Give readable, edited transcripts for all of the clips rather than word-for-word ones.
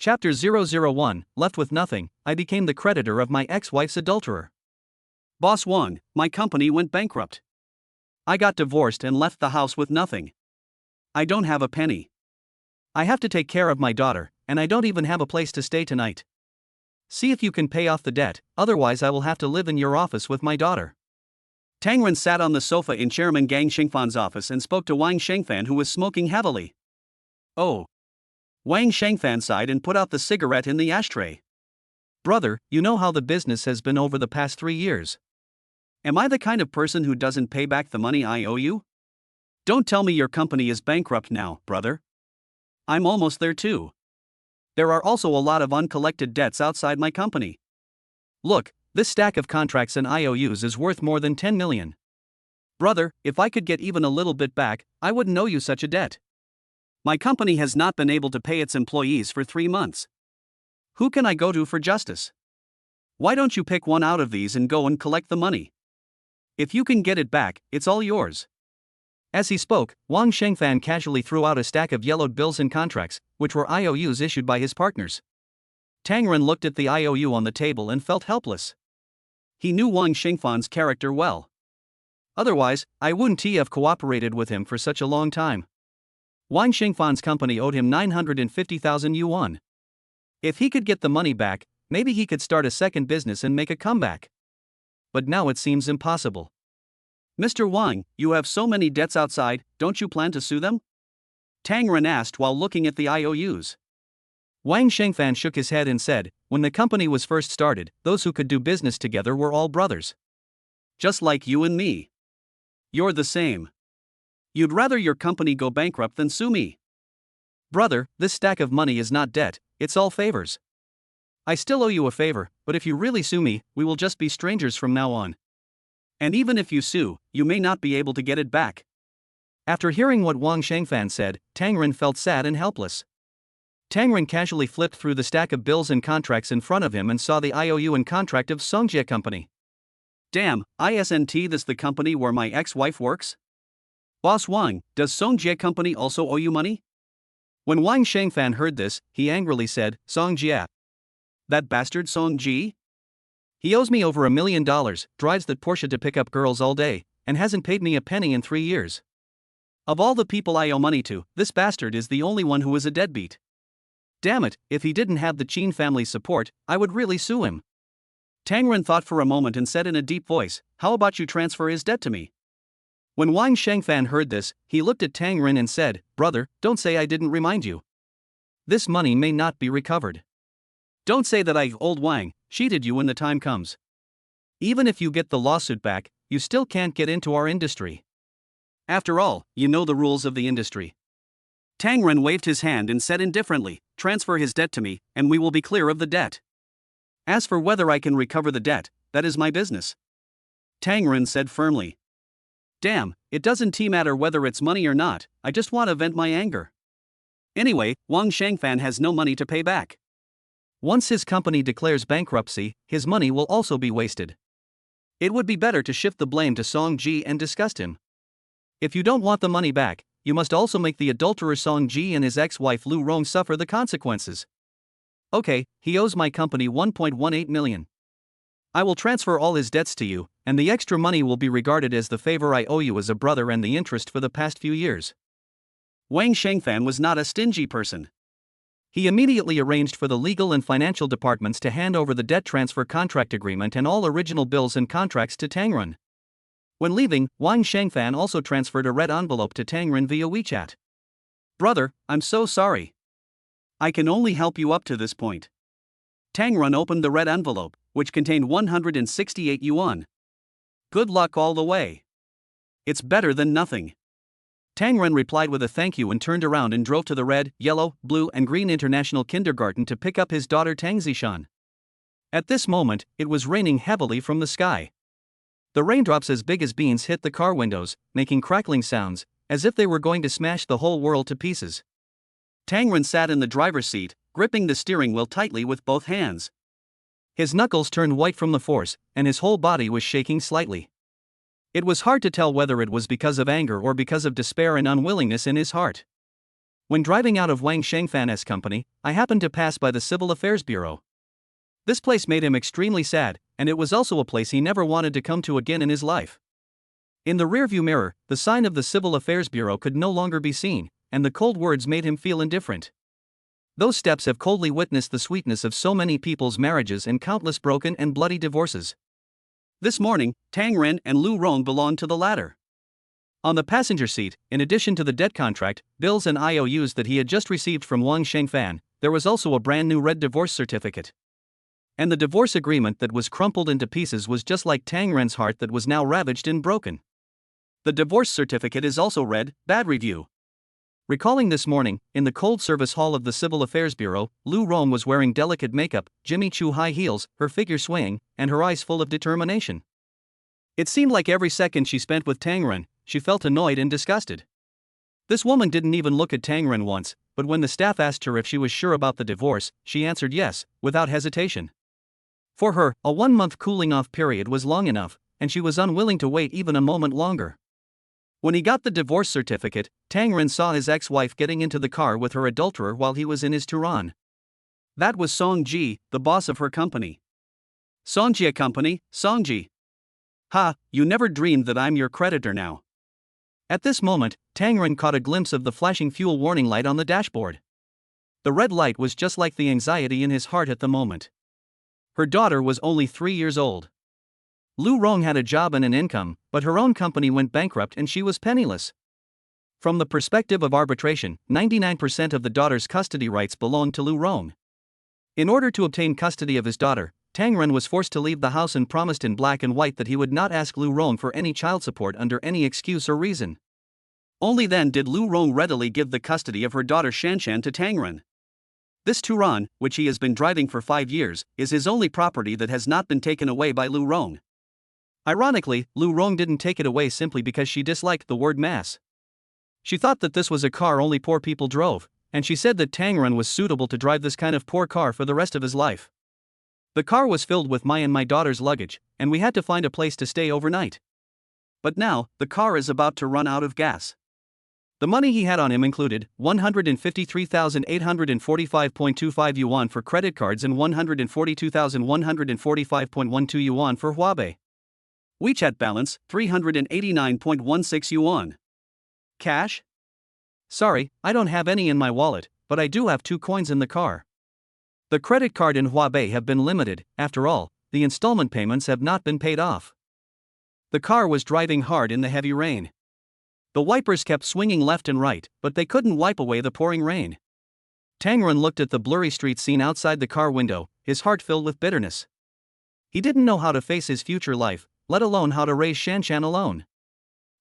Chapter 001, Left with nothing, I became the creditor of my ex-wife's adulterer. Boss Wang, my company went bankrupt. I got divorced and left the house with nothing. I don't have a penny. I have to take care of my daughter, and I don't even have a place to stay tonight. See if you can pay off the debt, otherwise I will have to live in your office with my daughter. Tang Ren sat on the sofa in Chairman Gang Shengfan's office and spoke to Wang Shengfan, who was smoking heavily. Oh. Wang Shengfan sighed and put out the cigarette in the ashtray. Brother, you know how the business has been over the past 3 years. Am I the kind of person who doesn't pay back the money I owe you? Don't tell me your company is bankrupt now, brother. I'm almost there too. There are also a lot of uncollected debts outside my company. Look, this stack of contracts and IOUs is worth more than 10 million. Brother, if I could get even a little bit back, I wouldn't owe you such a debt. My company has not been able to pay its employees for 3 months. Who can I go to for justice? Why don't you pick one out of these and go and collect the money? If you can get it back, it's all yours. As he spoke, Wang Shengfan casually threw out a stack of yellowed bills and contracts, which were IOUs issued by his partners. Tang Ren looked at the IOU on the table and felt helpless. He knew Wang Shengfan's character well. Otherwise, I wouldn't have cooperated with him for such a long time. Wang Shengfan's company owed him 950,000 yuan. If he could get the money back, maybe he could start a second business and make a comeback. But now it seems impossible. Mr. Wang, you have so many debts outside, don't you plan to sue them? Tang Ren asked while looking at the IOUs. Wang Shengfan shook his head and said, when the company was first started, those who could do business together were all brothers. Just like you and me. You're the same. You'd rather your company go bankrupt than sue me. Brother, this stack of money is not debt, it's all favors. I still owe you a favor, but if you really sue me, we will just be strangers from now on. And even if you sue, you may not be able to get it back. After hearing what Wang Shengfan said, Tang Ren felt sad and helpless. Tang Ren casually flipped through the stack of bills and contracts in front of him and saw the IOU and contract of Songjie Company. Damn, isn't this the company where my ex-wife works? Boss Wang, does Songjie Company also owe you money? When Wang Shengfan heard this, he angrily said, Songjie. That bastard Songjie? He owes me over $1 million, drives that Porsche to pick up girls all day, and hasn't paid me a penny in 3 years. Of all the people I owe money to, this bastard is the only one who is a deadbeat. Damn it, if he didn't have the Qin family's support, I would really sue him. Tang Ren thought for a moment and said in a deep voice, how about you transfer his debt to me? When Wang Shengfan heard this, he looked at Tang Ren and said, brother, don't say I didn't remind you. This money may not be recovered. Don't say that I, old Wang, cheated you when the time comes. Even if you get the lawsuit back, you still can't get into our industry. After all, you know the rules of the industry. Tang Ren waved his hand and said indifferently, transfer his debt to me, and we will be clear of the debt. As for whether I can recover the debt, that is my business. Tang Ren said firmly. Damn, it doesn't matter whether it's money or not, I just want to vent my anger. Anyway, Wang Shengfan has no money to pay back. Once his company declares bankruptcy, his money will also be wasted. It would be better to shift the blame to Songjie and disgust him. If you don't want the money back, you must also make the adulterer Songjie and his ex-wife Lu Rong suffer the consequences. Okay, he owes my company 1.18 million. I will transfer all his debts to you, and the extra money will be regarded as the favor I owe you as a brother and the interest for the past few years. Wang Shengfan was not a stingy person. He immediately arranged for the legal and financial departments to hand over the debt transfer contract agreement and all original bills and contracts to Tang Ren. When leaving, Wang Shengfan also transferred a red envelope to Tang Ren via WeChat. Brother, I'm so sorry. I can only help you up to this point. Tang Ren opened the red envelope, which contained 168 yuan. Good luck all the way. It's better than nothing. Tang Ren replied with a thank you and turned around and drove to the red, yellow, blue and green international kindergarten to pick up his daughter Tang Zishan. At this moment, it was raining heavily from the sky. The raindrops as big as beans hit the car windows, making crackling sounds, as if they were going to smash the whole world to pieces. Tang Ren sat in the driver's seat, gripping the steering wheel tightly with both hands. His knuckles turned white from the force, and his whole body was shaking slightly. It was hard to tell whether it was because of anger or because of despair and unwillingness in his heart. When driving out of Wang Shengfan's company, I happened to pass by the Civil Affairs Bureau. This place made him extremely sad, and it was also a place he never wanted to come to again in his life. In the rearview mirror, the sign of the Civil Affairs Bureau could no longer be seen, and the cold words made him feel indifferent. Those steps have coldly witnessed the sweetness of so many people's marriages and countless broken and bloody divorces. This morning, Tang Ren and Lu Rong belonged to the latter. On the passenger seat, in addition to the debt contract, bills and IOUs that he had just received from Wang Shengfan, there was also a brand new red divorce certificate. And the divorce agreement that was crumpled into pieces was just like Tang Ren's heart that was now ravaged and broken. The divorce certificate is also read, bad review. Recalling this morning, in the cold service hall of the Civil Affairs Bureau, Lu Rong was wearing delicate makeup, Jimmy Choo high heels, her figure swaying, and her eyes full of determination. It seemed like every second she spent with Tang Ren, she felt annoyed and disgusted. This woman didn't even look at Tang Ren once, but when the staff asked her if she was sure about the divorce, she answered yes, without hesitation. For her, a 1-month cooling-off period was long enough, and she was unwilling to wait even a moment longer. When he got the divorce certificate, Tang Ren saw his ex-wife getting into the car with her adulterer while he was in his Turan. That was Songji, the boss of her company. Songjia Company, Songji. Ha, you never dreamed that I'm your creditor now. At this moment, Tang Ren caught a glimpse of the flashing fuel warning light on the dashboard. The red light was just like the anxiety in his heart at the moment. Her daughter was only 3 years old. Lu Rong had a job and an income, but her own company went bankrupt and she was penniless. From the perspective of arbitration, 99% of the daughter's custody rights belonged to Lu Rong. In order to obtain custody of his daughter, Tang Ren was forced to leave the house and promised in black and white that he would not ask Lu Rong for any child support under any excuse or reason. Only then did Lu Rong readily give the custody of her daughter Shanshan to Tang Ren. This Turan, which he has been driving for 5 years, is his only property that has not been taken away by Lu Rong. Ironically, Lu Rong didn't take it away simply because she disliked the word mass. She thought that this was a car only poor people drove, and she said that Tang Ren was suitable to drive this kind of poor car for the rest of his life. The car was filled with my and my daughter's luggage, and we had to find a place to stay overnight. But now, the car is about to run out of gas. The money he had on him included 153,845.25 yuan for credit cards and 142,145.12 yuan for Huabei. WeChat balance, 389.16 yuan. Cash? Sorry, I don't have any in my wallet, but I do have 2 coins in the car. The credit card and Huabei have been limited, after all, the installment payments have not been paid off. The car was driving hard in the heavy rain. The wipers kept swinging left and right, but they couldn't wipe away the pouring rain. Tang Ren looked at the blurry street scene outside the car window, his heart filled with bitterness. He didn't know how to face his future life, let alone how to raise Shanshan alone.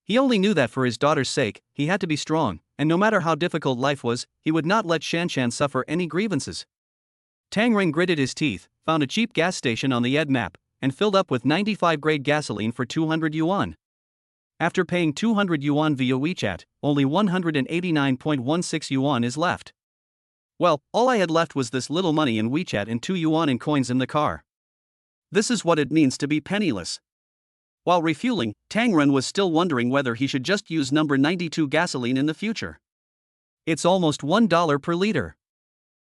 He only knew that for his daughter's sake, he had to be strong, and no matter how difficult life was, he would not let Shanshan suffer any grievances. Tang Ren gritted his teeth, found a cheap gas station on the ED map, and filled up with 95-grade gasoline for 200 yuan. After paying 200 yuan via WeChat, only 189.16 yuan is left. Well, all I had left was this little money in WeChat and 2 yuan in coins in the car. This is what it means to be penniless. While refueling, Tang Ren was still wondering whether he should just use number 92 gasoline in the future. It's almost $1 per liter.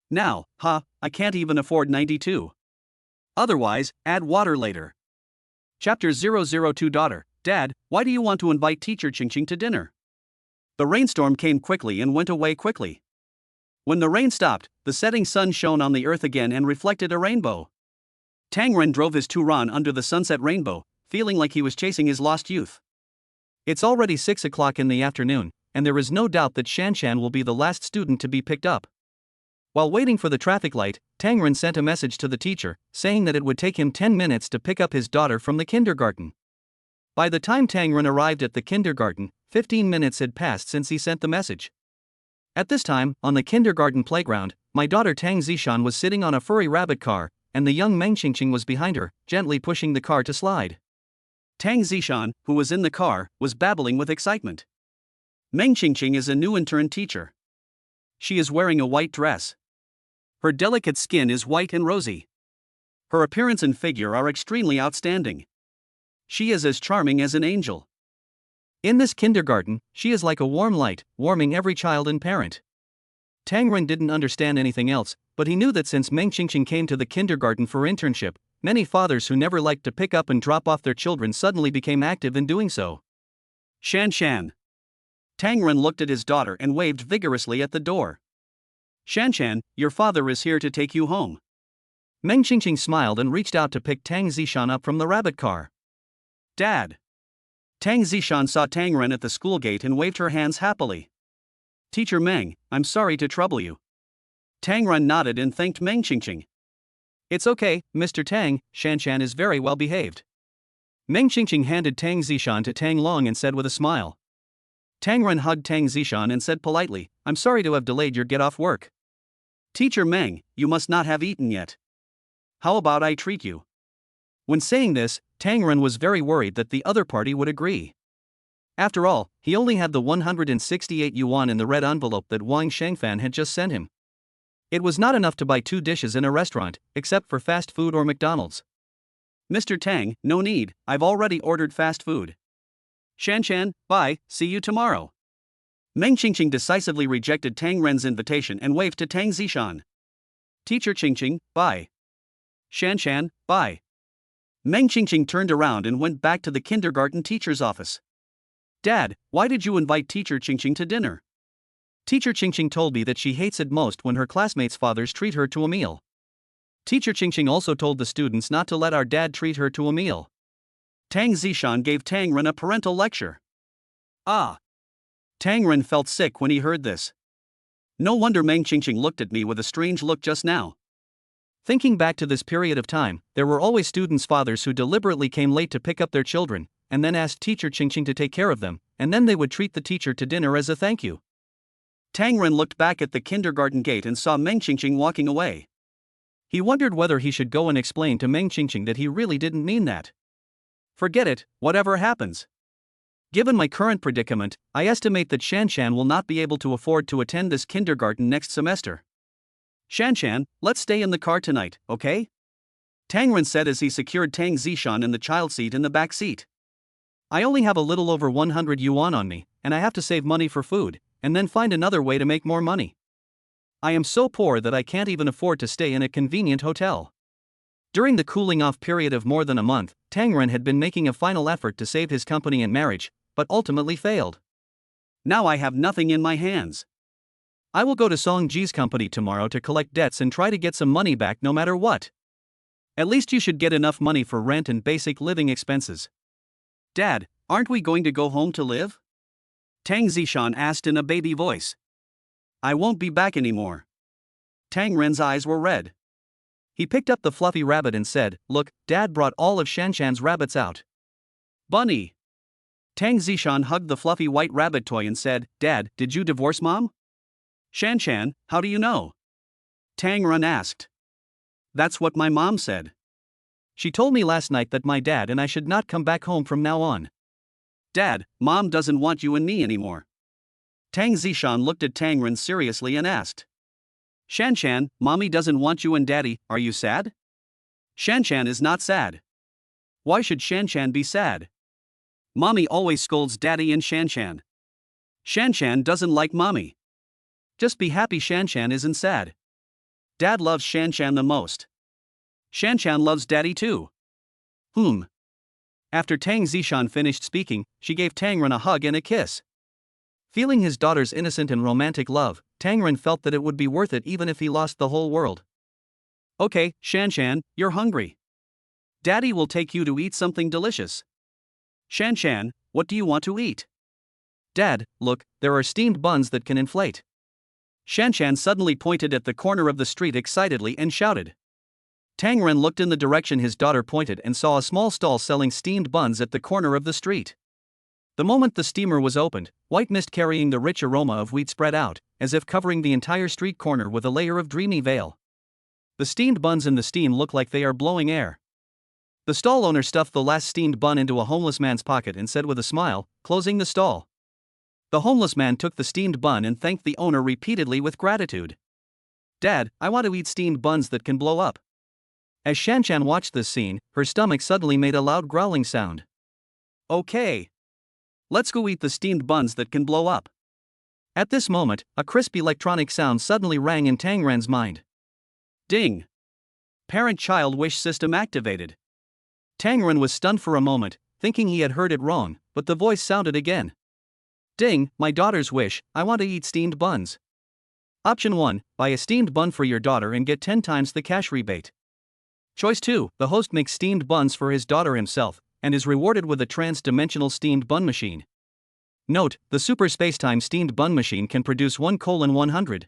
Now, I can't even afford 92. Otherwise, add water later. Chapter 002 Daughter, Dad, why do you want to invite teacher Qingqing to dinner? The rainstorm came quickly and went away quickly. When the rain stopped, the setting sun shone on the earth again and reflected a rainbow. Tang Ren drove his Turan under the sunset rainbow, feeling like he was chasing his lost youth. It's already 6 o'clock in the afternoon, and there is no doubt that Shanshan will be the last student to be picked up. While waiting for the traffic light, Tang Ren sent a message to the teacher, saying that it would take him 10 minutes to pick up his daughter from the kindergarten. By the time Tang Ren arrived at the kindergarten, 15 minutes had passed since he sent the message. At this time, on the kindergarten playground, my daughter Tang Zishan was sitting on a furry rabbit car, and the young Meng Qingqing was behind her, gently pushing the car to slide. Tang Zishan, who was in the car, was babbling with excitement. Meng Qingqing is a new intern teacher. She is wearing a white dress. Her delicate skin is white and rosy. Her appearance and figure are extremely outstanding. She is as charming as an angel. In this kindergarten, she is like a warm light, warming every child and parent. Tang Ren didn't understand anything else, but he knew that since Meng Qingqing came to the kindergarten for internship, many fathers who never liked to pick up and drop off their children suddenly became active in doing so. Shanshan. Tang Ren looked at his daughter and waved vigorously at the door. Shanshan, your father is here to take you home. Meng Qingqing smiled and reached out to pick Tang Zishan up from the rabbit car. Dad. Tang Zishan saw Tang Ren at the school gate and waved her hands happily. Teacher Meng, I'm sorry to trouble you. Tang Ren nodded and thanked Meng Qingqing. It's okay, Mr. Tang, Shanshan is very well behaved. Meng Qingqing handed Tang Zishan to Tang Long and said with a smile. Tang Ren hugged Tang Zishan and said politely, I'm sorry to have delayed your get-off work. Teacher Meng, you must not have eaten yet. How about I treat you? When saying this, Tang Ren was very worried that the other party would agree. After all, he only had the 168 yuan in the red envelope that Wang Shengfan had just sent him. It was not enough to buy 2 dishes in a restaurant, except for fast food or McDonald's. Mr. Tang, no need, I've already ordered fast food. Shanshan, bye, see you tomorrow. Meng Qingqing decisively rejected Tang Ren's invitation and waved to Tang Zishan. Teacher Qingqing, bye. Shanshan, bye. Meng Qingqing turned around and went back to the kindergarten teacher's office. Dad, why did you invite Teacher Qingqing to dinner? Teacher Qingqing told me that she hates it most when her classmates' fathers treat her to a meal. Teacher Qingqing also told the students not to let our dad treat her to a meal. Tang Zishan gave Tang Ren a parental lecture. Ah! Tang Ren felt sick when he heard this. No wonder Meng Qingqing looked at me with a strange look just now. Thinking back to this period of time, there were always students' fathers who deliberately came late to pick up their children, and then asked Teacher Qingqing to take care of them, and then they would treat the teacher to dinner as a thank you. Tang Ren looked back at the kindergarten gate and saw Meng Qingqing walking away. He wondered whether he should go and explain to Meng Qingqing that he really didn't mean that. Forget it, whatever happens. Given my current predicament, I estimate that Shanshan will not be able to afford to attend this kindergarten next semester. Shanshan, let's stay in the car tonight, okay? Tang Ren said as he secured Tang Zishan in the child seat in the back seat. I only have a little over 100 yuan on me, and I have to save money for food, and then find another way to make more money. I am so poor that I can't even afford to stay in a convenient hotel. During the cooling-off period of more than a month, Tang Ren had been making a final effort to save his company and marriage, but ultimately failed. Now I have nothing in my hands. I will go to Song Ji's company tomorrow to collect debts and try to get some money back no matter what. At least you should get enough money for rent and basic living expenses. Dad, aren't we going to go home to live? Tang Zishan asked in a baby voice. I won't be back anymore. Tang Ren's eyes were red. He picked up the fluffy rabbit and said, Look, Dad brought all of Shanshan's rabbits out. Bunny. Tang Zishan hugged the fluffy white rabbit toy and said, Dad, did you divorce Mom? Shanshan, how do you know? Tang Ren asked. That's what my mom said. She told me last night that my dad and I should not come back home from now on. Dad, Mom doesn't want you and me anymore. Tang Zishan looked at Tang Ren seriously and asked. Shanshan, Mommy doesn't want you and Daddy, are you sad? Shanshan is not sad. Why should Shanshan be sad? Mommy always scolds Daddy and Shanshan. Shanshan doesn't like Mommy. Just be happy Shanshan isn't sad. Dad loves Shanshan the most. Shanshan loves Daddy too. After Tang Zishan finished speaking, she gave Tang Ren a hug and a kiss. Feeling his daughter's innocent and romantic love, Tang Ren felt that it would be worth it even if he lost the whole world. Okay, Shanshan, you're hungry. Daddy will take you to eat something delicious. Shanshan, what do you want to eat? Dad, look, there are steamed buns that can inflate. Shanshan suddenly pointed at the corner of the street excitedly and shouted. Tang Ren looked in the direction his daughter pointed and saw a small stall selling steamed buns at the corner of the street. The moment the steamer was opened, white mist carrying the rich aroma of wheat spread out, as if covering the entire street corner with a layer of dreamy veil. The steamed buns in the steam look like they are blowing air. The stall owner stuffed the last steamed bun into a homeless man's pocket and said with a smile, closing the stall. The homeless man took the steamed bun and thanked the owner repeatedly with gratitude. Dad, I want to eat steamed buns that can blow up. As Shanshan watched this scene, her stomach suddenly made a loud growling sound. Okay. Let's go eat the steamed buns that can blow up. At this moment, a crisp electronic sound suddenly rang in Tang Ren's mind. Ding! Parent-child wish system activated. Tang Ren was stunned for a moment, thinking he had heard it wrong, but the voice sounded again. Ding, my daughter's wish, I want to eat steamed buns. Option 1, buy a steamed bun for your daughter and get 10 times the cash rebate. Choice 2, the host makes steamed buns for his daughter himself, and is rewarded with a trans-dimensional steamed bun machine. Note, the super spacetime steamed bun machine can produce 1:100.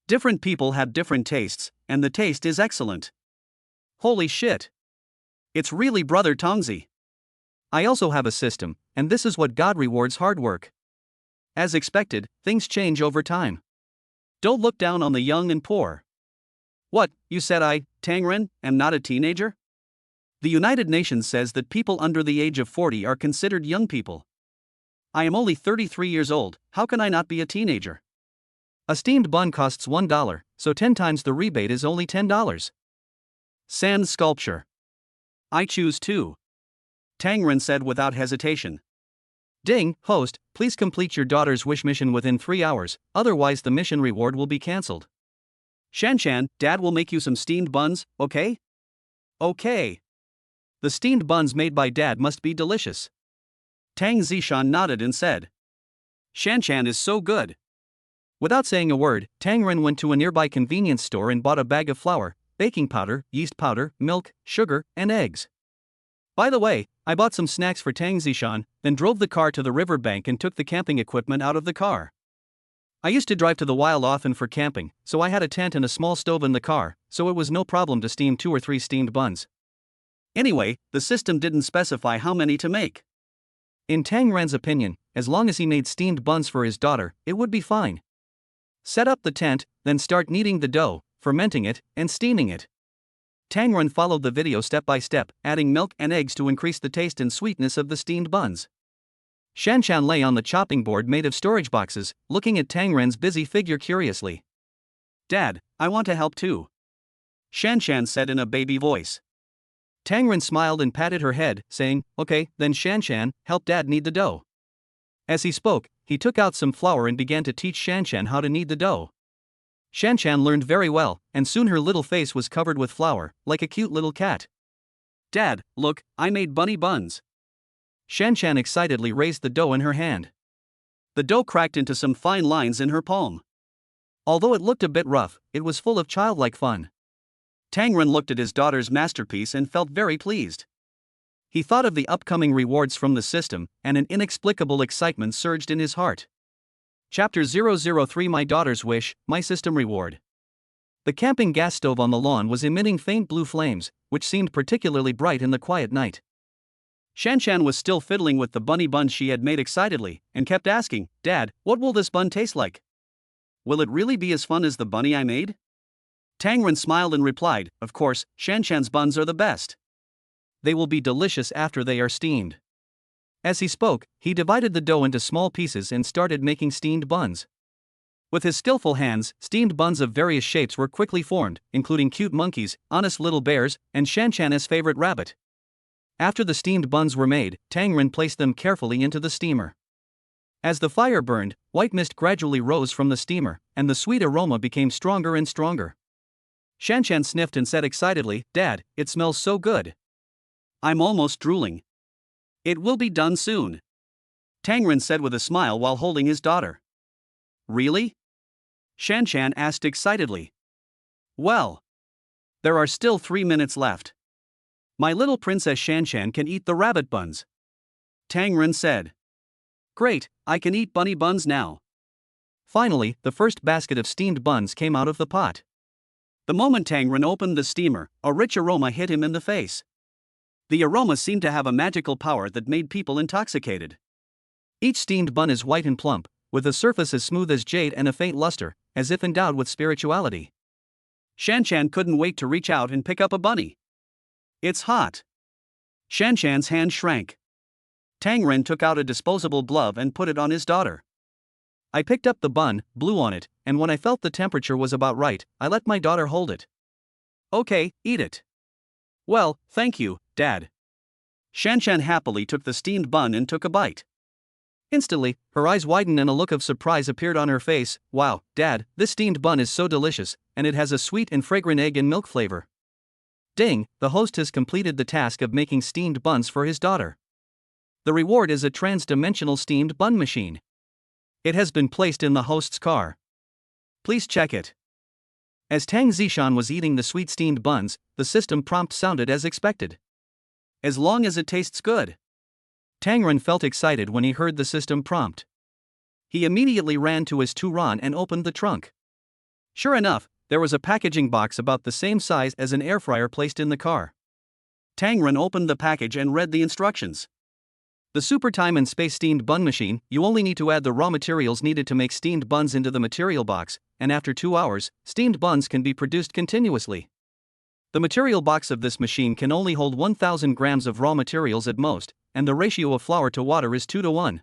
Different people have different tastes, and the taste is excellent. Holy shit! It's really Brother Tongzi. I also have a system, and this is what God rewards hard work. As expected, things change over time. Don't look down on the young and poor. What, you said I, Tang Ren, am not a teenager? The United Nations says that people under the age of 40 are considered young people. I am only 33 years old, how can I not be a teenager? A steamed bun costs $1, so 10 times the rebate is only $10. Sand sculpture. I choose 2. Tang Ren said without hesitation. Ding, host, please complete your daughter's wish mission within 3 hours, otherwise the mission reward will be cancelled. Shanshan, Dad will make you some steamed buns, okay? Okay. The steamed buns made by Dad must be delicious. Tang Zishan nodded and said. Shanshan is so good. Without saying a word, Tang Ren went to a nearby convenience store and bought a bag of flour, baking powder, yeast powder, milk, sugar, and eggs. By the way, I bought some snacks for Tang Zishan, then drove the car to the riverbank and took the camping equipment out of the car. I used to drive to the wild often for camping, so I had a tent and a small stove in the car, so it was no problem to steam 2 or 3 steamed buns. Anyway, the system didn't specify how many to make. In Tang Ren's opinion, as long as he made steamed buns for his daughter, it would be fine. Set up the tent, then start kneading the dough, fermenting it, and steaming it. Tang Ren followed the video step by step, adding milk and eggs to increase the taste and sweetness of the steamed buns. Shanshan lay on the chopping board made of storage boxes, looking at Tang Ren's busy figure curiously. Dad, I want to help too. Shanshan said in a baby voice. Tang Ren smiled and patted her head, saying, Okay, then Shanshan, help Dad knead the dough. As he spoke, he took out some flour and began to teach Shanshan how to knead the dough. Shanshan learned very well, and soon her little face was covered with flour, like a cute little cat. Dad, look, I made bunny buns. Shanshan excitedly raised the dough in her hand. The dough cracked into some fine lines in her palm. Although it looked a bit rough, it was full of childlike fun. Tang Ren looked at his daughter's masterpiece and felt very pleased. He thought of the upcoming rewards from the system, and an inexplicable excitement surged in his heart. Chapter 003 My Daughter's Wish, My System Reward. The camping gas stove on the lawn was emitting faint blue flames, which seemed particularly bright in the quiet night. Shanshan was still fiddling with the bunny bun she had made excitedly, and kept asking, Dad, what will this bun taste like? Will it really be as fun as the bunny I made? Tang Ren smiled and replied, Of course, Shanshan's buns are the best. They will be delicious after they are steamed. As he spoke, he divided the dough into small pieces and started making steamed buns. With his skillful hands, steamed buns of various shapes were quickly formed, including cute monkeys, honest little bears, and Shanshan's favorite rabbit. After the steamed buns were made, Tang Ren placed them carefully into the steamer. As the fire burned, white mist gradually rose from the steamer, and the sweet aroma became stronger and stronger. Shanshan sniffed and said excitedly, Dad, it smells so good. I'm almost drooling. It will be done soon. Tang Ren said with a smile while holding his daughter. Really? Shanshan asked excitedly. Well, there are still 3 minutes left. My little princess Shanshan can eat the rabbit buns. Tang Ren said. Great, I can eat bunny buns now. Finally, the first basket of steamed buns came out of the pot. The moment Tang Ren opened the steamer, a rich aroma hit him in the face. The aroma seemed to have a magical power that made people intoxicated. Each steamed bun is white and plump, with a surface as smooth as jade and a faint luster, as if endowed with spirituality. Shanshan couldn't wait to reach out and pick up a bunny. It's hot. Shanshan's hand shrank. Tang Ren took out a disposable glove and put it on his daughter. I picked up the bun, blew on it, and when I felt the temperature was about right, I let my daughter hold it. Okay, eat it. Well, thank you, Dad. Shanshan happily took the steamed bun and took a bite. Instantly, her eyes widened and a look of surprise appeared on her face. Wow, Dad, this steamed bun is so delicious, and it has a sweet and fragrant egg and milk flavor. Ding, the host has completed the task of making steamed buns for his daughter. The reward is a trans-dimensional steamed bun machine. It has been placed in the host's car. Please check it. As Tang Zishan was eating the sweet steamed buns, the system prompt sounded as expected. As long as it tastes good. Tang Ren felt excited when he heard the system prompt. He immediately ran to his Turan and opened the trunk. Sure enough, there was a packaging box about the same size as an air fryer placed in the car. Tang Ren opened the package and read the instructions. The Super Time and Space Steamed Bun Machine, you only need to add the raw materials needed to make steamed buns into the material box, and after 2 hours, steamed buns can be produced continuously. The material box of this machine can only hold 1,000 grams of raw materials at most, and the ratio of flour to water is 2:1.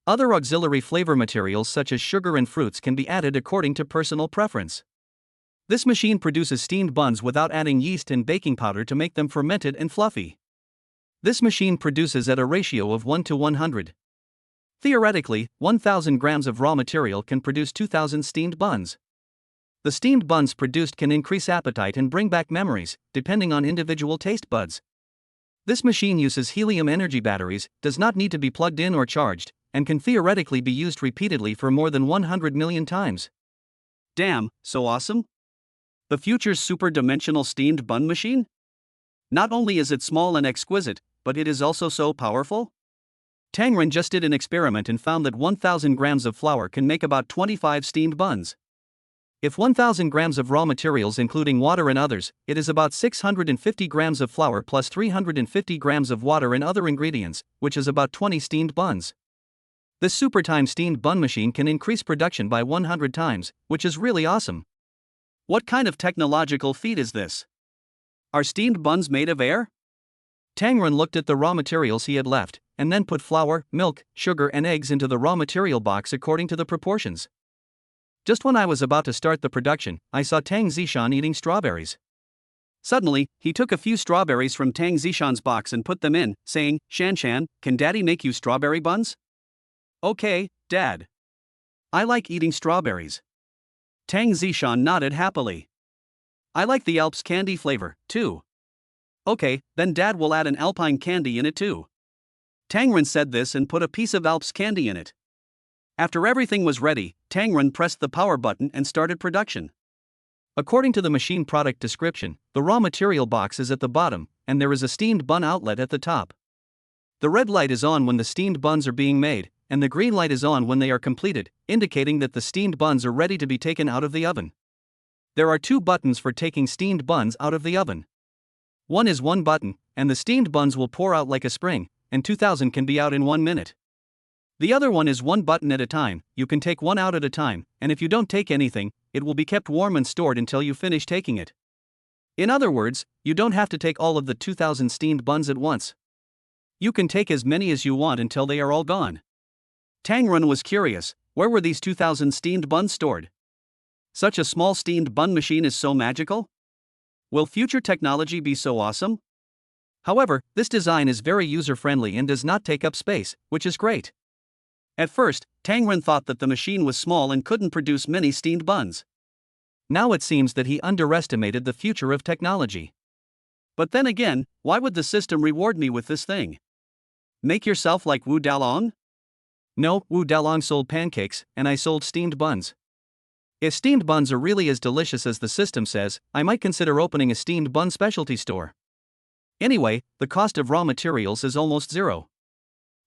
Other auxiliary flavor materials such as sugar and fruits can be added according to personal preference. This machine produces steamed buns without adding yeast and baking powder to make them fermented and fluffy. This machine produces at a ratio of 1:100. Theoretically, 1,000 grams of raw material can produce 2,000 steamed buns. The steamed buns produced can increase appetite and bring back memories, depending on individual taste buds. This machine uses helium energy batteries, does not need to be plugged in or charged, and can theoretically be used repeatedly for more than 100 million times. Damn, so awesome? The future's super-dimensional steamed bun machine? Not only is it small and exquisite, but it is also so powerful? Tang Ren just did an experiment and found that 1,000 grams of flour can make about 25 steamed buns. If 1,000 grams of raw materials including water and others, it is about 650 grams of flour plus 350 grams of water and other ingredients, which is about 20 steamed buns. This Super Time steamed bun machine can increase production by 100 times, which is really awesome. What kind of technological feat is this? Are steamed buns made of air? Tang Ren looked at the raw materials he had left, and then put flour, milk, sugar and eggs into the raw material box according to the proportions. Just when I was about to start the production, I saw Tang Zishan eating strawberries. Suddenly, he took a few strawberries from Tang Zishan's box and put them in, saying, "Shanshan, can Daddy make you strawberry buns?" "Okay, Dad. I like eating strawberries." Tang Zishan nodded happily. "I like the Alps candy flavor, too." "Okay, then Dad will add an alpine candy in it too." Tang Ren said this and put a piece of Alps candy in it. After everything was ready, Tang Ren pressed the power button and started production. According to the machine product description, the raw material box is at the bottom, and there is a steamed bun outlet at the top. The red light is on when the steamed buns are being made, and the green light is on when they are completed, indicating that the steamed buns are ready to be taken out of the oven. There are 2 buttons for taking steamed buns out of the oven. One is 1 button, and the steamed buns will pour out like a spring, and 2,000 can be out in 1 minute. The other one is 1 button at a time, you can take 1 out at a time, and if you don't take anything, it will be kept warm and stored until you finish taking it. In other words, you don't have to take all of the 2,000 steamed buns at once. You can take as many as you want until they are all gone. Tang Ren was curious, where were these 2,000 steamed buns stored? Such a small steamed bun machine is so magical? Will future technology be so awesome? However, this design is very user-friendly and does not take up space, which is great. At first, Tang Ren thought that the machine was small and couldn't produce many steamed buns. Now it seems that he underestimated the future of technology. But then again, why would the system reward me with this thing? Make yourself like Wu Dalong? No, Wu Dalong sold pancakes, and I sold steamed buns. If steamed buns are really as delicious as the system says, I might consider opening a steamed bun specialty store. Anyway, the cost of raw materials is almost zero.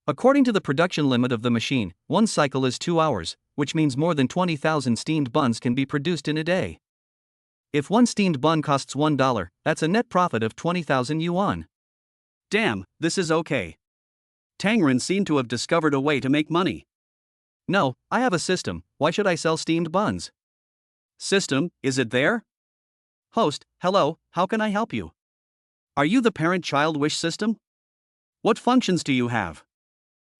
According to the production limit of the machine, 1 cycle is 2 hours, which means more than 20,000 steamed buns can be produced in a day. If 1 steamed bun costs $1, that's a net profit of 20,000 yuan. Damn, this is okay. Tang Ren seemed to have discovered a way to make money. No, I have a system, why should I sell steamed buns? System, is it there? Host, hello, how can I help you? Are you the parent-child wish system? What functions do you have?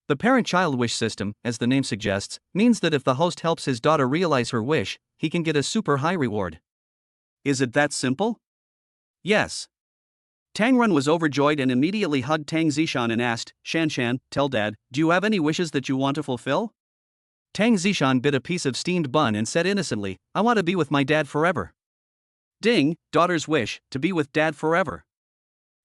The parent-child wish system, as the name suggests, means that if the host helps his daughter realize her wish, he can get a super high reward. Is it that simple? Yes. Tang Ren was overjoyed and immediately hugged Tang Zishan and asked, Shanshan, tell Dad, do you have any wishes that you want to fulfill? Tang Zishan bit a piece of steamed bun and said innocently, I want to be with my dad forever. Ding, daughter's wish, to be with Dad forever.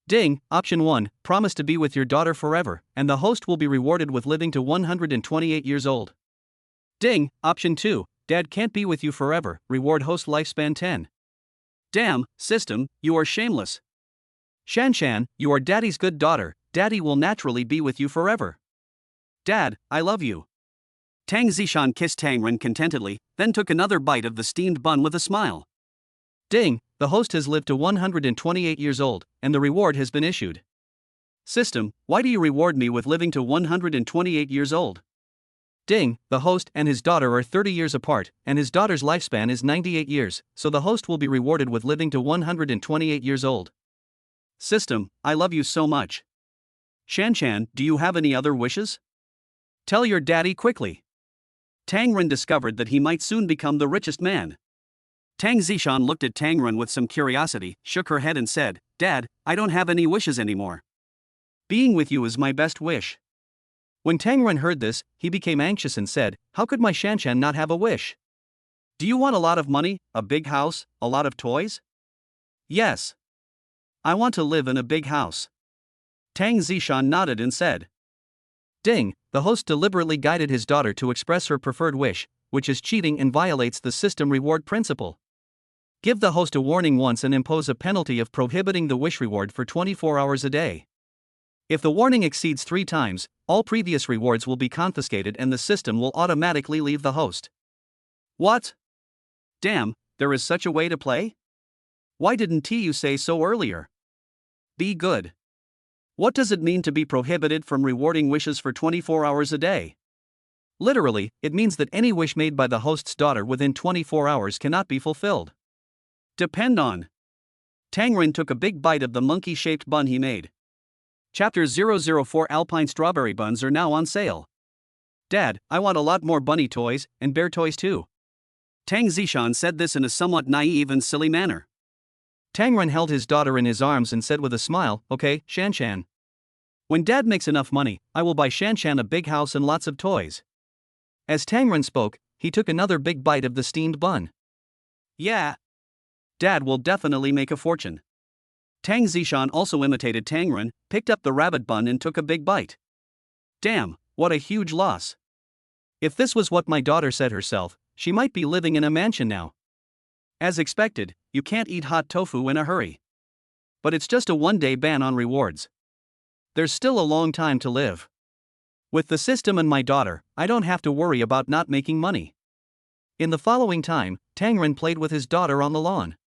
Ding, option 1, promise to be with your daughter forever, and the host will be rewarded with living to 128 years old. Ding, option 2, Dad can't be with you forever, reward host lifespan 10. Damn, system, you are shameless. Shanshan, you are Daddy's good daughter, Daddy will naturally be with you forever. Dad, I love you. Tang Zishan kissed Tang Ren contentedly, then took another bite of the steamed bun with a smile. Ding, the host has lived to 128 years old, and the reward has been issued. System, why do you reward me with living to 128 years old? Ding, the host and his daughter are 30 years apart, and his daughter's lifespan is 98 years, so the host will be rewarded with living to 128 years old. System, I love you so much. Shanshan, do you have any other wishes? Tell your daddy quickly. Tang Ren discovered that he might soon become the richest man. Tang Zishan looked at Tang Ren with some curiosity, shook her head and said, Dad, I don't have any wishes anymore. Being with you is my best wish. When Tang Ren heard this, he became anxious and said, How could my Shanshan not have a wish? Do you want a lot of money, a big house, a lot of toys? Yes. I want to live in a big house. Tang Zishan nodded and said. Ding, the host deliberately guided his daughter to express her preferred wish, which is cheating and violates the system reward principle. Give the host a warning once and impose a penalty of prohibiting the wish reward for 24 hours a day. If the warning exceeds 3 times, all previous rewards will be confiscated and the system will automatically leave the host. What? Damn, there is such a way to play? Why didn't you say so earlier? Be good. What does it mean to be prohibited from rewarding wishes for 24 hours a day? Literally, it means that any wish made by the host's daughter within 24 hours cannot be fulfilled. Depend on. Tang Ren took a big bite of the monkey-shaped bun he made. Chapter 004 Alpine Strawberry Buns are now on sale. Dad, I want a lot more bunny toys, and bear toys too. Tang Zishan said this in a somewhat naive and silly manner. Tang Ren held his daughter in his arms and said with a smile, Okay, Shanshan. When Dad makes enough money, I will buy Shanshan a big house and lots of toys. As Tang Ren spoke, he took another big bite of the steamed bun. Yeah. Dad will definitely make a fortune. Tang Zishan also imitated Tang Ren, picked up the rabbit bun and took a big bite. Damn, what a huge loss. If this was what my daughter said herself, she might be living in a mansion now. As expected, you can't eat hot tofu in a hurry. But it's just a one-day ban on rewards. There's still a long time to live. With the system and my daughter, I don't have to worry about not making money. In the following time, Tang Ren played with his daughter on the lawn.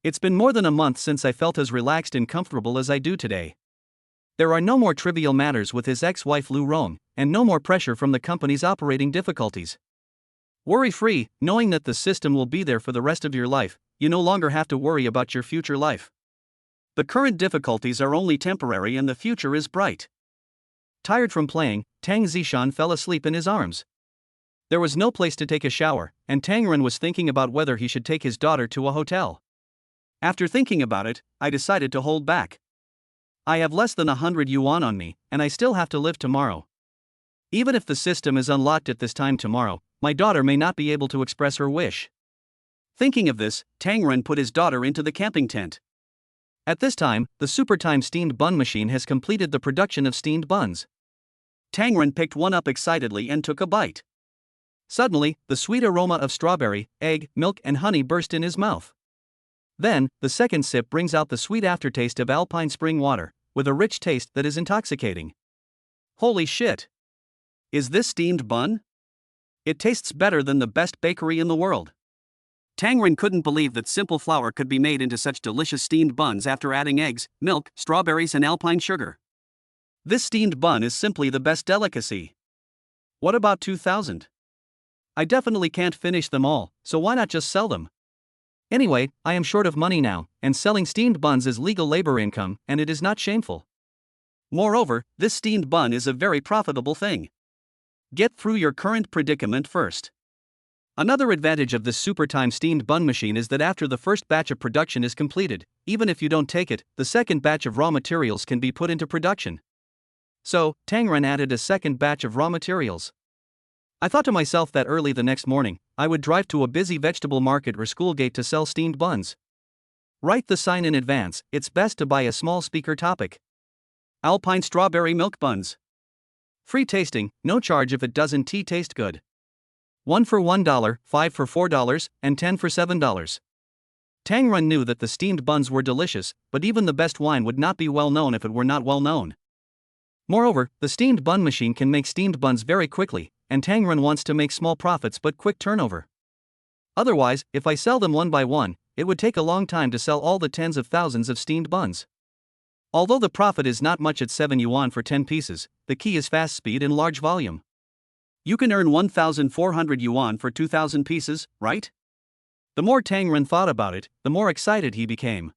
It's been more than a month since I felt as relaxed and comfortable as I do today. There are no more trivial matters with his ex-wife Lu Rong, and no more pressure from the company's operating difficulties. Worry-free, knowing that the system will be there for the rest of your life, you no longer have to worry about your future life. The current difficulties are only temporary and the future is bright. Tired from playing, Tang Zishan fell asleep in his arms. There was no place to take a shower, and Tang Ren was thinking about whether he should take his daughter to a hotel. After thinking about it, I decided to hold back. I have less than 100 yuan on me, and I still have to live tomorrow. Even if the system is unlocked at this time tomorrow, my daughter may not be able to express her wish. Thinking of this, Tang Ren put his daughter into the camping tent. At this time, the Super Time steamed bun machine has completed the production of steamed buns. Tang Ren picked one up excitedly and took a bite. Suddenly, the sweet aroma of strawberry, egg, milk and honey burst in his mouth. Then, the second sip brings out the sweet aftertaste of alpine spring water, with a rich taste that is intoxicating. Holy shit! Is this steamed bun? It tastes better than the best bakery in the world. Tang Ren couldn't believe that simple flour could be made into such delicious steamed buns after adding eggs, milk, strawberries and alpine sugar. This steamed bun is simply the best delicacy. What about 2,000? I definitely can't finish them all, so why not just sell them? Anyway, I am short of money now, and selling steamed buns is legal labor income, and it is not shameful. Moreover, this steamed bun is a very profitable thing. Get through your current predicament first. Another advantage of this super time steamed bun machine is that after the first batch of production is completed, even if you don't take it, the second batch of raw materials can be put into production. So, Tangren added a second batch of raw materials. I thought to myself that early the next morning, I would drive to a busy vegetable market or school gate to sell steamed buns. Write the sign in advance, it's best to buy a small speaker topic. Alpine strawberry milk buns. Free tasting, no charge if it doesn't taste good. 1 for $1, 5 for $4, and 10 for $7. Tangren knew that the steamed buns were delicious, but even the best wine would not be well known if it were not well known. Moreover, the steamed bun machine can make steamed buns very quickly, and Tangren wants to make small profits but quick turnover. Otherwise, if I sell them one by one, it would take a long time to sell all the tens of thousands of steamed buns. Although the profit is not much at 7 yuan for 10 pieces, the key is fast speed and large volume. You can earn 1,400 yuan for 2,000 pieces, right? The more Tangren thought about it, the more excited he became.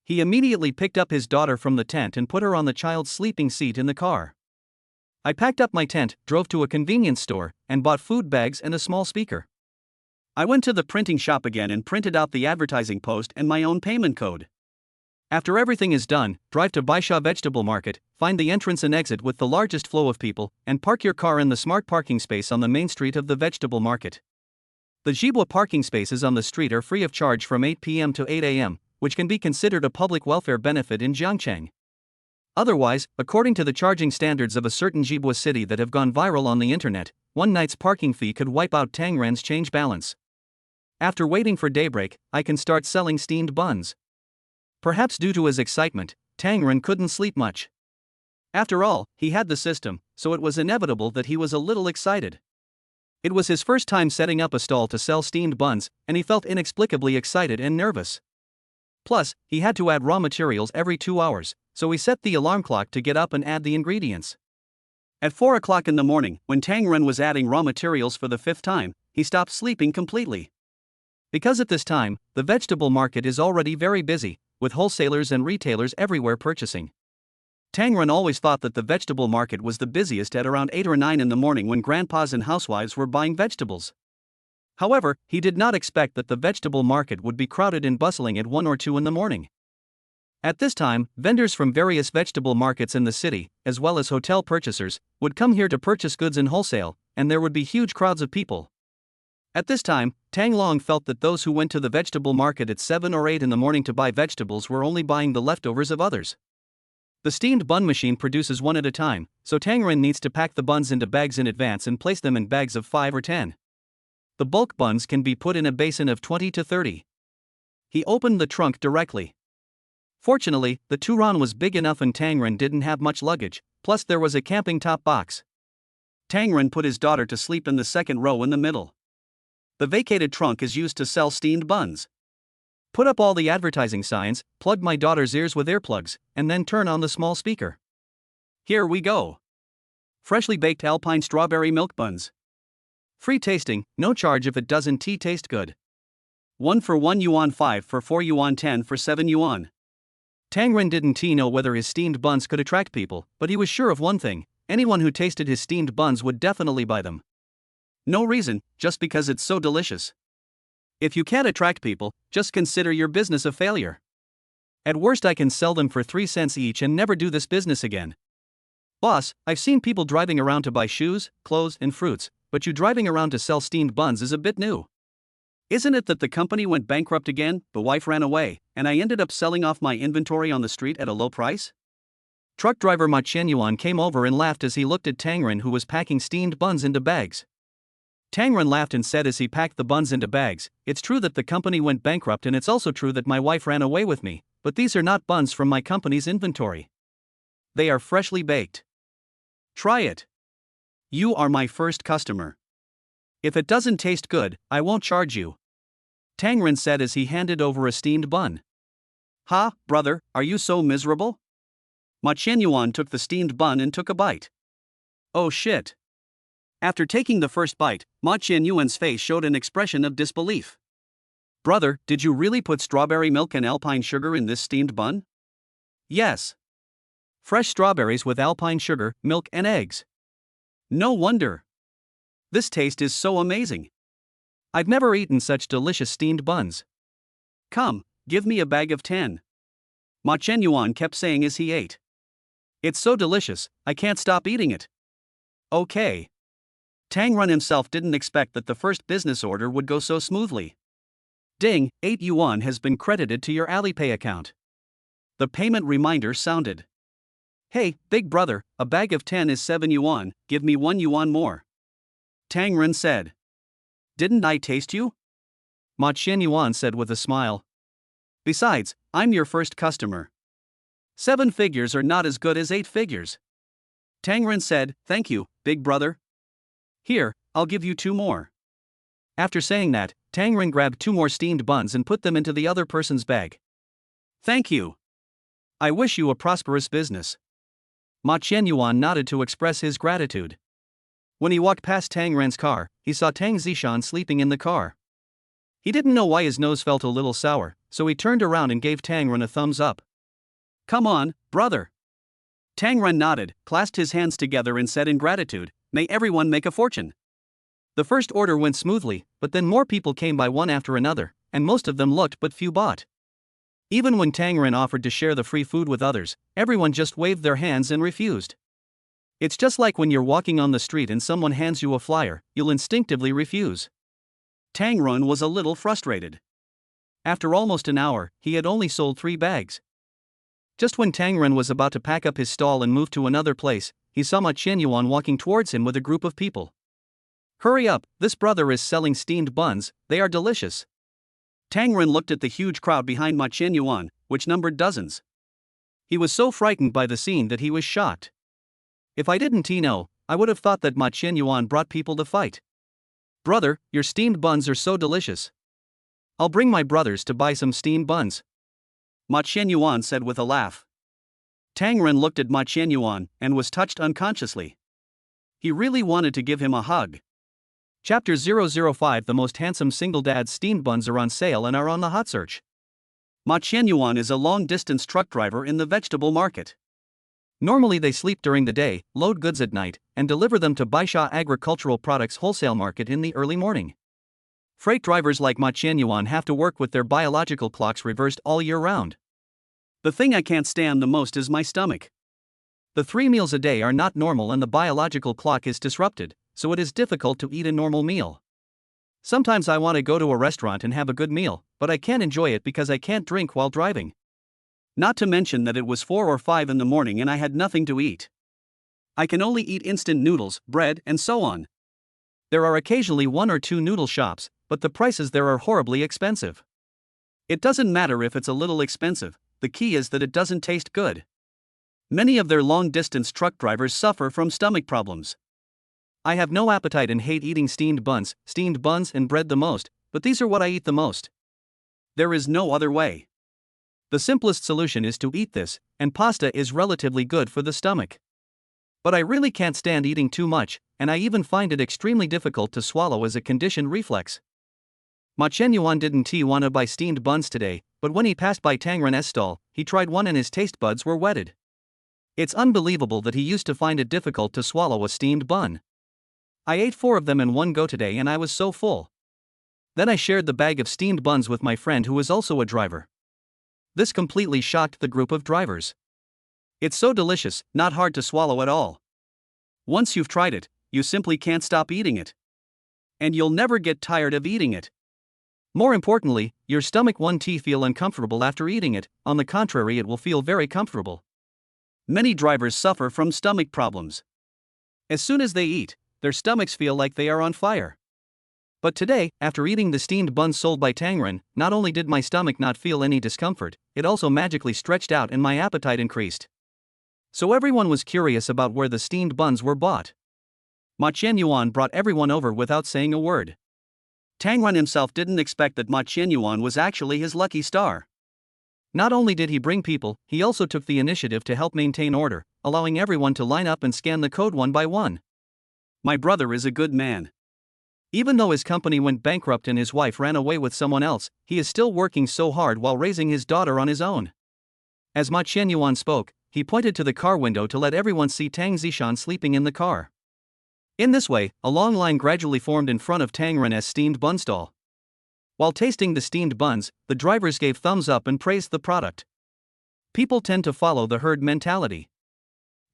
He immediately picked up his daughter from the tent and put her on the child's sleeping seat in the car. I packed up my tent, drove to a convenience store, and bought food bags and a small speaker. I went to the printing shop again and printed out the advertising post and my own payment code. After everything is done, drive to Baisha Vegetable Market, find the entrance and exit with the largest flow of people, and park your car in the smart parking space on the main street of the vegetable market. The Jibwa parking spaces on the street are free of charge from 8 p.m. to 8 a.m., which can be considered a public welfare benefit in Jiangcheng. Otherwise, according to the charging standards of a certain Jibwa city that have gone viral on the internet, one night's parking fee could wipe out Tangren's change balance. After waiting for daybreak, I can start selling steamed buns. Perhaps due to his excitement, Tangren couldn't sleep much. After all, he had the system, so it was inevitable that he was a little excited. It was his first time setting up a stall to sell steamed buns, and he felt inexplicably excited and nervous. Plus, he had to add raw materials every 2 hours, so he set the alarm clock to get up and add the ingredients. At 4 o'clock in the morning, when Tangren was adding raw materials for the 5th time, he stopped sleeping completely. Because at this time, the vegetable market is already very busy, with wholesalers and retailers everywhere purchasing. Tangren always thought that the vegetable market was the busiest at around 8 or 9 in the morning when grandpas and housewives were buying vegetables. However, he did not expect that the vegetable market would be crowded and bustling at 1 or 2 in the morning. At this time, vendors from various vegetable markets in the city, as well as hotel purchasers, would come here to purchase goods in wholesale, and there would be huge crowds of people. At this time, Tang Long felt that those who went to the vegetable market at 7 or 8 in the morning to buy vegetables were only buying the leftovers of others. The steamed bun machine produces one at a time, so Tangren needs to pack the buns into bags in advance and place them in bags of 5 or 10. The bulk buns can be put in a basin of 20 to 30. He opened the trunk directly. Fortunately, the Turan was big enough and Tangren didn't have much luggage, plus there was a camping top box. Tangren put his daughter to sleep in the second row in the middle. The vacated trunk is used to sell steamed buns. Put up all the advertising signs, plug my daughter's ears with earplugs, and then turn on the small speaker. Here we go. Freshly baked alpine strawberry milk buns. Free tasting, no charge if it doesn't taste good. 1 for 1 yuan, 5 for 4 yuan, 10 for 7 yuan. Tangren didn't know whether his steamed buns could attract people, but he was sure of one thing: anyone who tasted his steamed buns would definitely buy them. No reason, just because it's so delicious. If you can't attract people, just consider your business a failure. At worst, I can sell them for 3 cents each and never do this business again. Boss, I've seen people driving around to buy shoes, clothes, and fruits, but you driving around to sell steamed buns is a bit new. Isn't it that the company went bankrupt again, the wife ran away, and I ended up selling off my inventory on the street at a low price? Truck driver Ma Qianyuan came over and laughed as he looked at Tangren, who was packing steamed buns into bags. Tangren laughed and said as he packed the buns into bags, "It's true that the company went bankrupt, and it's also true that my wife ran away with me, but these are not buns from my company's inventory. They are freshly baked. Try it. You are my first customer. If it doesn't taste good, I won't charge you," Tangren said as he handed over a steamed bun. "Ha, brother, are you so miserable?" Ma Qianyuan took the steamed bun and took a bite. Oh shit. After taking the first bite, Ma Qianyuan's face showed an expression of disbelief. "Brother, did you really put strawberry milk and alpine sugar in this steamed bun?" "Yes. Fresh strawberries with alpine sugar, milk, and eggs. No wonder. This taste is so amazing. I've never eaten such delicious steamed buns. Come, give me a bag of 10. Ma Chen kept saying as he ate. It's so delicious, I can't stop eating it. Okay. Tang Run himself didn't expect that the first business order would go so smoothly. Ding, 8 yuan has been credited to your Alipay account. The payment reminder sounded. Hey, big brother, a bag of 10 is 7 yuan, give me 1 yuan more. Tang Run said. Didn't I taste you? Ma Chen said with a smile. Besides, I'm your first customer. 7 figures are not as good as 8 figures. Tang Run said, thank you, big brother. Here, I'll give you 2 more. After saying that, Tang Run grabbed 2 more steamed buns and put them into the other person's bag. Thank you. I wish you a prosperous business. Ma Chen nodded to express his gratitude. When he walked past Tang Ren's car, he saw Tang Zishan sleeping in the car. He didn't know why his nose felt a little sour, so he turned around and gave Tang Ren a thumbs up. Come on, brother. Tang Ren nodded, clasped his hands together and said in gratitude, may everyone make a fortune. The first order went smoothly, but then more people came by one after another, and most of them looked but few bought. Even when Tang Ren offered to share the free food with others, everyone just waved their hands and refused. It's just like when you're walking on the street and someone hands you a flyer, you'll instinctively refuse. Tang Ren was a little frustrated. After almost an hour, he had only sold 3 bags. Just when Tang Ren was about to pack up his stall and move to another place, he saw Ma Chen walking towards him with a group of people. Hurry up, this brother is selling steamed buns, they are delicious. Tang Ren looked at the huge crowd behind Ma Chen, which numbered dozens. He was so frightened by the scene that he was shocked. If I didn't know, I would have thought that Ma Chen brought people to fight. Brother, your steamed buns are so delicious. I'll bring my brothers to buy some steamed buns. Ma Chen said with a laugh. Tang Ren looked at Ma Chen and was touched unconsciously. He really wanted to give him a hug. Chapter 005 The most handsome single dad's steamed buns are on sale and are on the hot search. Ma Chen is a long-distance truck driver in the vegetable market. Normally they sleep during the day, load goods at night, and deliver them to Baisha Agricultural Products Wholesale Market in the early morning. Freight drivers like Ma Chen have to work with their biological clocks reversed all year round. The thing I can't stand the most is my stomach. The 3 meals a day are not normal and the biological clock is disrupted, so it is difficult to eat a normal meal. Sometimes I want to go to a restaurant and have a good meal, but I can't enjoy it because I can't drink while driving. Not to mention that it was 4 or 5 in the morning and I had nothing to eat. I can only eat instant noodles, bread, and so on. There are occasionally 1 or 2 noodle shops, but the prices there are horribly expensive. It doesn't matter if it's a little expensive, the key is that it doesn't taste good. Many of their long-distance truck drivers suffer from stomach problems. I have no appetite and hate eating steamed buns and bread the most, but these are what I eat the most. There is no other way. The simplest solution is to eat this, and pasta is relatively good for the stomach. But I really can't stand eating too much, and I even find it extremely difficult to swallow as a conditioned reflex. Ma Chen didn't want to buy steamed buns today, but when he passed by Tang Ren's stall, he tried one and his taste buds were whetted. It's unbelievable that he used to find it difficult to swallow a steamed bun. I ate 4 of them in one go today and I was so full. Then I shared the bag of steamed buns with my friend who is also a driver. This completely shocked the group of drivers. It's so delicious, not hard to swallow at all. Once you've tried it, you simply can't stop eating it. And you'll never get tired of eating it. More importantly, your stomach won't feel uncomfortable after eating it, on the contrary, it will feel very comfortable. Many drivers suffer from stomach problems. As soon as they eat, their stomachs feel like they are on fire. But today, after eating the steamed buns sold by Tang Ren, not only did my stomach not feel any discomfort, it also magically stretched out and my appetite increased. So everyone was curious about where the steamed buns were bought. Ma Chen brought everyone over without saying a word. Tang Ren himself didn't expect that Ma Chen was actually his lucky star. Not only did he bring people, he also took the initiative to help maintain order, allowing everyone to line up and scan the code one by one. My brother is a good man. Even though his company went bankrupt and his wife ran away with someone else, he is still working so hard while raising his daughter on his own. As Ma Chen spoke, he pointed to the car window to let everyone see Tang Zishan sleeping in the car. In this way, a long line gradually formed in front of Tang Ren's steamed bun stall. While tasting the steamed buns, the drivers gave thumbs up and praised the product. People tend to follow the herd mentality.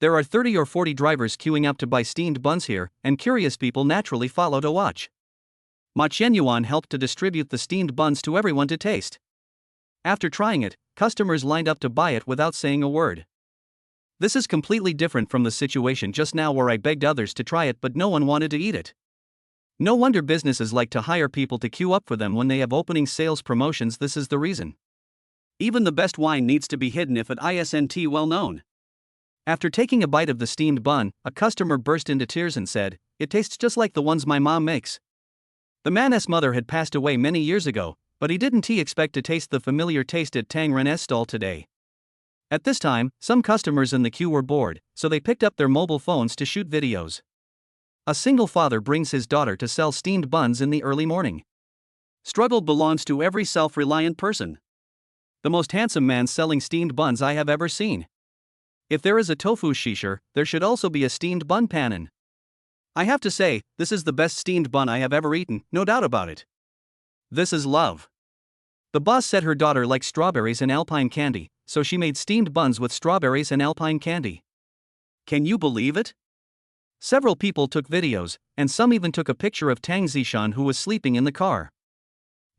There are 30 or 40 drivers queuing up to buy steamed buns here, and curious people naturally follow to watch. Ma Qianyuan helped to distribute the steamed buns to everyone to taste. After trying it, customers lined up to buy it without saying a word. This is completely different from the situation just now where I begged others to try it but no one wanted to eat it. No wonder businesses like to hire people to queue up for them when they have opening sales promotions. This is the reason. Even the best wine needs to be hidden if it isn't well known. After taking a bite of the steamed bun, a customer burst into tears and said, "It tastes just like the ones my mom makes." The man's mother had passed away many years ago, but he didn't expect to taste the familiar taste at Tang Ren's stall today. At this time, some customers in the queue were bored, so they picked up their mobile phones to shoot videos. A single father brings his daughter to sell steamed buns in the early morning. Struggle belongs to every self-reliant person. The most handsome man selling steamed buns I have ever seen. If there is a tofu shisher, there should also be a steamed bun panin. I have to say, this is the best steamed bun I have ever eaten, no doubt about it. This is love. The boss said her daughter likes strawberries and alpine candy, so she made steamed buns with strawberries and alpine candy. Can you believe it? Several people took videos, and some even took a picture of Tang Zishan who was sleeping in the car.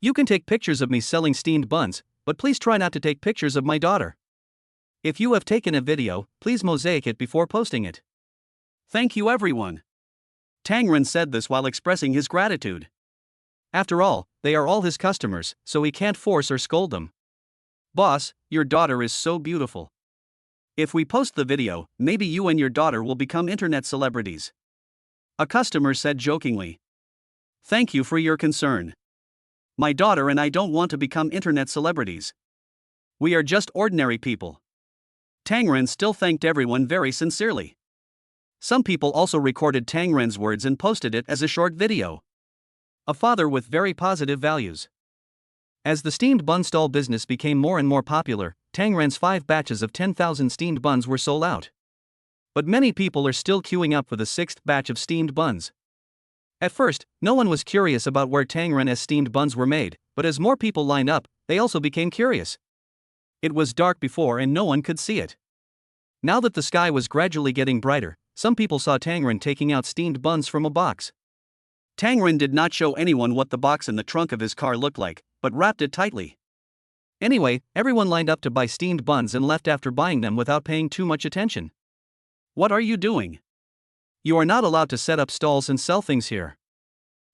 You can take pictures of me selling steamed buns, but please try not to take pictures of my daughter. If you have taken a video, please mosaic it before posting it. Thank you everyone. Tang Ren said this while expressing his gratitude. After all, they are all his customers, so he can't force or scold them. Boss, your daughter is so beautiful. If we post the video, maybe you and your daughter will become internet celebrities. A customer said jokingly. Thank you for your concern. My daughter and I don't want to become internet celebrities. We are just ordinary people. Tang Ren still thanked everyone very sincerely. Some people also recorded Tang Ren's words and posted it as a short video. A father with very positive values. As the steamed bun stall business became more and more popular, Tang Ren's 5 batches of 10,000 steamed buns were sold out. But many people are still queuing up for the 6th batch of steamed buns. At first, no one was curious about where Tang Ren's steamed buns were made, but as more people lined up, they also became curious. It was dark before and no one could see it. Now that the sky was gradually getting brighter, some people saw Tang Ren taking out steamed buns from a box. Tang Ren did not show anyone what the box in the trunk of his car looked like, but wrapped it tightly. Anyway, everyone lined up to buy steamed buns and left after buying them without paying too much attention. What are you doing? You are not allowed to set up stalls and sell things here.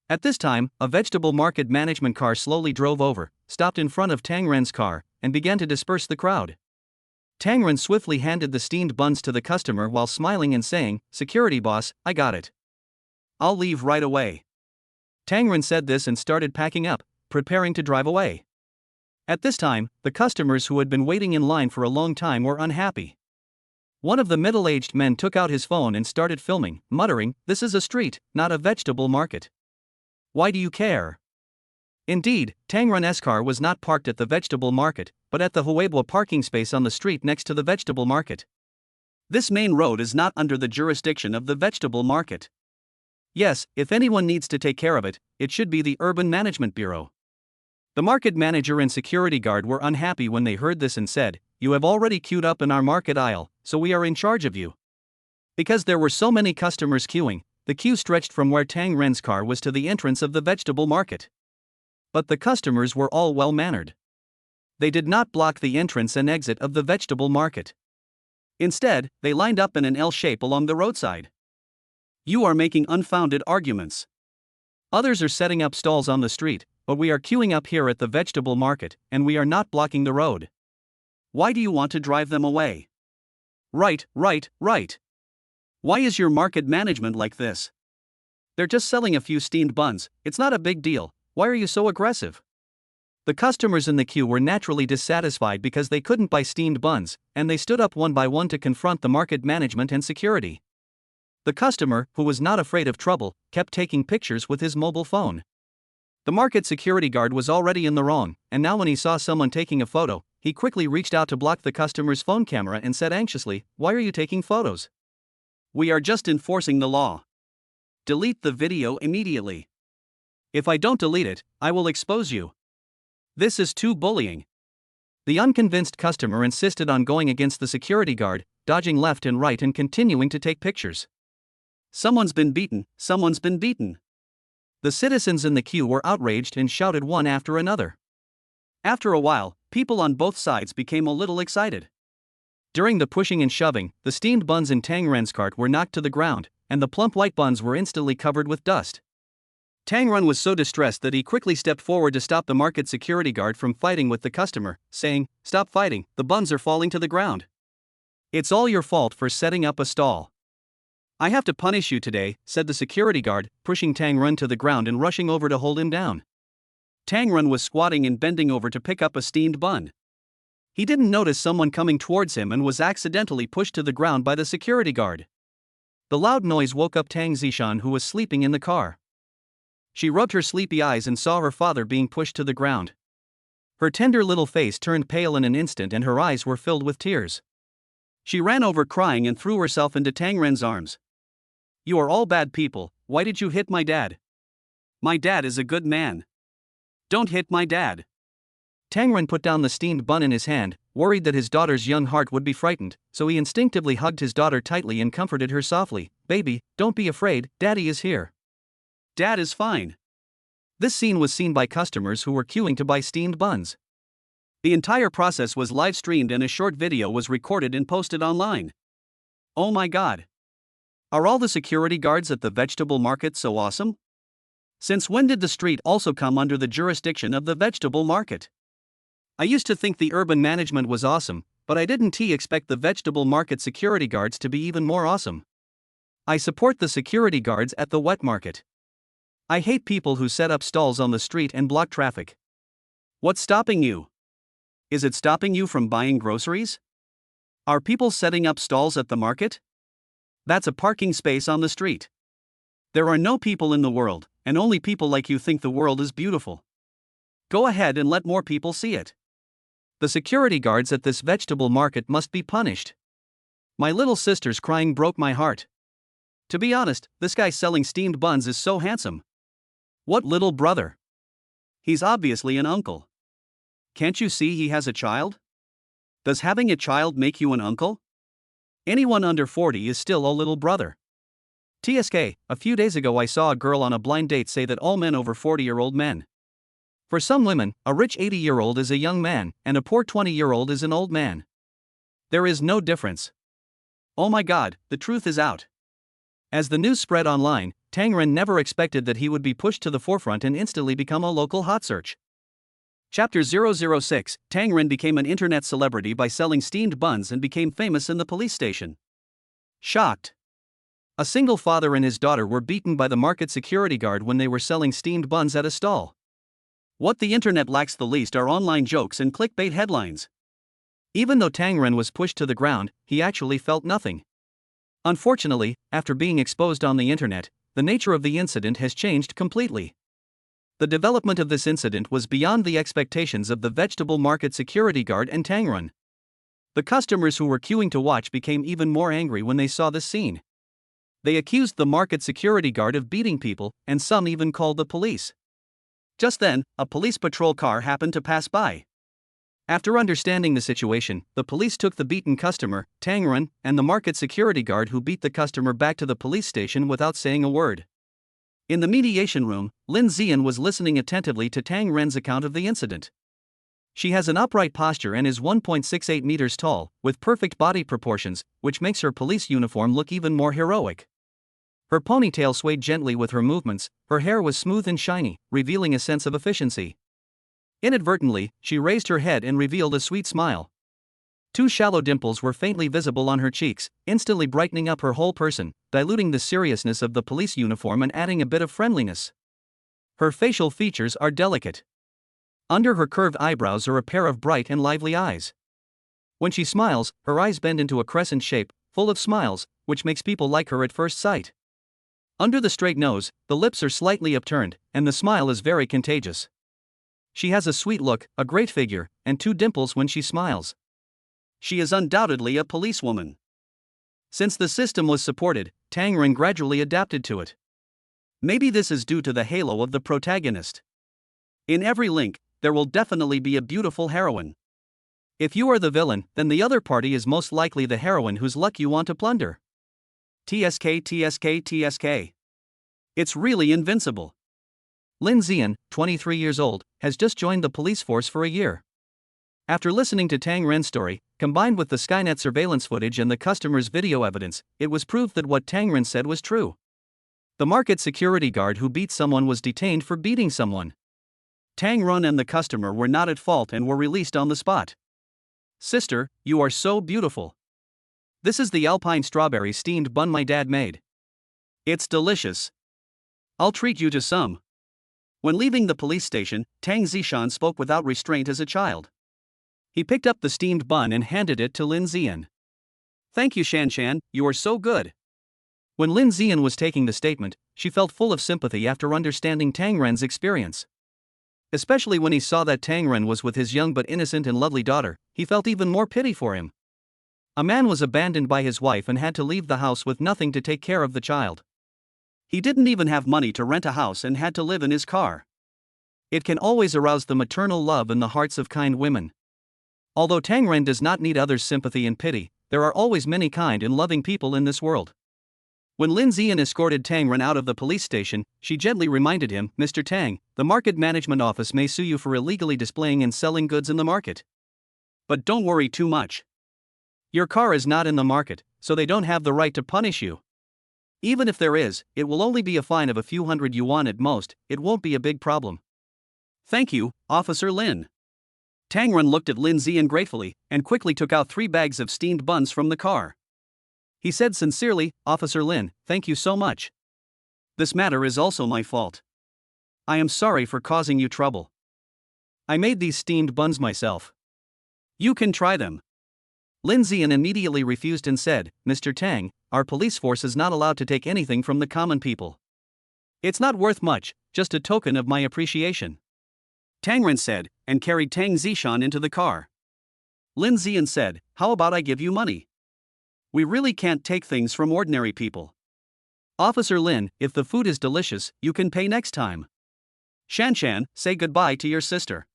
At this time, a vegetable market management car slowly drove over, stopped in front of Tang Ren's car, and began to disperse the crowd. Tang Ren swiftly handed the steamed buns to the customer while smiling and saying, "Security boss, I got it. I'll leave right away." Tang Ren said this and started packing up, preparing to drive away. At this time, the customers who had been waiting in line for a long time were unhappy. One of the middle-aged men took out his phone and started filming, muttering, "This is a street, not a vegetable market. Why do you care?" Indeed, Tang Ren's car was not parked at the vegetable market, but at the Huebwa parking space on the street next to the vegetable market. This main road is not under the jurisdiction of the vegetable market. Yes, if anyone needs to take care of it, it should be the Urban Management Bureau. The market manager and security guard were unhappy when they heard this and said, "You have already queued up in our market aisle, so we are in charge of you." Because there were so many customers queuing, the queue stretched from where Tang Ren's car was to the entrance of the vegetable market. But the customers were all well-mannered. They did not block the entrance and exit of the vegetable market. Instead, they lined up in an L shape along the roadside. You are making unfounded arguments. Others are setting up stalls on the street, but we are queuing up here at the vegetable market, and we are not blocking the road. Why do you want to drive them away? Right. Why is your market management like this? They're just selling a few steamed buns, it's not a big deal, why are you so aggressive? The customers in the queue were naturally dissatisfied because they couldn't buy steamed buns, and they stood up one by one to confront the market management and security. The customer, who was not afraid of trouble, kept taking pictures with his mobile phone. The market security guard was already in the wrong, and now when he saw someone taking a photo, he quickly reached out to block the customer's phone camera and said anxiously, "Why are you taking photos? We are just enforcing the law." Delete the video immediately. If I don't delete it, I will expose you. This is too bullying. The unconvinced customer insisted on going against the security guard, dodging left and right and continuing to take pictures. Someone's been beaten, someone's been beaten. The citizens in the queue were outraged and shouted one after another. After a while, people on both sides became a little excited. During the pushing and shoving, the steamed buns in Tang Ren's cart were knocked to the ground, and the plump white buns were instantly covered with dust. Tang Ren was so distressed that he quickly stepped forward to stop the market security guard from fighting with the customer, saying, "Stop fighting, the buns are falling to the ground. It's all your fault for setting up a stall." "I have to punish you today," said the security guard, pushing Tang Ren to the ground and rushing over to hold him down. Tang Ren was squatting and bending over to pick up a steamed bun. He didn't notice someone coming towards him and was accidentally pushed to the ground by the security guard. The loud noise woke up Tang Zishan, who was sleeping in the car. She rubbed her sleepy eyes and saw her father being pushed to the ground. Her tender little face turned pale in an instant and her eyes were filled with tears. She ran over crying and threw herself into Tang Ren's arms. "You are all bad people, why did you hit my dad? My dad is a good man. Don't hit my dad." Tang Ren put down the steamed bun in his hand, worried that his daughter's young heart would be frightened, so he instinctively hugged his daughter tightly and comforted her softly. "Baby, don't be afraid, Daddy is here. Dad is fine." This scene was seen by customers who were queuing to buy steamed buns. The entire process was live streamed and a short video was recorded and posted online. Oh my god. Are all the security guards at the vegetable market so awesome? Since when did the street also come under the jurisdiction of the vegetable market? I used to think the urban management was awesome, but I didn't expect the vegetable market security guards to be even more awesome. I support the security guards at the wet market. I hate people who set up stalls on the street and block traffic. What's stopping you? Is it stopping you from buying groceries? Are people setting up stalls at the market? That's a parking space on the street. There are no people in the world, and only people like you think the world is beautiful. Go ahead and let more people see it. The security guards at this vegetable market must be punished. My little sister's crying broke my heart. To be honest, this guy selling steamed buns is so handsome. What little brother? He's obviously an uncle. Can't you see he has a child? Does having a child make you an uncle? Anyone under 40 is still a little brother. TSK, a few days ago I saw a girl on a blind date say that all men over 40 are old men. For some women, a rich 80-year-old is a young man, and a poor 20-year-old is an old man. There is no difference. Oh my god, the truth is out. As the news spread online, Tang Ren never expected that he would be pushed to the forefront and instantly become a local hot search. Chapter 006, Tang Ren became an internet celebrity by selling steamed buns and became famous in the police station. Shocked. A single father and his daughter were beaten by the market security guard when they were selling steamed buns at a stall. What the internet lacks the least are online jokes and clickbait headlines. Even though Tang Ren was pushed to the ground, he actually felt nothing. Unfortunately, after being exposed on the internet, the nature of the incident has changed completely. The development of this incident was beyond the expectations of the vegetable market security guard and Tang Ren. The customers who were queuing to watch became even more angry when they saw this scene. They accused the market security guard of beating people, and some even called the police. Just then, a police patrol car happened to pass by. After understanding the situation, the police took the beaten customer, Tang Ren, and the market security guard who beat the customer back to the police station without saying a word. In the mediation room, Lin Zian was listening attentively to Tang Ren's account of the incident. She has an upright posture and is 1.68 meters tall, with perfect body proportions, which makes her police uniform look even more heroic. Her ponytail swayed gently with her movements, her hair was smooth and shiny, revealing a sense of efficiency. Inadvertently, she raised her head and revealed a sweet smile. 2 shallow dimples were faintly visible on her cheeks, instantly brightening up her whole person, diluting the seriousness of the police uniform and adding a bit of friendliness. Her facial features are delicate. Under her curved eyebrows are a pair of bright and lively eyes. When she smiles, her eyes bend into a crescent shape, full of smiles, which makes people like her at first sight. Under the straight nose, the lips are slightly upturned, and the smile is very contagious. She has a sweet look, a great figure, and 2 dimples when she smiles. She is undoubtedly a policewoman. Since the system was supported, Tang Ren gradually adapted to it. Maybe this is due to the halo of the protagonist. In every link, there will definitely be a beautiful heroine. If you are the villain, then the other party is most likely the heroine whose luck you want to plunder. TSK TSK TSK. It's really invincible. Lin Zian, 23 years old, has just joined the police force for a year. After listening to Tang Ren's story, combined with the Skynet surveillance footage and the customer's video evidence, it was proved that what Tang Ren said was true. The market security guard who beat someone was detained for beating someone. Tang Ren and the customer were not at fault and were released on the spot. Sister, you are so beautiful. This is the alpine strawberry steamed bun my dad made. It's delicious. I'll treat you to some. When leaving the police station, Tang Zishan spoke without restraint as a child. He picked up the steamed bun and handed it to Lin Zian. Thank you, Shanshan, you are so good. When Lin Zian was taking the statement, she felt full of sympathy after understanding Tang Ren's experience. Especially when he saw that Tang Ren was with his young but innocent and lovely daughter, he felt even more pity for him. A man was abandoned by his wife and had to leave the house with nothing to take care of the child. He didn't even have money to rent a house and had to live in his car. It can always arouse the maternal love in the hearts of kind women. Although Tang Ren does not need others' sympathy and pity, there are always many kind and loving people in this world. When Lin Zian escorted Tang Ren out of the police station, she gently reminded him, Mr. Tang, the Market Management Office may sue you for illegally displaying and selling goods in the market. But don't worry too much. Your car is not in the market, so they don't have the right to punish you. Even if there is, it will only be a fine of a few hundred yuan at most, it won't be a big problem. Thank you, Officer Lin. Tang Ren looked at Lin Zian gratefully, and quickly took out 3 bags of steamed buns from the car. He said sincerely, Officer Lin, thank you so much. This matter is also my fault. I am sorry for causing you trouble. I made these steamed buns myself. You can try them. Lin Zian immediately refused and said, Mr. Tang, our police force is not allowed to take anything from the common people. It's not worth much, just a token of my appreciation. Tang Ren said, and carried Tang Zishan into the car. Lin Zian said, how about I give you money? We really can't take things from ordinary people. Officer Lin, if the food is delicious, you can pay next time. Shanshan, say goodbye to your sister.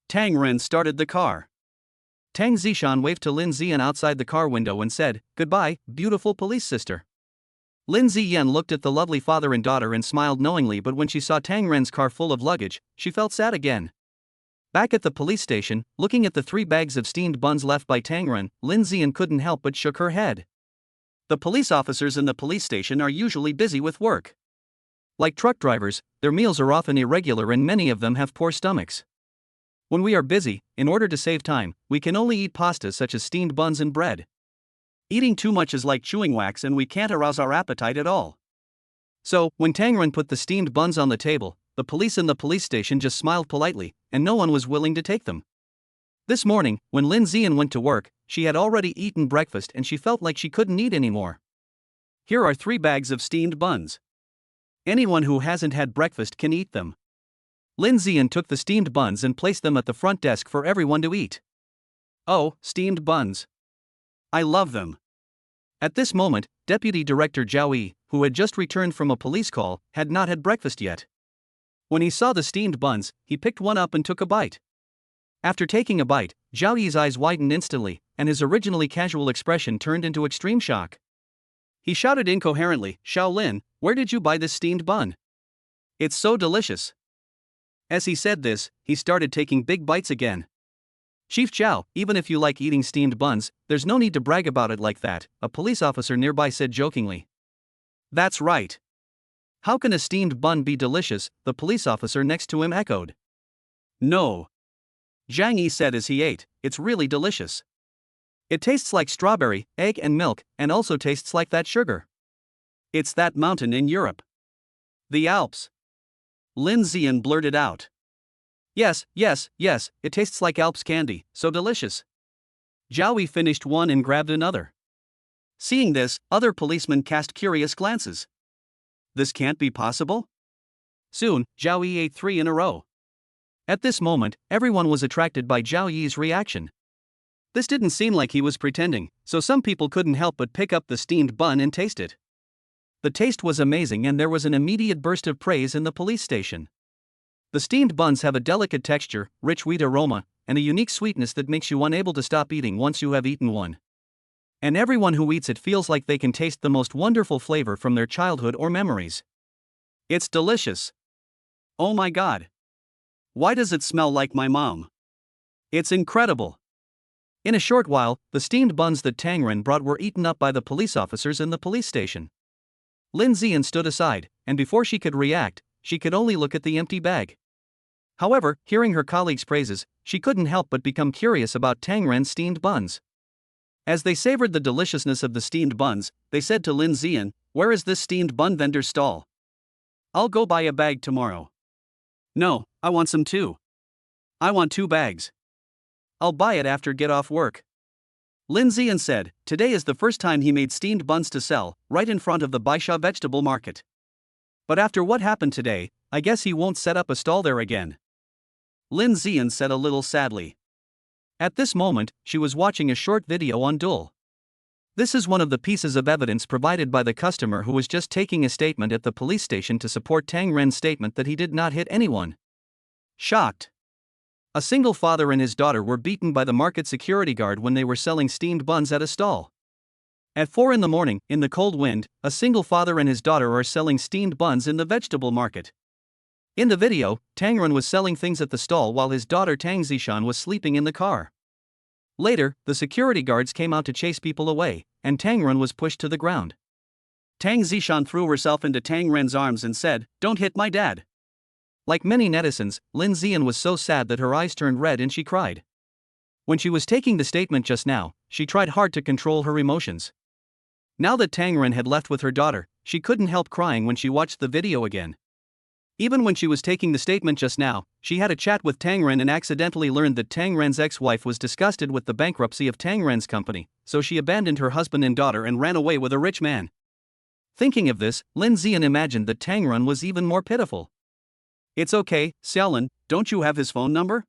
Tang Ren started the car. Tang Zishan waved to Lin Zian outside the car window and said, goodbye, beautiful police sister. Lin Ziyan looked at the lovely father and daughter and smiled knowingly, but when she saw Tang Ren's car full of luggage, she felt sad again. Back at the police station, looking at the 3 bags of steamed buns left by Tang Ren, Lin Ziyan couldn't help but shook her head. The police officers in the police station are usually busy with work. Like truck drivers, their meals are often irregular and many of them have poor stomachs. When we are busy, in order to save time, we can only eat pasta such as steamed buns and bread. Eating too much is like chewing wax and we can't arouse our appetite at all. So, when Tang Ren put the steamed buns on the table, the police in the police station just smiled politely, and no one was willing to take them. This morning, when Lin Zian went to work, she had already eaten breakfast and she felt like she couldn't eat anymore. Here are 3 bags of steamed buns. Anyone who hasn't had breakfast can eat them. Lin Zian took the steamed buns and placed them at the front desk for everyone to eat. Oh, steamed buns. I love them. At this moment, Deputy Director Zhao Yi, who had just returned from a police call, had not had breakfast yet. When he saw the steamed buns, he picked one up and took a bite. After taking a bite, Zhao Yi's eyes widened instantly, and his originally casual expression turned into extreme shock. He shouted incoherently, Xiao Lin, where did you buy this steamed bun? It's so delicious. As he said this, he started taking big bites again. Chief Zhao, even if you like eating steamed buns, there's no need to brag about it like that, a police officer nearby said jokingly. That's right. How can a steamed bun be delicious? The police officer next to him echoed. No. Zhang Yi said as he ate, it's really delicious. It tastes like strawberry, egg and milk, and also tastes like that sugar. It's that mountain in Europe. The Alps. Lin Zian blurted out. Yes, it tastes like Alps candy, so delicious. Zhao Yi finished one and grabbed another. Seeing this, other policemen cast curious glances. This can't be possible? Soon, Zhao Yi ate 3 in a row. At this moment, everyone was attracted by Zhao Yi's reaction. This didn't seem like he was pretending, so some people couldn't help but pick up the steamed bun and taste it. The taste was amazing and there was an immediate burst of praise in the police station. The steamed buns have a delicate texture, rich wheat aroma, and a unique sweetness that makes you unable to stop eating once you have eaten one. And everyone who eats it feels like they can taste the most wonderful flavor from their childhood or memories. It's delicious. Oh my god. Why does it smell like my mom? It's incredible. In a short while, the steamed buns that Tang Ren brought were eaten up by the police officers in the police station. Lin Zian stood aside, and before she could react, she could only look at the empty bag. However, hearing her colleagues' praises, she couldn't help but become curious about Tang Ren's steamed buns. As they savored the deliciousness of the steamed buns, they said to Lin Zian, "Where is this steamed bun vendor's stall? I'll go buy a bag tomorrow." "No, I want some too. I want 2 bags. I'll buy it after get off work." Lin Zian said, today is the first time he made steamed buns to sell, right in front of the Baisha vegetable market. But after what happened today, I guess he won't set up a stall there again. Lin Zian said a little sadly. At this moment, she was watching a short video on Duel. This is one of the pieces of evidence provided by the customer who was just taking a statement at the police station to support Tang Ren's statement that he did not hit anyone. Shocked. A single father and his daughter were beaten by the market security guard when they were selling steamed buns at a stall. At 4 in the morning, in the cold wind, a single father and his daughter are selling steamed buns in the vegetable market. In the video, Tang Ren was selling things at the stall while his daughter Tang Zishan was sleeping in the car. Later, the security guards came out to chase people away, and Tang Ren was pushed to the ground. Tang Zishan threw herself into Tang Ren's arms and said, "Don't hit my dad." Like many netizens, Lin Zian was so sad that her eyes turned red and she cried. When she was taking the statement just now, she tried hard to control her emotions. Now that Tang Ren had left with her daughter, she couldn't help crying when she watched the video again. Even when she was taking the statement just now, she had a chat with Tang Ren and accidentally learned that Tang Ren's ex-wife was disgusted with the bankruptcy of Tang Ren's company, so she abandoned her husband and daughter and ran away with a rich man. Thinking of this, Lin Zian imagined that Tang Ren was even more pitiful. "It's okay, Xiaolin, don't you have his phone number?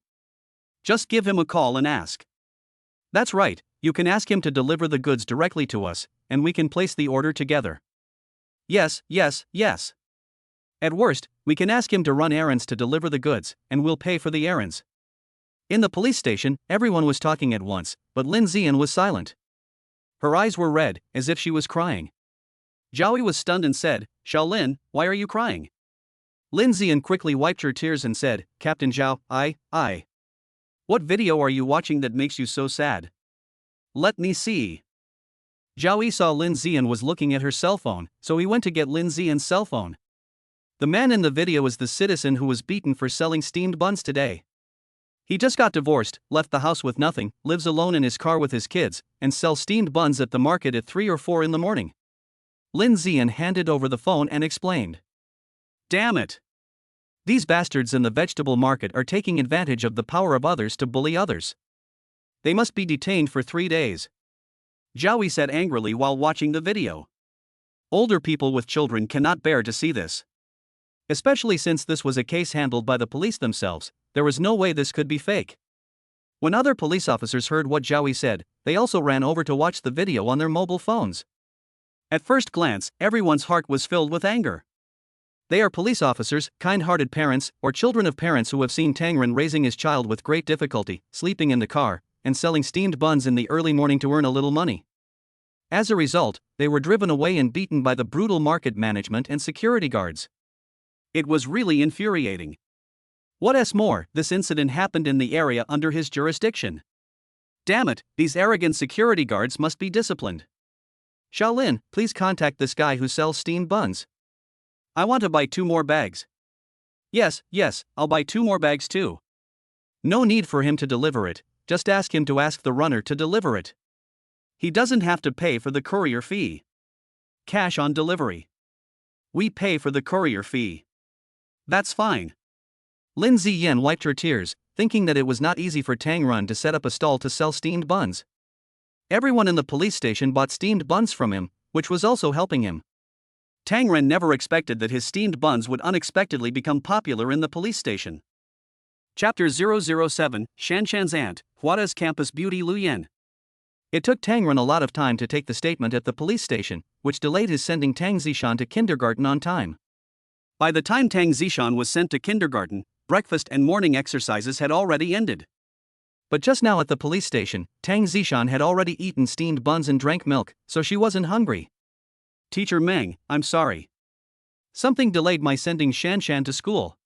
Just give him a call and ask." "That's right, you can ask him to deliver the goods directly to us, and we can place the order together." Yes. At worst, we can ask him to run errands to deliver the goods, and we'll pay for the errands." In the police station, everyone was talking at once, but Lin Zian was silent. Her eyes were red, as if she was crying. Zhaoyi was stunned and said, "Xiaolin, why are you crying?" Lin Zian quickly wiped her tears and said, "Captain Zhao, I. What video are you watching that makes you so sad? Let me see." Zhaoyi saw Lin Zian was looking at her cell phone, so he went to get Lin Zian's cell phone. The man in the video is the citizen who was beaten for selling steamed buns today. He just got divorced, left the house with nothing, lives alone in his car with his kids, and sells steamed buns at the market at 3 or 4 in the morning. Lin Zian handed over the phone and explained. "Damn it. These bastards in the vegetable market are taking advantage of the power of others to bully others. They must be detained for 3 days." Zhaoyi said angrily while watching the video. Older people with children cannot bear to see this. Especially since this was a case handled by the police themselves, there was no way this could be fake. When other police officers heard what Zhaoyi said, they also ran over to watch the video on their mobile phones. At first glance, everyone's heart was filled with anger. They are police officers, kind-hearted parents, or children of parents who have seen Tang Ren raising his child with great difficulty, sleeping in the car, and selling steamed buns in the early morning to earn a little money. As a result, they were driven away and beaten by the brutal market management and security guards. It was really infuriating. What's more, this incident happened in the area under his jurisdiction. Damn it, these arrogant security guards must be disciplined. "Xiaolin, please contact this guy who sells steamed buns. I want to buy 2 more bags." Yes, I'll buy 2 more bags too." No need for him to deliver it, just ask him to ask the runner to deliver it. He doesn't have to pay for the courier fee. Cash on delivery. We pay for the courier fee. That's fine. Lin Ziyan wiped her tears, thinking that it was not easy for Tang Ren to set up a stall to sell steamed buns. Everyone in the police station bought steamed buns from him, which was also helping him. Tang Ren never expected that his steamed buns would unexpectedly become popular in the police station. Chapter 007, Shanshan's Aunt, Huada's Campus Beauty Liu Yan. It took Tang Ren a lot of time to take the statement at the police station, which delayed his sending Tang Zishan to kindergarten on time. By the time Tang Zishan was sent to kindergarten, breakfast and morning exercises had already ended. But just now at the police station, Tang Zishan had already eaten steamed buns and drank milk, so she wasn't hungry. Teacher Meng, I'm sorry. Something delayed my sending Shanshan to school.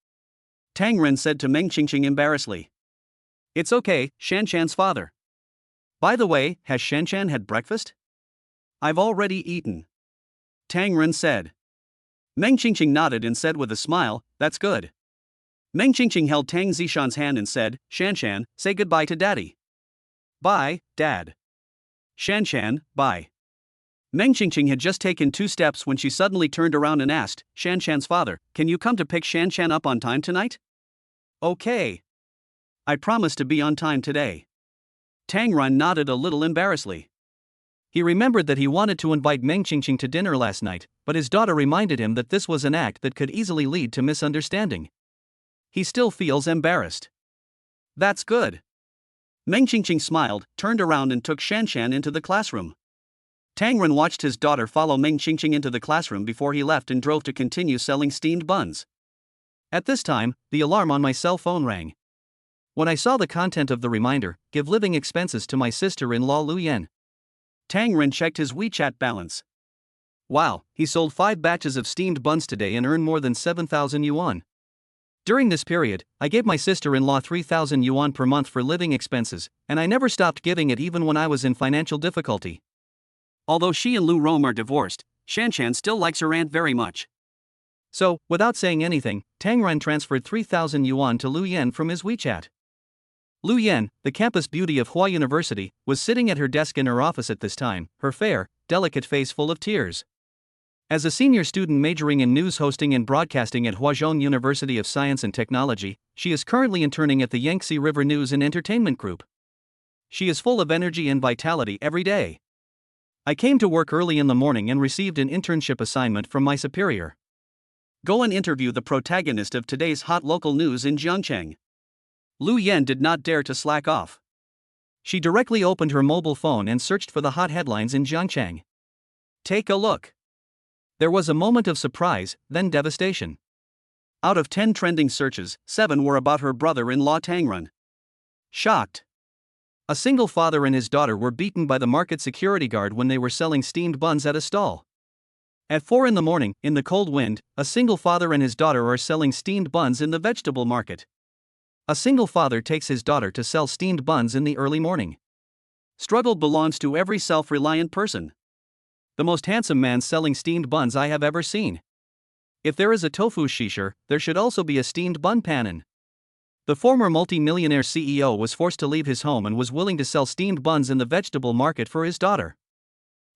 Tang Ren said to Meng Qingqing embarrassedly. It's okay, Shanshan's father. By the way, has Shanshan had breakfast? I've already eaten. Tang Ren said. Meng Qingqing nodded and said with a smile, that's good. Meng Qingqing held Tang Zishan's hand and said, Shanshan, say goodbye to daddy. Bye, Dad. Shanshan, bye. Meng Qingqing had just taken 2 steps when she suddenly turned around and asked, Shanshan's father, can you come to pick Shanshan up on time tonight? Okay. I promise to be on time today. Tang Ren nodded a little embarrassedly. He remembered that he wanted to invite Meng Qingqing to dinner last night, but his daughter reminded him that this was an act that could easily lead to misunderstanding. He still feels embarrassed. That's good. Meng Qingqing smiled, turned around and took Shanshan into the classroom. Tang Ren watched his daughter follow Meng Qingqing into the classroom before he left and drove to continue selling steamed buns. At this time, the alarm on my cell phone rang. When I saw the content of the reminder, give living expenses to my sister-in-law Liu Yan. Tang Ren checked his WeChat balance. Wow, he sold 5 batches of steamed buns today and earned more than 7,000 yuan. During this period, I gave my sister-in-law 3,000 yuan per month for living expenses, and I never stopped giving it even when I was in financial difficulty. Although she and Lu Rome are divorced, Shanshan still likes her aunt very much. So, without saying anything, Tang Ren transferred 3,000 yuan to Liu Yan from his WeChat. Liu Yan, the campus beauty of Hua University, was sitting at her desk in her office at this time, her fair, delicate face full of tears. As a senior student majoring in news hosting and broadcasting at Huazhong University of Science and Technology, she is currently interning at the Yangtze River News and Entertainment Group. She is full of energy and vitality every day. I came to work early in the morning and received an internship assignment from my superior. Go and interview the protagonist of today's hot local news in Jiangcheng. Liu Yan did not dare to slack off. She directly opened her mobile phone and searched for the hot headlines in Jiangcheng. Take a look. There was a moment of surprise, then devastation. Out of 10 trending searches, 7 were about her brother-in-law Tang Ren. Shocked. A single father and his daughter were beaten by the market security guard when they were selling steamed buns at a stall. At 4 in the morning, in the cold wind, a single father and his daughter are selling steamed buns in the vegetable market. A single father takes his daughter to sell steamed buns in the early morning. Struggle belongs to every self-reliant person. The most handsome man selling steamed buns I have ever seen. If there is a tofu shisher, there should also be a steamed bun panin. The former multi-millionaire CEO was forced to leave his home and was willing to sell steamed buns in the vegetable market for his daughter.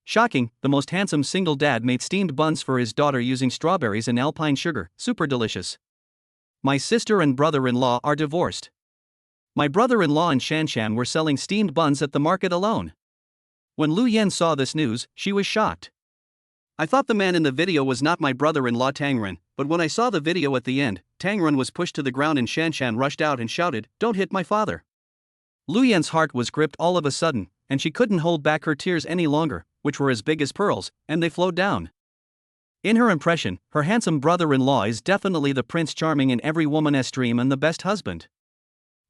Shocking, the most handsome single dad made steamed buns for his daughter using strawberries and alpine sugar, super delicious. My sister and brother-in-law are divorced. My brother-in-law and Shanshan were selling steamed buns at the market alone. When Liu Yan saw this news, she was shocked. I thought the man in the video was not my brother-in-law Tang Ren, but when I saw the video at the end, Tang Ren was pushed to the ground and Shanshan rushed out and shouted, "Don't hit my father." Liu Yan's heart was gripped all of a sudden, and she couldn't hold back her tears any longer, which were as big as pearls, and they flowed down. In her impression, her handsome brother-in-law is definitely the Prince Charming in every woman's dream and the best husband.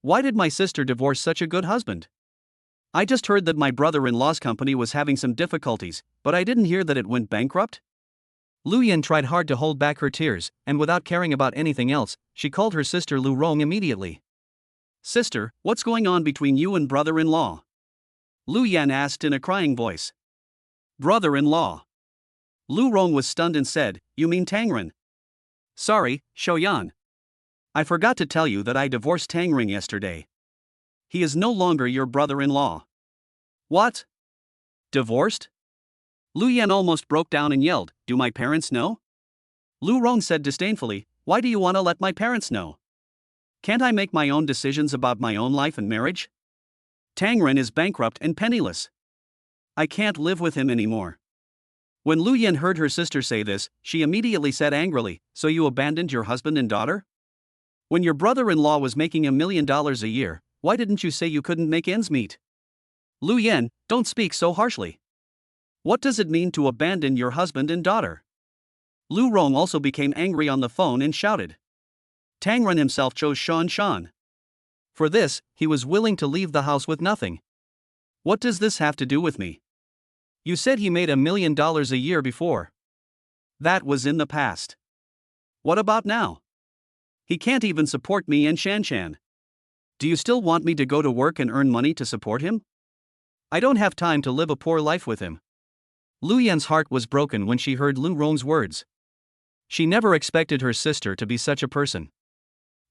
Why did my sister divorce such a good husband? I just heard that my brother-in-law's company was having some difficulties, but I didn't hear that it went bankrupt. Liu Yan tried hard to hold back her tears, and without caring about anything else, she called her sister Lu Rong immediately. "Sister, what's going on between you and brother-in-law?" Liu Yan asked in a crying voice. "Brother-in-law." Lu Rong was stunned and said, "You mean Tang Ren?" "Sorry, Shoyan. I forgot to tell you that I divorced Tang Ren yesterday. He is no longer your brother-in-law." "What? Divorced?" Liu Yan almost broke down and yelled, "Do my parents know?" Lu Rong said disdainfully, "Why do you want to let my parents know? Can't I make my own decisions about my own life and marriage? Tang Ren is bankrupt and penniless. I can't live with him anymore." When Liu Yan heard her sister say this, she immediately said angrily, "So you abandoned your husband and daughter? When your brother-in-law was making $1 million a year, why didn't you say you couldn't make ends meet?" "Liu Yan, don't speak so harshly. What does it mean to abandon your husband and daughter? Lu Rong also became angry on the phone and shouted. Tang Ren himself chose Shanshan. For this, he was willing to leave the house with nothing. What does this have to do with me? You said he made $1 million a year before. That was in the past. What about now? He can't even support me and Shanshan. Do you still want me to go to work and earn money to support him? I don't have time to live a poor life with him. Lu Yan's heart was broken when she heard Lu Rong's words. She never expected her sister to be such a person.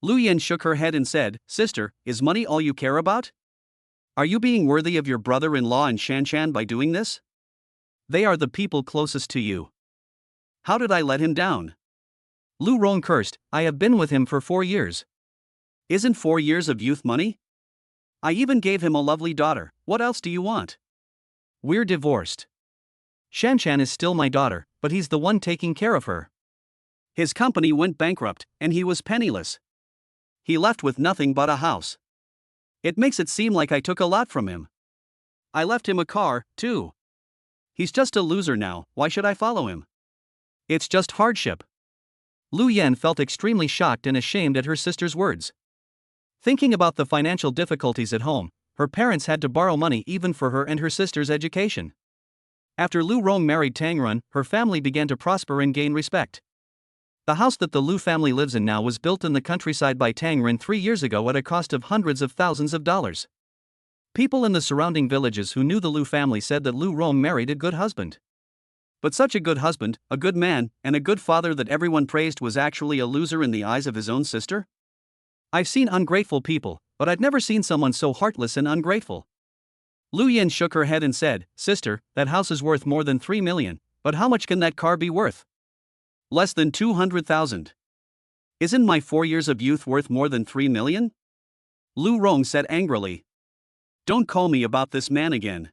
Lu Yan shook her head and said, Sister, is money all you care about? Are you being worthy of your brother-in-law and Shanshan by doing this? They are the people closest to you. How did I let him down? Lu Rong cursed, I have been with him for 4 years. Isn't 4 years of youth money? I even gave him a lovely daughter, what else do you want? We're divorced. Shanshan is still my daughter, but he's the one taking care of her. His company went bankrupt, and he was penniless. He left with nothing but a house. It makes it seem like I took a lot from him. I left him a car, too. He's just a loser now, why should I follow him? It's just hardship. Lu Yan felt extremely shocked and ashamed at her sister's words. Thinking about the financial difficulties at home, her parents had to borrow money even for her and her sister's education. After Lu Rong married Tang Ren, her family began to prosper and gain respect. The house that the Lu family lives in now was built in the countryside by Tang Ren 3 years ago at a cost of hundreds of thousands of dollars. People in the surrounding villages who knew the Lu family said that Lu Rong married a good husband. But such a good husband, a good man, and a good father that everyone praised was actually a loser in the eyes of his own sister? I've seen ungrateful people, but I've never seen someone so heartless and ungrateful. Lu Yan shook her head and said, Sister, that house is worth more than 3 million, but how much can that car be worth? Less than 200,000. Isn't my 4 years of youth worth more than 3 million? Lu Rong said angrily. Don't call me about this man again.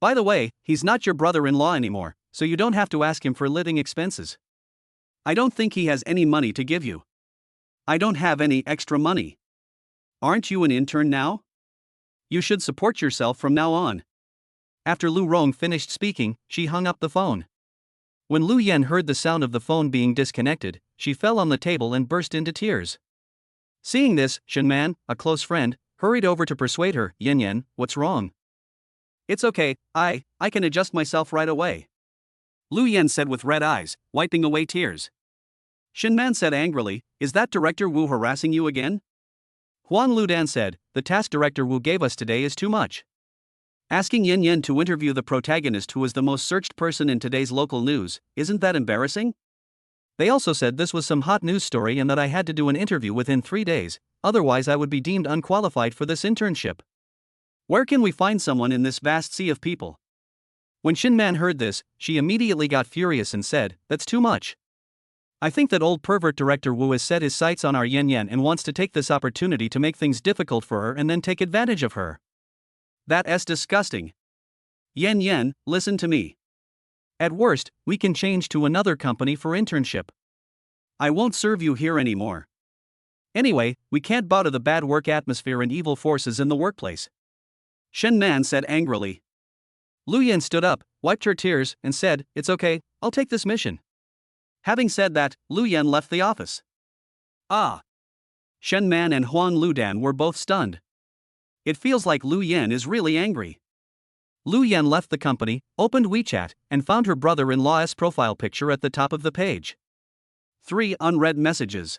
By the way, he's not your brother-in-law anymore, so you don't have to ask him for living expenses. I don't think he has any money to give you. I don't have any extra money. Aren't you an intern now? You should support yourself from now on. After Lu Rong finished speaking, she hung up the phone. When Lu Yan heard the sound of the phone being disconnected, she fell on the table and burst into tears. Seeing this, Shenman, a close friend, hurried over to persuade her. Yan, what's wrong? It's okay, I can adjust myself right away. Lu Yan said with red eyes, wiping away tears. Shenman said angrily, is that Director Wu harassing you again? Huan Ludan said, the task Director Wu gave us today is too much. Asking Yan to interview the protagonist who was the most searched person in today's local news, isn't that embarrassing? They also said this was some hot news story and that I had to do an interview within 3 days, otherwise I would be deemed unqualified for this internship. Where can we find someone in this vast sea of people? When Shinman heard this, she immediately got furious and said, that's too much. I think that old pervert Director Wu has set his sights on our Yan and wants to take this opportunity to make things difficult for her and then take advantage of her. That's disgusting. Yan, listen to me. At worst, we can change to another company for internship. I won't serve you here anymore. Anyway, we can't bow to the bad work atmosphere and evil forces in the workplace. Shen Man said angrily. Lu Yan stood up, wiped her tears, and said, it's okay, I'll take this mission. Having said that, Lu Yan left the office. Ah! Shen Man and Huan Ludan were both stunned. It feels like Lu Yan is really angry. Lu Yan left the company, opened WeChat, and found her brother-in-law's profile picture at the top of the page. 3 unread messages.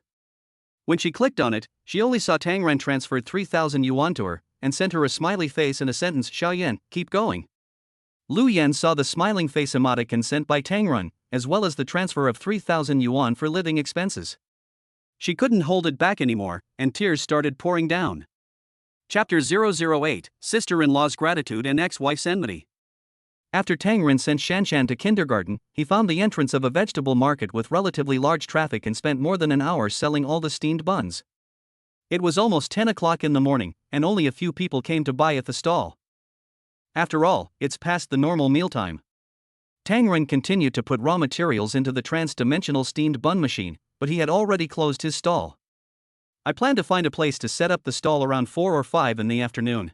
When she clicked on it, she only saw Tang Ren transferred 3,000 yuan to her, and sent her a smiley face and a sentence, Xiaoyan, keep going. Lu Yan saw the smiling face emoticon sent by Tang Ren, as well as the transfer of 3,000 yuan for living expenses. She couldn't hold it back anymore, and tears started pouring down. Chapter 008, Sister-in-law's Gratitude and Ex-Wife's Enmity. After Tang Ren sent Shanshan to kindergarten, he found the entrance of a vegetable market with relatively large traffic and spent more than an hour selling all the steamed buns. It was almost 10 o'clock in the morning, and only a few people came to buy at the stall. After all, it's past the normal mealtime. Tang Ren continued to put raw materials into the trans-dimensional steamed bun machine, but he had already closed his stall. I plan to find a place to set up the stall around 4 or 5 in the afternoon.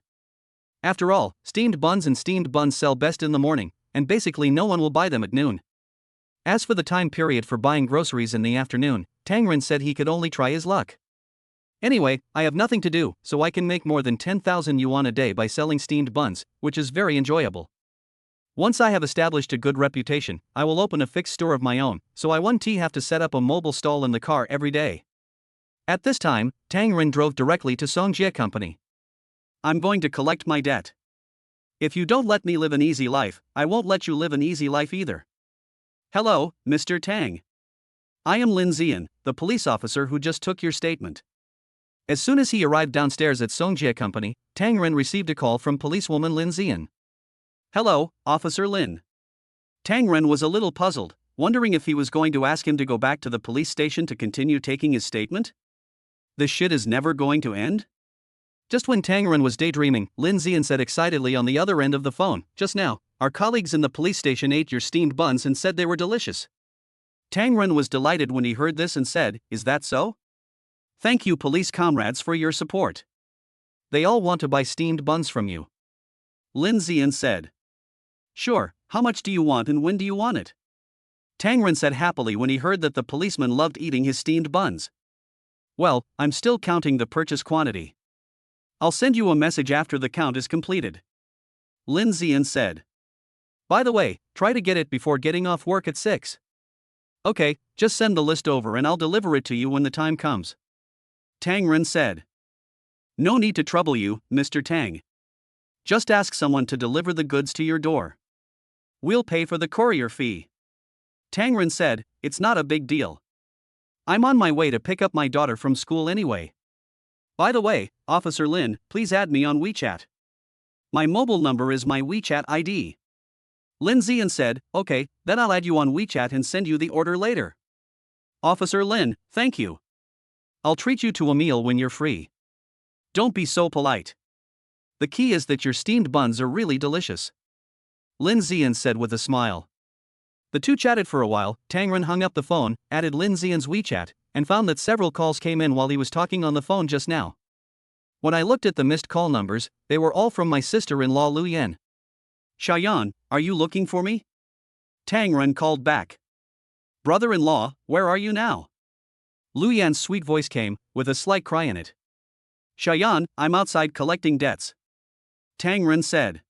After all, steamed buns sell best in the morning, and basically no one will buy them at noon. As for the time period for buying groceries in the afternoon, Tang Ren said he could only try his luck. Anyway, I have nothing to do, so I can make more than 10,000 yuan a day by selling steamed buns, which is very enjoyable. Once I have established a good reputation, I will open a fixed store of my own, so I won't have to set up a mobile stall in the car every day. At this time, Tang Ren drove directly to Songjie Company. I'm going to collect my debt. If you don't let me live an easy life, I won't let you live an easy life either. Hello, Mr. Tang. I am Lin Zian, the police officer who just took your statement. As soon as he arrived downstairs at Songjie Company, Tang Ren received a call from policewoman Lin Zian. Hello, Officer Lin. Tang Ren was a little puzzled, wondering if he was going to ask him to go back to the police station to continue taking his statement. This shit is never going to end? Just when Tang Ren was daydreaming, Lin Zian said excitedly on the other end of the phone, "Just now, our colleagues in the police station ate your steamed buns and said they were delicious." Tang Ren was delighted when he heard this and said, "Is that so? Thank you, police comrades, for your support. They all want to buy steamed buns from you." Lin Zian said. Sure, how much do you want and when do you want it? Tang Ren said happily when he heard that the policeman loved eating his steamed buns. Well, I'm still counting the purchase quantity. I'll send you a message after the count is completed. Lin Zian said. By the way, try to get it before getting off work at 6. Okay, just send the list over and I'll deliver it to you when the time comes. Tang Ren said. No need to trouble you, Mr. Tang. Just ask someone to deliver the goods to your door. We'll pay for the courier fee. Tang Ren said, it's not a big deal. I'm on my way to pick up my daughter from school anyway. By the way, Officer Lin, please add me on WeChat. My mobile number is my WeChat ID. Lin Zian said, okay, then I'll add you on WeChat and send you the order later. Officer Lin, thank you. I'll treat you to a meal when you're free. Don't be so polite. The key is that your steamed buns are really delicious. Lin Zian said with a smile. The two chatted for a while. Tang Ren hung up the phone, added Lin Zian's WeChat, and found that several calls came in while he was talking on the phone just now. When I looked at the missed call numbers, they were all from my sister-in-law Lu Yan. Shayan, are you looking for me? Tang Ren called back. Brother-in-law, where are you now? Lu Yan's sweet voice came, with a slight cry in it. Shayan, I'm outside collecting debts. Tang Ren said.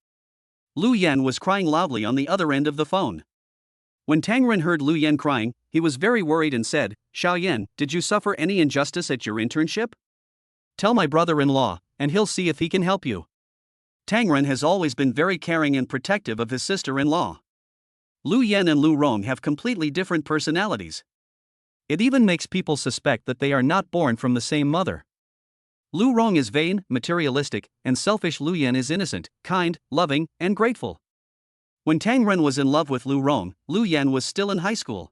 Lu Yan was crying loudly on the other end of the phone. When Tang Ren heard Lu Yan crying, he was very worried and said, Shaoyan, did you suffer any injustice at your internship? Tell my brother-in-law, and he'll see if he can help you. Tang Ren has always been very caring and protective of his sister-in-law. Lu Yan and Lu Rong have completely different personalities. It even makes people suspect that they are not born from the same mother. Lu Rong is vain, materialistic, and selfish. Lu Yan is innocent, kind, loving, and grateful. When Tang Ren was in love with Lu Rong, Lu Yan was still in high school.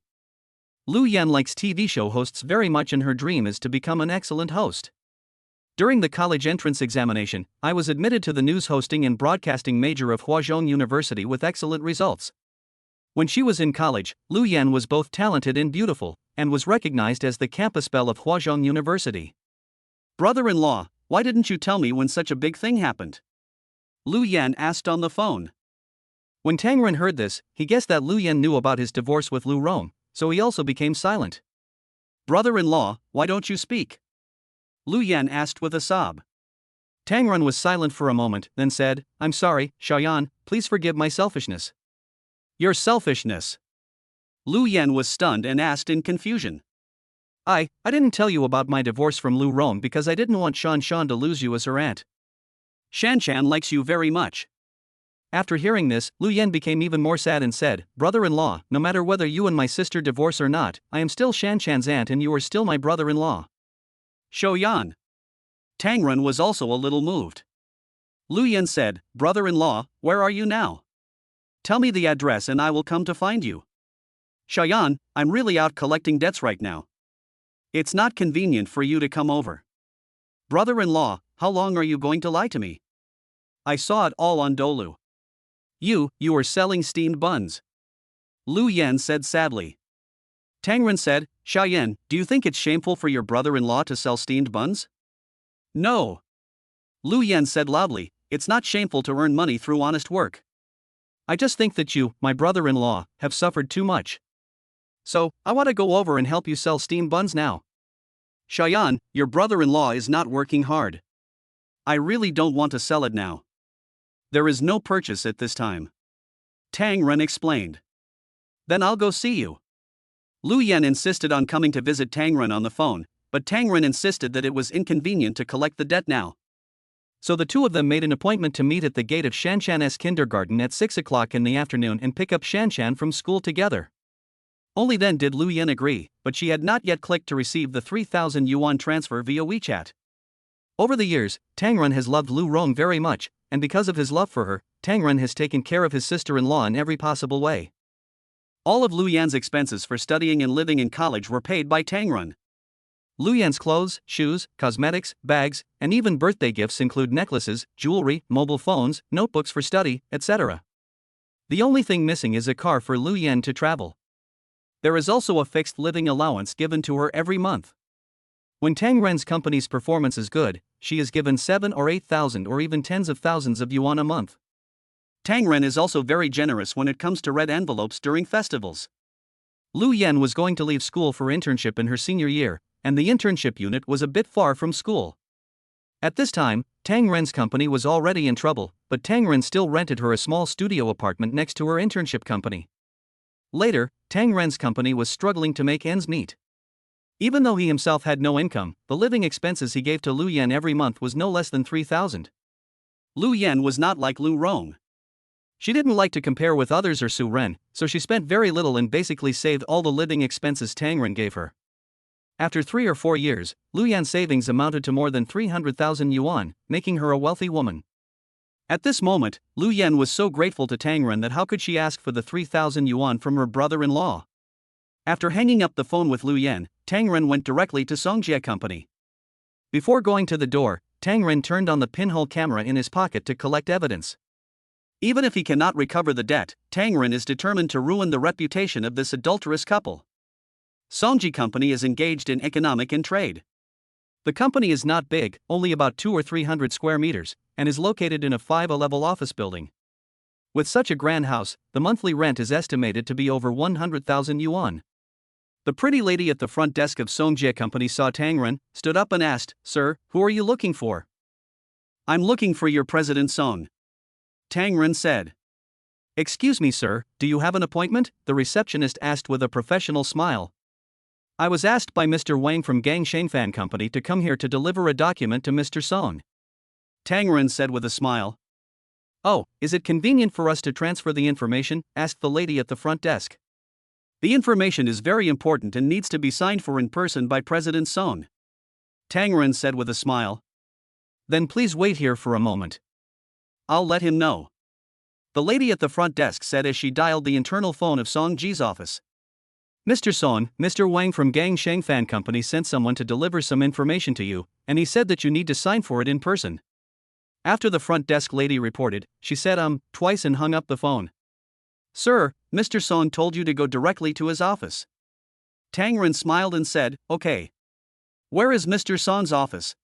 Lu Yan likes TV show hosts very much and her dream is to become an excellent host. During the college entrance examination, I was admitted to the news hosting and broadcasting major of Huazhong University with excellent results. When she was in college, Lu Yan was both talented and beautiful, and was recognized as the campus belle of Huazhong University. Brother-in-law, why didn't you tell me when such a big thing happened? Lu Yan asked on the phone. When Tang Ren heard this, he guessed that Lu Yan knew about his divorce with Lu Rong, so he also became silent. Brother-in-law, why don't you speak? Lu Yan asked with a sob. Tang Ren was silent for a moment, then said, I'm sorry, Shaoyan, please forgive my selfishness. Your selfishness? Lu Yan was stunned and asked in confusion. I didn't tell you about my divorce from Lu Rong because I didn't want Shanshan to lose you as her aunt. Shanshan likes you very much. After hearing this, Lu Yan became even more sad and said, Brother-in-law, no matter whether you and my sister divorce or not, I am still Shanshan's aunt and you are still my brother-in-law. Shaoyan. Tang Ren was also a little moved. Lu Yan said, Brother-in-law, where are you now? Tell me the address and I will come to find you. Shaoyan, I'm really out collecting debts right now. It's not convenient for you to come over. Brother-in-law, how long are you going to lie to me? I saw it all on Dolu. You were selling steamed buns. Lu Yan said sadly. Tang Ren said, Shaoyan, do you think it's shameful for your brother-in-law to sell steamed buns? No. Lu Yan said loudly, it's not shameful to earn money through honest work. I just think that you, my brother-in-law, have suffered too much. So, I want to go over and help you sell steamed buns now. Shayan, your brother-in-law is not working hard. I really don't want to sell it now. There is no purchase at this time. Tang Ren explained. Then I'll go see you. Lu Yan insisted on coming to visit Tang Ren on the phone, but Tang Ren insisted that it was inconvenient to collect the debt now. So the two of them made an appointment to meet at the gate of Shanshan's kindergarten at 6 o'clock in the afternoon and pick up Shanshan from school together. Only then did Lu Yan agree, but she had not yet clicked to receive the 3,000 yuan transfer via WeChat. Over the years, Tang Ren has loved Lu Rong very much, and because of his love for her, Tang Ren has taken care of his sister-in-law in every possible way. All of Lu Yan's expenses for studying and living in college were paid by Tang Ren. Lu Yan's clothes, shoes, cosmetics, bags, and even birthday gifts include necklaces, jewelry, mobile phones, notebooks for study, etc. The only thing missing is a car for Lu Yan to travel. There is also a fixed living allowance given to her every month. When Tang Ren's company's performance is good, she is given 7 or 8,000 or even tens of thousands of yuan a month. Tang Ren is also very generous when it comes to red envelopes during festivals. Lu Yan was going to leave school for internship in her senior year, and the internship unit was a bit far from school. At this time, Tang Ren's company was already in trouble, but Tang Ren still rented her a small studio apartment next to her internship company. Later, Tang Ren's company was struggling to make ends meet. Even though he himself had no income, the living expenses he gave to Lu Yan every month was no less than 3,000. Lu Yan was not like Lu Rong. She didn't like to compare with others or Su Ren, so she spent very little and basically saved all the living expenses Tang Ren gave her. After 3 or 4 years, Lu Yan's savings amounted to more than 300,000 yuan, making her a wealthy woman. At this moment, Lu Yan was so grateful to Tang Ren that how could she ask for the 3,000 yuan from her brother-in-law? After hanging up the phone with Lu Yan, Tang Ren went directly to Songjie Company. Before going to the door, Tang Ren turned on the pinhole camera in his pocket to collect evidence. Even if he cannot recover the debt, Tang Ren is determined to ruin the reputation of this adulterous couple. Songjie Company is engaged in economic and trade. The company is not big, only about 200 or 300 square meters, and is located in a 5-level office building. With such a grand house, the monthly rent is estimated to be over 100,000 yuan. The pretty lady at the front desk of Songjie Company saw Tang Ren, stood up and asked, "Sir, who are you looking for?" "I'm looking for your President Song," Tang Ren said. "Excuse me, sir, do you have an appointment?" the receptionist asked with a professional smile. "I was asked by Mr. Wang from Gang Shangfan Company to come here to deliver a document to Mr. Song," Tang Ren said with a smile. "Oh, is it convenient for us to transfer the information?" asked the lady at the front desk. "The information is very important and needs to be signed for in person by President Song," Tang Ren said with a smile. "Then please wait here for a moment. I'll let him know," the lady at the front desk said as she dialed the internal phone of Song Ji's office. "Mr. Song, Mr. Wang from Gang Shangfan Company sent someone to deliver some information to you, and he said that you need to sign for it in person." After the front desk lady reported, she said twice and hung up the phone. "Sir, Mr. Song told you to go directly to his office." Tang Ren smiled and said, "Okay. Where is Mr. Song's office?"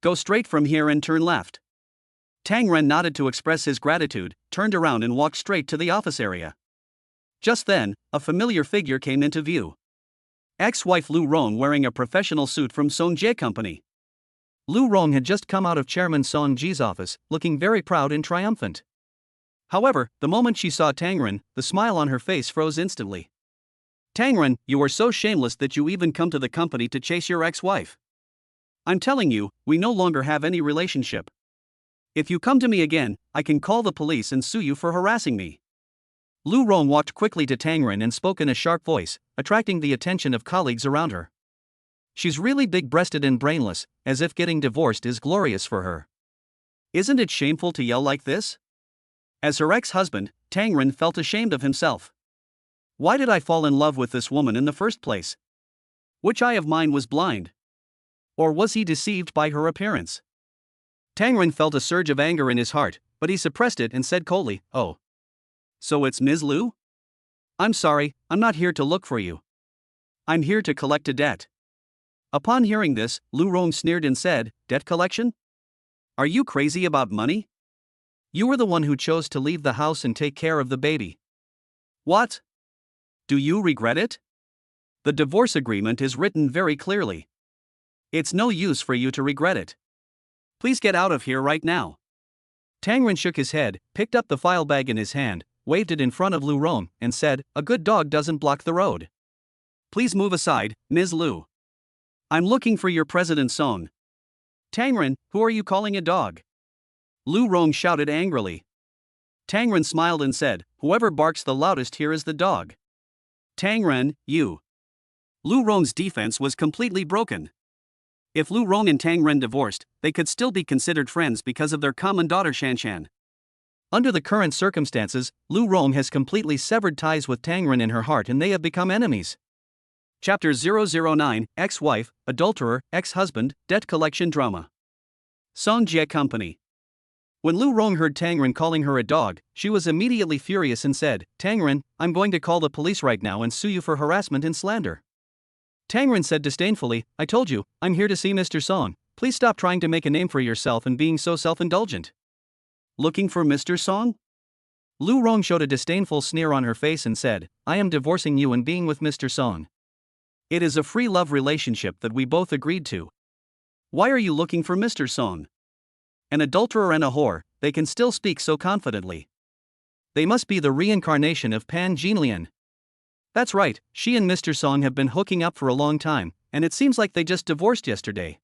"Go straight from here and turn left." Tang Ren nodded to express his gratitude, turned around and walked straight to the office area. Just then, a familiar figure came into view. Ex-wife Lu Rong wearing a professional suit from Songjie Company. Lu Rong had just come out of Chairman Song Ji's office, looking very proud and triumphant. However, the moment she saw Tang Ren, the smile on her face froze instantly. "Tang Ren, you are so shameless that you even come to the company to chase your ex-wife. I'm telling you, we no longer have any relationship. If you come to me again, I can call the police and sue you for harassing me." Lu Rong walked quickly to Tang Ren and spoke in a sharp voice, attracting the attention of colleagues around her. She's really big-breasted and brainless, as if getting divorced is glorious for her. Isn't it shameful to yell like this? As her ex-husband, Tang Ren felt ashamed of himself. Why did I fall in love with this woman in the first place? Which eye of mine was blind? Or was he deceived by her appearance? Tang Ren felt a surge of anger in his heart, but he suppressed it and said coldly, "Oh. So it's Ms. Lu? I'm sorry, I'm not here to look for you. I'm here to collect a debt." Upon hearing this, Lu Rong sneered and said, "Debt collection? Are you crazy about money? You were the one who chose to leave the house and take care of the baby. What? Do you regret it? The divorce agreement is written very clearly. It's no use for you to regret it. Please get out of here right now. Tang Ren shook his head, picked up the file bag in his hand, waved it in front of Lu Rong, and said, "A good dog doesn't block the road. Please move aside, Ms. Lu. I'm looking for your President Song." Tang Ren, who are you calling a dog? Lu Rong shouted angrily. Tang Ren smiled and said, "Whoever barks the loudest here is the dog." Tang Ren, you. Lu Rong's defense was completely broken. If Lu Rong and Tang Ren divorced, they could still be considered friends because of their common daughter Shanshan. Under the current circumstances, Lu Rong has completely severed ties with Tang Ren in her heart and they have become enemies. Chapter 009, Ex-Wife, Adulterer, Ex-Husband, Debt Collection Drama. Song Jie Company. When Lu Rong heard Tang Ren calling her a dog, she was immediately furious and said, "Tang Ren, I'm going to call the police right now and sue you for harassment and slander." Tang Ren said disdainfully, "I told you, I'm here to see Mr. Song. Please stop trying to make a name for yourself and being so self-indulgent." Looking for Mr. Song? Lu Rong showed a disdainful sneer on her face and said, "I am divorcing you and being with Mr. Song. It is a free love relationship that we both agreed to. Why are you looking for Mr. Song? An adulterer and a whore, they can still speak so confidently. They must be the reincarnation of Pan Jinlian." "That's right, she and Mr. Song have been hooking up for a long time, and it seems like they just divorced yesterday.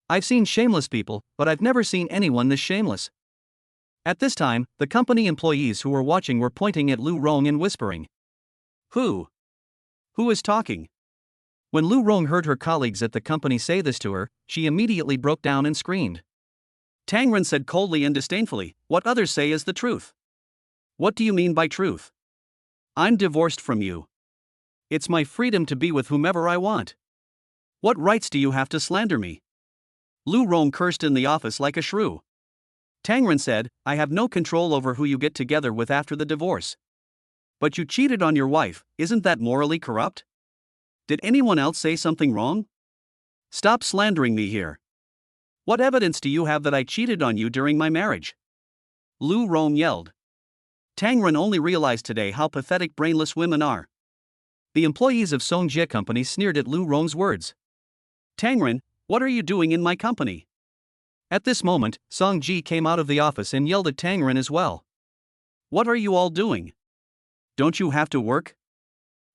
I've seen shameless people, but I've never seen anyone this shameless." At this time, the company employees who were watching were pointing at Lu Rong and whispering, Who is talking?" When Lu Rong heard her colleagues at the company say this to her, she immediately broke down and screamed. Tang Ren said coldly and disdainfully, "What others say is the truth." "What do you mean by truth?" "I'm divorced from you. It's my freedom to be with whomever I want. What rights do you have to slander me?" Lu Rong cursed in the office like a shrew. Tang Ren said, "I have no control over who you get together with after the divorce. But you cheated on your wife, isn't that morally corrupt? Did anyone else say something wrong? Stop slandering me here. What evidence do you have that I cheated on you during my marriage?" Lu Rong yelled. Tang Ren only realized today how pathetic brainless women are. The employees of Song Jie Company sneered at Lu Rong's words. "Tang Ren, what are you doing in my company?" At this moment, Song Ji came out of the office and yelled at Tang Ren as well. "What are you all doing? Don't you have to work?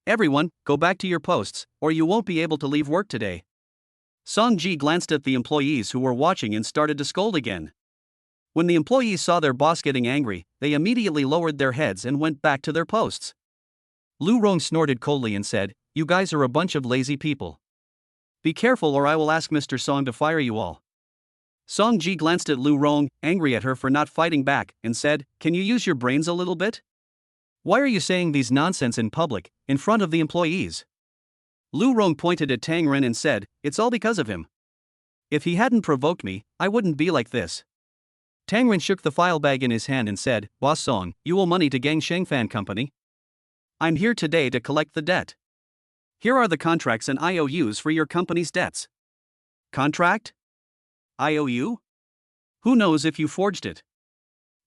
Everyone, go back to your posts, or you won't be able to leave work today." Song Ji glanced at the employees who were watching and started to scold again. When the employees saw their boss getting angry, they immediately lowered their heads and went back to their posts. Lu Rong snorted coldly and said, "You guys are a bunch of lazy people. Be careful or I will ask Mr. Song to fire you all." Song Ji glanced at Lu Rong, angry at her for not fighting back, and said, "Can you use your brains a little bit? Why are you saying these nonsense in public, in front of the employees?" Lu Rong pointed at Tang Ren and said, "It's all because of him. If he hadn't provoked me, I wouldn't be like this." Tang Ren shook the file bag in his hand and said, "Boss Song, you owe money to Gang Shengfan Company. I'm here today to collect the debt. Here are the contracts and IOUs for your company's debts." "Contract? IOU? Who knows if you forged it?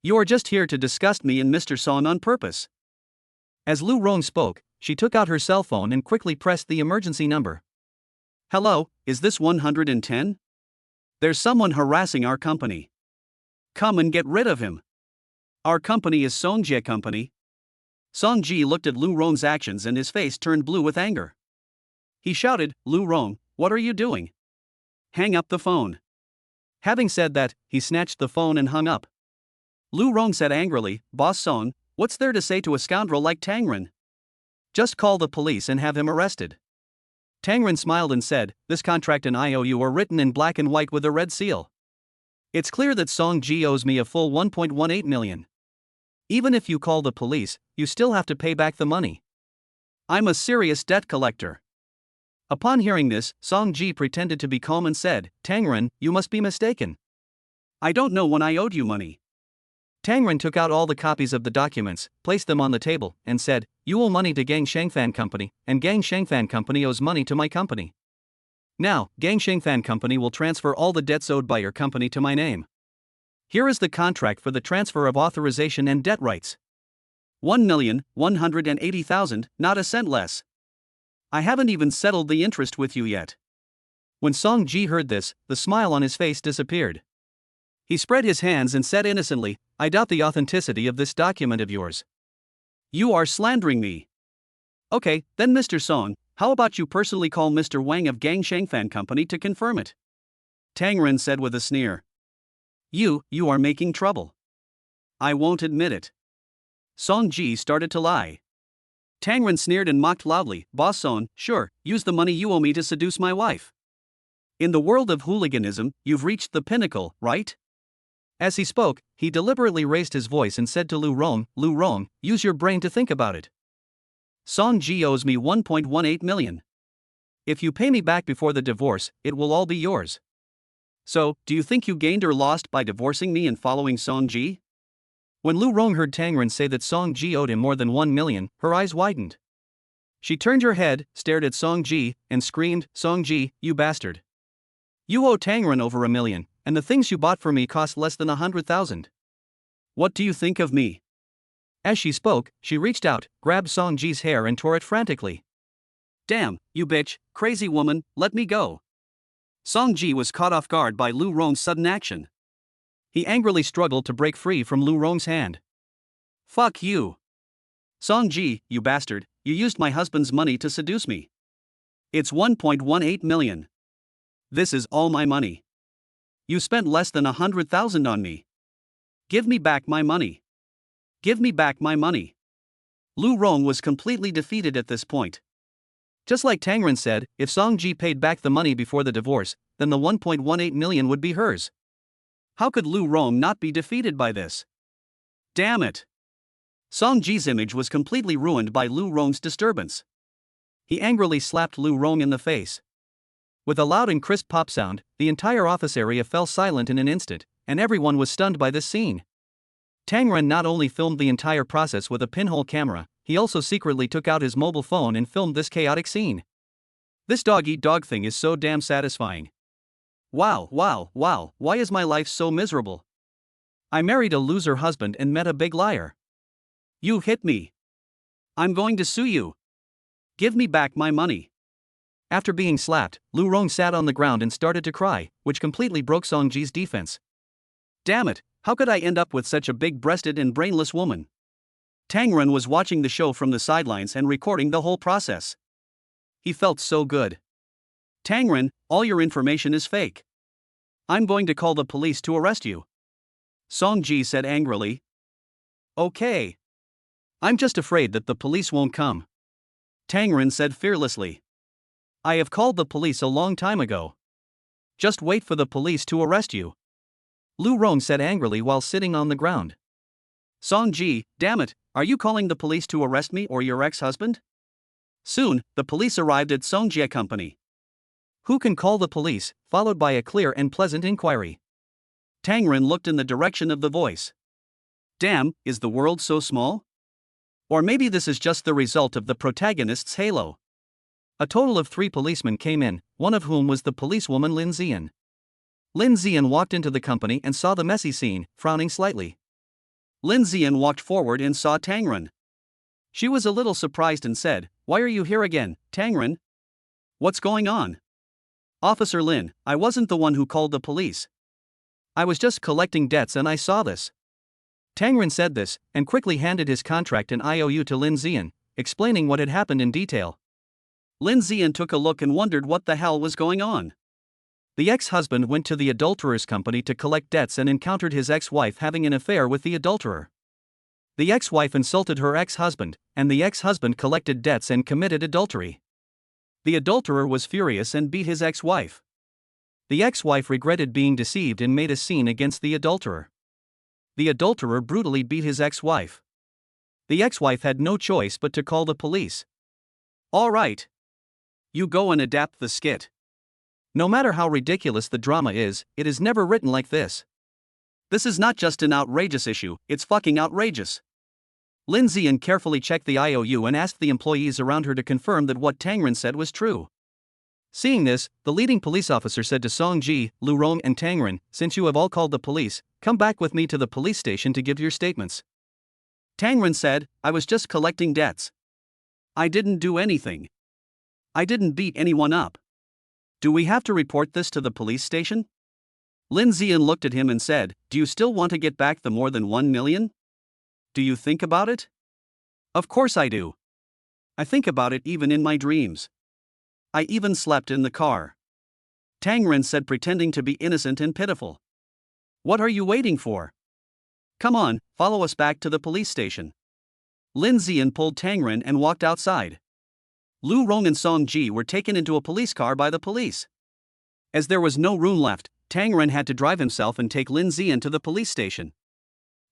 You are just here to disgust me and Mr. Song on purpose." As Lu Rong spoke, she took out her cell phone and quickly pressed the emergency number. "Hello, is this 110? There's someone harassing our company. Come and get rid of him. Our company is Song Jie Company." Song Ji looked at Lu Rong's actions and his face turned blue with anger. He shouted, "Lu Rong, what are you doing? Hang up the phone." Having said that, he snatched the phone and hung up. Lu Rong said angrily, "Boss Song, what's there to say to a scoundrel like Tang Ren? Just call the police and have him arrested." Tang Ren smiled and said, "This contract and IOU are written in black and white with a red seal. It's clear that Song Ji owes me a full 1.18 million. Even if you call the police, you still have to pay back the money. I'm a serious debt collector." Upon hearing this, Song Ji pretended to be calm and said, "Tang Ren, you must be mistaken. I don't know when I owed you money." Tang Ren took out all the copies of the documents, placed them on the table, and said, "You owe money to Gang Shengfan Company, and Gang Shengfan Company owes money to my company. Now, Gang Shengfan Company will transfer all the debts owed by your company to my name. Here is the contract for the transfer of authorization and debt rights. 1,180,000, not a cent less. I haven't even settled the interest with you yet. When Song Ji heard this, the smile on his face disappeared. He spread his hands and said innocently, I doubt the authenticity of this document of yours. You are slandering me. Okay, then Mr. Song, how about you personally call Mr. Wang of Gang Shangfan Company to confirm it? Tang Ren said with a sneer. You are making trouble. I won't admit it. Song Ji started to lie. Tang Ren sneered and mocked loudly, Boss Song, sure, use the money you owe me to seduce my wife. In the world of hooliganism, you've reached the pinnacle, right? As he spoke, he deliberately raised his voice and said to Lu Rong, use your brain to think about it. Song Ji owes me 1.18 million. If you pay me back before the divorce, it will all be yours. So, do you think you gained or lost by divorcing me and following Song Ji? When Lu Rong heard Tang Ren say that Song Ji owed him more than 1 million, her eyes widened. She turned her head, stared at Song Ji, and screamed, Song Ji, you bastard. You owe Tang Ren over 1 million, and the things you bought for me cost less than 100,000. What do you think of me? As she spoke, she reached out, grabbed Song Ji's hair and tore it frantically. Damn, you bitch, crazy woman, let me go. Song Ji was caught off guard by Lu Rong's sudden action. He angrily struggled to break free from Lu Rong's hand. Fuck you. Song Ji, you bastard, you used my husband's money to seduce me. It's 1.18 million. This is all my money. You spent less than 100,000 on me. Give me back my money. Give me back my money. Lu Rong was completely defeated at this point. Just like Tang Ren said, if Song Ji paid back the money before the divorce, then the 1.18 million would be hers. How could Lu Rong not be defeated by this? Damn it. Song Ji's image was completely ruined by Lu Rong's disturbance. He angrily slapped Lu Rong in the face. With a loud and crisp pop sound, the entire office area fell silent in an instant, and everyone was stunned by this scene. Tang Ren not only filmed the entire process with a pinhole camera, he also secretly took out his mobile phone and filmed this chaotic scene. This dog-eat-dog thing is so damn satisfying. Wow, why is my life so miserable? I married a loser husband and met a big liar. You hit me. I'm going to sue you. Give me back my money. After being slapped, Lu Rong sat on the ground and started to cry, which completely broke Song Ji's defense. Damn it, how could I end up with such a big-breasted and brainless woman? Tang Ren was watching the show from the sidelines and recording the whole process. He felt so good. Tang Ren, all your information is fake. I'm going to call the police to arrest you. Song Ji said angrily. Okay. I'm just afraid that the police won't come. Tang Ren said fearlessly. I have called the police a long time ago. Just wait for the police to arrest you. Lu Rong said angrily while sitting on the ground. Song Ji, damn it, are you calling the police to arrest me or your ex-husband? Soon, the police arrived at Song Ji's company. Who can call the police, followed by a clear and pleasant inquiry. Tang Ren looked in the direction of the voice. Damn, is the world so small? Or maybe this is just the result of the protagonist's halo. A total of 3 policemen came in, one of whom was the policewoman Lin Zian. Lin Zian walked into the company and saw the messy scene, frowning slightly. Lin Zian walked forward and saw Tang Ren. She was a little surprised and said, Why are you here again, Tang Ren? What's going on? Officer Lin, I wasn't the one who called the police. I was just collecting debts and I saw this. Tang Ren said this, and quickly handed his contract and IOU to Lin Zian, explaining what had happened in detail. Lin Zian took a look and wondered what the hell was going on. The ex-husband went to the adulterer's company to collect debts and encountered his ex-wife having an affair with the adulterer. The ex-wife insulted her ex-husband, and the ex-husband collected debts and committed adultery. The adulterer was furious and beat his ex-wife. The ex-wife regretted being deceived and made a scene against the adulterer. The adulterer brutally beat his ex-wife. The ex-wife had no choice but to call the police. All right. You go and adapt the skit. No matter how ridiculous the drama is, it is never written like this. This is not just an outrageous issue, it's fucking outrageous. Lin Zian carefully checked the IOU and asked the employees around her to confirm that what Tang Ren said was true. Seeing this, the leading police officer said to Song Ji, Lu Rong and Tang Ren, since you have all called the police, Come back with me to the police station to give your statements. Tang Ren said, I was just collecting debts. I didn't do anything. I didn't beat anyone up. Do we have to report this to the police station? Lin Zian looked at him and said, do you still want to get back the more than 1 million? Do you think about it? Of course I do. I think about it even in my dreams. I even slept in the car. Tang Ren said, pretending to be innocent and pitiful. What are you waiting for? Come on, follow us back to the police station. Lin Zian pulled Tang Ren and walked outside. Lu Rong and Song Ji were taken into a police car by the police. As there was no room left, Tang Ren had to drive himself and take Lin Zian to the police station.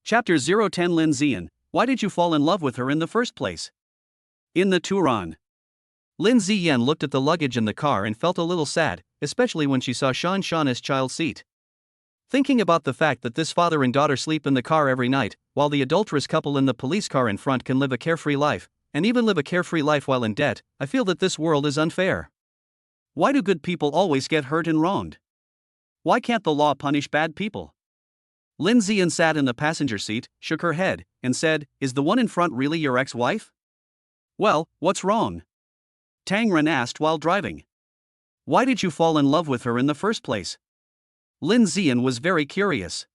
Chapter 010 Lin Zian, why did you fall in love with her in the first place? In the Turan. Lin Ziyan looked at the luggage in the car and felt a little sad, especially when she saw Shanshan's child seat. Thinking about the fact that this father and daughter sleep in the car every night, while the adulterous couple in the police car in front can live a carefree life, and even live a carefree life while in debt, I feel that this world is unfair. Why do good people always get hurt and wronged? Why can't the law punish bad people? Lin Ziyan sat in the passenger seat, shook her head, and said, is the one in front really your ex-wife? Well, what's wrong? Tang Ren asked while driving. Why did you fall in love with her in the first place? Lin Ziyan was very curious.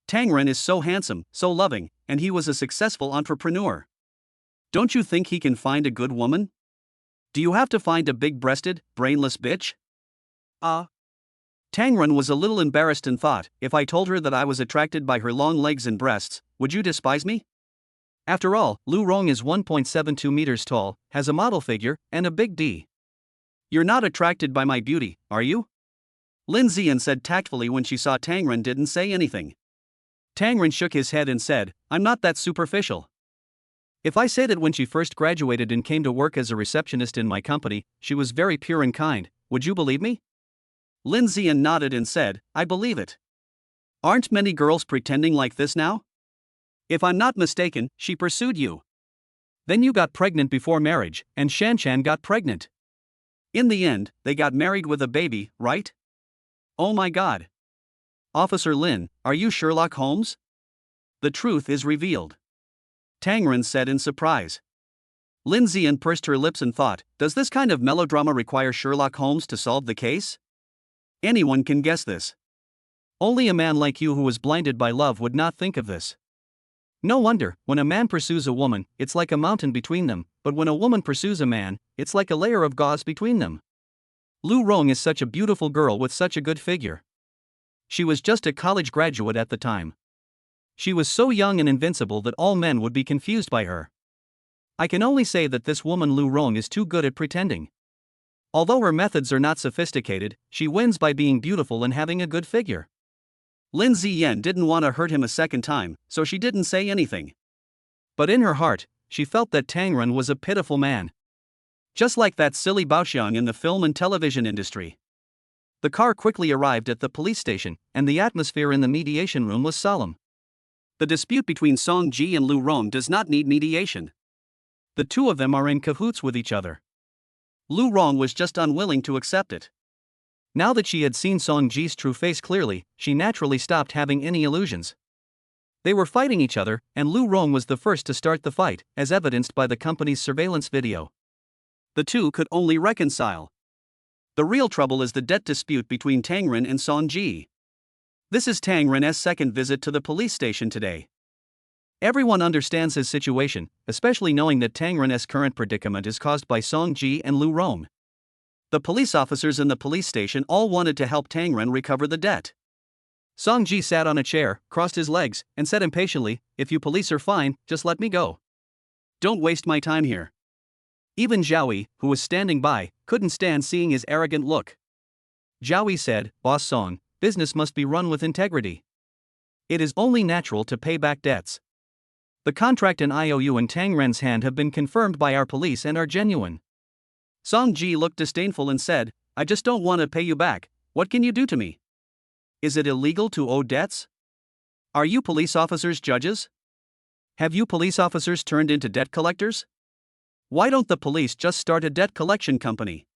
Tang Ren is so handsome, so loving, and he was a successful entrepreneur. Don't you think he can find a good woman? Do you have to find a big-breasted, brainless bitch? Tang Ren was a little embarrassed and thought, if I told her that I was attracted by her long legs and breasts, would you despise me? After all, Lu Rong is 1.72 meters tall, has a model figure, and a big D. You're not attracted by my beauty, are you? Lin Ziyan said tactfully when she saw Tang Ren didn't say anything. Tang Ren shook his head and said, I'm not that superficial. If I say that when she first graduated and came to work as a receptionist in my company, she was very pure and kind, would you believe me? Lin Ziyan nodded and said, I believe it. Aren't many girls pretending like this now? If I'm not mistaken, she pursued you. Then you got pregnant before marriage, and Shanshan got pregnant. In the end, they got married with a baby, right? Oh my God. Officer Lin, are you Sherlock Holmes? The truth is revealed. Tang Ren said in surprise. Lin Ziyan pursed her lips and thought, does this kind of melodrama require Sherlock Holmes to solve the case? Anyone can guess this. Only a man like you who was blinded by love would not think of this. No wonder, when a man pursues a woman, it's like a mountain between them, but when a woman pursues a man, it's like a layer of gauze between them. Lu Rong is such a beautiful girl with such a good figure. She was just a college graduate at the time. She was so young and invincible that all men would be confused by her. I can only say that this woman Lu Rong is too good at pretending. Although her methods are not sophisticated, she wins by being beautiful and having a good figure. Lin Ziyan didn't want to hurt him a second time, so she didn't say anything. But in her heart, she felt that Tang Ren was a pitiful man. Just like that silly Baoxiang in the film and television industry. The car quickly arrived at the police station, and the atmosphere in the mediation room was solemn. The dispute between Song Ji and Lu Rong does not need mediation. The two of them are in cahoots with each other. Lu Rong was just unwilling to accept it. Now that she had seen Song Ji's true face clearly, she naturally stopped having any illusions. They were fighting each other, and Lu Rong was the first to start the fight, as evidenced by the company's surveillance video. The two could only reconcile. The real trouble is the debt dispute between Tang Ren and Song Ji. This is Tang Ren's second visit to the police station today. Everyone understands his situation, especially knowing that Tang Ren's current predicament is caused by Song Ji and Lu Rong. The police officers in the police station all wanted to help Tang Ren recover the debt. Song Ji sat on a chair, crossed his legs, and said impatiently, if you police are fine, just let me go. Don't waste my time here. Even Zhaoyi, who was standing by, couldn't stand seeing his arrogant look. Zhaoyi said, Boss Song, business must be run with integrity. It is only natural to pay back debts. The contract and IOU in Tang Ren's hand have been confirmed by our police and are genuine. Song Ji looked disdainful and said, I just don't want to pay you back, what can you do to me? Is it illegal to owe debts? Are you police officers judges? Have you police officers turned into debt collectors? Why don't the police just start a debt collection company?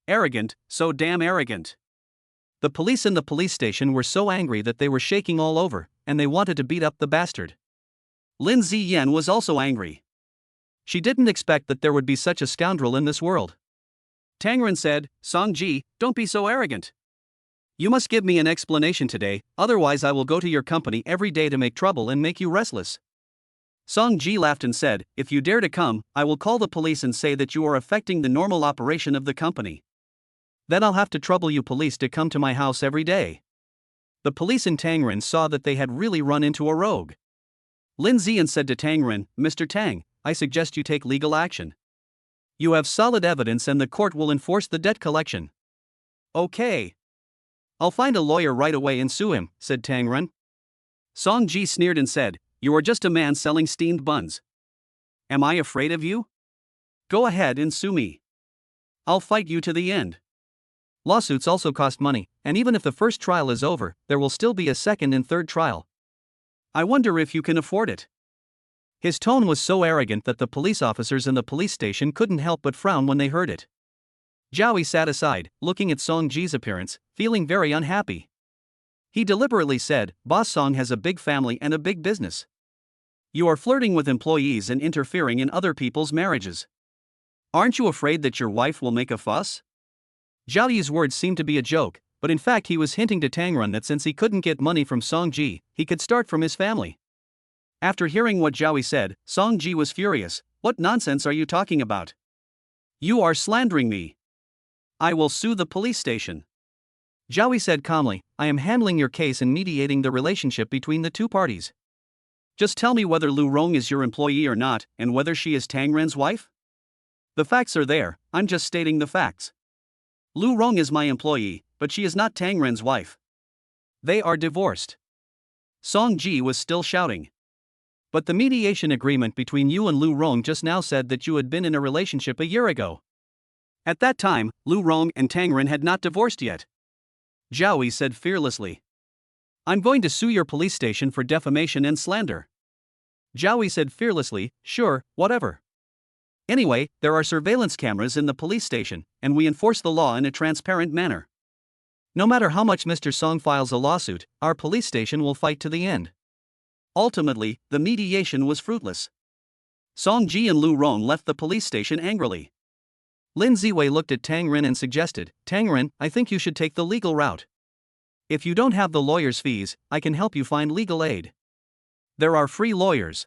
Arrogant, so damn arrogant. The police in the police station were so angry that they were shaking all over, and they wanted to beat up the bastard. Lin Ziyan was also angry. She didn't expect that there would be such a scoundrel in this world. Tang Ren said, Song Ji, don't be so arrogant. You must give me an explanation today, otherwise I will go to your company every day to make trouble and make you restless. Song Ji laughed and said, if you dare to come, I will call the police and say that you are affecting the normal operation of the company. Then I'll have to trouble you police to come to my house every day. The police in Tangren saw that they had really run into a rogue. Lin Ziyan said to Tangren, Mr. Tang, I suggest you take legal action. You have solid evidence and the court will enforce the debt collection. Okay. I'll find a lawyer right away and sue him, said Tangren. Song Ji sneered and said, you are just a man selling steamed buns. Am I afraid of you? Go ahead and sue me. I'll fight you to the end. Lawsuits also cost money, and even if the first trial is over, there will still be a second and third trial. I wonder if you can afford it. His tone was so arrogant that the police officers in the police station couldn't help but frown when they heard it. Zhao Yi sat aside, looking at Song Ji's appearance, feeling very unhappy. He deliberately said, Boss Song has a big family and a big business. You are flirting with employees and interfering in other people's marriages. Aren't you afraid that your wife will make a fuss? Zhao Yi's words seemed to be a joke, but in fact he was hinting to Tangren that since he couldn't get money from Song Ji, he could start from his family. After hearing what Zhao Yi said, Song Ji was furious. What nonsense are you talking about? You are slandering me. I will sue the police station. Zhao Yi said calmly, I am handling your case and mediating the relationship between the two parties. Just tell me whether Lu Rong is your employee or not, and whether she is Tangren's wife? The facts are there, I'm just stating the facts. Lu Rong is my employee, but she is not Tangren's wife. They are divorced. Song Ji was still shouting. But the mediation agreement between you and Lu Rong just now said that you had been in a relationship a year ago. At that time, Lu Rong and Tangren had not divorced yet. Zhao Yi said fearlessly. I'm going to sue your police station for defamation and slander. Zhao Yi said fearlessly, sure, whatever. Anyway, there are surveillance cameras in the police station, and we enforce the law in a transparent manner. No matter how much Mr. Song files a lawsuit, our police station will fight to the end. Ultimately, the mediation was fruitless. Song Ji and Lu Rong left the police station angrily. Lin Ziwei looked at Tangren and suggested, Tangren, I think you should take the legal route. If you don't have the lawyer's fees, I can help you find legal aid. There are free lawyers.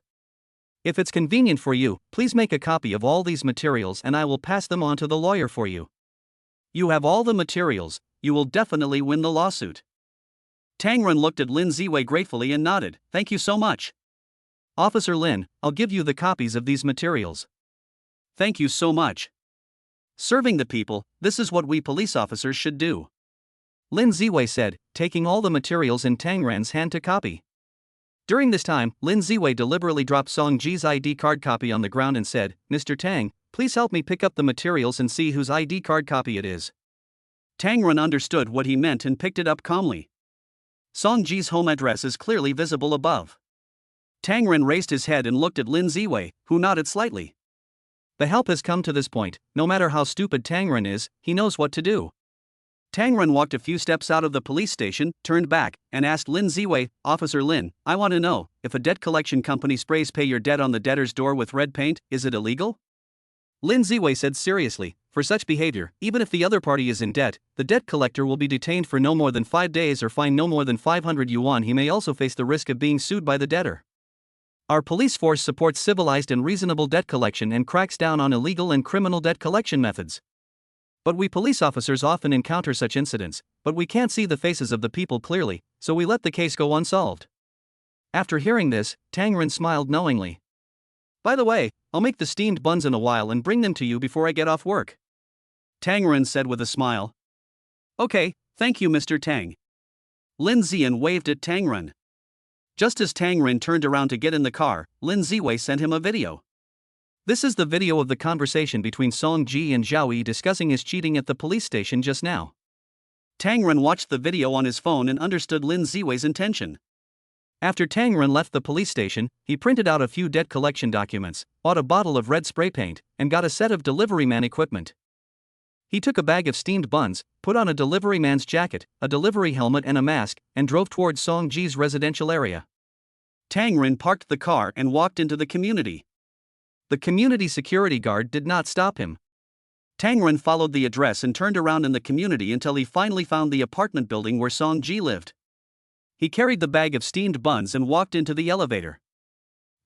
If it's convenient for you, please make a copy of all these materials and I will pass them on to the lawyer for you. You have all the materials, you will definitely win the lawsuit. Tangren looked at Lin Ziwei gratefully and nodded, thank you so much. Officer Lin, I'll give you the copies of these materials. Thank you so much. Serving the people, this is what we police officers should do. Lin Ziwei said, taking all the materials in Tangren's hand to copy. During this time, Lin Ziwei deliberately dropped Song Ji's ID card copy on the ground and said, Mr. Tang, please help me pick up the materials and see whose ID card copy it is. Tangren understood what he meant and picked it up calmly. Song Ji's home address is clearly visible above. Tangren raised his head and looked at Lin Ziwei, who nodded slightly. The help has come to this point, no matter how stupid Tangren is, he knows what to do. Tangren walked a few steps out of the police station, turned back, and asked Lin Ziwei, Officer Lin, I want to know, if a debt collection company sprays pay your debt on the debtor's door with red paint, is it illegal? Lin Ziwei said seriously, for such behavior, even if the other party is in debt, the debt collector will be detained for no more than 5 days or fined no more than 500 yuan. He may also face the risk of being sued by the debtor. Our police force supports civilized and reasonable debt collection and cracks down on illegal and criminal debt collection methods. But we police officers often encounter such incidents, but we can't see the faces of the people clearly, so we let the case go unsolved. After hearing this, Tangren smiled knowingly. By the way, I'll make the steamed buns in a while and bring them to you before I get off work. Tangren said with a smile. Okay, thank you Mr. Tang. Lin Ziyan waved at Tangren. Just as Tangren turned around to get in the car, Lin Ziwei sent him a video. This is the video of the conversation between Song Ji and Zhao Yi discussing his cheating at the police station just now. Tangren watched the video on his phone and understood Lin Ziwei's intention. After Tangren left the police station, he printed out a few debt collection documents, bought a bottle of red spray paint, and got a set of delivery man equipment. He took a bag of steamed buns, put on a delivery man's jacket, a delivery helmet and a mask, and drove toward Song Ji's residential area. Tang Ren parked the car and walked into the community. The community security guard did not stop him. Tang Ren followed the address and turned around in the community until he finally found the apartment building where Song Ji lived. He carried the bag of steamed buns and walked into the elevator.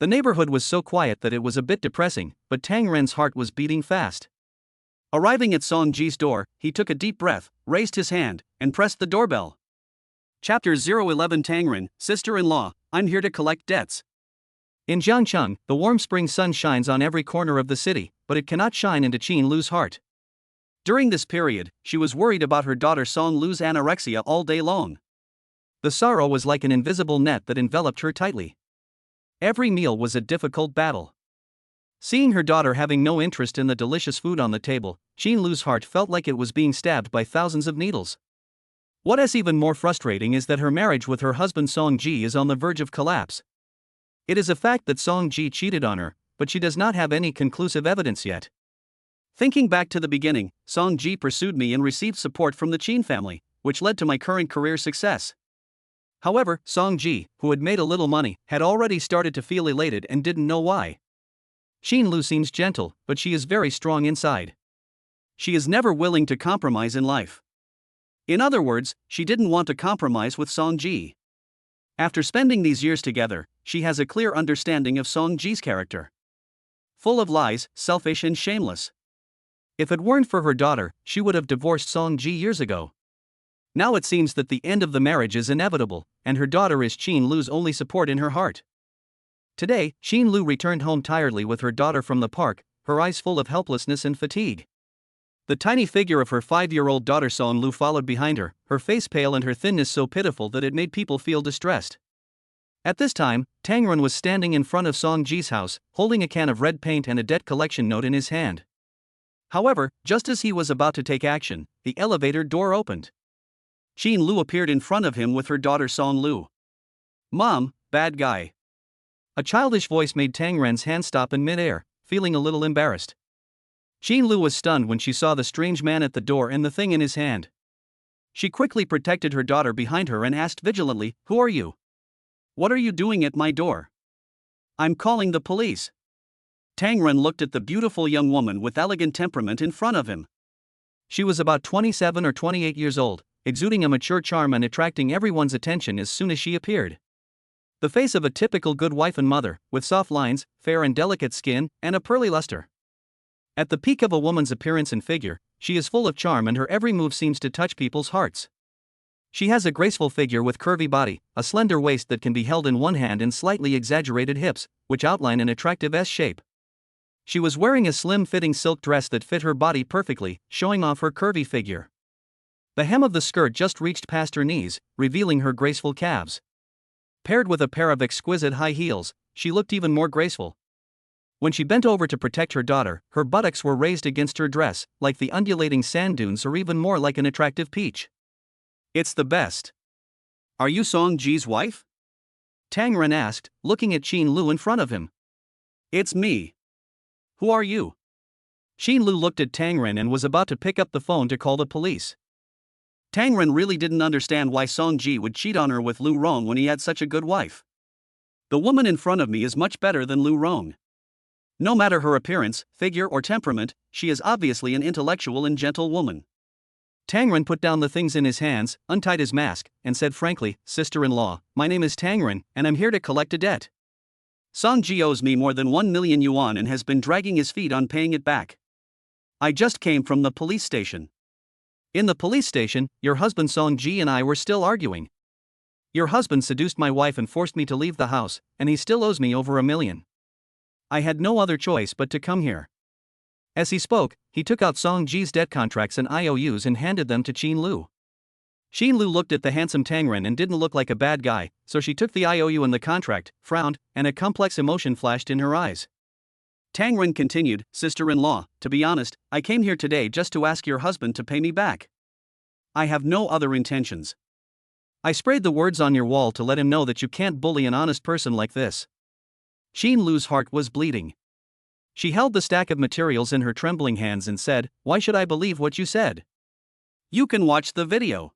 The neighborhood was so quiet that it was a bit depressing, but Tang Ren's heart was beating fast. Arriving at Song Ji's door, he took a deep breath, raised his hand, and pressed the doorbell. Chapter 011 Tang Ren, sister-in-law, I'm here to collect debts. In Jiangcheng, the warm spring sun shines on every corner of the city, but it cannot shine into Qin Lu's heart. During this period, she was worried about her daughter Song Lu's anorexia all day long. The sorrow was like an invisible net that enveloped her tightly. Every meal was a difficult battle. Seeing her daughter having no interest in the delicious food on the table, Qin Lu's heart felt like it was being stabbed by thousands of needles. What is even more frustrating is that her marriage with her husband Song Ji is on the verge of collapse. It is a fact that Song Ji cheated on her, but she does not have any conclusive evidence yet. Thinking back to the beginning, Song Ji pursued me and received support from the Qin family, which led to my current career success. However, Song Ji, who had made a little money, had already started to feel elated and didn't know why. Qin Lu seems gentle, but she is very strong inside. She is never willing to compromise in life. In other words, she didn't want to compromise with Song Ji. After spending these years together, she has a clear understanding of Song Ji's character. Full of lies, selfish and shameless. If it weren't for her daughter, she would have divorced Song Ji years ago. Now it seems that the end of the marriage is inevitable, and her daughter is Qin Lu's only support in her heart. Today, Qin Lu returned home tiredly with her daughter from the park, her eyes full of helplessness and fatigue. The tiny figure of her 5-year-old daughter Song Lu followed behind her, her face pale and her thinness so pitiful that it made people feel distressed. At this time, Tang Ren was standing in front of Song Ji's house, holding a can of red paint and a debt collection note in his hand. However, just as he was about to take action, the elevator door opened. Qin Lu appeared in front of him with her daughter Song Lu. "Mom, bad guy." A childish voice made Tang Ren's hand stop in midair, feeling a little embarrassed. Qin Lu was stunned when she saw the strange man at the door and the thing in his hand. She quickly protected her daughter behind her and asked vigilantly, "Who are you? What are you doing at my door?" "I'm calling the police." Tang Ren looked at the beautiful young woman with elegant temperament in front of him. She was about 27 or 28 years old, exuding a mature charm and attracting everyone's attention as soon as she appeared. The face of a typical good wife and mother, with soft lines, fair and delicate skin, and a pearly luster. At the peak of a woman's appearance and figure, she is full of charm and her every move seems to touch people's hearts. She has a graceful figure with curvy body, a slender waist that can be held in one hand and slightly exaggerated hips, which outline an attractive S shape. She was wearing a slim-fitting silk dress that fit her body perfectly, showing off her curvy figure. The hem of the skirt just reached past her knees, revealing her graceful calves. Paired with a pair of exquisite high heels, she looked even more graceful. When she bent over to protect her daughter, her buttocks were raised against her dress, like the undulating sand dunes or even more like an attractive peach. "It's the best." "Are you Song Ji's wife?" Tang Ren asked, looking at Qin Lu in front of him. "It's me." "Who are you?" Qin Lu looked at Tang Ren and was about to pick up the phone to call the police. Tang Ren really didn't understand why Song Ji would cheat on her with Lu Rong when he had such a good wife. "The woman in front of me is much better than Lu Rong. No matter her appearance, figure or temperament, she is obviously an intellectual and gentle woman." Tang Ren put down the things in his hands, untied his mask, and said frankly, "Sister-in-law, my name is Tang Ren, and I'm here to collect a debt. Song Ji owes me more than 1 million yuan and has been dragging his feet on paying it back. I just came from the police station." "In the police station, your husband Song Ji and I were still arguing. Your husband seduced my wife and forced me to leave the house, and he still owes me over 1 million. I had no other choice but to come here." As he spoke, he took out Song Ji's debt contracts and IOUs and handed them to Qin Lu. Qin Lu looked at the handsome Tang Ren and didn't look like a bad guy, so she took the IOU and the contract, frowned, and a complex emotion flashed in her eyes. Tang Ren continued, "Sister-in-law, to be honest, I came here today just to ask your husband to pay me back. I have no other intentions. I sprayed the words on your wall to let him know that you can't bully an honest person like this." Qin Lu's heart was bleeding. She held the stack of materials in her trembling hands and said, "Why should I believe what you said?" You can watch the video.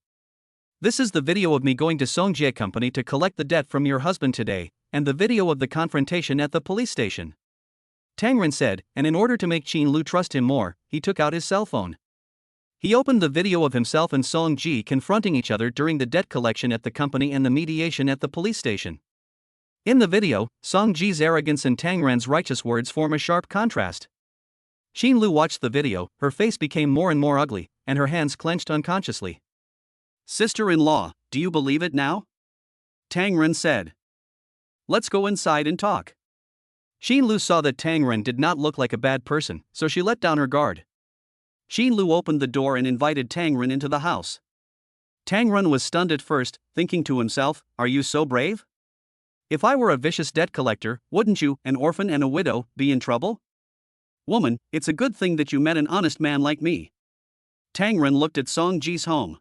This is the video of me going to Songjie Company to collect the debt from your husband today, and the video of the confrontation at the police station. Tang Ren said, and in order to make Qin Lu trust him more, he took out his cell phone. He opened the video of himself and Song Ji confronting each other during the debt collection at the company and the mediation at the police station. In the video, Song Ji's arrogance and Tang Ren's righteous words form a sharp contrast. Qin Lu watched the video, her face became more and more ugly, and her hands clenched unconsciously. Sister-in-law, do you believe it now? Tang Ren said. Let's go inside and talk. Qin Lu saw that Tang Ren did not look like a bad person, so she let down her guard. Qin Lu opened the door and invited Tang Ren into the house. Tang Ren was stunned at first, thinking to himself, "Are you so brave? If I were a vicious debt collector, wouldn't you, an orphan and a widow, be in trouble? Woman, it's a good thing that you met an honest man like me." Tang Ren looked at Song Ji's home.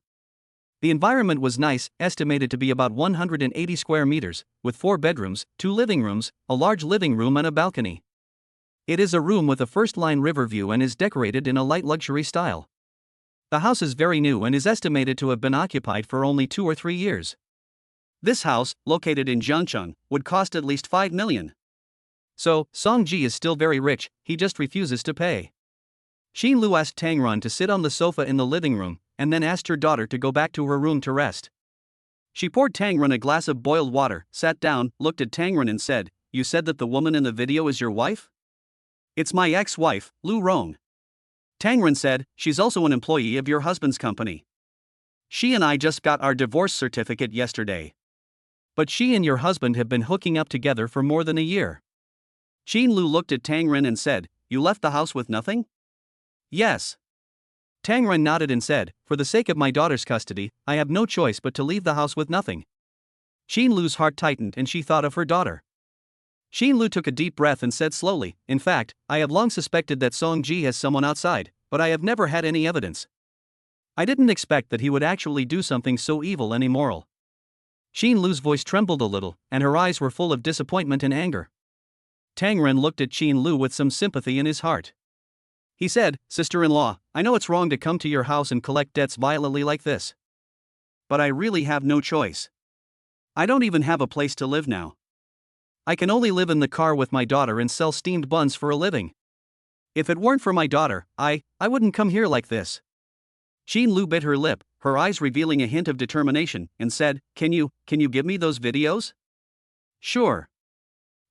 The environment was nice, estimated to be about 180 square meters, with 4 bedrooms, 2 living rooms, a large living room and a balcony. It is a room with a first-line river view and is decorated in a light luxury style. The house is very new and is estimated to have been occupied for only 2 or 3 years. This house, located in Shanshan, would cost at least 5 million. So, Song Ji is still very rich, he just refuses to pay. Qin Lu asked Tang Ren to sit on the sofa in the living room, and then asked her daughter to go back to her room to rest. She poured Tang Ren a glass of boiled water, sat down, looked at Tang Ren and said, "You said that the woman in the video is your wife?" "It's my ex-wife, Lu Rong." Tang Ren said, "She's also an employee of your husband's company. She and I just got our divorce certificate yesterday." "But she and your husband have been hooking up together for more than a year." Qin Lu looked at Tang Ren and said, "You left the house with nothing?" "Yes." Tang Ren nodded and said, "For the sake of my daughter's custody, I have no choice but to leave the house with nothing." Qin Lu's heart tightened and she thought of her daughter. Qin Lu took a deep breath and said slowly, "In fact, I have long suspected that Song Ji has someone outside, but I have never had any evidence. I didn't expect that he would actually do something so evil and immoral." Qin Lu's voice trembled a little, and her eyes were full of disappointment and anger. Tang Ren looked at Qin Lu with some sympathy in his heart. He said, "Sister-in-law, I know it's wrong to come to your house and collect debts violently like this. But I really have no choice. I don't even have a place to live now. I can only live in the car with my daughter and sell steamed buns for a living. If it weren't for my daughter, I wouldn't come here like this." Qin Lu bit her lip, her eyes revealing a hint of determination, and said, Can you give me those videos?" "Sure."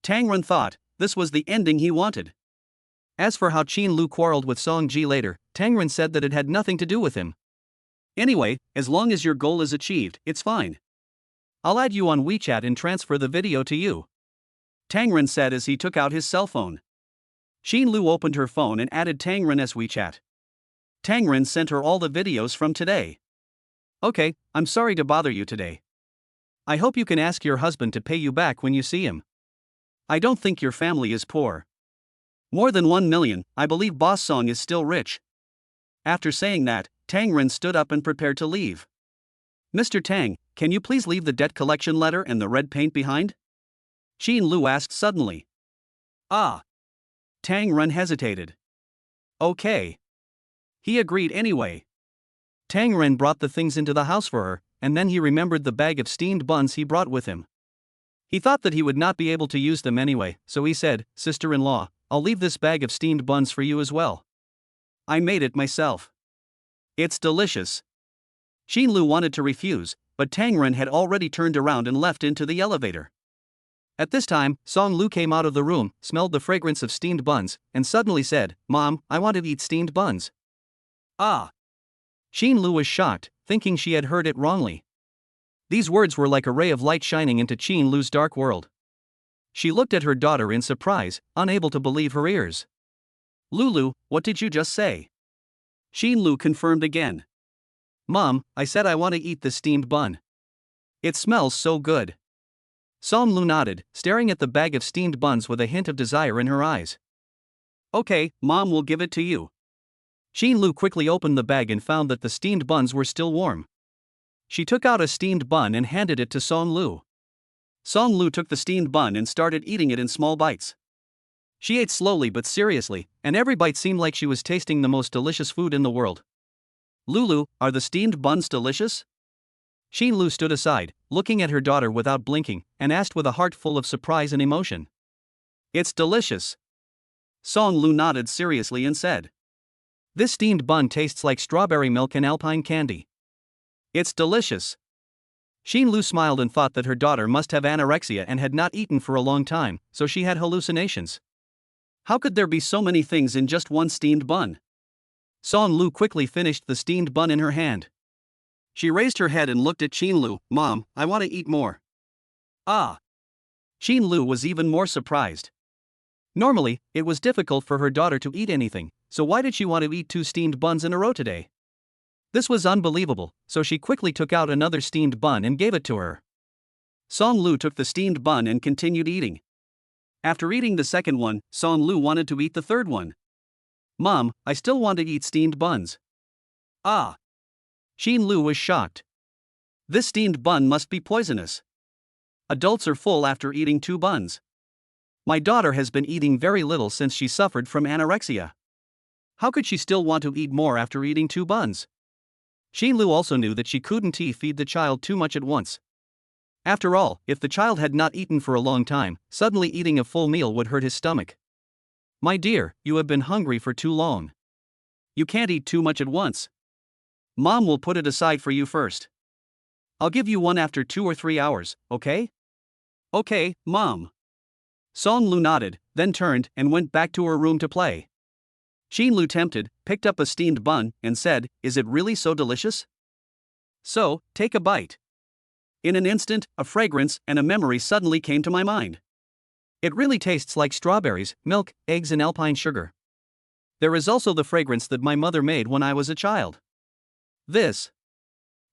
Tang Ren thought, this was the ending he wanted. As for how Qin Lu quarreled with Song Ji later, Tang Ren said that it had nothing to do with him. "Anyway, as long as your goal is achieved, it's fine. I'll add you on WeChat and transfer the video to you," Tang Ren said as he took out his cell phone. Qin Lu opened her phone and added Tang Ren as WeChat. Tang Ren sent her all the videos from today. "Okay, I'm sorry to bother you today. I hope you can ask your husband to pay you back when you see him. I don't think your family is poor. More than 1 million, I believe Boss Song is still rich." After saying that, Tang Ren stood up and prepared to leave. "Mr. Tang, can you please leave the debt collection letter and the red paint behind?" Qin Lu asked suddenly. "Ah." Tang Ren hesitated. "Okay." He agreed anyway. Tang Ren brought the things into the house for her, and then he remembered the bag of steamed buns he brought with him. He thought that he would not be able to use them anyway, so he said, "Sister-in-law, I'll leave this bag of steamed buns for you as well. I made it myself. It's delicious." Qin Lu wanted to refuse, but Tang Ren had already turned around and left into the elevator. At this time, Song Lu came out of the room, smelled the fragrance of steamed buns, and suddenly said, "Mom, I want to eat steamed buns." "Ah." Qin Lu was shocked, thinking she had heard it wrongly. These words were like a ray of light shining into Qin Lu's dark world. She looked at her daughter in surprise, unable to believe her ears. "Lulu, what did you just say?" Qin Lu confirmed again. "Mom, I said I want to eat the steamed bun. It smells so good." Song Lu nodded, staring at the bag of steamed buns with a hint of desire in her eyes. "Okay, Mom will give it to you." Qin Lu quickly opened the bag and found that the steamed buns were still warm. She took out a steamed bun and handed it to Song Lu. Song Lu took the steamed bun and started eating it in small bites. She ate slowly but seriously, and every bite seemed like she was tasting the most delicious food in the world. Lulu, are the steamed buns delicious? Lu stood aside, looking at her daughter without blinking, and asked with a heart full of surprise and emotion. It's delicious. Lu nodded seriously and said. This steamed bun tastes like strawberry milk and alpine candy. It's delicious. Lu smiled and thought that her daughter must have anorexia and had not eaten for a long time, so she had hallucinations. How could there be so many things in just one steamed bun? Lu quickly finished the steamed bun in her hand. She raised her head and looked at Lu. Mom, I want to eat more. Ah! Lu was even more surprised. Normally, it was difficult for her daughter to eat anything, so why did she want to eat 2 steamed buns in a row today? This was unbelievable, so she quickly took out another steamed bun and gave it to her. Lu took the steamed bun and continued eating. After eating the second one, Lu wanted to eat the third one. Mom, I still want to eat steamed buns. Ah! Lu was shocked. This steamed bun must be poisonous. Adults are full after eating 2 buns. My daughter has been eating very little since she suffered from anorexia. How could she still want to eat more after eating 2 buns? Lu also knew that she couldn't feed the child too much at once. After all, if the child had not eaten for a long time, suddenly eating a full meal would hurt his stomach. My dear, you have been hungry for too long. You can't eat too much at once. Mom will put it aside for you first. I'll give you one after 2 or 3 hours, okay? Okay, Mom. Lu nodded, then turned and went back to her room to play. Lu, tempted, picked up a steamed bun and said, "Is it really so delicious?" So, take a bite. In an instant, a fragrance and a memory suddenly came to my mind. It really tastes like strawberries, milk, eggs and alpine sugar. There is also the fragrance that my mother made when I was a child. This.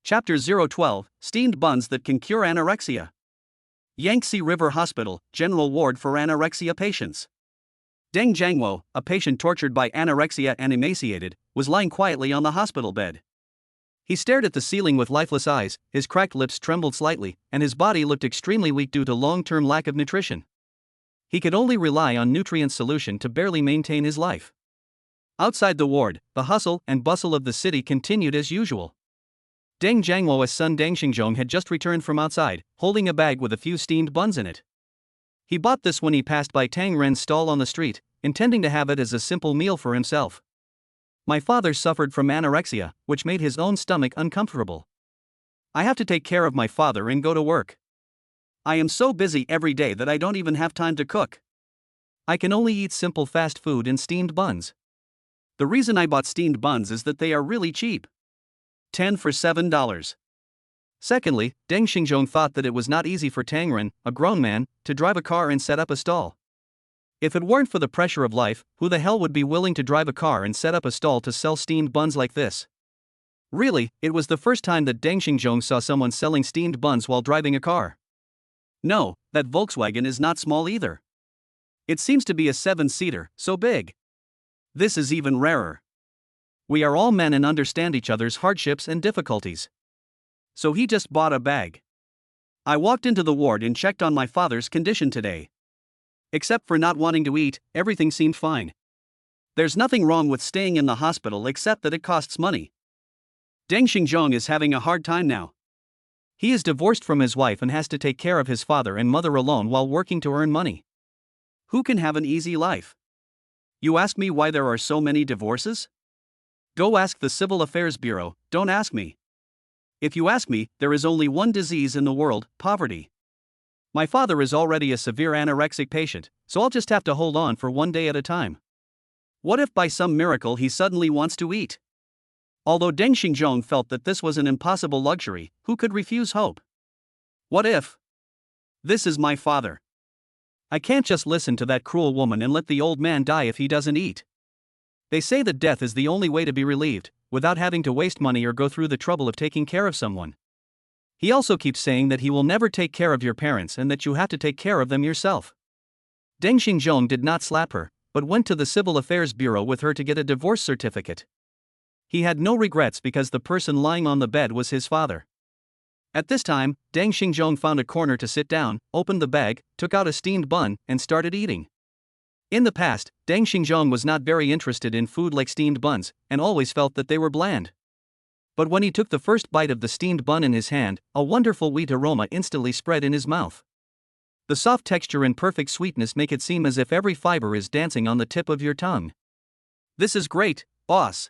Chapter 012, Steamed Buns That Can Cure Anorexia. Yangtze River Hospital, General Ward for Anorexia Patients. Deng Jiangwo, a patient tortured by anorexia and emaciated, was lying quietly on the hospital bed. He stared at the ceiling with lifeless eyes, his cracked lips trembled slightly, and his body looked extremely weak due to long-term lack of nutrition. He could only rely on nutrient solution to barely maintain his life. Outside the ward, the hustle and bustle of the city continued as usual. Deng Jiangwo's son Deng Xingzhong had just returned from outside, holding a bag with a few steamed buns in it. He bought this when he passed by Tang Ren's stall on the street, intending to have it as a simple meal for himself. My father suffered from anorexia, which made his own stomach uncomfortable. I have to take care of my father and go to work. I am so busy every day that I don't even have time to cook. I can only eat simple fast food and steamed buns. The reason I bought steamed buns is that they are really cheap. 10 for $7. Secondly, Deng Xingzhong thought that it was not easy for Tang Ren, a grown man, to drive a car and set up a stall. If it weren't for the pressure of life, who the hell would be willing to drive a car and set up a stall to sell steamed buns like this? Really, it was the first time that Deng Xingzhong saw someone selling steamed buns while driving a car. No, that Volkswagen is not small either. It seems to be a 7-seater, so big. This is even rarer. We are all men and understand each other's hardships and difficulties. So he just bought a bag. I walked into the ward and checked on my father's condition today. Except for not wanting to eat, everything seemed fine. There's nothing wrong with staying in the hospital except that it costs money. Deng Xingzhong is having a hard time now. He is divorced from his wife and has to take care of his father and mother alone while working to earn money. Who can have an easy life? You ask me why there are so many divorces? Go ask the Civil Affairs Bureau, don't ask me. If you ask me, there is only one disease in the world, poverty. My father is already a severe anorexic patient, so I'll just have to hold on for one day at a time. What if by some miracle he suddenly wants to eat? Although Deng Xingzhong felt that this was an impossible luxury, who could refuse hope? What if? This is my father. I can't just listen to that cruel woman and let the old man die if he doesn't eat. They say that death is the only way to be relieved, without having to waste money or go through the trouble of taking care of someone. He also keeps saying that he will never take care of your parents and that you have to take care of them yourself. Deng Xingzhong did not slap her, but went to the Civil Affairs Bureau with her to get a divorce certificate. He had no regrets because the person lying on the bed was his father. At this time, Deng Xingzhong found a corner to sit down, opened the bag, took out a steamed bun, and started eating. In the past, Deng Xingzhong was not very interested in food like steamed buns, and always felt that they were bland. But when he took the first bite of the steamed bun in his hand, a wonderful wheat aroma instantly spread in his mouth. The soft texture and perfect sweetness make it seem as if every fiber is dancing on the tip of your tongue. This is great, boss.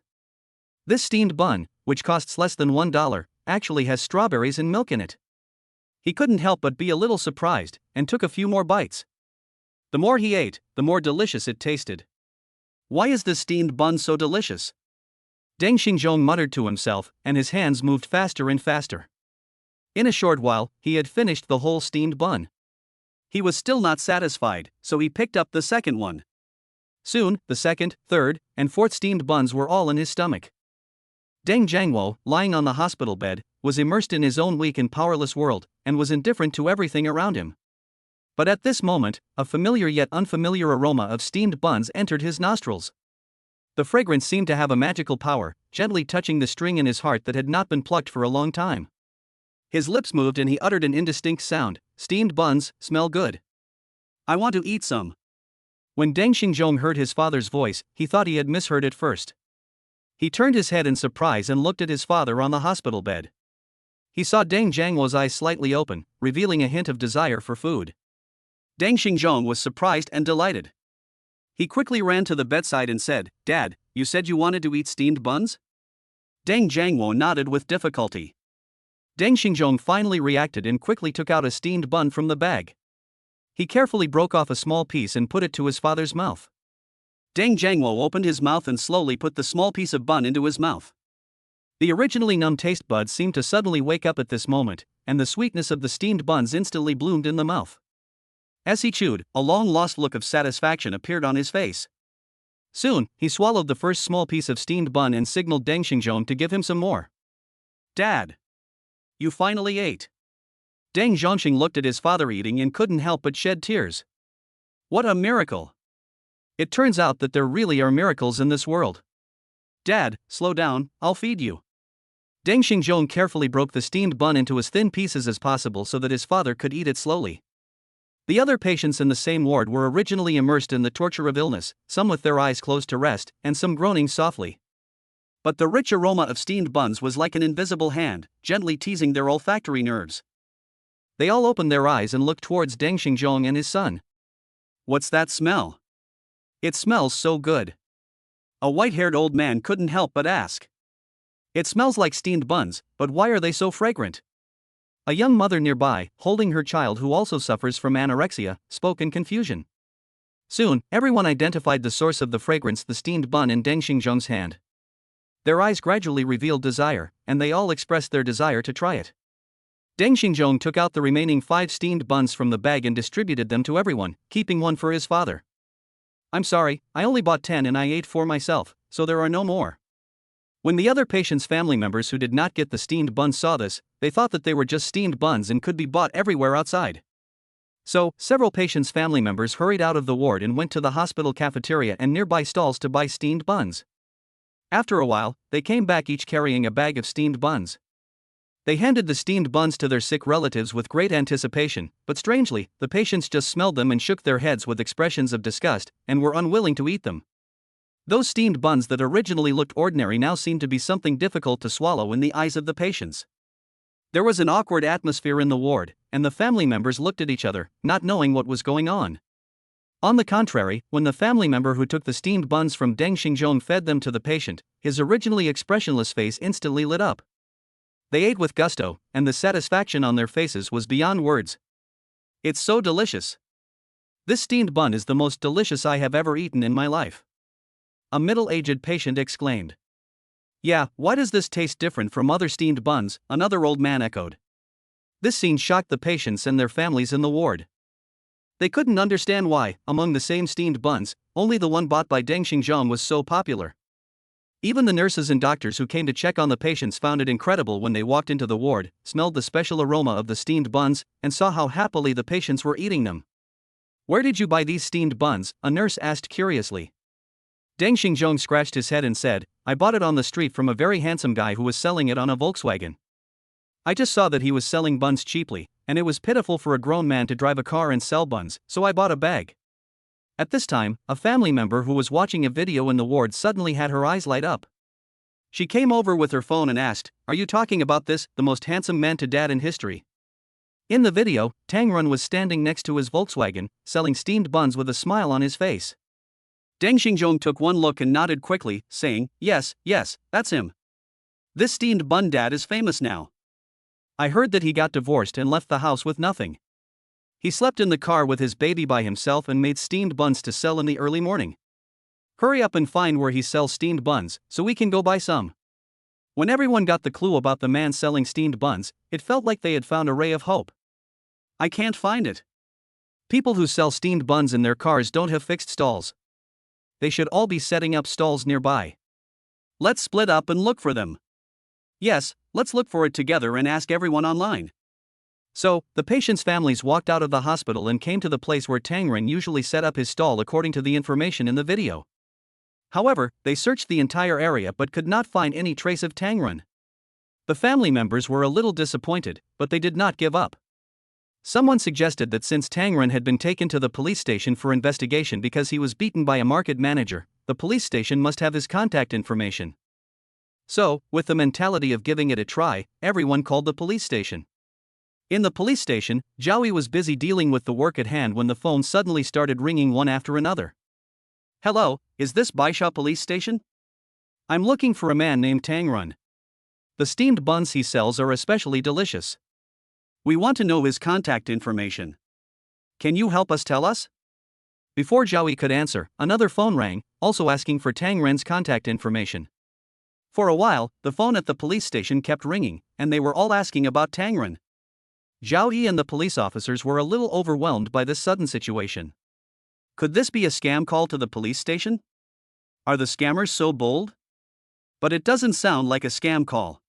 This steamed bun, which costs less than $1, actually has strawberries and milk in it. He couldn't help but be a little surprised, and took a few more bites. The more he ate, the more delicious it tasted. Why is this steamed bun so delicious? Deng Xingzhong muttered to himself, and his hands moved faster and faster. In a short while, he had finished the whole steamed bun. He was still not satisfied, so he picked up the second one. Soon, the second, third, and fourth steamed buns were all in his stomach. Deng Jiangwo, lying on the hospital bed, was immersed in his own weak and powerless world, and was indifferent to everything around him. But at this moment, a familiar yet unfamiliar aroma of steamed buns entered his nostrils. The fragrance seemed to have a magical power, gently touching the string in his heart that had not been plucked for a long time. His lips moved and he uttered an indistinct sound. Steamed buns smell good. I want to eat some. When Deng Xingzhong heard his father's voice, he thought he had misheard it first. He turned his head in surprise and looked at his father on the hospital bed. He saw Deng Jiangwo's eyes slightly open, revealing a hint of desire for food. Deng Xingzhong was surprised and delighted. He quickly ran to the bedside and said, "Dad, you said you wanted to eat steamed buns?" Deng Jiangwo nodded with difficulty. Deng Xingzhong finally reacted and quickly took out a steamed bun from the bag. He carefully broke off a small piece and put it to his father's mouth. Deng Jiangwo opened his mouth and slowly put the small piece of bun into his mouth. The originally numb taste buds seemed to suddenly wake up at this moment, and the sweetness of the steamed buns instantly bloomed in the mouth. As he chewed, a long-lost look of satisfaction appeared on his face. Soon, he swallowed the first small piece of steamed bun and signaled Deng Xingzhong to give him some more. "Dad, you finally ate." Deng Zhongxing looked at his father eating and couldn't help but shed tears. What a miracle! It turns out that there really are miracles in this world. "Dad, slow down, I'll feed you." Deng Xingzhong carefully broke the steamed bun into as thin pieces as possible so that his father could eat it slowly. The other patients in the same ward were originally immersed in the torture of illness, some with their eyes closed to rest, and some groaning softly. But the rich aroma of steamed buns was like an invisible hand, gently teasing their olfactory nerves. They all opened their eyes and looked towards Deng Xingzhong and his son. "What's that smell?" "It smells so good." A white-haired old man couldn't help but ask. "It smells like steamed buns, but why are they so fragrant?" A young mother nearby, holding her child who also suffers from anorexia, spoke in confusion. Soon, everyone identified the source of the fragrance, the steamed bun in Deng Xingzhong's hand. Their eyes gradually revealed desire, and they all expressed their desire to try it. Deng Xingzhong took out the remaining 5 steamed buns from the bag and distributed them to everyone, keeping one for his father. "I'm sorry, I only bought 10 and I ate 4 myself, so there are no more." When the other patients' family members who did not get the steamed buns saw this, they thought that they were just steamed buns and could be bought everywhere outside. So, several patients' family members hurried out of the ward and went to the hospital cafeteria and nearby stalls to buy steamed buns. After a while, they came back each carrying a bag of steamed buns. They handed the steamed buns to their sick relatives with great anticipation, but strangely, the patients just smelled them and shook their heads with expressions of disgust, and were unwilling to eat them. Those steamed buns that originally looked ordinary now seemed to be something difficult to swallow in the eyes of the patients. There was an awkward atmosphere in the ward, and the family members looked at each other, not knowing what was going on. On the contrary, when the family member who took the steamed buns from Deng Xingzhong fed them to the patient, his originally expressionless face instantly lit up. They ate with gusto, and the satisfaction on their faces was beyond words. "It's so delicious. This steamed bun is the most delicious I have ever eaten in my life," a middle-aged patient exclaimed. "Yeah, why does this taste different from other steamed buns?" another old man echoed. This scene shocked the patients and their families in the ward. They couldn't understand why, among the same steamed buns, only the one bought by Deng Xingzhong was so popular. Even the nurses and doctors who came to check on the patients found it incredible when they walked into the ward, smelled the special aroma of the steamed buns, and saw how happily the patients were eating them. "Where did you buy these steamed buns?" a nurse asked curiously. Deng Xingzhong scratched his head and said, "I bought it on the street from a very handsome guy who was selling it on a Volkswagen. I just saw that he was selling buns cheaply, and it was pitiful for a grown man to drive a car and sell buns, so I bought a bag." At this time, a family member who was watching a video in the ward suddenly had her eyes light up. She came over with her phone and asked, "Are you talking about this, the most handsome man to dad in history?" In the video, Tang Run was standing next to his Volkswagen, selling steamed buns with a smile on his face. Deng Xingzhong took one look and nodded quickly, saying, yes, that's him. This steamed bun dad is famous now. I heard that he got divorced and left the house with nothing. He slept in the car with his baby by himself and made steamed buns to sell in the early morning. Hurry up and find where he sells steamed buns, so we can go buy some. When everyone got the clue about the man selling steamed buns, it felt like they had found a ray of hope. I can't find it. People who sell steamed buns in their cars don't have fixed stalls. They should all be setting up stalls nearby. Let's split up and look for them. Yes, let's look for it together and ask everyone online. So, the patients' families walked out of the hospital and came to the place where Tang Ren usually set up his stall according to the information in the video. However, they searched the entire area but could not find any trace of Tang Ren. The family members were a little disappointed, but they did not give up. Someone suggested that since Tang Ren had been taken to the police station for investigation because he was beaten by a market manager, the police station must have his contact information. So, with the mentality of giving it a try, everyone called the police station. In the police station, Zhao was busy dealing with the work at hand when the phone suddenly started ringing one after another. Hello, is this Baisha police station? I'm looking for a man named Tang Run. The steamed buns he sells are especially delicious. We want to know his contact information. Can you help us tell us? Before Zhao could answer, another phone rang, also asking for Tang Ren's contact information. For a while, the phone at the police station kept ringing, and they were all asking about Tang Ren. Zhao and the police officers were a little overwhelmed by this sudden situation. Could this be a scam call to the police station? Are the scammers so bold? But it doesn't sound like a scam call.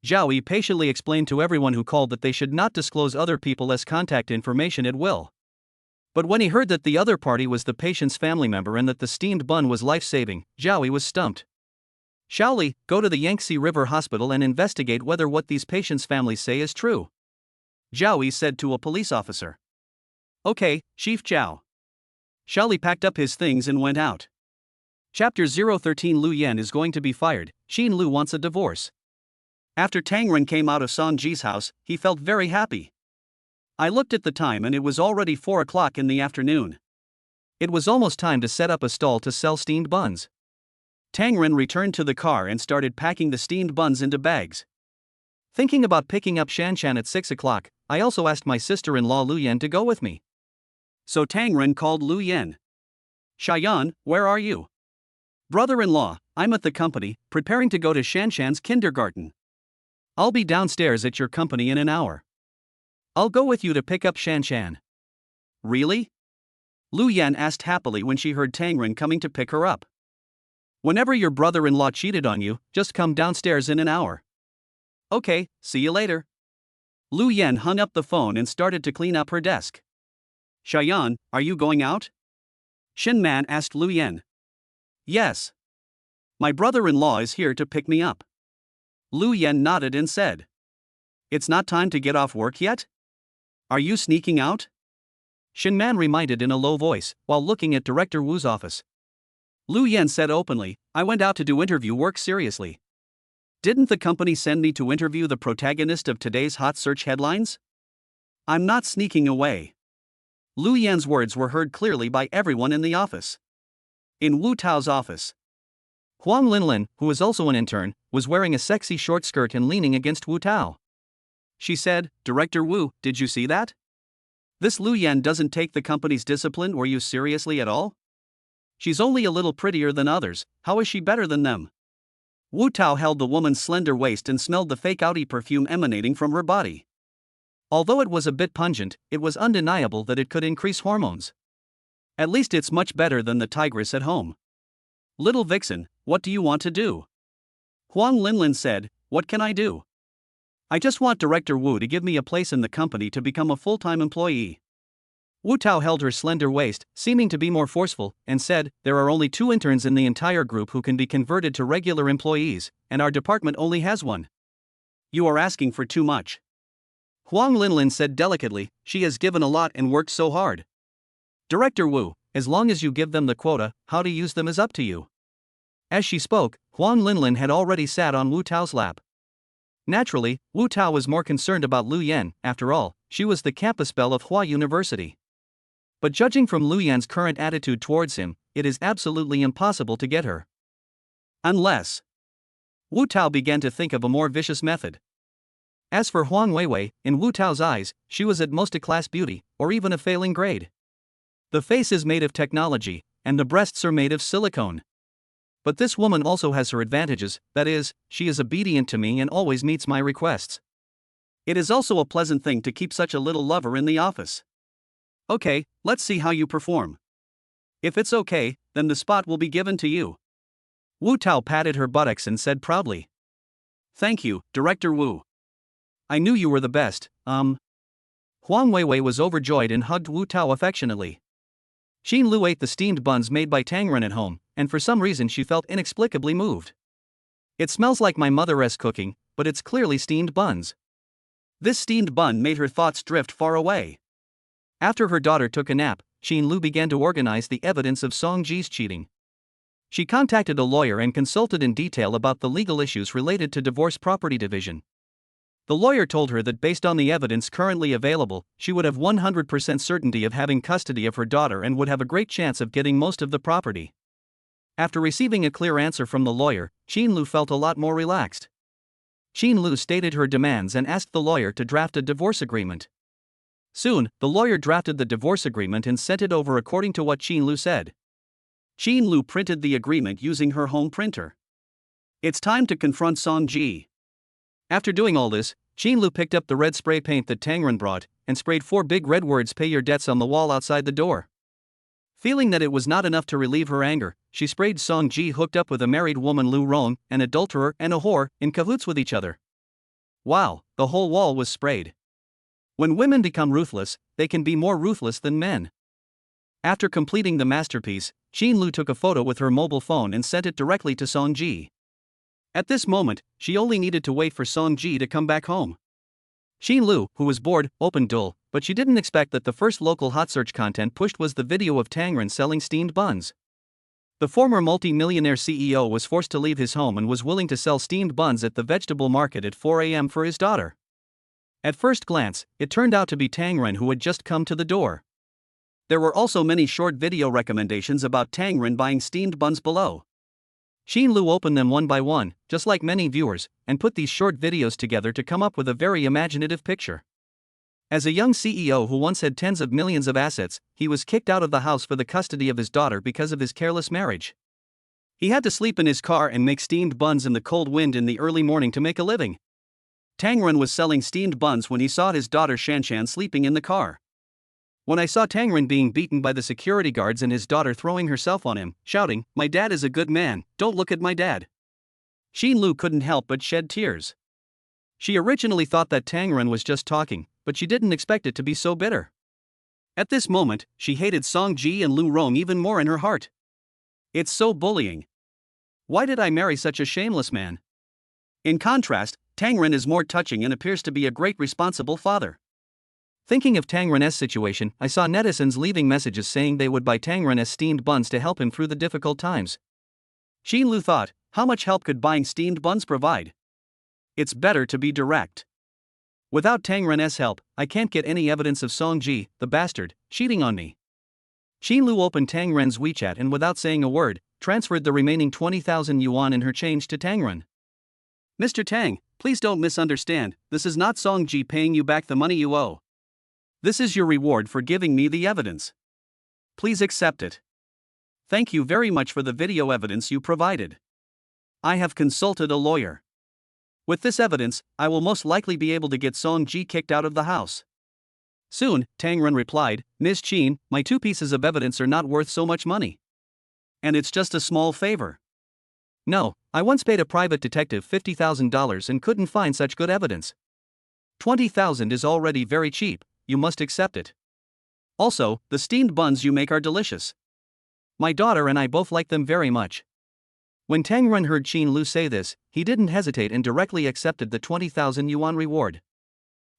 Zhao patiently explained to everyone who called that they should not disclose other people's contact information at will. But when he heard that the other party was the patient's family member and that the steamed bun was life-saving, Zhao was stumped. Shaoli, go to the Yangtze River Hospital and investigate whether what these patients' families say is true. Zhao said to a police officer. Okay, Chief Zhao. Shaoli packed up his things and went out. Chapter 013 Liu Yan is going to be fired, Xin Lu wants a divorce. After Tang Ren came out of Song Ji's house, he felt very happy. I looked at the time and it was already 4 o'clock in the afternoon. It was almost time to set up a stall to sell steamed buns. Tang Ren returned to the car and started packing the steamed buns into bags. Thinking about picking up Shanshan at 6 o'clock, I also asked my sister-in-law Liu Yan to go with me. So Tang Ren called Liu Yan. Shayan, where are you? Brother-in-law, I'm at the company, preparing to go to Shanshan's kindergarten. I'll be downstairs at your company in an hour. I'll go with you to pick up Shanshan. Really? Liu Yan asked happily when she heard Tang Ren coming to pick her up. Whenever your brother-in-law cheated on you, just come downstairs in an hour. Okay, see you later. Liu Yan hung up the phone and started to clean up her desk. Shayan, are you going out? Shin Man asked Liu Yan. Yes. My brother-in-law is here to pick me up. Liu Yan nodded and said. It's not time to get off work yet? Are you sneaking out? Shin Man reminded in a low voice, while looking at Director Wu's office. Liu Yan said openly, I went out to do interview work seriously. Didn't the company send me to interview the protagonist of today's hot search headlines? I'm not sneaking away. Liu Yan's words were heard clearly by everyone in the office. In Wu Tao's office, Huang Linlin, who was also an intern, was wearing a sexy short skirt and leaning against Wu Tao. She said, Director Wu, did you see that? This Liu Yan doesn't take the company's discipline or you seriously at all? She's only a little prettier than others, how is she better than them? Wu Tao held the woman's slender waist and smelled the fake outy perfume emanating from her body. Although it was a bit pungent, it was undeniable that it could increase hormones. At least it's much better than the tigress at home. Little vixen, what do you want to do? Huang Linlin said, what can I do? I just want Director Wu to give me a place in the company to become a full-time employee. Wu Tao held her slender waist, seeming to be more forceful, and said, there are only 2 interns in the entire group who can be converted to regular employees, and our department only has 1. You are asking for too much. Huang Linlin said delicately, she has given a lot and worked so hard. Director Wu, as long as you give them the quota, how to use them is up to you. As she spoke, Huang Linlin had already sat on Wu Tao's lap. Naturally, Wu Tao was more concerned about Liu Yan. After all, she was the campus belle of Hua University. But judging from Liu Yan's current attitude towards him, it is absolutely impossible to get her. Unless Wu Tao began to think of a more vicious method. As for Huang Weiwei, in Wu Tao's eyes, she was at most a class beauty, or even a failing grade. The face is made of technology, and the breasts are made of silicone. But this woman also has her advantages, that is, she is obedient to me and always meets my requests. It is also a pleasant thing to keep such a little lover in the office. Okay, let's see how you perform. If it's okay, then the spot will be given to you. Wu Tao patted her buttocks and said proudly. Thank you, Director Wu. I knew you were the best. Huang Weiwei was overjoyed and hugged Wu Tao affectionately. Xin Lu ate the steamed buns made by Tang Ren at home, and for some reason she felt inexplicably moved. It smells like my mother's cooking, but it's clearly steamed buns. This steamed bun made her thoughts drift far away. After her daughter took a nap, Xin Lu began to organize the evidence of Song Ji's cheating. She contacted a lawyer and consulted in detail about the legal issues related to divorce property division. The lawyer told her that based on the evidence currently available, she would have 100% certainty of having custody of her daughter and would have a great chance of getting most of the property. After receiving a clear answer from the lawyer, Xin Lu felt a lot more relaxed. Xin Lu stated her demands and asked the lawyer to draft a divorce agreement. Soon, the lawyer drafted the divorce agreement and sent it over according to what Xin Lu said. Xin Lu printed the agreement using her home printer. It's time to confront Song Ji. After doing all this, Xin Lu picked up the red spray paint that Tang Ren brought and sprayed 4 big red words "Pay your debts" on the wall outside the door. Feeling that it was not enough to relieve her anger, she sprayed Song Ji hooked up with a married woman Lu Rong, an adulterer and a whore, in cahoots with each other. Wow, the whole wall was sprayed. When women become ruthless, they can be more ruthless than men. After completing the masterpiece, Xin Lu took a photo with her mobile phone and sent it directly to Song Ji. At this moment, she only needed to wait for Song Ji to come back home. Xin Lu, who was bored, opened Duel, but she didn't expect that the first local hot search content pushed was the video of Tang Ren selling steamed buns. The former multi-millionaire CEO was forced to leave his home and was willing to sell steamed buns at the vegetable market at 4 a.m. for his daughter. At first glance, it turned out to be Tang Ren who had just come to the door. There were also many short video recommendations about Tang Ren buying steamed buns below. Xin Lu opened them one by one, just like many viewers, and put these short videos together to come up with a very imaginative picture. As a young CEO who once had tens of millions of assets, he was kicked out of the house for the custody of his daughter because of his careless marriage. He had to sleep in his car and make steamed buns in the cold wind in the early morning to make a living. Tang Ren was selling steamed buns when he saw his daughter Shanshan sleeping in the car. When I saw Tang Ren being beaten by the security guards and his daughter throwing herself on him, shouting, "My dad is a good man, don't look at my dad," Xin Lu couldn't help but shed tears. She originally thought that Tang Ren was just talking, but she didn't expect it to be so bitter. At this moment, she hated Song Ji and Lu Rong even more in her heart. It's so bullying. Why did I marry such a shameless man? In contrast, Tang Ren is more touching and appears to be a great responsible father. Thinking of Tang Ren's situation, I saw netizens leaving messages saying they would buy Tang Ren's steamed buns to help him through the difficult times. Xin Lu thought, how much help could buying steamed buns provide? It's better to be direct. Without Tang Ren's help, I can't get any evidence of Song Ji, the bastard, cheating on me. Xin Lu opened Tang Ren's WeChat and without saying a word, transferred the remaining 20,000 yuan in her change to Tang Ren. Mr. Tang, please don't misunderstand, this is not Song Ji paying you back the money you owe. This is your reward for giving me the evidence. Please accept it. Thank you very much for the video evidence you provided. I have consulted a lawyer. With this evidence, I will most likely be able to get Song Ji kicked out of the house. Soon, Tang Ren replied, Ms. Qin, my 2 pieces of evidence are not worth so much money. And it's just a small favor. No, I once paid a private detective $50,000 and couldn't find such good evidence. 20,000 is already very cheap. You must accept it. Also, the steamed buns you make are delicious. My daughter and I both like them very much. When Tang Ren heard Xin Lu say this, he didn't hesitate and directly accepted the 20,000 yuan reward.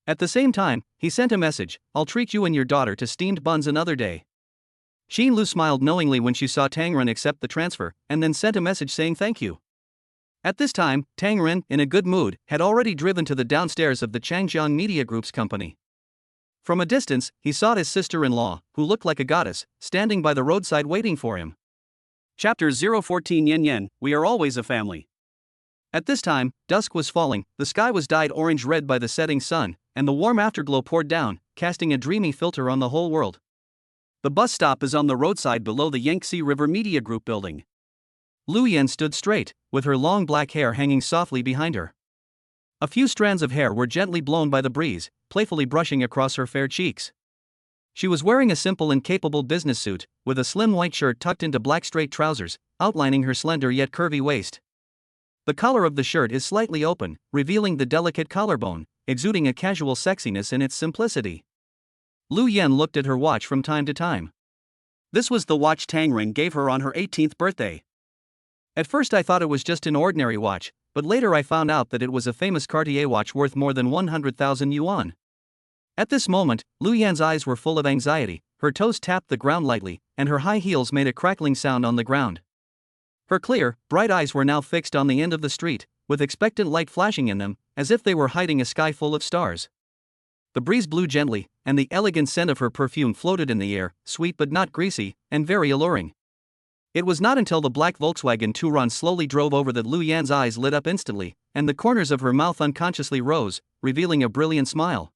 At the same time, he sent a message, I'll treat you and your daughter to steamed buns another day. Xin Lu smiled knowingly when she saw Tang Ren accept the transfer, and then sent a message saying thank you. At this time, Tang Ren, in a good mood, had already driven to the downstairs of the Changjiang Media Group's company. From a distance, he saw his sister-in-law, who looked like a goddess, standing by the roadside waiting for him. Chapter 014 Yen Yen, We Are Always a Family. At this time, dusk was falling, the sky was dyed orange-red by the setting sun, and the warm afterglow poured down, casting a dreamy filter on the whole world. The bus stop is on the roadside below the Yangtze River Media Group building. Liu Yan stood straight, with her long black hair hanging softly behind her. A few strands of hair were gently blown by the breeze, playfully brushing across her fair cheeks. She was wearing a simple and capable business suit, with a slim white shirt tucked into black straight trousers, outlining her slender yet curvy waist. The collar of the shirt is slightly open, revealing the delicate collarbone, exuding a casual sexiness in its simplicity. Liu Yan looked at her watch from time to time. This was the watch Tang Ren gave her on her 18th birthday. At first I thought it was just an ordinary watch, but later I found out that it was a famous Cartier watch worth more than 100,000 yuan. At this moment, Liu Yan's eyes were full of anxiety, her toes tapped the ground lightly, and her high heels made a crackling sound on the ground. Her clear, bright eyes were now fixed on the end of the street, with expectant light flashing in them, as if they were hiding a sky full of stars. The breeze blew gently, and the elegant scent of her perfume floated in the air, sweet but not greasy, and very alluring. It was not until the black Volkswagen Touran slowly drove over that Liu Yan's eyes lit up instantly, and the corners of her mouth unconsciously rose, revealing a brilliant smile.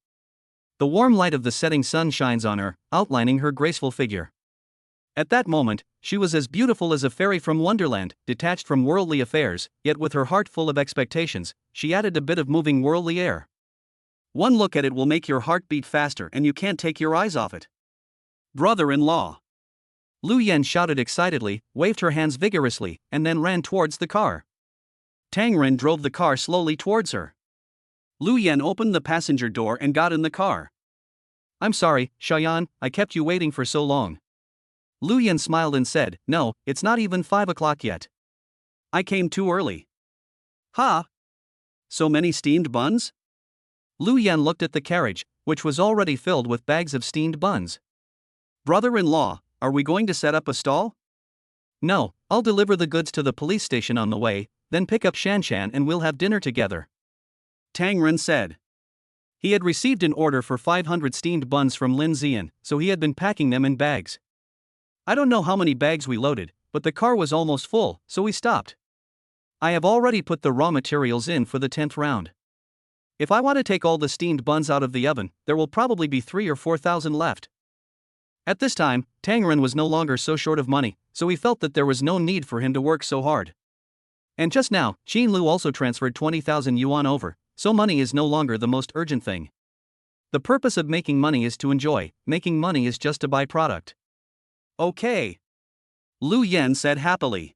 The warm light of the setting sun shines on her, outlining her graceful figure. At that moment, she was as beautiful as a fairy from Wonderland, detached from worldly affairs, yet with her heart full of expectations, she added a bit of moving worldly air. One look at it will make your heart beat faster and you can't take your eyes off it. Brother-in-law. Liu Yan shouted excitedly, waved her hands vigorously, and then ran towards the car. Tang Ren drove the car slowly towards her. Liu Yan opened the passenger door and got in the car. I'm sorry, Shayan, I kept you waiting for so long. Liu Yan smiled and said, No, it's not even 5 o'clock yet. I came too early. Ha! So many steamed buns? Liu Yan looked at the carriage, which was already filled with bags of steamed buns. Brother-in-law, are we going to set up a stall? No, I'll deliver the goods to the police station on the way, then pick up Shanshan and we'll have dinner together. Tang Ren said. He had received an order for 500 steamed buns from Lin Zian, so he had been packing them in bags. I don't know how many bags we loaded, but the car was almost full, so we stopped. I have already put the raw materials in for the 10th round. If I want to take all the steamed buns out of the oven, there will probably be 3,000 or 4,000 left. At this time, Tang Ren was no longer so short of money, so he felt that there was no need for him to work so hard. And just now, Xin Lu also transferred 20,000 yuan over, so money is no longer the most urgent thing. The purpose of making money is to enjoy, making money is just a byproduct. Okay. Liu Yan said happily.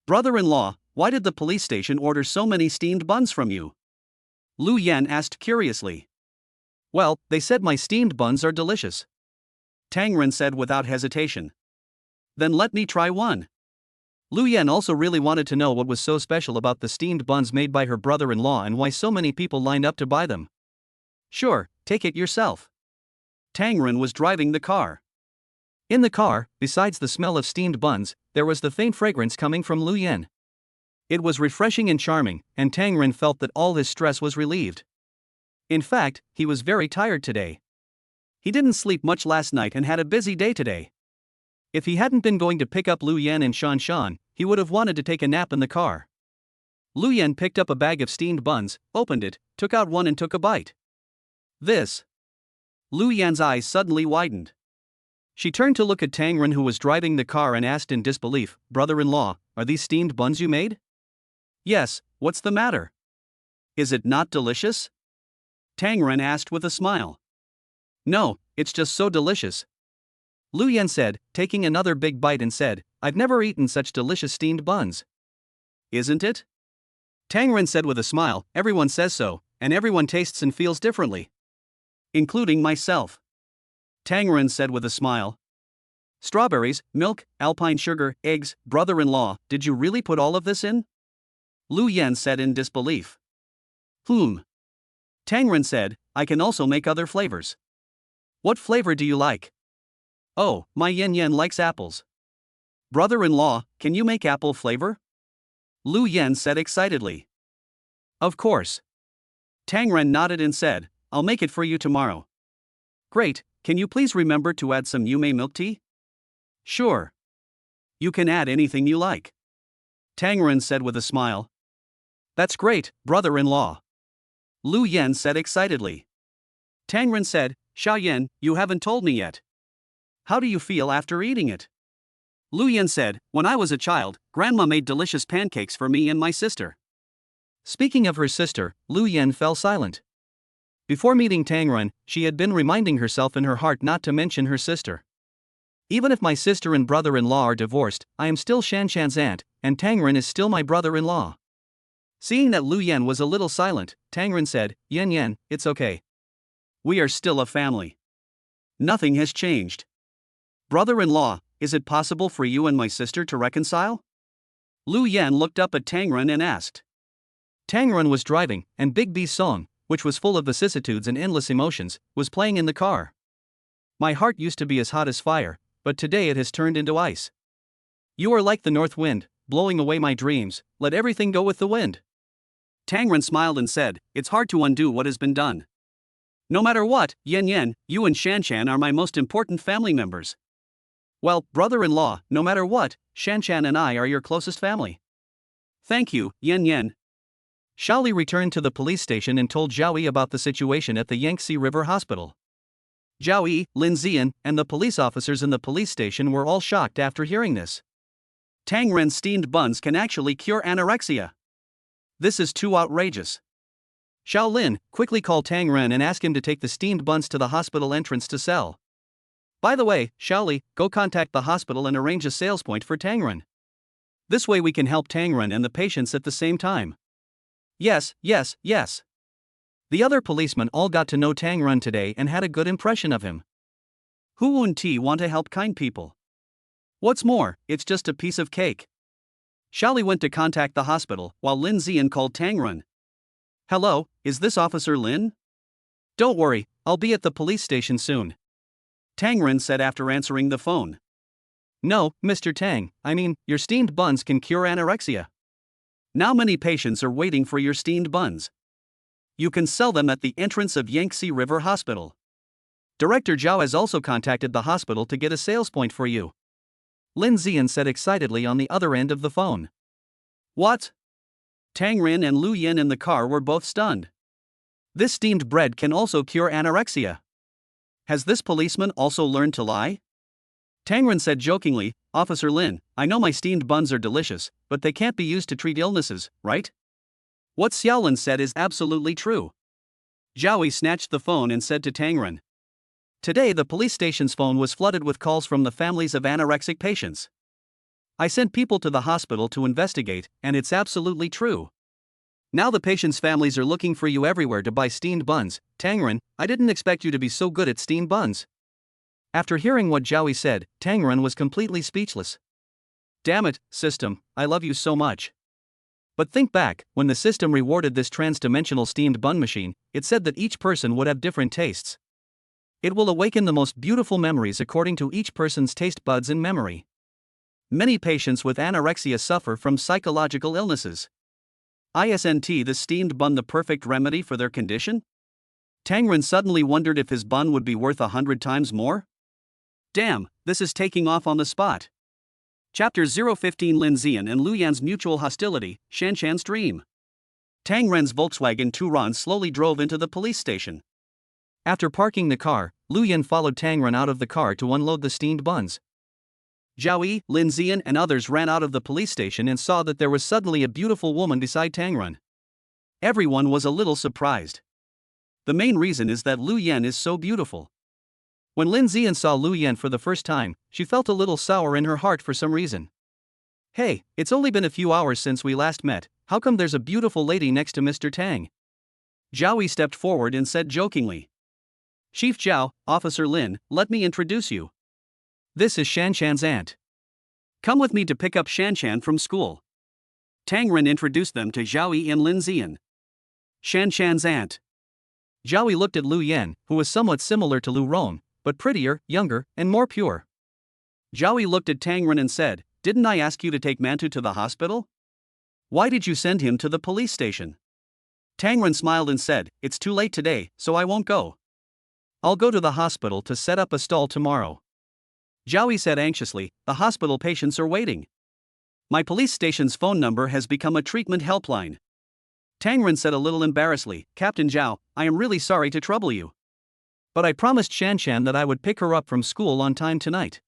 Brother-in-law, why did the police station order so many steamed buns from you? Liu Yan asked curiously. Well, they said my steamed buns are delicious. Tang Ren said without hesitation. Then let me try one. Liu Yan also really wanted to know what was so special about the steamed buns made by her brother-in-law and why so many people lined up to buy them. Sure, take it yourself. Tang Ren was driving the car. In the car, besides the smell of steamed buns, there was the faint fragrance coming from Liu Yan. It was refreshing and charming, and Tang Ren felt that all his stress was relieved. In fact, he was very tired today. He didn't sleep much last night and had a busy day today. If he hadn't been going to pick up Liu Yan in Shanshan, he would have wanted to take a nap in the car. Liu Yan picked up a bag of steamed buns, opened it, took out one and took a bite. This. Liu Yan's eyes suddenly widened. She turned to look at Tang Ren, who was driving the car, and asked in disbelief, Brother-in-law, are these steamed buns you made? Yes, what's the matter? Is it not delicious? Tang Ren asked with a smile. No, it's just so delicious. Liu Yan said, taking another big bite, and said, I've never eaten such delicious steamed buns. Isn't it? Tang Ren said with a smile, everyone says so, and everyone tastes and feels differently. Including myself. Tang Ren said with a smile. Strawberries, milk, alpine sugar, eggs, brother-in-law, did you really put all of this in? Liu Yan said in disbelief. Tang Ren said, I can also make other flavors. What flavor do you like? Oh, my Yan Yan likes apples. Brother-in-law, can you make apple flavor? Liu Yan said excitedly. Of course. Tang Ren nodded and said, I'll make it for you tomorrow. Great, can you please remember to add some Yume milk tea? Sure. You can add anything you like. Tang Ren said with a smile. That's great, brother-in-law. Liu Yan said excitedly. Tang Ren said, Xia Yan, you haven't told me yet. How do you feel after eating it? Liu Yan said, when I was a child, Grandma made delicious pancakes for me and my sister. Speaking of her sister, Liu Yan fell silent. Before meeting Tang Ren, she had been reminding herself in her heart not to mention her sister. Even if my sister and brother-in-law are divorced, I am still Shanshan's aunt, and Tang Ren is still my brother-in-law. Seeing that Liu Yan was a little silent, Tang Ren said, Yan Yan, it's okay. We are still a family. Nothing has changed. Brother-in-law, is it possible for you and my sister to reconcile? Liu Yan looked up at Tang Ren and asked. Tang Ren was driving, and Big B's song, which was full of vicissitudes and endless emotions, was playing in the car. My heart used to be as hot as fire, but today it has turned into ice. You are like the north wind, blowing away my dreams, let everything go with the wind. Tang Ren smiled and said, it's hard to undo what has been done. No matter what, Yan Yan, you and Shanshan are my most important family members. Well, brother-in-law, no matter what, Shanshan and I are your closest family. Thank you, Yan Yan. Shaoli returned to the police station and told Zhao Yi about the situation at the Yangtze River Hospital. Zhao Yi, Lin Zian, and the police officers in the police station were all shocked after hearing this. Tang Ren's steamed buns can actually cure anorexia. This is too outrageous. Xiao Lin, quickly call Tang Ren and ask him to take the steamed buns to the hospital entrance to sell. By the way, Shaoli, go contact the hospital and arrange a sales point for Tang Ren. This way we can help Tang Ren and the patients at the same time. Yes, yes, yes. The other policemen all got to know Tang Ren today and had a good impression of him. Who wouldn't want to help kind people? What's more, it's just a piece of cake. Shaoli went to contact the hospital, while Lin Zian called Tang Ren. Hello, is this Officer Lin? Don't worry, I'll be at the police station soon. Tang Ren said after answering the phone. No, Mr. Tang, I mean, your steamed buns can cure anorexia. Now many patients are waiting for your steamed buns. You can sell them at the entrance of Yangtze River Hospital. Director Zhao has also contacted the hospital to get a sales point for you. Lin Zian said excitedly on the other end of the phone. What? Tang Ren and Liu Yan in the car were both stunned. This steamed bread can also cure anorexia. Has this policeman also learned to lie? Tang Ren said jokingly, Officer Lin, I know my steamed buns are delicious, but they can't be used to treat illnesses, right? What Xiaolin said is absolutely true. Zhao Yi snatched the phone and said to Tang Ren. Today the police station's phone was flooded with calls from the families of anorexic patients. I sent people to the hospital to investigate, and it's absolutely true. Now the patients' families are looking for you everywhere to buy steamed buns. Tang Ren, I didn't expect you to be so good at steamed buns. After hearing what Zhao Yi said, Tang Ren was completely speechless. Damn it, system, I love you so much. But think back, when the system rewarded this trans-dimensional steamed bun machine, it said that each person would have different tastes. It will awaken the most beautiful memories according to each person's taste buds and memory. Many patients with anorexia suffer from psychological illnesses. Isn't the steamed bun the perfect remedy for their condition? Tang Ren suddenly wondered if his bun would be worth 100 times more. Damn, this is taking off on the spot. Chapter 015 Lin Zian and Liu Yan's mutual hostility, Shanshan's dream. Tang Ren's Volkswagen Touran slowly drove into the police station. After parking the car, Liu Yan followed Tang Ren out of the car to unload the steamed buns. Zhao Yi, Lin Zian and others ran out of the police station and saw that there was suddenly a beautiful woman beside Tang Ren. Everyone was a little surprised. The main reason is that Liu Yan is so beautiful. When Lin Zian saw Liu Yan for the first time, she felt a little sour in her heart for some reason. Hey, it's only been a few hours since we last met, how come there's a beautiful lady next to Mr. Tang? Zhao Yi stepped forward and said jokingly. Chief Zhao, Officer Lin, let me introduce you. This is Shanshan's aunt. Come with me to pick up Shanshan from school. Tang Ren introduced them to Zhao Yi and Lin Zian. Shanshan's aunt. Zhao Yi looked at Liu Yan, who was somewhat similar to Liu Ron, but prettier, younger, and more pure. Zhao Yi looked at Tang Ren and said, "Didn't I ask you to take Mantu to the hospital? Why did you send him to the police station?" Tang Ren smiled and said, "It's too late today, so I won't go. I'll go to the hospital to set up a stall tomorrow." Zhao Yi said anxiously, "The hospital patients are waiting. My police station's phone number has become a treatment helpline." Tang Ren said a little embarrassedly, "Captain Zhao, I am really sorry to trouble you. But I promised Shanshan that I would pick her up from school on time tonight."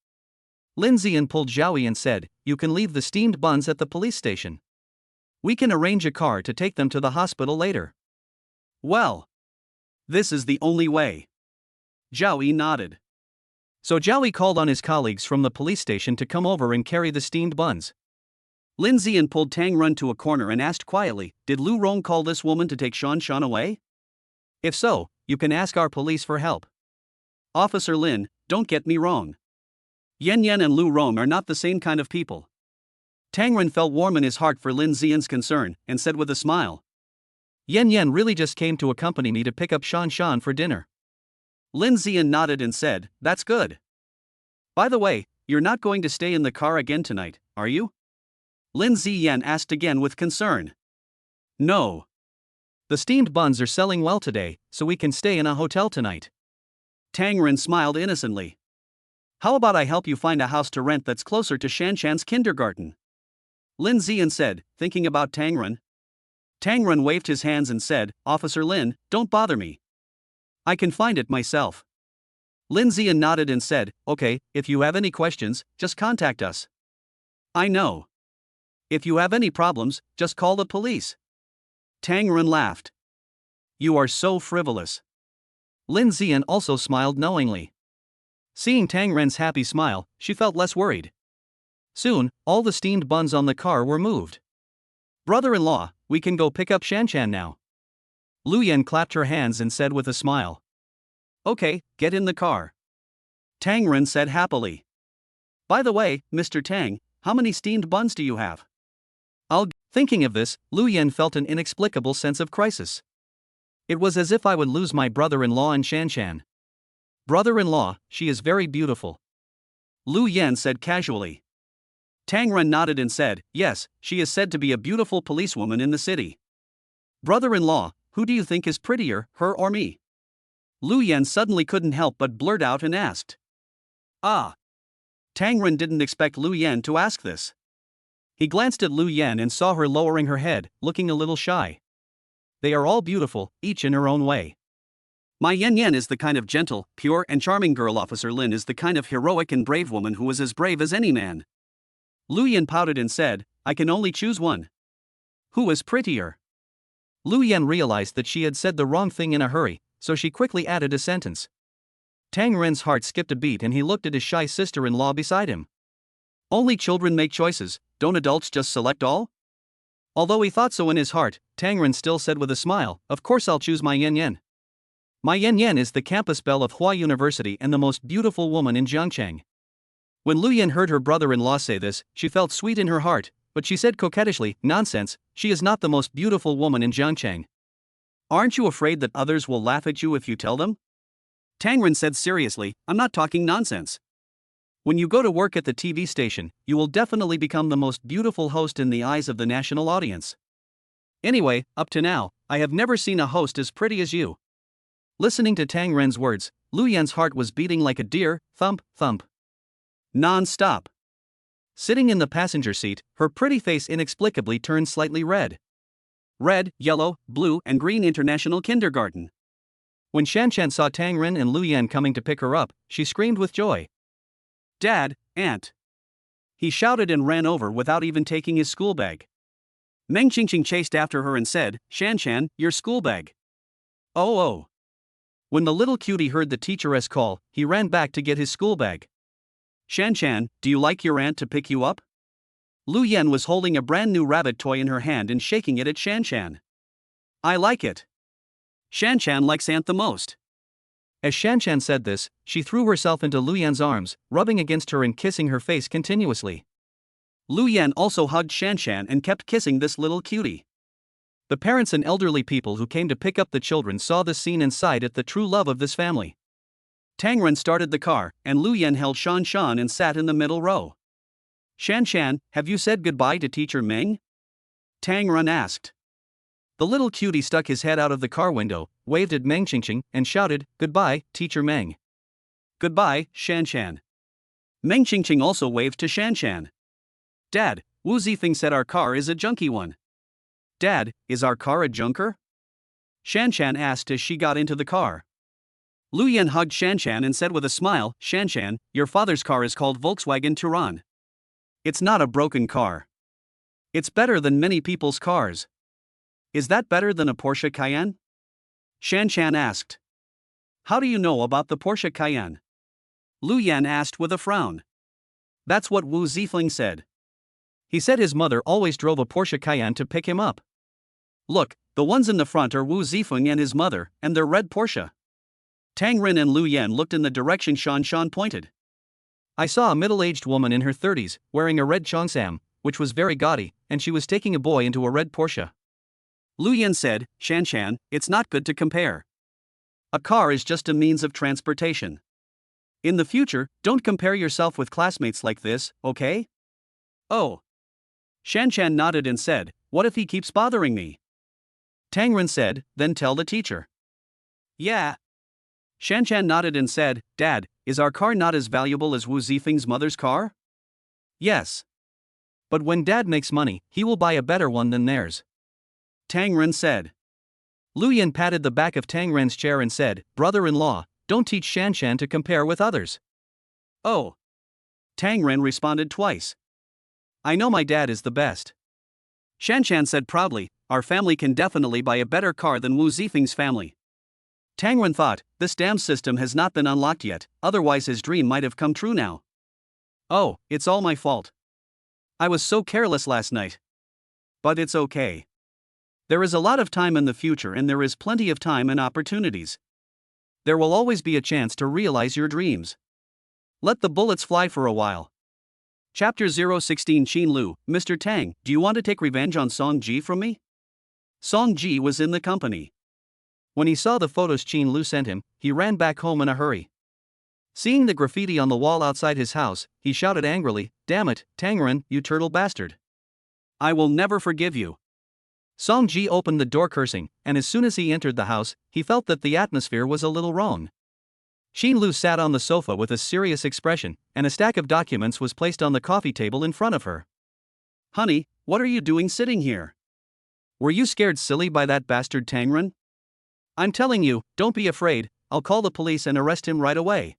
Lin Zian pulled Zhao Yi and said, "You can leave the steamed buns at the police station. We can arrange a car to take them to the hospital later." "Well, this is the only way." Zhao Yi nodded. So Zhao Yi called on his colleagues from the police station to come over and carry the steamed buns. Lin Zian pulled Tang Ren to a corner and asked quietly, "Did Lu Rong call this woman to take Shanshan away? If so, you can ask our police for help. Officer Lin, don't get me wrong. Yan Yan and Lu Rong are not the same kind of people." Tang Ren felt warm in his heart for Lin Zian's concern, and said with a smile, Yan Yan really just came to accompany me to pick up Shanshan for dinner. Lin Zian nodded and said, "That's good. By the way, you're not going to stay in the car again tonight, are you?" Lin Ziyan asked again with concern. "No. The steamed buns are selling well today, so we can stay in a hotel tonight." Tang Ren smiled innocently. "How about I help you find a house to rent that's closer to Shanshan's kindergarten?" Lin Ziyan said, thinking about Tang Ren. Tang Ren waved his hands and said, "Officer Lin, don't bother me. I can find it myself." Lin Ziyan nodded and said, "Okay, if you have any questions, just contact us." "I know. If you have any problems, just call the police." Tang Ren laughed. "You are so frivolous." Lin Ziyan also smiled knowingly. Seeing Tang Ren's happy smile, she felt less worried. Soon, all the steamed buns on the car were moved. "Brother-in-law, we can go pick up Shanshan now." Lu Yan clapped her hands and said with a smile. "Okay, get in the car." Tang Ren said happily. "By the way, Mr. Tang, how many steamed buns do you have?" Thinking of this, Lu Yan felt an inexplicable sense of crisis. It was as if I would lose my brother-in-law and Shanshan. "Brother-in-law, she is very beautiful," Lu Yan said casually. Tang Ren nodded and said, "Yes, she is said to be a beautiful policewoman in the city." "Brother-in-law, who do you think is prettier, her or me?" Lu Yan suddenly couldn't help but blurt out and asked. "Ah." Tang Ren didn't expect Lu Yan to ask this. He glanced at Lu Yan and saw her lowering her head, looking a little shy. "They are all beautiful, each in her own way. My Yan Yan is the kind of gentle, pure and charming girl. Officer Lin is the kind of heroic and brave woman who is as brave as any man." Lu Yan pouted and said, "I can only choose one. Who is prettier?" Lu Yan realized that she had said the wrong thing in a hurry, so she quickly added a sentence. Tang Ren's heart skipped a beat and he looked at his shy sister-in-law beside him. "Only children make choices, don't adults just select all?" Although he thought so in his heart, Tang Ren still said with a smile, "Of course I'll choose my Yan Yan. My Yan Yan is the campus belle of Hua University and the most beautiful woman in Jiangcheng." When Lu Yan heard her brother-in-law say this, she felt sweet in her heart, but she said coquettishly, "Nonsense, she is not the most beautiful woman in Jiangcheng." "Aren't you afraid that others will laugh at you if you tell them?" Tang Ren said seriously, "I'm not talking nonsense. When you go to work at the TV station, you will definitely become the most beautiful host in the eyes of the national audience. Anyway, up to now, I have never seen a host as pretty as you." Listening to Tang Ren's words, Lu Yan's heart was beating like a deer, thump, thump. Non-stop. Sitting in the passenger seat, her pretty face inexplicably turned slightly red. Red, yellow, blue, and green International Kindergarten. When Shanshan saw Tang Ren and Lu Yan coming to pick her up, she screamed with joy. "Dad, Aunt!" He shouted and ran over without even taking his school bag. Meng Qingqing chased after her and said, "Shanshan, your school bag." "Oh oh." When the little cutie heard the teacheress call, he ran back to get his school bag. "Shanshan, do you like your aunt to pick you up?" Lu Yan was holding a brand new rabbit toy in her hand and shaking it at Shanshan. "I like it. Shanshan likes Aunt the most." As Shanshan said this, she threw herself into Lu Yan's arms, rubbing against her and kissing her face continuously. Lu Yan also hugged Shanshan and kept kissing this little cutie. The parents and elderly people who came to pick up the children saw this scene and sighed at the true love of this family. Tang Ren started the car, and Liu Yan held Shanshan and sat in the middle row. Shanshan, have you said goodbye to Teacher Meng? Tang Ren asked. The little cutie stuck his head out of the car window, waved at Meng Qingqing, and shouted, "Goodbye, Teacher Meng." "Goodbye, Shanshan." Meng Qingqing also waved to Shanshan. "Dad, Wu Zifeng said our car is a junky one." "Dad, is our car a junker?" Shanshan asked as she got into the car. Liu Yan hugged Shanshan and said with a smile, "Shanshan, your father's car is called Volkswagen Touran. It's not a broken car. It's better than many people's cars." "Is that better than a Porsche Cayenne?" Shanshan asked. "How do you know about the Porsche Cayenne?" Liu Yan asked with a frown. "That's what Wu Zifeng said. He said his mother always drove a Porsche Cayenne to pick him up. Look, the ones in the front are Wu Zifeng and his mother, and they're red Porsche." Tang Ren and Liu Yan looked in the direction Shanshan pointed. "I saw a middle-aged woman in her 30s, wearing a red cheongsam, which was very gaudy, and she was taking a boy into a red Porsche." Liu Yan said, "Shanshan, it's not good to compare. A car is just a means of transportation. In the future, don't compare yourself with classmates like this, okay?" "Oh." Shanshan nodded and said, "What if he keeps bothering me?" Tang Ren said, "Then tell the teacher." "Yeah." Shanshan nodded and said, "Dad, is our car not as valuable as Wu Zifeng's mother's car?" "Yes. But when Dad makes money, he will buy a better one than theirs," Tang Ren said. Liu Yan patted the back of Tang Ren's chair and said, "Brother-in-law, don't teach Shanshan to compare with others." "Oh." Tang Ren responded twice. "I know my dad is the best." Shanshan said proudly, "Our family can definitely buy a better car than Wu Zifeng's family." Tang Ren thought, this damn system has not been unlocked yet, otherwise his dream might have come true now. "Oh, it's all my fault. I was so careless last night. But it's okay. There is a lot of time in the future and there is plenty of time and opportunities. There will always be a chance to realize your dreams. Let the bullets fly for a while." Chapter 016 Qin Lu, "Mr. Tang, do you want to take revenge on Song Ji from me?" Song Ji was in the company. When he saw the photos Qin Lu sent him, he ran back home in a hurry. Seeing the graffiti on the wall outside his house, he shouted angrily, "Damn it, Tang Ren, you turtle bastard. I will never forgive you." Song Ji opened the door cursing, and as soon as he entered the house, he felt that the atmosphere was a little wrong. Qin Lu sat on the sofa with a serious expression, and a stack of documents was placed on the coffee table in front of her. "Honey, what are you doing sitting here? Were you scared silly by that bastard Tang Ren? I'm telling you, don't be afraid, I'll call the police and arrest him right away."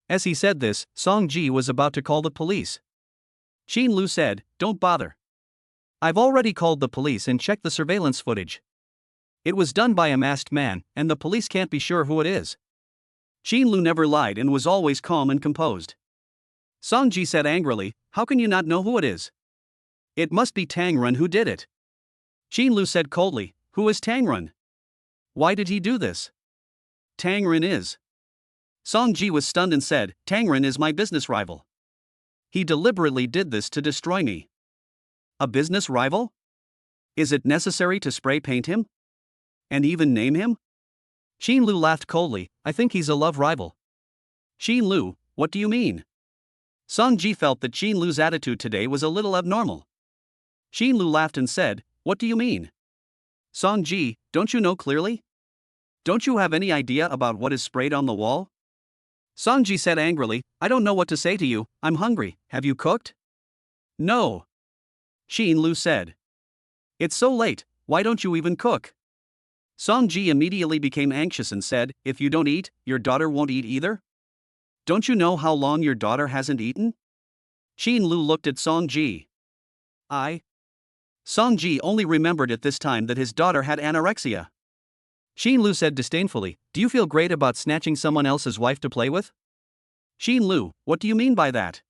As he said this, Song Ji was about to call the police. Qin Lu said, "Don't bother. I've already called the police and checked the surveillance footage. It was done by a masked man, and the police can't be sure who it is." Qin Lu never lied and was always calm and composed. Song Ji said angrily, "How can you not know who it is? It must be Tang Ren who did it." Qin Lu said coldly, "Who is Tang Ren? Why did he do this?" "Tang Ren is." Song Ji was stunned and said, "Tang Ren is my business rival. He deliberately did this to destroy me." "A business rival? Is it necessary to spray paint him? And even name him?" Qin Lu laughed coldly, "I think he's a love rival." "Qin Lu, what do you mean?" Song Ji felt that Qin Lu's attitude today was a little abnormal. Qin Lu laughed and said, "What do you mean? Song Ji, don't you know clearly? Don't you have any idea about what is sprayed on the wall?" Song Ji said angrily, "I don't know what to say to you, I'm hungry, have you cooked?" "No." Qin Lu said. "It's so late, why don't you even cook?" Song Ji immediately became anxious and said, "If you don't eat, your daughter won't eat either? Don't you know how long your daughter hasn't eaten?" Qin Lu looked at Song Ji. Song Ji only remembered at this time that his daughter had anorexia. Qin Lu said disdainfully, "Do you feel great about snatching someone else's wife to play with?" "Qin Lu, what do you mean by that?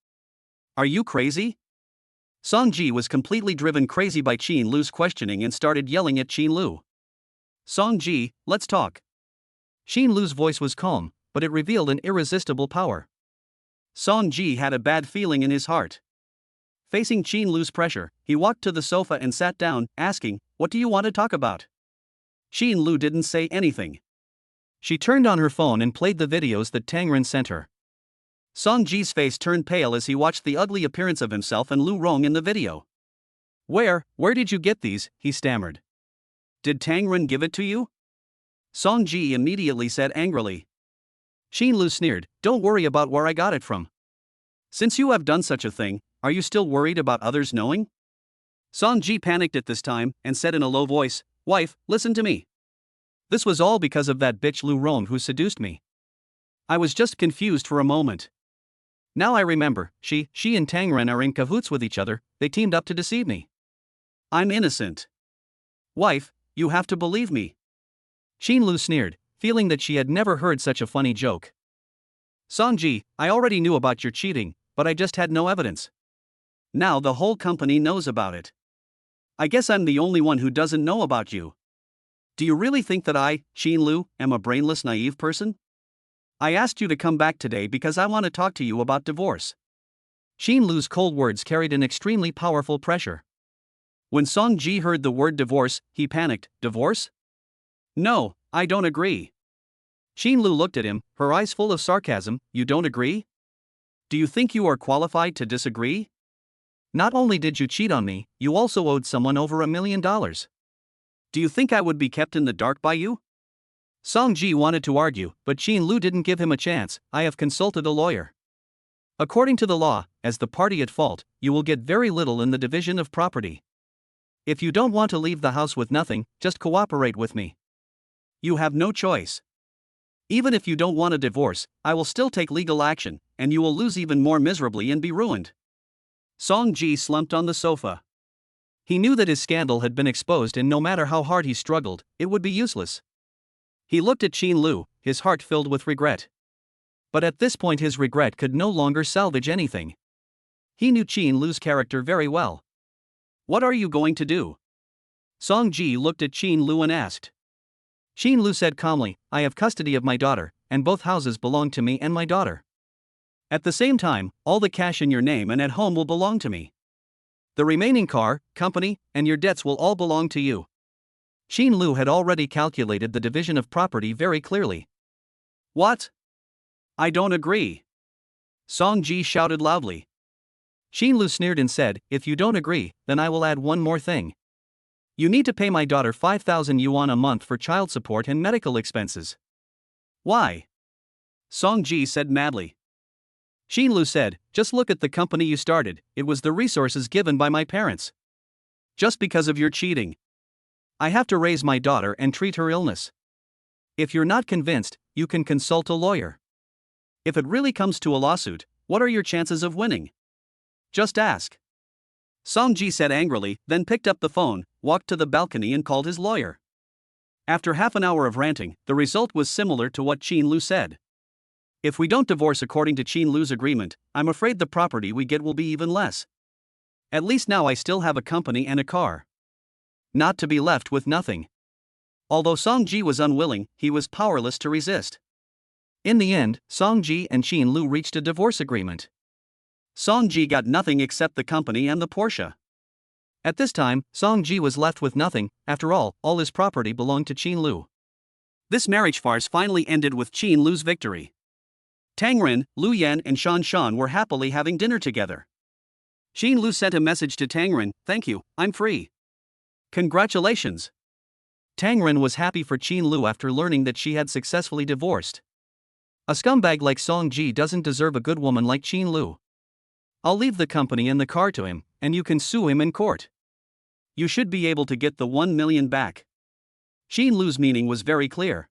Are you crazy?" Song Ji was completely driven crazy by Qin Lu's questioning and started yelling at Qin Lu. "Song Ji, let's talk." Qin Lu's voice was calm, but it revealed an irresistible power. Song Ji had a bad feeling in his heart. Facing Qin Lu's pressure, he walked to the sofa and sat down, asking, "What do you want to talk about?" Qin Lu didn't say anything. She turned on her phone and played the videos that Tang Ren sent her. Song Ji's face turned pale as he watched the ugly appearance of himself and Lu Rong in the video. Where did you get these?" he stammered. "Did Tang Ren give it to you?" Song Ji immediately said angrily. Xin Lu sneered, "Don't worry about where I got it from. Since you have done such a thing, are you still worried about others knowing?" Song Ji panicked at this time and said in a low voice, "Wife, listen to me. This was all because of that bitch Lu Rong who seduced me. I was just confused for a moment. Now I remember, she and Tang Ren are in cahoots with each other, they teamed up to deceive me. I'm innocent. Wife, you have to believe me." Xin Lu sneered, feeling that she had never heard such a funny joke. "Song Ji, I already knew about your cheating, but I just had no evidence. Now the whole company knows about it. I guess I'm the only one who doesn't know about you. Do you really think that I, Xin Lu, am a brainless, naive person? I asked you to come back today because I want to talk to you about divorce." Xin Lu's cold words carried an extremely powerful pressure. When Song Ji heard the word divorce, he panicked. "Divorce? No, I don't agree." Xin Lu looked at him, her eyes full of sarcasm. "You don't agree? Do you think you are qualified to disagree? Not only did you cheat on me, you also owed someone over $1 million. Do you think I would be kept in the dark by you?" Song Ji wanted to argue, but Xin Lu didn't give him a chance. "I have consulted a lawyer. According to the law, as the party at fault, you will get very little in the division of property. If you don't want to leave the house with nothing, just cooperate with me." "You have no choice. Even if you don't want a divorce, I will still take legal action, and you will lose even more miserably and be ruined." Song Ji slumped on the sofa. He knew that his scandal had been exposed, and no matter how hard he struggled, it would be useless. He looked at Xin Lu, his heart filled with regret. But at this point his regret could no longer salvage anything. He knew Xin Lu's character very well. "What are you going to do?" Song Ji looked at Xin Lu and asked. Xin Lu said calmly, "I have custody of my daughter, and both houses belong to me and my daughter. At the same time, all the cash in your name and at home will belong to me. The remaining car, company, and your debts will all belong to you." Xin Lu had already calculated the division of property very clearly. "What? I don't agree!" Song Ji shouted loudly. Xin Lu sneered and said, "If you don't agree, then I will add one more thing. You need to pay my daughter 5,000 yuan a month for child support and medical expenses." "Why?" Song Ji said madly. Xin Lu said, "Just look at the company you started, it was the resources given by my parents. Just because of your cheating, I have to raise my daughter and treat her illness. If you're not convinced, you can consult a lawyer. If it really comes to a lawsuit, what are your chances of winning? Just ask." Song Ji said angrily, then picked up the phone, walked to the balcony and called his lawyer. After half an hour of ranting, the result was similar to what Xin Lu said. "If we don't divorce according to Xin Lu's agreement, I'm afraid the property we get will be even less. At least now I still have a company and a car. Not to be left with nothing." Although Song Ji was unwilling, he was powerless to resist. In the end, Song Ji and Xin Lu reached a divorce agreement. Song Ji got nothing except the company and the Porsche. At this time, Song Ji was left with nothing. After all his property belonged to Xin Lu. This marriage farce finally ended with Xin Lu's victory. Tang Ren, Lu Yan and Shanshan were happily having dinner together. Xin Lu sent a message to Tang Ren, "Thank you, I'm free." "Congratulations." Tang Ren was happy for Xin Lu after learning that she had successfully divorced. A scumbag like Song Ji doesn't deserve a good woman like Xin Lu. "I'll leave the company and the car to him, and you can sue him in court. You should be able to get the 1 million back." Xin Lu's meaning was very clear.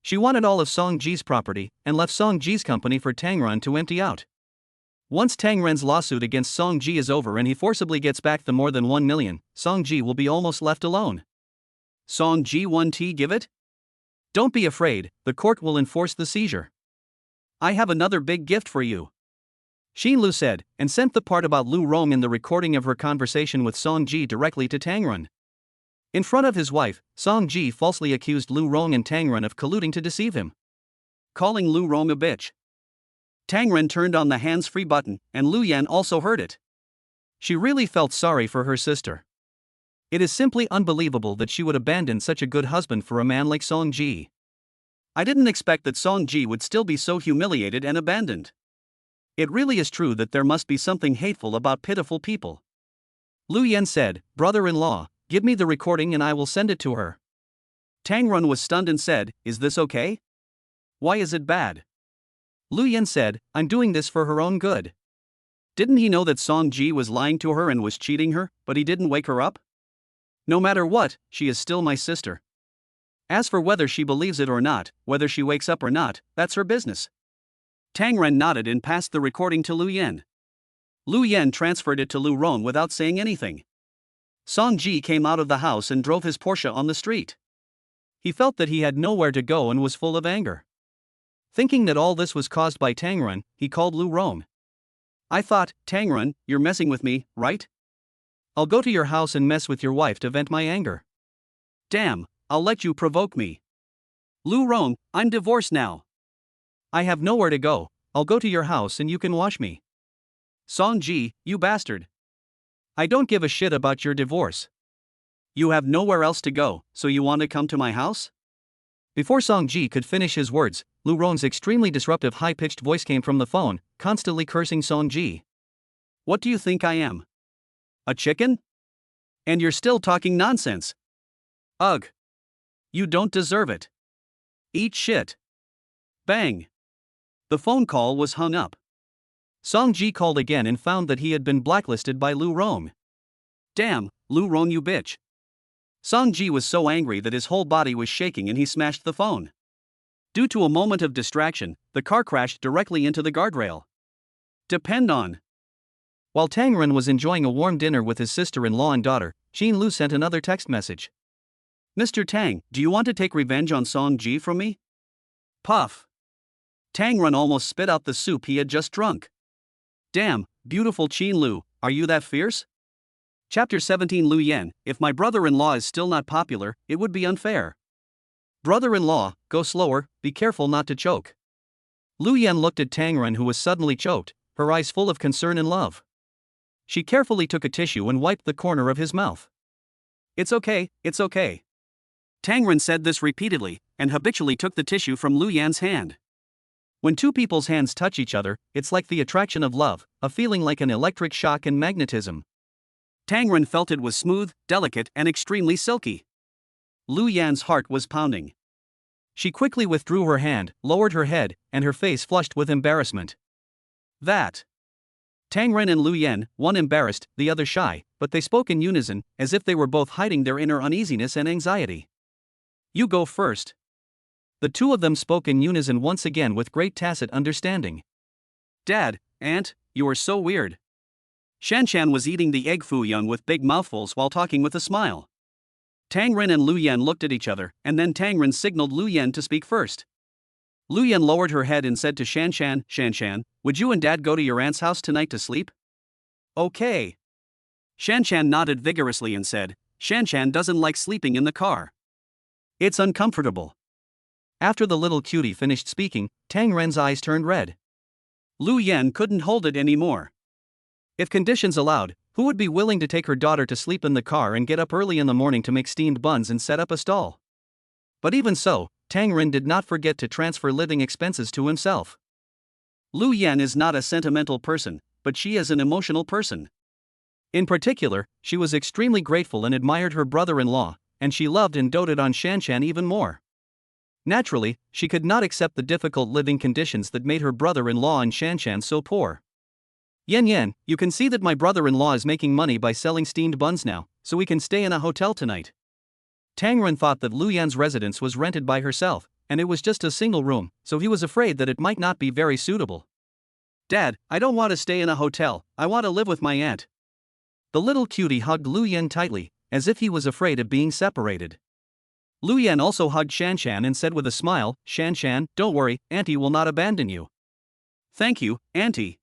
She wanted all of Song Ji's property, and left Song Ji's company for Tang Ren to empty out. Once Tang Ren's lawsuit against Song Ji is over and he forcibly gets back the more than 1 million, Song Ji will be almost left alone. Song Ji won't give it? Don't be afraid, the court will enforce the seizure. "I have another big gift for you," Xin Lu said, and sent the part about Lu Rong in the recording of her conversation with Song Ji directly to Tang Ren. In front of his wife, Song Ji falsely accused Lu Rong and Tang Ren of colluding to deceive him, calling Lu Rong a bitch. Tang Ren turned on the hands-free button, and Lu Yan also heard it. She really felt sorry for her sister. It is simply unbelievable that she would abandon such a good husband for a man like Song Ji. I didn't expect that Song Ji would still be so humiliated and abandoned. It really is true that there must be something hateful about pitiful people. Liu Yan said, brother-in-law, give me the recording and I will send it to her. Tang Run was stunned and said, is this okay? Why is it bad? Liu Yan said, I'm doing this for her own good. Didn't he know that Song Ji was lying to her and was cheating her, but he didn't wake her up? No matter what, she is still my sister. As for whether she believes it or not, whether she wakes up or not, that's her business. Tang Ren nodded and passed the recording to Liu Yan. Liu Yan transferred it to Lu Rong without saying anything. Song Ji came out of the house and drove his Porsche on the street. He felt that he had nowhere to go and was full of anger. Thinking that all this was caused by Tang Ren, he called Lu Rong. I thought, Tang Ren, you're messing with me, right? I'll go to your house and mess with your wife to vent my anger. Damn, I'll let you provoke me. Lu Rong, I'm divorced now. I have nowhere to go, I'll go to your house and you can wash me. Song Ji, you bastard. I don't give a shit about your divorce. You have nowhere else to go, so you want to come to my house? Before Song Ji could finish his words, Lu Rong's extremely disruptive high-pitched voice came from the phone, constantly cursing Song Ji. What do you think I am? A chicken? And you're still talking nonsense. Ugh. You don't deserve it. Eat shit. Bang. The phone call was hung up. Song Ji called again and found that he had been blacklisted by Lu Rong. Damn, Lu Rong you bitch. Song Ji was so angry that his whole body was shaking and he smashed the phone. Due to a moment of distraction, the car crashed directly into the guardrail. Depend on. While Tang Ren was enjoying a warm dinner with his sister-in-law and daughter, Xin Lu sent another text message. Mr. Tang, do you want to take revenge on Song Ji from me? Puff. Tang Ren almost spit out the soup he had just drunk. Damn, beautiful Qin Lu, are you that fierce? Chapter 17 Liu Yan, if my brother-in-law is still not popular, it would be unfair. Brother-in-law, go slower, be careful not to choke. Liu Yan looked at Tang Ren who was suddenly choked, her eyes full of concern and love. She carefully took a tissue and wiped the corner of his mouth. It's okay, it's okay. Tang Ren said this repeatedly, and habitually took the tissue from Liu Yan's hand. When two people's hands touch each other, it's like the attraction of love, a feeling like an electric shock and magnetism. Tang Ren felt it was smooth, delicate, and extremely silky. Liu Yan's heart was pounding. She quickly withdrew her hand, lowered her head, and her face flushed with embarrassment. That. Tang Ren and Liu Yan, one embarrassed, the other shy, but they spoke in unison, as if they were both hiding their inner uneasiness and anxiety. You go first. The two of them spoke in unison once again with great tacit understanding. Dad, Aunt, you are so weird. Shanshan was eating the egg foo young with big mouthfuls while talking with a smile. Tang Ren and Liu Yan looked at each other, and then Tang Ren signaled Liu Yan to speak first. Liu Yan lowered her head and said to Shanshan, Shanshan, would you and Dad go to your aunt's house tonight to sleep? Okay. Shanshan nodded vigorously and said, Shanshan doesn't like sleeping in the car. It's uncomfortable. After the little cutie finished speaking, Tang Ren's eyes turned red. Liu Yan couldn't hold it anymore. If conditions allowed, who would be willing to take her daughter to sleep in the car and get up early in the morning to make steamed buns and set up a stall? But even so, Tang Ren did not forget to transfer living expenses to himself. Liu Yan is not a sentimental person, but she is an emotional person. In particular, she was extremely grateful and admired her brother-in-law, and she loved and doted on Shanshan even more. Naturally, she could not accept the difficult living conditions that made her brother-in-law and Shanshan so poor. Yan, you can see that my brother-in-law is making money by selling steamed buns now, so we can stay in a hotel tonight. Tang Ren thought that Liu Yan's residence was rented by herself, and it was just a single room, so he was afraid that it might not be very suitable. Dad, I don't want to stay in a hotel, I want to live with my aunt. The little cutie hugged Liu Yan tightly, as if he was afraid of being separated. Liu Yan also hugged Shanshan and said with a smile, Shanshan, don't worry, Auntie will not abandon you. Thank you, Auntie.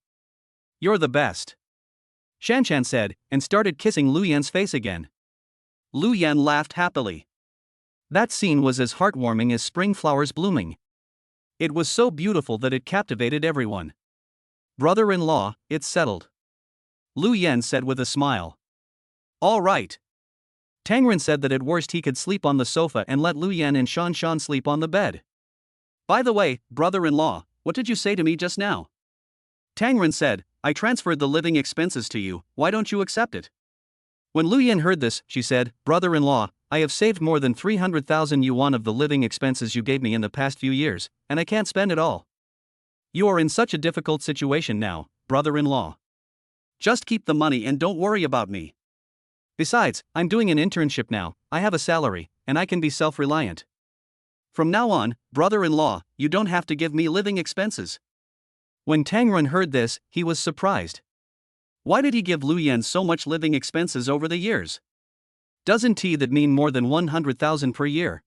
You're the best. Shanshan said, and started kissing Liu Yan's face again. Liu Yan laughed happily. That scene was as heartwarming as spring flowers blooming. It was so beautiful that it captivated everyone. Brother-in-law, it's settled. Liu Yan said with a smile. All right. Tang Ren said that at worst he could sleep on the sofa and let Liu Yan and Shanshan sleep on the bed. By the way, brother-in-law, what did you say to me just now? Tang Ren said, I transferred the living expenses to you, why don't you accept it? When Liu Yan heard this, she said, brother-in-law, I have saved more than 300,000 yuan of the living expenses you gave me in the past few years, and I can't spend it all. You are in such a difficult situation now, brother-in-law. Just keep the money and don't worry about me. Besides, I'm doing an internship now, I have a salary, and I can be self-reliant. From now on, brother-in-law, you don't have to give me living expenses. When Tang Ren heard this, he was surprised. Why did he give Liu Yan so much living expenses over the years? Doesn't that mean more than 100,000 per year?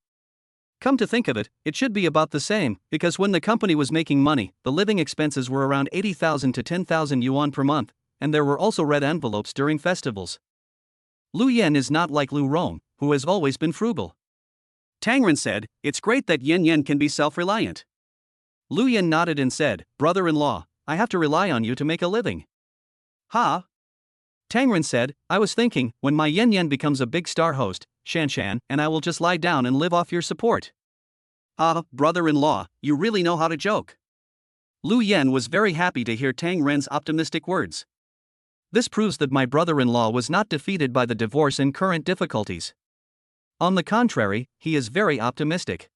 Come to think of it, it should be about the same, because when the company was making money, the living expenses were around 80,000 to 10,000 yuan per month, and there were also red envelopes during festivals. Liu Yan is not like Liu Rong, who has always been frugal. Tang Ren said, it's great that Yan can be self-reliant. Liu Yan nodded and said, brother-in-law, I have to rely on you to make a living. Huh? Tang Ren said, I was thinking, when my Yan becomes a big star host, Shanshan, and I will just lie down and live off your support. Brother-in-law, you really know how to joke. Liu Yan was very happy to hear Tang Ren's optimistic words. This proves that my brother-in-law was not defeated by the divorce and current difficulties. On the contrary, he is very optimistic.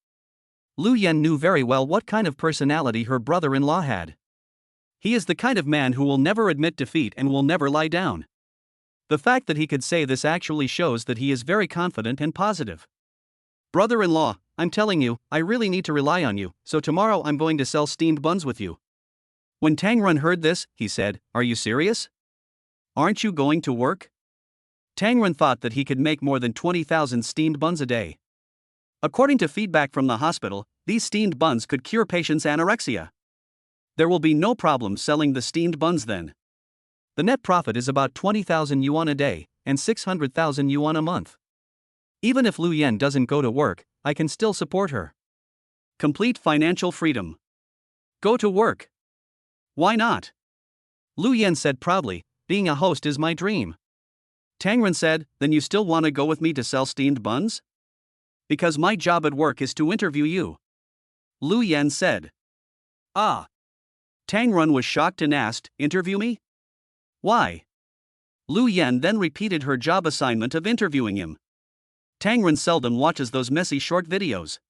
Liu Yan knew very well what kind of personality her brother-in-law had. He is the kind of man who will never admit defeat and will never lie down. The fact that he could say this actually shows that he is very confident and positive. Brother-in-law, I'm telling you, I really need to rely on you, so tomorrow I'm going to sell steamed buns with you. When Tang Ren heard this, he said, are you serious? Aren't you going to work? Tang Ren thought that he could make more than 20,000 steamed buns a day. According to feedback from the hospital, these steamed buns could cure patients' anorexia. There will be no problem selling the steamed buns then. The net profit is about 20,000 yuan a day, and 600,000 yuan a month. Even if Liu Yan doesn't go to work, I can still support her. Complete financial freedom. Go to work. Why not? Liu Yan said proudly, being a host is my dream. Tang Ren said, then you still want to go with me to sell steamed buns? Because my job at work is to interview you. Liu Yan said. Tang Ren was shocked and asked, interview me? Why? Liu Yan then repeated her job assignment of interviewing him. Tang Ren seldom watches those messy short videos.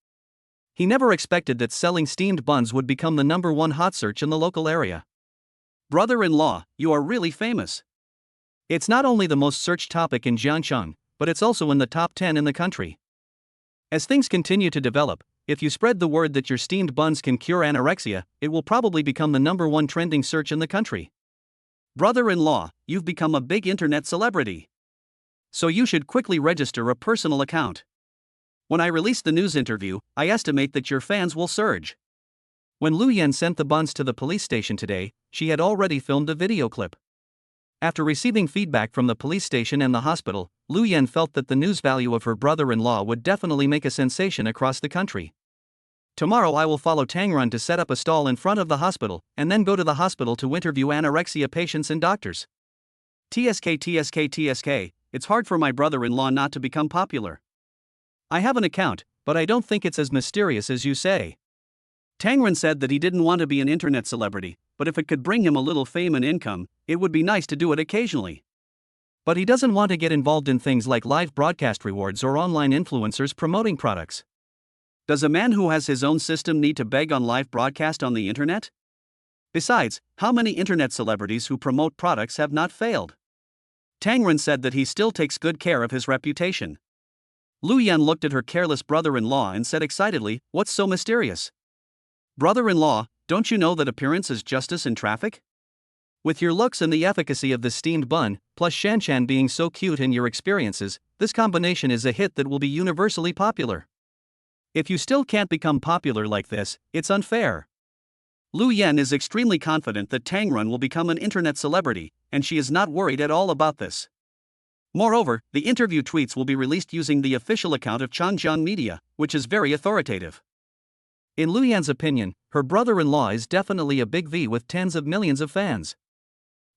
He never expected that selling steamed buns would become the #1 hot search in the local area. Brother-in-law, you are really famous. It's not only the most searched topic in Jiangcheng, but it's also in the top 10 in the country. As things continue to develop, if you spread the word that your steamed buns can cure anorexia, it will probably become the #1 trending search in the country. Brother-in-law, you've become a big internet celebrity. So you should quickly register a personal account. When I release the news interview, I estimate that your fans will surge. When Liu Yan sent the buns to the police station today, she had already filmed a video clip. After receiving feedback from the police station and the hospital, Liu Yan felt that the news value of her brother-in-law would definitely make a sensation across the country. Tomorrow I will follow Tang Ren to set up a stall in front of the hospital, and then go to the hospital to interview anorexia patients and doctors. TSK, it's hard for my brother-in-law not to become popular. I have an account, but I don't think it's as mysterious as you say. Tang Ren said that he didn't want to be an internet celebrity, but if it could bring him a little fame and income, it would be nice to do it occasionally. But he doesn't want to get involved in things like live broadcast rewards or online influencers promoting products. Does a man who has his own system need to beg on live broadcast on the internet? Besides, how many internet celebrities who promote products have not failed? Tang Ren said that he still takes good care of his reputation. Liu Yan looked at her careless brother-in-law and said excitedly, what's so mysterious? Brother-in-law, don't you know that appearance is justice in traffic? With your looks and the efficacy of the steamed bun, plus Shanshan being so cute and your experiences, this combination is a hit that will be universally popular. If you still can't become popular like this, it's unfair. Liu Yan is extremely confident that Tang Ren will become an internet celebrity, and she is not worried at all about this. Moreover, the interview tweets will be released using the official account of Changjiang Media, which is very authoritative. In Liu Yan's opinion, her brother-in-law is definitely a big V with tens of millions of fans.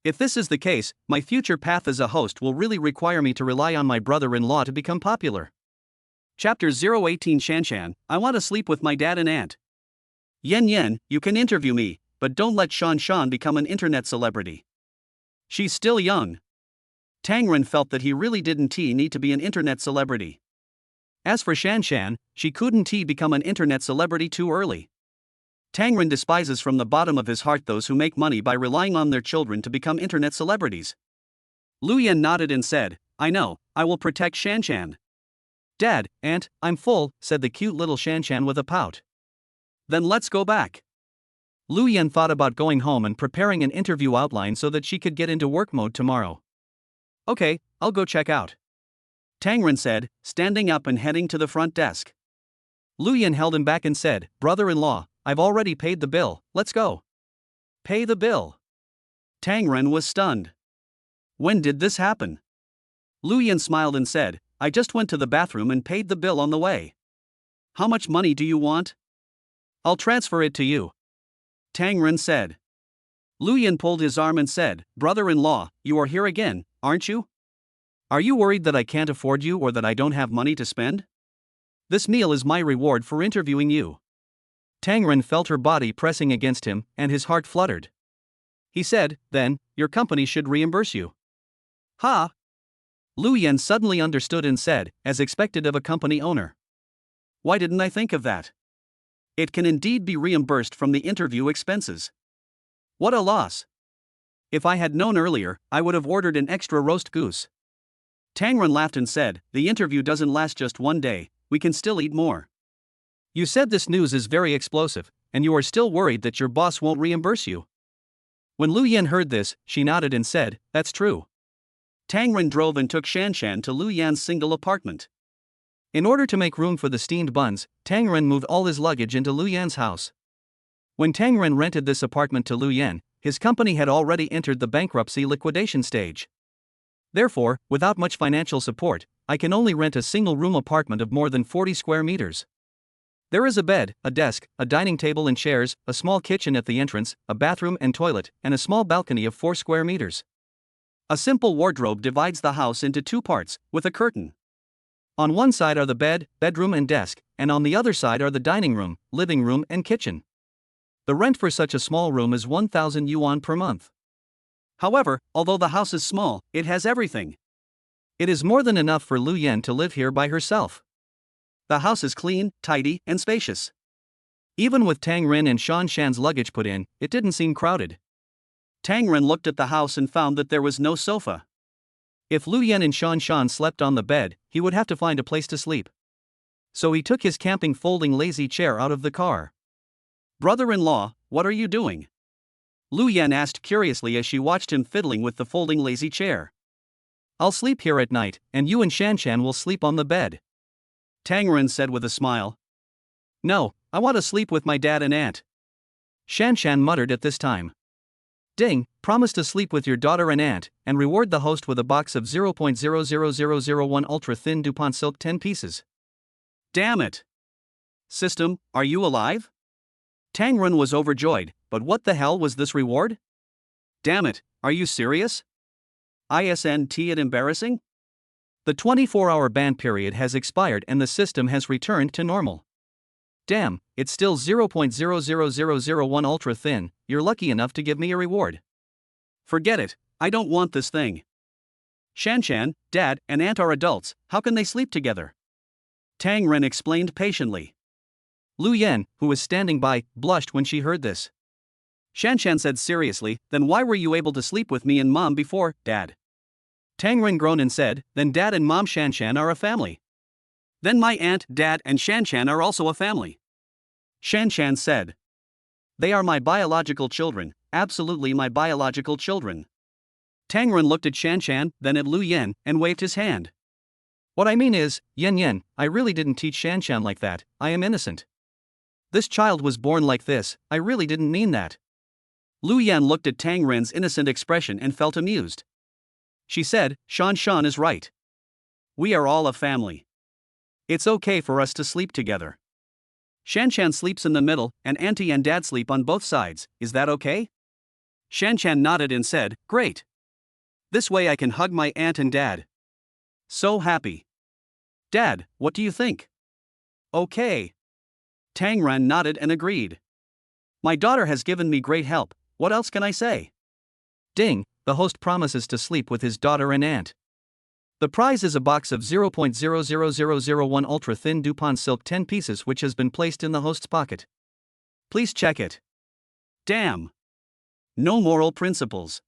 If this is the case, my future path as a host will really require me to rely on my brother-in-law to become popular. Chapter 018 Shanshan, I want to sleep with my dad and aunt. Yan, you can interview me, but don't let Shanshan become an internet celebrity. She's still young. Tangren felt that he really didn't need to be an internet celebrity. As for Shanshan, she couldn't become an internet celebrity too early. Tangren despises from the bottom of his heart those who make money by relying on their children to become internet celebrities. Liu Yan nodded and said, I know, I will protect Shanshan. Dad, Aunt, I'm full, said the cute little Shanshan with a pout. Then let's go back. Liu Yan thought about going home and preparing an interview outline so that she could get into work mode tomorrow. Okay, I'll go check out. Tangren said, standing up and heading to the front desk. Liu Yan held him back and said, Brother-in-law, I've already paid the bill, let's go. Pay the bill. Tangren was stunned. When did this happen? Liu Yan smiled and said, I just went to the bathroom and paid the bill on the way. How much money do you want? I'll transfer it to you. Tangren said. Liu Yan pulled his arm and said, Brother-in-law, you are here again, aren't you? Are you worried that I can't afford you or that I don't have money to spend? This meal is my reward for interviewing you. Tangren felt her body pressing against him, and his heart fluttered. He said, then, your company should reimburse you. Ha! Liu Yan suddenly understood and said, as expected of a company owner. Why didn't I think of that? It can indeed be reimbursed from the interview expenses. What a loss! If I had known earlier, I would have ordered an extra roast goose. Tangren laughed and said, the interview doesn't last just one day, we can still eat more. You said this news is very explosive, and you are still worried that your boss won't reimburse you. When Liu Yan heard this, she nodded and said, that's true. Tangren drove and took Shanshan to Liu Yan's single apartment. In order to make room for the steamed buns, Tangren moved all his luggage into Liu Yan's house. When Tangren rented this apartment to Liu Yan, his company had already entered the bankruptcy liquidation stage. Therefore, without much financial support, I can only rent a single-room apartment of more than 40 square meters. There is a bed, a desk, a dining table and chairs, a small kitchen at the entrance, a bathroom and toilet, and a small balcony of 4 square meters. A simple wardrobe divides the house into 2 parts, with a curtain. On one side are the bed, bedroom and desk, and on the other side are the dining room, living room and kitchen. The rent for such a small room is 1,000 yuan per month. However, although the house is small, it has everything. It is more than enough for Liu Yan to live here by herself. The house is clean, tidy, and spacious. Even with Tangren and Shanshan's luggage put in, it didn't seem crowded. Tangren looked at the house and found that there was no sofa. If Liu Yan and Shanshan slept on the bed, he would have to find a place to sleep. So he took his camping folding lazy chair out of the car. Brother-in-law, what are you doing? Liu Yan asked curiously as she watched him fiddling with the folding lazy chair. I'll sleep here at night, and you and Shanshan will sleep on the bed. Tangren said with a smile. No, I want to sleep with my dad and aunt. Shanshan muttered at this time. Ding, promise to sleep with your daughter and aunt, and reward the host with a box of 0.00001 ultra-thin DuPont silk 10 pieces. Damn it! System, are you alive? Tangren was overjoyed, but what the hell was this reward? Damn it, are you serious? Isn't it embarrassing? The 24-hour ban period has expired and the system has returned to normal. Damn, it's still 0.00001 ultra thin, you're lucky enough to give me a reward. Forget it, I don't want this thing. Shanshan, dad, and aunt are adults, how can they sleep together? Tangren explained patiently. Liu Yan, who was standing by, blushed when she heard this. Shanshan said seriously, then why were you able to sleep with me and mom before, dad? Tangren groaned and said, then dad and mom Shanshan are a family. Then my aunt, dad, and Shanshan are also a family. Shanshan said. They are my biological children, absolutely my biological children. Tangren looked at Shanshan, then at Liu Yan, and waved his hand. What I mean is, Yan, I really didn't teach Shanshan like that, I am innocent. This child was born like this, I really didn't mean that. Liu Yan looked at Tangren's innocent expression and felt amused. She said, Shanshan is right. We are all a family. It's okay for us to sleep together. Shanshan sleeps in the middle, and auntie and dad sleep on both sides, is that okay? Shanshan nodded and said, great. This way I can hug my aunt and dad. So happy. Dad, what do you think? Okay. Tangren nodded and agreed. My daughter has given me great help, what else can I say? Ding, the host promises to sleep with his daughter and aunt. The prize is a box of 0.00001 ultra-thin Dupont silk 10 pieces which has been placed in the host's pocket. Please check it. Damn. No moral principles.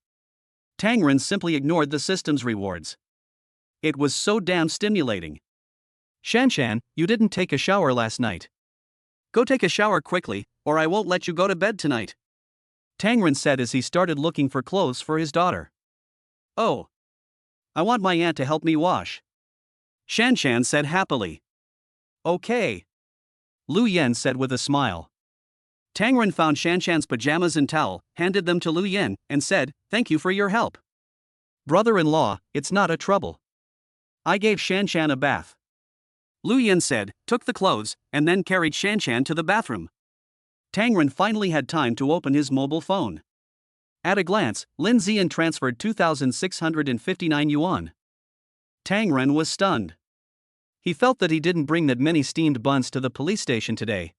Tang Ren simply ignored the system's rewards. It was so damn stimulating. Shanshan, you didn't take a shower last night. Go take a shower quickly, or I won't let you go to bed tonight. Tang Ren said as he started looking for clothes for his daughter. Oh. I want my aunt to help me wash. Shanshan said happily. Okay. Liu Yan said with a smile. Tang Ren found Shanshan's pajamas and towel, handed them to Liu Yan, and said, "Thank you for your help." Brother-in-law, it's not a trouble. I gave Shanshan a bath. Liu Yan said, took the clothes, and then carried Shanshan to the bathroom. Tang Ren finally had time to open his mobile phone. At a glance, Lin Ziyan transferred 2,659 yuan. Tang Ren was stunned. He felt that he didn't bring that many steamed buns to the police station today.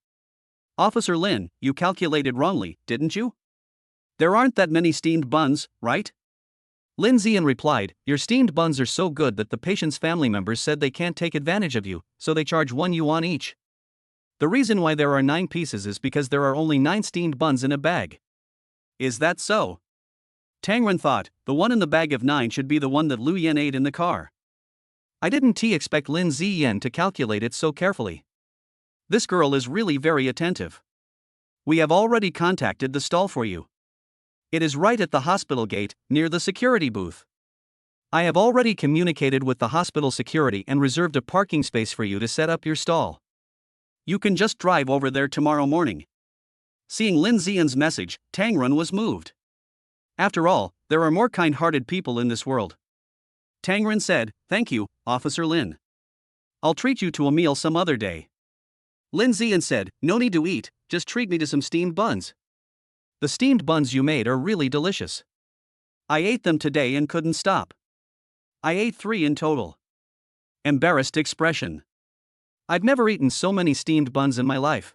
Officer Lin, you calculated wrongly, didn't you? There aren't that many steamed buns, right? Lin Ziyan replied, your steamed buns are so good that the patient's family members said they can't take advantage of you, so they charge 1 yuan each. The reason why there are 9 pieces is because there are only 9 steamed buns in a bag. Is that so? Tang Ren thought, the one in the bag of 9 should be the one that Liu Yan ate in the car. I didn't expect Lin Ziyan to calculate it so carefully. This girl is really very attentive. We have already contacted the stall for you. It is right at the hospital gate, near the security booth. I have already communicated with the hospital security and reserved a parking space for you to set up your stall. You can just drive over there tomorrow morning. Seeing Lin Ziyan's message, Tang Ren was moved. After all, there are more kind-hearted people in this world. Tang Ren said, "Thank you, Officer Lin. I'll treat you to a meal some other day." Lin Ziyan said, "No need to eat, just treat me to some steamed buns." The steamed buns you made are really delicious. I ate them today and couldn't stop. I ate 3 in total. Embarrassed expression. I've never eaten so many steamed buns in my life.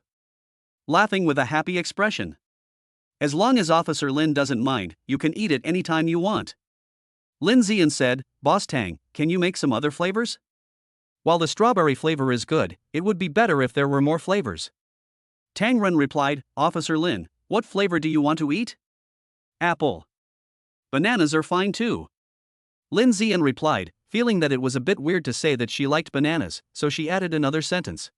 Laughing with a happy expression. As long as Officer Lin doesn't mind, you can eat it anytime you want. Lin Ziyan said, "Boss Tang, can you make some other flavors?" While the strawberry flavor is good, it would be better if there were more flavors. Tang Ren replied, "Officer Lin, what flavor do you want to eat?" Apple. Bananas are fine too. Lin Ziyan replied, feeling that it was a bit weird to say that she liked bananas, so she added another sentence.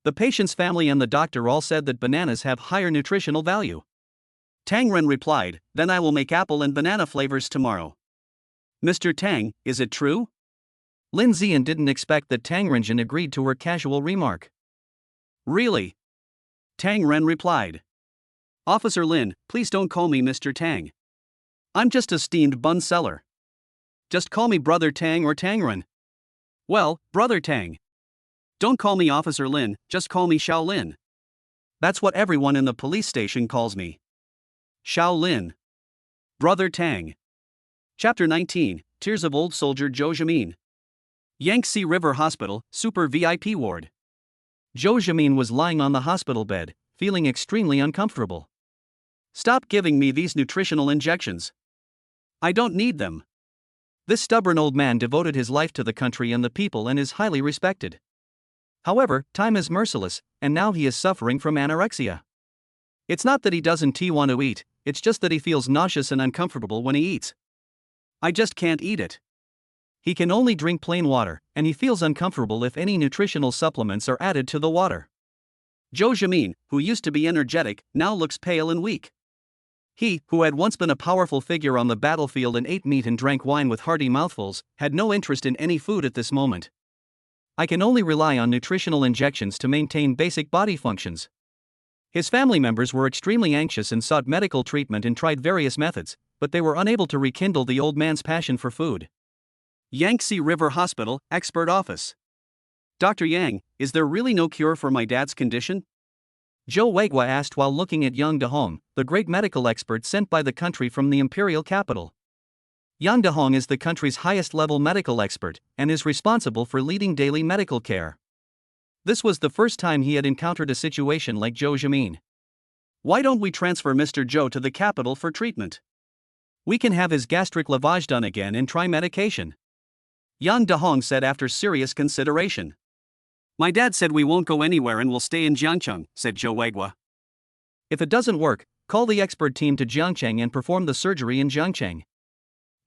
The patient's family and the doctor all said that bananas have higher nutritional value. Tang Ren replied, "Then I will make apple and banana flavors tomorrow." Mr. Tang, is it true? Lin Ziyan didn't expect that Tang Renjin agreed to her casual remark. Really? Tang Ren replied. Officer Lin, please don't call me Mr. Tang. I'm just a steamed bun seller. Just call me Brother Tang or Tang Ren. Well, Brother Tang. Don't call me Officer Lin, just call me Xiao Lin. That's what everyone in the police station calls me. Xiao Lin. Brother Tang. Chapter 19, Tears of Old Soldier Zhou Jimin. Yangtze River Hospital, Super VIP Ward. Zhou Jimin was lying on the hospital bed, feeling extremely uncomfortable. Stop giving me these nutritional injections. I don't need them. This stubborn old man devoted his life to the country and the people and is highly respected. However, time is merciless, and now he is suffering from anorexia. It's not that he doesn't want to eat, it's just that he feels nauseous and uncomfortable when he eats. I just can't eat it. He can only drink plain water, and he feels uncomfortable if any nutritional supplements are added to the water. Zhou Jimin, who used to be energetic, now looks pale and weak. He, who had once been a powerful figure on the battlefield and ate meat and drank wine with hearty mouthfuls, had no interest in any food at this moment. I can only rely on nutritional injections to maintain basic body functions. His family members were extremely anxious and sought medical treatment and tried various methods, but they were unable to rekindle the old man's passion for food. Yangtze River Hospital, Expert Office. Dr. Yang, is there really no cure for my dad's condition? Zhou Weigua asked while looking at Yang Dehong, the great medical expert sent by the country from the imperial capital. Yang Dehong is the country's highest-level medical expert, and is responsible for leading daily medical care. This was the first time he had encountered a situation like Zhou Jimin. Why don't we transfer Mr. Joe to the capital for treatment? We can have his gastric lavage done again and try medication. Yang Dahong said after serious consideration. My dad said we won't go anywhere and will stay in Jiangcheng, said Zhou Weiguo. If it doesn't work, call the expert team to Jiangcheng and perform the surgery in Jiangcheng.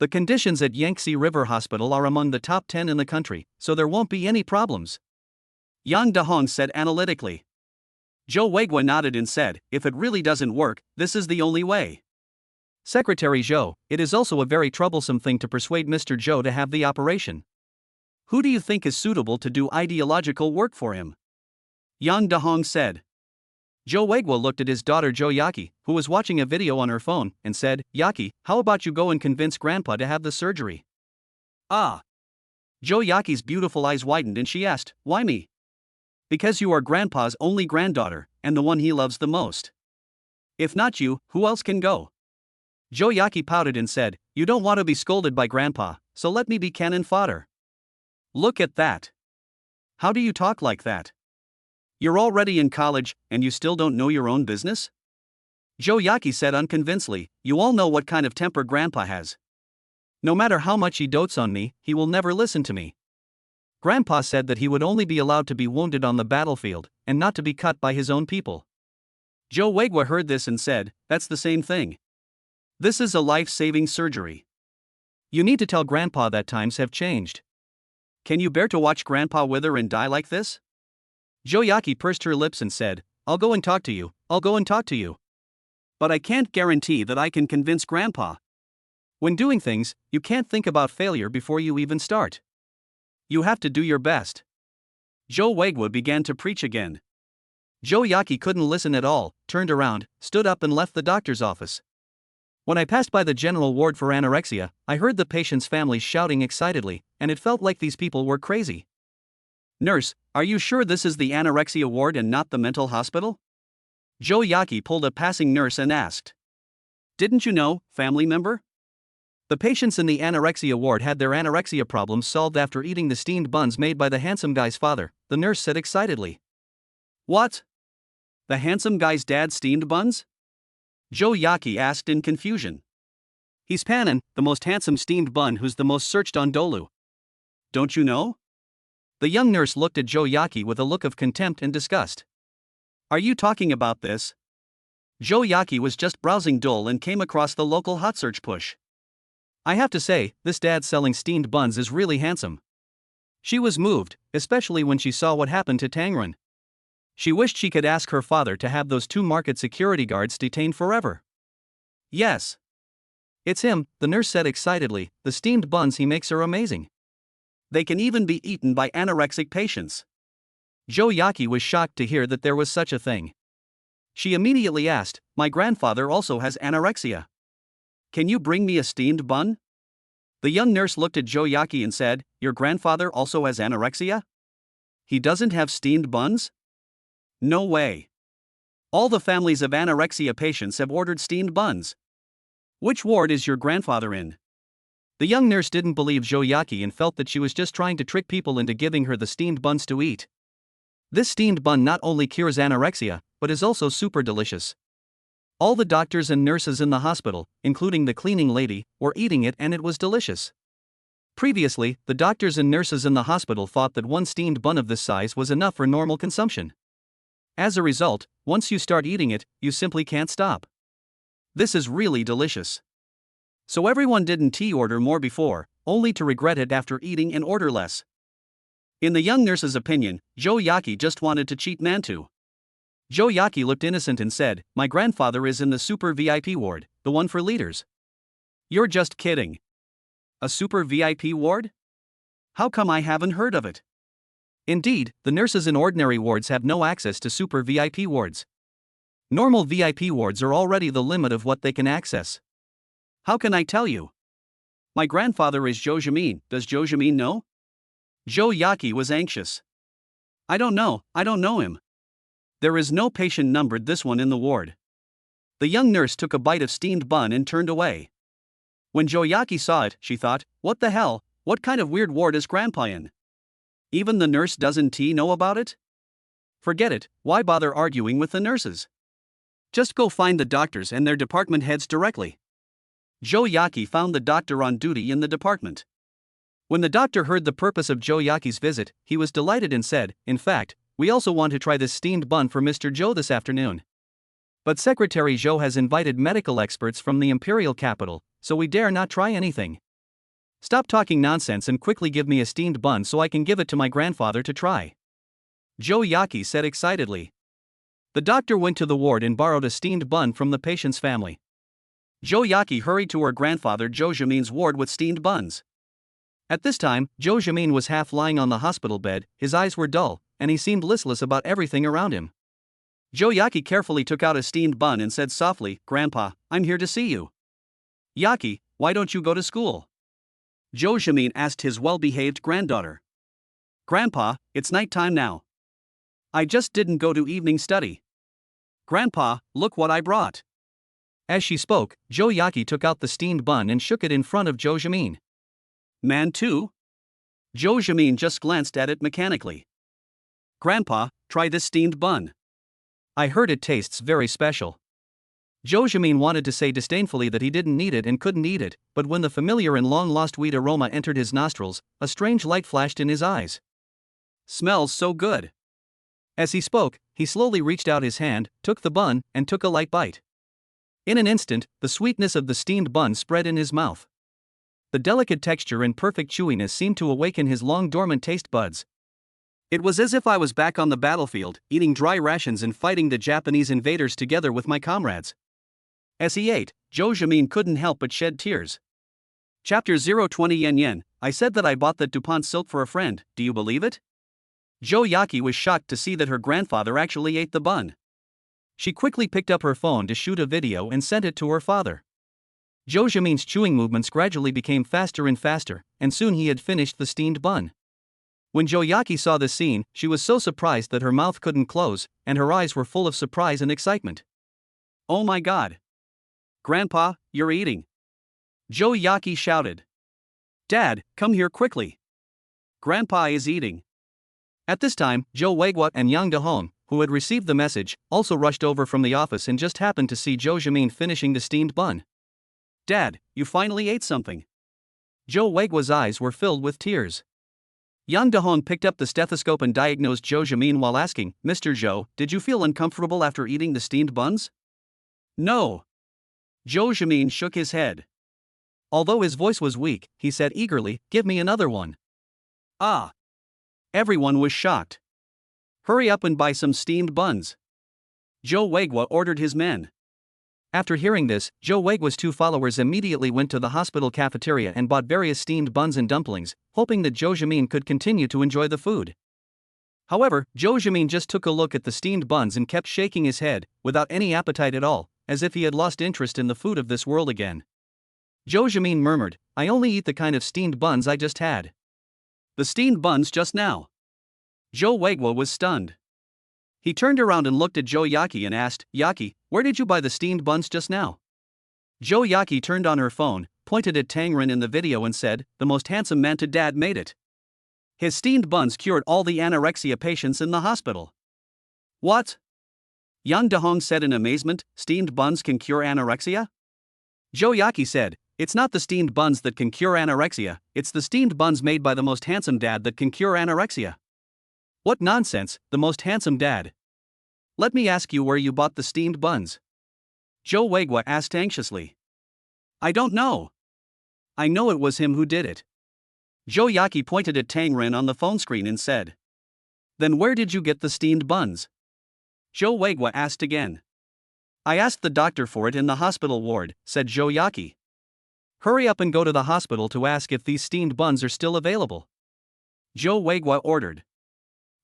The conditions at Yangtze River Hospital are among the top 10 in the country, so there won't be any problems. Yang Dahong said analytically. Zhou Weiguo nodded and said, if it really doesn't work, this is the only way. Secretary Zhou, it is also a very troublesome thing to persuade Mr. Zhou to have the operation. Who do you think is suitable to do ideological work for him? Yang Dahong said. Zhou Weiguo looked at his daughter Zhou Yaqi, who was watching a video on her phone, and said, Yaqi, how about you go and convince Grandpa to have the surgery? Ah. Zhou Yaqi's beautiful eyes widened and she asked, why me? Because you are Grandpa's only granddaughter, and the one he loves the most. If not you, who else can go? Zhou Yaqi pouted and said, you don't want to be scolded by Grandpa, so let me be cannon fodder. Look at that. How do you talk like that? You're already in college, and you still don't know your own business? Zhou Yaqi said unconvincingly, you all know what kind of temper Grandpa has. No matter how much he dotes on me, he will never listen to me. Grandpa said that he would only be allowed to be wounded on the battlefield, and not to be cut by his own people. Zhou Weiguo heard this and said, that's the same thing. This is a life-saving surgery. You need to tell Grandpa that times have changed. Can you bear to watch Grandpa wither and die like this? Zhou Yaqi pursed her lips and said, I'll go and talk to you, I'll go and talk to you. But I can't guarantee that I can convince Grandpa. When doing things, you can't think about failure before you even start. You have to do your best. Zhou Weiguo began to preach again. Zhou Yaqi couldn't listen at all, turned around, stood up and left the doctor's office. When I passed by the general ward for anorexia, I heard the patient's families shouting excitedly, and it felt like these people were crazy. Nurse, are you sure this is the anorexia ward and not the mental hospital? Zhou Yaqi pulled a passing nurse and asked. Didn't you know, family member? The patients in the anorexia ward had their anorexia problems solved after eating the steamed buns made by the handsome guy's father, the nurse said excitedly. What? The handsome guy's dad steamed buns? Zhou Yaqi asked in confusion. He's Panan, the most handsome steamed bun who's the most searched on Dolu. Don't you know? The young nurse looked at Zhou Yaqi with a look of contempt and disgust. Are you talking about this? Zhou Yaqi was just browsing Dole and came across the local hot search push. I have to say, this dad selling steamed buns is really handsome. She was moved, especially when she saw what happened to Tangren. She wished she could ask her father to have those 2 market security guards detained forever. Yes. It's him, the nurse said excitedly, the steamed buns he makes are amazing. They can even be eaten by anorexic patients. Zhou Yaqi was shocked to hear that there was such a thing. She immediately asked, my grandfather also has anorexia. Can you bring me a steamed bun? The young nurse looked at Zhou Yaqi and said, your grandfather also has anorexia? He doesn't have steamed buns? No way. All the families of anorexia patients have ordered steamed buns. Which ward is your grandfather in? The young nurse didn't believe Zhou Yaqi and felt that she was just trying to trick people into giving her the steamed buns to eat. This steamed bun not only cures anorexia, but is also super delicious. All the doctors and nurses in the hospital, including the cleaning lady, were eating it and it was delicious. Previously, the doctors and nurses in the hospital thought that 1 steamed bun of this size was enough for normal consumption. As a result, once you start eating it, you simply can't stop. This is really delicious. So everyone didn't order more before, only to regret it after eating and order less. In the young nurse's opinion, Zhou Yaqi just wanted to cheat Mantu. Zhou Yaqi looked innocent and said, my grandfather is in the super VIP ward, the one for leaders. You're just kidding. A super VIP ward? How come I haven't heard of it? Indeed, the nurses in ordinary wards have no access to super VIP wards. Normal VIP wards are already the limit of what they can access. How can I tell you? My grandfather is Zhou Jimin, does Zhou Jimin know? Zhou Yaqi was anxious. I don't know him. There is no patient numbered this one in the ward. The young nurse took a bite of steamed bun and turned away. When Zhou Yaqi saw it, she thought, what the hell, what kind of weird ward is Grandpa in? Even the nurse doesn't know about it? Forget it, why bother arguing with the nurses? Just go find the doctors and their department heads directly. Joe Yaki found the doctor on duty in the department. When the doctor heard the purpose of Joe Yaki's visit, he was delighted and said, "In fact, we also want to try this steamed bun for Mr. Joe this afternoon. But Secretary Joe has invited medical experts from the imperial capital, so we dare not try anything. Stop talking nonsense and quickly give me a steamed bun so I can give it to my grandfather to try," Joe Yaki said excitedly. The doctor went to the ward and borrowed a steamed bun from the patient's family. Joe Yaki hurried to her grandfather Joe Jamin's ward with steamed buns. At this time, Joe Jamin was half lying on the hospital bed, his eyes were dull, and he seemed listless about everything around him. Joe Yaki carefully took out a steamed bun and said softly, "Grandpa, I'm here to see you." "Yaki, why don't you go to school?" Joe Jamin asked his well-behaved granddaughter. "Grandpa, it's night time now. I just didn't go to evening study. Grandpa, look what I brought." As she spoke, Joe Yaki took out the steamed bun and shook it in front of Joe Jamin. "Man too?" Joe Jamin just glanced at it mechanically. "Grandpa, try this steamed bun. I heard it tastes very special." Joe Jamin wanted to say disdainfully that he didn't need it and couldn't eat it, but when the familiar and long-lost weed aroma entered his nostrils, a strange light flashed in his eyes. "Smells so good." As he spoke, he slowly reached out his hand, took the bun, and took a light bite. In an instant, the sweetness of the steamed bun spread in his mouth. The delicate texture and perfect chewiness seemed to awaken his long-dormant taste buds. It was as if I was back on the battlefield, eating dry rations and fighting the Japanese invaders together with my comrades. As he ate, Joe Jamin couldn't help but shed tears. Chapter 020 Yen. I said that I bought that DuPont silk for a friend, do you believe it? Joe Yaki was shocked to see that her grandfather actually ate the bun. She quickly picked up her phone to shoot a video and sent it to her father. Joe Jamin's chewing movements gradually became faster and faster, and soon he had finished the steamed bun. When Joe Yaki saw this scene, she was so surprised that her mouth couldn't close, and her eyes were full of surprise and excitement. "Oh my God! Grandpa, you're eating!" Joe Yaki shouted. "Dad, come here quickly! Grandpa is eating!" At this time, Joe Wagwa and Yang Dahong, who had received the message, also rushed over from the office and just happened to see Joe Jamin finishing the steamed bun. "Dad, you finally ate something!" Joe Wagwa's eyes were filled with tears. Yang Dahong picked up the stethoscope and diagnosed Joe Jamin while asking, "Mr. Joe, did you feel uncomfortable after eating the steamed buns?" "No." Joe Jamin shook his head. Although his voice was weak, he said eagerly, "Give me another one." "Ah." Everyone was shocked. "Hurry up and buy some steamed buns." Joe Wagwa ordered his men. After hearing this, Joe Wagwa's two followers immediately went to the hospital cafeteria and bought various steamed buns and dumplings, hoping that Joe Jamin could continue to enjoy the food. However, Joe Jamin just took a look at the steamed buns and kept shaking his head, without any appetite at all, as if he had lost interest in the food of this world again. Joe Jamin murmured, "I only eat the kind of steamed buns I just had." "The steamed buns just now?" Joe Wagwa was stunned. He turned around and looked at Joe Yaki and asked, "Yaki, where did you buy the steamed buns just now?" Joe Yaki turned on her phone, pointed at Tangren in the video and said, "The most handsome man to dad made it. His steamed buns cured all the anorexia patients in the hospital." "What?" Yang Dahong said in amazement, "Steamed buns can cure anorexia?" Joe Yaki said, "It's not the steamed buns that can cure anorexia, it's the steamed buns made by the most handsome dad that can cure anorexia." "What nonsense, the most handsome dad. Let me ask you where you bought the steamed buns?" Joe Wagwa asked anxiously. "I don't know. I know it was him who did it." Joe Yaki pointed at Tangren on the phone screen and said, "Then where did you get the steamed buns?" Joe Wagwa asked again. "I asked the doctor for it in the hospital ward," said Joe Yaki. "Hurry up and go to the hospital to ask if these steamed buns are still available," Joe Wagwa ordered.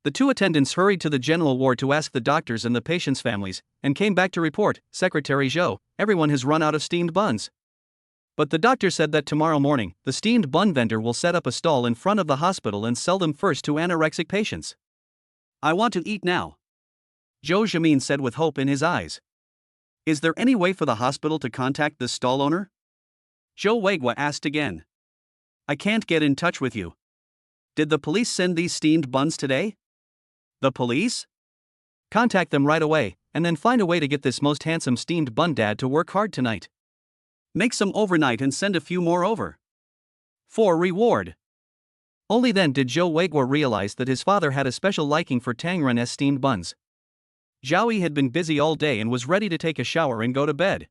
The two attendants hurried to the general ward to ask the doctors and the patients' families, and came back to report, "Secretary Joe, everyone has run out of steamed buns." But the doctor said that tomorrow morning, the steamed bun vendor will set up a stall in front of the hospital and sell them first to anorexic patients. "I want to eat now," Joe Jamin said with hope in his eyes. "Is there any way for the hospital to contact the stall owner?" Joe Wagwa asked again. "I can't get in touch with you. Did the police send these steamed buns today?" "The police? Contact them right away, and then find a way to get this most handsome steamed bun dad to work hard tonight. Make some overnight and send a few more over. For reward. Only then did Zhou Weiguo realize that his father had a special liking for Tang Ren's steamed buns. Zhao Yi had been busy all day and was ready to take a shower and go to bed.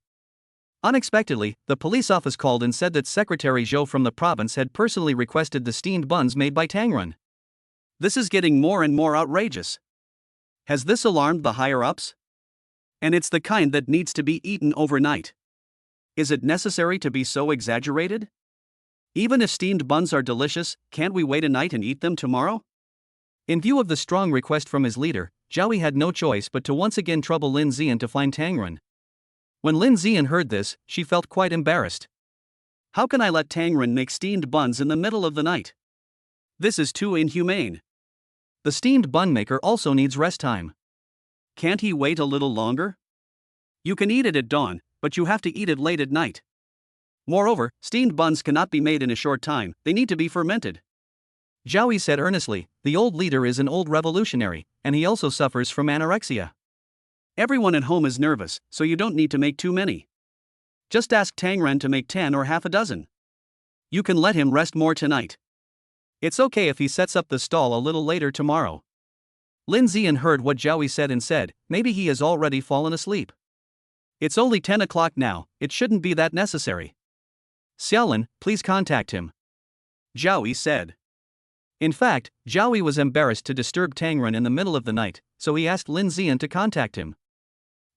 Unexpectedly, the police office called and said that Secretary Zhou from the province had personally requested the steamed buns made by Tang Ren. This is getting more and more outrageous. Has this alarmed the higher-ups? And it's the kind that needs to be eaten overnight. Is it necessary to be so exaggerated? Even if steamed buns are delicious, can't we wait a night and eat them tomorrow? In view of the strong request from his leader, Zhao Yi had no choice but to once again trouble Lin Zian to find Tang Ren. When Lin Zian heard this, she felt quite embarrassed. How can I let Tang Ren make steamed buns in the middle of the night? This is too inhumane. The steamed bun maker also needs rest time. Can't he wait a little longer? You can eat it at dawn, but you have to eat it late at night. Moreover, steamed buns cannot be made in a short time, they need to be fermented. Zhao Yi said earnestly, the old leader is an old revolutionary, and he also suffers from anorexia. Everyone at home is nervous, so you don't need to make too many. Just ask Tang Ren to make 10 or half a dozen. You can let him rest more tonight. It's okay if he sets up the stall a little later tomorrow. Lin Zian heard what Zhao Yi said and said, maybe he has already fallen asleep. It's only 10 o'clock now, it shouldn't be that necessary. Xiaolin, please contact him. Zhao Yi said. In fact, Zhao Yi was embarrassed to disturb Tang Ren in the middle of the night, so he asked Lin Zian to contact him.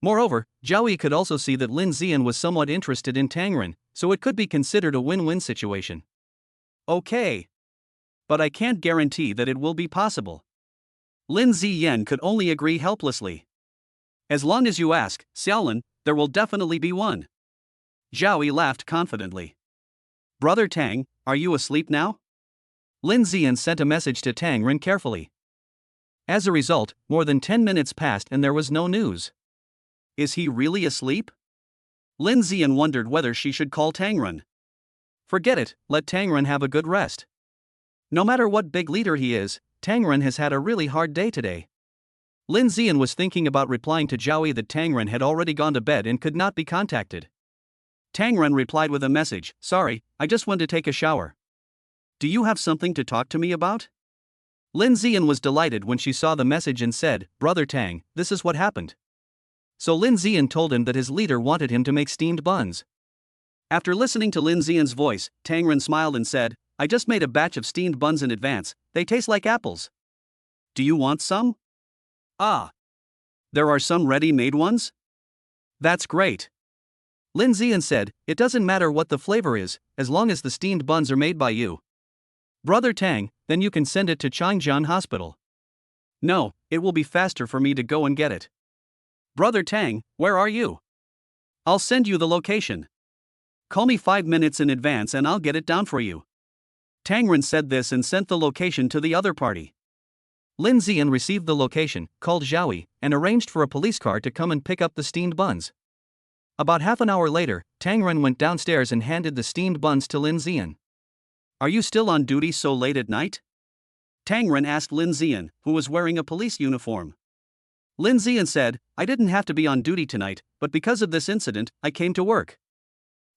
Moreover, Zhao Yi could also see that Lin Zian was somewhat interested in Tang Ren, so it could be considered a win-win situation. Okay. But I can't guarantee that it will be possible. Lin Ziyan could only agree helplessly. As long as you ask, Xiaolin, there will definitely be one. Zhao Yi laughed confidently. Brother Tang, are you asleep now? Lin Zian sent a message to Tang Ren carefully. As a result, more than 10 minutes passed and there was no news. Is he really asleep? Lin Zian wondered whether she should call Tang Ren. Forget it, let Tang Ren have a good rest. No matter what big leader he is, Tang Ren has had a really hard day today. Lin Zian was thinking about replying to Zhao Yi that Tang Ren had already gone to bed and could not be contacted. Tang Ren replied with a message, sorry, I just went to take a shower. Do you have something to talk to me about? Lin Zian was delighted when she saw the message and said, Brother Tang, this is what happened. So Lin Zian told him that his leader wanted him to make steamed buns. After listening to Lin Zian's voice, Tang Ren smiled and said, I just made a batch of steamed buns in advance, they taste like apples. Do you want some? Ah. There are some ready-made ones? That's great. Lin Zian said, it doesn't matter what the flavor is, as long as the steamed buns are made by you. Brother Tang, then you can send it to Changjian Hospital. No, it will be faster for me to go and get it. Brother Tang, where are you? I'll send you the location. Call me 5 minutes in advance and I'll get it down for you. Tang Ren said this and sent the location to the other party. Lin Zian received the location, called Zhao Yi, and arranged for a police car to come and pick up the steamed buns. About half an hour later, Tang Ren went downstairs and handed the steamed buns to Lin Zian. Are you still on duty so late at night? Tang Ren asked Lin Zian, who was wearing a police uniform. Lin Zian said, I didn't have to be on duty tonight, but because of this incident, I came to work.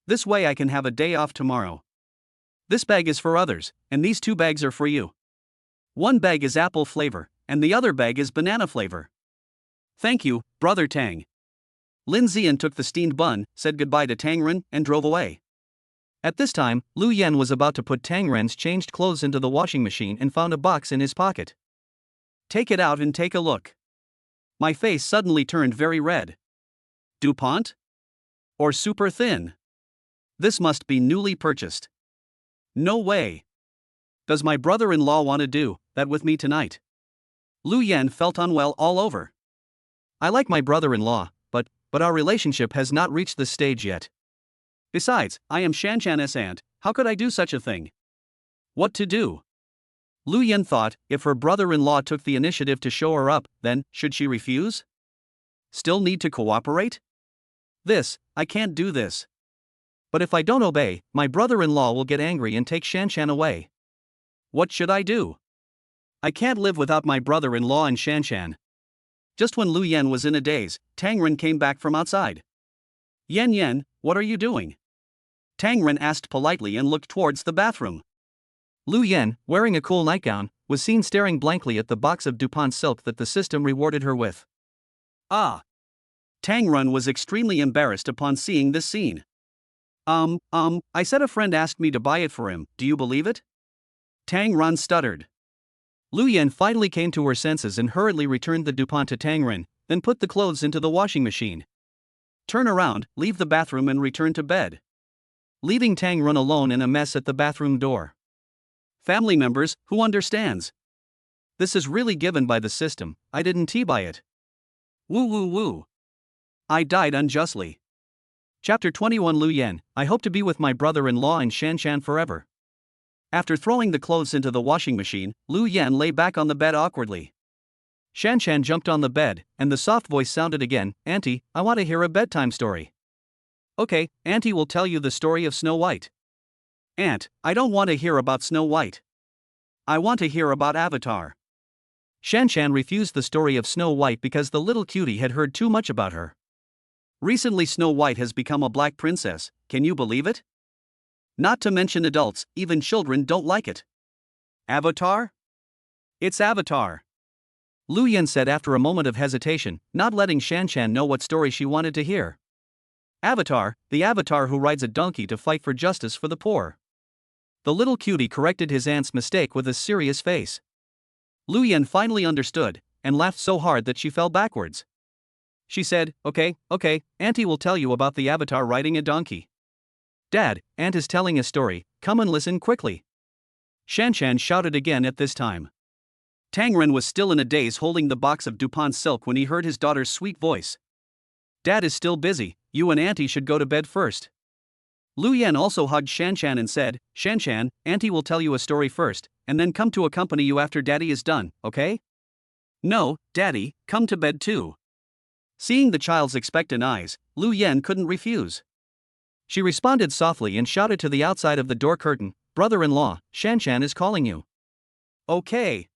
This way I can have a day off tomorrow. This bag is for others, and these 2 bags are for you. One bag is apple flavor, and the other bag is banana flavor. Thank you, Brother Tang. Lin Zian took the steamed bun, said goodbye to Tang Ren, and drove away. At this time, Lu Yan was about to put Tang Ren's changed clothes into the washing machine and found a box in his pocket. Take it out and take a look. My face suddenly turned very red. DuPont? Or super thin? This must be newly purchased. No way. Does my brother-in-law want to do that with me tonight? Lu Yan felt unwell all over. I like my brother-in-law, but our relationship has not reached this stage yet. Besides, I am Shanshan's aunt, how could I do such a thing? What to do? Lu Yan thought, if her brother-in-law took the initiative to show her up, then, should she refuse? Still need to cooperate? I can't do this. But if I don't obey, my brother-in-law will get angry and take Shanshan away. What should I do? I can't live without my brother-in-law and Shanshan. Just when Lu Yan was in a daze, Tang Ren came back from outside. Yan Yan, what are you doing? Tang Ren asked politely and looked towards the bathroom. Lu Yan, wearing a cool nightgown, was seen staring blankly at the box of DuPont silk that the system rewarded her with. Ah! Tang Ren was extremely embarrassed upon seeing this scene. I said a friend asked me to buy it for him, do you believe it? Tang Ren stuttered. Lu Yan finally came to her senses and hurriedly returned the DuPont to Tang Ren, then put the clothes into the washing machine. Turn around, leave the bathroom and return to bed. Leaving Tang Ren alone in a mess at the bathroom door. Family members, who understands? This is really given by the system, I didn't buy it. Woo woo woo. I died unjustly. Chapter 21 Lu Yan, I hope to be with my brother-in-law and Shanshan forever. After throwing the clothes into the washing machine, Lu Yan lay back on the bed awkwardly. Shanshan jumped on the bed, and the soft voice sounded again, Auntie, I want to hear a bedtime story. Okay, Auntie will tell you the story of Snow White. Aunt, I don't want to hear about Snow White. I want to hear about Avatar. Shanshan refused the story of Snow White because the little cutie had heard too much about her. Recently Snow White has become a black princess, can you believe it? Not to mention adults, even children don't like it. Avatar? It's Avatar. Lu Yan said after a moment of hesitation, not letting Shanshan know what story she wanted to hear. Avatar, the avatar who rides a donkey to fight for justice for the poor. The little cutie corrected his aunt's mistake with a serious face. Lu Yan finally understood, and laughed so hard that she fell backwards. She said, okay, Auntie will tell you about the avatar riding a donkey. Dad, Aunt is telling a story, come and listen quickly. Shanshan shouted again at this time. Tang Ren was still in a daze holding the box of DuPont silk when he heard his daughter's sweet voice. Dad is still busy, you and Auntie should go to bed first. Lu Yan also hugged Shanshan and said, Shanshan, Auntie will tell you a story first, and then come to accompany you after Daddy is done, okay? No, Daddy, come to bed too. Seeing the child's expectant eyes, Lu Yan couldn't refuse. She responded softly and shouted to the outside of the door curtain, Brother-in-law, Shanshan is calling you. Okay.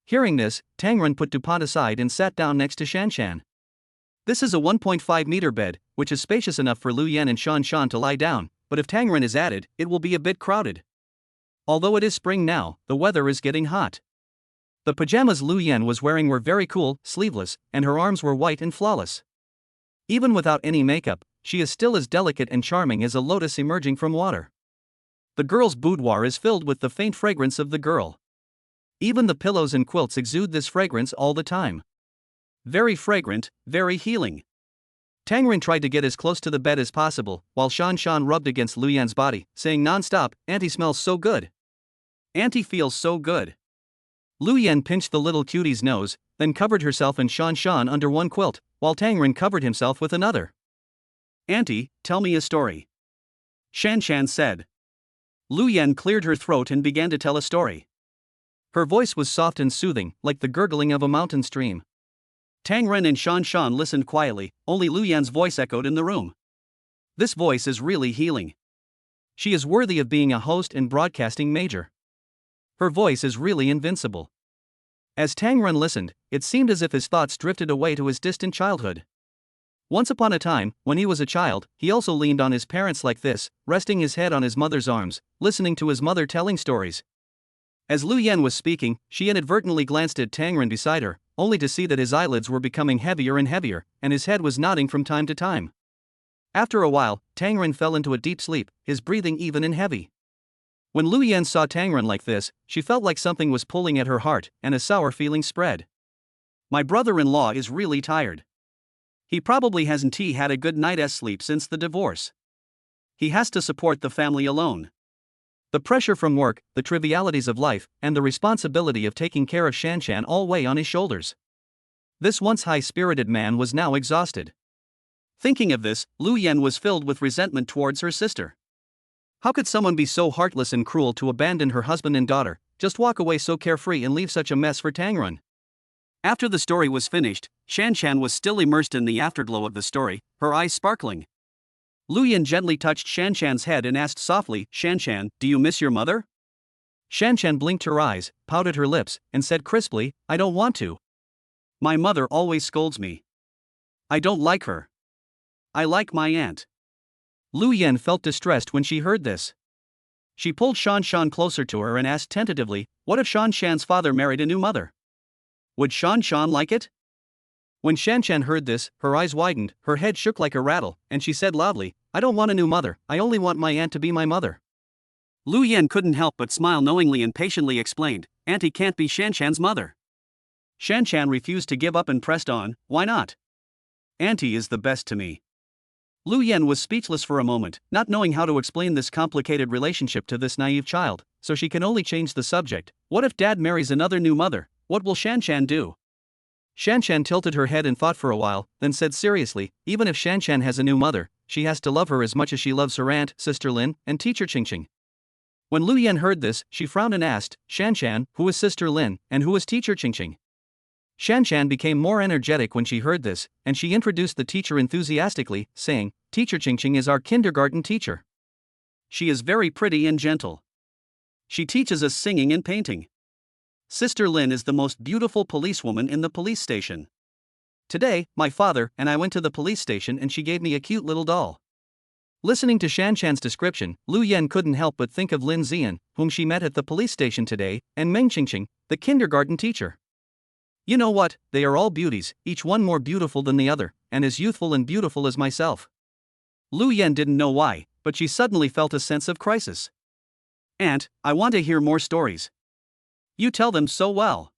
Hearing this, Tang Ren put DuPont aside and sat down next to Shanshan. This is a 1.5-meter bed, which is spacious enough for Lu Yan and Shanshan to lie down, but if Tang Ren is added, it will be a bit crowded. Although it is spring now, the weather is getting hot. The pajamas Lu Yan was wearing were very cool, sleeveless, and her arms were white and flawless. Even without any makeup, she is still as delicate and charming as a lotus emerging from water. The girl's boudoir is filled with the faint fragrance of the girl. Even the pillows and quilts exude this fragrance all the time. Very fragrant, very healing. Tang Ren tried to get as close to the bed as possible, while Shanshan rubbed against Lu Yan's body, saying non-stop, Auntie smells so good. Auntie feels so good. Lu Yan pinched the little cutie's nose, then covered herself and Shanshan under one quilt, while Tang Ren covered himself with another. Auntie, tell me a story. Shanshan said. Lu Yan cleared her throat and began to tell a story. Her voice was soft and soothing, like the gurgling of a mountain stream. Tang Ren and Shanshan listened quietly, only Lu Yan's voice echoed in the room. This voice is really healing. She is worthy of being a host and broadcasting major. Her voice is really invincible. As Tang Ren listened, it seemed as if his thoughts drifted away to his distant childhood. Once upon a time, when he was a child, he also leaned on his parents like this, resting his head on his mother's arms, listening to his mother telling stories. As Lu Yan was speaking, she inadvertently glanced at Tang Ren beside her, only to see that his eyelids were becoming heavier and heavier, and his head was nodding from time to time. After a while, Tang Ren fell into a deep sleep, his breathing even and heavy. When Lu Yan saw Tang Ren like this, she felt like something was pulling at her heart, and a sour feeling spread. My brother-in-law is really tired. He probably hasn't had a good night's sleep since the divorce. He has to support the family alone. The pressure from work, the trivialities of life, and the responsibility of taking care of Shanshan all weigh on his shoulders. This once high-spirited man was now exhausted. Thinking of this, Lu Yan was filled with resentment towards her sister. How could someone be so heartless and cruel to abandon her husband and daughter, just walk away so carefree and leave such a mess for Tang Ren? After the story was finished, Shanshan was still immersed in the afterglow of the story, her eyes sparkling. Lu Yan gently touched Shanshan's head and asked softly, Shanshan, do you miss your mother? Shanshan blinked her eyes, pouted her lips, and said crisply, I don't want to. My mother always scolds me. I don't like her. I like my aunt. Liu Yan felt distressed when she heard this. She pulled Shanshan closer to her and asked tentatively, what if Shanshan's father married a new mother? Would Shanshan like it? When Shanshan heard this, her eyes widened, her head shook like a rattle, and she said loudly, I don't want a new mother, I only want my aunt to be my mother. Liu Yan couldn't help but smile knowingly and patiently explained, Auntie can't be Shanshan's mother. Shanshan refused to give up and pressed on, why not? Auntie is the best to me. Liu Yan was speechless for a moment, not knowing how to explain this complicated relationship to this naive child, so she can only change the subject. What if Dad marries another new mother? What will Shanshan do? Shanshan tilted her head and thought for a while, then said seriously, even if Shanshan has a new mother, she has to love her as much as she loves her aunt, Sister Lin, and teacher Qingqing. When Liu Yan heard this, she frowned and asked, Shanshan, who is Sister Lin, and who is teacher Qingqing? Shanshan became more energetic when she heard this, and she introduced the teacher enthusiastically, saying, Teacher Qingqing is our kindergarten teacher. She is very pretty and gentle. She teaches us singing and painting. Sister Lin is the most beautiful policewoman in the police station. Today, my father and I went to the police station and she gave me a cute little doll. Listening to Shanshan's description, Liu Yan couldn't help but think of Lin Zian, whom she met at the police station today, and Meng Qingqing, the kindergarten teacher. You know what, they are all beauties, each one more beautiful than the other, and as youthful and beautiful as myself. Liu Yan didn't know why, but she suddenly felt a sense of crisis. Aunt, I want to hear more stories. You tell them so well.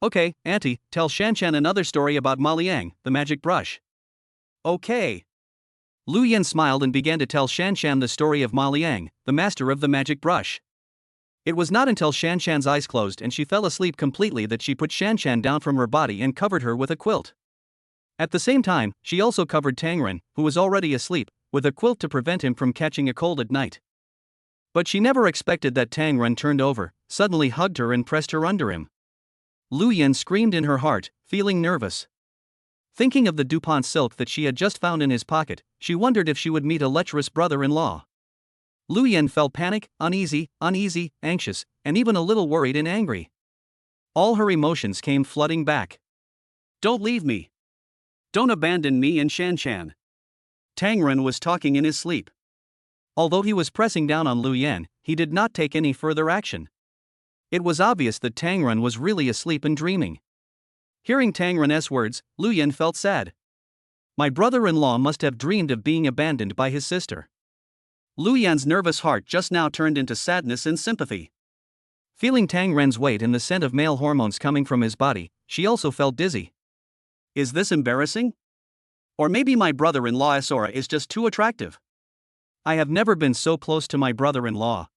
Okay, Auntie, tell Shanshan another story about Ma Liang, the magic brush. Okay. Liu Yan smiled and began to tell Shanshan the story of Ma Liang, the master of the magic brush. It was not until Shanshan's eyes closed and she fell asleep completely that she put Shanshan down from her body and covered her with a quilt. At the same time, she also covered Tangren, who was already asleep, with a quilt to prevent him from catching a cold at night. But she never expected that Tangren turned over, suddenly hugged her and pressed her under him. Liu Yan screamed in her heart, feeling nervous. Thinking of the DuPont silk that she had just found in his pocket, she wondered if she would meet a lecherous brother-in-law. Liu Yan felt panic, uneasy, anxious, and even a little worried and angry. All her emotions came flooding back. Don't leave me. Don't abandon me and Shanshan. Tangren was talking in his sleep. Although he was pressing down on Liu Yan, he did not take any further action. It was obvious that Tangren was really asleep and dreaming. Hearing Tangren's words, Liu Yan felt sad. My brother-in-law must have dreamed of being abandoned by his sister. Liu Yan's nervous heart just now turned into sadness and sympathy. Feeling Tangren's weight and the scent of male hormones coming from his body, she also felt dizzy. Is this embarrassing? Or maybe my brother-in-law Sora is just too attractive. I have never been so close to my brother-in-law.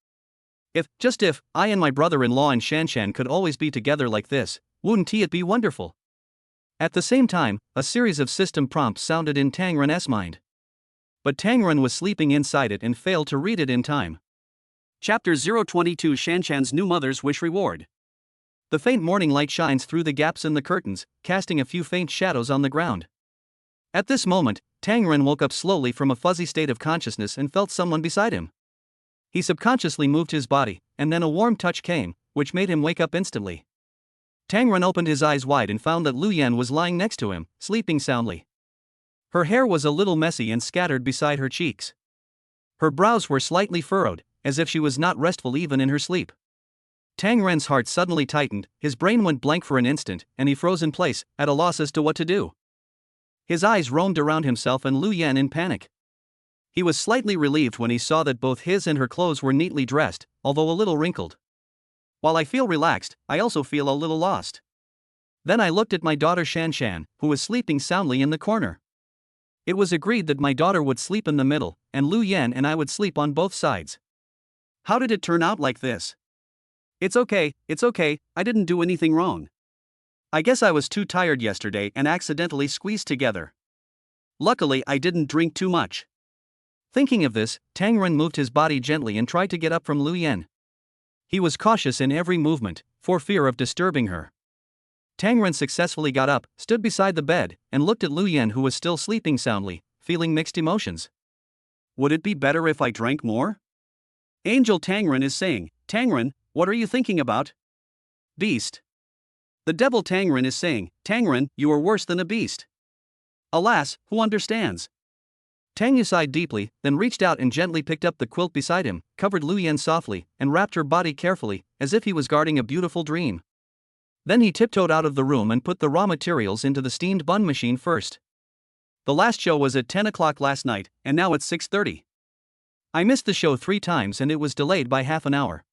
Just if, I and my brother-in-law and Shanshan could always be together like this, wouldn't it be wonderful? At the same time, a series of system prompts sounded in Tangren's mind. But Tangren was sleeping inside it and failed to read it in time. Chapter 022 Shanshan's New Mother's Wish Reward. The faint morning light shines through the gaps in the curtains, casting a few faint shadows on the ground. At this moment, Tangren woke up slowly from a fuzzy state of consciousness and felt someone beside him. He subconsciously moved his body, and then a warm touch came, which made him wake up instantly. Tangren opened his eyes wide and found that Liu Yan was lying next to him, sleeping soundly. Her hair was a little messy and scattered beside her cheeks. Her brows were slightly furrowed, as if she was not restful even in her sleep. Tangren's heart suddenly tightened, his brain went blank for an instant, and he froze in place, at a loss as to what to do. His eyes roamed around himself and Liu Yan in panic. He was slightly relieved when he saw that both his and her clothes were neatly dressed, although a little wrinkled. While I feel relaxed, I also feel a little lost. Then I looked at my daughter Shanshan, who was sleeping soundly in the corner. It was agreed that my daughter would sleep in the middle, and Liu Yan and I would sleep on both sides. How did it turn out like this? It's okay, I didn't do anything wrong. I guess I was too tired yesterday and accidentally squeezed together. Luckily, I didn't drink too much. Thinking of this, Tangren moved his body gently and tried to get up from Liu Yan. He was cautious in every movement, for fear of disturbing her. Tangren successfully got up, stood beside the bed, and looked at Liu Yan, who was still sleeping soundly, feeling mixed emotions. Would it be better if I drank more? Angel Tangren is saying, Tangren, what are you thinking about? Beast. The devil Tangren is saying, Tangren, you are worse than a beast. Alas, who understands? Tangyu sighed deeply, then reached out and gently picked up the quilt beside him, covered Liu Yan softly, and wrapped her body carefully, as if he was guarding a beautiful dream. Then he tiptoed out of the room and put the raw materials into the steamed bun machine first. The last show was at 10 o'clock last night, and now it's 6:30. I missed the show 3 times and it was delayed by half an hour.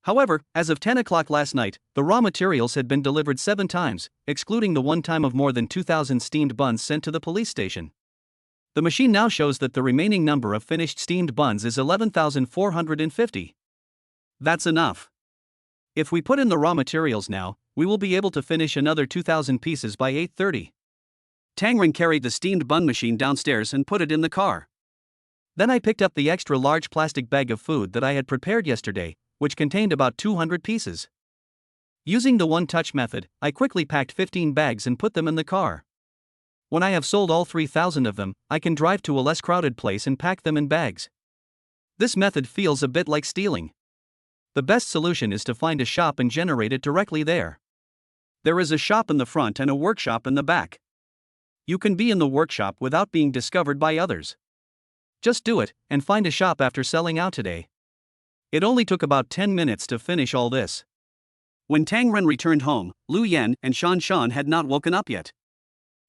However, as of 10 o'clock last night, the raw materials had been delivered 7 times, excluding the one time of more than 2,000 steamed buns sent to the police station. The machine now shows that the remaining number of finished steamed buns is 11,450. That's enough. If we put in the raw materials now, we will be able to finish another 2,000 pieces by 8:30. Tangren carried the steamed bun machine downstairs and put it in the car. Then I picked up the extra large plastic bag of food that I had prepared yesterday, which contained about 200 pieces. Using the one-touch method, I quickly packed 15 bags and put them in the car. When I have sold all 3,000 of them, I can drive to a less crowded place and pack them in bags. This method feels a bit like stealing. The best solution is to find a shop and generate it directly there. There is a shop in the front and a workshop in the back. You can be in the workshop without being discovered by others. Just do it, and find a shop after selling out today. It only took about 10 minutes to finish all this. When Tangren returned home, Liu Yan and Shanshan had not woken up yet.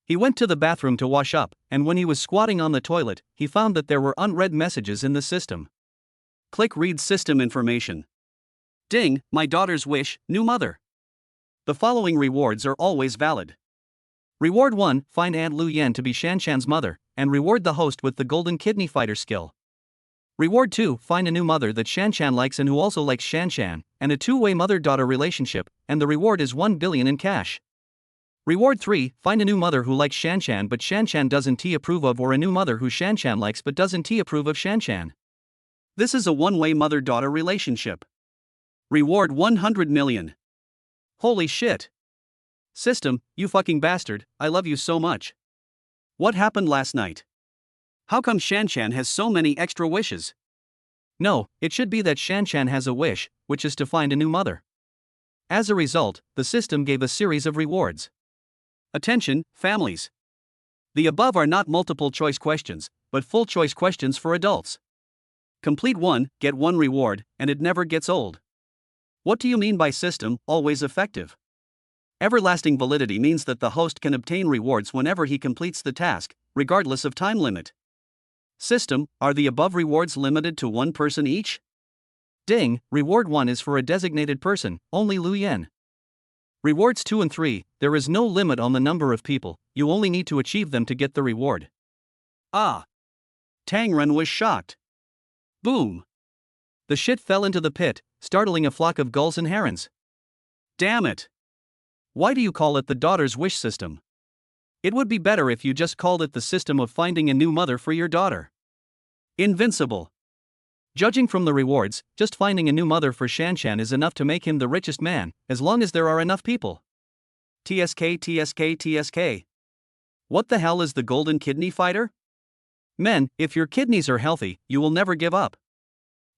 He went to the bathroom to wash up, and when he was squatting on the toilet, he found that there were unread messages in the system. Click Read System Information. Ding, my daughter's wish, new mother. The following rewards are always valid. Reward 1, find Aunt Liu Yan to be Shanshan's mother, and reward the host with the golden kidney fighter skill. Reward 2, find a new mother that Shanshan likes and who also likes Shanshan, and a 2-way mother-daughter relationship, and the reward is 1 billion in cash. Reward 3, find a new mother who likes Shanshan but Shanshan doesn't approve of, or a new mother who Shanshan likes but doesn't approve of Shanshan. This is a one-way mother-daughter relationship. Reward 100 million. Holy shit. System, you fucking bastard, I love you so much. What happened last night? How come Shanshan has so many extra wishes? No, it should be that Shanshan has a wish, which is to find a new mother. As a result, the system gave a series of rewards. Attention, families. The above are not multiple choice questions, but full choice questions for adults. Complete one, get one reward, and it never gets old. What do you mean by system, always effective? Everlasting validity means that the host can obtain rewards whenever he completes the task, regardless of time limit. System, are the above rewards limited to one person each? Ding, reward 1 is for a designated person, only Liu Yan. Rewards 2 and 3, there is no limit on the number of people, you only need to achieve them to get the reward. Ah. Tangren was shocked. Boom. The shit fell into the pit, startling a flock of gulls and herons. Damn it. Why do you call it the daughter's wish system? It would be better if you just called it the system of finding a new mother for your daughter. Invincible. Judging from the rewards, just finding a new mother for Shanshan is enough to make him the richest man, as long as there are enough people. TSK. What the hell is the golden kidney fighter? Men, if your kidneys are healthy, you will never give up.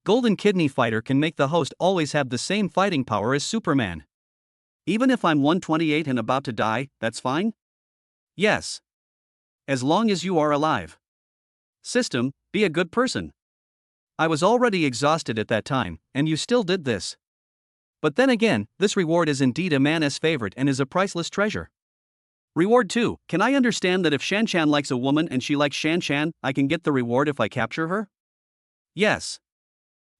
Golden kidney fighter can make the host always have the same fighting power as Superman. Even if I'm 128 and about to die, that's fine? Yes. As long as you are alive. System, be a good person. I was already exhausted at that time, and you still did this. But then again, this reward is indeed a man's favorite and is a priceless treasure. Reward 2, can I understand that if Shanshan likes a woman and she likes Shanshan, I can get the reward if I capture her? Yes.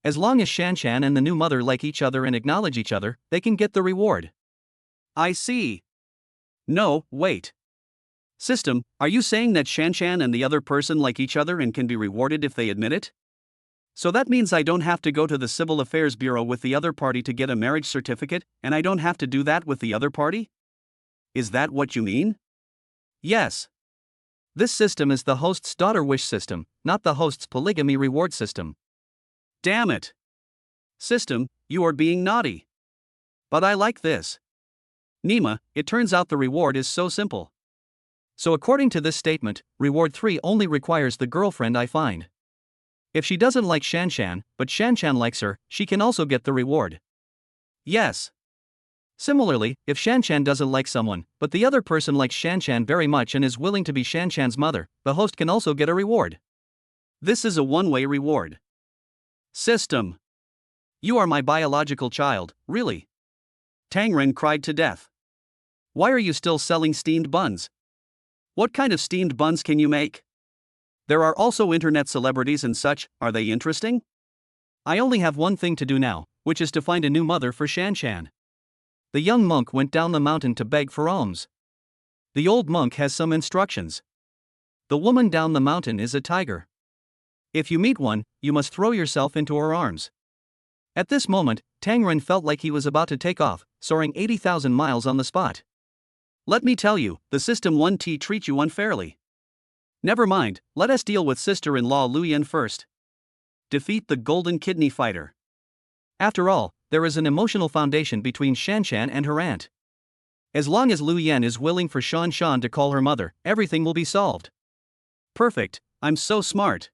As long as Shanshan and the new mother like each other and acknowledge each other, they can get the reward. I see. No, wait. System, are you saying that Shanshan and the other person like each other and can be rewarded if they admit it? So that means I don't have to go to the Civil Affairs Bureau with the other party to get a marriage certificate, and I don't have to do that with the other party? Is that what you mean? Yes. This system is the host's daughter wish system, not the host's polygamy reward system. Damn it. System, you are being naughty. But I like this. Nima, it turns out the reward is so simple. So according to this statement, reward 3 only requires the girlfriend I find. If she doesn't like Shanshan, but Shanshan likes her, she can also get the reward. Yes. Similarly, if Shanshan doesn't like someone, but the other person likes Shanshan very much and is willing to be Shanshan's mother, the host can also get a reward. This is a one-way reward system. You are my biological child, really? Tang Ren cried to death. Why are you still selling steamed buns? What kind of steamed buns can you make? There are also internet celebrities and such, are they interesting? I only have one thing to do now, which is to find a new mother for Shanshan. The young monk went down the mountain to beg for alms. The old monk has some instructions. The woman down the mountain is a tiger. If you meet one, you must throw yourself into her arms. At this moment, Tang Ren felt like he was about to take off, soaring 80,000 miles on the spot. Let me tell you, the system 1T treats you unfairly. Never mind, let us deal with sister-in-law Liu Yan first. Defeat the golden kidney fighter. After all, there is an emotional foundation between Shanshan and her aunt. As long as Liu Yan is willing for Shanshan to call her mother, everything will be solved. Perfect, I'm so smart.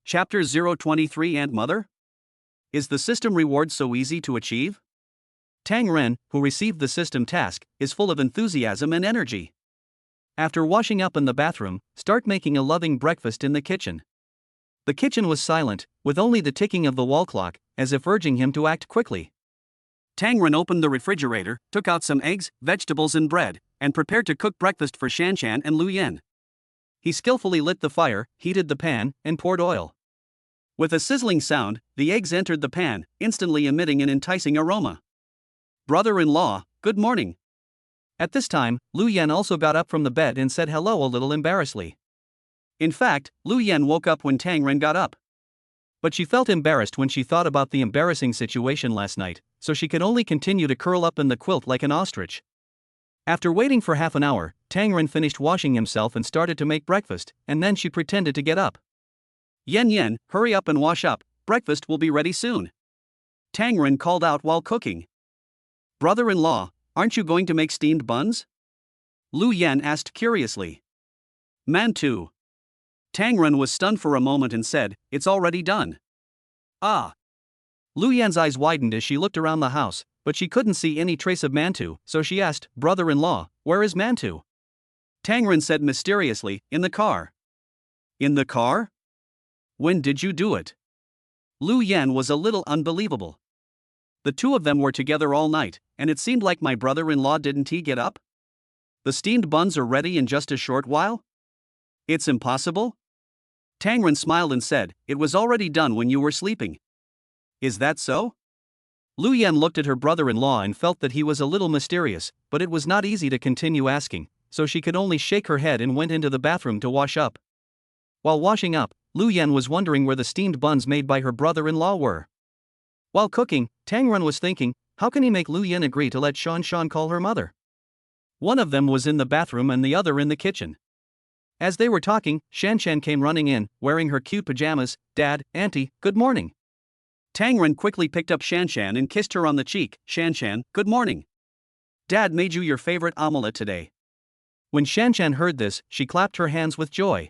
Chapter 023 and Mother? Is the system reward so easy to achieve? Tang Ren, who received the system task, is full of enthusiasm and energy. After washing up in the bathroom, start making a loving breakfast in the kitchen. The kitchen was silent, with only the ticking of the wall clock, as if urging him to act quickly. Tang Ren opened the refrigerator, took out some eggs, vegetables and bread, and prepared to cook breakfast for Shanshan and Liu Yan. He skillfully lit the fire, heated the pan, and poured oil. With a sizzling sound, the eggs entered the pan, instantly emitting an enticing aroma. Brother-in-law, good morning. At this time, Liu Yan also got up from the bed and said hello a little embarrassedly. In fact, Liu Yan woke up when Tang Ren got up. But she felt embarrassed when she thought about the embarrassing situation last night, so she could only continue to curl up in the quilt like an ostrich. After waiting for half an hour, Tang Ren finished washing himself and started to make breakfast, and then she pretended to get up. Yen, hurry up and wash up, breakfast will be ready soon. Tang Ren called out while cooking. Brother-in-law, aren't you going to make steamed buns? Liu Yan asked curiously. Mantu. Tang Ren was stunned for a moment and said, it's already done. Ah. Liu Yan's eyes widened as she looked around the house, but she couldn't see any trace of Mantu, so she asked, brother-in-law, where is Mantu? Tang Ren said mysteriously, in the car. In the car? When did you do it? Liu Yan was a little unbelievable. The two of them were together all night, and it seemed like my brother-in-law didn't he get up? The steamed buns are ready in just a short while? It's impossible? Tang Ren smiled and said, it was already done when you were sleeping. Is that so? Liu Yan looked at her brother-in-law and felt that he was a little mysterious, but it was not easy to continue asking, so she could only shake her head and went into the bathroom to wash up. While washing up, Liu Yan was wondering where the steamed buns made by her brother-in-law were. While cooking, Tang Ren was thinking, how can he make Liu Yan agree to let Shanshan call her mother? One of them was in the bathroom and the other in the kitchen. As they were talking, Shanshan came running in, wearing her cute pajamas. Dad, Auntie, good morning. Tang Ren quickly picked up Shanshan and kissed her on the cheek. Shanshan, good morning. Dad made you your favorite omelette today. When Shanshan heard this, she clapped her hands with joy.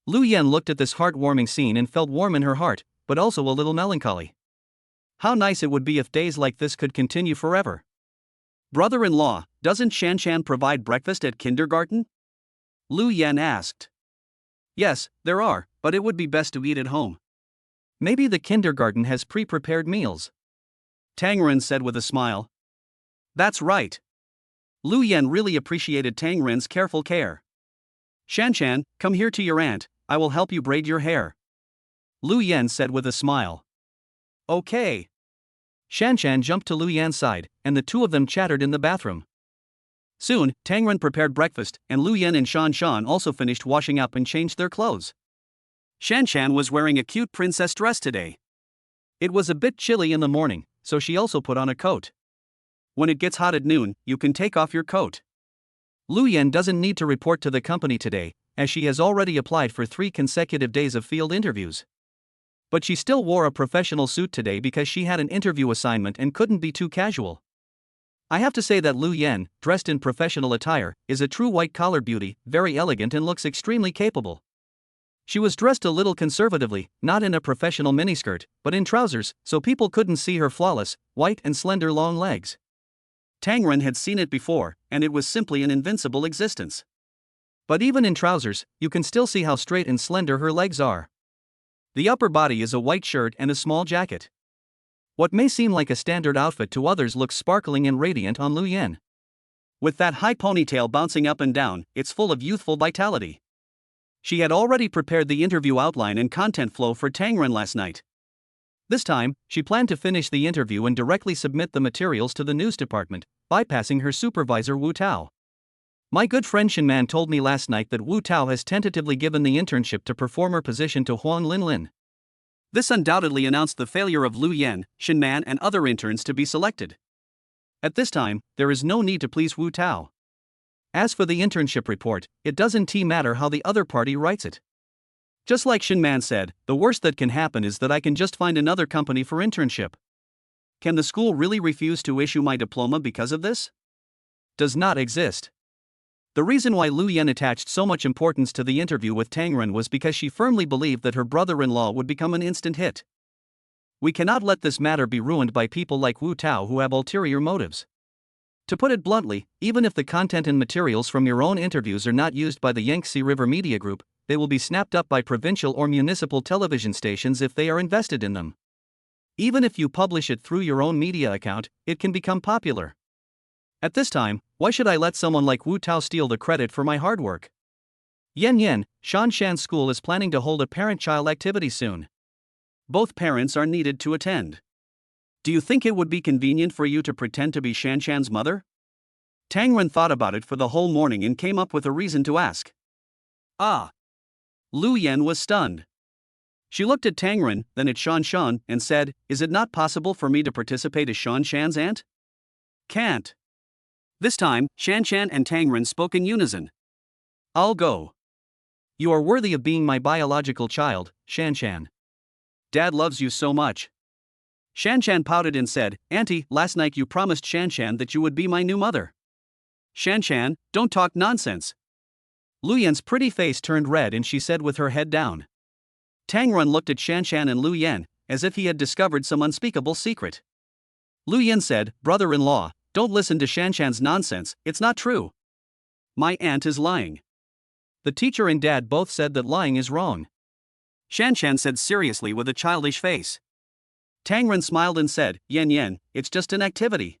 Liu Yan looked at this heartwarming scene and felt warm in her heart, but also a little melancholy. How nice it would be if days like this could continue forever. Brother-in-law, doesn't Shanshan provide breakfast at kindergarten? Liu Yan asked. Yes, there are, but it would be best to eat at home. Maybe the kindergarten has pre-prepared meals. Tang Ren said with a smile. That's right. Liu Yan really appreciated Tang Ren's careful care. Shanshan, come here to your aunt, I will help you braid your hair. Liu Yan said with a smile. Okay. Shanshan jumped to Liu Yan's side, and the two of them chattered in the bathroom. Soon, Tang Ren prepared breakfast, and Liu Yan and Shanshan also finished washing up and changed their clothes. Shanshan was wearing a cute princess dress today. It was a bit chilly in the morning, so she also put on a coat. When it gets hot at noon, you can take off your coat. Liu Yan doesn't need to report to the company today, as she has already applied for 3 consecutive days of field interviews. But she still wore a professional suit today because she had an interview assignment and couldn't be too casual. I have to say that Liu Yan, dressed in professional attire, is a true white-collar beauty, very elegant and looks extremely capable. She was dressed a little conservatively, not in a professional miniskirt, but in trousers, so people couldn't see her flawless, white and slender long legs. Tang Ren had seen it before, and it was simply an invincible existence. But even in trousers, you can still see how straight and slender her legs are. The upper body is a white shirt and a small jacket. What may seem like a standard outfit to others looks sparkling and radiant on Liu Yan. With that high ponytail bouncing up and down, it's full of youthful vitality. She had already prepared the interview outline and content flow for Tang Ren last night. This time, she planned to finish the interview and directly submit the materials to the news department, bypassing her supervisor Wu Tao. My good friend Shanshan told me last night that Wu Tao has tentatively given the internship to performer position to Huang Linlin. This undoubtedly announced the failure of Liu Yan, Shanshan, and other interns to be selected. At this time, there is no need to please Wu Tao. As for the internship report, it doesn't matter how the other party writes it. Just like Shanshan said, the worst that can happen is that I can just find another company for internship. Can the school really refuse to issue my diploma because of this? Does not exist. The reason why Liu Yan attached so much importance to the interview with Tang Ren was because she firmly believed that her brother-in-law would become an instant hit. We cannot let this matter be ruined by people like Wu Tao who have ulterior motives. To put it bluntly, even if the content and materials from your own interviews are not used by the Yangtze River Media Group, they will be snapped up by provincial or municipal television stations if they are invested in them. Even if you publish it through your own media account, it can become popular. At this time, why should I let someone like Wu Tao steal the credit for my hard work? Yan, Shanshan School is planning to hold a parent-child activity soon. Both parents are needed to attend. Do you think it would be convenient for you to pretend to be Shanshan's mother? Tang Ren thought about it for the whole morning and came up with a reason to ask. Ah! Liu Yan was stunned. She looked at Tang Ren, then at Shanshan, and said, "Is it not possible for me to participate as Shanshan's aunt?" Can't. This time, Shanshan and Tang Ren spoke in unison. I'll go. You are worthy of being my biological child, Shanshan. Dad loves you so much. Shanshan pouted and said, "Auntie, last night you promised Shanshan that you would be my new mother." Shanshan, don't talk nonsense. Liu Yan's pretty face turned red and she said with her head down. Tang Ren looked at Shanshan and Liu Yan, as if he had discovered some unspeakable secret. Liu Yan said, "Brother-in-law, don't listen to Shanshan's nonsense, it's not true. My aunt is lying." The teacher and dad both said that lying is wrong. Shanshan said seriously with a childish face. Tang Ren smiled and said, Yan, it's just an activity.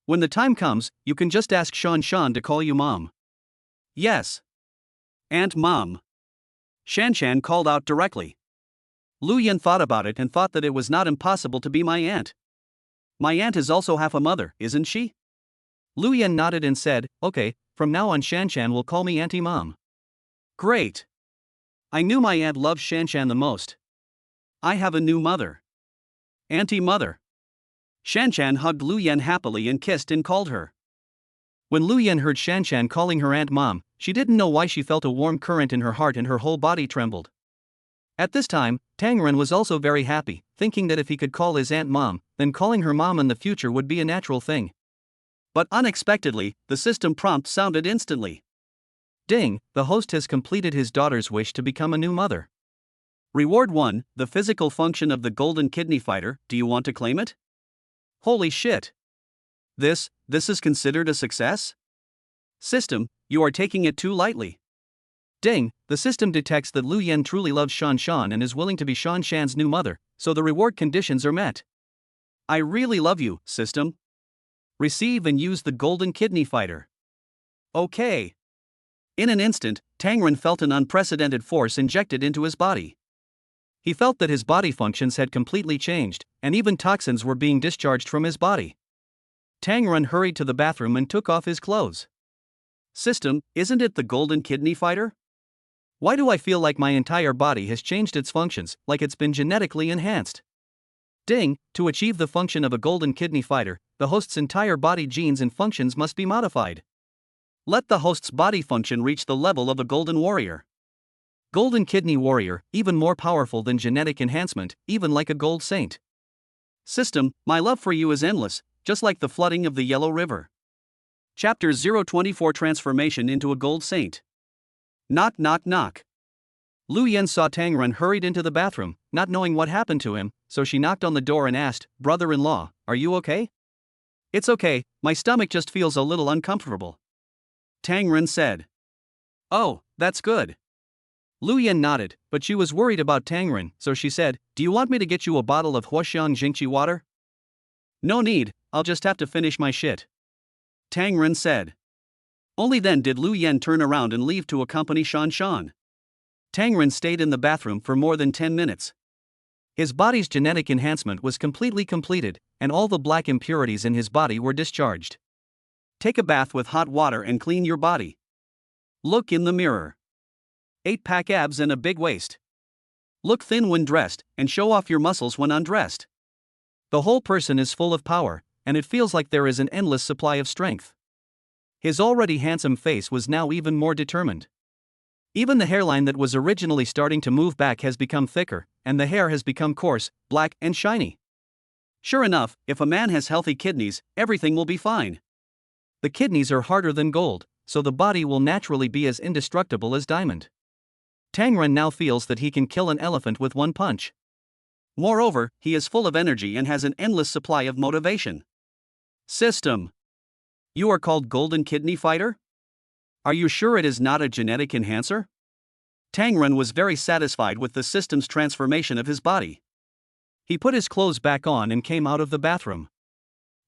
When the time comes, you can just ask Shanshan to call you mom. Yes. Aunt Mom. Shanshan called out directly. Liu Yan thought about it and thought that it was not impossible to be my aunt. My aunt is also half a mother, isn't she? Liu Yan nodded and said, "Okay, from now on Shanshan will call me Auntie Mom." Great. I knew my aunt loved Shanshan the most. I have a new mother. Auntie Mother. Shanshan hugged Liu Yan happily and kissed and called her. When Liu Yan heard Shanshan calling her Aunt Mom, she didn't know why she felt a warm current in her heart and her whole body trembled. At this time, Tang Ren was also very happy, thinking that if he could call his Aunt Mom, then calling her Mom in the future would be a natural thing. But unexpectedly, the system prompt sounded instantly. Ding, the host has completed his daughter's wish to become a new mother. Reward 1, the physical function of the golden kidney fighter, do you want to claim it? Holy shit. This is considered a success? System, you are taking it too lightly. Ding, the system detects that Liu Yan truly loves Shanshan and is willing to be Shanshan's new mother, so the reward conditions are met. I really love you, system. Receive and use the golden kidney fighter. Okay. In an instant, Tang Ren felt an unprecedented force injected into his body. He felt that his body functions had completely changed, and even toxins were being discharged from his body. Tang Ren hurried to the bathroom and took off his clothes. System, isn't it the golden kidney fighter? Why do I feel like my entire body has changed its functions, like it's been genetically enhanced? Ding, to achieve the function of a golden kidney fighter, the host's entire body genes and functions must be modified. Let the host's body function reach the level of a golden warrior. Golden kidney warrior, even more powerful than genetic enhancement, even like a gold saint. System, my love for you is endless, just like the flooding of the Yellow River. Chapter 024 Transformation into a Gold Saint. Knock knock knock. Liu Yan saw Tang Ren hurried into the bathroom, not knowing what happened to him, so she knocked on the door and asked, "Brother-in-law, are you okay?" It's okay, my stomach just feels a little uncomfortable. Tang Ren said. Oh, that's good. Liu Yan nodded, but she was worried about Tang Ren, so she said, Do you want me to get you a bottle of Huoxiang Jingqi water? No need, I'll just have to finish my shit. Tang Ren said. Only then did Liu Yan turn around and leave to accompany Shanshan. Tang Ren stayed in the bathroom for more than 10 minutes. His body's genetic enhancement was completely completed, and all the black impurities in his body were discharged. Take a bath with hot water and clean your body. Look in the mirror. 8-pack abs and a big waist. Look thin when dressed, and show off your muscles when undressed. The whole person is full of power, and it feels like there is an endless supply of strength. His already handsome face was now even more determined. Even the hairline that was originally starting to move back has become thicker, and the hair has become coarse, black, and shiny. Sure enough, if a man has healthy kidneys, everything will be fine. The kidneys are harder than gold, so the body will naturally be as indestructible as diamond. Tang Ren now feels that he can kill an elephant with one punch. Moreover, he is full of energy and has an endless supply of motivation. System. You are called Golden Kidney Fighter? Are you sure it is not a genetic enhancer? Tang Ren was very satisfied with the system's transformation of his body. He put his clothes back on and came out of the bathroom.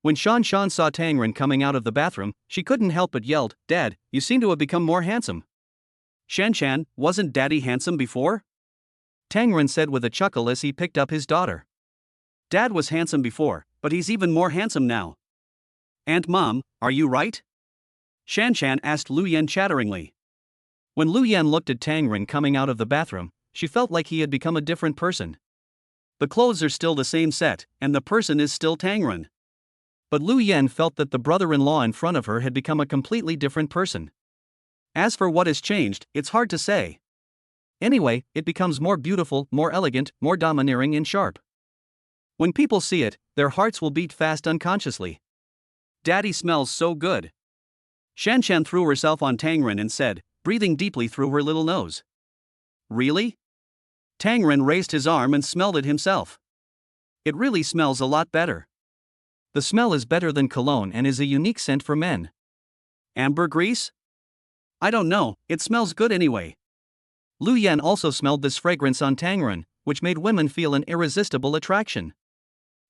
When Shanshan saw Tang Ren coming out of the bathroom, she couldn't help but yelled, Dad, you seem to have become more handsome. Shanshan, wasn't Daddy handsome before? Tang Ren said with a chuckle as he picked up his daughter. Dad was handsome before, but he's even more handsome now. And Mom, are you right? Shanshan asked Liu Yan chatteringly. When Liu Yan looked at Tang Ren coming out of the bathroom, she felt like he had become a different person. The clothes are still the same set, and the person is still Tang Ren. But Liu Yan felt that the brother-in-law in front of her had become a completely different person. As for what has changed, it's hard to say. Anyway, it becomes more beautiful, more elegant, more domineering and sharp. When people see it, their hearts will beat fast unconsciously. Daddy smells so good. Shanshan threw herself on Tang Ren and said, breathing deeply through her little nose. Really? Tang Ren raised his arm and smelled it himself. It really smells a lot better. The smell is better than cologne and is a unique scent for men. Ambergris? I don't know, it smells good anyway. Liu Yan also smelled this fragrance on Tang Ren, which made women feel an irresistible attraction.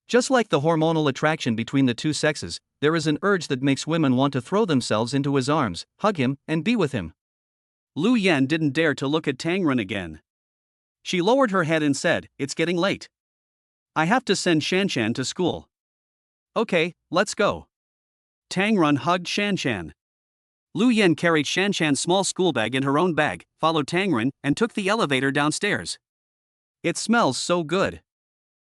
Just like the hormonal attraction between the two sexes, there is an urge that makes women want to throw themselves into his arms, hug him, and be with him. Liu Yan didn't dare to look at Tang Ren again. She lowered her head and said, It's getting late. I have to send Shanshan to school. Okay, let's go. Tang Ren hugged Shanshan. Liu Yan carried Shanshan's small school bag in her own bag, followed Tang Ren, and took the elevator downstairs. It smells so good.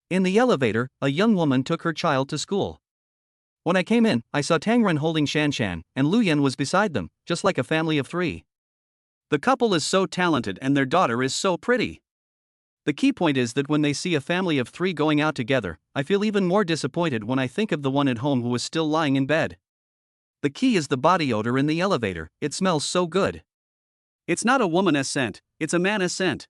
In the elevator, a young woman took her child to school. When I came in, I saw Tang Ren holding Shanshan, and Liu Yan was beside them, just like a family of 3. The couple is so talented and their daughter is so pretty. The key point is that when they see a family of 3 going out together, I feel even more disappointed when I think of the one at home who was still lying in bed. The key is the body odor in the elevator, it smells so good. It's not a woman's scent, it's a man's scent.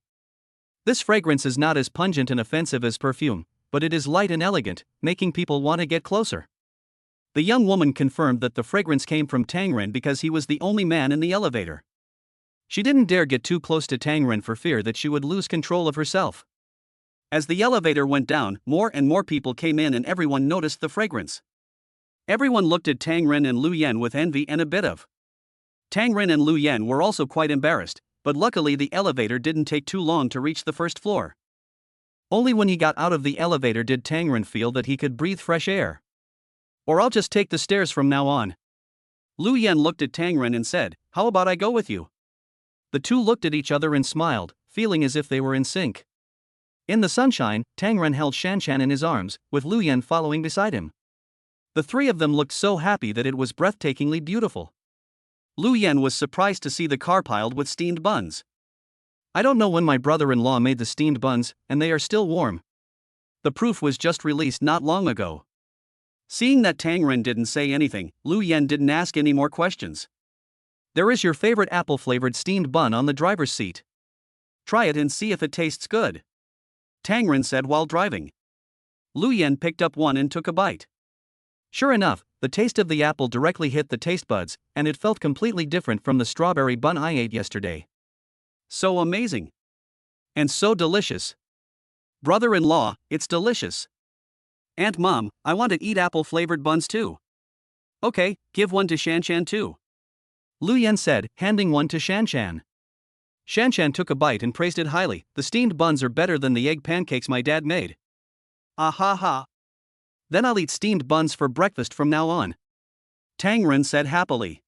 This fragrance is not as pungent and offensive as perfume, but it is light and elegant, making people want to get closer. The young woman confirmed that the fragrance came from Tang Ren because he was the only man in the elevator. She didn't dare get too close to Tang Ren for fear that she would lose control of herself. As the elevator went down, more and more people came in and everyone noticed the fragrance. Everyone looked at Tang Ren and Liu Yan with envy and a bit of. Tang Ren and Liu Yan were also quite embarrassed, but luckily the elevator didn't take too long to reach the first floor. Only when he got out of the elevator did Tang Ren feel that he could breathe fresh air. Or I'll just take the stairs from now on. Liu Yan looked at Tang Ren and said, How about I go with you? The two looked at each other and smiled, feeling as if they were in sync. In the sunshine, Tang Ren held Shanshan in his arms, with Liu Yan following beside him. The 3 of them looked so happy that it was breathtakingly beautiful. Liu Yan was surprised to see the car piled with steamed buns. I don't know when my brother-in-law made the steamed buns, and they are still warm. The proof was just released not long ago. Seeing that Tang Ren didn't say anything, Liu Yan didn't ask any more questions. There is your favorite apple-flavored steamed bun on the driver's seat. Try it and see if it tastes good. Tang Ren said while driving. Liu Yan picked up one and took a bite. Sure enough, the taste of the apple directly hit the taste buds, and it felt completely different from the strawberry bun I ate yesterday. So amazing. And so delicious. Brother-in-law, it's delicious. Aunt Mom, I want to eat apple-flavored buns too. Okay, give one to Shanshan too. Liu Yan said, handing one to Shanshan. Shanshan took a bite and praised it highly. The steamed buns are better than the egg pancakes my dad made. Ah ha ha. Then I'll eat steamed buns for breakfast from now on. Tang Ren said happily.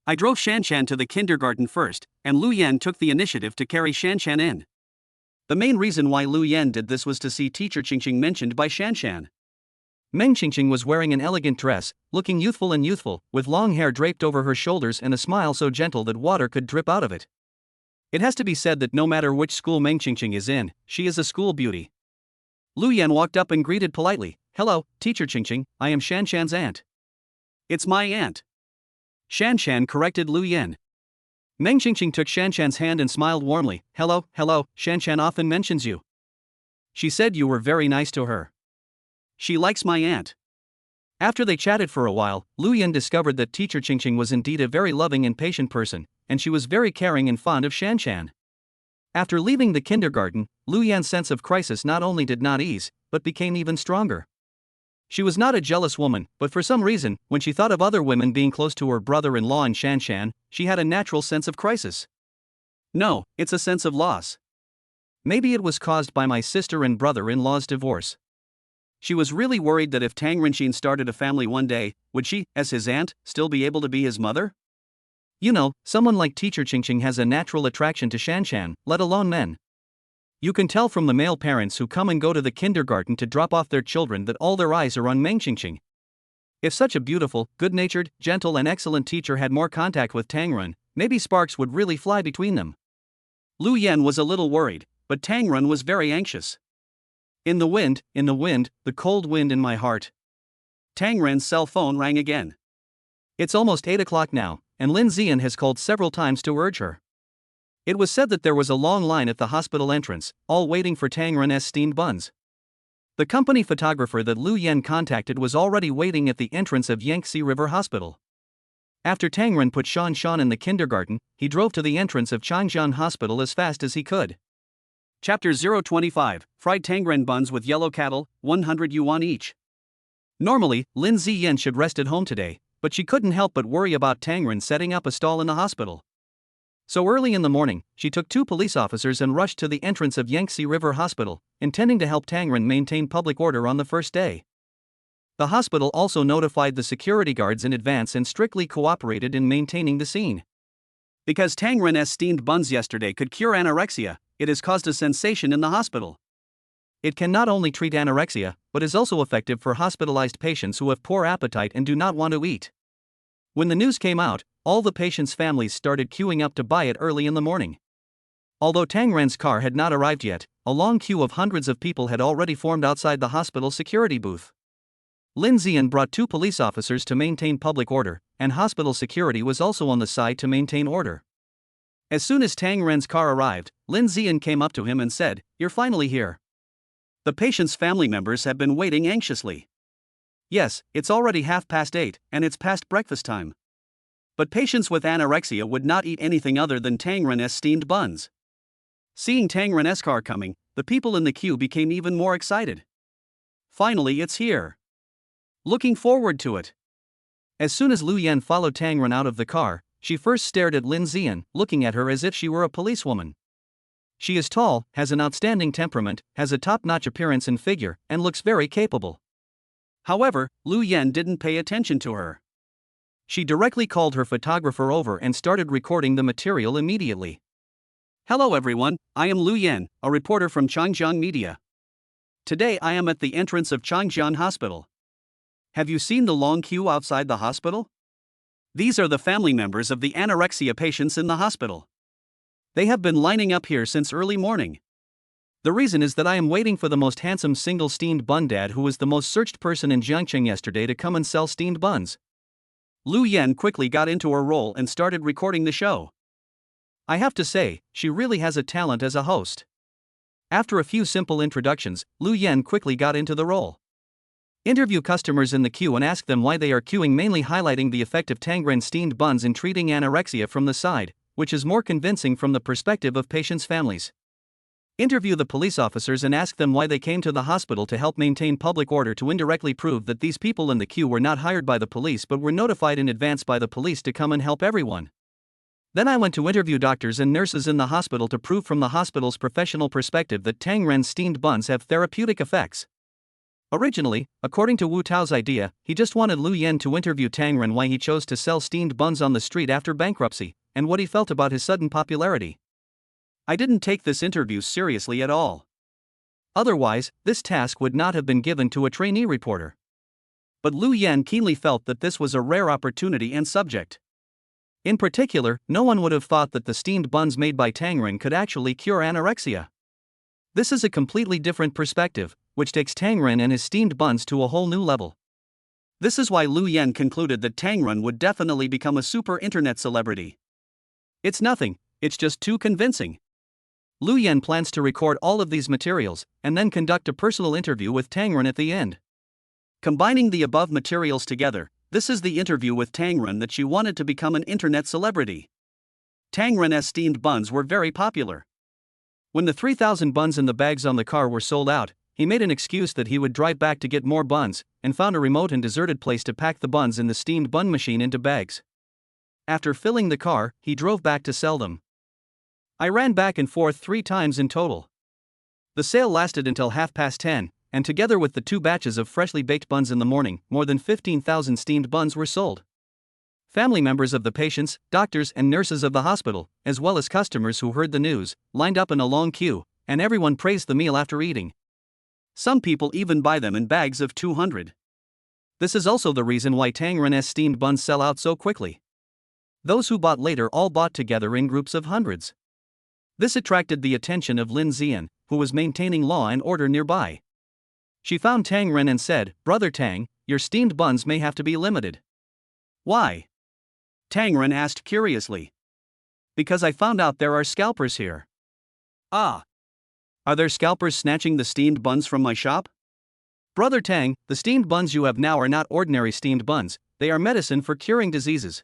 I drove Shanshan to the kindergarten first, and Liu Yan took the initiative to carry Shanshan in. The main reason why Liu Yan did this was to see teacher Qingqing mentioned by Shanshan. Meng Qingqing was wearing an elegant dress, looking youthful, with long hair draped over her shoulders and a smile so gentle that water could drip out of it. It has to be said that no matter which school Meng Qingqing is in, she is a school beauty. Liu Yan walked up and greeted politely, "Hello, teacher Qingqing, I am Shanshan's aunt." It's my aunt. Shanshan corrected Liu Yan. Meng Qingqing took Shanshan's hand and smiled warmly. Hello, Shanshan often mentions you. She said you were very nice to her. She likes my aunt. After they chatted for a while, Liu Yan discovered that teacher Qingqing was indeed a very loving and patient person, and she was very caring and fond of Shanshan. After leaving the kindergarten, Liu Yan's sense of crisis not only did not ease, but became even stronger. She was not a jealous woman, but for some reason, when she thought of other women being close to her brother-in-law and Shanshan, she had a natural sense of crisis. No, it's a sense of loss. Maybe it was caused by my sister and brother-in-law's divorce. She was really worried that if Tang Renqin started a family one day, would she, as his aunt, still be able to be his mother? You know, someone like teacher Qingqing has a natural attraction to Shanshan, let alone men. You can tell from the male parents who come and go to the kindergarten to drop off their children that all their eyes are on Meng Qingqing. If such a beautiful, good-natured, gentle and excellent teacher had more contact with Tang Ren, maybe sparks would really fly between them. Liu Yan was a little worried, but Tang Ren was very anxious. In the wind, the cold wind in my heart. Tang Ren's cell phone rang again. It's almost 8 o'clock now, and Lin Zian has called several times to urge her. It was said that there was a long line at the hospital entrance, all waiting for Tang Ren's steamed buns. The company photographer that Liu Yan contacted was already waiting at the entrance of Yangtze River Hospital. After Tang Ren put Shanshan in the kindergarten, he drove to the entrance of Changjiang Hospital as fast as he could. Chapter 025, Fried Tang Ren Buns with Yellow Cattle, 100 yuan each. Normally, Lin Ziyan should rest at home today, but she couldn't help but worry about Tang Ren setting up a stall in the hospital. So early in the morning, she took 2 police officers and rushed to the entrance of Yangtze River Hospital, intending to help Tang Ren maintain public order on the first day. The hospital also notified the security guards in advance and strictly cooperated in maintaining the scene. Because Tang Ren's steamed buns yesterday could cure anorexia, it has caused a sensation in the hospital. It can not only treat anorexia, but is also effective for hospitalized patients who have poor appetite and do not want to eat. When the news came out, all the patients' families started queuing up to buy it early in the morning. Although Tang Ren's car had not arrived yet, a long queue of hundreds of people had already formed outside the hospital security booth. Lin Ziyan brought 2 police officers to maintain public order, and hospital security was also on the side to maintain order. As soon as Tang Ren's car arrived, Lin Ziyan came up to him and said, "You're finally here." The patient's family members have been waiting anxiously. Yes, it's already 8:30, and it's past breakfast time. But patients with anorexia would not eat anything other than Tang Ren's steamed buns. Seeing Tang Ren's car coming, the people in the queue became even more excited. Finally, it's here. Looking forward to it. As soon as Liu Yan followed Tang Ren out of the car, she first stared at Lin Ziyan, looking at her as if she were a policewoman. She is tall, has an outstanding temperament, has a top-notch appearance and figure, and looks very capable. However, Liu Yan didn't pay attention to her. She directly called her photographer over and started recording the material immediately. Hello everyone, I am Liu Yan, a reporter from Changjiang Media. Today I am at the entrance of Changjiang Hospital. Have you seen the long queue outside the hospital? These are the family members of the anorexia patients in the hospital. They have been lining up here since early morning. The reason is that I am waiting for the most handsome single steamed bun dad who was the most searched person in Jiangcheng yesterday to come and sell steamed buns. Liu Yan quickly got into her role and started recording the show. I have to say, she really has a talent as a host. After a few simple introductions, Liu Yan quickly got into the role. Interview customers in the queue and ask them why they are queuing, mainly highlighting the effect of Tangren steamed buns in treating anorexia from the side, which is more convincing from the perspective of patients' families. Interview the police officers and ask them why they came to the hospital to help maintain public order, to indirectly prove that these people in the queue were not hired by the police but were notified in advance by the police to come and help everyone. Then I went to interview doctors and nurses in the hospital to prove from the hospital's professional perspective that Tangren steamed buns have therapeutic effects. Originally, according to Wu Tao's idea, he just wanted Liu Yen to interview Tangren why he chose to sell steamed buns on the street after bankruptcy, and what he felt about his sudden popularity. I didn't take this interview seriously at all. Otherwise, this task would not have been given to a trainee reporter. But Liu Yen keenly felt that this was a rare opportunity and subject. In particular, no one would have thought that the steamed buns made by Tangren could actually cure anorexia. This is a completely different perspective, which takes Tangren and his steamed buns to a whole new level. This is why Liu Yen concluded that Tangren would definitely become a super internet celebrity. It's nothing, it's just too convincing. Liu Yen plans to record all of these materials, and then conduct a personal interview with Tangren at the end. Combining the above materials together, this is the interview with Tangren that she wanted to become an internet celebrity. Tangren's steamed buns were very popular. When the 3,000 buns in the bags on the car were sold out, he made an excuse that he would drive back to get more buns, and found a remote and deserted place to pack the buns in the steamed bun machine into bags. After filling the car, he drove back to sell them. I ran back and forth 3 times in total. The sale lasted until 10:30, and together with the 2 batches of freshly baked buns in the morning, more than 15,000 steamed buns were sold. Family members of the patients, doctors and nurses of the hospital, as well as customers who heard the news, lined up in a long queue, and everyone praised the meal after eating. Some people even buy them in bags of 200. This is also the reason why Tangren's steamed buns sell out so quickly. Those who bought later all bought together in groups of hundreds. This attracted the attention of Lin Zian, who was maintaining law and order nearby. She found Tangren and said, "Brother Tang, your steamed buns may have to be limited." "Why?" Tangren asked curiously. "Because I found out there are scalpers here." "Ah. Are there scalpers snatching the steamed buns from my shop?" "Brother Tang, the steamed buns you have now are not ordinary steamed buns, they are medicine for curing diseases,"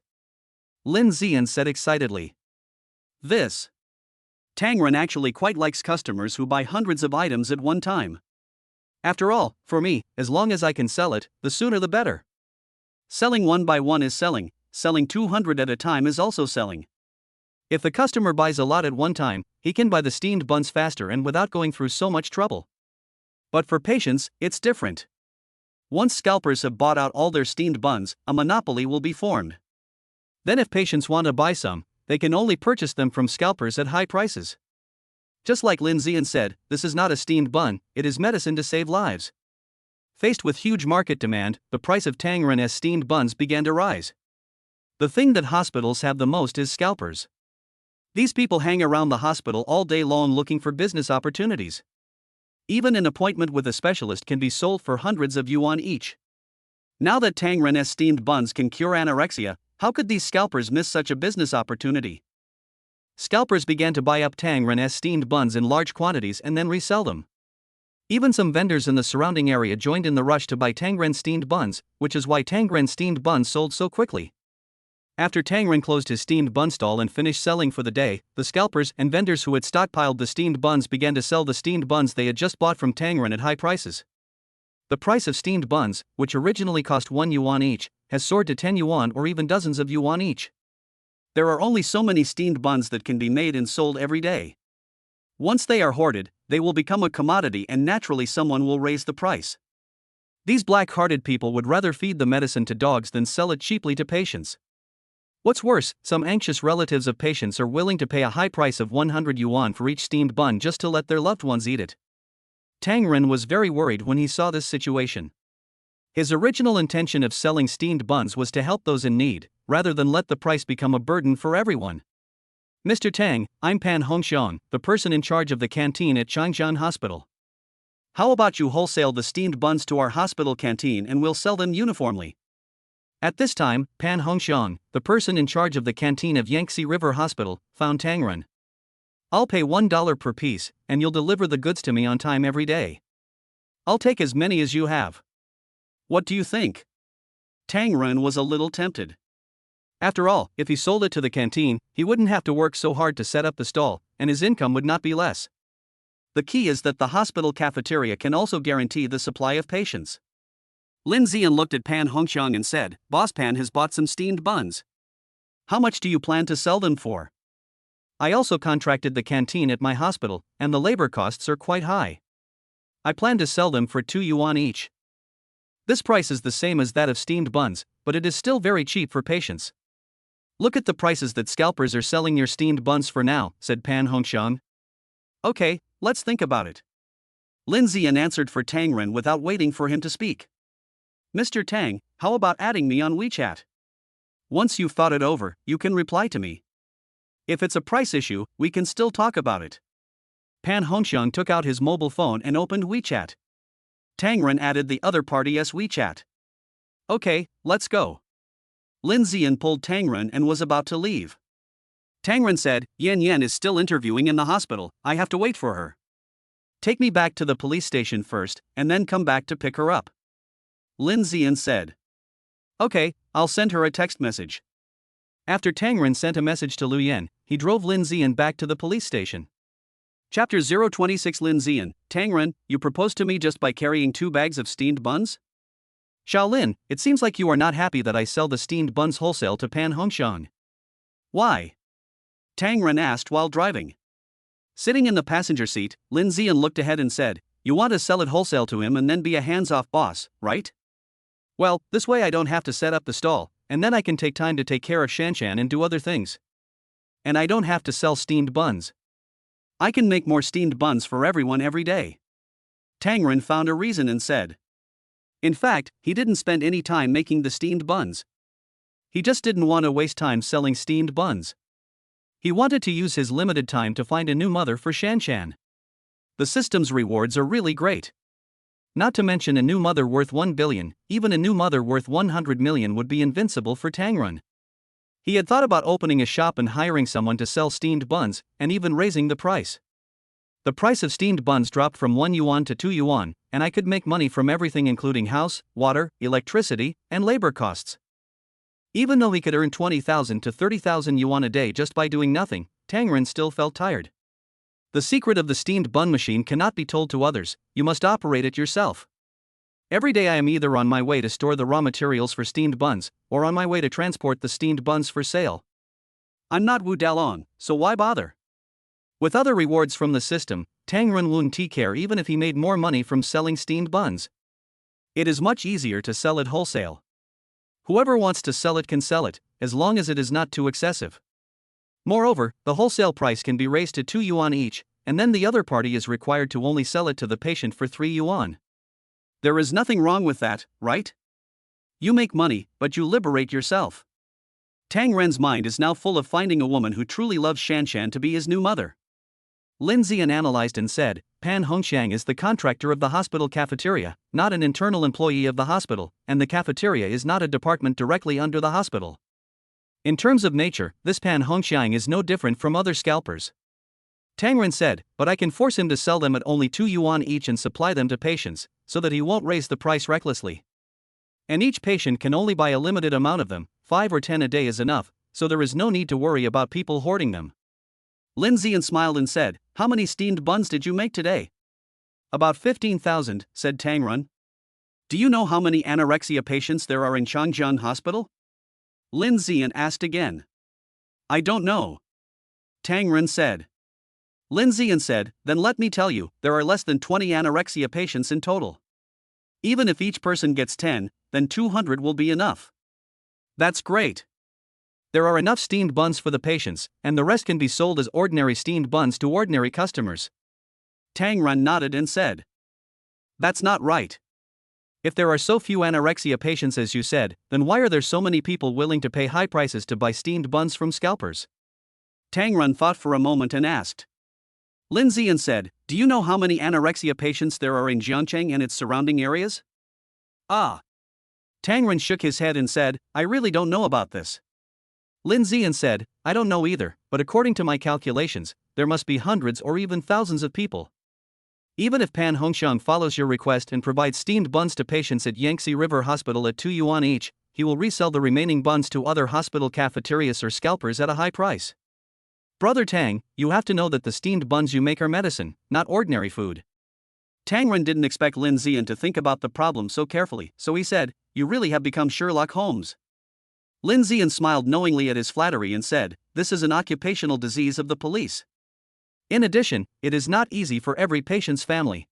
Lin Zian said excitedly. This Tangren actually quite likes customers who buy hundreds of items at one time. After all, for me, as long as I can sell it, the sooner the better. Selling one by one is selling 200 at a time is also selling. If the customer buys a lot at one time, he can buy the steamed buns faster and without going through so much trouble. But for patients, it's different. Once scalpers have bought out all their steamed buns, a monopoly will be formed. Then if patients want to buy some, they can only purchase them from scalpers at high prices. Just like Lin Zian said, this is not a steamed bun, it is medicine to save lives. Faced with huge market demand, the price of Tangren's steamed buns began to rise. The thing that hospitals have the most is scalpers. These people hang around the hospital all day long looking for business opportunities. Even an appointment with a specialist can be sold for hundreds of yuan each. Now that Tangren's steamed buns can cure anorexia, how could these scalpers miss such a business opportunity? Scalpers began to buy up Tangren's steamed buns in large quantities and then resell them. Even some vendors in the surrounding area joined in the rush to buy Tangren steamed buns, which is why Tangren steamed buns sold so quickly. After Tangren closed his steamed bun stall and finished selling for the day, the scalpers and vendors who had stockpiled the steamed buns began to sell the steamed buns they had just bought from Tangren at high prices. The price of steamed buns, which originally cost 1 yuan each, has soared to 10 yuan or even dozens of yuan each. There are only so many steamed buns that can be made and sold every day. Once they are hoarded, they will become a commodity and naturally someone will raise the price. These black-hearted people would rather feed the medicine to dogs than sell it cheaply to patients. What's worse, some anxious relatives of patients are willing to pay a high price of 100 yuan for each steamed bun just to let their loved ones eat it. Tangren was very worried when he saw this situation. His original intention of selling steamed buns was to help those in need, rather than let the price become a burden for everyone. "Mr. Tang, I'm Pan Hongxiang, the person in charge of the canteen at Shanshan Hospital. How about you wholesale the steamed buns to our hospital canteen and we'll sell them uniformly?" At this time, Pan Hongxiang, the person in charge of the canteen of Yangtze River Hospital, found Tangren. "I'll pay $1 per piece, and you'll deliver the goods to me on time every day. I'll take as many as you have." What do you think? Tang Ren was a little tempted. After all, if he sold it to the canteen, he wouldn't have to work so hard to set up the stall, and his income would not be less. The key is that the hospital cafeteria can also guarantee the supply of patients. Lin Zian looked at Pan Hongxiang and said, Boss Pan has bought some steamed buns. How much do you plan to sell them for? I also contracted the canteen at my hospital, and the labor costs are quite high. I plan to sell them for 2 yuan each. This price is the same as that of steamed buns, but it is still very cheap for patients. Look at the prices that scalpers are selling your steamed buns for now, said Pan Hongxiang. Okay, let's think about it. Lin Zian answered for Tang Ren without waiting for him to speak. Mr. Tang, how about adding me on WeChat? Once you've thought it over, you can reply to me. If it's a price issue, we can still talk about it. Pan Hongxiang took out his mobile phone and opened WeChat. Tang Ren added the other party's WeChat. Okay, let's go. Lin Zian pulled Tang Ren and was about to leave. Tang Ren said, Yan Yan is still interviewing in the hospital, I have to wait for her. Take me back to the police station first, and then come back to pick her up. Lin Zian said. Okay, I'll send her a text message. After Tang Ren sent a message to Liu Yan, he drove Lin Zian back to the police station. Chapter 026 Lin Zian, Tang Ren, you proposed to me just by carrying 2 bags of steamed buns? Shaolin, it seems like you are not happy that I sell the steamed buns wholesale to Pan Hongxiang. Why? Tang Ren asked while driving. Sitting in the passenger seat, Lin Zian looked ahead and said, You want to sell it wholesale to him and then be a hands-off boss, right? Well, this way I don't have to set up the stall, and then I can take time to take care of Shanshan and do other things. And I don't have to sell steamed buns. I can make more steamed buns for everyone every day. Tang Ren found a reason and said. In fact, he didn't spend any time making the steamed buns. He just didn't want to waste time selling steamed buns. He wanted to use his limited time to find a new mother for Shanshan. The system's rewards are really great. Not to mention a new mother worth 1 billion, even a new mother worth 100 million would be invincible for Tang Ren. He had thought about opening a shop and hiring someone to sell steamed buns, and even raising the price. The price of steamed buns dropped from 1 yuan to 2 yuan, and I could make money from everything including house, water, electricity, and labor costs. Even though he could earn 20,000 to 30,000 yuan a day just by doing nothing, Tang Ren still felt tired. The secret of the steamed bun machine cannot be told to others, you must operate it yourself. Every day I am either on my way to store the raw materials for steamed buns, or on my way to transport the steamed buns for sale. I'm not Wu Dalong, so why bother? With other rewards from the system, Tang Ren wouldn't care even if he made more money from selling steamed buns. It is much easier to sell it wholesale. Whoever wants to sell it can sell it, as long as it is not too excessive. Moreover, the wholesale price can be raised to 2 yuan each, and then the other party is required to only sell it to the patient for 3 yuan. There is nothing wrong with that, right? You make money, but you liberate yourself. Tang Ren's mind is now full of finding a woman who truly loves Shanshan to be his new mother. Lin Zian analyzed and said, Pan Hongxiang is the contractor of the hospital cafeteria, not an internal employee of the hospital, and the cafeteria is not a department directly under the hospital. In terms of nature, this Pan Hongxiang is no different from other scalpers. Tang Ren said, but I can force him to sell them at only 2 yuan each and supply them to patients, so that he won't raise the price recklessly. And each patient can only buy a limited amount of them, 5 or 10 a day is enough, so there is no need to worry about people hoarding them. Lin Zian smiled and said, How many steamed buns did you make today? About 15,000, said Tang Ren. Do you know how many anorexia patients there are in Changjiang Hospital? Lin Zian asked again. I don't know. Tang Ren said. Lin Zian said, Then let me tell you, there are less than 20 anorexia patients in total. Even if each person gets 10, then 200 will be enough. That's great. There are enough steamed buns for the patients, and the rest can be sold as ordinary steamed buns to ordinary customers. Tang Ren nodded and said. That's not right. If there are so few anorexia patients as you said, then why are there so many people willing to pay high prices to buy steamed buns from scalpers? Tang Ren thought for a moment and asked. Lin Zian said, Do you know how many anorexia patients there are in Jiangcheng and its surrounding areas? Ah. Tang Ren shook his head and said, I really don't know about this. Lin Zian said, I don't know either, but according to my calculations, there must be hundreds or even thousands of people. Even if Pan Hongxiang follows your request and provides steamed buns to patients at Yangtze River Hospital at 2 yuan each, he will resell the remaining buns to other hospital cafeterias or scalpers at a high price. Brother Tang, you have to know that the steamed buns you make are medicine, not ordinary food. Tang Ren didn't expect Lin Zian to think about the problem so carefully, so he said, "You really have become Sherlock Holmes." Lin Zian smiled knowingly at his flattery and said, "This is an occupational disease of the police. In addition, it is not easy for every patient's family.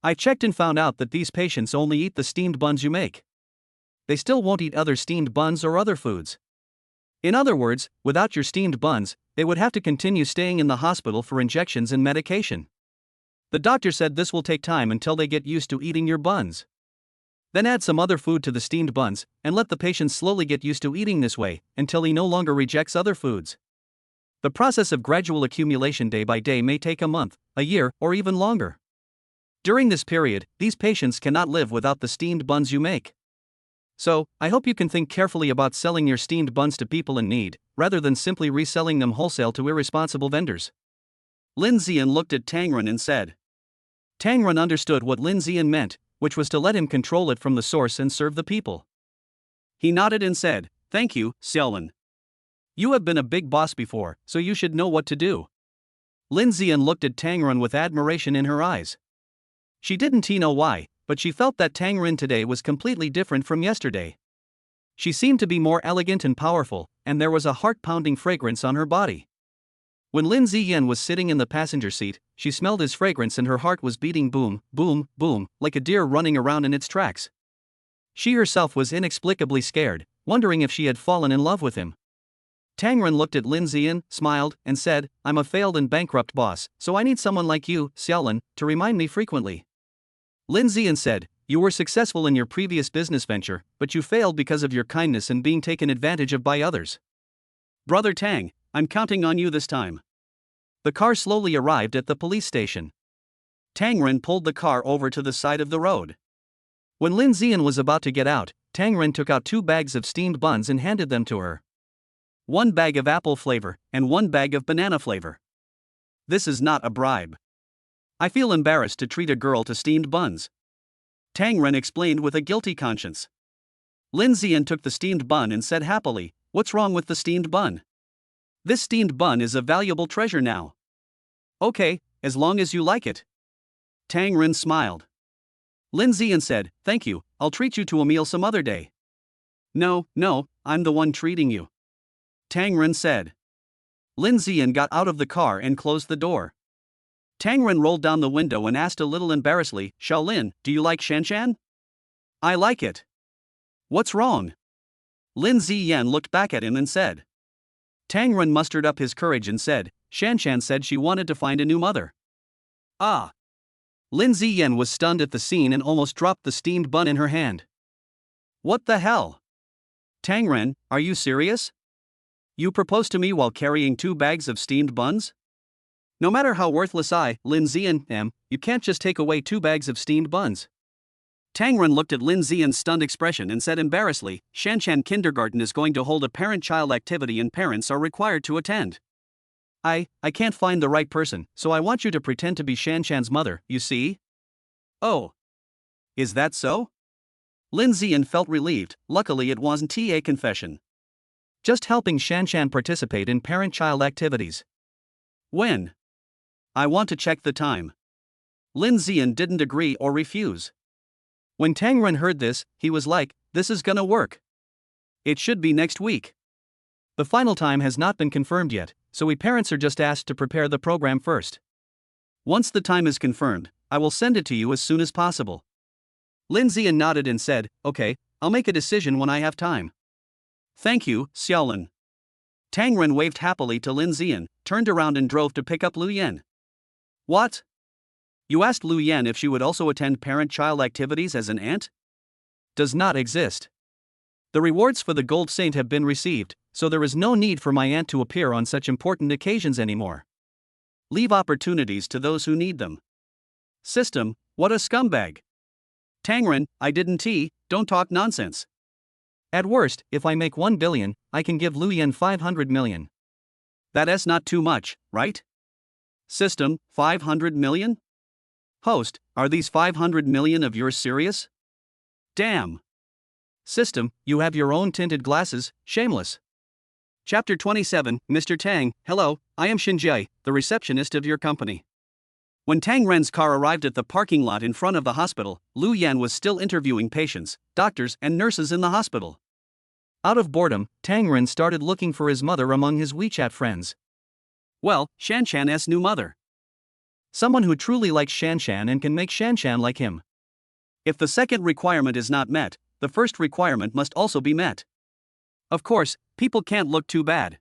I checked and found out that these patients only eat the steamed buns you make. They still won't eat other steamed buns or other foods. In other words, without your steamed buns, they would have to continue staying in the hospital for injections and medication. The doctor said this will take time until they get used to eating your buns. Then add some other food to the steamed buns, and let the patient slowly get used to eating this way, until he no longer rejects other foods. The process of gradual accumulation day by day may take a month, a year, or even longer. During this period, these patients cannot live without the steamed buns you make. So, I hope you can think carefully about selling your steamed buns to people in need, rather than simply reselling them wholesale to irresponsible vendors." Lin Zian looked at Tang Ren and said. Tang Ren understood what Lin Zian meant, which was to let him control it from the source and serve the people. He nodded and said, "Thank you, Xiaolin. You have been a big boss before, so you should know what to do." Lin Zian looked at Tang Ren with admiration in her eyes. She didn't know why, but she felt that Tang Ren today was completely different from yesterday. She seemed to be more elegant and powerful, and there was a heart-pounding fragrance on her body. When Lin Ziyan was sitting in the passenger seat, she smelled his fragrance and her heart was beating boom, boom, boom, like a deer running around in its tracks. She herself was inexplicably scared, wondering if she had fallen in love with him. Tang Ren looked at Lin Ziyan, smiled, and said, "I'm a failed and bankrupt boss, so I need someone like you, Xiaolin, to remind me frequently." Lin Ziyan said, "You were successful in your previous business venture, but you failed because of your kindness and being taken advantage of by others. Brother Tang, I'm counting on you this time." The car slowly arrived at the police station. Tang Ren pulled the car over to the side of the road. When Lin Ziyan was about to get out, Tang Ren took out 2 bags of steamed buns and handed them to her. 1 bag of apple flavor, and 1 bag of banana flavor. This is not a bribe. I feel embarrassed to treat a girl to steamed buns. Tang Ren explained with a guilty conscience. Lin Ziyan took the steamed bun and said happily, "What's wrong with the steamed bun? This steamed bun is a valuable treasure now." "Okay, as long as you like it." Tang Ren smiled. Lin Ziyan said, "Thank you, I'll treat you to a meal some other day." No, I'm the one treating you," Tang Ren said. Lin Ziyan got out of the car and closed the door. Tang Ren rolled down the window and asked a little embarrassedly, "Shaolin, do you like Shanshan?" "I like it." "What's wrong?" Lin Ziyan looked back at him and said. Tang Ren mustered up his courage and said, "Shanshan said she wanted to find a new mother." "Ah." Lin Ziyan was stunned at the scene and almost dropped the steamed bun in her hand. "What the hell? Tang Ren, are you serious? You proposed to me while carrying 2 bags of steamed buns? No matter how worthless I, Lin Ziyan, am, you can't just take away 2 bags of steamed buns." Tang Ren looked at Lin Ziyan's stunned expression and said embarrassedly, "Shanshan Kindergarten is going to hold a parent-child activity and parents are required to attend. I can't find the right person, so I want you to pretend to be Shanshan's mother, you see?" "Oh. Is that so?" Lin Ziyan felt relieved. Luckily it wasn't a confession. "Just helping Shanshan participate in parent-child activities." "When?" "I want to check the time." Lin Ziyan didn't agree or refuse. When Tang Ren heard this, he was like, "This is gonna work. It should be next week." The final time has not been confirmed yet, so we parents are just asked to prepare the program first. Once the time is confirmed, I will send it to you as soon as possible. Lin Ziyan nodded and said, "Okay, I'll make a decision when I have time." "Thank you, Xiaolin." Tang Ren waved happily to Lin Ziyan, turned around and drove to pick up Lu Yan. "What? You asked Lu Yan if she would also attend parent-child activities as an aunt?" "Does not exist. The rewards for the Gold Saint have been received, so there is no need for my aunt to appear on such important occasions anymore. Leave opportunities to those who need them." System, what a scumbag. Tang Ren, I didn't don't talk nonsense. At worst, if I make 1 billion, I can give Lu Yan 500 million. That is not too much, right? System, 500 million? Host, are these 500 million of yours serious? Damn. System, you have your own tinted glasses, shameless. Chapter 27, Mr. Tang, hello, I am Xinjie, the receptionist of your company. When Tang Ren's car arrived at the parking lot in front of the hospital, Liu Yan was still interviewing patients, doctors, and nurses in the hospital. Out of boredom, Tang Ren started looking for his mother among his WeChat friends. Well, Shanshan's new mother. Someone who truly likes Shanshan and can make Shanshan like him. If the second requirement is not met, the first requirement must also be met. Of course, people can't look too bad.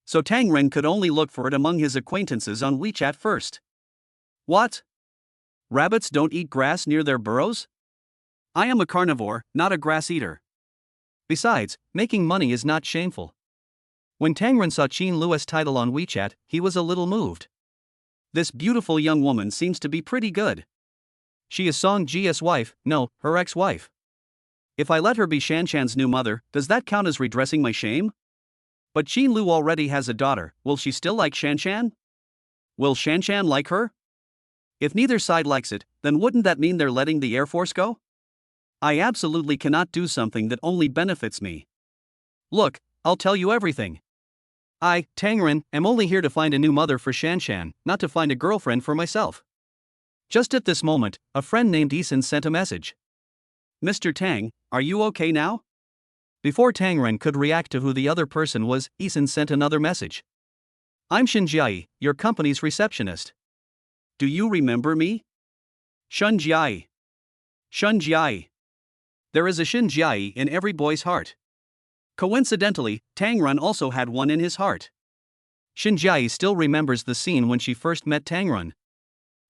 So Tang Ren could only look for it among his acquaintances on WeChat first. What? Rabbits don't eat grass near their burrows? I am a carnivore, not a grass eater. Besides, making money is not shameful. When Tang Ren saw Qin Luo's title on WeChat, he was a little moved. This beautiful young woman seems to be pretty good. She is Song Ji's wife, no, her ex-wife. If I let her be Shanshan's new mother, does that count as redressing my shame? But Qin Lu already has a daughter, will she still like Shanshan? Will Shanshan like her? If neither side likes it, then wouldn't that mean they're letting the Air Force go? I absolutely cannot do something that only benefits me. Look, I'll tell you everything. I, Tang Ren, am only here to find a new mother for Shanshan, not to find a girlfriend for myself. Just at this moment, a friend named Eason sent a message. Mr. Tang, are you okay now? Before Tang Ren could react to who the other person was, Eason sent another message. I'm Xinjie, your company's receptionist. Do you remember me? Xinjie. Xinjie. There is a Xinjie in every boy's heart. Coincidentally, Tang Ren also had one in his heart. Xinjie still remembers the scene when she first met Tang Ren.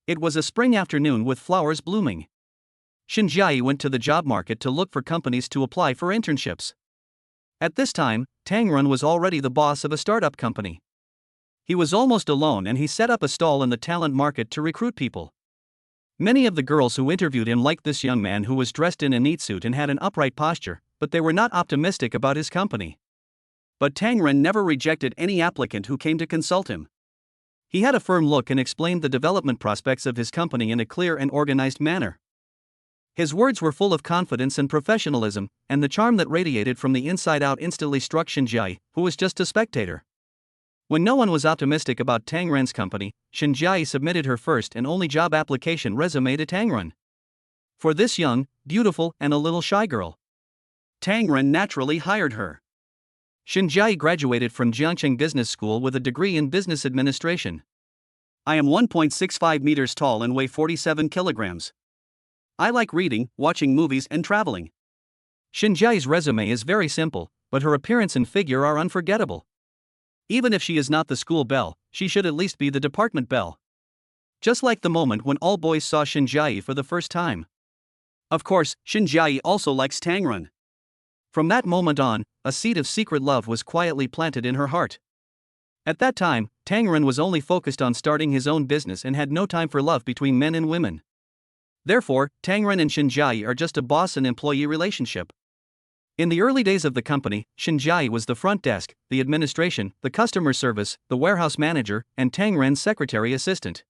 It was a spring afternoon with flowers blooming. Xinjie went to the job market to look for companies to apply for internships. At this time, Tang Ren was already the boss of a startup company. He was almost alone and he set up a stall in the talent market to recruit people. Many of the girls who interviewed him liked this young man who was dressed in a neat suit and had an upright posture, but they were not optimistic about his company. But Tang Ren never rejected any applicant who came to consult him. He had a firm look and explained the development prospects of his company in a clear and organized manner. His words were full of confidence and professionalism, and the charm that radiated from the inside out instantly struck Xinjie, who was just a spectator. When no one was optimistic about Tang Ren's company, Xinjie submitted her first and only job application resume to Tang Ren. For this young, beautiful, and a little shy girl, Tang Ren naturally hired her. Xinjie graduated from Jiangcheng Business School with a degree in business administration. I am 1.65 meters tall and weigh 47 kilograms. I like reading, watching movies, and traveling. Xinjie's resume is very simple, but her appearance and figure are unforgettable. Even if she is not the school belle, she should at least be the department belle. Just like the moment when all boys saw Xinjie for the first time. Of course, Xinjie also likes Tang Ren. From that moment on, a seed of secret love was quietly planted in her heart. At that time, Tang Ren was only focused on starting his own business and had no time for love between men and women. Therefore, Tang Ren and Xinjie are just a boss and employee relationship. In the early days of the company, Xinjie was the front desk, the administration, the customer service, the warehouse manager, and Tang Ren's secretary assistant.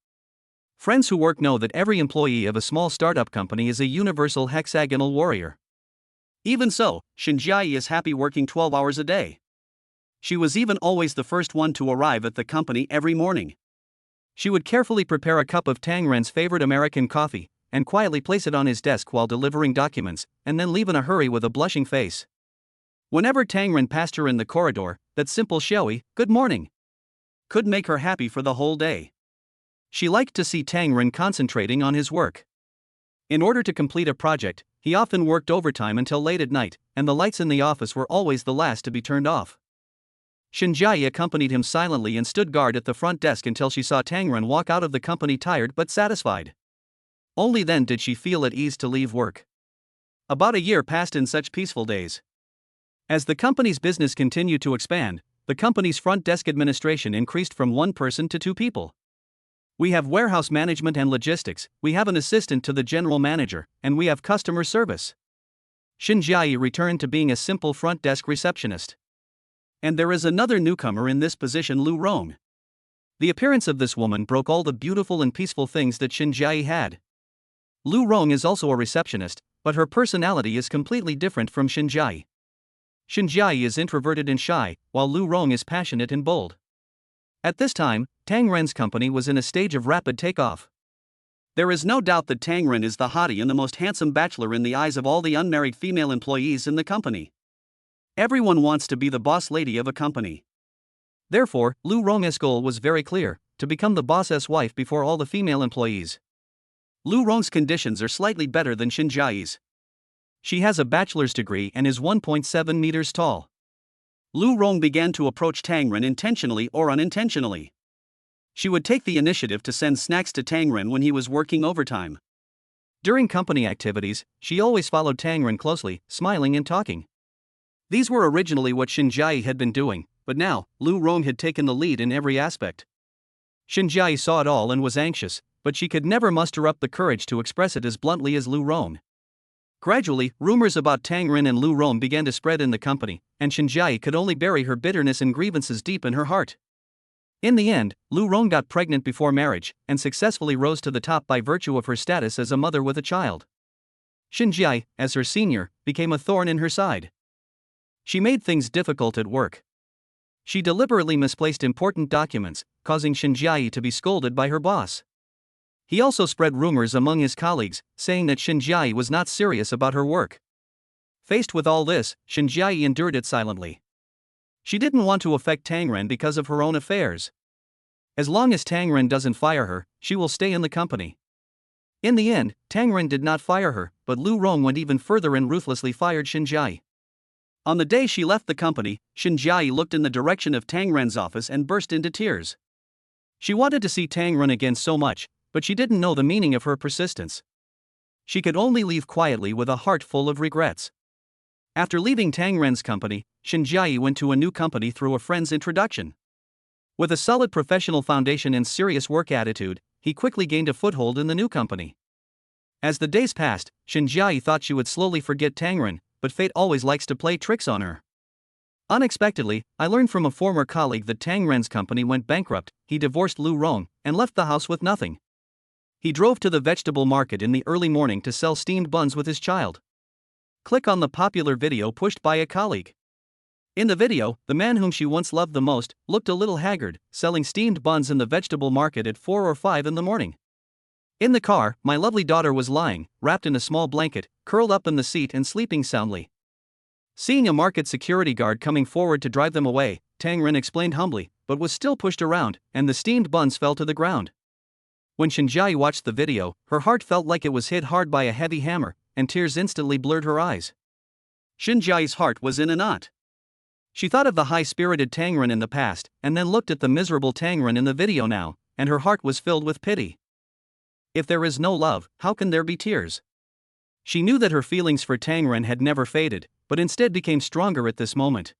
Friends who work know that every employee of a small startup company is a universal hexagonal warrior. Even so, Xinjie is happy working 12 hours a day. She was even always the first one to arrive at the company every morning. She would carefully prepare a cup of Tang Ren's favorite American coffee, and quietly place it on his desk while delivering documents, and then leave in a hurry with a blushing face. Whenever Tang Ren passed her in the corridor, that simple showy, "Good morning," could make her happy for the whole day. She liked to see Tang Ren concentrating on his work. In order to complete a project, he often worked overtime until late at night, and the lights in the office were always the last to be turned off. Xinjie accompanied him silently and stood guard at the front desk until she saw Tang Ren walk out of the company tired but satisfied. Only then did she feel at ease to leave work. About a year passed in such peaceful days. As the company's business continued to expand, the company's front desk administration increased from 1 person to 2 people. We have warehouse management and logistics, we have an assistant to the general manager, and we have customer service. Xinjie returned to being a simple front desk receptionist. And there is another newcomer in this position, Lu Rong. The appearance of this woman broke all the beautiful and peaceful things that Xinjiai had. Lu Rong is also a receptionist, but her personality is completely different from Xinjiai. Xinjiai is introverted and shy, while Lu Rong is passionate and bold. At this time, Tang Ren's company was in a stage of rapid takeoff. There is no doubt that Tang Ren is the hottie and the most handsome bachelor in the eyes of all the unmarried female employees in the company. Everyone wants to be the boss lady of a company. Therefore, Lu Rong's goal was very clear: to become the boss's wife before all the female employees. Lu Rong's conditions are slightly better than Xinjiai's. She has a bachelor's degree and is 1.7 meters tall. Lu Rong began to approach Tang Ren intentionally or unintentionally. She would take the initiative to send snacks to Tang Ren when he was working overtime. During company activities, she always followed Tang Ren closely, smiling and talking. These were originally what Xinjiai had been doing, but now, Lu Rong had taken the lead in every aspect. Xinjiai saw it all and was anxious, but she could never muster up the courage to express it as bluntly as Lu Rong. Gradually, rumors about Tang Ren and Lu Rong began to spread in the company, and Xinjiai could only bury her bitterness and grievances deep in her heart. In the end, Lu Rong got pregnant before marriage, and successfully rose to the top by virtue of her status as a mother with a child. Xinjiai, as her senior, became a thorn in her side. She made things difficult at work. She deliberately misplaced important documents, causing Xinjiai to be scolded by her boss. He also spread rumors among his colleagues, saying that Xinjiai was not serious about her work. Faced with all this, Xinjiai endured it silently. She didn't want to affect Tang Ren because of her own affairs. As long as Tang Ren doesn't fire her, she will stay in the company. In the end, Tang Ren did not fire her, but Lu Rong went even further and ruthlessly fired Xinjiai. On the day she left the company, Xinjiai looked in the direction of Tang Ren's office and burst into tears. She wanted to see Tang Ren again so much, but she didn't know the meaning of her persistence. She could only leave quietly with a heart full of regrets. After leaving Tang Ren's company, Xinjiai went to a new company through a friend's introduction. With a solid professional foundation and serious work attitude, he quickly gained a foothold in the new company. As the days passed, Xinjiai thought she would slowly forget Tang Ren, but fate always likes to play tricks on her. Unexpectedly, I learned from a former colleague that Tang Ren's company went bankrupt. He divorced Lu Rong and left the house with nothing. He drove to the vegetable market in the early morning to sell steamed buns with his child. Click on the popular video pushed by a colleague. In the video, the man whom she once loved the most looked a little haggard, selling steamed buns in the vegetable market at 4 or 5 in the morning. In the car, my lovely daughter was lying, wrapped in a small blanket, curled up in the seat and sleeping soundly. Seeing a market security guard coming forward to drive them away, Tang Ren explained humbly, but was still pushed around, and the steamed buns fell to the ground. When Xinjiai watched the video, her heart felt like it was hit hard by a heavy hammer, and tears instantly blurred her eyes. Xinjiai's heart was in a knot. She thought of the high-spirited Tang Ren in the past, and then looked at the miserable Tang Ren in the video now, and her heart was filled with pity. If there is no love, how can there be tears? She knew that her feelings for Tang Ren had never faded, but instead became stronger at this moment.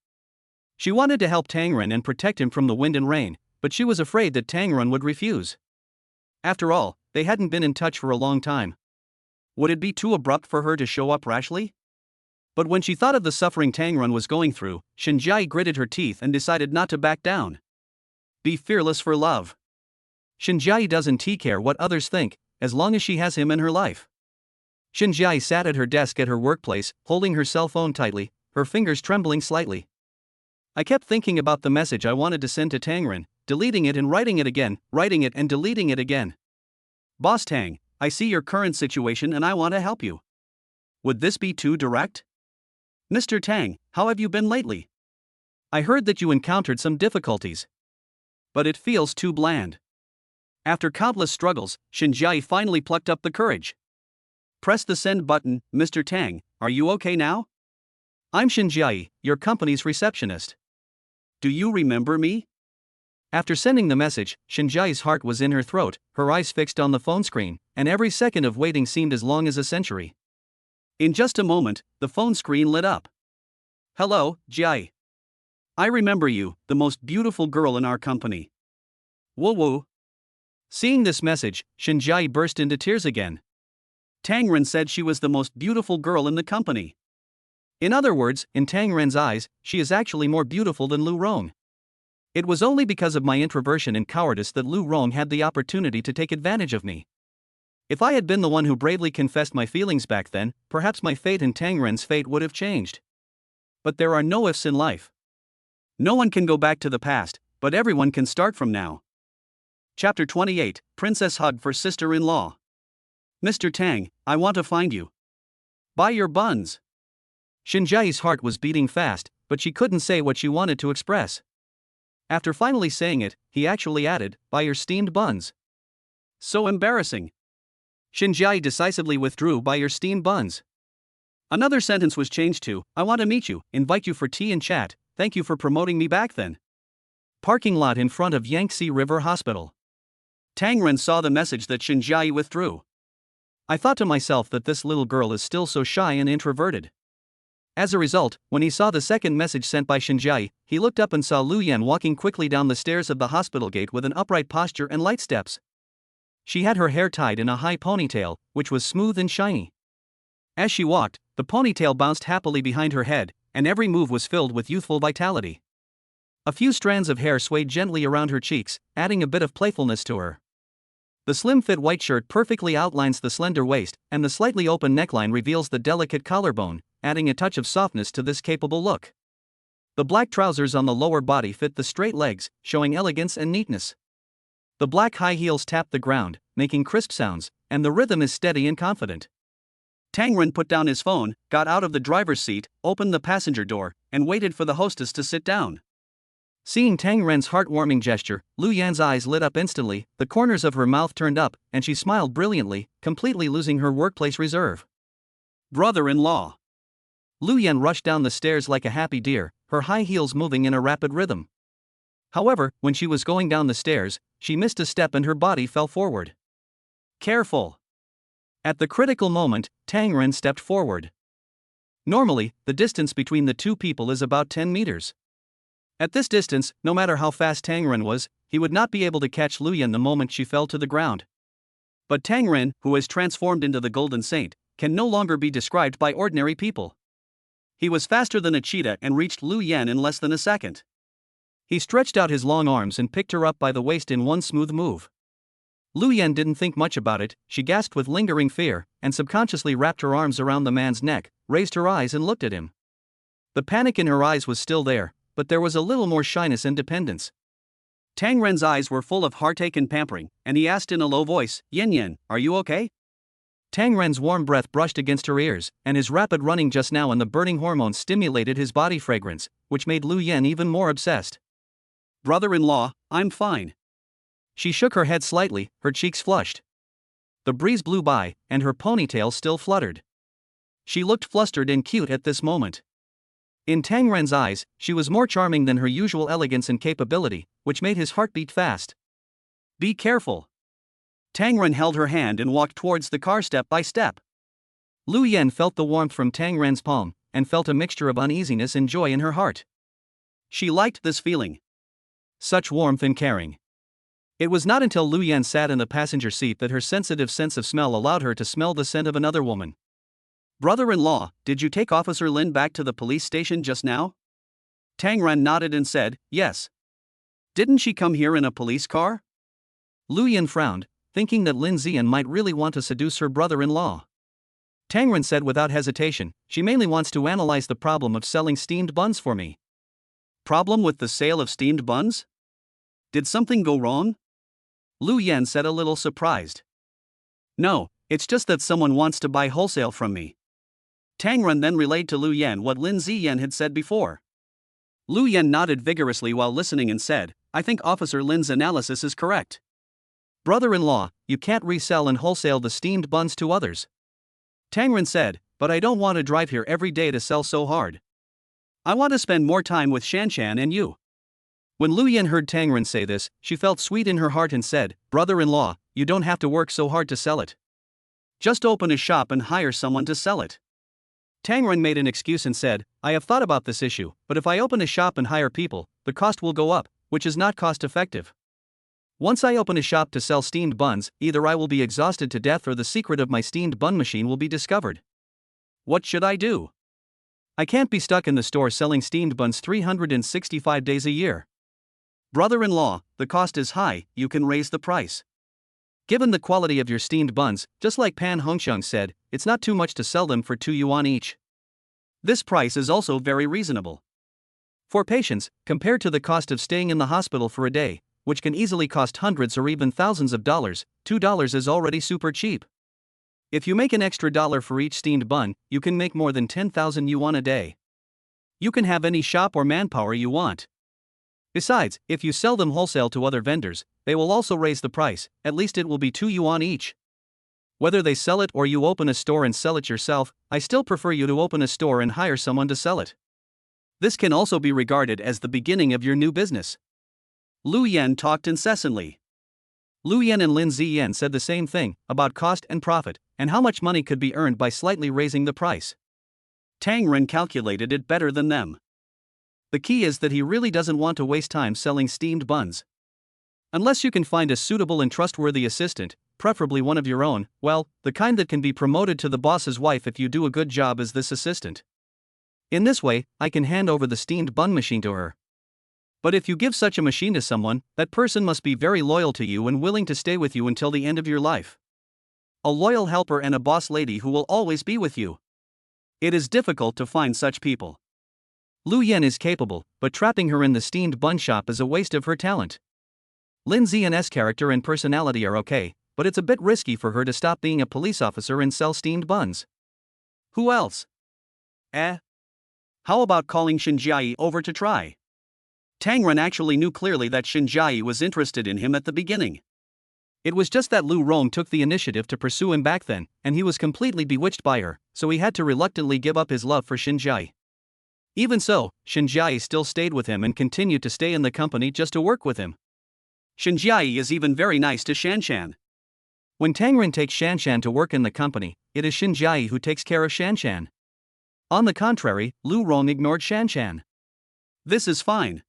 She wanted to help Tang Ren and protect him from the wind and rain, but she was afraid that Tang Ren would refuse. After all, they hadn't been in touch for a long time. Would it be too abrupt for her to show up rashly? But when she thought of the suffering Tang Ren was going through, Xinjiai gritted her teeth and decided not to back down. Be fearless for love. Xinjiai doesn't care what others think, as long as she has him in her life. Xinjiai sat at her desk at her workplace, holding her cell phone tightly, her fingers trembling slightly. I kept thinking about the message I wanted to send to Tang Ren, deleting it and writing it again, writing it and deleting it again. Boss Tang, I see your current situation and I want to help you. Would this be too direct? Mr. Tang, how have you been lately? I heard that you encountered some difficulties. But it feels too bland. After countless struggles, Xinjiai finally plucked up the courage. Press the send button. Mr. Tang, are you okay now? I'm Xinjiai, your company's receptionist. Do you remember me? After sending the message, Xinjiai's heart was in her throat, her eyes fixed on the phone screen, and every second of waiting seemed as long as a century. In just a moment, the phone screen lit up. Hello, Jiai. I remember you, the most beautiful girl in our company. Woo woo. Seeing this message, Xinjiai burst into tears again. Tang Ren said she was the most beautiful girl in the company. In other words, in Tang Ren's eyes, she is actually more beautiful than Lu Rong. It was only because of my introversion and cowardice that Lu Rong had the opportunity to take advantage of me. If I had been the one who bravely confessed my feelings back then, perhaps my fate and Tang Ren's fate would have changed. But there are no ifs in life. No one can go back to the past, but everyone can start from now. Chapter 28, Princess Hug for Sister-in-Law. Mr. Tang, I want to find you. Buy your buns. Xinjia's heart was beating fast, but she couldn't say what she wanted to express. After finally saying it, he actually added, buy your steamed buns. So embarrassing. Xinjia decisively withdrew, buy your steamed buns. Another sentence was changed to, I want to meet you, invite you for tea and chat, thank you for promoting me back then. Parking lot in front of Yangtze River Hospital. Tang Ren saw the message that Xinjia withdrew. I thought to myself that this little girl is still so shy and introverted. As a result, when he saw the second message sent by Xinjia, he looked up and saw Lu Yan walking quickly down the stairs of the hospital gate with an upright posture and light steps. She had her hair tied in a high ponytail, which was smooth and shiny. As she walked, the ponytail bounced happily behind her head, and every move was filled with youthful vitality. A few strands of hair swayed gently around her cheeks, adding a bit of playfulness to her. The slim-fit white shirt perfectly outlines the slender waist, and the slightly open neckline reveals the delicate collarbone, adding a touch of softness to this capable look. The black trousers on the lower body fit the straight legs, showing elegance and neatness. The black high heels tap the ground, making crisp sounds, and the rhythm is steady and confident. Tang Ren put down his phone, got out of the driver's seat, opened the passenger door, and waited for the hostess to sit down. Seeing Tang Ren's heartwarming gesture, Lu Yan's eyes lit up instantly, the corners of her mouth turned up, and she smiled brilliantly, completely losing her workplace reserve. Brother-in-law. Lu Yan rushed down the stairs like a happy deer, her high heels moving in a rapid rhythm. However, when she was going down the stairs, she missed a step and her body fell forward. Careful! At the critical moment, Tang Ren stepped forward. Normally, the distance between the two people is about 10 meters. At this distance, no matter how fast Tang Ren was, he would not be able to catch Lu Yan the moment she fell to the ground. But Tang Ren, who has transformed into the Golden Saint, can no longer be described by ordinary people. He was faster than a cheetah and reached Lu Yan in less than a second. He stretched out his long arms and picked her up by the waist in one smooth move. Lu Yan didn't think much about it, she gasped with lingering fear, and subconsciously wrapped her arms around the man's neck, raised her eyes and looked at him. The panic in her eyes was still there, but there was a little more shyness and dependence. Tang Ren's eyes were full of heartache and pampering, and he asked in a low voice, Yen Yen, are you okay? Tang Ren's warm breath brushed against her ears, and his rapid running just now and the burning hormones stimulated his body fragrance, which made Lu Yan even more obsessed. Brother-in-law, I'm fine. She shook her head slightly, her cheeks flushed. The breeze blew by, and her ponytail still fluttered. She looked flustered and cute at this moment. In Tang Ren's eyes, she was more charming than her usual elegance and capability, which made his heart beat fast. Be careful. Tang Ren held her hand and walked towards the car step by step. Lu Yan felt the warmth from Tang Ren's palm, and felt a mixture of uneasiness and joy in her heart. She liked this feeling. Such warmth and caring. It was not until Lu Yan sat in the passenger seat that her sensitive sense of smell allowed her to smell the scent of another woman. Brother-in-law, did you take Officer Lin back to the police station just now? Tang Ren nodded and said, yes. Didn't she come here in a police car? Lu Yan frowned, thinking that Lin Zian might really want to seduce her brother-in-law. Tang Ren said without hesitation, she mainly wants to analyze the problem of selling steamed buns for me. Problem with the sale of steamed buns? Did something go wrong? Lu Yan said a little surprised. No, it's just that someone wants to buy wholesale from me. Tang Ren then relayed to Lu Yan what Lin Ziyan had said before. Lu Yan nodded vigorously while listening and said, I think Officer Lin's analysis is correct. Brother-in-law, you can't resell and wholesale the steamed buns to others. Tang Ren said, but I don't want to drive here every day to sell so hard. I want to spend more time with Shanshan and you. When Lu Yan heard Tang Ren say this, she felt sweet in her heart and said, Brother-in-law, you don't have to work so hard to sell it. Just open a shop and hire someone to sell it. Tang Ren made an excuse and said, I have thought about this issue, but if I open a shop and hire people, the cost will go up, which is not cost-effective. Once I open a shop to sell steamed buns, either I will be exhausted to death or the secret of my steamed bun machine will be discovered. What should I do? I can't be stuck in the store selling steamed buns 365 days a year. Brother-in-law, the cost is high, you can raise the price. Given the quality of your steamed buns, just like Pan Hongxiang said, it's not too much to sell them for 2 yuan each. This price is also very reasonable. For patients, compared to the cost of staying in the hospital for a day, which can easily cost hundreds or even thousands of dollars, $2 is already super cheap. If you make an extra dollar for each steamed bun, you can make more than 10,000 yuan a day. You can have any shop or manpower you want. Besides, if you sell them wholesale to other vendors, they will also raise the price, at least it will be 2 yuan each. Whether they sell it or you open a store and sell it yourself, I still prefer you to open a store and hire someone to sell it. This can also be regarded as the beginning of your new business. Liu Yan talked incessantly. Liu Yan and Lin Ziyan said the same thing, about cost and profit, and how much money could be earned by slightly raising the price. Tang Ren calculated it better than them. The key is that he really doesn't want to waste time selling steamed buns. Unless you can find a suitable and trustworthy assistant, preferably one of your own, well, the kind that can be promoted to the boss's wife if you do a good job as this assistant. In this way, I can hand over the steamed bun machine to her. But if you give such a machine to someone, that person must be very loyal to you and willing to stay with you until the end of your life. A loyal helper and a boss lady who will always be with you. It is difficult to find such people. Liu Yan is capable, but trapping her in the steamed bun shop is a waste of her talent. Lin Ziyan's character and personality are okay, but it's a bit risky for her to stop being a police officer and sell steamed buns. Who else? How about calling Shinjiai over to try? Tang Ren actually knew clearly that Shinjiai was interested in him at the beginning. It was just that Lu Rong took the initiative to pursue him back then, and he was completely bewitched by her, so he had to reluctantly give up his love for Shinjiai. Even so, Shinjiai still stayed with him and continued to stay in the company just to work with him. Shinjiai is even very nice to Shanshan. When Tang Ren takes Shanshan to work in the company, it is Shinjiai who takes care of Shanshan. On the contrary, Lu Rong ignored Shanshan. This is fine.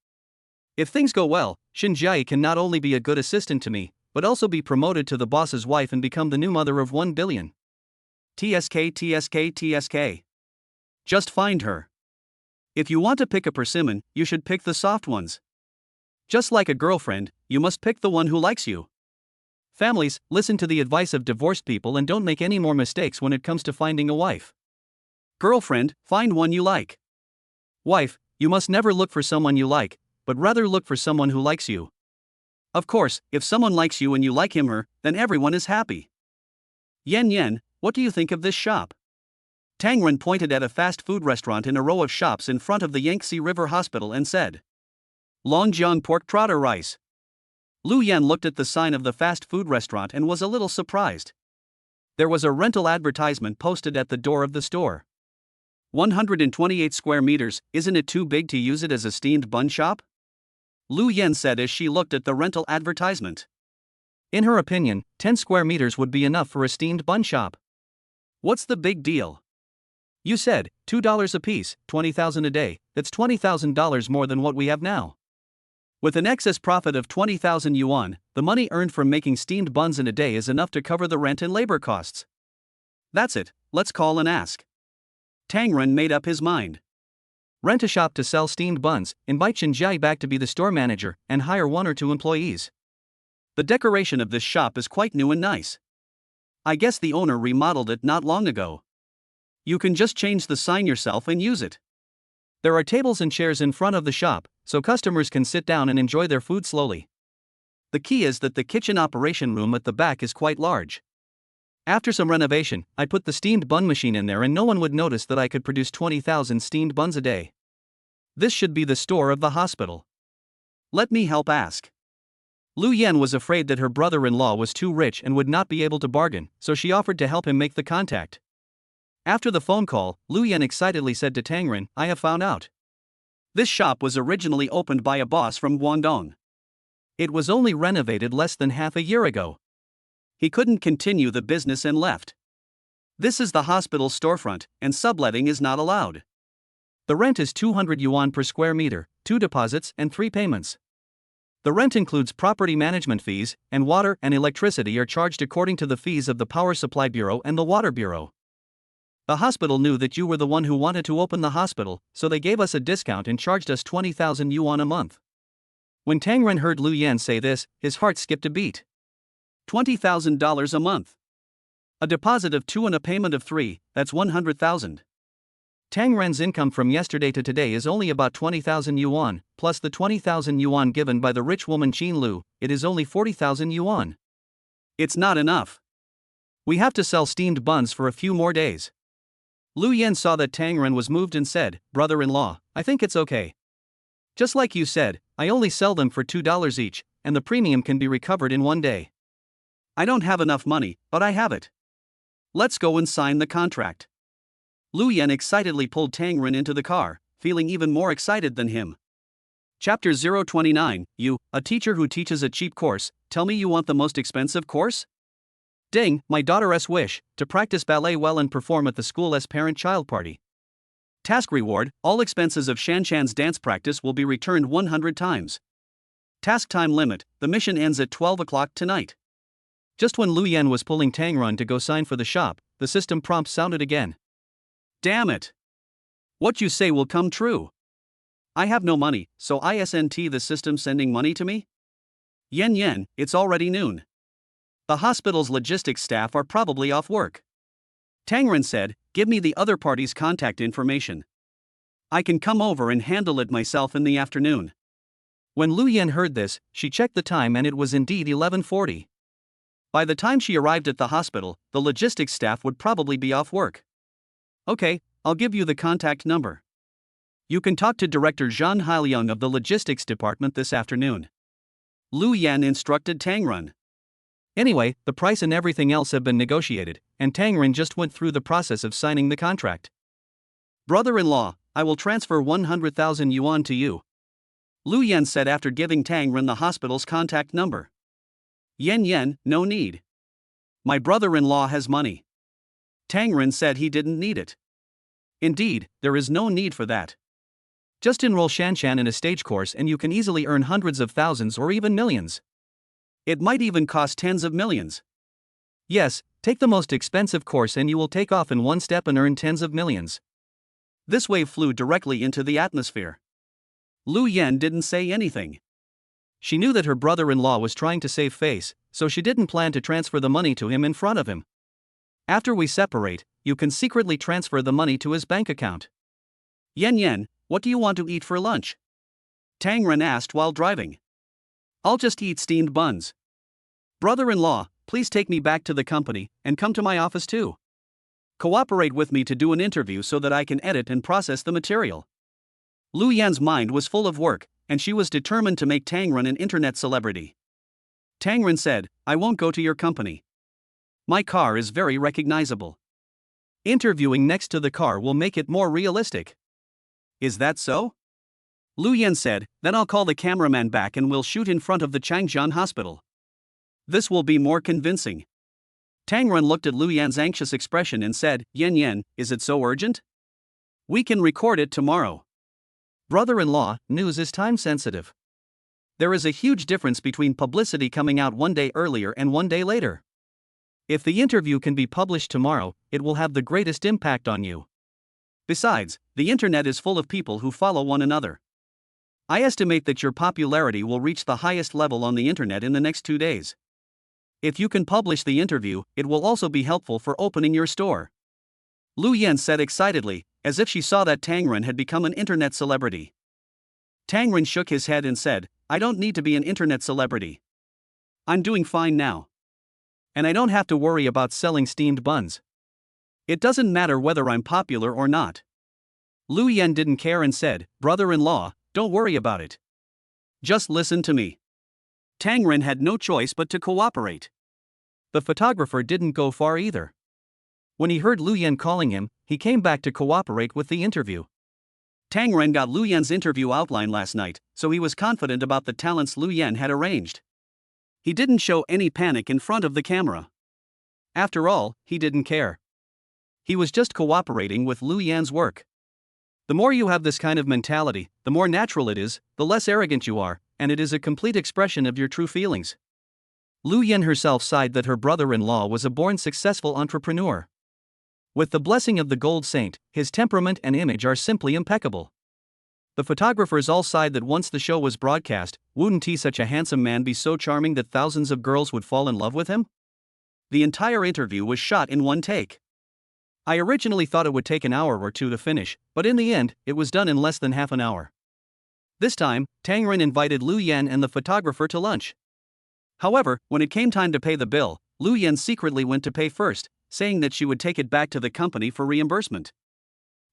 If things go well, Shinjiai can not only be a good assistant to me, but also be promoted to the boss's wife and become the new mother of 1 billion. TSK. Just find her. If you want to pick a persimmon, you should pick the soft ones. Just like a girlfriend, you must pick the one who likes you. Families, listen to the advice of divorced people and don't make any more mistakes when it comes to finding a wife. Girlfriend, find one you like. Wife, you must never look for someone you like, but rather look for someone who likes you. Of course, if someone likes you and you like him or her, then everyone is happy. Yen, what do you think of this shop? Tang Ren pointed at a fast food restaurant in a row of shops in front of the Yangtze River Hospital and said, Longjiang pork trotter rice. Liu Yan looked at the sign of the fast food restaurant and was a little surprised. There was a rental advertisement posted at the door of the store. 128 square meters, isn't it too big to use it as a steamed bun shop? Liu Yan said as she looked at the rental advertisement. In her opinion, 10 square meters would be enough for a steamed bun shop. What's the big deal? You said, $2 a piece, 20,000 a day, that's $20,000 more than what we have now. With an excess profit of 20,000 yuan, the money earned from making steamed buns in a day is enough to cover the rent and labor costs. That's it, let's call and ask. Tang Ren made up his mind. Rent a shop to sell steamed buns, invite Shinjiai back to be the store manager, and hire 1 or 2 employees. The decoration of this shop is quite new and nice. I guess the owner remodeled it not long ago. You can just change the sign yourself and use it. There are tables and chairs in front of the shop, so customers can sit down and enjoy their food slowly. The key is that the kitchen operation room at the back is quite large. After some renovation, I put the steamed bun machine in there and no one would notice that I could produce 20,000 steamed buns a day. This should be the store of the hospital. Let me help ask. Liu Yan was afraid that her brother-in-law was too rich and would not be able to bargain, so she offered to help him make the contact. After the phone call, Liu Yan excitedly said to Tang Ren, I have found out. This shop was originally opened by a boss from Guangdong. It was only renovated less than half a year ago. He couldn't continue the business and left. This is the hospital storefront, and subletting is not allowed. The rent is 200 yuan per square meter, 2 deposits and 3 payments. The rent includes property management fees, and water and electricity are charged according to the fees of the Power Supply Bureau and the Water Bureau. The hospital knew that you were the one who wanted to open the hospital, so they gave us a discount and charged us 20,000 yuan a month. When Tang Ren heard Liu Yan say this, his heart skipped a beat. $20,000 a month. A deposit of 2 and a payment of 3, that's 100,000. Tang Ren's income from yesterday to today is only about 20,000 yuan, plus the 20,000 yuan given by the rich woman Qin Lu, it is only 40,000 yuan. It's not enough. We have to sell steamed buns for a few more days. Liu Yan saw that Tang Ren was moved and said, "Brother-in-law, I think it's okay. Just like you said, I only sell them for $2 each, and the premium can be recovered in one day." I don't have enough money, but I have it. Let's go and sign the contract. Liu Yan excitedly pulled Tang Ren into the car, feeling even more excited than him. Chapter 029, You, a teacher who teaches a cheap course, tell me you want the most expensive course? Ding, my daughter's wish, to practice ballet well and perform at the school's parent-child party. Task reward, all expenses of Shanshan's dance practice will be returned 100 times. Task time limit, the mission ends at 12 o'clock tonight. Just when Liu Yan was pulling Tang Ren to go sign for the shop, the system prompt sounded again. Damn it. What you say will come true. I have no money, so isn't the system sending money to me? Yen, it's already noon. The hospital's logistics staff are probably off work. Tang Ren said, give me the other party's contact information. I can come over and handle it myself in the afternoon. When Liu Yan heard this, she checked the time and it was indeed 11:40. By the time she arrived at the hospital, the logistics staff would probably be off work. Okay, I'll give you the contact number. You can talk to Director Zhang Hailiang of the logistics department this afternoon. Liu Yan instructed Tang Ren. Anyway, the price and everything else have been negotiated, and Tang Ren just went through the process of signing the contract. Brother-in-law, I will transfer 100,000 yuan to you. Liu Yan said after giving Tang Ren the hospital's contact number. Yen, no need. My brother-in-law has money. Tang Ren said he didn't need it. Indeed, there is no need for that. Just enroll Shanshan in a stage course and you can easily earn hundreds of thousands or even millions. It might even cost tens of millions. Yes, take the most expensive course and you will take off in one step and earn tens of millions. This wave flew directly into the atmosphere. Liu Yan didn't say anything. She knew that her brother-in-law was trying to save face, so she didn't plan to transfer the money to him in front of him. After we separate, you can secretly transfer the money to his bank account. Yen, what do you want to eat for lunch? Tang Ren asked while driving. I'll just eat steamed buns. Brother-in-law, please take me back to the company, and come to my office too. Cooperate with me to do an interview so that I can edit and process the material. Liu Yan's mind was full of work, and she was determined to make Tang Ren an internet celebrity. Tang Ren said, I won't go to your company. My car is very recognizable. Interviewing next to the car will make it more realistic. Is that so? Liu Yan said, then I'll call the cameraman back and we'll shoot in front of the Changjiang hospital. This will be more convincing. Tang Ren looked at Liu Yan's anxious expression and said, Yen, is it so urgent? We can record it tomorrow. Brother-in-law, news is time sensitive. There is a huge difference between publicity coming out one day earlier and one day later. If the interview can be published tomorrow, it will have the greatest impact on you. Besides, the internet is full of people who follow one another. I estimate that your popularity will reach the highest level on the internet in the next 2 days. If you can publish the interview, it will also be helpful for opening your store. Liu Yan said excitedly, as if she saw that Tang Ren had become an internet celebrity. Tang Ren shook his head and said, I don't need to be an internet celebrity. I'm doing fine now. And I don't have to worry about selling steamed buns. It doesn't matter whether I'm popular or not. Liu Yan didn't care and said, brother-in-law, don't worry about it. Just listen to me. Tang Ren had no choice but to cooperate. The photographer didn't go far either. When he heard Liu Yan calling him, he came back to cooperate with the interview. Tang Ren got Liu Yan's interview outline last night, so he was confident about the talents Liu Yan had arranged. He didn't show any panic in front of the camera. After all, he didn't care. He was just cooperating with Liu Yan's work. The more you have this kind of mentality, the more natural it is, the less arrogant you are, and it is a complete expression of your true feelings. Liu Yan herself sighed that her brother-in-law was a born successful entrepreneur. With the blessing of the Gold Saint, his temperament and image are simply impeccable. The photographers all sighed that once the show was broadcast, wouldn't he, such a handsome man, be so charming that thousands of girls would fall in love with him? The entire interview was shot in one take. I originally thought it would take an hour or two to finish, but in the end, it was done in less than half an hour. This time, Tang Ren invited Liu Yan and the photographer to lunch. However, when it came time to pay the bill, Liu Yan secretly went to pay first, saying that she would take it back to the company for reimbursement.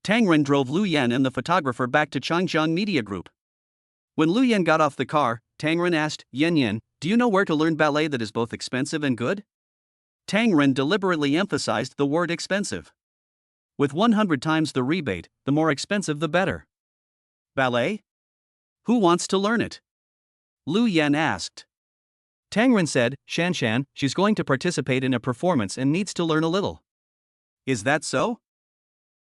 Tang Ren drove Liu Yan and the photographer back to Changjiang Media Group. When Liu Yan got off the car, Tang Ren asked, Yan, do you know where to learn ballet that is both expensive and good? Tang Ren deliberately emphasized the word expensive. With 100 times the rebate, the more expensive the better. Ballet? Who wants to learn it? Liu Yan asked. Tang Ren said, Shanshan, she's going to participate in a performance and needs to learn a little. Is that so?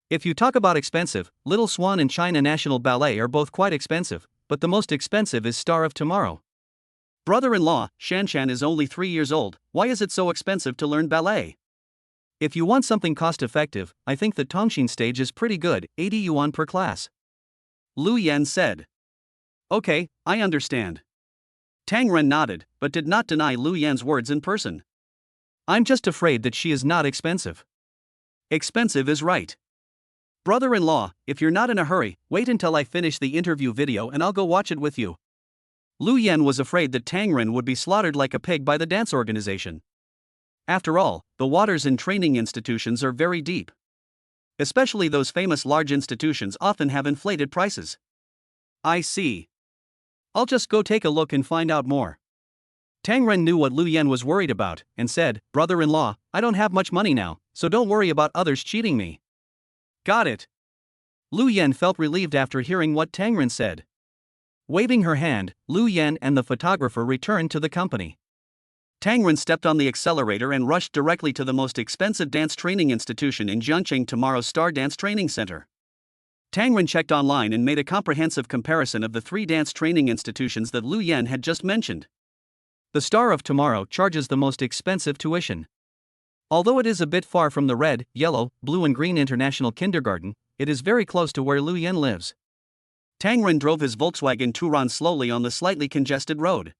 If you talk about expensive, Little Swan and China National Ballet are both quite expensive, but the most expensive is Star of Tomorrow. Brother-in-law, Shanshan is only 3 years old, why is it so expensive to learn ballet? If you want something cost-effective, I think the Tongxin stage is pretty good, 80 yuan per class. Liu Yan said. Okay, I understand. Tang Ren nodded, but did not deny Liu Yan's words in person. I'm just afraid that she is not expensive. Expensive is right. Brother-in-law, if you're not in a hurry, wait until I finish the interview video and I'll go watch it with you. Liu Yan was afraid that Tang Ren would be slaughtered like a pig by the dance organization. After all, the waters in training institutions are very deep. Especially those famous large institutions often have inflated prices. I see. I'll just go take a look and find out more. Tang Ren knew what Liu Yan was worried about, and said, Brother-in-law, I don't have much money now, so don't worry about others cheating me. Got it. Liu Yan felt relieved after hearing what Tang Ren said. Waving her hand, Liu Yan and the photographer returned to the company. Tang Ren stepped on the accelerator and rushed directly to the most expensive dance training institution in Jiangcheng, Tomorrow's Star Dance Training Center. Tang Ren checked online and made a comprehensive comparison of the 3 dance training institutions that Liu Yan had just mentioned. The Star of Tomorrow charges the most expensive tuition. Although it is a bit far from the red, yellow, blue and green international kindergarten, it is very close to where Liu Yan lives. Tang Ren drove his Volkswagen Touran slowly on the slightly congested road.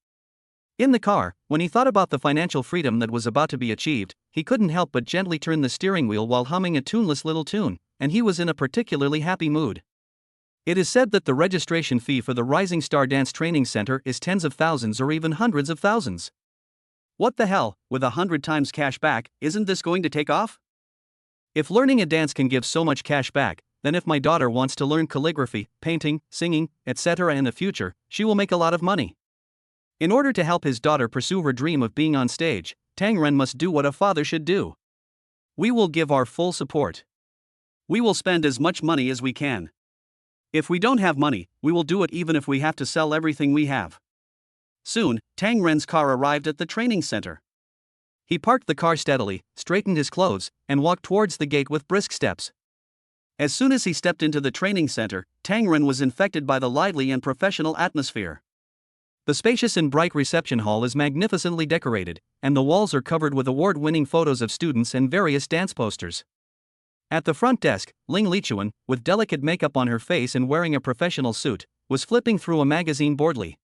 In the car, when he thought about the financial freedom that was about to be achieved, he couldn't help but gently turn the steering wheel while humming a tuneless little tune, and he was in a particularly happy mood. It is said that the registration fee for the Rising Star Dance Training Center is tens of thousands or even hundreds of thousands. What the hell, with 100 times cash back, isn't this going to take off? If learning a dance can give so much cash back, then if my daughter wants to learn calligraphy, painting, singing, etc. in the future, she will make a lot of money. In order to help his daughter pursue her dream of being on stage, Tang Ren must do what a father should do. We will give our full support. We will spend as much money as we can. If we don't have money, we will do it even if we have to sell everything we have. Soon, Tang Ren's car arrived at the training center. He parked the car steadily, straightened his clothes, and walked towards the gate with brisk steps. As soon as he stepped into the training center, Tang Ren was infected by the lively and professional atmosphere. The spacious and bright reception hall is magnificently decorated, and the walls are covered with award-winning photos of students and various dance posters. At the front desk, Ling Lichuan, with delicate makeup on her face and wearing a professional suit, was flipping through a magazine boredly.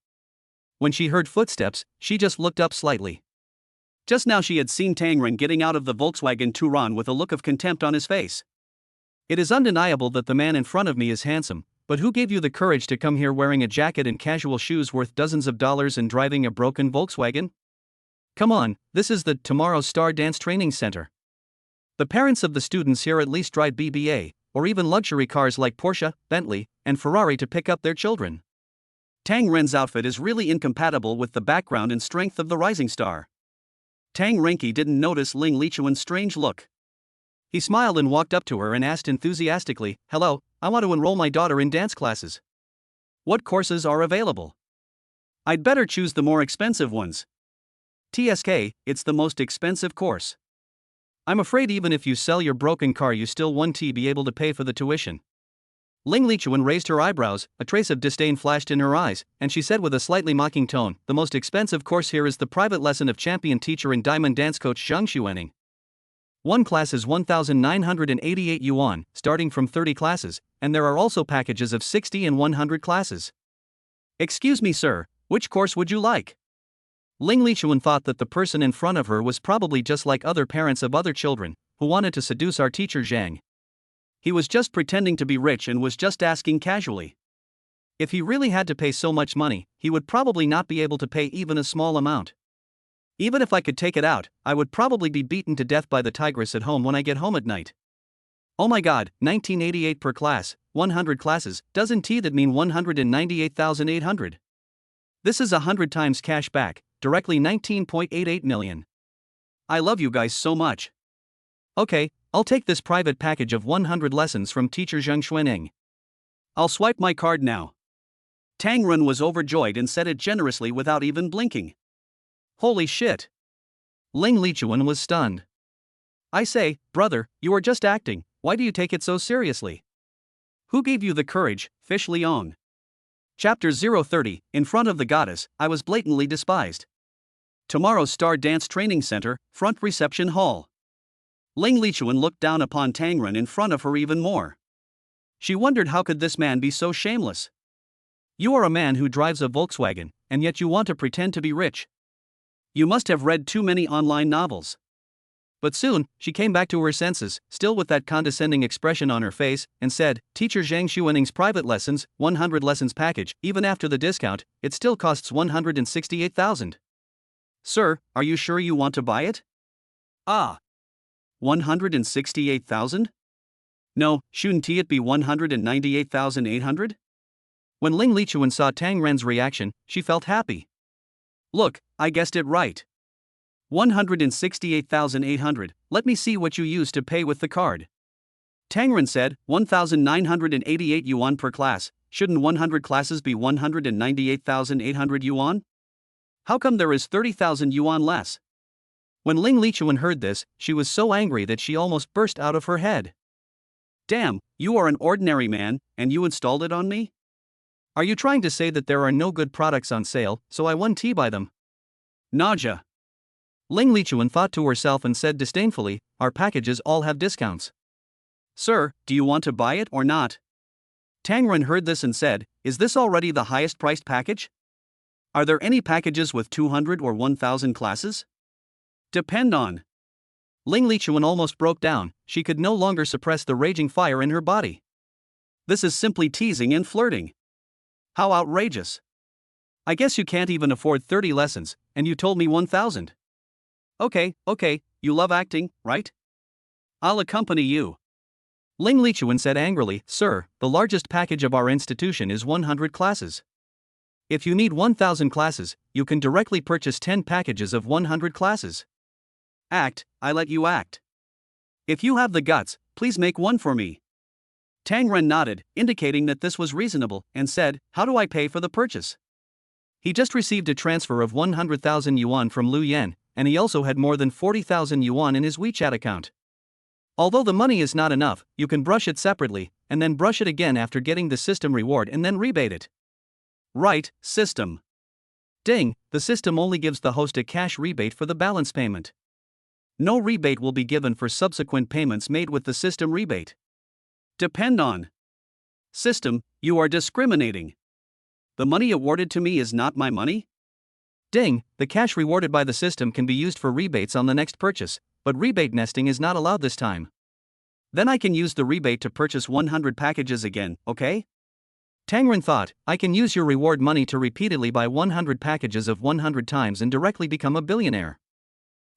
When she heard footsteps, she just looked up slightly. Just now she had seen Tang Ren getting out of the Volkswagen Touran with a look of contempt on his face. It is undeniable that the man in front of me is handsome, but who gave you the courage to come here wearing a jacket and casual shoes worth dozens of dollars and driving a broken Volkswagen? Come on, this is the Tomorrow's Star Dance Training Center. The parents of the students here at least drive BBA, or even luxury cars like Porsche, Bentley, and Ferrari to pick up their children. Tang Ren's outfit is really incompatible with the background and strength of the rising star. Tang Renki didn't notice Ling Lichuan's strange look. He smiled and walked up to her and asked enthusiastically, Hello, I want to enroll my daughter in dance classes. What courses are available? I'd better choose the more expensive ones. TSK, it's the most expensive course. I'm afraid even if you sell your broken car you still won't be able to pay for the tuition. Ling Lichuan raised her eyebrows, a trace of disdain flashed in her eyes, and she said with a slightly mocking tone, The most expensive course here is the private lesson of champion teacher and diamond dance coach Zhang Xuaning. One class is 1,988 yuan, starting from 30 classes, and there are also packages of 60 and 100 classes. Excuse me, sir, which course would you like? Ling Lichuan thought that the person in front of her was probably just like other parents of other children, who wanted to seduce our teacher Zhang. He was just pretending to be rich and was just asking casually. If he really had to pay so much money, he would probably not be able to pay even a small amount. Even if I could take it out, I would probably be beaten to death by the tigress at home when I get home at night. Oh my god, 1988 per class, 100 classes, doesn't that mean 198,800? This is 100 times cash back, directly 19.88 million. I love you guys so much. Okay, I'll take this private package of 100 lessons from teacher Zhang Xuaning. I'll swipe my card now. Tang Ren was overjoyed and said it generously without even blinking. Holy shit! Ling Lichuan was stunned. I say, brother, you are just acting, why do you take it so seriously? Who gave you the courage, Fish Liang? Chapter 030, in front of the goddess, I was blatantly despised. Tomorrow's Star Dance Training Center, front reception hall. Ling Lichuan looked down upon Tang Ren in front of her even more. She wondered how could this man be so shameless. You are a man who drives a Volkswagen, and yet you want to pretend to be rich. You must have read too many online novels. But soon, she came back to her senses, still with that condescending expression on her face, and said, Teacher Zhang Xuaning's private lessons, 100 lessons package, even after the discount, it still costs 168,000. Sir, are you sure you want to buy it? Ah. 168,000? No, shouldn't it be 198,800? When Ling Lichuan saw Tang Ren's reaction, she felt happy. Look, I guessed it right. 168,800, let me see what you used to pay with the card. Tang Ren said, 1,988 yuan per class, shouldn't 100 classes be 198,800 yuan? How come there is 30,000 yuan less? When Ling Lichuan heard this, she was so angry that she almost burst out of her head. Damn, you are an ordinary man, and you installed it on me? Are you trying to say that there are no good products on sale, so I won tea by them? Nausea. Ling Lichuan thought to herself and said disdainfully, our packages all have discounts. Sir, do you want to buy it or not? Tang Ren heard this and said, is this already the highest priced package? Are there any packages with 200 or 1,000 classes? Depend on. Ling Lichuan almost broke down, she could no longer suppress the raging fire in her body. This is simply teasing and flirting. How outrageous. I guess you can't even afford 30 lessons, and you told me 1,000. Okay, you love acting, right? I'll accompany you. Ling Lichuan said angrily, Sir, the largest package of our institution is 100 classes. If you need 1,000 classes, you can directly purchase 10 packages of 100 classes. Act, I let you act. If you have the guts, please make one for me. Tang Ren nodded, indicating that this was reasonable, and said, how do I pay for the purchase? He just received a transfer of 100,000 yuan from Lu Yan, and he also had more than 40,000 yuan in his WeChat account. Although the money is not enough, you can brush it separately, and then brush it again after getting the system reward and then rebate it. Right, system. Ding, the system only gives the host a cash rebate for the balance payment. No rebate will be given for subsequent payments made with the system rebate. Depend on. System, you are discriminating. The money awarded to me is not my money? Ding, the cash rewarded by the system can be used for rebates on the next purchase, but rebate nesting is not allowed this time. Then I can use the rebate to purchase 100 packages again, okay? Tang Ren thought, I can use your reward money to repeatedly buy 100 packages of 100 times and directly become a billionaire.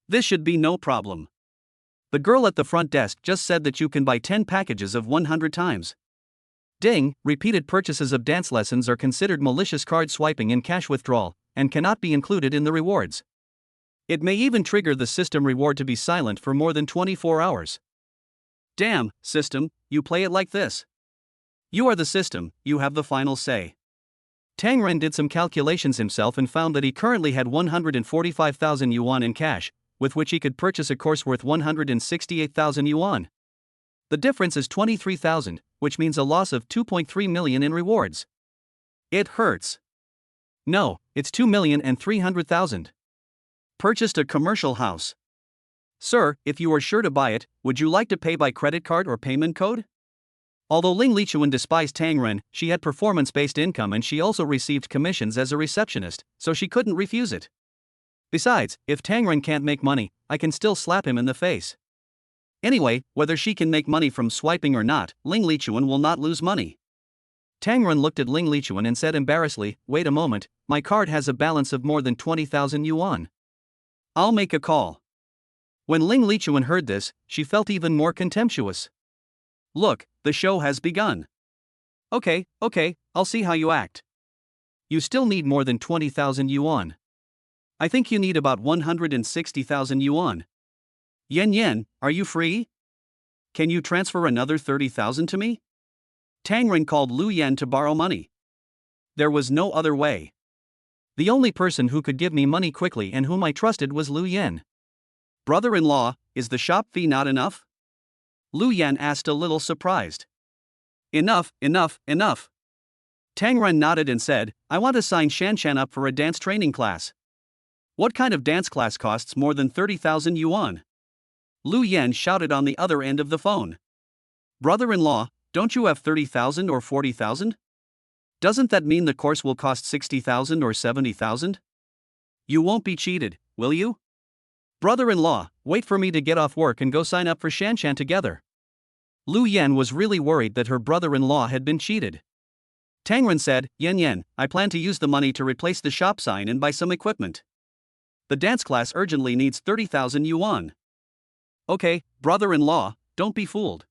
This should be no problem. The girl at the front desk just said that you can buy 10 packages of 100 times. Ding, repeated purchases of dance lessons are considered malicious card swiping and cash withdrawal, and cannot be included in the rewards. It may even trigger the system reward to be silent for more than 24 hours. Damn, system, you play it like this. You are the system, you have the final say. Tang Ren did some calculations himself and found that he currently had 145,000 yuan in cash, with which he could purchase a course worth 168,000 yuan. The difference is 23,000, which means a loss of 2.3 million in rewards. It hurts. No, it's 2,300,000. Purchased a commercial house. Sir, if you are sure to buy it, would you like to pay by credit card or payment code? Although Ling Lichuan despised Tang Ren, she had performance-based income and she also received commissions as a receptionist, so she couldn't refuse it. Besides, if Tang Ren can't make money, I can still slap him in the face. Anyway, whether she can make money from swiping or not, Ling Lichuan will not lose money. Tang Ren looked at Ling Lichuan and said embarrassedly, "Wait a moment, my card has a balance of more than 20,000 yuan. I'll make a call." When Ling Lichuan heard this, she felt even more contemptuous. "Look, the show has begun. Okay, I'll see how you act. You still need more than 20,000 yuan. I think you need about 160,000 yuan. Yen, are you free? Can you transfer another 30,000 to me?" Tang Ren called Lu Yan to borrow money. There was no other way. The only person who could give me money quickly and whom I trusted was Lu Yan. "Brother-in-law, is the shop fee not enough?" Lu Yan asked a little surprised. Enough. Tang Ren nodded and said, "I want to sign Shanshan up for a dance training class." "What kind of dance class costs more than 30,000 yuan? Lu Yan shouted on the other end of the phone. "Brother-in-law, don't you have 30,000 or 40,000? Doesn't that mean the course will cost 60,000 or 70,000? You won't be cheated, will you? Brother-in-law, wait for me to get off work and go sign up for Shanshan together." Lu Yan was really worried that her brother-in-law had been cheated. Tang Ren said, Yen, I plan to use the money to replace the shop sign and buy some equipment. The dance class urgently needs 30,000 yuan. Okay, brother-in-law, don't be fooled.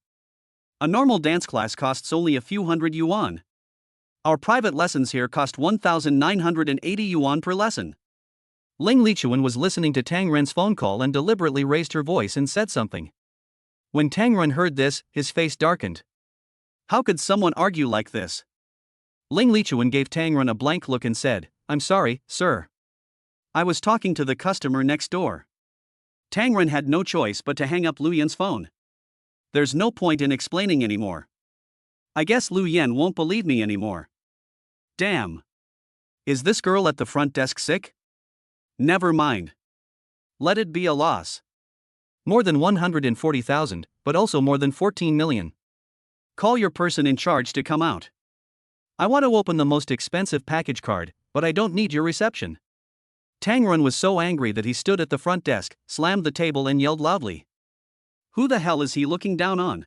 A normal dance class costs only a few hundred yuan. Our private lessons here cost 1,980 yuan per lesson. Ling Lichuan was listening to Tang Ren's phone call and deliberately raised her voice and said something. When Tang Ren heard this, his face darkened. How could someone argue like this? Ling Lichuan gave Tang Ren a blank look and said, "I'm sorry, sir. I was talking to the customer next door." Tang Ren had no choice but to hang up Lu Yan's phone. There's no point in explaining anymore. I guess Lu Yan won't believe me anymore. Damn. Is this girl at the front desk sick? Never mind. Let it be a loss. More than 140,000, but also more than 14 million. Call your person in charge to come out. I want to open the most expensive package card, but I don't need your reception. Tang Ren was so angry that he stood at the front desk, slammed the table and yelled loudly. Who the hell is he looking down on?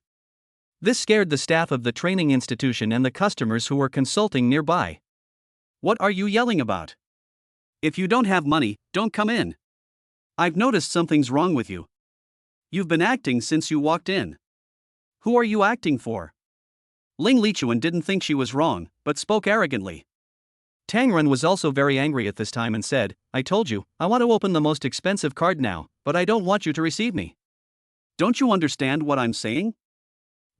This scared the staff of the training institution and the customers who were consulting nearby. What are you yelling about? If you don't have money, don't come in. I've noticed something's wrong with you. You've been acting since you walked in. Who are you acting for? Ling Lichuan didn't think she was wrong, but spoke arrogantly. Tang Ren was also very angry at this time and said, I told you, I want to open the most expensive card now, but I don't want you to receive me. Don't you understand what I'm saying?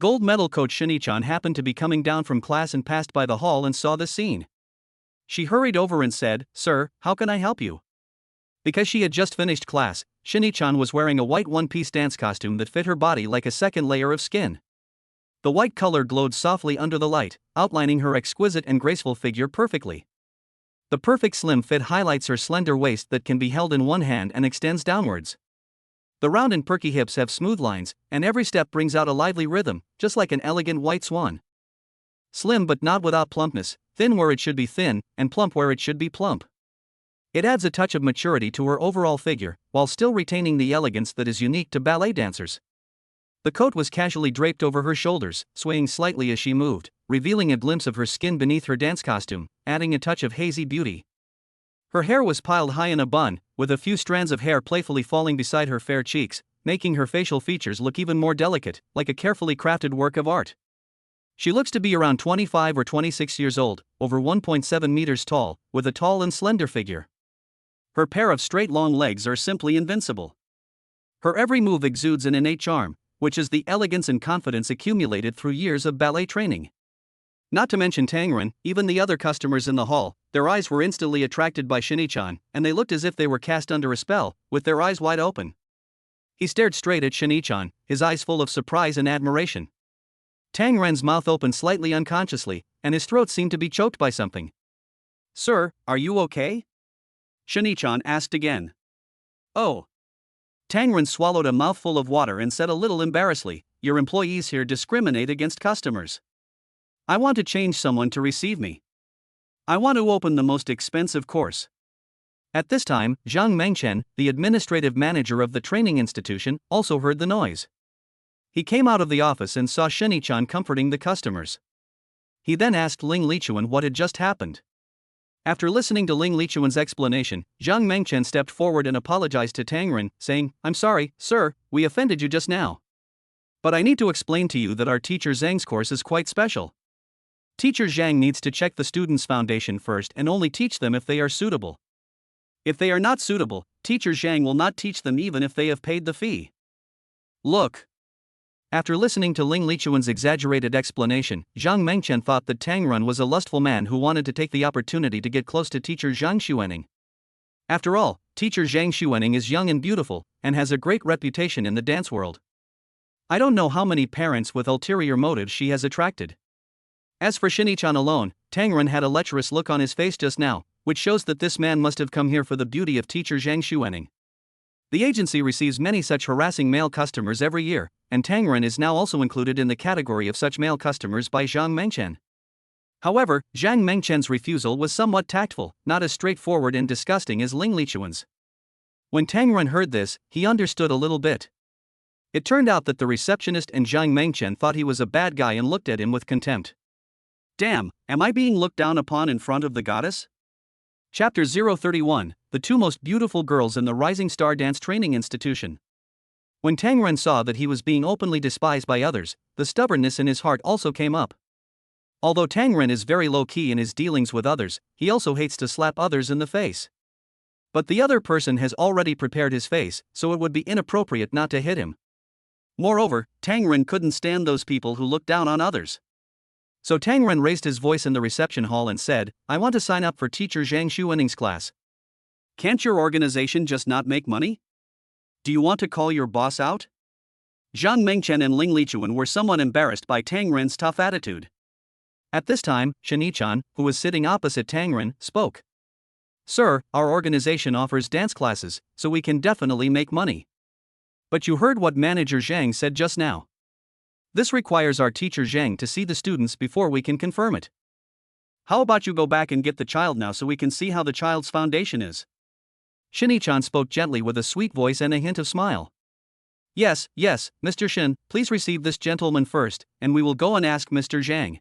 Gold medal coach Shanshan happened to be coming down from class and passed by the hall and saw the scene. She hurried over and said, Sir, how can I help you? Because she had just finished class, Shanshan was wearing a white one-piece dance costume that fit her body like a second layer of skin. The white color glowed softly under the light, outlining her exquisite and graceful figure perfectly. The perfect slim fit highlights her slender waist that can be held in one hand and extends downwards. The round and perky hips have smooth lines, and every step brings out a lively rhythm, just like an elegant white swan. Slim but not without plumpness, thin where it should be thin, and plump where it should be plump. It adds a touch of maturity to her overall figure, while still retaining the elegance that is unique to ballet dancers. The coat was casually draped over her shoulders, swaying slightly as she moved, revealing a glimpse of her skin beneath her dance costume, adding a touch of hazy beauty. Her hair was piled high in a bun, with a few strands of hair playfully falling beside her fair cheeks, making her facial features look even more delicate, like a carefully crafted work of art. She looks to be around 25 or 26 years old, over 1.7 meters tall, with a tall and slender figure. Her pair of straight long legs are simply invincible. Her every move exudes an innate charm, which is the elegance and confidence accumulated through years of ballet training. Not to mention Tang Ren, even the other customers in the hall, their eyes were instantly attracted by Shanshan, and they looked as if they were cast under a spell, with their eyes wide open. He stared straight at Shanshan, his eyes full of surprise and admiration. Tang Ren's mouth opened slightly unconsciously, and his throat seemed to be choked by something. Sir, are you okay? Shanshan asked again. Oh. Tang Ren swallowed a mouthful of water and said a little embarrassedly, "Your employees here discriminate against customers. I want to change someone to receive me. I want to open the most expensive course." At this time, Zhang Mengchen, the administrative manager of the training institution, also heard the noise. He came out of the office and saw Shinichan comforting the customers. He then asked Ling Lichuan what had just happened. After listening to Ling Lichuan's explanation, Zhang Mengchen stepped forward and apologized to Tang Ren, saying, "I'm sorry, sir, we offended you just now. But I need to explain to you that our teacher Zhang's course is quite special. Teacher Zhang needs to check the students' foundation first and only teach them if they are suitable. If they are not suitable, teacher Zhang will not teach them even if they have paid the fee. Look." After listening to Ling Lichuan's exaggerated explanation, Zhang Mengchen thought that Tang Ren was a lustful man who wanted to take the opportunity to get close to teacher Zhang Xuening. After all, teacher Zhang Xuening is young and beautiful, and has a great reputation in the dance world. I don't know how many parents with ulterior motives she has attracted. As for Shinichan alone, Tang Ren had a lecherous look on his face just now, which shows that this man must have come here for the beauty of teacher Zhang Xuening. The agency receives many such harassing male customers every year, and Tang Ren is now also included in the category of such male customers by Zhang Mengchen. However, Zhang Mengchen's refusal was somewhat tactful, not as straightforward and disgusting as Ling Lichuan's. When Tang Ren heard this, he understood a little bit. It turned out that the receptionist and Zhang Mengchen thought he was a bad guy and looked at him with contempt. Damn, am I being looked down upon in front of the goddess? Chapter 031, The Two Most Beautiful Girls in the Rising Star Dance Training Institution. When Tang Ren saw that he was being openly despised by others, the stubbornness in his heart also came up. Although Tang Ren is very low-key in his dealings with others, he also hates to slap others in the face. But the other person has already prepared his face, so it would be inappropriate not to hit him. Moreover, Tang Ren couldn't stand those people who look down on others. So Tang Ren raised his voice in the reception hall and said, "I want to sign up for teacher Zhang Xuening's class." "Can't your organization just not make money? Do you want to call your boss out?" Zhang Mengchen and Ling Lichuan were somewhat embarrassed by Tang Ren's tough attitude. At this time, Shinichan, who was sitting opposite Tang Ren, spoke. "Sir, our organization offers dance classes, so we can definitely make money. But you heard what Manager Zhang said just now. This requires our teacher Zhang to see the students before we can confirm it. How about you go back and get the child now so we can see how the child's foundation is?" Shinichan spoke gently with a sweet voice and a hint of smile. Yes, Mr. Shin, please receive this gentleman first, and we will go and ask Mr. Zhang."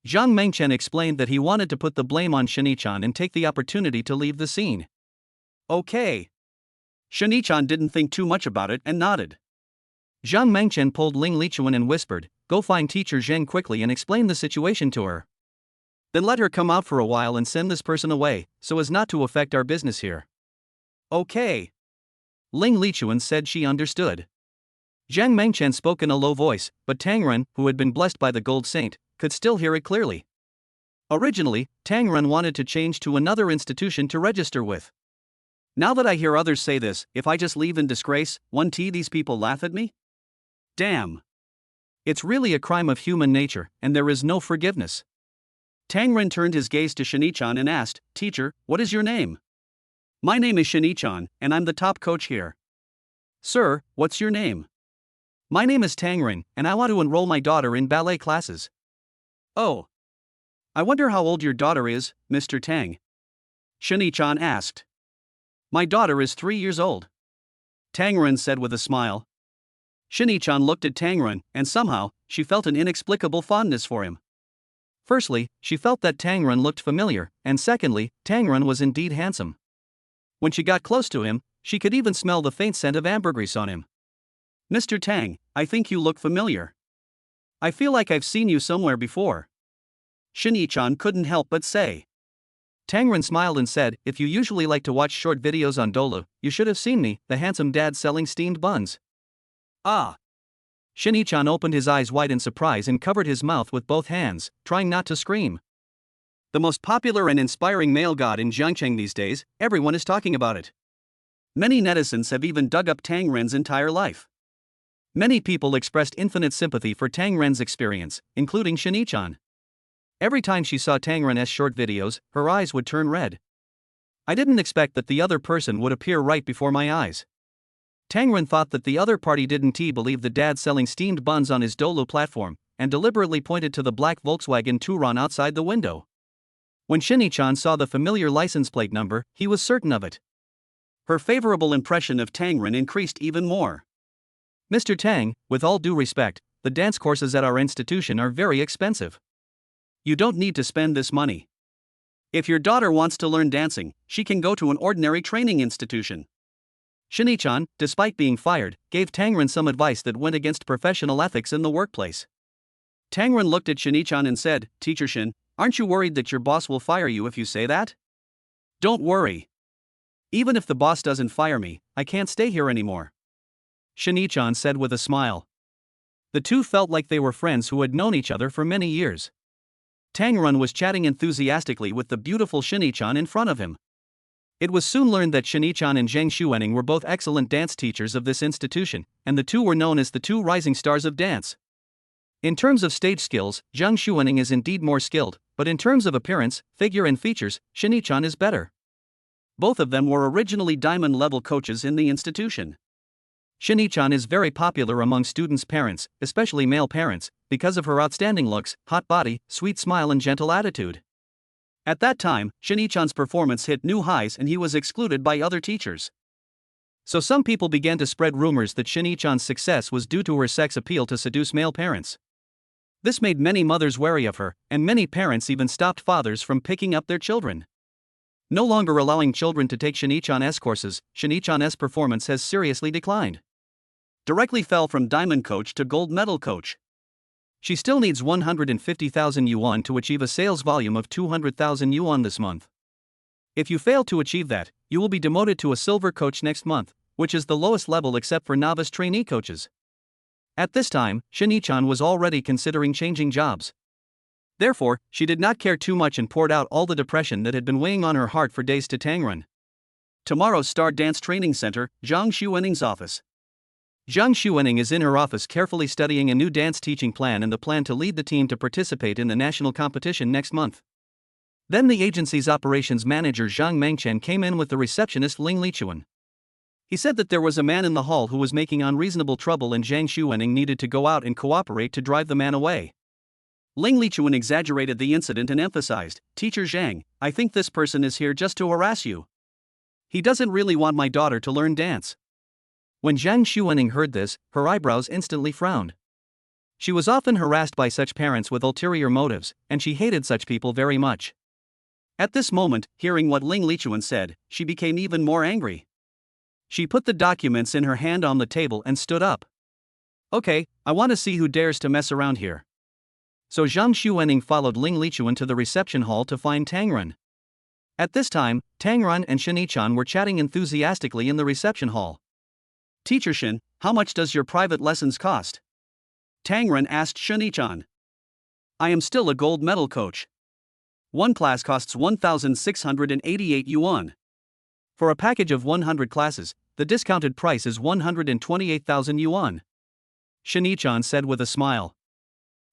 Zhang Mengchen explained that he wanted to put the blame on Shinichan and take the opportunity to leave the scene. "Okay." Shinichan didn't think too much about it and nodded. Zhang Mengchen pulled Ling Lichuan and whispered, "Go find teacher Zhang quickly and explain the situation to her. Then let her come out for a while and send this person away, so as not to affect our business here." "Okay." Ling Lichuan said she understood. Zhang Mengchen spoke in a low voice, but Tang Ren, who had been blessed by the Gold Saint, could still hear it clearly. Originally, Tang Ren wanted to change to another institution to register with. "Now that I hear others say this, if I just leave in disgrace, these people laugh at me? Damn. It's really a crime of human nature, and there is no forgiveness." Tang Ren turned his gaze to Shinichan and asked, "Teacher, what is your name?" "My name is Shinichan, and I'm the top coach here." "Sir, what's your name?" "My name is Tang Ren, and I want to enroll my daughter in ballet classes." "Oh. I wonder how old your daughter is, Mr. Tang?" Shinichan asked. "My daughter is 3 years old," Tang Ren said with a smile. Shinichan looked at Tang Ren, and somehow, she felt an inexplicable fondness for him. Firstly, she felt that Tang Ren looked familiar, and secondly, Tang Ren was indeed handsome. When she got close to him, she could even smell the faint scent of ambergris on him. "Mr. Tang, I think you look familiar. I feel like I've seen you somewhere before," Shinichan couldn't help but say. Tang Ren smiled and said, "If you usually like to watch short videos on Dolu, you should have seen me, the handsome dad selling steamed buns." "Ah." Shinichan opened his eyes wide in surprise and covered his mouth with both hands, trying not to scream. The most popular and inspiring male god in Jiangcheng these days, everyone is talking about it. Many netizens have even dug up Tang Ren's entire life. Many people expressed infinite sympathy for Tang Ren's experience, including Shinichan. Every time she saw Tang Ren's short videos, her eyes would turn red. "I didn't expect that the other person would appear right before my eyes. Tang Ren thought that the other party didn't believe the dad selling steamed buns on his Dolo platform, and deliberately pointed to the black Volkswagen Touran outside the window. When Shini-chan saw the familiar license plate number, he was certain of it. Her favorable impression of Tang Ren increased even more. Mr. Tang, with all due respect, the dance courses at our institution are very expensive. You don't need to spend this money. If your daughter wants to learn dancing, she can go to an ordinary training institution. Shini-chan, despite being fired, gave Tang Ren some advice that went against professional ethics in the workplace. Tang Ren looked at Shini-chan and said, Teacher Shin, aren't you worried that your boss will fire you if you say that? Don't worry. Even if the boss doesn't fire me, I can't stay here anymore. Shini-chan said with a smile. The two felt like they were friends who had known each other for many years. Tang Ren was chatting enthusiastically with the beautiful Shini-chan in front of him. It was soon learned that Shini-chan and Zhang Xuening were both excellent dance teachers of this institution, and the two were known as the two rising stars of dance. In terms of stage skills, Zhang Xuening is indeed more skilled, but in terms of appearance, figure and features, Shini-chan is better. Both of them were originally diamond-level coaches in the institution. Shini-chan is very popular among students' parents, especially male parents, because of her outstanding looks, hot body, sweet smile and gentle attitude. At that time, Shini-chan's performance hit new highs and he was excluded by other teachers. So some people began to spread rumors that Shini-chan's success was due to her sex appeal to seduce male parents. This made many mothers wary of her, and many parents even stopped fathers from picking up their children. No longer allowing children to take Shini-chan's courses, Shini-chan's performance has seriously declined. Directly fell from diamond coach to gold medal coach. She still needs 150,000 yuan to achieve a sales volume of 200,000 yuan this month. If you fail to achieve that, you will be demoted to a silver coach next month, which is the lowest level except for novice trainee coaches. At this time, Shini-chan was already considering changing jobs. Therefore, she did not care too much and poured out all the depression that had been weighing on her heart for days to Tang Ren. Tomorrow's Star Dance Training Center, Zhang Xuening's office. Zhang Xuening is in her office carefully studying a new dance teaching plan and the plan to lead the team to participate in the national competition next month. Then the agency's operations manager Zhang Mengchen came in with the receptionist Ling Lichuan. He said that there was a man in the hall who was making unreasonable trouble and Zhang Xuening needed to go out and cooperate to drive the man away. Ling Lichuan exaggerated the incident and emphasized, Teacher Zhang, I think this person is here just to harass you. He doesn't really want my daughter to learn dance. When Zhang Xuening heard this, her eyebrows instantly frowned. She was often harassed by such parents with ulterior motives, and she hated such people very much. At this moment, hearing what Ling Lichuan said, she became even more angry. She put the documents in her hand on the table and stood up. Okay, I want to see who dares to mess around here. So Zhang Xuening followed Ling Lichuan to the reception hall to find Tang Ren. At this time, Tang Ren and Shini-chan were chatting enthusiastically in the reception hall. Teacher Shin, how much does your private lessons cost? Tang Ren asked Shini-chan. I am still a gold medal coach. One class costs 1,688 yuan. For a package of 100 classes, the discounted price is 128,000 yuan. Shini-chan said with a smile.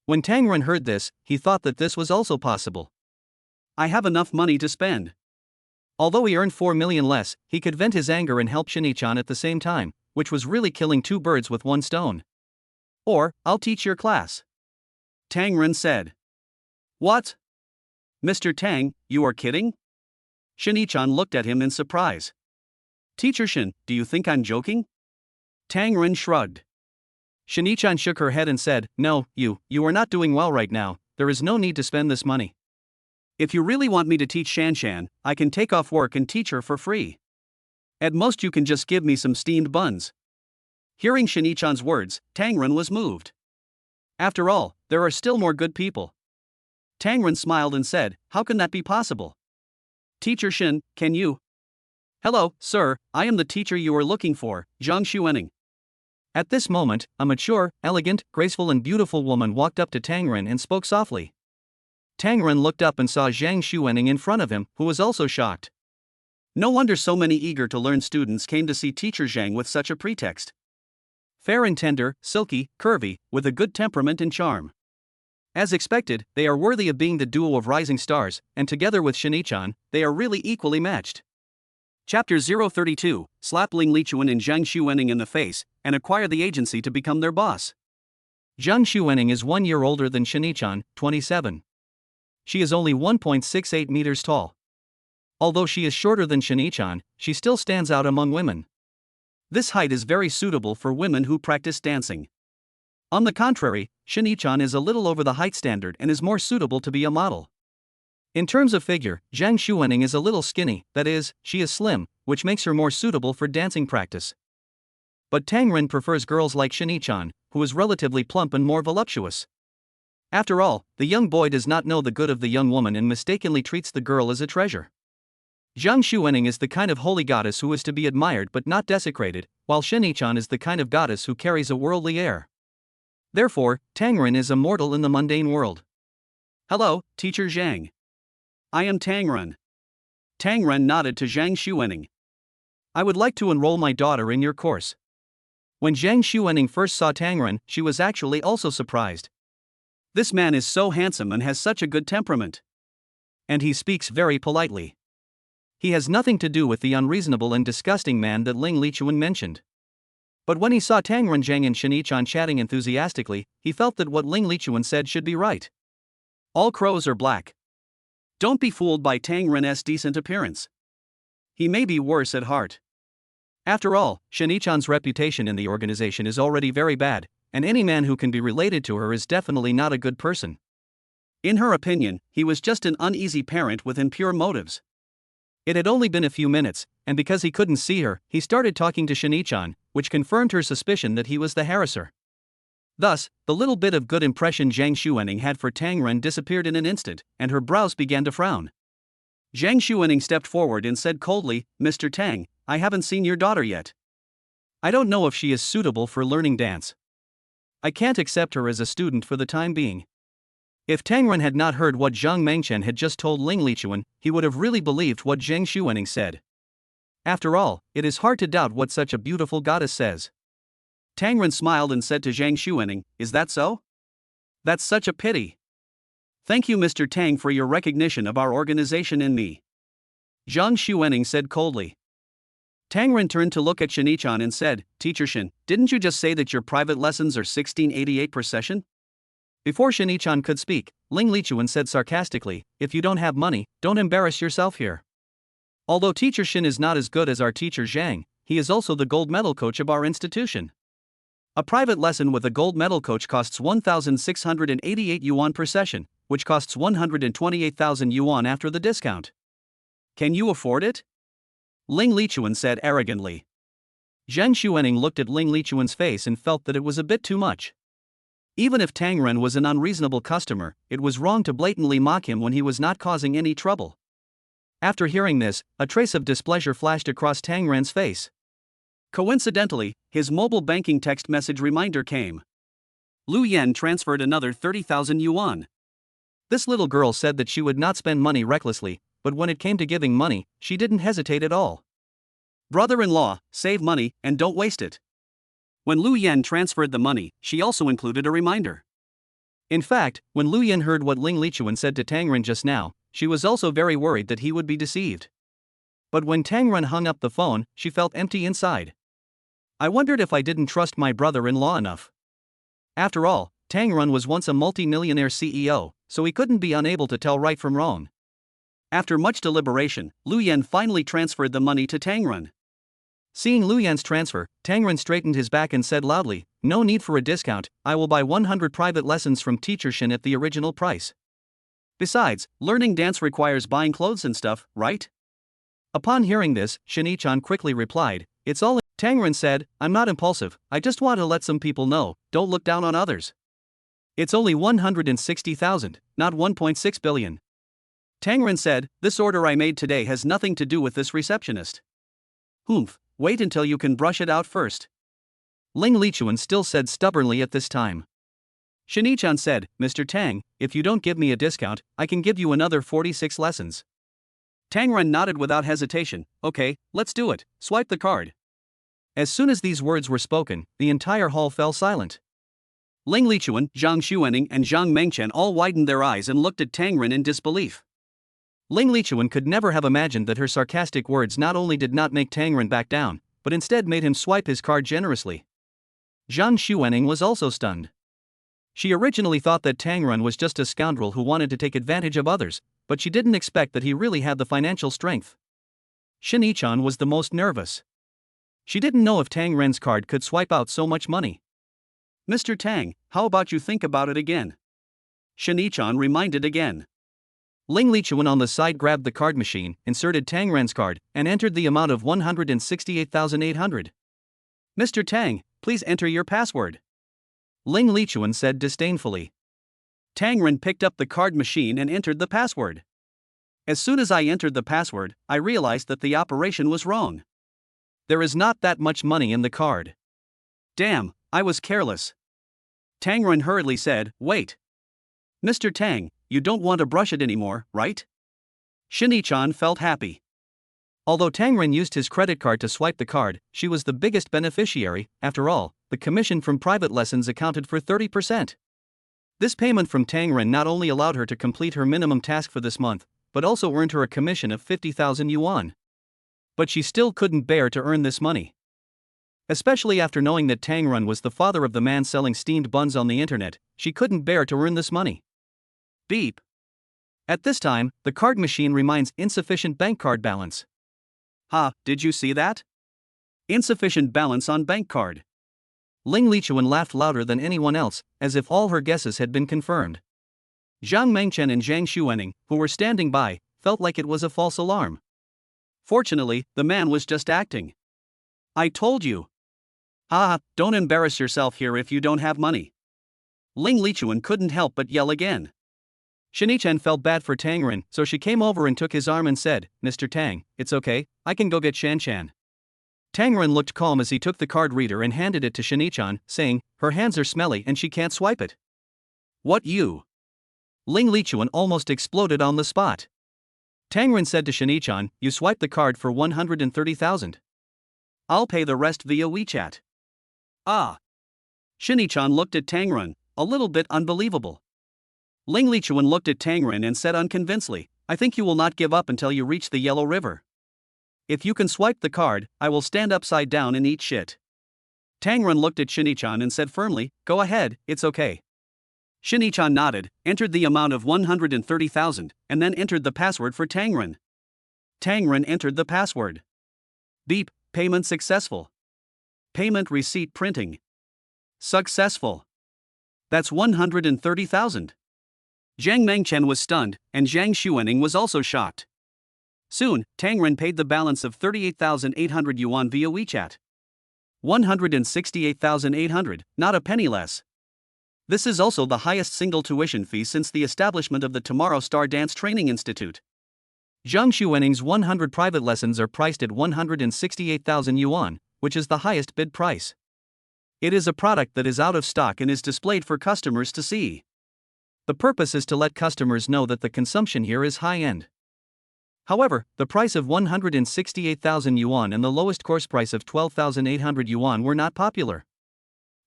When Tang Ren heard this, he thought that this was also possible. I have enough money to spend. Although he earned 4 million less, he could vent his anger and help Shini-chan at the same time, which was really killing two birds with one stone. Or, I'll teach your class. Tang Ren said. What? Mr. Tang, you are kidding? Shini-chan looked at him in surprise. Teacher Shin, do you think I'm joking? Tang Ren shrugged. Shini-chan shook her head and said, No, you are not doing well right now, there is no need to spend this money. If you really want me to teach Shanshan, I can take off work and teach her for free. At most you can just give me some steamed buns. Hearing Shini-chan's words, Tang Ren was moved. After all, there are still more good people. Tang Ren smiled and said, How can that be possible? Teacher Shin, can you? Hello, sir, I am the teacher you are looking for, Zhang Xuening. At this moment, a mature, elegant, graceful and beautiful woman walked up to Tang Ren and spoke softly. Tang Ren looked up and saw Zhang Xuening in front of him, who was also shocked. No wonder so many eager to learn students came to see Teacher Zhang with such a pretext. Fair and tender, silky, curvy, with a good temperament and charm. As expected, they are worthy of being the duo of rising stars, and together with Shini-chan, they are really equally matched. Chapter 032, Slap Ling Lichuan and Zhang Xuening in the face, and acquire the agency to become their boss. Zhang Xuening is 1 year older than Shanichan, 27. She is only 1.68 meters tall. Although she is shorter than Shanichan, she still stands out among women. This height is very suitable for women who practice dancing. On the contrary, Shanichan is a little over the height standard and is more suitable to be a model. In terms of figure, Zhang Xuening is a little skinny, that is, she is slim, which makes her more suitable for dancing practice. But Tang Ren prefers girls like Shanichan, who is relatively plump and more voluptuous. After all, the young boy does not know the good of the young woman and mistakenly treats the girl as a treasure. Zhang Xuening is the kind of holy goddess who is to be admired but not desecrated, while Shanichan is the kind of goddess who carries a worldly air. Therefore, Tang Ren is a mortal in the mundane world. Hello, Teacher Zhang. I am Tang Ren. Tang Ren nodded to Zhang Xuening. I would like to enroll my daughter in your course. When Zhang Xuening first saw Tang Ren, she was actually also surprised. This man is so handsome and has such a good temperament. And he speaks very politely. He has nothing to do with the unreasonable and disgusting man that Ling Lichuan mentioned. But when he saw Tang Ren, Zhang and Shanichan chatting enthusiastically, he felt that what Ling Lichuan said should be right. All crows are black. Don't be fooled by Tang Ren's decent appearance. He may be worse at heart. After all, Shanichan's reputation in the organization is already very bad, and any man who can be related to her is definitely not a good person. In her opinion, he was just an uneasy parent with impure motives. It had only been a few minutes, and because he couldn't see her, he started talking to Shanichan, which confirmed her suspicion that he was the harasser. Thus, the little bit of good impression Zhang Xuening had for Tang Ren disappeared in an instant, and her brows began to frown. Zhang Xuening stepped forward and said coldly, Mr. Tang, I haven't seen your daughter yet. I don't know if she is suitable for learning dance. I can't accept her as a student for the time being. If Tang Ren had not heard what Zhang Mengchen had just told Ling Lichuan, he would have really believed what Zhang Xuening said. After all, it is hard to doubt what such a beautiful goddess says. Tang Ren smiled and said to Zhang Xuening, Is that so? That's such a pity. Thank you, Mr. Tang, for your recognition of our organization and me. Zhang Xuening said coldly. Tang Ren turned to look at Shanichan and said, Teacher Shan, didn't you just say that your private lessons are 1688 per session? Before Shanichan could speak, Ling Lichuan said sarcastically, If you don't have money, don't embarrass yourself here. Although Teacher Shan is not as good as our teacher Zhang, he is also the gold medal coach of our institution. A private lesson with a gold medal coach costs 1,688 yuan per session, which costs 128,000 yuan after the discount. Can you afford it? Ling Lichuan said arrogantly. Zhang Xuening looked at Ling Lichuan's face and felt that it was a bit too much. Even if Tang Ren was an unreasonable customer, it was wrong to blatantly mock him when he was not causing any trouble. After hearing this, a trace of displeasure flashed across Tang Ren's face. Coincidentally, his mobile banking text message reminder came. Lu Yan transferred another 30,000 yuan. This little girl said that she would not spend money recklessly, but when it came to giving money, she didn't hesitate at all. Brother-in-law, save money and don't waste it. When Lu Yan transferred the money, she also included a reminder. In fact, when Lu Yan heard what Ling Lichuan said to Tang Ren just now, she was also very worried that he would be deceived. But when Tang Ren hung up the phone, she felt empty inside. I wondered if I didn't trust my brother-in-law enough. After all, Tang Ren was once a multi-millionaire CEO, so he couldn't be unable to tell right from wrong. After much deliberation, Lu Yan finally transferred the money to Tang Ren. Seeing Lu Yan's transfer, Tang Ren straightened his back and said loudly, No need for a discount, I will buy 100 private lessons from Teacher Shan at the original price. Besides, learning dance requires buying clothes and stuff, right? Upon hearing this, Shanichan quickly replied, It's all. Tang Ren said, I'm not impulsive, I just want to let some people know, don't look down on others. It's only 160,000, not 1.6 billion. Tang Ren said, This order I made today has nothing to do with this receptionist. Humph, wait until you can brush it out first. Ling Lichuan still said stubbornly at this time. Shanichan said, Mr. Tang, if you don't give me a discount, I can give you another 46 lessons. Tang Ren nodded without hesitation, Okay, let's do it, swipe the card. As soon as these words were spoken, the entire hall fell silent. Ling Lichuan, Zhang Xuening and Zhang Mengchen all widened their eyes and looked at Tang Ren in disbelief. Ling Lichuan could never have imagined that her sarcastic words not only did not make Tang Ren back down, but instead made him swipe his card generously. Zhang Xuening was also stunned. She originally thought that Tang Ren was just a scoundrel who wanted to take advantage of others, but she didn't expect that he really had the financial strength. Shin Yichan was the most nervous. She didn't know if Tang Ren's card could swipe out so much money. Mr. Tang, how about you think about it again? Shin Yichan reminded again. Ling Lichuan on the side grabbed the card machine, inserted Tang Ren's card, and entered the amount of 168,800. Mr. Tang, please enter your password. Ling Lichuan said disdainfully. Tang Ren picked up the card machine and entered the password. As soon as I entered the password, I realized that the operation was wrong. There is not that much money in the card. Damn, I was careless. Tang Ren hurriedly said, wait. Mr. Tang, you don't want to brush it anymore, right? Shin Yichan felt happy. Although Tang Ren used his credit card to swipe the card, she was the biggest beneficiary. After all, the commission from private lessons accounted for 30%. This payment from Tang Ren not only allowed her to complete her minimum task for this month, but also earned her a commission of 50,000 yuan. But she still couldn't bear to earn this money. Especially after knowing that Tang Ren was the father of the man selling steamed buns on the internet, she couldn't bear to earn this money. Beep. At this time, the card machine reminds insufficient bank card balance. Ha, did you see that? Insufficient balance on bank card. Ling Lichuan laughed louder than anyone else, as if all her guesses had been confirmed. Zhang Mengchen and Zhang Xuening, who were standing by, felt like it was a false alarm. Fortunately, the man was just acting. I told you. Ah, don't embarrass yourself here if you don't have money. Ling Lichuan couldn't help but yell again. Shin Yichan felt bad for Tang Ren, so she came over and took his arm and said, Mr. Tang, it's okay, I can go get Shanshan. Tang Ren looked calm as he took the card reader and handed it to Shin Yichan, saying, her hands are smelly and she can't swipe it. What you? Ling Lichuan almost exploded on the spot. Tang Ren said to Shin Yichan, you swiped the card for 130,000. I'll pay the rest via WeChat. Ah. Shin Yichan looked at Tang Ren, a little bit unbelievable. Ling Lichuan looked at Tang Ren and said unconvincingly, I think you will not give up until you reach the Yellow River. If you can swipe the card, I will stand upside down and eat shit. Tang Ren looked at Shin Yichan and said firmly, go ahead, it's okay. Shin Yichan nodded, entered the amount of 130,000, and then entered the password for Tang Ren. Tang Ren entered the password. Beep, payment successful. Payment receipt printing. Successful. That's 130,000. Zhang Mengchen was stunned, and Zhang Xuening was also shocked. Soon, Tang Ren paid the balance of 38,800 yuan via WeChat. 168,800, not a penny less. This is also the highest single tuition fee since the establishment of the Tomorrow Star Dance Training Institute. Zhang Xuening's 100 private lessons are priced at 168,000 yuan, which is the highest bid price. It is a product that is out of stock and is displayed for customers to see. The purpose is to let customers know that the consumption here is high-end. However, the price of 168,000 yuan and the lowest course price of 12,800 yuan were not popular.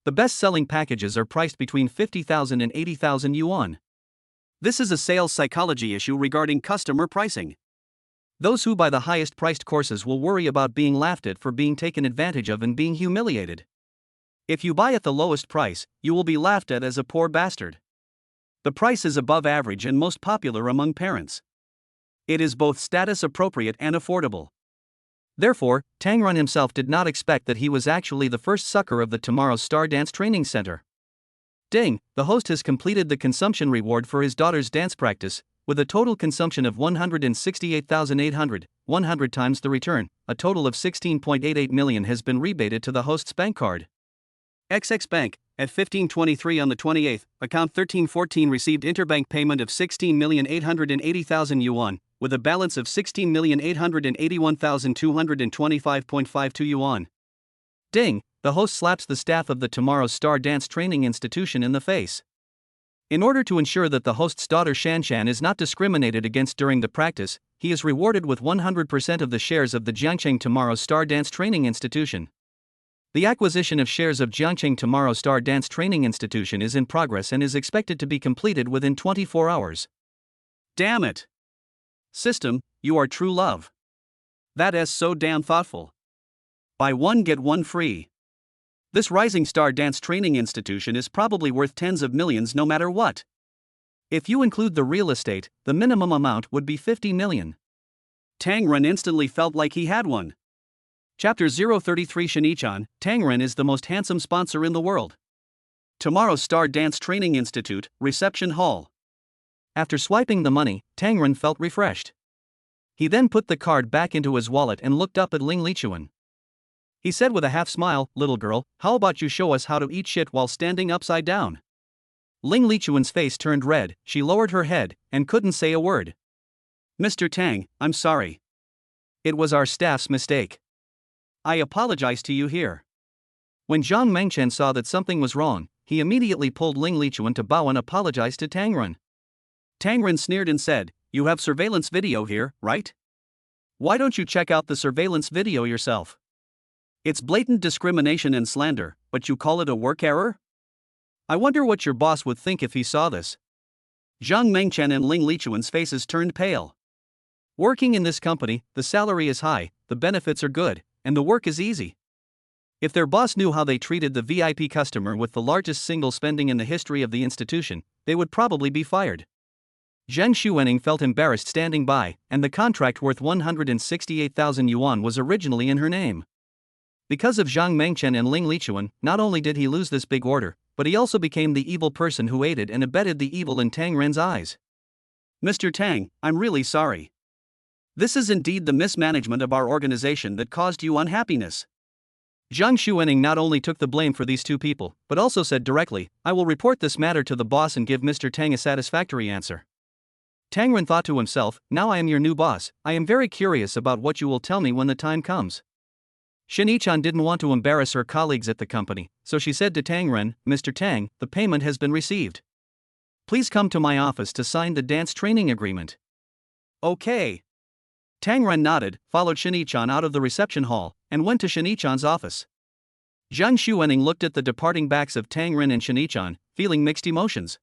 The best-selling packages are priced between 50,000 and 80,000 yuan. This is a sales psychology issue regarding customer pricing. Those who buy the highest-priced courses will worry about being laughed at for being taken advantage of and being humiliated. If you buy at the lowest price, you will be laughed at as a poor bastard. The price is above average and most popular among parents. It is both status appropriate and affordable. Therefore, Tang Ren himself did not expect that he was actually the first sucker of the Tomorrow Star Dance Training Center. Ding, the host has completed the consumption reward for his daughter's dance practice, with a total consumption of 168,800, 100 times the return, a total of 16.88 million has been rebated to the host's bank card. XX Bank, at 1523 on the 28th, account 1314 received interbank payment of 16,880,000 yuan, with a balance of 16,881,225.52 yuan. Ding, the host slaps the staff of the Tomorrow Star Dance Training Institution in the face. In order to ensure that the host's daughter Shanshan is not discriminated against during the practice, he is rewarded with 100% of the shares of the Jiangcheng Tomorrow Star Dance Training Institution. The acquisition of shares of Jiangcheng Tomorrow Star Dance Training Institution is in progress and is expected to be completed within 24 hours. Damn it! System, you are true love. That is so damn thoughtful. Buy one get one free. This rising star dance training institution is probably worth tens of millions no matter what. If you include the real estate, the minimum amount would be 50 million. Tang Ren instantly felt like he had one. Chapter 033 Shanichan, Tang Ren is the most handsome sponsor in the world. Tomorrow's Star Dance Training Institute, Reception Hall. After swiping the money, Tang Ren felt refreshed. He then put the card back into his wallet and looked up at Ling Lichuan. He said with a half smile, "Little girl, how about you show us how to eat shit while standing upside down?" Ling Lichuan's face turned red, she lowered her head, and couldn't say a word. "Mr. Tang, I'm sorry. It was our staff's mistake. I apologize to you here." When Zhang Mengchen saw that something was wrong, he immediately pulled Ling Lichuan to bow and apologize to Tang Ren. Tang Ren sneered and said, "You have surveillance video here, right? Why don't you check out the surveillance video yourself? It's blatant discrimination and slander, but you call it a work error? I wonder what your boss would think if he saw this." Zhang Mengchen and Ling Lichuan's faces turned pale. Working in this company, the salary is high, the benefits are good, and the work is easy. If their boss knew how they treated the VIP customer with the largest single spending in the history of the institution, they would probably be fired. Zheng Xuening felt embarrassed standing by, and the contract worth 168,000 yuan was originally in her name. Because of Zhang Mengchen and Ling Lichuan, not only did he lose this big order, but he also became the evil person who aided and abetted the evil in Tang Ren's eyes. "Mr. Tang, I'm really sorry. This is indeed the mismanagement of our organization that caused you unhappiness." Zhang Xuening not only took the blame for these two people, but also said directly, "I will report this matter to the boss and give Mr. Tang a satisfactory answer." Tang Ren thought to himself, "Now I am your new boss, I am very curious about what you will tell me when the time comes." Shanichan didn't want to embarrass her colleagues at the company, so she said to Tang Ren, "Mr. Tang, the payment has been received. Please come to my office to sign the dance training agreement." "Okay." Tang Ren nodded, followed Shanichan out of the reception hall, and went to Shanichan's office. Zhang Xuening looked at the departing backs of Tang Ren and Shanichan, feeling mixed emotions.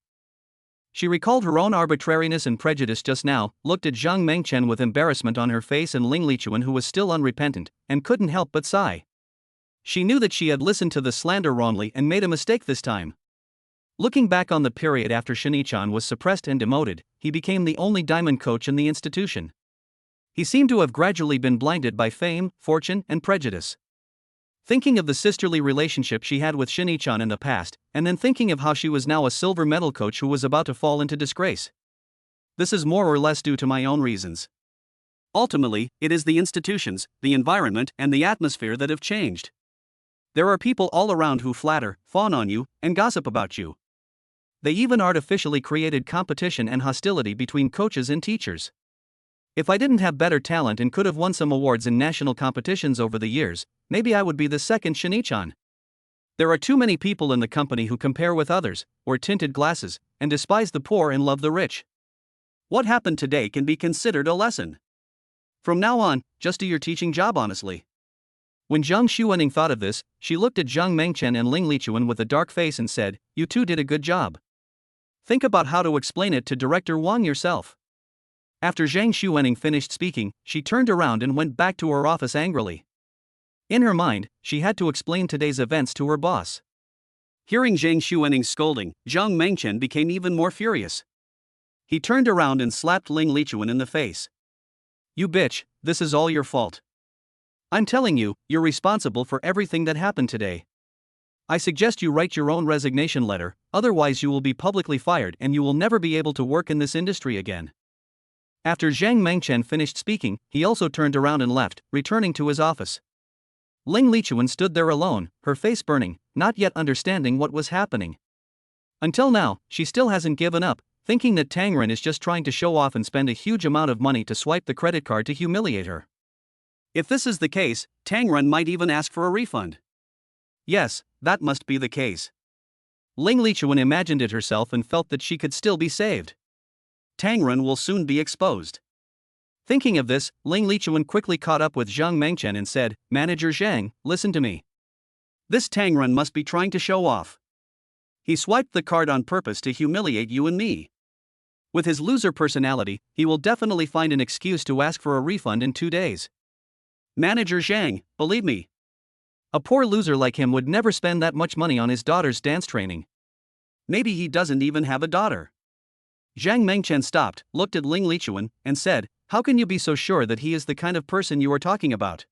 She recalled her own arbitrariness and prejudice just now, looked at Zhang Mengchen with embarrassment on her face and Ling Lichuan who was still unrepentant, and couldn't help but sigh. She knew that she had listened to the slander wrongly and made a mistake this time. Looking back on the period after Shanichan was suppressed and demoted, he became the only diamond coach in the institution. He seemed to have gradually been blinded by fame, fortune, and prejudice. Thinking of the sisterly relationship she had with Shanichan in the past, and then thinking of how she was now a silver medal coach who was about to fall into disgrace. This is more or less due to my own reasons. Ultimately, it is the institutions, the environment, and the atmosphere that have changed. There are people all around who flatter, fawn on you, and gossip about you. They even artificially created competition and hostility between coaches and teachers. If I didn't have better talent and could have won some awards in national competitions over the years, maybe I would be the second Shanichan. There are too many people in the company who compare with others, wear tinted glasses, and despise the poor and love the rich. What happened today can be considered a lesson. From now on, just do your teaching job honestly." When Zhang Xuening thought of this, she looked at Zhang Mengchen and Ling Lichuan with a dark face and said, "You two did a good job. Think about how to explain it to Director Wang yourself." After Zhang Xuening finished speaking, she turned around and went back to her office angrily. In her mind, she had to explain today's events to her boss. Hearing Zhang Xuening's scolding, Zhang Mengchen became even more furious. He turned around and slapped Ling Lichuan in the face. "You bitch, this is all your fault. I'm telling you, you're responsible for everything that happened today. I suggest you write your own resignation letter, otherwise you will be publicly fired and you will never be able to work in this industry again." After Zhang Mengchen finished speaking, he also turned around and left, returning to his office. Ling Lichuan stood there alone, her face burning, not yet understanding what was happening. Until now, she still hasn't given up, thinking that Tang Ren is just trying to show off and spend a huge amount of money to swipe the credit card to humiliate her. If this is the case, Tang Ren might even ask for a refund. Yes, that must be the case. Ling Lichuan imagined it herself and felt that she could still be saved. Tang Ren will soon be exposed. Thinking of this, Ling Lichuan quickly caught up with Zhang Mengchen and said, "Manager Zhang, listen to me. This Tang Ren must be trying to show off. He swiped the card on purpose to humiliate you and me. With his loser personality, he will definitely find an excuse to ask for a refund in 2 days. Manager Zhang, believe me. A poor loser like him would never spend that much money on his daughter's dance training. Maybe he doesn't even have a daughter. Zhang Mengchen stopped, looked at Ling Lichuan, and said, "How can you be so sure that he is the kind of person you are talking about?"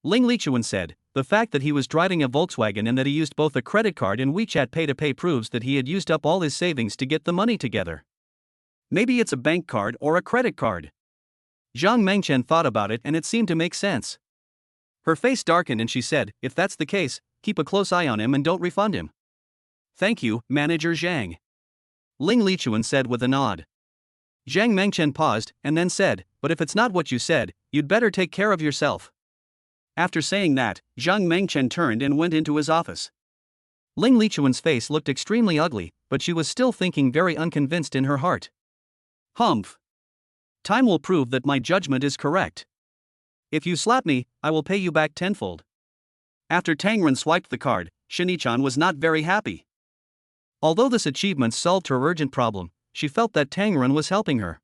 Ling Lichuan said, "The fact that he was driving a Volkswagen and that he used both a credit card and WeChat Pay to Pay proves that he had used up all his savings to get the money together. Maybe it's a bank card or a credit card." Zhang Mengchen thought about it and it seemed to make sense. Her face darkened and she said, "If that's the case, keep a close eye on him and don't refund him." "Thank you, Manager Zhang," Ling Lichuan said with a nod. Zhang Mengchen paused and then said, "But if it's not what you said, you'd better take care of yourself." After saying that, Zhang Mengchen turned and went into his office. Ling Lichuan's face looked extremely ugly, but she was still thinking very unconvinced in her heart. "Humph. Time will prove that my judgment is correct. If you slap me, I will pay you back tenfold." After Tang Ren swiped the card, Shanichan was not very happy. Although this achievement solved her urgent problem, she felt that Tang Ren was helping her.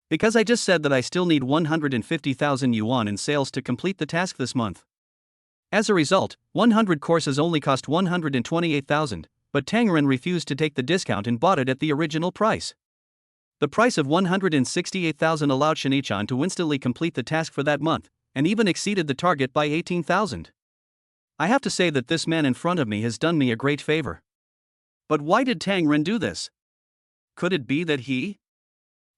"Because I just said that I still need 150,000 yuan in sales to complete the task this month. As a result, 100 courses only cost 128,000, but Tang Ren refused to take the discount and bought it at the original price. The price of 168,000 allowed Shanichan to instantly complete the task for that month, and even exceeded the target by 18,000. I have to say that this man in front of me has done me a great favor." But why did Tang Ren do this? Could it be that he?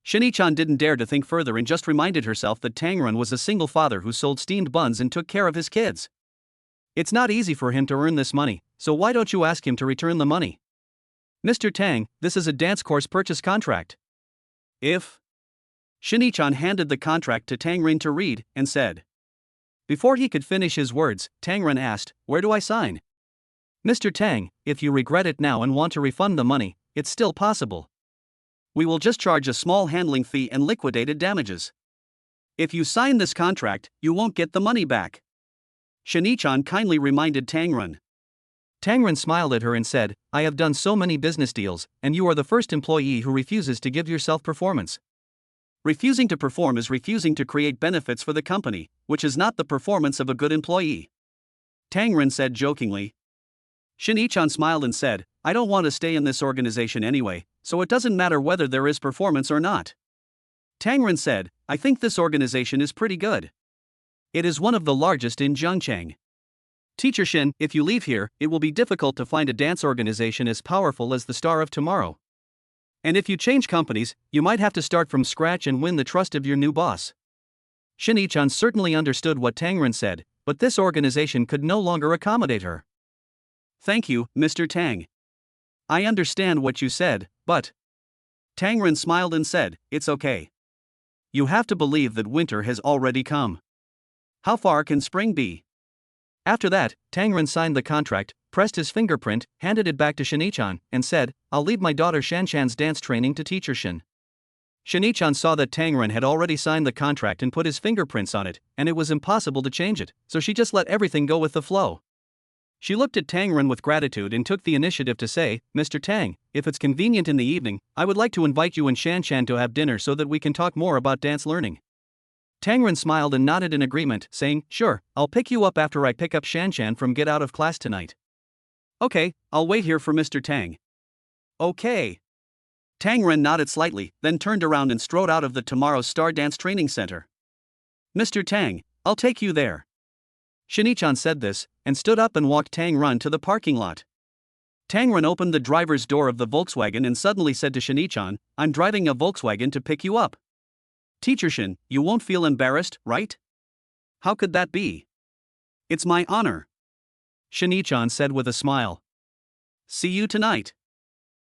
Shanichan didn't dare to think further and just reminded herself that Tang Ren was a single father who sold steamed buns and took care of his kids. It's not easy for him to earn this money, so why don't you ask him to return the money? "Mr. Tang, this is a dance course purchase contract. If..." Shanichan handed the contract to Tang Ren to read, and said. Before he could finish his words, Tang Ren asked, "Where do I sign?" "Mr. Tang, if you regret it now and want to refund the money, it's still possible. We will just charge a small handling fee and liquidated damages. If you sign this contract, you won't get the money back," Shanichan kindly reminded Tang Ren. Tang Ren smiled at her and said, "I have done so many business deals, and you are the first employee who refuses to give yourself performance. Refusing to perform is refusing to create benefits for the company, which is not the performance of a good employee," Tang Ren said jokingly. Shanichan smiled and said, "I don't want to stay in this organization anyway, so it doesn't matter whether there is performance or not." Tang Ren said, "I think this organization is pretty good. It is one of the largest in Zhengchang. Teacher Shin, if you leave here, it will be difficult to find a dance organization as powerful as the Star of Tomorrow. And if you change companies, you might have to start from scratch and win the trust of your new boss." Shanichan certainly understood what Tang Ren said, but this organization could no longer accommodate her. "Thank you, Mr. Tang. I understand what you said, but..." Tang Ren smiled and said, "It's okay. You have to believe that winter has already come. How far can spring be?" After that, Tang Ren signed the contract, pressed his fingerprint, handed it back to Shanichan, and said, "I'll leave my daughter Shanshan's dance training to Teacher Shin." Shanichan saw that Tang Ren had already signed the contract and put his fingerprints on it, and it was impossible to change it, so she just let everything go with the flow. She looked at Tang Ren with gratitude and took the initiative to say, "Mr. Tang, if it's convenient in the evening, I would like to invite you and Shanshan to have dinner so that we can talk more about dance learning." Tang Ren smiled and nodded in agreement, saying, "Sure, I'll pick you up after I pick up Shanshan from get out of class tonight." "Okay, I'll wait here for Mr. Tang." "Okay." Tang Ren nodded slightly, then turned around and strode out of the Tomorrow's Star Dance Training Center. "Mr. Tang, I'll take you there." Shanichan said this, and stood up and walked Tang Ren to the parking lot. Tang Ren opened the driver's door of the Volkswagen and suddenly said to Shanichan, "I'm driving a Volkswagen to pick you up. Teacher Shin, you won't feel embarrassed, right?" "How could that be?" "It's my honor," Shanichan said with a smile. "See you tonight."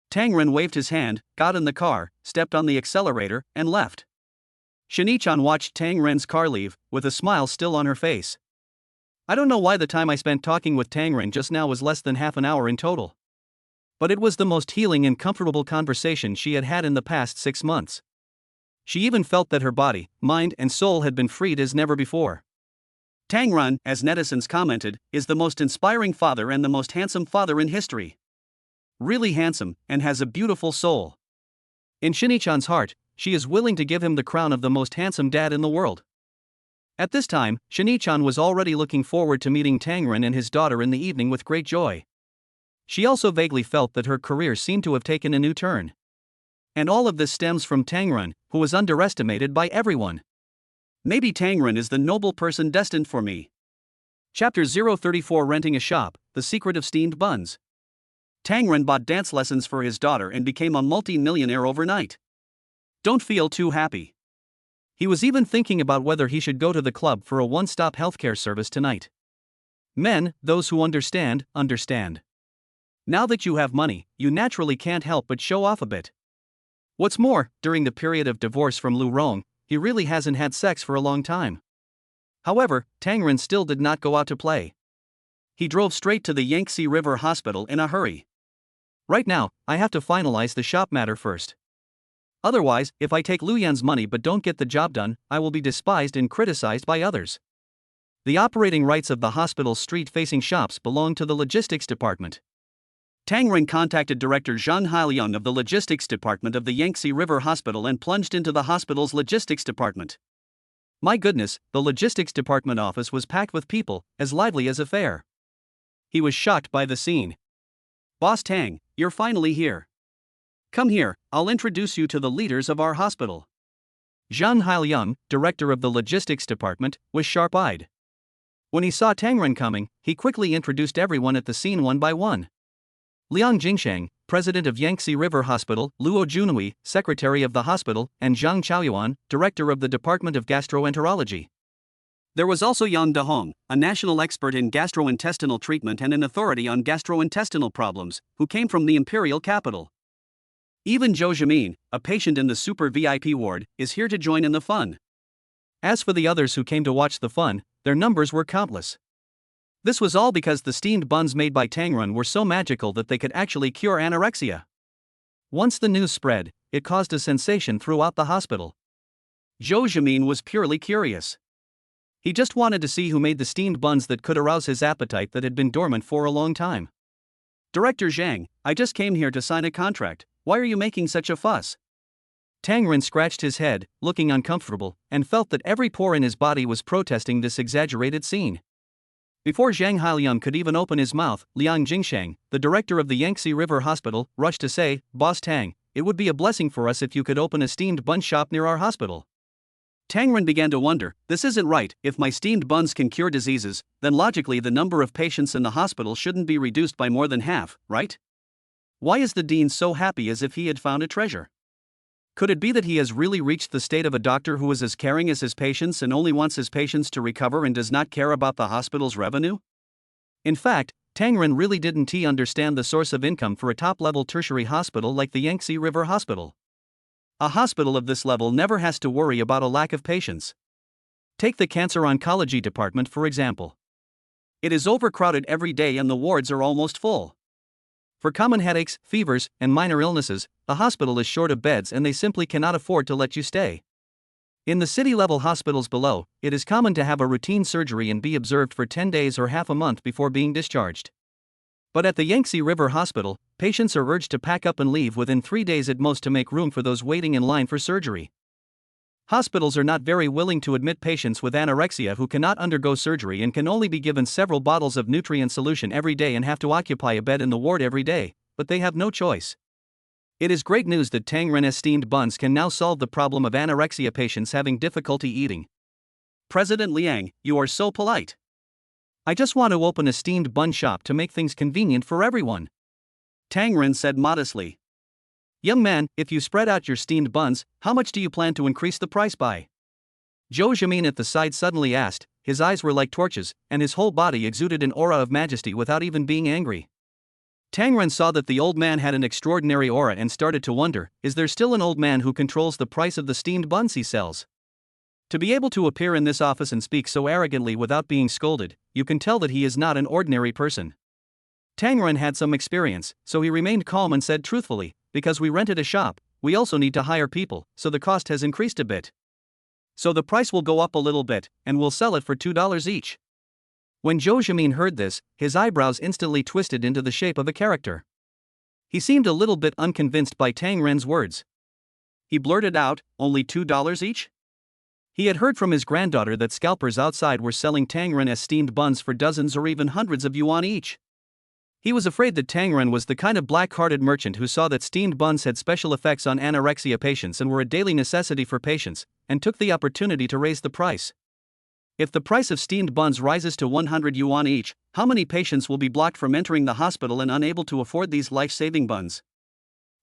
Tang Ren waved his hand, got in the car, stepped on the accelerator, and left. Shanichan watched Tang Ren's car leave, with a smile still on her face. I don't know why the time I spent talking with Tang Ren just now was less than half an hour in total. But it was the most healing and comfortable conversation she had had in the past 6 months. She even felt that her body, mind, and soul had been freed as never before. Tang Ren, as netizens commented, is the most inspiring father and the most handsome father in history. Really handsome, and has a beautiful soul. In Shinichan's heart, she is willing to give him the crown of the most handsome dad in the world. At this time, Shinichan was already looking forward to meeting Tangren and his daughter in the evening with great joy. She also vaguely felt that her career seemed to have taken a new turn. And all of this stems from Tangren, who was underestimated by everyone. Maybe Tangren is the noble person destined for me. Chapter 034 Renting a Shop, The Secret of Steamed Buns. Tangren bought dance lessons for his daughter and became a multi-millionaire overnight. Don't feel too happy. He was even thinking about whether he should go to the club for a one-stop healthcare service tonight. Men, those who understand, understand. Now that you have money, you naturally can't help but show off a bit. What's more, during the period of divorce from Lu Rong, he really hasn't had sex for a long time. However, Tangren still did not go out to play. He drove straight to the Yangtze River Hospital in a hurry. Right now, I have to finalize the shop matter first. Otherwise, if I take Lu Yan's money but don't get the job done, I will be despised and criticized by others. The operating rights of the hospital's street-facing shops belong to the logistics department. Tangren contacted Director Zhang Hailiang of the logistics department of the Yangtze River Hospital and plunged into the hospital's logistics department. My goodness, the logistics department office was packed with people, as lively as a fair. He was shocked by the scene. Boss Tang, you're finally here. Come here, I'll introduce you to the leaders of our hospital. Zhang Hailiang, director of the logistics department, was sharp-eyed. When he saw Tangren coming, he quickly introduced everyone at the scene one by one. Liang Jingsheng, president of Yangtze River Hospital, Luo Junhui, secretary of the hospital, and Zhang Chaoyuan, director of the Department of Gastroenterology. There was also Yang Dehong, a national expert in gastrointestinal treatment and an authority on gastrointestinal problems, who came from the imperial capital. Even Zhou Jimin, a patient in the super VIP ward, is here to join in the fun. As for the others who came to watch the fun, their numbers were countless. This was all because the steamed buns made by Tangren were so magical that they could actually cure anorexia. Once the news spread, it caused a sensation throughout the hospital. Zhou Jimin was purely curious. He just wanted to see who made the steamed buns that could arouse his appetite that had been dormant for a long time. Director Zhang, I just came here to sign a contract. Why are you making such a fuss? Tangren scratched his head, looking uncomfortable, and felt that every pore in his body was protesting this exaggerated scene. Before Zhang Hailiang could even open his mouth, Liang Jingsheng, the director of the Yangtze River Hospital, rushed to say, Boss Tang, it would be a blessing for us if you could open a steamed bun shop near our hospital. Tangren began to wonder, this isn't right. If my steamed buns can cure diseases, then logically the number of patients in the hospital shouldn't be reduced by more than half, right? Why is the dean so happy as if he had found a treasure? Could it be that he has really reached the state of a doctor who is as caring as his patients and only wants his patients to recover and does not care about the hospital's revenue? In fact, Tangren really didn't understand the source of income for a top-level tertiary hospital like the Yangtze River Hospital. A hospital of this level never has to worry about a lack of patients. Take the cancer oncology department for example. It is overcrowded every day and the wards are almost full. For common headaches, fevers, and minor illnesses, the hospital is short of beds and they simply cannot afford to let you stay. In the city-level hospitals below, it is common to have a routine surgery and be observed for 10 days or half a month before being discharged. But at the Yangtze River Hospital, patients are urged to pack up and leave within 3 days at most to make room for those waiting in line for surgery. Hospitals are not very willing to admit patients with anorexia who cannot undergo surgery and can only be given several bottles of nutrient solution every day and have to occupy a bed in the ward every day, but they have no choice. It is great news that Tangren's steamed buns can now solve the problem of anorexia patients having difficulty eating. President Liang, you are so polite. I just want to open a steamed bun shop to make things convenient for everyone. Tangren said modestly. Young man, if you spread out your steamed buns, how much do you plan to increase the price by? Zhou Jimin at the side suddenly asked. His eyes were like torches, and his whole body exuded an aura of majesty without even being angry. Tangren saw that the old man had an extraordinary aura and started to wonder, is there still an old man who controls the price of the steamed buns he sells? To be able to appear in this office and speak so arrogantly without being scolded, you can tell that he is not an ordinary person. Tangren had some experience, so he remained calm and said truthfully, because we rented a shop, we also need to hire people, so the cost has increased a bit. So the price will go up a little bit, and we'll sell it for $2 each. When Zhou Jimin heard this, his eyebrows instantly twisted into the shape of a character. He seemed a little bit unconvinced by Tangren's words. he blurted out, only $2 each? He had heard from his granddaughter that scalpers outside were selling Tangren as steamed buns for dozens or even hundreds of yuan each. He was afraid that Tangren was the kind of black-hearted merchant who saw that steamed buns had special effects on anorexia patients and were a daily necessity for patients, and took the opportunity to raise the price. If the price of steamed buns rises to 100 yuan each, how many patients will be blocked from entering the hospital and unable to afford these life-saving buns?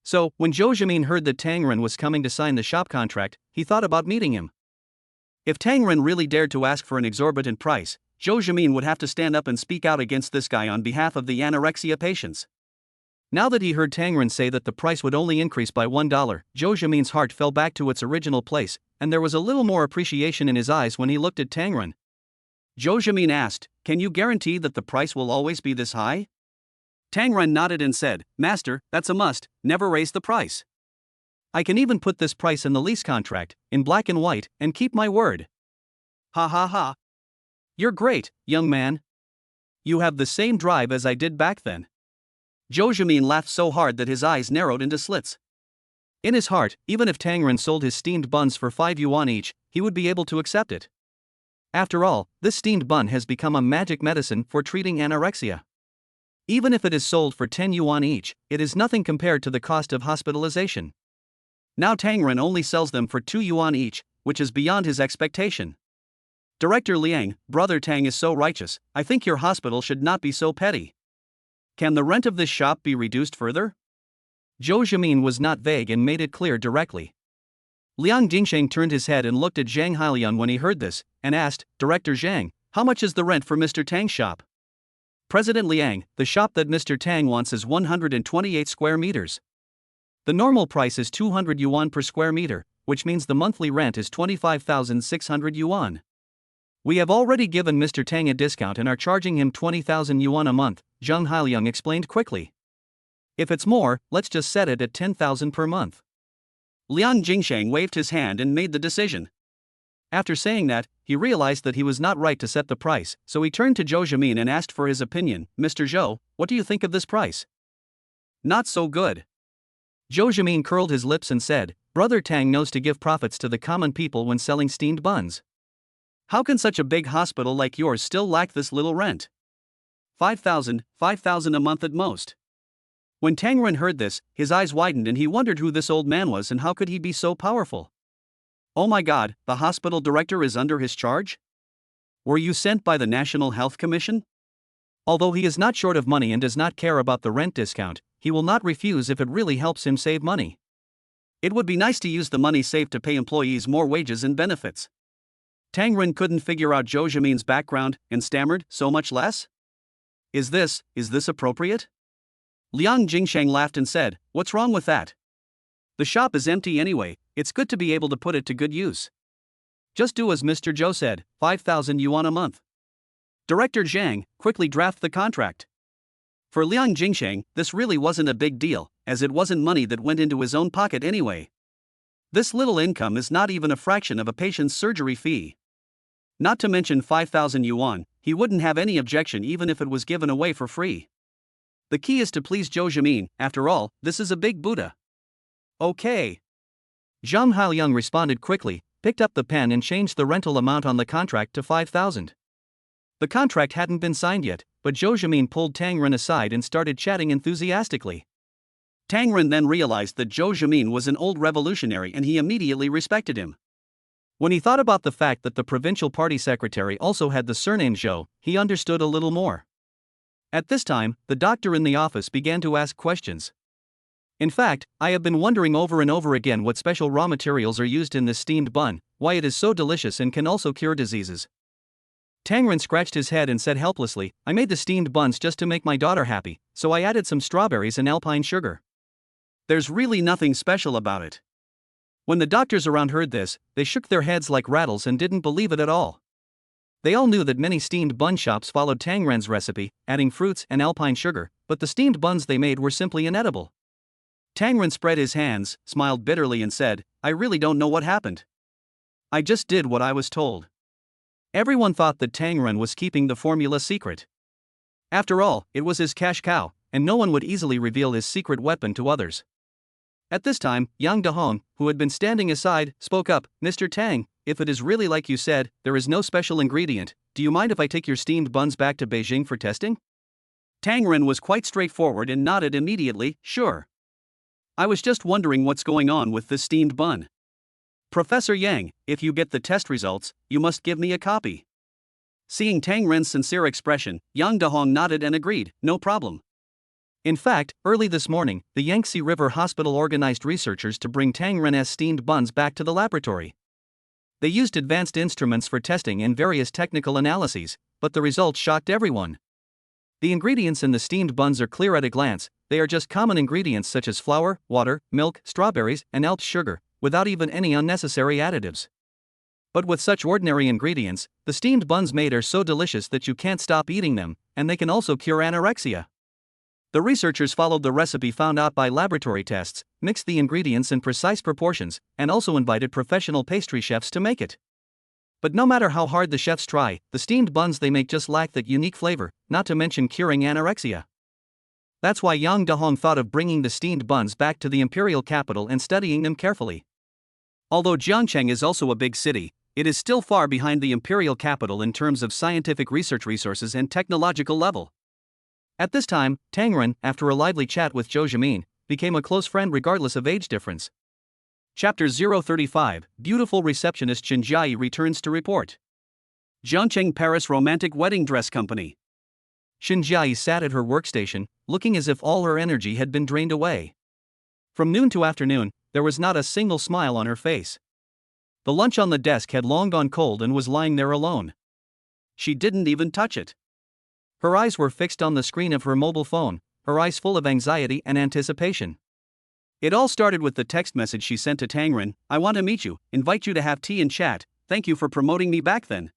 So, when Zhou Jimin heard that Tangren was coming to sign the shop contract, he thought about meeting him. If Tangren really dared to ask for an exorbitant price, Zhou Jimin would have to stand up and speak out against this guy on behalf of the anorexia patients. Now that he heard Tangren say that the price would only increase by $1, Zhou Jimin's heart fell back to its original place, and there was a little more appreciation in his eyes when he looked at Tangren. Zhou Jimin asked, "Can you guarantee that the price will always be this high?" Tangren nodded and said, "Master, that's a must, never raise the price. I can even put this price in the lease contract, in black and white, and keep my word." Ha ha ha. You're great, young man. You have the same drive as I did back then. Zhou Jimin laughed so hard that his eyes narrowed into slits. In his heart, even if Tangren sold his steamed buns for 5 yuan each, he would be able to accept it. After all, this steamed bun has become a magic medicine for treating anorexia. Even if it is sold for 10 yuan each, it is nothing compared to the cost of hospitalization. Now Tangren only sells them for 2 yuan each, which is beyond his expectation. Director Liang, Brother Tang is so righteous, I think your hospital should not be so petty. Can the rent of this shop be reduced further? Zhou Jimin was not vague and made it clear directly. Liang Jingsheng turned his head and looked at Zhang Hailiang when he heard this, and asked, "Director Zhang, how much is the rent for Mr. Tang's shop?" President Liang, the shop that Mr. Tang wants is 128 square meters. The normal price is 200 yuan per square meter, which means the monthly rent is 25,600 yuan. We have already given Mr. Tang a discount and are charging him 20,000 yuan a month, Zhang Hailiang explained quickly. If it's more, let's just set it at 10,000 per month. Liang Jingsheng waved his hand and made the decision. After saying that, he realized that he was not right to set the price, so he turned to Zhou Jimin and asked for his opinion. "Mr. Zhou, what do you think of this price?" "Not so good." Zhou Jimin curled his lips and said, "Brother Tang knows to give profits to the common people when selling steamed buns. How can such a big hospital like yours still lack this little rent? 5,000 a month at most." When Tangren heard this, his eyes widened and he wondered who this old man was and how could he be so powerful. Oh my God, the hospital director is under his charge? Were you sent by the National Health Commission? Although he is not short of money and does not care about the rent discount, he will not refuse if it really helps him save money. It would be nice to use the money saved to pay employees more wages and benefits. Tangren couldn't figure out Zhou Jimin's background and stammered, "So much less? Is this appropriate?" Liang Jingsheng laughed and said, "What's wrong with that? The shop is empty anyway, it's good to be able to put it to good use. Just do as Mr. Zhou said, 5,000 yuan a month. Director Zhang, quickly draft the contract." For Liang Jingsheng, this really wasn't a big deal, as it wasn't money that went into his own pocket anyway. This little income is not even a fraction of a patient's surgery fee. Not to mention 5,000 yuan, he wouldn't have any objection even if it was given away for free. The key is to please Zhou Jimin, after all, this is a big Buddha. Okay. Zhang Hailiang responded quickly, picked up the pen and changed the rental amount on the contract to 5,000. The contract hadn't been signed yet, but Zhou Jimin pulled Tangren aside and started chatting enthusiastically. Tangren then realized that Zhou Jimin was an old revolutionary and he immediately respected him. When he thought about the fact that the provincial party secretary also had the surname Zhou, he understood a little more. At this time, the doctor in the office began to ask questions. "In fact, I have been wondering over and over again what special raw materials are used in this steamed bun, why it is so delicious and can also cure diseases." Tangren scratched his head and said helplessly, "I made the steamed buns just to make my daughter happy, so I added some strawberries and alpine sugar. There's really nothing special about it." When the doctors around heard this, they shook their heads like rattles and didn't believe it at all. They all knew that many steamed bun shops followed Tangren's recipe, adding fruits and alpine sugar, but the steamed buns they made were simply inedible. Tangren spread his hands, smiled bitterly and said, "I really don't know what happened. I just did what I was told." Everyone thought that Tangren was keeping the formula secret. After all, it was his cash cow, and no one would easily reveal his secret weapon to others. At this time, Yang Dahong, who had been standing aside, spoke up. Mr. Tang, if it is really like you said, there is no special ingredient, do you mind if I take your steamed buns back to Beijing for testing? Tang Ren was quite straightforward and nodded immediately, sure. I was just wondering what's going on with the steamed bun. Professor Yang, if you get the test results, you must give me a copy. Seeing Tang Ren's sincere expression, Yang Dahong nodded and agreed, no problem. In fact, early this morning, the Yangtze River Hospital organized researchers to bring Tang Ren's steamed buns back to the laboratory. They used advanced instruments for testing and various technical analyses, but the results shocked everyone. The ingredients in the steamed buns are clear at a glance. They are just common ingredients such as flour, water, milk, strawberries, and Alps sugar, without even any unnecessary additives. But with such ordinary ingredients, the steamed buns made are so delicious that you can't stop eating them, and they can also cure anorexia. The researchers followed the recipe found out by laboratory tests, mixed the ingredients in precise proportions, and also invited professional pastry chefs to make it. But no matter how hard the chefs try, the steamed buns they make just lack that unique flavor, not to mention curing anorexia. That's why Yang Dahong thought of bringing the steamed buns back to the imperial capital and studying them carefully. Although Jiangcheng is also a big city, it is still far behind the imperial capital in terms of scientific research resources and technological level. At this time, Tang Ren, after a lively chat with Zhou Jimin, became a close friend regardless of age difference. Chapter 035, Beautiful Receptionist Chen Jiayi returns to report. Jiangcheng Paris Romantic Wedding Dress Company. Shin Jiayi sat at her workstation, looking as if all her energy had been drained away. From noon to afternoon, there was not a single smile on her face. The lunch on the desk had long gone cold and was lying there alone. She didn't even touch it. Her eyes were fixed on the screen of her mobile phone, her eyes full of anxiety and anticipation. It all started with the text message she sent to Tang Ren. I want to meet you, invite you to have tea and chat, thank you for promoting me back then.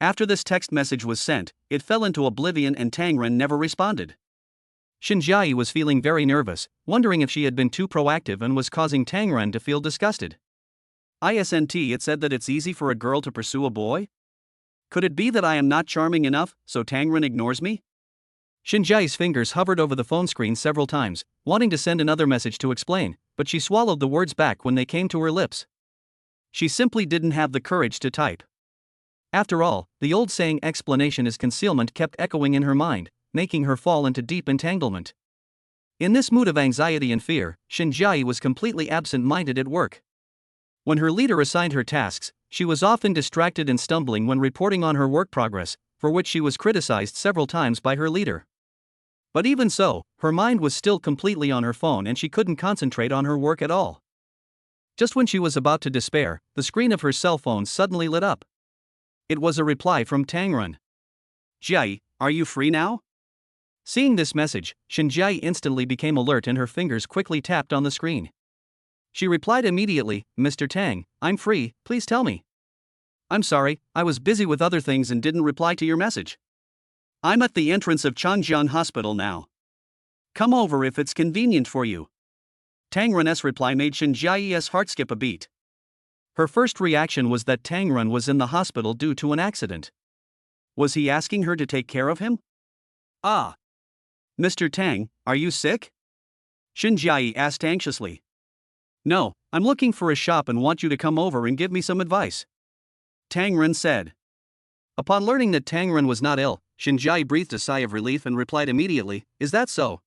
After this text message was sent, it fell into oblivion and Tang Ren never responded. Shin Jiayi was feeling very nervous, wondering if she had been too proactive and was causing Tang Ren to feel disgusted. Isn't it said that it's easy for a girl to pursue a boy? Could it be that I am not charming enough, so Tang Ren ignores me? Shin Jiayi's fingers hovered over the phone screen several times, wanting to send another message to explain, but she swallowed the words back when they came to her lips. She simply didn't have the courage to type. After all, the old saying explanation is concealment kept echoing in her mind, making her fall into deep entanglement. In this mood of anxiety and fear, Shin Jiayi was completely absent-minded at work. When her leader assigned her tasks, she was often distracted and stumbling when reporting on her work progress, for which she was criticized several times by her leader. But even so, her mind was still completely on her phone and she couldn't concentrate on her work at all. Just when she was about to despair, the screen of her cell phone suddenly lit up. It was a reply from Tang Ren. Jiayi, are you free now? Seeing this message, Shin Jiayi instantly became alert and her fingers quickly tapped on the screen. She replied immediately, Mr. Tang, I'm free, please tell me. I'm sorry, I was busy with other things and didn't reply to your message. I'm at the entrance of Changjiang Hospital now. Come over if it's convenient for you. Tang Ren's reply made Shin Jiayi's heart skip a beat. Her first reaction was that Tang Ren was in the hospital due to an accident. Was he asking her to take care of him? Ah. Mr. Tang, are you sick? Shin Jiayi asked anxiously. No, I'm looking for a shop and want you to come over and give me some advice. Tang Ren said. Upon learning that Tang Ren was not ill, Shin Jiayi breathed a sigh of relief and replied immediately, Is that so?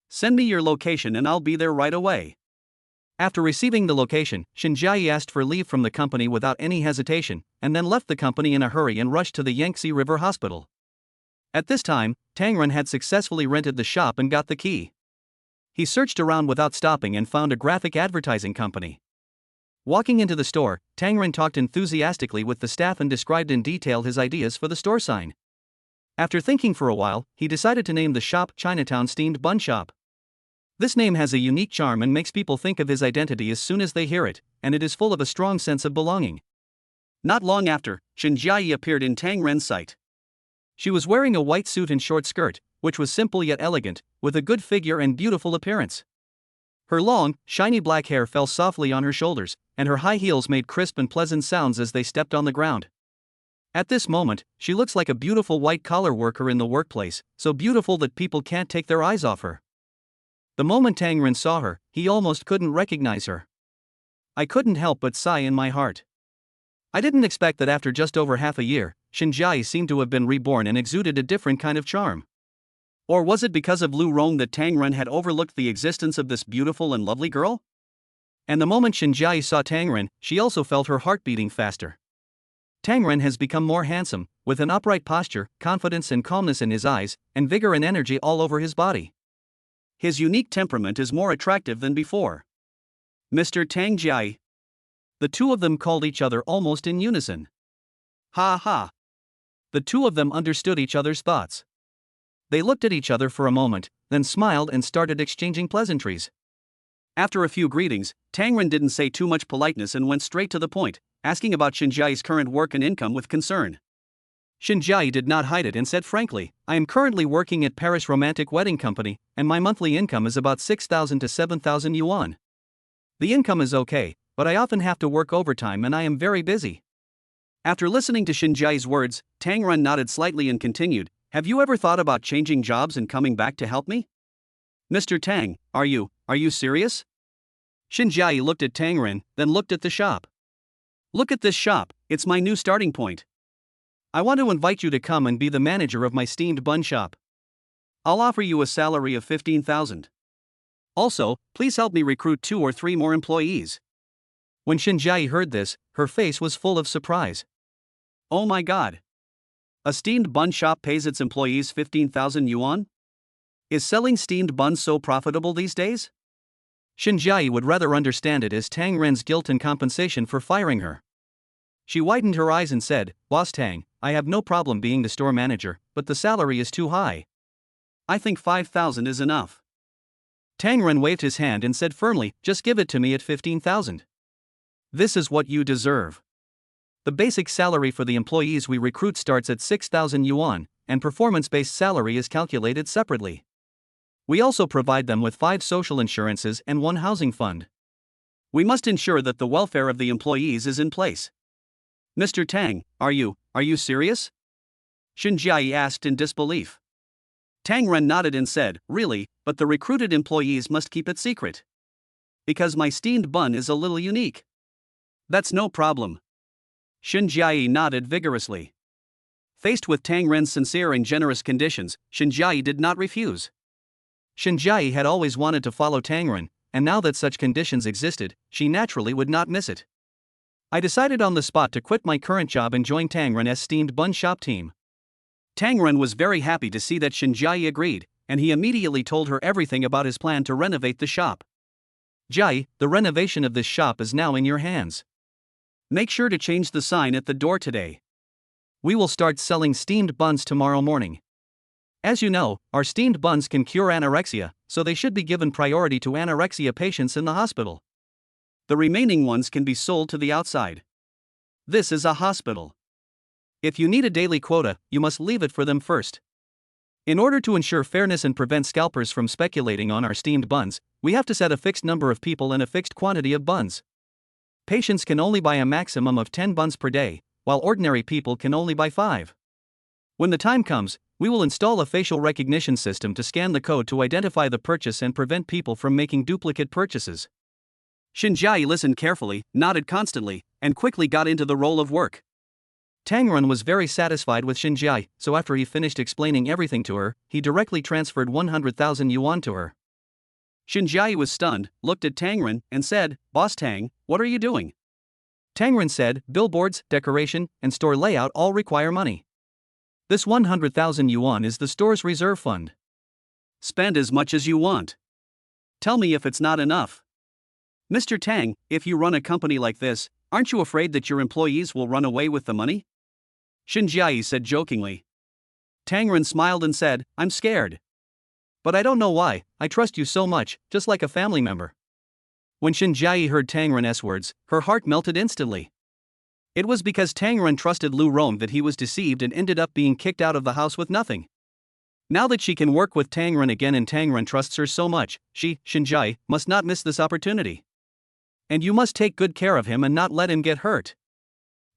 Send me your location and I'll be there right away. After receiving the location, Shin Jiayi asked for leave from the company without any hesitation, and then left the company in a hurry and rushed to the Yangtze River Hospital. At this time, Tang Ren had successfully rented the shop and got the key. He searched around without stopping and found a graphic advertising company. Walking into the store, Tang Ren talked enthusiastically with the staff and described in detail his ideas for the store sign. After thinking for a while, he decided to name the shop Chinatown Steamed Bun Shop. This name has a unique charm and makes people think of his identity as soon as they hear it, and it is full of a strong sense of belonging. Not long after, Shin Jiayi appeared in Tang Ren's sight. She was wearing a white suit and short skirt, which was simple yet elegant, with a good figure and beautiful appearance. Her long, shiny black hair fell softly on her shoulders, and her high heels made crisp and pleasant sounds as they stepped on the ground. At this moment, she looks like a beautiful white-collar worker in the workplace, so beautiful that people can't take their eyes off her. The moment Tang Ren saw her, he almost couldn't recognize her. I couldn't help but sigh in my heart. I didn't expect that after just over half a year, Shanjai seemed to have been reborn and exuded a different kind of charm. Or was it because of Lu Rong that Tang Ren had overlooked the existence of this beautiful and lovely girl? And the moment Shanjai saw Tang Ren, she also felt her heart beating faster. Tang Ren has become more handsome, with an upright posture, confidence and calmness in his eyes, and vigor and energy all over his body. His unique temperament is more attractive than before. Mr. Tang Jai. The two of them called each other almost in unison. Ha ha. The two of them understood each other's thoughts. They looked at each other for a moment, then smiled and started exchanging pleasantries. After a few greetings, Tang Ren didn't say too much politeness and went straight to the point, asking about Shanjai's current work and income with concern. Shanjai did not hide it and said frankly, I am currently working at Paris Romantic Wedding Company, and my monthly income is about 6,000 to 7,000 yuan. The income is okay, but I often have to work overtime and I am very busy. After listening to Shanjai's words, Tang Ren nodded slightly and continued, have you ever thought about changing jobs and coming back to help me? Mr. Tang, are you serious? Shanjai looked at Tang Ren, then looked at the shop. Look at this shop, it's my new starting point. I want to invite you to come and be the manager of my steamed bun shop. I'll offer you a salary of 15,000. Also, please help me recruit 2 or 3 more employees. When Shanjai heard this, her face was full of surprise. Oh my god. A steamed bun shop pays its employees 15,000 yuan? Is selling steamed buns so profitable these days? Shanjai would rather understand it as Tang Ren's guilt and compensation for firing her. She widened her eyes and said, Boss Tang, I have no problem being the store manager, but the salary is too high. I think 5,000 is enough. Tang Ren waved his hand and said firmly, just give it to me at 15,000. This is what you deserve. The basic salary for the employees we recruit starts at 6,000 yuan, and performance-based salary is calculated separately. We also provide them with 5 social insurances and 1 housing fund. We must ensure that the welfare of the employees is in place. Mr. Tang, are you serious? Shanjai asked in disbelief. Tang Ren nodded and said, really, but the recruited employees must keep it secret. Because my steamed bun is a little unique. That's no problem. Shanjai nodded vigorously. Faced with Tang Ren's sincere and generous conditions, Shanjai did not refuse. Shanjai had always wanted to follow Tang Ren, and now that such conditions existed, she naturally would not miss it. I decided on the spot to quit my current job and join Tang Ren's steamed bun shop team. Tang Ren was very happy to see that Shanjai agreed, and he immediately told her everything about his plan to renovate the shop. Jai, the renovation of this shop is now in your hands. Make sure to change the sign at the door today. We will start selling steamed buns tomorrow morning. As you know, our steamed buns can cure anorexia, so they should be given priority to anorexia patients in the hospital. The remaining ones can be sold to the outside. This is a hospital. If you need a daily quota, you must leave it for them first. In order to ensure fairness and prevent scalpers from speculating on our steamed buns, we have to set a fixed number of people and a fixed quantity of buns. Patients can only buy a maximum of 10 buns per day, while ordinary people can only buy 5. When the time comes, we will install a facial recognition system to scan the code to identify the purchase and prevent people from making duplicate purchases. Shanjai listened carefully, nodded constantly, and quickly got into the role of work. Tang Ren was very satisfied with Shanjai, so after he finished explaining everything to her, he directly transferred 100,000 yuan to her. Shanjai was stunned, looked at Tang Ren, and said, Boss Tang, what are you doing? Tang Ren said, billboards, decoration, and store layout all require money. This 100,000 yuan is the store's reserve fund. Spend as much as you want. Tell me if it's not enough. Mr. Tang, if you run a company like this, aren't you afraid that your employees will run away with the money? Shanjai said jokingly. Tang Ren smiled and said, I'm scared. But I don't know why, I trust you so much, just like a family member. When Shanjai heard Tang Ren's words, her heart melted instantly. It was because Tang Ren trusted Lu Rong that he was deceived and ended up being kicked out of the house with nothing. Now that she can work with Tang Ren again and Tang Ren trusts her so much, she, Shanjai, must not miss this opportunity. And you must take good care of him and not let him get hurt.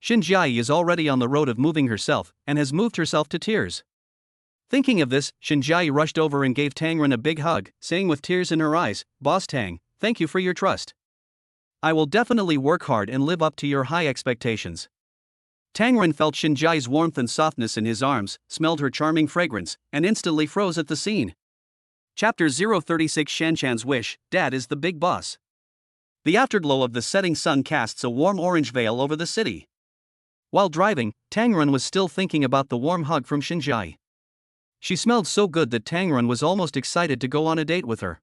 Shanjai is already on the road of moving herself and has moved herself to tears. Thinking of this, Shinjai rushed over and gave Tang Ren a big hug, saying with tears in her eyes, "Boss Tang, thank you for your trust. I will definitely work hard and live up to your high expectations." Tang Ren felt Shinjai's warmth and softness in his arms, smelled her charming fragrance, and instantly froze at the scene. Chapter 036 Shanshan's Wish, Dad is the Big Boss. The afterglow of the setting sun casts a warm orange veil over the city. While driving, Tang Ren was still thinking about the warm hug from Shinjai. She smelled so good that Tang Ren was almost excited to go on a date with her.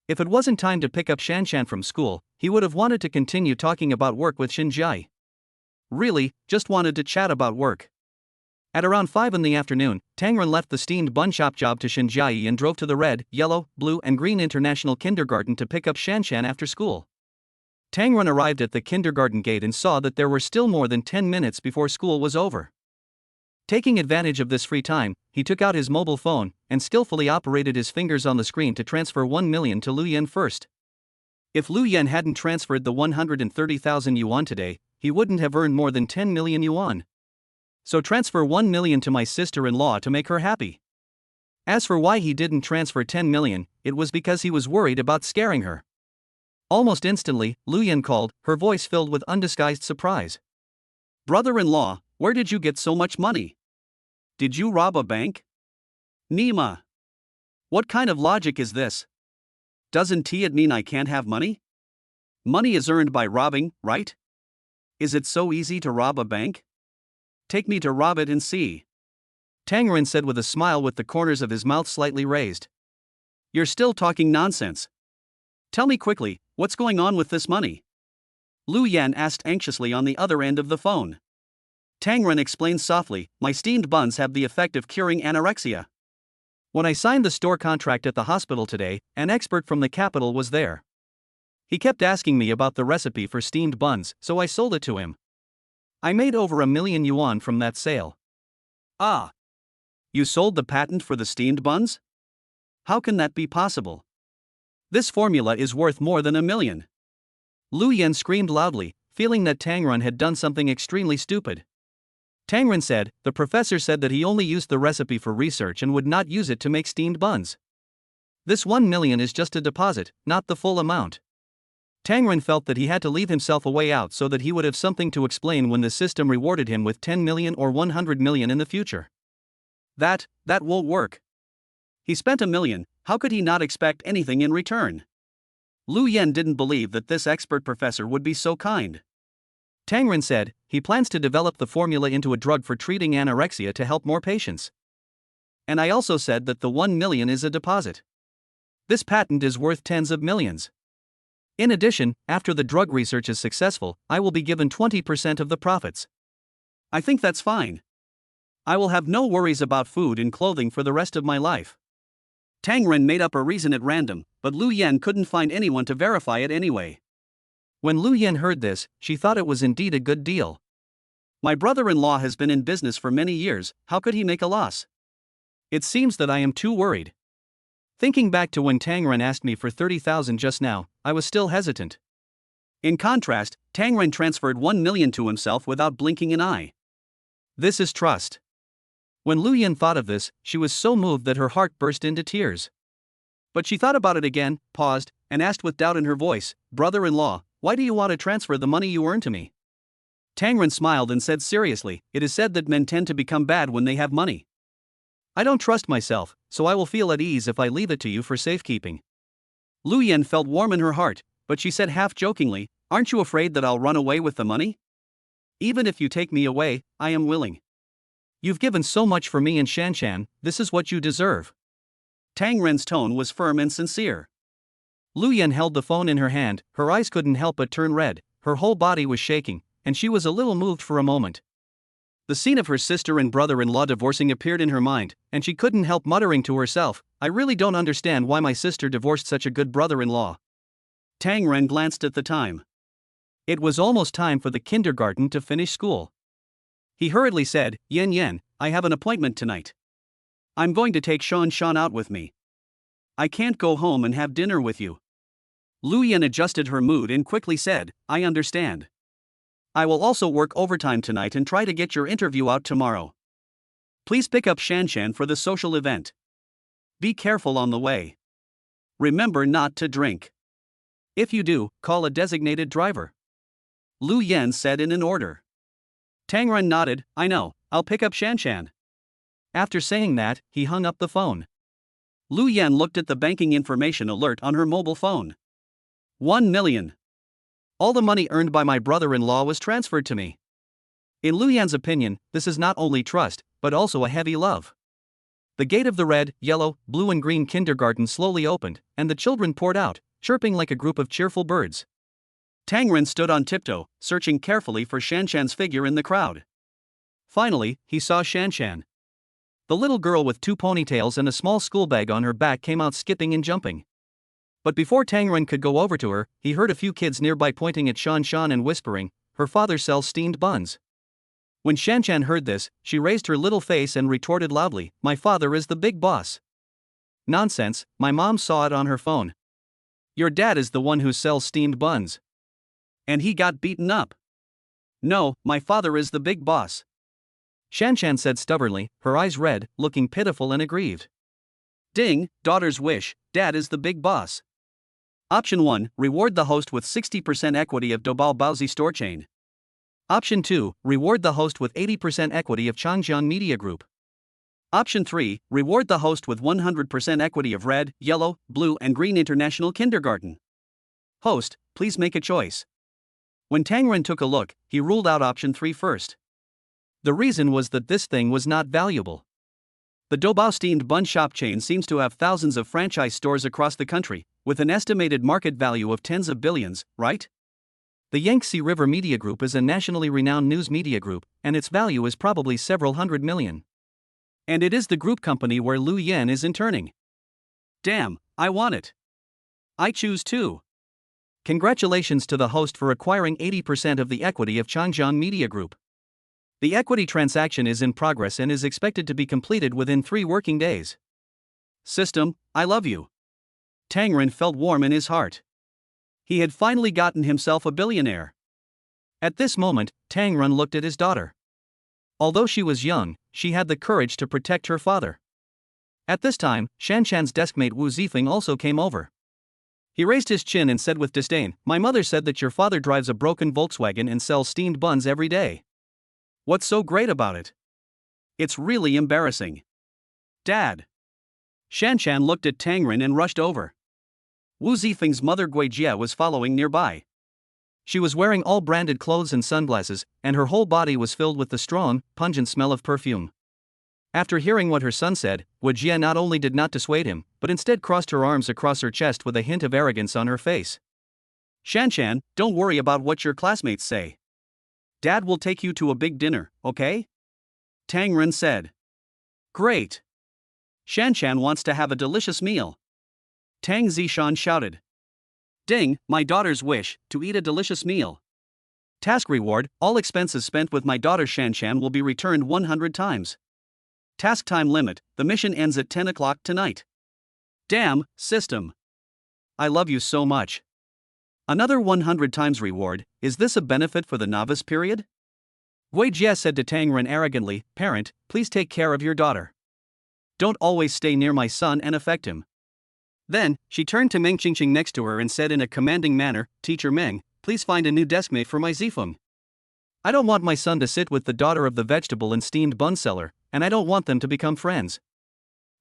If it wasn't time to pick up Shanshan from school, he would have wanted to continue talking about work with Shinjai. Really, just wanted to chat about work. At around 5 in the afternoon, Tang Ren left the steamed bun shop job to Shinjai and drove to the red, yellow, blue and green international kindergarten to pick up Shanshan after school. Tang Ren arrived at the kindergarten gate and saw that there were still more than 10 minutes before school was over. Taking advantage of this free time, he took out his mobile phone and skillfully operated his fingers on the screen to transfer 1 million to Liu Yan first. If Liu Yan hadn't transferred the 130,000 yuan today, he wouldn't have earned more than 10 million yuan. So transfer 1 million to my sister-in-law to make her happy. As for why he didn't transfer 10 million, it was because he was worried about scaring her. Almost instantly, Liu Yan called, her voice filled with undisguised surprise. "Brother-in-law, where did you get so much money? Did you rob a bank?" "Nima. What kind of logic is this? Doesn't it mean I can't have money? Money is earned by robbing, right? Is it so easy to rob a bank? Take me to rob it and see." Tang Ren said with a smile with the corners of his mouth slightly raised. "You're still talking nonsense. Tell me quickly, what's going on with this money?" Liu Yan asked anxiously on the other end of the phone. Tang Ren explained softly, "My steamed buns have the effect of curing anorexia. When I signed the store contract at the hospital today, an expert from the capital was there. He kept asking me about the recipe for steamed buns, so I sold it to him. I made over 1 million yuan from that sale." "Ah. You sold the patent for the steamed buns? How can that be possible? This formula is worth more than 1 million. Liu Yan screamed loudly, feeling that Tang Ren had done something extremely stupid. Tang Ren said, "The professor said that he only used the recipe for research and would not use it to make steamed buns. This 1 million is just a deposit, not the full amount." Tang Ren felt that he had to leave himself a way out so that he would have something to explain when the system rewarded him with 10 million or 100 million in the future. That won't work. He spent 1 million, how could he not expect anything in return? Liu Yan didn't believe that this expert professor would be so kind. Tang Ren said, "He plans to develop the formula into a drug for treating anorexia to help more patients. And I also said that the 1 million is a deposit. This patent is worth tens of millions. In addition, after the drug research is successful, I will be given 20% of the profits. I think that's fine. I will have no worries about food and clothing for the rest of my life." Tang Ren made up a reason at random, but Liu Yan couldn't find anyone to verify it anyway. When Liu Yan heard this, she thought it was indeed a good deal. "My brother-in-law has been in business for many years, how could he make a loss? It seems that I am too worried." Thinking back to when Tang Ren asked me for 30,000 just now, I was still hesitant. In contrast, Tang Ren transferred 1 million to himself without blinking an eye. This is trust. When Liu Yan thought of this, she was so moved that her heart burst into tears. But she thought about it again, paused, and asked with doubt in her voice, "Brother-in-law, why do you want to transfer the money you earn to me?" Tang Ren smiled and said seriously, "It is said that men tend to become bad when they have money. I don't trust myself, so I will feel at ease if I leave it to you for safekeeping." Liu Yan felt warm in her heart, but she said half-jokingly, "Aren't you afraid that I'll run away with the money? Even if you take me away, I am willing. You've given so much for me and Shanshan, this is what you deserve." Tang Ren's tone was firm and sincere. Liu Yan held the phone in her hand, her eyes couldn't help but turn red, her whole body was shaking, and she was a little moved for a moment. The scene of her sister and brother-in-law divorcing appeared in her mind, and she couldn't help muttering to herself, "I really don't understand why my sister divorced such a good brother-in-law." Tang Ren glanced at the time. It was almost time for the kindergarten to finish school. He hurriedly said, Yan, I have an appointment tonight. I'm going to take Shanshan out with me. I can't go home and have dinner with you." Liu Yan adjusted her mood and quickly said, "I understand. I will also work overtime tonight and try to get your interview out tomorrow." Please pick up Shanshan for the social event. Be careful on the way. Remember not to drink. If you do, call a designated driver. Liu Yan said in an order. Tang Ren nodded, I know, I'll pick up Shanshan. After saying that, he hung up the phone. Liu Yan looked at the banking information alert on her mobile phone. 1 million. All the money earned by my brother-in-law was transferred to me. In Liu Yan's opinion, this is not only trust, but also a heavy love. The gate of the red, yellow, blue and green kindergarten slowly opened, and the children poured out, chirping like a group of cheerful birds. Tang Ren stood on tiptoe, searching carefully for Shanshan's figure in the crowd. Finally, he saw Shanshan. The little girl with 2 ponytails and a small school bag on her back came out skipping and jumping. But before Tang Ren could go over to her, he heard a few kids nearby pointing at Shanshan and whispering, her father sells steamed buns. When Shanshan heard this, she raised her little face and retorted loudly, my father is the big boss. Nonsense, my mom saw it on her phone. Your dad is the one who sells steamed buns. And he got beaten up. No, my father is the big boss. Shanshan said stubbornly, her eyes red, looking pitiful and aggrieved. Ding, daughter's wish, dad is the big boss. Option 1, reward the host with 60% equity of Dobao Baozi store chain. Option 2, reward the host with 80% equity of Changjiang Media Group. Option 3, reward the host with 100% equity of Red, Yellow, Blue and Green International Kindergarten. Host, please make a choice. When Tang Ren took a look, he ruled out option 3 first. The reason was that this thing was not valuable. The Dobao steamed bun shop chain seems to have thousands of franchise stores across the country, with an estimated market value of tens of billions, right? The Yangtze River Media Group is a nationally renowned news media group, and its value is probably several hundred million. And it is the group company where Liu Yan is interning. Damn, I want it. I choose 2. Congratulations to the host for acquiring 80% of the equity of Changjiang Media Group. The equity transaction is in progress and is expected to be completed within 3 working days. System, I love you. Tang Ren felt warm in his heart. He had finally gotten himself a billionaire. At this moment, Tang Ren looked at his daughter. Although she was young, she had the courage to protect her father. At this time, Shanshan's deskmate Wu Zifeng also came over. He raised his chin and said with disdain, my mother said that your father drives a broken Volkswagen and sells steamed buns every day. What's so great about it? It's really embarrassing. Dad. Shanshan looked at Tang Ren and rushed over. Wu Zifeng's mother Guijie was following nearby. She was wearing all branded clothes and sunglasses, and her whole body was filled with the strong, pungent smell of perfume. After hearing what her son said, Guijie not only did not dissuade him, but instead crossed her arms across her chest with a hint of arrogance on her face. Shanshan, don't worry about what your classmates say. Dad will take you to a big dinner, okay? Tang Ren said. Great. Shanshan wants to have a delicious meal. Tang Zishan shouted. Ding, my daughter's wish, to eat a delicious meal. Task reward, all expenses spent with my daughter Shanshan will be returned 100 times. Task time limit, the mission ends at 10 o'clock tonight. Damn, system. I love you so much. Another 100 times reward, is this a benefit for the novice period? Guijie said to Tang Ren arrogantly, parent, please take care of your daughter. Don't always stay near my son and affect him. Then, she turned to Meng Qingqing next to her and said in a commanding manner, Teacher Meng, please find a new deskmate for my Zifeng. I don't want my son to sit with the daughter of the vegetable and steamed bun seller, and I don't want them to become friends.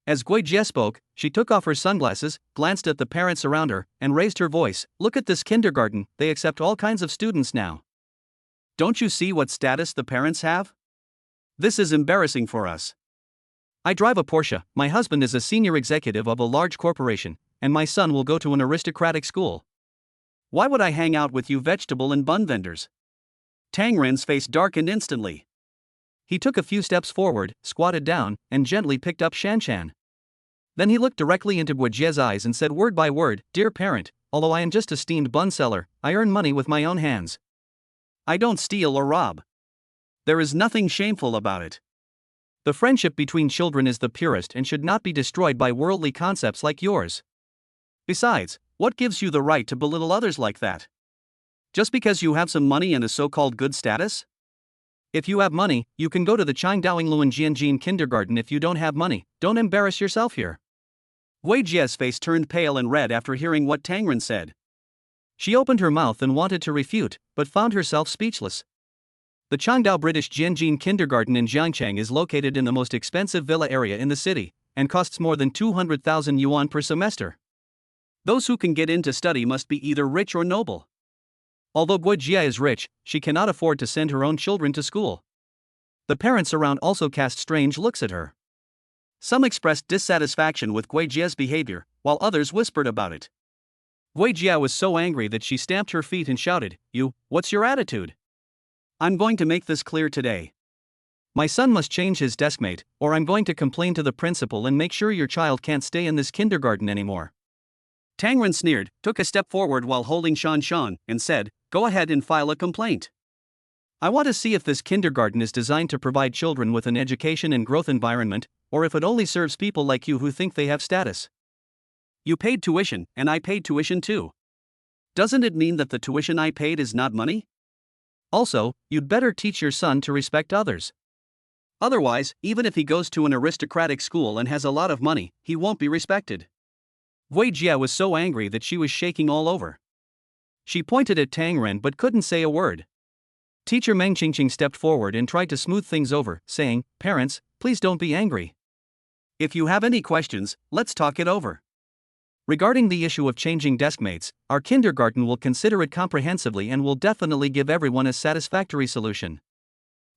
As Guijie spoke, she took off her sunglasses, glanced at the parents around her, and raised her voice, look at this kindergarten, they accept all kinds of students now. Don't you see what status the parents have? This is embarrassing for us. I drive a Porsche, my husband is a senior executive of a large corporation, and my son will go to an aristocratic school. Why would I hang out with you vegetable and bun vendors? Tang Ren's face darkened instantly. He took a few steps forward, squatted down, and gently picked up Shanshan. Then he looked directly into Guijie's eyes and said word by word, Dear parent, although I am just a steamed bun seller, I earn money with my own hands. I don't steal or rob. There is nothing shameful about it. The friendship between children is the purest and should not be destroyed by worldly concepts like yours. Besides, what gives you the right to belittle others like that? Just because you have some money and a so-called good status? If you have money, you can go to the Confronting Liu Qin kindergarten. If you don't have money, don't embarrass yourself here. Gui Jie's face turned pale and red after hearing what Tang Ren said. She opened her mouth and wanted to refute, but found herself speechless. The Changdao British Jianjin Kindergarten in Jiangchang is located in the most expensive villa area in the city, and costs more than 200,000 yuan per semester. Those who can get in to study must be either rich or noble. Although Gui Jie is rich, she cannot afford to send her own children to school. The parents around also cast strange looks at her. Some expressed dissatisfaction with Gui Jie's behavior, while others whispered about it. Gui Jie was so angry that she stamped her feet and shouted, "What's your attitude? I'm going to make this clear today. My son must change his deskmate, or I'm going to complain to the principal and make sure your child can't stay in this kindergarten anymore." Tang Ren sneered, took a step forward while holding Shanshan, and said, "Go ahead and file a complaint. I want to see if this kindergarten is designed to provide children with an education and growth environment, or if it only serves people like you who think they have status." You paid tuition, and I paid tuition too. Doesn't it mean that the tuition I paid is not money? Also, you'd better teach your son to respect others. Otherwise, even if he goes to an aristocratic school and has a lot of money, he won't be respected. Gui Jie was so angry that she was shaking all over. She pointed at Tang Ren but couldn't say a word. Teacher Meng Qingqing stepped forward and tried to smooth things over, saying, "Parents, please don't be angry. If you have any questions, let's talk it over. Regarding the issue of changing deskmates, our kindergarten will consider it comprehensively and will definitely give everyone a satisfactory solution."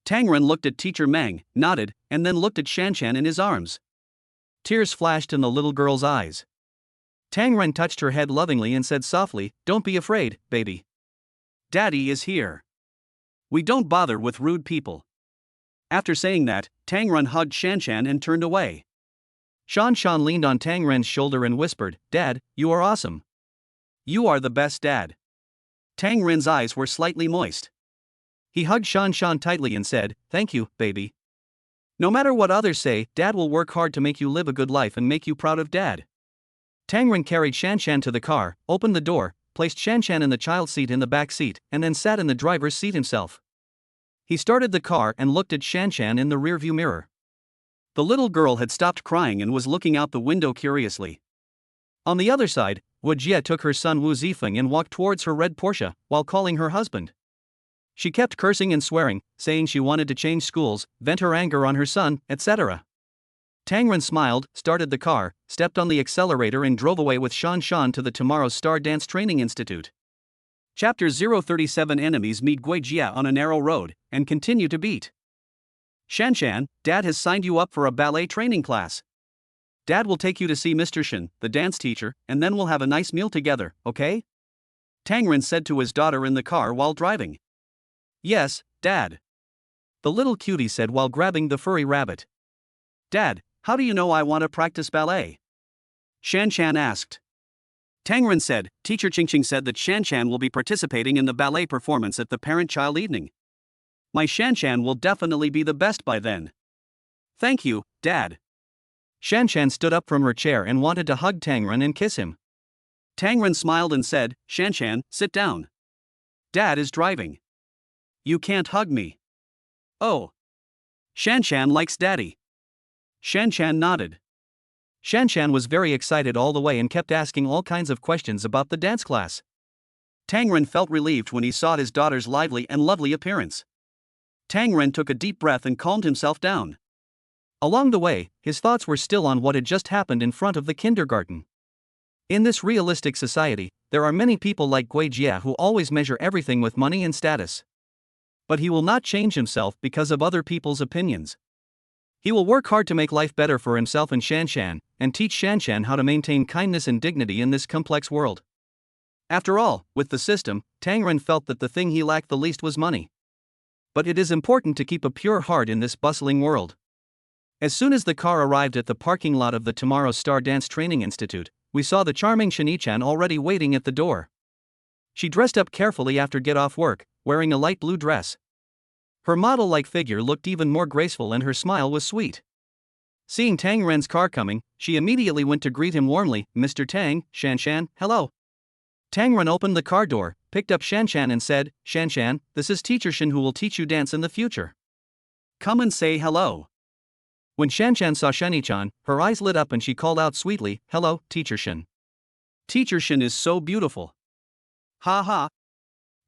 Tang Ren looked at Teacher Meng, nodded, and then looked at Shanshan in his arms. Tears flashed in the little girl's eyes. Tang Ren touched her head lovingly and said softly, "Don't be afraid, baby. Daddy is here. We don't bother with rude people." After saying that, Tang Ren hugged Shanshan and turned away. Shanshan leaned on Tang Ren's shoulder and whispered, "Dad, you are awesome. You are the best dad." Tang Ren's eyes were slightly moist. He hugged Shanshan tightly and said, "Thank you, baby. No matter what others say, Dad will work hard to make you live a good life and make you proud of Dad." Tang Ren carried Shanshan to the car, opened the door, placed Shanshan in the child seat in the back seat, and then sat in the driver's seat himself. He started the car and looked at Shanshan in the rearview mirror. The little girl had stopped crying and was looking out the window curiously. On the other side, Wu Jie took her son Wu Zifeng and walked towards her red Porsche, while calling her husband. She kept cursing and swearing, saying she wanted to change schools, vent her anger on her son, etc. Tang Ren smiled, started the car, stepped on the accelerator and drove away with Shanshan to the Tomorrow's Star Dance Training Institute. Chapter 037. Enemies meet Gui Jie on a narrow road, and continue to beat. Shanshan, Dad has signed you up for a ballet training class. Dad will take you to see Mr. Shen, the dance teacher, and then we'll have a nice meal together, okay? Tang Ren said to his daughter in the car while driving. "Yes, Dad," the little cutie said while grabbing the furry rabbit. "Dad, how do you know I want to practice ballet?" Shanshan asked. Tang Ren said, "Teacher Qingqing said that Shanshan will be participating in the ballet performance at the parent-child evening. My Shanshan will definitely be the best by then." "Thank you, Dad." Shanshan stood up from her chair and wanted to hug Tang Ren and kiss him. Tang Ren smiled and said, "Shanshan, sit down. Dad is driving. You can't hug me." "Oh. Shanshan likes Daddy." Shanshan nodded. Shanshan was very excited all the way and kept asking all kinds of questions about the dance class. Tang Ren felt relieved when he saw his daughter's lively and lovely appearance. Tang Ren took a deep breath and calmed himself down. Along the way, his thoughts were still on what had just happened in front of the kindergarten. In this realistic society, there are many people like Gui Jie who always measure everything with money and status. But he will not change himself because of other people's opinions. He will work hard to make life better for himself and Shanshan, and teach Shanshan how to maintain kindness and dignity in this complex world. After all, with the system, Tang Ren felt that the thing he lacked the least was money. But it is important to keep a pure heart in this bustling world. As soon as the car arrived at the parking lot of the Tomorrow's Star Dance Training Institute, we saw the charming Shani-chan already waiting at the door. She dressed up carefully after get off work, wearing a light blue dress. Her model-like figure looked even more graceful and her smile was sweet. Seeing Tang Ren's car coming, she immediately went to greet him warmly. "Mr. Tang, Shanshan, hello." Tang Ren opened the car door, picked up Shanshan and said, "Shanshan, this is Teacher Shen who will teach you dance in the future." Come and say hello. When Shanshan saw Shani-chan, her eyes lit up and she called out sweetly, "Hello, Teacher Shin." Teacher Shin is so beautiful. Ha ha.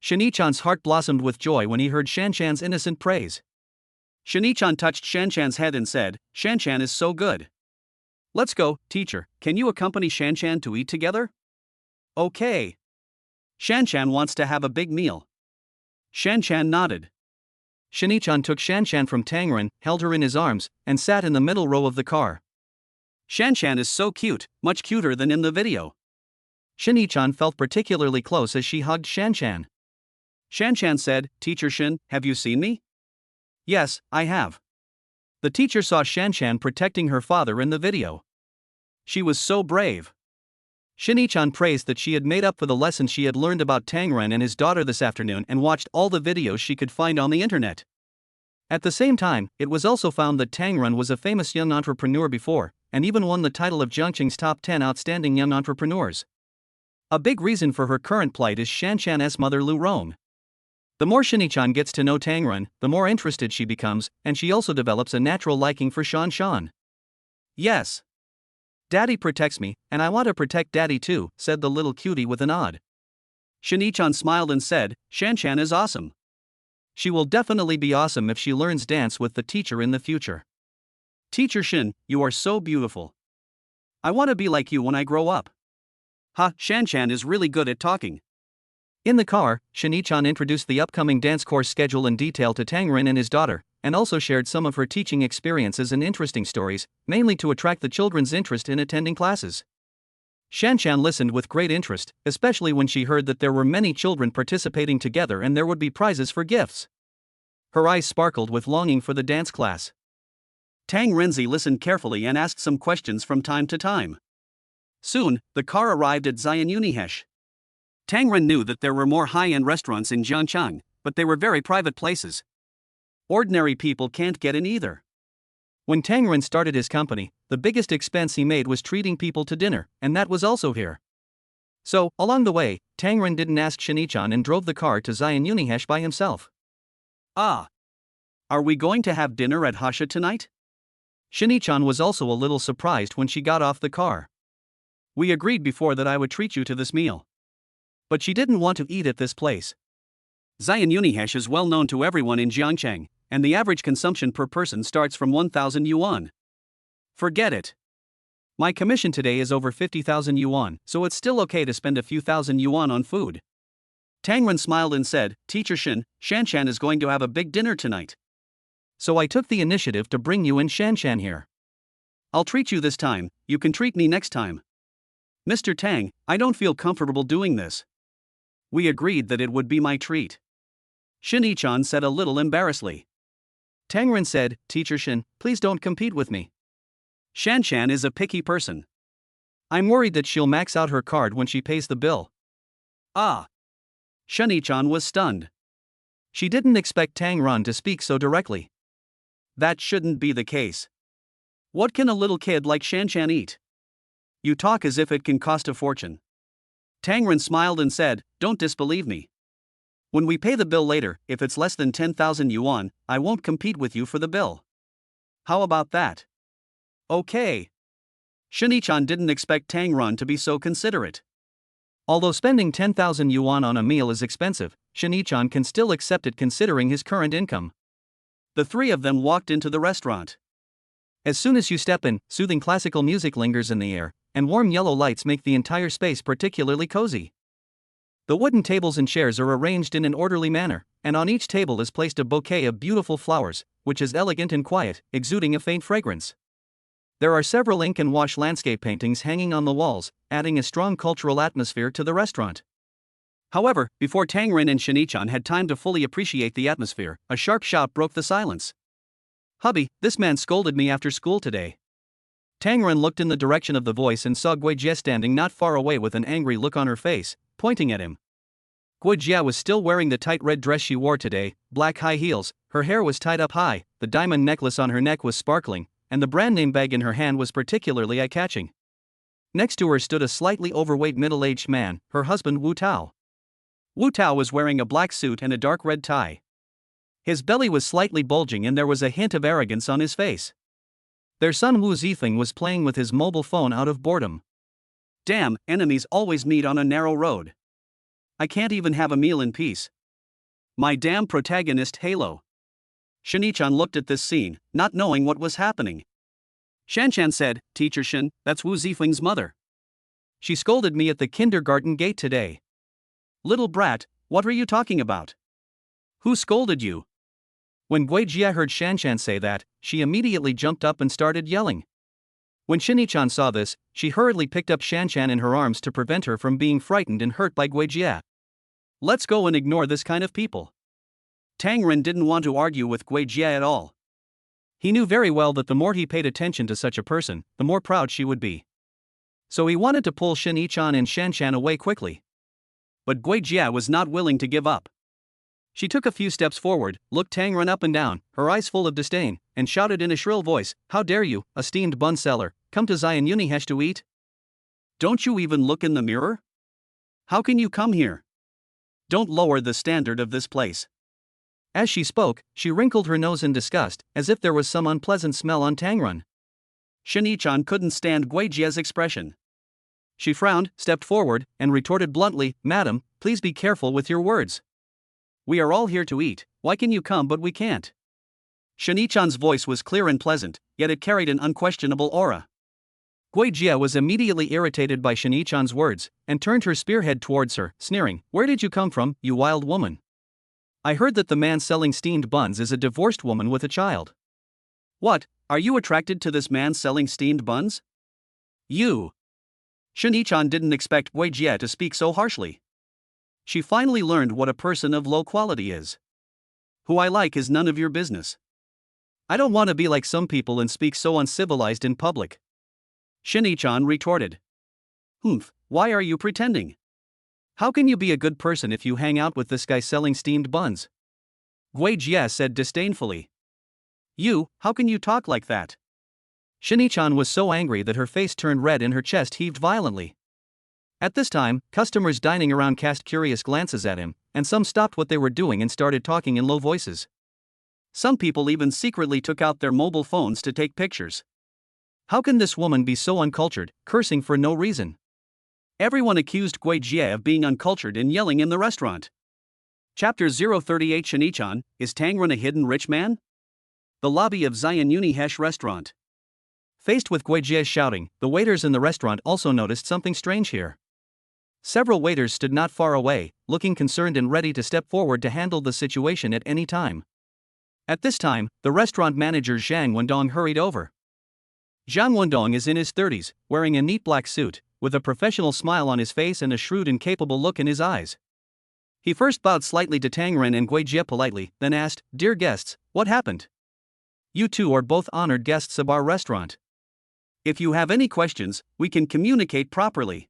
Shani-chan's heart blossomed with joy when he heard Shanshan's innocent praise. Shani-chan touched Shanshan's head and said, "Shanshan is so good. Let's go, teacher. Can you accompany Shanshan to eat together?" Okay. Shanshan wants to have a big meal. Shanshan nodded. Shani-chan took Shanshan from Tangren, held her in his arms, and sat in the middle row of the car. Shanshan is so cute, much cuter than in the video. Shani-chan felt particularly close as she hugged Shanshan. Shanshan said, "Teacher Shin, have you seen me?" "Yes, I have." The teacher saw Shanshan protecting her father in the video. She was so brave. Shani-chan praised that she had made up for the lessons she had learned about Tangren and his daughter this afternoon and watched all the videos she could find on the internet. At the same time, it was also found that Tangren was a famous young entrepreneur before, and even won the title of Jiangqing's top 10 outstanding young entrepreneurs. A big reason for her current plight is Shanshan's mother Lu Rong. The more Shani-chan gets to know Tangren, the more interested she becomes, and she also develops a natural liking for Shanshan. "Yes. Daddy protects me, and I want to protect Daddy too," said the little cutie with a nod. Shani-chan smiled and said, "Shanshan is awesome. She will definitely be awesome if she learns dance with the teacher in the future." Teacher Shin, you are so beautiful. I want to be like you when I grow up. Ha, Shanshan is really good at talking. In the car, Shani-chan introduced the upcoming dance course schedule in detail to Tangren and his daughter, and also shared some of her teaching experiences and interesting stories, mainly to attract the children's interest in attending classes. Shanshan listened with great interest, especially when she heard that there were many children participating together and there would be prizes for gifts. Her eyes sparkled with longing for the dance class. Tang Renzi listened carefully and asked some questions from time to time. Soon, the car arrived at Zayanyunihesh. Tangren knew that there were more high-end restaurants in Jiangchang, but they were very private places. Ordinary people can't get in either. When Tangren started his company, the biggest expense he made was treating people to dinner, and that was also here. So, along the way, Tangren didn't ask Shani-chan and drove the car to Zayanyunihesh by himself. Ah. Are we going to have dinner at Hasha tonight? Shani-chan was also a little surprised when she got off the car. We agreed before that I would treat you to this meal. But she didn't want to eat at this place. Zayanyunihesh is well known to everyone in Jiangchang, and the average consumption per person starts from 1,000 yuan. Forget it. My commission today is over 50,000 yuan, so it's still okay to spend a few thousand yuan on food. Tangren smiled and said, "Teacher Shin, Shanshan is going to have a big dinner tonight. So I took the initiative to bring you and Shanshan here. I'll treat you this time, you can treat me next time. Mr. Tang, I don't feel comfortable doing this. We agreed that it would be my treat." Shani-chan said a little embarrassedly. Tangren said, "Teacher Shin, please don't compete with me. Shanshan is a picky person. I'm worried that she'll max out her card when she pays the bill." Ah. Shani-chan was stunned. She didn't expect Tangren to speak so directly. That shouldn't be the case. What can a little kid like Shanshan eat? You talk as if it can cost a fortune. Tangren smiled and said, "Don't disbelieve me. When we pay the bill later, if it's less than 10,000 yuan, I won't compete with you for the bill. How about that?" Okay. Shani-chan didn't expect Tangren to be so considerate. Although spending 10,000 yuan on a meal is expensive, Shani-chan can still accept it considering his current income. The three of them walked into the restaurant. As soon as you step in, soothing classical music lingers in the air, and warm yellow lights make the entire space particularly cozy. The wooden tables and chairs are arranged in an orderly manner, and on each table is placed a bouquet of beautiful flowers, which is elegant and quiet, exuding a faint fragrance. There are several ink and wash landscape paintings hanging on the walls, adding a strong cultural atmosphere to the restaurant. However, before Tangren and Shani-chan had time to fully appreciate the atmosphere, a sharp shout broke the silence. "Hubby, this man scolded me after school today." Tangren looked in the direction of the voice and saw Guijie standing not far away with an angry look on her face, pointing at him. Guijie was still wearing the tight red dress she wore today, black high heels, her hair was tied up high, the diamond necklace on her neck was sparkling, and the brand name bag in her hand was particularly eye-catching. Next to her stood a slightly overweight middle-aged man, her husband Wu Tao. Wu Tao was wearing a black suit and a dark red tie. His belly was slightly bulging and there was a hint of arrogance on his face. Their son Wu Zifeng was playing with his mobile phone out of boredom. Damn, enemies always meet on a narrow road. I can't even have a meal in peace. My damn protagonist Halo. Shanichan looked at this scene, not knowing what was happening. Shanshan said, Teacher Shan, that's Wu Zifeng's mother. She scolded me at the kindergarten gate today. Little brat, what are you talking about? Who scolded you? When Guijia heard Shanshan say that, she immediately jumped up and started yelling. When Shanichan saw this, she hurriedly picked up Shanshan in her arms to prevent her from being frightened and hurt by Guijia. Let's go and ignore this kind of people. Tang Ren didn't want to argue with Guijia at all. He knew very well that the more he paid attention to such a person, the more proud she would be. So he wanted to pull Shanichan and Shanshan away quickly. But Guijia was not willing to give up. She took a few steps forward, looked Tang Ren up and down, her eyes full of disdain, and shouted in a shrill voice, How dare you, esteemed bun seller, come to Zion Unihesh to eat? Don't you even look in the mirror? How can you come here? Don't lower the standard of this place. As she spoke, she wrinkled her nose in disgust, as if there was some unpleasant smell on Tang Ren. Shanichan couldn't stand Guijia's expression. She frowned, stepped forward, and retorted bluntly, Madam, please be careful with your words. We are all here to eat, why can you come but we can't? Shanichan's voice was clear and pleasant, yet it carried an unquestionable aura. Guijia was immediately irritated by Shanichan's words, and turned her spearhead towards her, sneering, Where did you come from, you wild woman? I heard that the man selling steamed buns is a divorced woman with a child. What, are you attracted to this man selling steamed buns? You. Shanichan didn't expect Guijia to speak so harshly. She finally learned what a person of low quality is. Who I like is none of your business. I don't want to be like some people and speak so uncivilized in public. Shanichan retorted. Humph, why are you pretending? How can you be a good person if you hang out with this guy selling steamed buns? Guijia said disdainfully. You, how can you talk like that? Shanichan was so angry that her face turned red and her chest heaved violently. At this time, customers dining around cast curious glances at him, and some stopped what they were doing and started talking in low voices. Some people even secretly took out their mobile phones to take pictures. How can this woman be so uncultured, cursing for no reason? Everyone accused Guijia of being uncultured and yelling in the restaurant. Chapter 038 Shanichan, is Tang Ren a hidden rich man? The lobby of Zion Unihesh restaurant. Faced with Guijia's shouting, the waiters in the restaurant also noticed something strange here. Several waiters stood not far away, looking concerned and ready to step forward to handle the situation at any time. At this time, the restaurant manager Zhang Wendong hurried over. Zhang Wendong is in his 30s, wearing a neat black suit, with a professional smile on his face and a shrewd and capable look in his eyes. He first bowed slightly to Tang Ren and Guijia politely, then asked, Dear guests, what happened? You two are both honored guests of our restaurant. If you have any questions, we can communicate properly.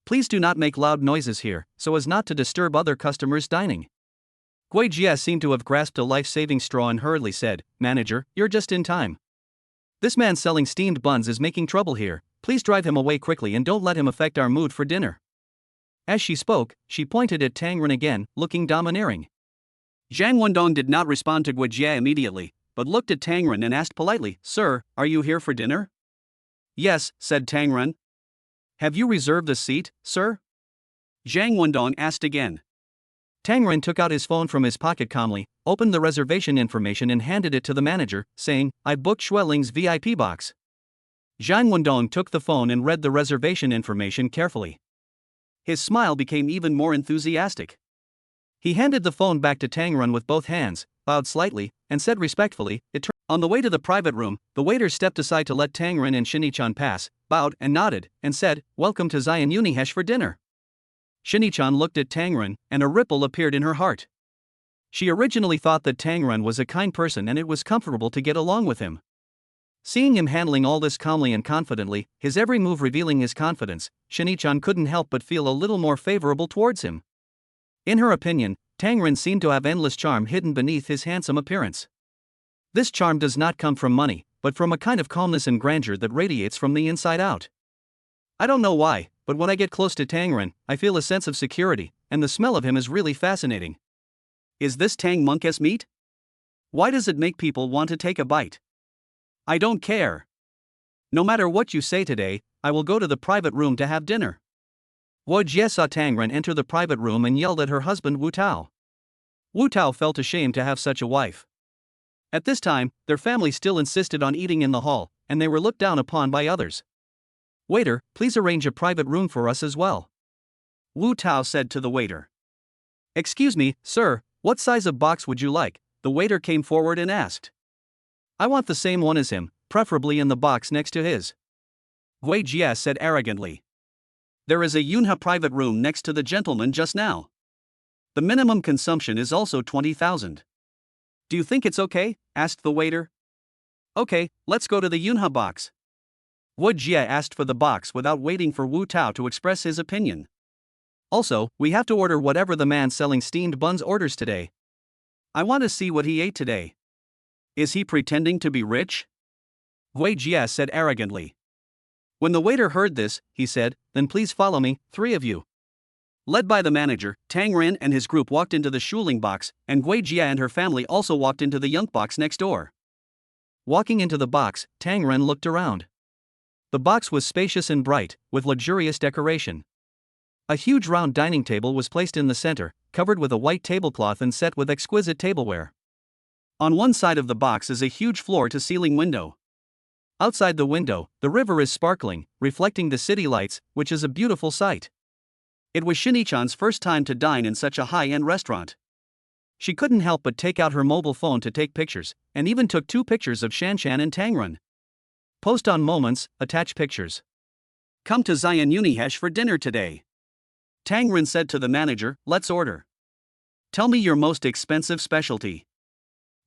Please do not make loud noises here, so as not to disturb other customers dining. Guijia seemed to have grasped a life-saving straw and hurriedly said, Manager, you're just in time. This man selling steamed buns is making trouble here, please drive him away quickly and don't let him affect our mood for dinner. As she spoke, she pointed at Tang Ren again, looking domineering. Zhang Wendong did not respond to Guijia immediately, but looked at Tang Ren and asked politely, Sir, are you here for dinner? Yes, said Tang Ren. Have you reserved a seat, sir? Zhang Wendong asked again. Tang Ren took out his phone from his pocket calmly, opened the reservation information and handed it to the manager, saying, I booked Xueling's VIP box. Zhang Wendong took the phone and read the reservation information carefully. His smile became even more enthusiastic. He handed the phone back to Tang Ren with both hands, bowed slightly, and said respectfully, On the way to the private room, the waiter stepped aside to let Tang Ren and Shanichan pass, bowed and nodded, and said, Welcome to Zion Unihesh for dinner. Shanichan looked at Tang Ren, and a ripple appeared in her heart. She originally thought that Tang Ren was a kind person and it was comfortable to get along with him. Seeing him handling all this calmly and confidently, his every move revealing his confidence, Shanichan couldn't help but feel a little more favorable towards him. In her opinion, Tang Ren seemed to have endless charm hidden beneath his handsome appearance. This charm does not come from money, but from a kind of calmness and grandeur that radiates from the inside out. I don't know why, but when I get close to Tang Ren, I feel a sense of security, and the smell of him is really fascinating. Is this Tang Monk's meat? Why does it make people want to take a bite? I don't care. No matter what you say today, I will go to the private room to have dinner. Wu Jie saw Tang Ren enter the private room and yelled at her husband Wu Tao. Wu Tao felt ashamed to have such a wife. At this time, their family still insisted on eating in the hall, and they were looked down upon by others. Waiter, please arrange a private room for us as well. Wu Tao said to the waiter. Excuse me, sir, what size of box would you like? The waiter came forward and asked. I want the same one as him, preferably in the box next to his. Wu Jie said arrogantly. There is a Yunhe private room next to the gentleman just now. The minimum consumption is also 20,000. Do you think it's okay? Asked the waiter. Okay, let's go to the Yunhe box. Wu Jie asked for the box without waiting for Wu Tao to express his opinion. Also, we have to order whatever the man selling steamed buns orders today. I want to see what he ate today. Is he pretending to be rich? Wu Jie said arrogantly. When the waiter heard this, he said, then please follow me, 3 of you. Led by the manager, Tang Ren and his group walked into the Shuling box, and Wu Jie and her family also walked into the Yunk box next door. Walking into the box, Tang Ren looked around. The box was spacious and bright, with luxurious decoration. A huge round dining table was placed in the center, covered with a white tablecloth and set with exquisite tableware. On one side of the box is a huge floor-to-ceiling window. Outside the window, the river is sparkling, reflecting the city lights, which is a beautiful sight. It was Shinichan's first time to dine in such a high-end restaurant. She couldn't help but take out her mobile phone to take pictures, and even took 2 pictures of Shanshan and Tang Ren. Post on Moments, attach pictures. Come to Zion Unihesh for dinner today. Tang Ren said to the manager, let's order. Tell me your most expensive specialty.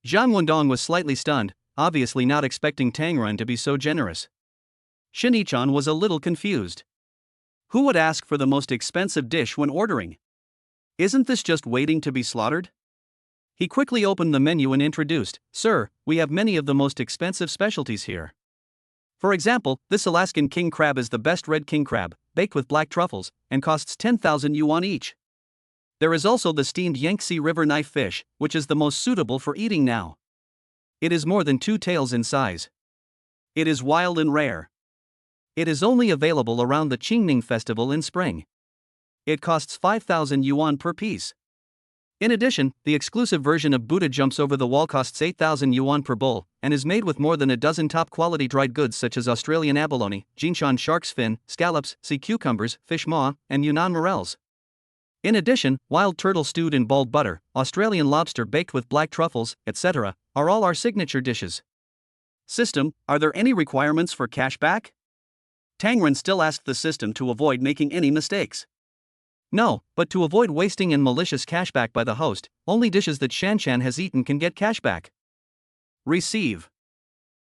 Zhang Wendong was slightly stunned, obviously not expecting Tang Ren to be so generous. Shinichan was a little confused. Who would ask for the most expensive dish when ordering? Isn't this just waiting to be slaughtered? He quickly opened the menu and introduced, Sir, we have many of the most expensive specialties here. For example, this Alaskan king crab is the best red king crab, baked with black truffles, and costs 10,000 yuan each. There is also the steamed Yangtze River knife fish, which is the most suitable for eating now. It is more than 2 taels in size. It is wild and rare. It is only available around the Qingming festival in spring. It costs 5,000 yuan per piece. In addition, the exclusive version of Buddha Jumps Over the Wall costs 8,000 yuan per bowl, and is made with more than a dozen top-quality dried goods such as Australian abalone, Jinshan shark's fin, scallops, sea cucumbers, fish maw, and Yunnan morels. In addition, wild turtle stewed in balled butter, Australian lobster baked with black truffles, etc., are all our signature dishes. System, are there any requirements for cashback? Tang Ren still asked the system to avoid making any mistakes. No, but to avoid wasting and malicious cashback by the host, only dishes that Shanshan has eaten can get cashback. Receive.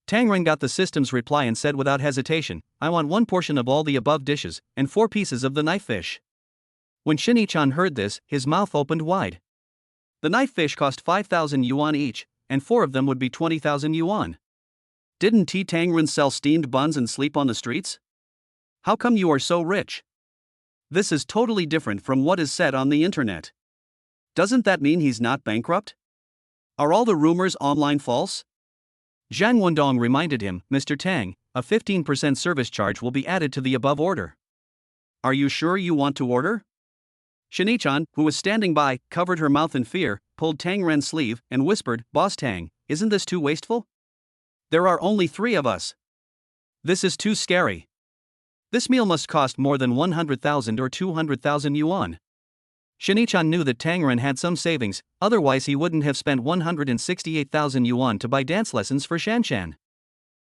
Tang Ren got the system's reply and said without hesitation, I want 1 portion of all the above dishes, and 4 pieces of the knife fish. When Shinichan heard this, his mouth opened wide. The knife fish cost 5,000 yuan each, and 4 of them would be 20,000 yuan. Didn't Tang Ren sell steamed buns and sleep on the streets? How come you are so rich? This is totally different from what is said on the internet. Doesn't that mean he's not bankrupt? Are all the rumors online false? Zhang Wendong reminded him, Mr. Tang, a 15% service charge will be added to the above order. Are you sure you want to order? Shinichan, who was standing by, covered her mouth in fear, pulled Tang Ren's sleeve, and whispered, Boss Tang, isn't this too wasteful? There are only 3 of us. This is too scary. This meal must cost more than 100,000 or 200,000 yuan. Shinichan knew that Tang Ren had some savings, otherwise he wouldn't have spent 168,000 yuan to buy dance lessons for Shanshan.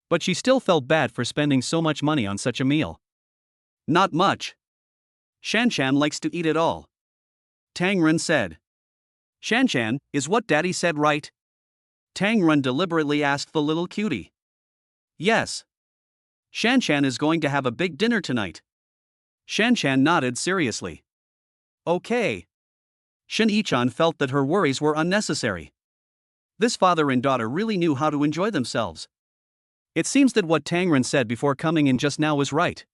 But she still felt bad for spending so much money on such a meal. Not much. Shanshan likes to eat it all. Tang Ren said. Shanshan, is what Daddy said right? Tang Ren deliberately asked the little cutie. Yes. Shanshan is going to have a big dinner tonight. Shanshan nodded seriously. Okay. Shinichan felt that her worries were unnecessary. This father and daughter really knew how to enjoy themselves. It seems that what Tang Ren said before coming in just now was right.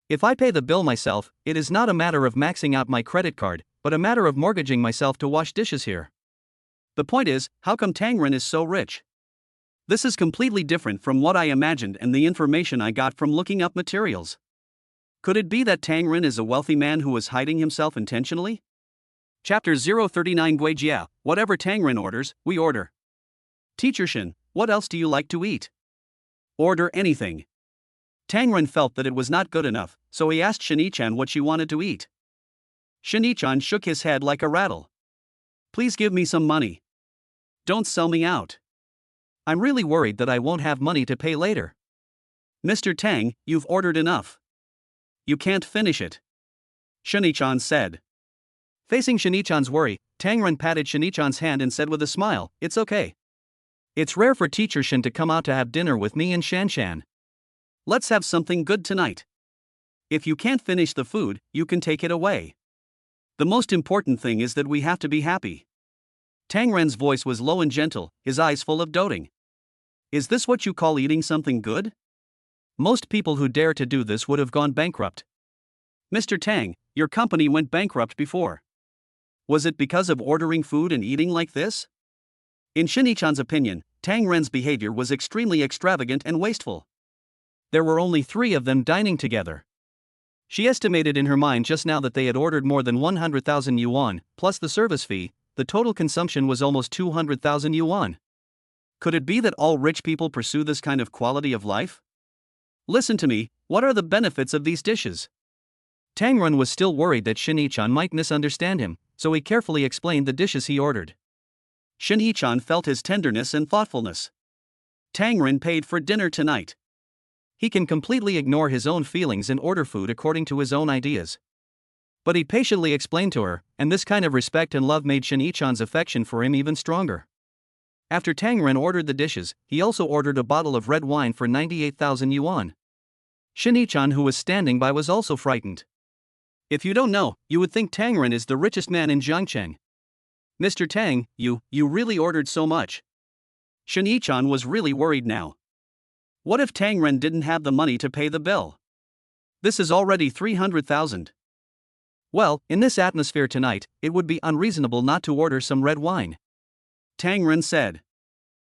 If I pay the bill myself, it is not a matter of maxing out my credit card, but a matter of mortgaging myself to wash dishes here. The point is, how come Tang Ren is so rich? This is completely different from what I imagined and the information I got from looking up materials. Could it be that Tang Ren is a wealthy man who was hiding himself intentionally? Chapter 039 Guijia, whatever Tang Ren orders, we order. Teacher Shan, what else do you like to eat? Order anything. Tang Ren felt that it was not good enough, so he asked Shanichan what she wanted to eat. Shanichan shook his head like a rattle. Please give me some money. Don't sell me out. I'm really worried that I won't have money to pay later. Mr. Tang, you've ordered enough. You can't finish it. Shanichan said. Facing Shanichan's worry, Tang Ren patted Shanichan's hand and said with a smile, "It's okay. It's rare for Teacher Shan to come out to have dinner with me and Shanshan. Let's have something good tonight. If you can't finish the food, you can take it away. The most important thing is that we have to be happy." Tang Ren's voice was low and gentle, his eyes full of doting. Is this what you call eating something good? Most people who dare to do this would have gone bankrupt. Mr. Tang, your company went bankrupt before. Was it because of ordering food and eating like this? In Shanichan's opinion, Tang Ren's behavior was extremely extravagant and wasteful. There were only 3 of them dining together. She estimated in her mind just now that they had ordered more than 100,000 yuan, plus the service fee. The total consumption was almost 200,000 yuan. Could it be that all rich people pursue this kind of quality of life? Listen to me, what are the benefits of these dishes? Tang Ren was still worried that Shanichan might misunderstand him, so he carefully explained the dishes he ordered. Shanichan felt his tenderness and thoughtfulness. Tang Ren paid for dinner tonight. He can completely ignore his own feelings and order food according to his own ideas. But he patiently explained to her, and this kind of respect and love made Shanichan's affection for him even stronger. After Tang Ren ordered the dishes, he also ordered a bottle of red wine for 98,000 yuan. Shanichan, who was standing by, was also frightened. If you don't know, you would think Tang Ren is the richest man in Jiangcheng. Mr. Tang, you really ordered so much. Shanichan was really worried now. What if Tang Ren didn't have the money to pay the bill? This is already 300,000. Well, in this atmosphere tonight, it would be unreasonable not to order some red wine. Tang Ren said.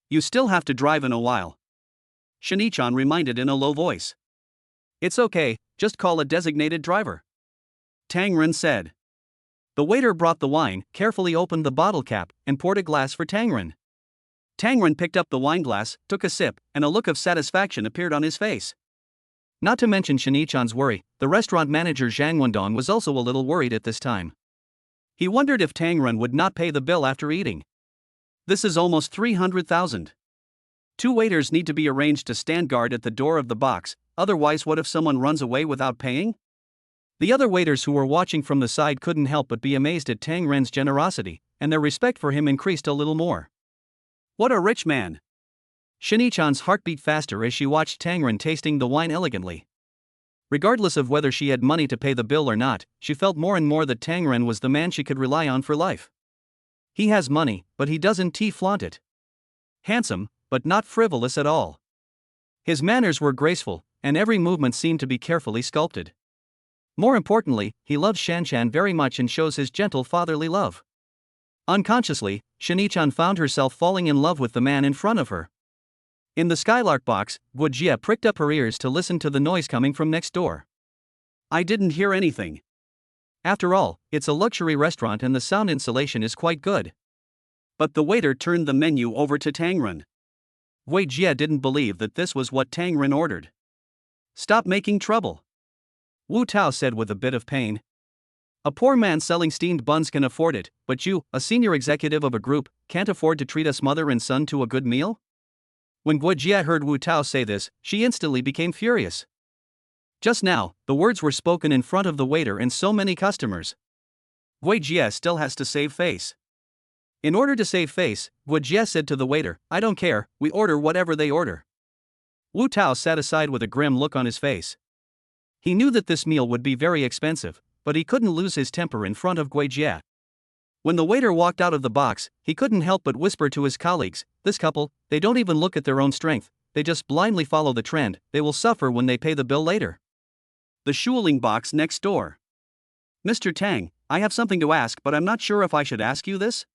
You still have to drive in a while. Shanichan reminded in a low voice. It's okay, just call a designated driver. Tang Ren said. The waiter brought the wine, carefully opened the bottle cap, and poured a glass for Tang Ren. Tang Ren picked up the wine glass, took a sip, and a look of satisfaction appeared on his face. Not to mention Shanichan's worry, the restaurant manager Zhang Wendong was also a little worried at this time. He wondered if Tang Ren would not pay the bill after eating. This is almost 300,000. 2 waiters need to be arranged to stand guard at the door of the box, otherwise what if someone runs away without paying? The other waiters who were watching from the side couldn't help but be amazed at Tang Ren's generosity, and their respect for him increased a little more. What a rich man! Shanichan's heart beat faster as she watched Tang Ren tasting the wine elegantly. Regardless of whether she had money to pay the bill or not, she felt more and more that Tang Ren was the man she could rely on for life. He has money, but he doesn't flaunt it. Handsome, but not frivolous at all. His manners were graceful, and every movement seemed to be carefully sculpted. More importantly, he loves Shanshan very much and shows his gentle fatherly love. Unconsciously, Shanichan found herself falling in love with the man in front of her. In the Skylark box, Guijia pricked up her ears to listen to the noise coming from next door. I didn't hear anything. After all, it's a luxury restaurant and the sound insulation is quite good. But the waiter turned the menu over to Tang Ren. Guijia didn't believe that this was what Tang Ren ordered. Stop making trouble, Wu Tao said with a bit of pain. A poor man selling steamed buns can afford it, but you, a senior executive of a group, can't afford to treat us mother and son to a good meal? When Guijia heard Wu Tao say this, she instantly became furious. Just now, the words were spoken in front of the waiter and so many customers. Guijia still has to save face. In order to save face, Guijia said to the waiter, I don't care, we order whatever they order. Wu Tao sat aside with a grim look on his face. He knew that this meal would be very expensive, but he couldn't lose his temper in front of Guijia. When the waiter walked out of the box, he couldn't help but whisper to his colleagues, this couple, they don't even look at their own strength, they just blindly follow the trend, they will suffer when they pay the bill later. The Shuling box next door. Mr. Tang, I have something to ask, but I'm not sure if I should ask you this.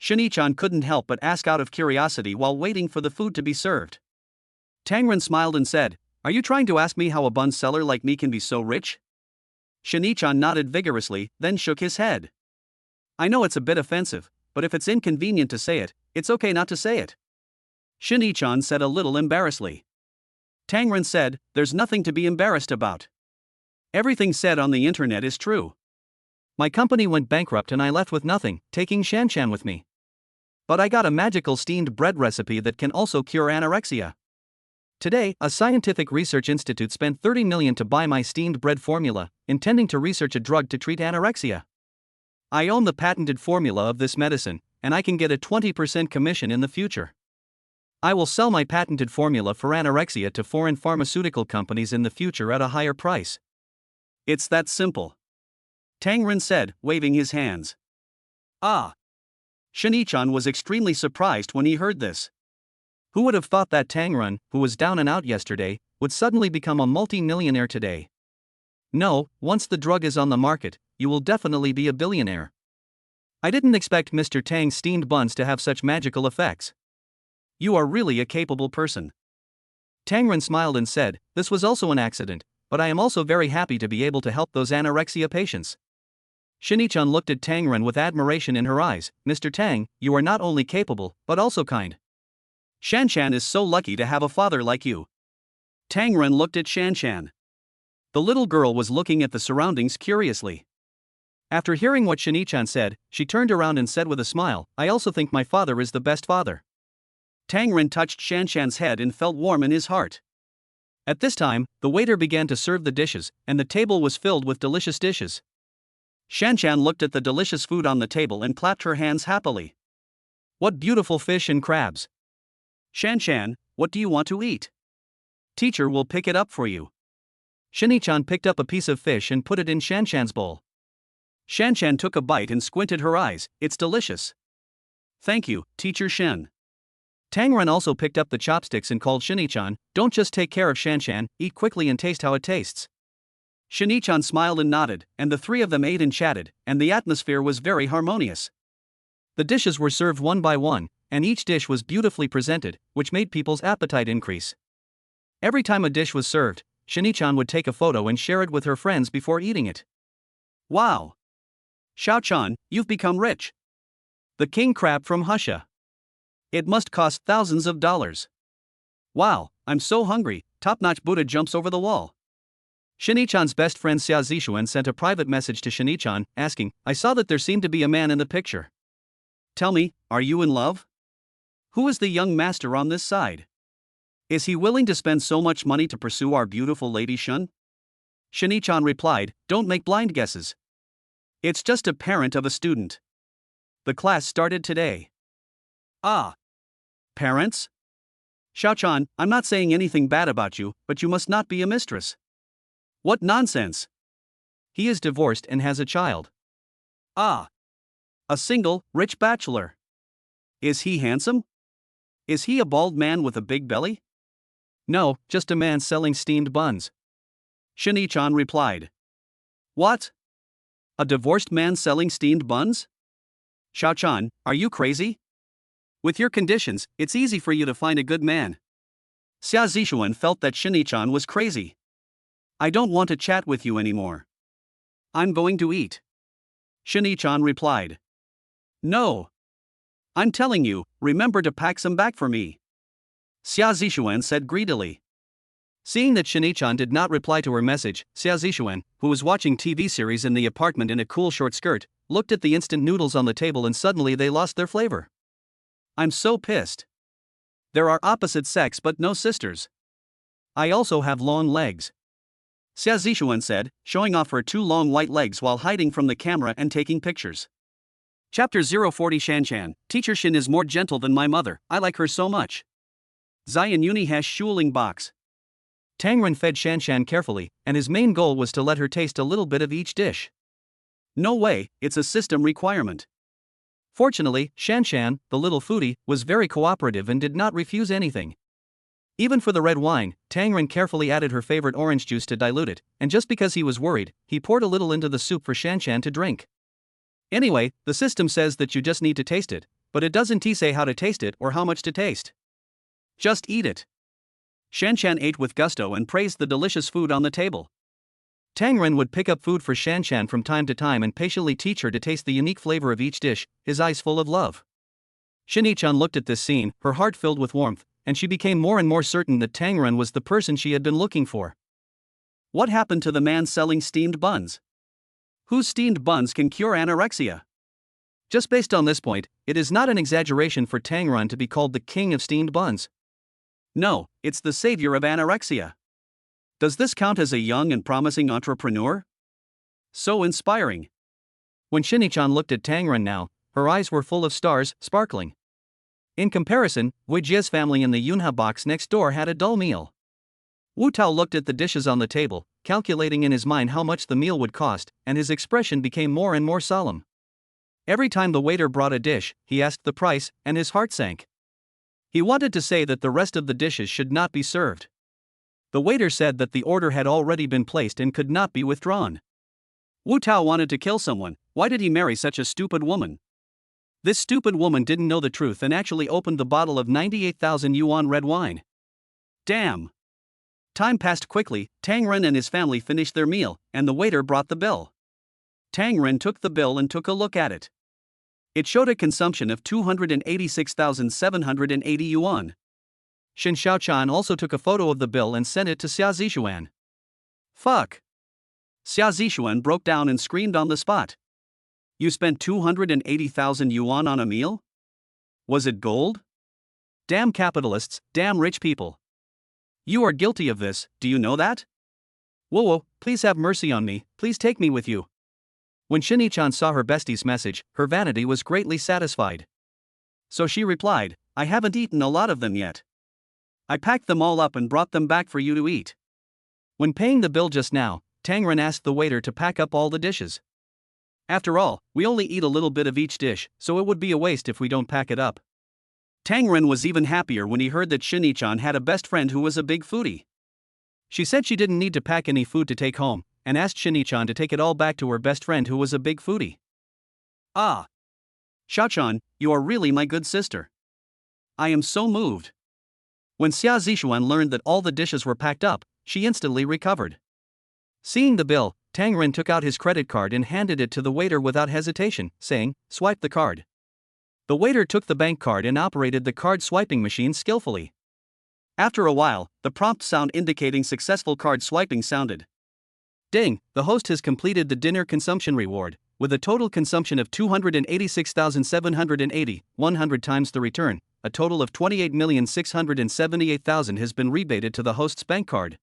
Shani-chan couldn't help but ask out of curiosity while waiting for the food to be served. Tangren smiled and said, "Are you trying to ask me how a bun seller like me can be so rich?" Shani-chan nodded vigorously, then shook his head. "I know it's a bit offensive, but if it's inconvenient to say it, it's okay not to say it." Shani-chan said a little embarrassedly. Tangren said, "There's nothing to be embarrassed about. Everything said on the internet is true. My company went bankrupt and I left with nothing, taking Shanshan with me. But I got a magical steamed bread recipe that can also cure anorexia. Today, a scientific research institute spent $30 million to buy my steamed bread formula, intending to research a drug to treat anorexia. I own the patented formula of this medicine, and I can get a 20% commission in the future. I will sell my patented formula for anorexia to foreign pharmaceutical companies in the future at a higher price." "It's that simple," Tangren said, waving his hands. "Ah." Shani-chan was extremely surprised when he heard this. Who would have thought that Tangren, who was down and out yesterday, would suddenly become a multi-millionaire today? No, once the drug is on the market, you will definitely be a billionaire. I didn't expect Mr. Tang's steamed buns to have such magical effects. You are really a capable person. Tangren smiled and said, "This was also an accident, but I am also very happy to be able to help those anorexia patients." Shani-chan looked at Tangren with admiration in her eyes. "Mr. Tang, you are not only capable, but also kind. Shanshan is so lucky to have a father like you." Tangren looked at Shanshan. The little girl was looking at the surroundings curiously. After hearing what Shani-chan said, she turned around and said with a smile, "I also think my father is the best father." Tangren touched Shanshan's head and felt warm in his heart. At this time, the waiter began to serve the dishes, and the table was filled with delicious dishes. Shanshan looked at the delicious food on the table and clapped her hands happily. "What beautiful fish and crabs! Shanshan, what do you want to eat? Teacher will pick it up for you." Shani-chan picked up a piece of fish and put it in Shanshan's bowl. Shanshan took a bite and squinted her eyes. "It's delicious. Thank you, Teacher Shen." Tangren also picked up the chopsticks and called Shani-chan, "Don't just take care of Shanshan, eat quickly and taste how it tastes." Shani-chan smiled and nodded, and the three of them ate and chatted, and the atmosphere was very harmonious. The dishes were served one by one, and each dish was beautifully presented, which made people's appetite increase. Every time a dish was served, Shani-chan would take a photo and share it with her friends before eating it. "Wow! Xiao-chan, you've become rich. The king crab from Husha. It must cost thousands of dollars. Wow, I'm so hungry." Top-notch Buddha jumps over the wall. Shani-chan's best friend Xia Zishuan sent a private message to Shani-chan, asking, "I saw that there seemed to be a man in the picture. Tell me, are you in love? Who is the young master on this side? Is he willing to spend so much money to pursue our beautiful lady Shun?" Shani-chan replied, "Don't make blind guesses. It's just a parent of a student. The class started today." "Ah. Parents? Xiao-chan, I'm not saying anything bad about you, but you must not be a mistress." "What nonsense! He is divorced and has a child." "Ah. A single, rich bachelor. Is he handsome? Is he a bald man with a big belly?" "No, just a man selling steamed buns." Shani-chan replied. "What? A divorced man selling steamed buns? Xiao-chan, are you crazy? With your conditions, it's easy for you to find a good man." Xia Zishuan felt that Shani-chan was crazy. "I don't want to chat with you anymore. I'm going to eat." Shani-chan replied. "No. I'm telling you, remember to pack some back for me," Xia Zishuan said greedily. Seeing that Shani-chan did not reply to her message, Xia Zishuan, who was watching TV series in the apartment in a cool short skirt, looked at the instant noodles on the table and suddenly they lost their flavor. "I'm so pissed. There are opposite sex but no sisters. I also have long legs," Xia Zishuan said, showing off her two long white legs while hiding from the camera and taking pictures. Chapter 040 Shanshan, Teacher Shin is more gentle than my mother, I like her so much. Zion Uni has Shuling box. Tangren fed Shanshan carefully, and his main goal was to let her taste a little bit of each dish. No way, it's a system requirement. Fortunately, Shanshan, the little foodie, was very cooperative and did not refuse anything. Even for the red wine, Tangren carefully added her favorite orange juice to dilute it, and just because he was worried, he poured a little into the soup for Shanshan to drink. Anyway, the system says that you just need to taste it, but it doesn't say how to taste it or how much to taste. Just eat it. Shanshan ate with gusto and praised the delicious food on the table. Tang Ren would pick up food for Shanshan from time to time and patiently teach her to taste the unique flavor of each dish, his eyes full of love. Shini-chan looked at this scene, her heart filled with warmth, and she became more and more certain that Tang Ren was the person she had been looking for. What happened to the man selling steamed buns? Whose steamed buns can cure anorexia? Just based on this point, it is not an exaggeration for Tang Ren to be called the king of steamed buns. No, it's the savior of anorexia. Does this count as a young and promising entrepreneur? So inspiring. When Shini-chan looked at Tang Ren now, her eyes were full of stars, sparkling. In comparison, Wei Jie's family in the Yunha box next door had a dull meal. Wu Tao looked at the dishes on the table, calculating in his mind how much the meal would cost, and his expression became more and more solemn. Every time the waiter brought a dish, he asked the price, and his heart sank. He wanted to say that the rest of the dishes should not be served. The waiter said that the order had already been placed and could not be withdrawn. Wu Tao wanted to kill someone. Why did he marry such a stupid woman? This stupid woman didn't know the truth and actually opened the bottle of 98,000 yuan red wine. Damn. Time passed quickly. Tang Ren and his family finished their meal, and the waiter brought the bill. Tang Ren took the bill and took a look at it. It showed a consumption of 286,780 yuan. Shen Xiaochan also took a photo of the bill and sent it to Xia Zishuan. Fuck. Xia Zishuan broke down and screamed on the spot. You spent 280,000 yuan on a meal? Was it gold? Damn capitalists, damn rich people. You are guilty of this, do you know that? Whoa, please have mercy on me, please take me with you. When Shini-chan saw her bestie's message, her vanity was greatly satisfied. So she replied, I haven't eaten a lot of them yet. I packed them all up and brought them back for you to eat. When paying the bill just now, Tang Ren asked the waiter to pack up all the dishes. After all, we only eat a little bit of each dish, so it would be a waste if we don't pack it up. Tang Ren was even happier when he heard that Shini-chan had a best friend who was a big foodie. She said she didn't need to pack any food to take home, and asked Shini-chan to take it all back to her best friend who was a big foodie. Ah. Xiaochan, you are really my good sister. I am so moved. When Xia Zishuan learned that all the dishes were packed up, she instantly recovered. Seeing the bill, Tang Ren took out his credit card and handed it to the waiter without hesitation, saying, "Swipe the card." The waiter took the bank card and operated the card swiping machine skillfully. After a while, the prompt sound indicating successful card swiping sounded. Ding, the host has completed the dinner consumption reward, with a total consumption of 286,780, 100 times the return. A total of 28,678,000 has been rebated to the host's bank card.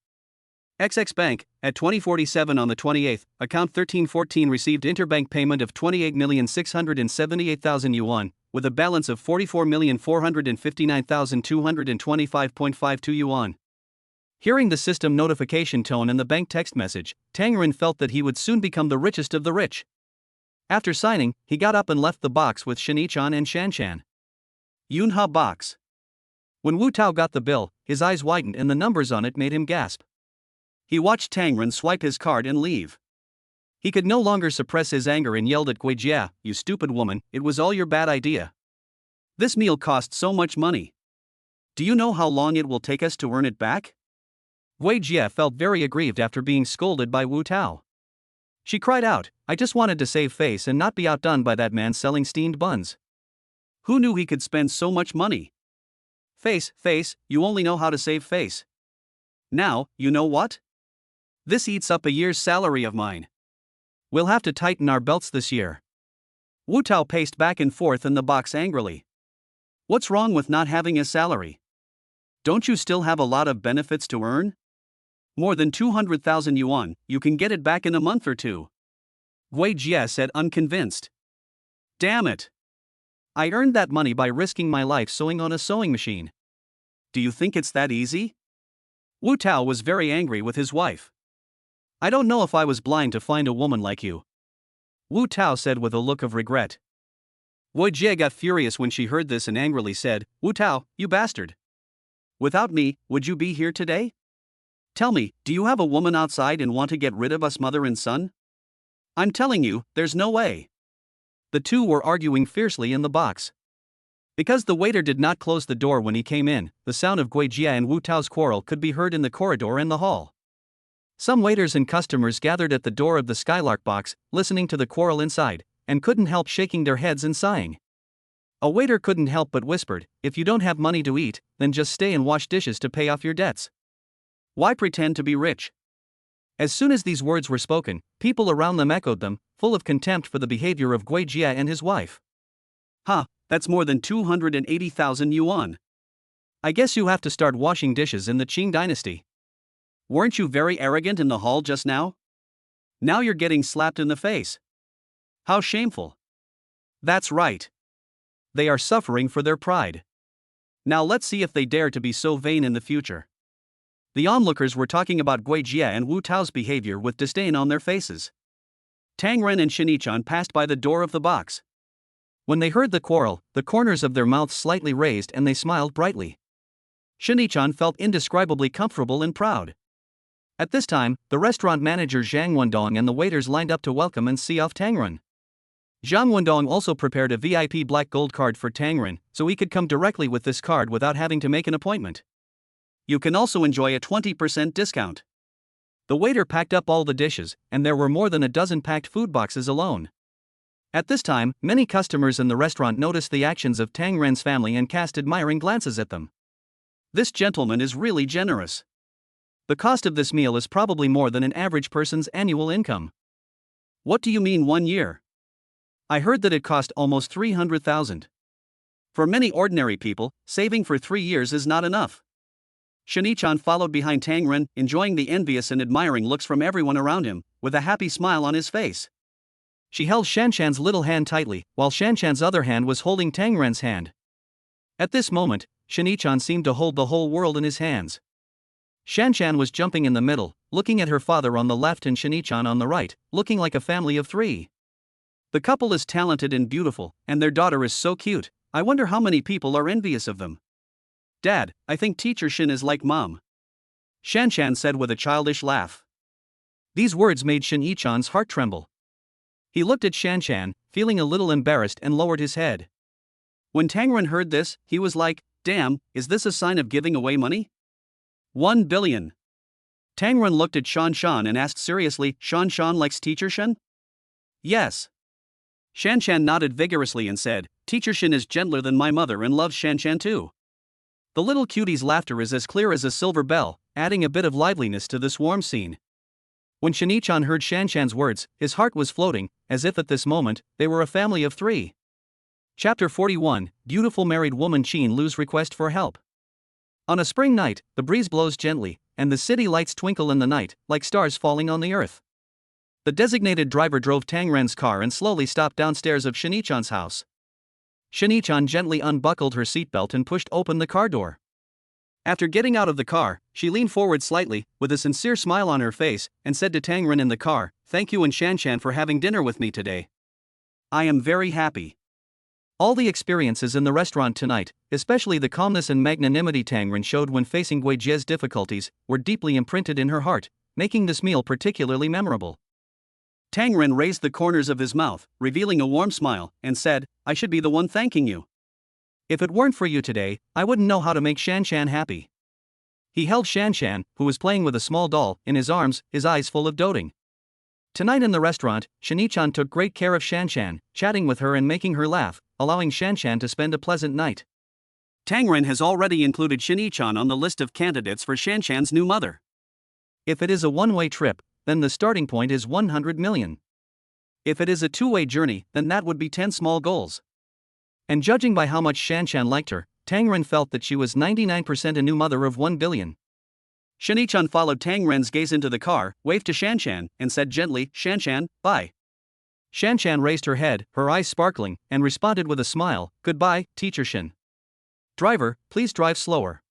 XX Bank, at 2047 on the 28th, account 1314 received interbank payment of 28,678,000 yuan, with a balance of 44,459,225.52 yuan. Hearing the system notification tone and the bank text message, Tang Ren felt that he would soon become the richest of the rich. After signing, he got up and left the box with Shini-chan and Shanshan. Yunha box. When Wu Tao got the bill, his eyes widened and the numbers on it made him gasp. He watched Tang Ren swipe his card and leave. He could no longer suppress his anger and yelled at Gui Jia, "You stupid woman, it was all your bad idea. This meal cost so much money. Do you know how long it will take us to earn it back?" Gui Jia felt very aggrieved after being scolded by Wu Tao. She cried out, "I just wanted to save face and not be outdone by that man selling steamed buns. Who knew he could spend so much money? Face, you only know how to save face. Now, you know what? This eats up a year's salary of mine. We'll have to tighten our belts this year." Wu Tao paced back and forth in the box angrily. What's wrong with not having a salary? Don't you still have a lot of benefits to earn? More than 200,000 yuan, you can get it back in a month or two. Gui Jia said, unconvinced. Damn it. I earned that money by risking my life sewing on a sewing machine. Do you think it's that easy? Wu Tao was very angry with his wife. I don't know if I was blind to find a woman like you, Wu Tao said with a look of regret. Gui Jie got furious when she heard this and angrily said, Wu Tao, you bastard. Without me, would you be here today? Tell me, do you have a woman outside and want to get rid of us mother and son? I'm telling you, there's no way. The two were arguing fiercely in the box. Because the waiter did not close the door when he came in, the sound of Gui Jia and Wu Tao's quarrel could be heard in the corridor and the hall. Some waiters and customers gathered at the door of the Skylark box, listening to the quarrel inside, and couldn't help shaking their heads and sighing. A waiter couldn't help but whispered, "If you don't have money to eat, then just stay and wash dishes to pay off your debts. Why pretend to be rich?" As soon as these words were spoken, people around them echoed them, full of contempt for the behavior of Gui Jia and his wife. "Huh, that's more than 280,000 yuan. I guess you have to start washing dishes in the Qing dynasty. Weren't you very arrogant in the hall just now? Now you're getting slapped in the face. How shameful." That's right. They are suffering for their pride. Now let's see if they dare to be so vain in the future. The onlookers were talking about Gui Jia and Wu Tao's behavior with disdain on their faces. Tang Ren and Shanshan passed by the door of the box. When they heard the quarrel, the corners of their mouths slightly raised and they smiled brightly. Shanshan felt indescribably comfortable and proud. At this time, the restaurant manager Zhang Wendong and the waiters lined up to welcome and see off Tang Ren. Zhang Wendong also prepared a VIP black gold card for Tang Ren, so he could come directly with this card without having to make an appointment. You can also enjoy a 20% discount. The waiter packed up all the dishes, and there were more than a dozen packed food boxes alone. At this time, many customers in the restaurant noticed the actions of Tang Ren's family and cast admiring glances at them. This gentleman is really generous. The cost of this meal is probably more than an average person's annual income. What do you mean 1 year? I heard that it cost almost 300,000. For many ordinary people, saving for 3 years is not enough. Shanshan followed behind Tang Ren, enjoying the envious and admiring looks from everyone around him, with a happy smile on his face. She held Shanshan's little hand tightly, while Shanshan's other hand was holding Tang Ren's hand. At this moment, Shanshan seemed to hold the whole world in his hands. Shanshan was jumping in the middle, looking at her father on the left and Shanshan on the right, looking like a family of 3. The couple is talented and beautiful, and their daughter is so cute. I wonder how many people are envious of them. Dad, I think Teacher Shin is like Mom. Shanshan said with a childish laugh. These words made Shanshan's heart tremble. He looked at Shanshan, feeling a little embarrassed, and lowered his head. When Tang Ren heard this, he was like, "Damn, is this a sign of giving away money? 1 billion. Tang Ren looked at Shanshan and asked seriously, "Shanshan likes Teacher Shin?" "Yes." Shanshan nodded vigorously and said, "Teacher Shin is gentler than my mother and loves Shanshan too." The little cutie's laughter is as clear as a silver bell, adding a bit of liveliness to this warm scene. When Shanshan heard Shanshan's words, his heart was floating, as if at this moment, they were a family of 3. Chapter 41, Beautiful Married Woman Qin Lu's Request for Help. On a spring night, the breeze blows gently, and the city lights twinkle in the night, like stars falling on the earth. The designated driver drove Tang Ren's car and slowly stopped downstairs of Shanshan's house. Shanshan gently unbuckled her seatbelt and pushed open the car door. After getting out of the car, she leaned forward slightly, with a sincere smile on her face, and said to Tang Ren in the car, "Thank you and Shanshan for having dinner with me today. I am very happy." All the experiences in the restaurant tonight, especially the calmness and magnanimity Tang Ren showed when facing Gui Jia's difficulties, were deeply imprinted in her heart, making this meal particularly memorable. Tang Ren raised the corners of his mouth, revealing a warm smile, and said, "I should be the one thanking you. If it weren't for you today, I wouldn't know how to make Shanshan happy." He held Shanshan, who was playing with a small doll, in his arms, his eyes full of doting. Tonight in the restaurant, Shanshan took great care of Shanshan, chatting with her and making her laugh, allowing Shanshan to spend a pleasant night. Tang Ren has already included Shanshan on the list of candidates for Shanshan's new mother. If it is a one-way trip, then the starting point is 100 million. If it is a two-way journey, then that would be 10 small goals. And judging by how much Shanshan liked her, Tang Ren felt that she was 99% a new mother of 1 billion. Shanshan followed Tang Ren's gaze into the car, waved to Shanshan, and said gently, "Shanshan, bye." Shanshan raised her head, her eyes sparkling, and responded with a smile, "Goodbye, Teacher Shin. Driver, please drive slower."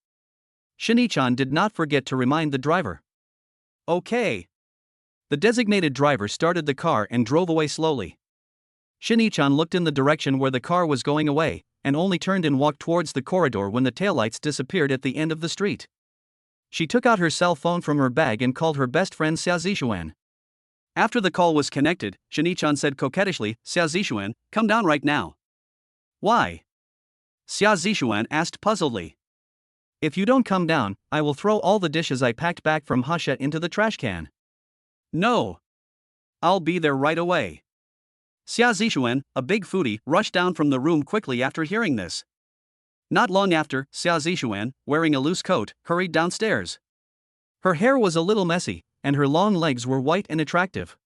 Shanshan did not forget to remind the driver. "Okay." The designated driver started the car and drove away slowly. Shanshan looked in the direction where the car was going away, and only turned and walked towards the corridor when the taillights disappeared at the end of the street. She took out her cell phone from her bag and called her best friend Xiao Zishuan. After the call was connected, Shanshan said coquettishly, "Xiao Zishuan, come down right now." "Why?" Xia Zishuan asked puzzledly. If you don't come down, I will throw all the dishes I packed back from Husha into the trash can. No. I'll be there right away. Xia Zishuan, a big foodie, rushed down from the room quickly after hearing this. Not long after, Xia Zishuan, wearing a loose coat, hurried downstairs. Her hair was a little messy, and her long legs were white and attractive.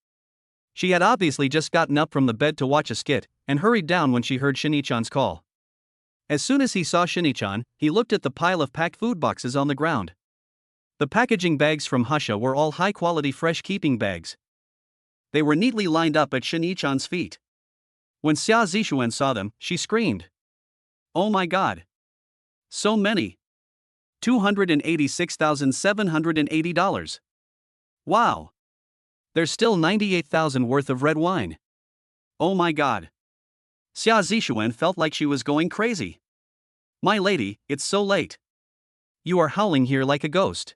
She had obviously just gotten up from the bed to watch a skit, and hurried down when she heard Shinichan's call. As soon as he saw Shinichan, he looked at the pile of packed food boxes on the ground. The packaging bags from Husha were all high-quality fresh-keeping bags. They were neatly lined up at Shinichan's feet. When Xia Zishuan saw them, she screamed. Oh my god! So many! $286,780. Wow! There's still $98,000 worth of red wine. Oh my god! Xia Zishuan felt like she was going crazy. My lady, it's so late. You are howling here like a ghost.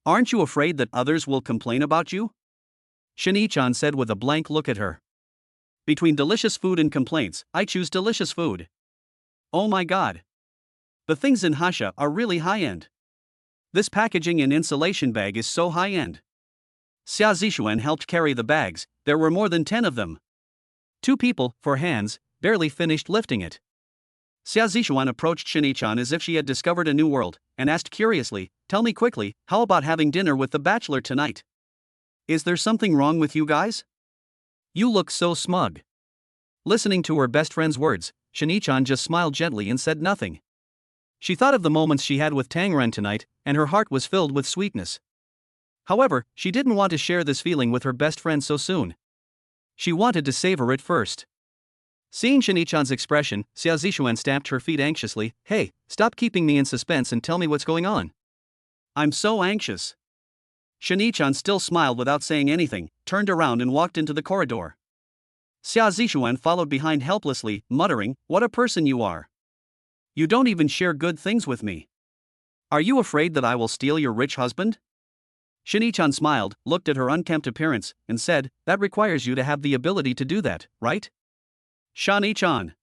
Aren't you afraid that others will complain about you? Shinichan said with a blank look at her. Between delicious food and complaints, I choose delicious food. Oh my god! The things in Husha are really high-end. This packaging and insulation bag is so high-end. Xia Zishuan helped carry the bags. There were more than 10 of them. 2 people, for hands, barely finished lifting it. Xia Zishuan approached Shinichan as if she had discovered a new world, and asked curiously, "Tell me quickly, how about having dinner with the bachelor tonight? Is there something wrong with you guys? You look so smug." Listening to her best friend's words, Shinichan just smiled gently and said nothing. She thought of the moments she had with Tangren tonight, and her heart was filled with sweetness. However, she didn't want to share this feeling with her best friend so soon. She wanted to savor it first. Seeing Shinichan's expression, Xia Zishuan stamped her feet anxiously. "Hey, stop keeping me in suspense and tell me what's going on." I'm so anxious. Shinichan still smiled without saying anything, turned around and walked into the corridor. Xia Zishuan followed behind helplessly, muttering, "What a person you are. You don't even share good things with me. Are you afraid that I will steal your rich husband?" Shinichan smiled, looked at her unkempt appearance, and said, "That requires you to have the ability to do that, right?" Shinichan.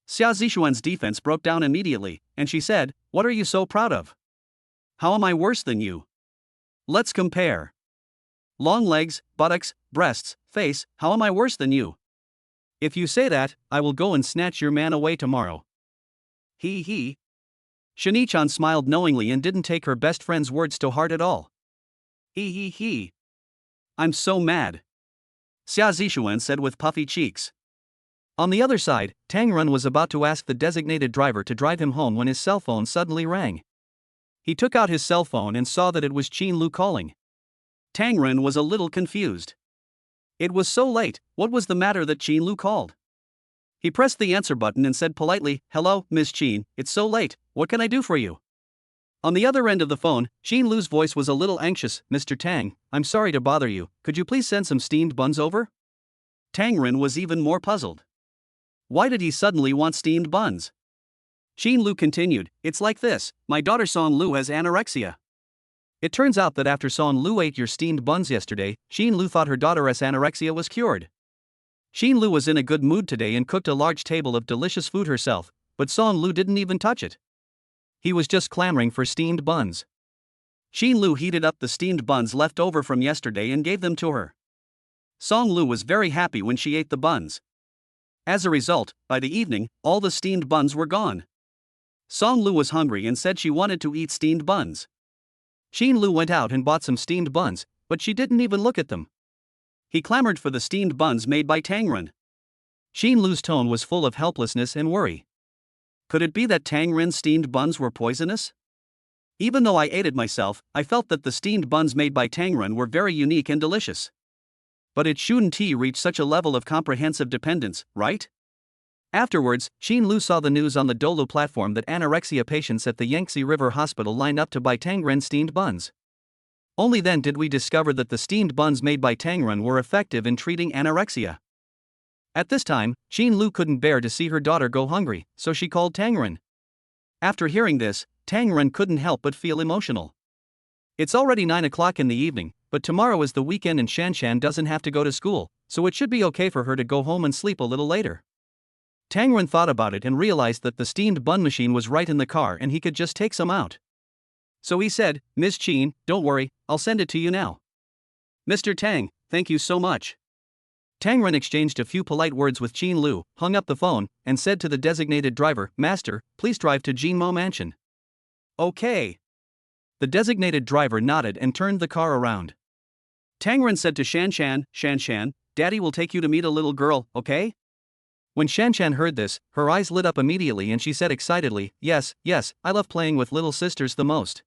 Xia Zishuan's defense broke down immediately, and she said, "What are you so proud of? How am I worse than you? Let's compare. Long legs, buttocks, breasts, face, how am I worse than you? If you say that, I will go and snatch your man away tomorrow." He. Shinichan smiled knowingly and didn't take her best friend's words to heart at all. He. I'm so mad. Xia Zishuan said with puffy cheeks. On the other side, Tangren was about to ask the designated driver to drive him home when his cell phone suddenly rang. He took out his cell phone and saw that it was Qin Lu calling. Tangren was a little confused. It was so late, what was the matter that Qin Lu called? He pressed the answer button and said politely, "Hello, Miss Qin, it's so late, what can I do for you?" On the other end of the phone, Qin Lu's voice was a little anxious. "Mr. Tang, I'm sorry to bother you, could you please send some steamed buns over?" Tangren was even more puzzled. Why did he suddenly want steamed buns? Qin Lu continued, "It's like this, my daughter Song Lu has anorexia. It turns out that after Song Lu ate your steamed buns yesterday, Qin Lu thought her daughter's anorexia was cured. Qin Lu was in a good mood today and cooked a large table of delicious food herself, but Song Lu didn't even touch it. He was just clamoring for steamed buns. Qin Lu heated up the steamed buns left over from yesterday and gave them to her. Song Lu was very happy when she ate the buns. As a result, by the evening, all the steamed buns were gone. Song Lu was hungry and said she wanted to eat steamed buns. Qin Lu went out and bought some steamed buns, but she didn't even look at them. He clamored for the steamed buns made by Tangren. Qin Lu's tone was full of helplessness and worry. Could it be that Tangren's steamed buns were poisonous? Even though I ate it myself, I felt that the steamed buns made by Tangren were very unique and delicious. But it shouldn't reach such a level of comprehensive dependence, right? Afterwards, Qin Lu saw the news on the Dolu platform that anorexia patients at the Yangtze River Hospital lined up to buy Tangren steamed buns. Only then did we discover that the steamed buns made by Tangren were effective in treating anorexia. At this time, Qin Lu couldn't bear to see her daughter go hungry, so she called Tangren. After hearing this, Tangren couldn't help but feel emotional. It's already 9 o'clock in the evening, but tomorrow is the weekend and Shanshan doesn't have to go to school, so it should be okay for her to go home and sleep a little later. Tang Ren thought about it and realized that the steamed bun machine was right in the car and he could just take some out. So he said, "Ms. Qin, don't worry, I'll send it to you now." "Mr. Tang, thank you so much." Tang Ren exchanged a few polite words with Qin Lu, hung up the phone, and said to the designated driver, "Master, please drive to Jinmo Mansion." "Okay." The designated driver nodded and turned the car around. Tang Ren said to Shanshan, "Shanshan, Daddy will take you to meet a little girl, okay?" When Shanshan heard this, her eyes lit up immediately and she said excitedly, "Yes, yes, I love playing with little sisters the most."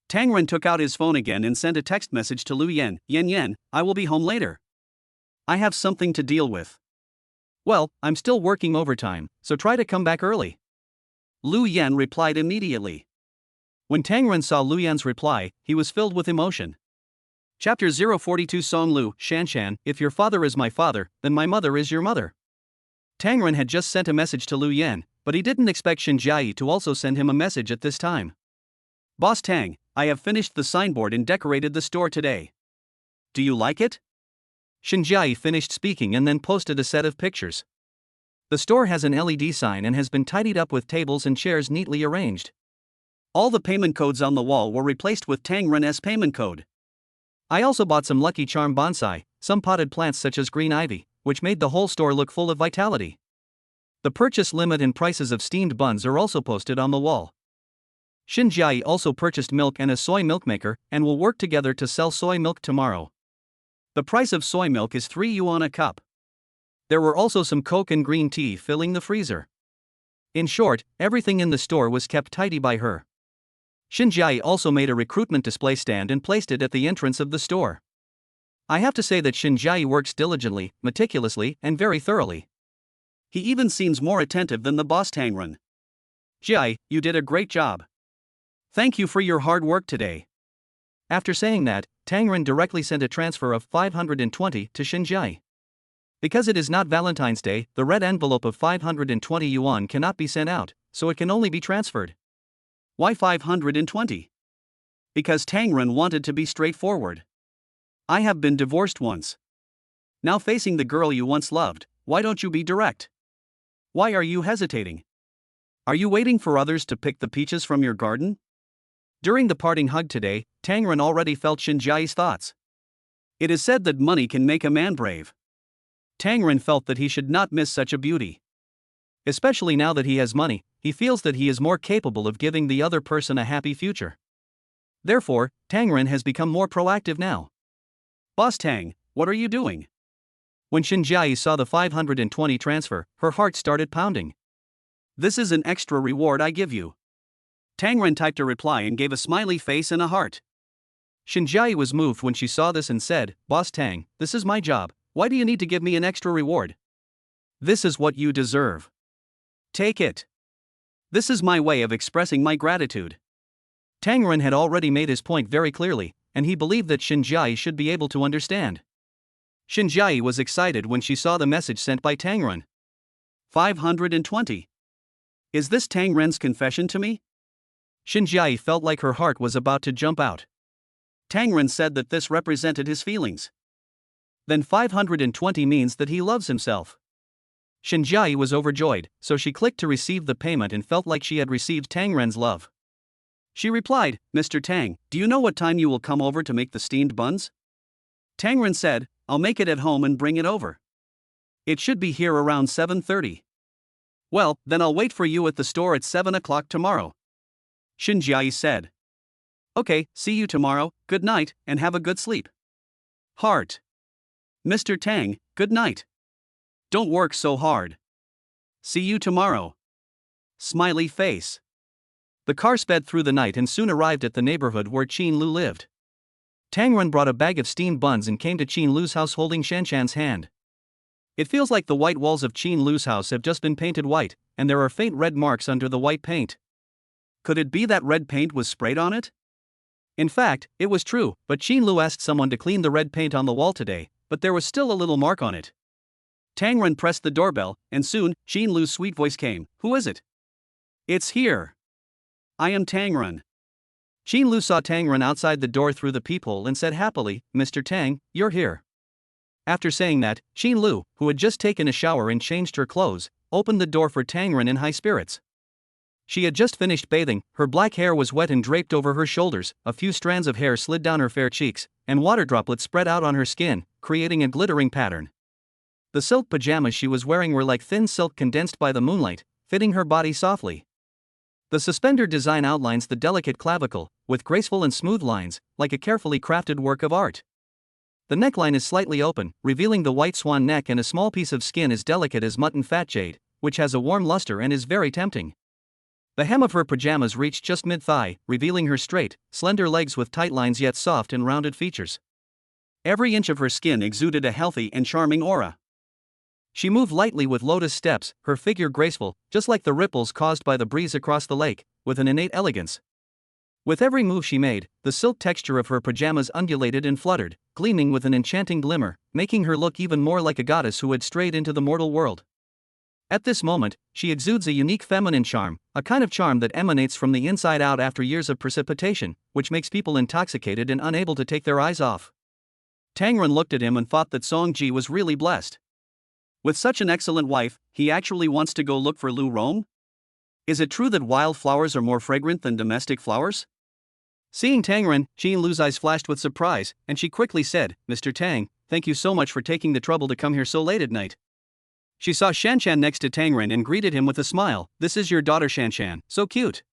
Tang Ren took out his phone again and sent a text message to Lu Yan, "Yan, I will be home later. I have something to deal with." "Well, I'm still working overtime, so try to come back early." Lu Yan replied immediately. When Tang Ren saw Lu Yan's reply, he was filled with emotion. Chapter 042 Song Lu, Shanshan, if your father is my father, then my mother is your mother. Tang Ren had just sent a message to Lu Yan, but he didn't expect Shin Jiayi to also send him a message at this time. "Boss Tang, I have finished the signboard and decorated the store today. Do you like it?" Shin Jiayi finished speaking and then posted a set of pictures. The store has an LED sign and has been tidied up with tables and chairs neatly arranged. All the payment codes on the wall were replaced with Tang Ren's payment code. I also bought some Lucky Charm bonsai, some potted plants such as green ivy, which made the whole store look full of vitality. The purchase limit and prices of steamed buns are also posted on the wall. Shin Jiayi also purchased milk and a soy milk maker and will work together to sell soy milk tomorrow. The price of soy milk is 3 yuan a cup. There were also some Coke and green tea filling the freezer. In short, everything in the store was kept tidy by her. Shin Jiayi also made a recruitment display stand and placed it at the entrance of the store. I have to say that Shin Jiayi works diligently, meticulously, and very thoroughly. He even seems more attentive than the boss Tang Ren. "Jiayi, you did a great job. Thank you for your hard work today." After saying that, Tang Ren directly sent a transfer of 520 to Shin Jiayi. Because it is not Valentine's Day, the red envelope of 520 yuan cannot be sent out, so it can only be transferred. Why 520? Because Tang Ren wanted to be straightforward. "I have been divorced once. Now facing the girl you once loved, why don't you be direct? Why are you hesitating? Are you waiting for others to pick the peaches from your garden?" During the parting hug today, Tang Ren already felt Shin Jiayi's thoughts. It is said that money can make a man brave. Tang Ren felt that he should not miss such a beauty. Especially now that he has money, he feels that he is more capable of giving the other person a happy future. Therefore, Tang Ren has become more proactive now. "Boss Tang, what are you doing?" When Shin Jiayi saw the 520 transfer, her heart started pounding. "This is an extra reward I give you." Tang Ren typed a reply and gave a smiley face and a heart. Shin Jiayi was moved when she saw this and said, "Boss Tang, this is my job, why do you need to give me an extra reward? This is what you deserve. Take it. This is my way of expressing my gratitude." Tang Ren had already made his point very clearly, and he believed that Shin Jiayi should be able to understand. Shin Jiayi was excited when she saw the message sent by Tang Ren. 520. Is this Tang Ren's confession to me? Shin Jiayi felt like her heart was about to jump out. Tang Ren said that this represented his feelings. Then 520 means that he loves himself. Shin Jiayi was overjoyed, so she clicked to receive the payment and felt like she had received Tang Ren's love. She replied, "Mr. Tang, do you know what time you will come over to make the steamed buns?" Tang Ren said, "I'll make it at home and bring it over. It should be here around 7:30. "Well, then I'll wait for you at the store at 7 o'clock tomorrow." Shin Jiayi said. "Okay, see you tomorrow, good night, and have a good sleep." Heart. "Mr. Tang, good night. Don't work so hard. See you tomorrow." Smiley face. The car sped through the night and soon arrived at the neighborhood where Qin Lu lived. Tang Ren brought a bag of steamed buns and came to Qin Lu's house holding Shanshan's hand. It feels like the white walls of Qin Lu's house have just been painted white, and there are faint red marks under the white paint. Could it be that red paint was sprayed on it? In fact, it was true, but Qin Lu asked someone to clean the red paint on the wall today, but there was still a little mark on it. Tang Ren pressed the doorbell, and soon, Qin Lu's sweet voice came. "Who is it?" "It's here. I am Tang Ren." Qin Lu saw Tang Ren outside the door through the peephole and said happily, "Mr. Tang, you're here. After saying that, Qin Lu, who had just taken a shower and changed her clothes, opened the door for Tang Ren in high spirits. She had just finished bathing, her black hair was wet and draped over her shoulders, a few strands of hair slid down her fair cheeks, and water droplets spread out on her skin, creating a glittering pattern. The silk pajamas she was wearing were like thin silk condensed by the moonlight, fitting her body softly. The suspender design outlines the delicate clavicle, with graceful and smooth lines, like a carefully crafted work of art. The neckline is slightly open, revealing the white swan neck and a small piece of skin as delicate as mutton fat jade, which has a warm luster and is very tempting. The hem of her pajamas reached just mid-thigh, revealing her straight, slender legs with tight lines yet soft and rounded features. Every inch of her skin exuded a healthy and charming aura. She moved lightly with lotus steps, her figure graceful, just like the ripples caused by the breeze across the lake, with an innate elegance. With every move she made, the silk texture of her pajamas undulated and fluttered, gleaming with an enchanting glimmer, making her look even more like a goddess who had strayed into the mortal world. At this moment, she exudes a unique feminine charm, a kind of charm that emanates from the inside out after years of precipitation, which makes people intoxicated and unable to take their eyes off. Tang Ren looked at him and thought that Song Ji was really blessed. With such an excellent wife, he actually wants to go look for Lu Rong? Is it true that wild flowers are more fragrant than domestic flowers? Seeing Tang Ren, Qin Lu's eyes flashed with surprise, and she quickly said, "Mr. Tang, thank you so much for taking the trouble to come here so late at night." She saw Shanshan next to Tang Ren and greeted him with a smile. "This is your daughter Shanshan, so cute.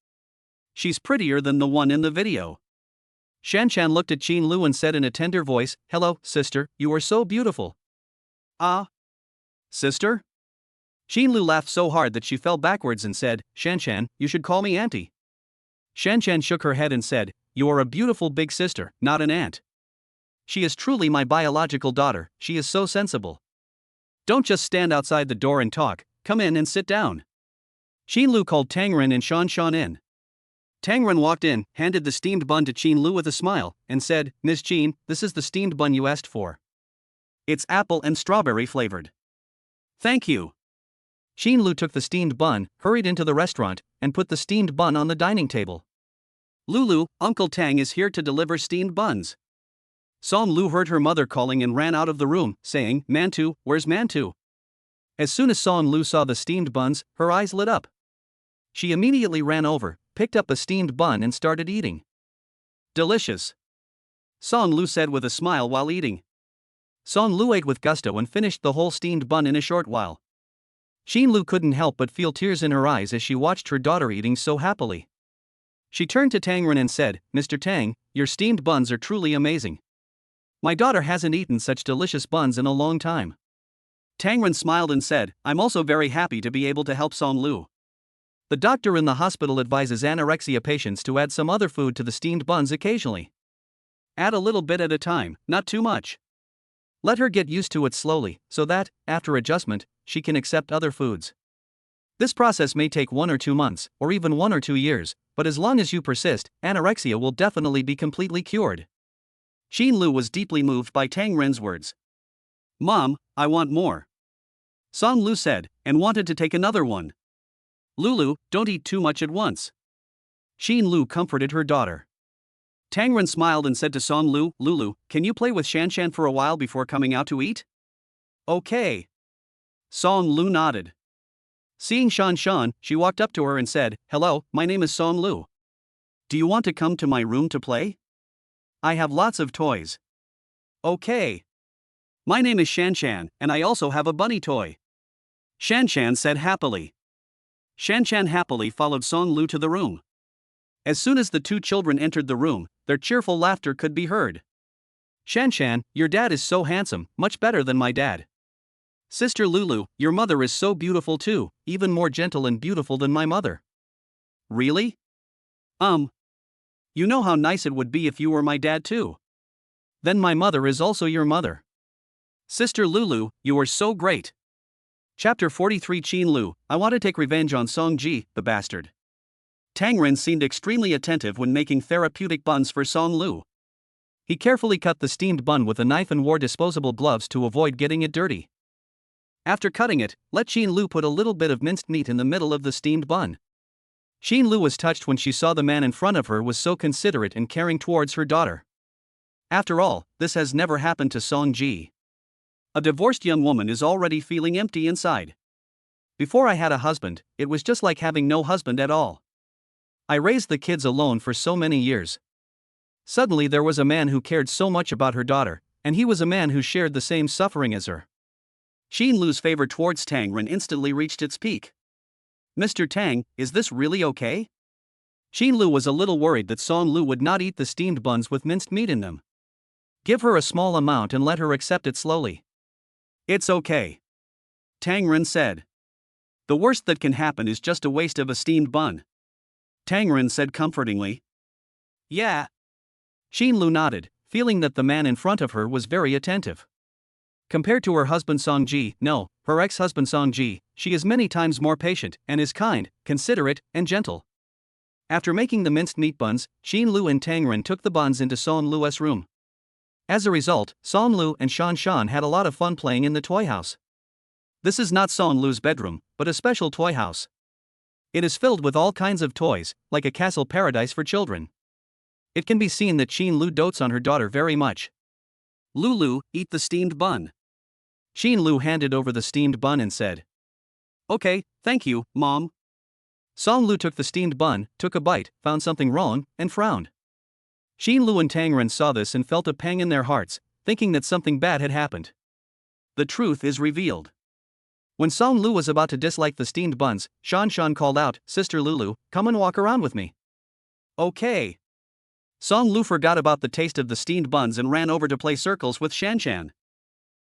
She's prettier than the one in the video." Shanshan looked at Qin Lu and said in a tender voice, "Hello, sister, you are so beautiful." "Ah? Sister?" Qin Lu laughed so hard that she fell backwards and said, "Shanshan, you should call me auntie." Shanshan shook her head and said, "You are a beautiful big sister, not an aunt. She is truly my biological daughter, she is so sensible. Don't just stand outside the door and talk, come in and sit down." Qin Lu called Tang Ren and Shanshan in. Tang Ren walked in, handed the steamed bun to Qin Lu with a smile, and said, "Ms. Qin, this is the steamed bun you asked for. It's apple and strawberry flavored." "Thank you." Qin Lu took the steamed bun, hurried into the restaurant, and put the steamed bun on the dining table. "Lulu, Uncle Tang is here to deliver steamed buns." Song Lu heard her mother calling and ran out of the room, saying, "Mantu, where's Mantu?" As soon as Song Lu saw the steamed buns, her eyes lit up. She immediately ran over, picked up a steamed bun and started eating. "Delicious," Song Lu said with a smile while eating. Song Lu ate with gusto and finished the whole steamed bun in a short while. Qin Lu couldn't help but feel tears in her eyes as she watched her daughter eating so happily. She turned to Tang Ren and said, "Mr. Tang, your steamed buns are truly amazing. My daughter hasn't eaten such delicious buns in a long time." Tang Ren smiled and said, "I'm also very happy to be able to help Song Lu. The doctor in the hospital advises anorexia patients to add some other food to the steamed buns occasionally. Add a little bit at a time, not too much. Let her get used to it slowly, so that, after adjustment, she can accept other foods. This process may take 1 or 2 months, or even 1 or 2 years, but as long as you persist, anorexia will definitely be completely cured." Qin Lu was deeply moved by Tang Ren's words. "Mom, I want more," Song Lu said, and wanted to take another one. "Lulu, don't eat too much at once." Qin Lu comforted her daughter. Tang Ren smiled and said to Song Lu, "Lulu, can you play with Shanshan for a while before coming out to eat?" "Okay." Song Lu nodded. Seeing Shanshan, she walked up to her and said, "Hello, my name is Song Lu. Do you want to come to my room to play? I have lots of toys." "Okay. My name is Shanshan, and I also have a bunny toy," Shanshan said happily. Shanshan happily followed Song Lu to the room. As soon as the two children entered the room, their cheerful laughter could be heard. "Shanshan, your dad is so handsome, much better than my dad. Sister Lulu, your mother is so beautiful too, even more gentle and beautiful than my mother." "Really? You know how nice it would be if you were my dad too. Then my mother is also your mother. Sister Lulu, you are so great." Chapter 43 Qin Lu, I want to take revenge on Song Ji, the bastard. Tang Ren seemed extremely attentive when making therapeutic buns for Song Lu. He carefully cut the steamed bun with a knife and wore disposable gloves to avoid getting it dirty. After cutting it, let Qin Lu put a little bit of minced meat in the middle of the steamed bun. Qin Lu was touched when she saw the man in front of her was so considerate and caring towards her daughter. After all, this has never happened to Song Ji. A divorced young woman is already feeling empty inside. Before I had a husband, it was just like having no husband at all. I raised the kids alone for so many years. Suddenly there was a man who cared so much about her daughter, and he was a man who shared the same suffering as her. Xin Lu's favor towards Tang Ren instantly reached its peak. Mr. Tang, is this really okay? Xin Lu was a little worried that Song Lu would not eat the steamed buns with minced meat in them. Give her a small amount and let her accept it slowly. It's okay. Tang Ren said. The worst that can happen is just a waste of a steamed bun. Tang Ren said comfortingly. Yeah. Xin Lu nodded, feeling that the man in front of her was very attentive. Compared to her husband Song Ji, her ex-husband Song Ji, she is many times more patient and is kind, considerate, and gentle. After making the minced meat buns, Xin Lu and Tang Ren took the buns into Song Lu's room. As a result, Song Lu and Shanshan had a lot of fun playing in the toy house. This is not Song Lu's bedroom, but a special toy house. It is filled with all kinds of toys, like a castle paradise for children. It can be seen that Xin Lu dotes on her daughter very much. Lulu, eat the steamed bun. Xin Lu handed over the steamed bun and said, Okay, thank you, Mom. Song Lu took the steamed bun, took a bite, found something wrong, and frowned. Xin Lu and Tang Ren saw this and felt a pang in their hearts, thinking that something bad had happened. The truth is revealed. When Song Lu was about to dislike the steamed buns, Shanshan called out, Sister Lulu, come and walk around with me. Okay. Song Lu forgot about the taste of the steamed buns and ran over to play circles with Shanshan.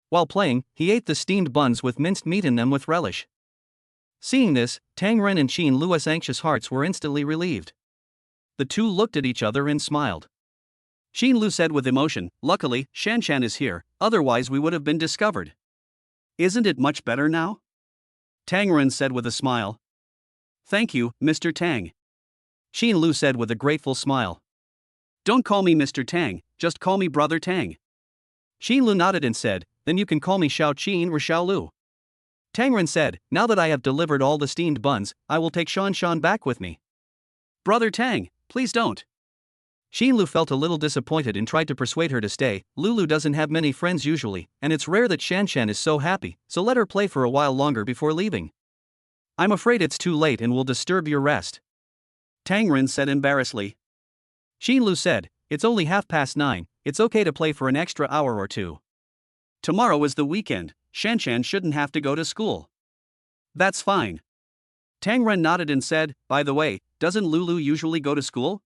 While playing, he ate the steamed buns with minced meat in them with relish. Seeing this, Tang Ren and Xin Lu's anxious hearts were instantly relieved. The two looked at each other and smiled. Xin Lu said with emotion, Luckily, Shanshan is here, otherwise we would have been discovered. Isn't it much better now? Tang Ren said with a smile. Thank you, Mr. Tang. Xin Lu said with a grateful smile. Don't call me Mr. Tang, just call me Brother Tang. Xin Lu nodded and said, Then you can call me Xiao Qin or Xiao Lu. Tang Ren said, Now that I have delivered all the steamed buns, I will take Shanshan back with me. Brother Tang, please don't. Xin Lu felt a little disappointed and tried to persuade her to stay. Lulu doesn't have many friends usually, and it's rare that Shanshan is so happy, so let her play for a while longer before leaving. I'm afraid it's too late and will disturb your rest. Tang Ren said embarrassedly. Xin Lu said, It's only 9:30, it's okay to play for an extra hour or two. Tomorrow is the weekend, Shanshan shouldn't have to go to school. That's fine. Tang Ren nodded and said, By the way, doesn't Lulu usually go to school?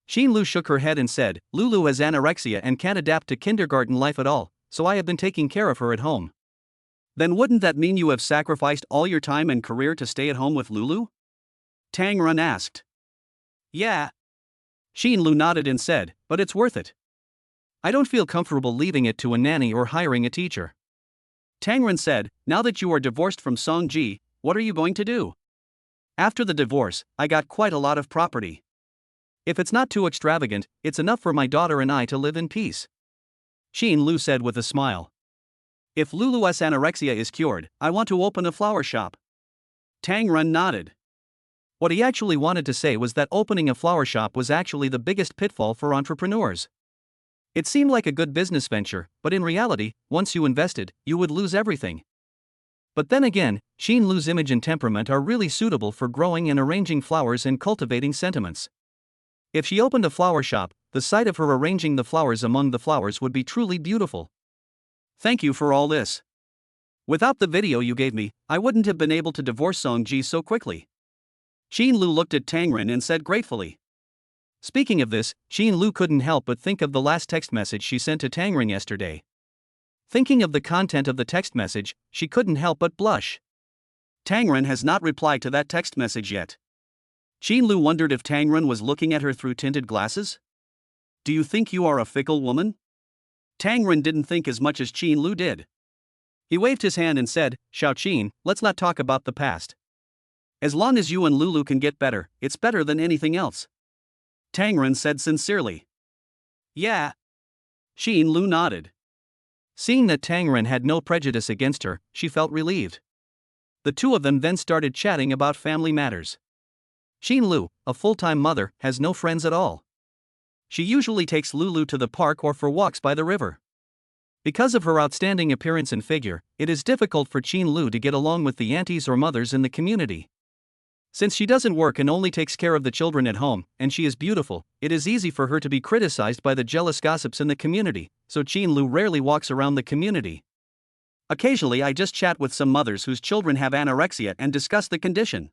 Xin Lu shook her head and said, Lulu has anorexia and can't adapt to kindergarten life at all, so I have been taking care of her at home. Then wouldn't that mean you have sacrificed all your time and career to stay at home with Lulu? Tang Ren asked. Yeah. Xin Lu nodded and said, But it's worth it. I don't feel comfortable leaving it to a nanny or hiring a teacher. Tang Ren said, Now that you are divorced from Song Ji, what are you going to do? After the divorce, I got quite a lot of property. If it's not too extravagant, it's enough for my daughter and I to live in peace. Xin Lu said with a smile. If Lulu's anorexia is cured, I want to open a flower shop. Tang Ren nodded. What he actually wanted to say was that opening a flower shop was actually the biggest pitfall for entrepreneurs. It seemed like a good business venture, but in reality, once you invested, you would lose everything. But then again, Xin Lu's image and temperament are really suitable for growing and arranging flowers and cultivating sentiments. If she opened a flower shop, the sight of her arranging the flowers among the flowers would be truly beautiful. Thank you for all this. Without the video you gave me, I wouldn't have been able to divorce Song Ji so quickly. Xin Lu looked at Tang Ren and said gratefully. Speaking of this, Xin Lu couldn't help but think of the last text message she sent to Tang Ren yesterday. Thinking of the content of the text message, she couldn't help but blush. Tang Ren has not replied to that text message yet. Xin Lu wondered if Tang Ren was looking at her through tinted glasses. Do you think you are a fickle woman? Tang Ren didn't think as much as Xin Lu did. He waved his hand and said, Xiao Qin, let's not talk about the past. As long as you and Lulu can get better, it's better than anything else. Tang Ren said sincerely. Yeah. Xin Lu nodded. Seeing that Tang Ren had no prejudice against her, she felt relieved. The two of them then started chatting about family matters. Xin Lu, a full-time mother, has no friends at all. She usually takes Lulu to the park or for walks by the river. Because of her outstanding appearance and figure, it is difficult for Qin Lu to get along with the aunties or mothers in the community. Since she doesn't work and only takes care of the children at home, and she is beautiful, it is easy for her to be criticized by the jealous gossips in the community, so Qin Lu rarely walks around the community. Occasionally I just chat with some mothers whose children have anorexia and discuss the condition.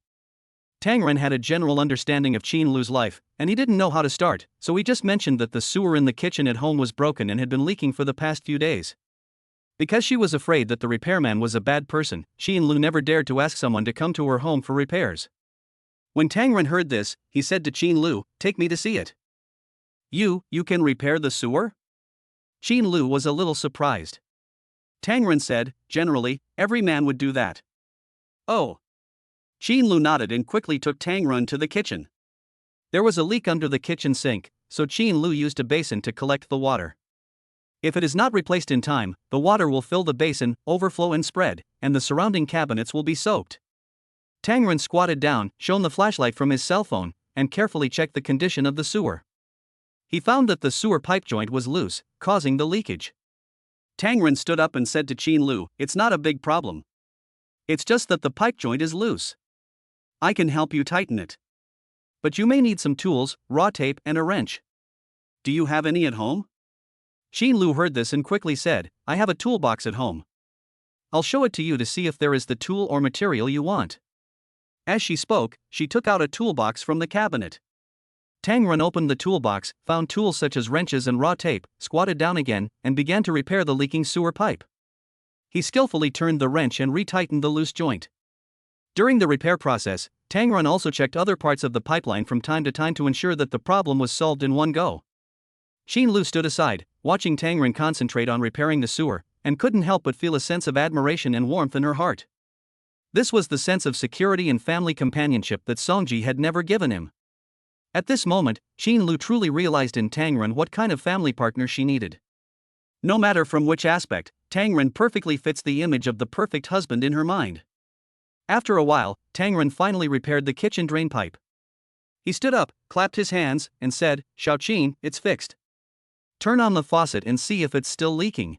Tang Ren had a general understanding of Qin Lu's life, and he didn't know how to start, so he just mentioned that the sewer in the kitchen at home was broken and had been leaking for the past few days. Because she was afraid that the repairman was a bad person, Qin Lu never dared to ask someone to come to her home for repairs. When Tang Ren heard this, he said to Qin Lu, "Take me to see it." You can repair the sewer?" Qin Lu was a little surprised. Tang Ren said, "Generally, every man would do that." "Oh." Qin Lu nodded and quickly took Tang Ren to the kitchen. There was a leak under the kitchen sink, so Qin Lu used a basin to collect the water. If it is not replaced in time, the water will fill the basin, overflow and spread, and the surrounding cabinets will be soaked. Tang Ren squatted down, shone the flashlight from his cell phone, and carefully checked the condition of the sewer. He found that the sewer pipe joint was loose, causing the leakage. Tang Ren stood up and said to Qin Lu, "It's not a big problem. It's just that the pipe joint is loose. I can help you tighten it. But you may need some tools, raw tape and a wrench. Do you have any at home?" Qin Lu heard this and quickly said, "I have a toolbox at home. I'll show it to you to see if there is the tool or material you want." As she spoke, she took out a toolbox from the cabinet. Tang Ren opened the toolbox, found tools such as wrenches and raw tape, squatted down again, and began to repair the leaking sewer pipe. He skillfully turned the wrench and retightened the loose joint. During the repair process, Tang Ren also checked other parts of the pipeline from time to time to ensure that the problem was solved in one go. Qin Lu stood aside, watching Tang Ren concentrate on repairing the sewer, and couldn't help but feel a sense of admiration and warmth in her heart. This was the sense of security and family companionship that Songji had never given him. At this moment, Qin Lu truly realized in Tang Ren what kind of family partner she needed. No matter from which aspect, Tang Ren perfectly fits the image of the perfect husband in her mind. After a while, Tang Ren finally repaired the kitchen drain pipe. He stood up, clapped his hands, and said, "Xiaoqin, it's fixed. Turn on the faucet and see if it's still leaking."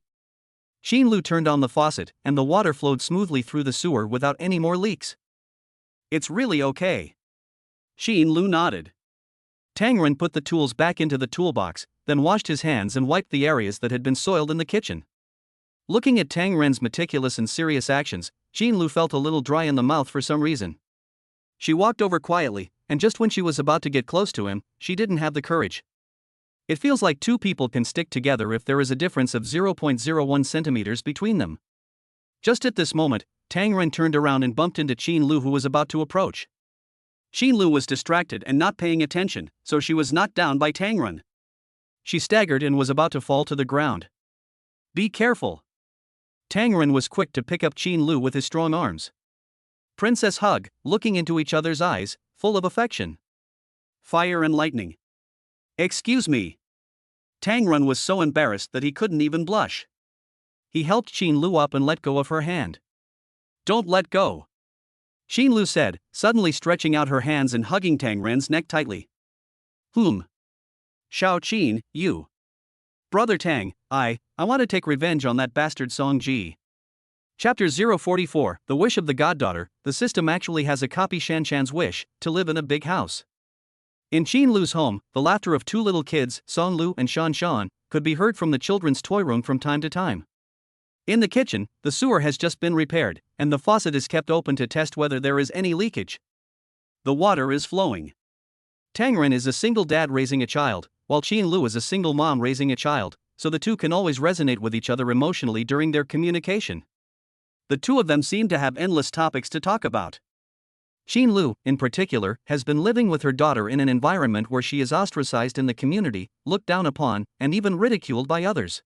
Qin Lu turned on the faucet, and the water flowed smoothly through the sewer without any more leaks. "It's really okay." Qin Lu nodded. Tang Ren put the tools back into the toolbox, then washed his hands and wiped the areas that had been soiled in the kitchen. Looking at Tang Ren's meticulous and serious actions, Qin Lu felt a little dry in the mouth for some reason. She walked over quietly, and just when she was about to get close to him, she didn't have the courage. It feels like two people can stick together if there is a difference of 0.01 centimeters between them. Just at this moment, Tang Ren turned around and bumped into Qin Lu, who was about to approach. Qin Lu was distracted and not paying attention, so she was knocked down by Tang Ren. She staggered and was about to fall to the ground. "Be careful." Tang Ren was quick to pick up Qin Lu with his strong arms. Princess hug, looking into each other's eyes, full of affection. Fire and lightning. "Excuse me." Tang Ren was so embarrassed that he couldn't even blush. He helped Qin Lu up and let go of her hand. "Don't let go," Qin Lu said, suddenly stretching out her hands and hugging Tang Ren's neck tightly. Xiaoqin, you. Brother Tang, I want to take revenge on that bastard Song Ji." Chapter 044, The Wish of the Goddaughter. The system actually has a copy Shanshan's wish, to live in a big house. In Qin Lu's home, the laughter of two little kids, Song Lu and Shanshan, could be heard from the children's toy room from time to time. In the kitchen, the sewer has just been repaired, and the faucet is kept open to test whether there is any leakage. The water is flowing. Tang Ren is a single dad raising a child, while Qin Lu is a single mom raising a child, so the two can always resonate with each other emotionally during their communication. The two of them seem to have endless topics to talk about. Qin Lu, in particular, has been living with her daughter in an environment where she is ostracized in the community, looked down upon, and even ridiculed by others.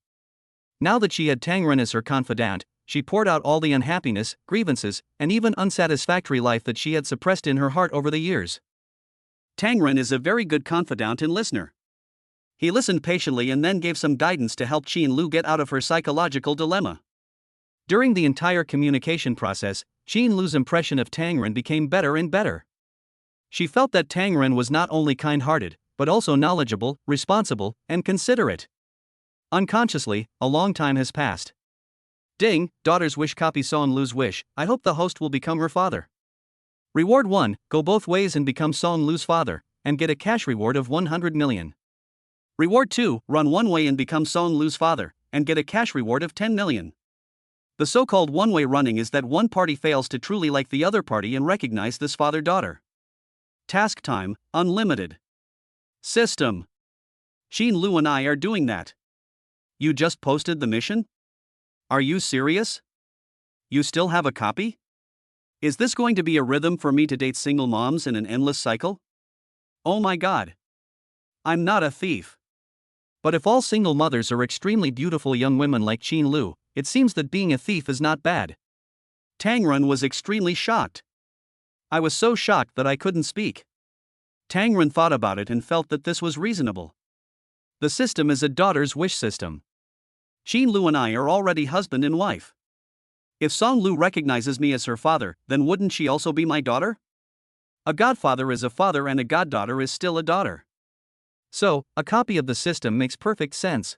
Now that she had Tang Ren as her confidant, she poured out all the unhappiness, grievances, and even unsatisfactory life that she had suppressed in her heart over the years. Tang Ren is a very good confidant and listener. He listened patiently and then gave some guidance to help Qin Lu get out of her psychological dilemma. During the entire communication process, Qin Lu's impression of Tang Ren became better and better. She felt that Tang Ren was not only kind-hearted, but also knowledgeable, responsible, and considerate. Unconsciously, a long time has passed. Ding, daughter's wish copy Song Lu's wish. I hope the host will become her father. Reward 1, go both ways and become Song Lu's father, and get a cash reward of 100 million. Reward 2, run one way and become Song Lu's father, and get a cash reward of 10 million. The so-called one-way running is that one party fails to truly like the other party and recognize this father-daughter. Task time, unlimited. System. Qin Lu and I are doing that. You just posted the mission? Are you serious? You still have a copy? Is this going to be a rhythm for me to date single moms in an endless cycle? Oh my god. I'm not a thief. But if all single mothers are extremely beautiful young women like Qin Lu, it seems that being a thief is not bad. Tang Ren was extremely shocked. I was so shocked that I couldn't speak. Tang Ren thought about it and felt that this was reasonable. The system is a daughter's wish system. Qin Lu and I are already husband and wife. If Song Lu recognizes me as her father, then wouldn't she also be my daughter? A godfather is a father and a goddaughter is still a daughter. So, a copy of the system makes perfect sense.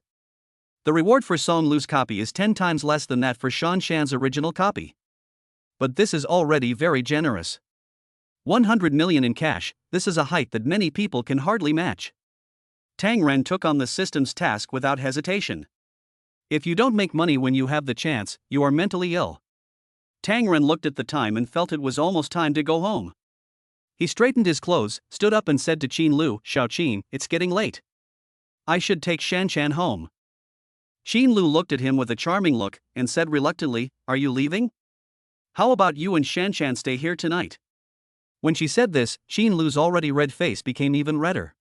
The reward for Song Lu's copy is 10 times less than that for Shanshan's original copy. But this is already very generous. 100 million in cash, this is a height that many people can hardly match. Tang Ren took on the system's task without hesitation. If you don't make money when you have the chance, you are mentally ill. Tang Ren looked at the time and felt it was almost time to go home. He straightened his clothes, stood up and said to Qin Lu, Xiao Qin, it's getting late. I should take Shanshan home. Qin Lu looked at him with a charming look, and said reluctantly, are you leaving? How about you and Shanshan stay here tonight? When she said this, Qin Lu's already red face became even redder.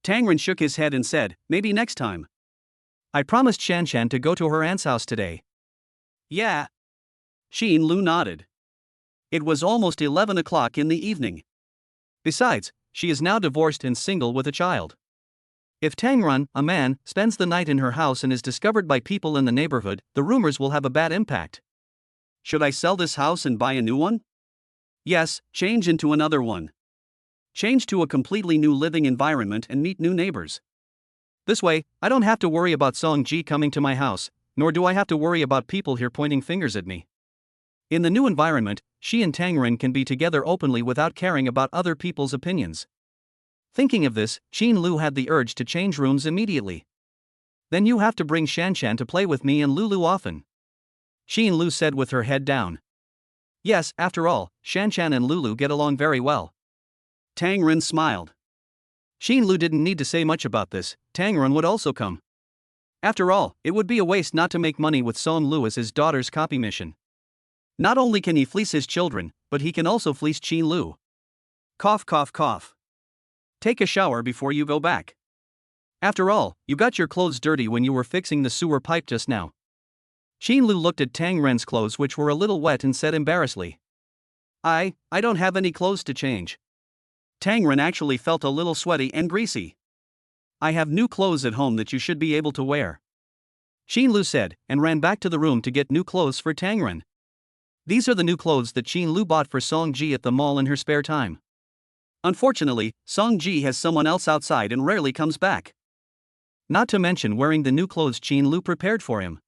Tang Ren shook his head and said, maybe next time. I promised Shanshan to go to her aunt's house today. Yeah. Qin Lu nodded. It was almost 11 o'clock in the evening. Besides, she is now divorced and single with a child. If Tang Ren, a man, spends the night in her house and is discovered by people in the neighborhood, the rumors will have a bad impact. Should I sell this house and buy a new one? Yes, change into another one. Change to a completely new living environment and meet new neighbors. This way, I don't have to worry about Song Ji coming to my house, nor do I have to worry about people here pointing fingers at me. In the new environment, she and Tang Ren can be together openly without caring about other people's opinions. Thinking of this, Qin Lu had the urge to change rooms immediately. Then you have to bring Shanshan to play with me and Lulu often. Qin Lu said with her head down. Yes, after all, Shanshan and Lulu get along very well. Tang Ren smiled. Qin Lu didn't need to say much about this, Tang Ren would also come. After all, it would be a waste not to make money with Song Lu as his daughter's copy mission. Not only can he fleece his children, but he can also fleece Qin Lu. Cough cough cough. Take a shower before you go back. After all, you got your clothes dirty when you were fixing the sewer pipe just now. Qin Lu looked at Tang Ren's clothes which were a little wet and said embarrassedly. I don't have any clothes to change. Tang Ren actually felt a little sweaty and greasy. I have new clothes at home that you should be able to wear. Qin Lu said, and ran back to the room to get new clothes for Tang Ren. These are the new clothes that Qin Lu bought for Song Ji at the mall in her spare time. Unfortunately, Song Ji has someone else outside and rarely comes back. Not to mention wearing the new clothes Qin Lu prepared for him.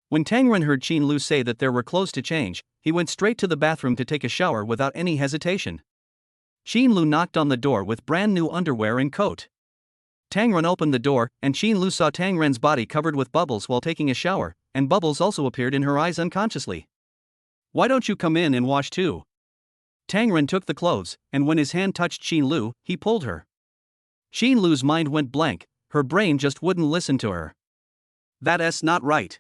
When Tang Ren heard Qin Lu say that there were clothes to change, he went straight to the bathroom to take a shower without any hesitation. Qin Lu knocked on the door with brand new underwear and coat. Tang Ren opened the door, and Qin Lu saw Tang Ren's body covered with bubbles while taking a shower, and bubbles also appeared in her eyes unconsciously. Why don't you come in and wash too? Tang Ren took the clothes, and when his hand touched Qin Lu, he pulled her. Qin Lu's mind went blank, her brain just wouldn't listen to her. That's not right.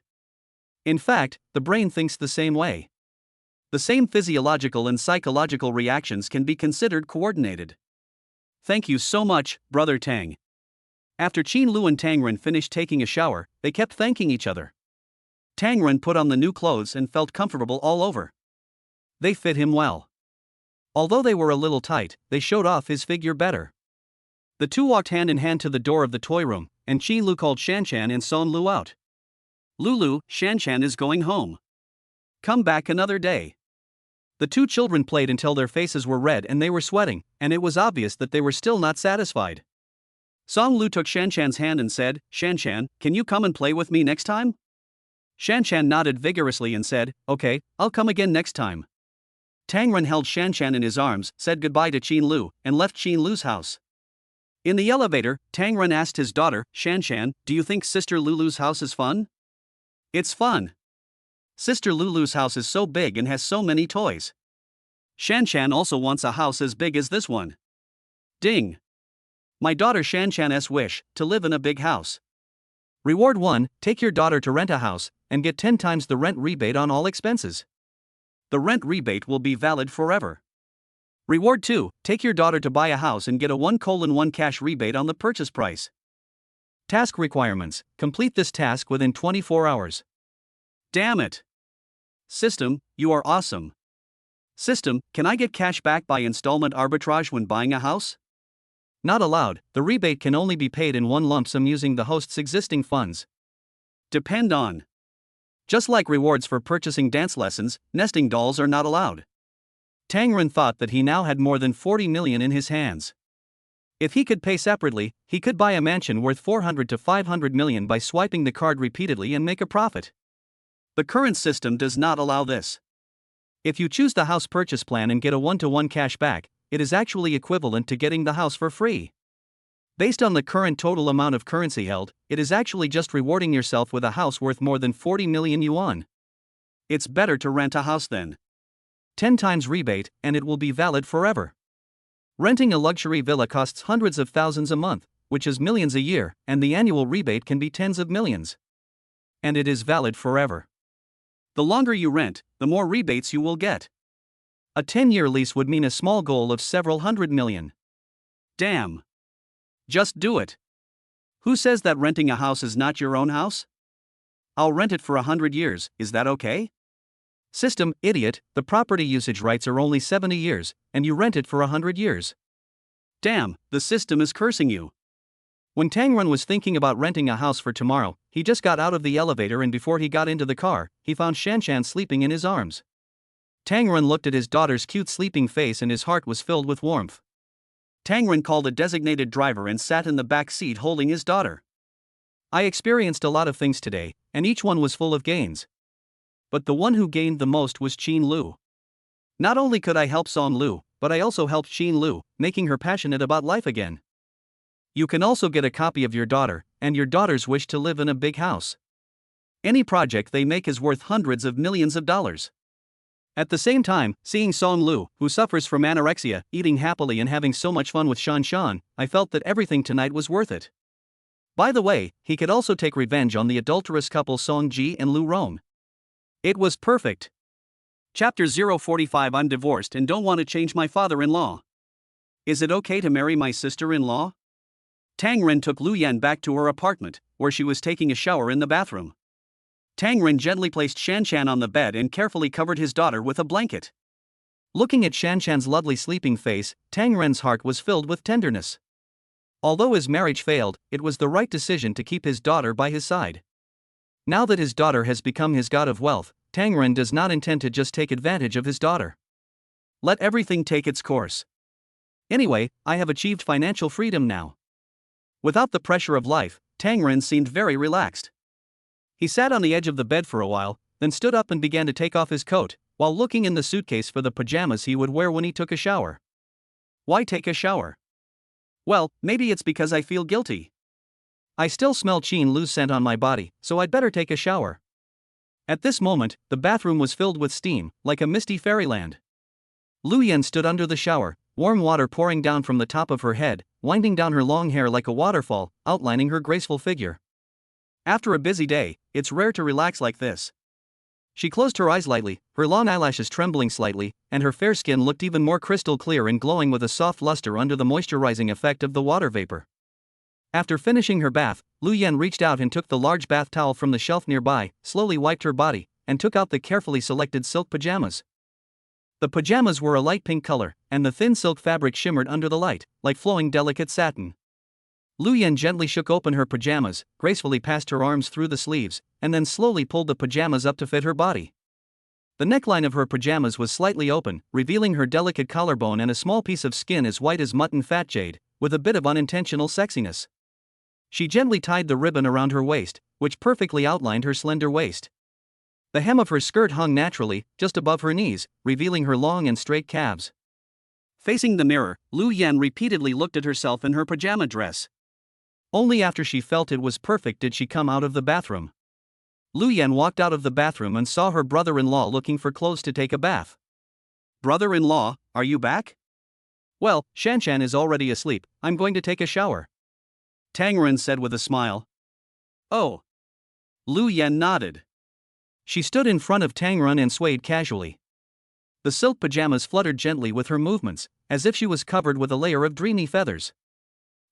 In fact, the brain thinks the same way. The same physiological and psychological reactions can be considered coordinated. Thank you so much, Brother Tang. After Qin Lu and Tang Ren finished taking a shower, they kept thanking each other. Tang Ren put on the new clothes and felt comfortable all over. They fit him well. Although they were a little tight, they showed off his figure better. The two walked hand in hand to the door of the toy room, and Qin Lu called Shanshan and Song Lu out. Lulu, Shanshan is going home. Come back another day. The two children played until their faces were red and they were sweating, and it was obvious that they were still not satisfied. Song Lu took Shanshan's hand and said, "Shanshan, can you come and play with me next time?" Shanshan nodded vigorously and said, "Okay, I'll come again next time." Tang Ren held Shanshan in his arms, said goodbye to Qin Lu, and left Qin Lu's house. In the elevator, Tang Ren asked his daughter, "Shanshan, do you think Sister Lulu's house is fun?" "It's fun. Sister Lulu's house is so big and has so many toys. Shanshan also wants a house as big as this one." Ding! My daughter Shanshan's wish, to live in a big house. Reward 1, take your daughter to rent a house, and get 10 times the rent rebate on all expenses. The rent rebate will be valid forever. Reward 2, take your daughter to buy a house and get a 1:1 cash rebate on the purchase price. Task requirements, complete this task within 24 hours. Damn it! System, you are awesome. System, can I get cash back by installment arbitrage when buying a house? Not allowed, the rebate can only be paid in one lump sum using the host's existing funds. Depend on. Just like rewards for purchasing dance lessons, nesting dolls are not allowed. Tang Ren thought that he now had more than 40 million in his hands. If he could pay separately, he could buy a mansion worth 400 to 500 million by swiping the card repeatedly and make a profit. The current system does not allow this. If you choose the house purchase plan and get a 1:1 cash back, it is actually equivalent to getting the house for free. Based on the current total amount of currency held, it is actually just rewarding yourself with a house worth more than 40 million yuan. It's better to rent a house then. 10 times rebate, and it will be valid forever. Renting a luxury villa costs hundreds of thousands a month, which is millions a year, and the annual rebate can be tens of millions. And it is valid forever. The longer you rent, the more rebates you will get. A 10-year lease would mean a small goal of several hundred million. Damn. Just do it. Who says that renting a house is not your own house? I'll rent it for 100 years, is that okay? System, idiot, the property usage rights are only 70 years, and you rent it for 100 years. Damn, the system is cursing you. When Tang Ren was thinking about renting a house for tomorrow, he just got out of the elevator, and before he got into the car, he found Shanshan sleeping in his arms. Tang Ren looked at his daughter's cute sleeping face and his heart was filled with warmth. Tang Ren called a designated driver and sat in the back seat holding his daughter. I experienced a lot of things today, and each one was full of gains. But the one who gained the most was Qin Lu. Not only could I help Song Lu, but I also helped Qin Lu, making her passionate about life again. You can also get a copy of your daughter, and your daughter's wish to live in a big house. Any project they make is worth hundreds of millions of dollars. At the same time, seeing Song Lu, who suffers from anorexia, eating happily and having so much fun with Shanshan, I felt that everything tonight was worth it. By the way, he could also take revenge on the adulterous couple Song Ji and Lu Rong. It was perfect. Chapter 045. I'm divorced and don't want to change my father-in-law. Is it okay to marry my sister-in-law? Tang Ren took Lu Yan back to her apartment, where she was taking a shower in the bathroom. Tang Ren gently placed Shanshan on the bed and carefully covered his daughter with a blanket. Looking at Shanshan's lovely sleeping face, Tang Ren's heart was filled with tenderness. Although his marriage failed, it was the right decision to keep his daughter by his side. Now that his daughter has become his god of wealth, Tang Ren does not intend to just take advantage of his daughter. Let everything take its course. Anyway, I have achieved financial freedom now. Without the pressure of life, Tang Ren seemed very relaxed. He sat on the edge of the bed for a while, then stood up and began to take off his coat, while looking in the suitcase for the pajamas he would wear when he took a shower. Why take a shower? Well, maybe it's because I feel guilty. I still smell Qin Lu's scent on my body, so I'd better take a shower. At this moment, the bathroom was filled with steam, like a misty fairyland. Lu Yan stood under the shower, warm water pouring down from the top of her head, winding down her long hair like a waterfall, outlining her graceful figure. After a busy day, it's rare to relax like this. She closed her eyes lightly, her long eyelashes trembling slightly, and her fair skin looked even more crystal clear and glowing with a soft luster under the moisturizing effect of the water vapor. After finishing her bath, Lu Yan reached out and took the large bath towel from the shelf nearby, slowly wiped her body, and took out the carefully selected silk pajamas. The pajamas were a light pink color, and the thin silk fabric shimmered under the light, like flowing delicate satin. Lu Yan gently shook open her pajamas, gracefully passed her arms through the sleeves, and then slowly pulled the pajamas up to fit her body. The neckline of her pajamas was slightly open, revealing her delicate collarbone and a small piece of skin as white as mutton fat jade, with a bit of unintentional sexiness. She gently tied the ribbon around her waist, which perfectly outlined her slender waist. The hem of her skirt hung naturally, just above her knees, revealing her long and straight calves. Facing the mirror, Liu Yan repeatedly looked at herself in her pajama dress. Only after she felt it was perfect did she come out of the bathroom. Liu Yan walked out of the bathroom and saw her brother-in-law looking for clothes to take a bath. "Brother-in-law, are you back?" "Well, Shanshan is already asleep, I'm going to take a shower," Tang Ren said with a smile. "Oh." Liu Yan nodded. She stood in front of Tang Ren and swayed casually. The silk pajamas fluttered gently with her movements, as if she was covered with a layer of dreamy feathers.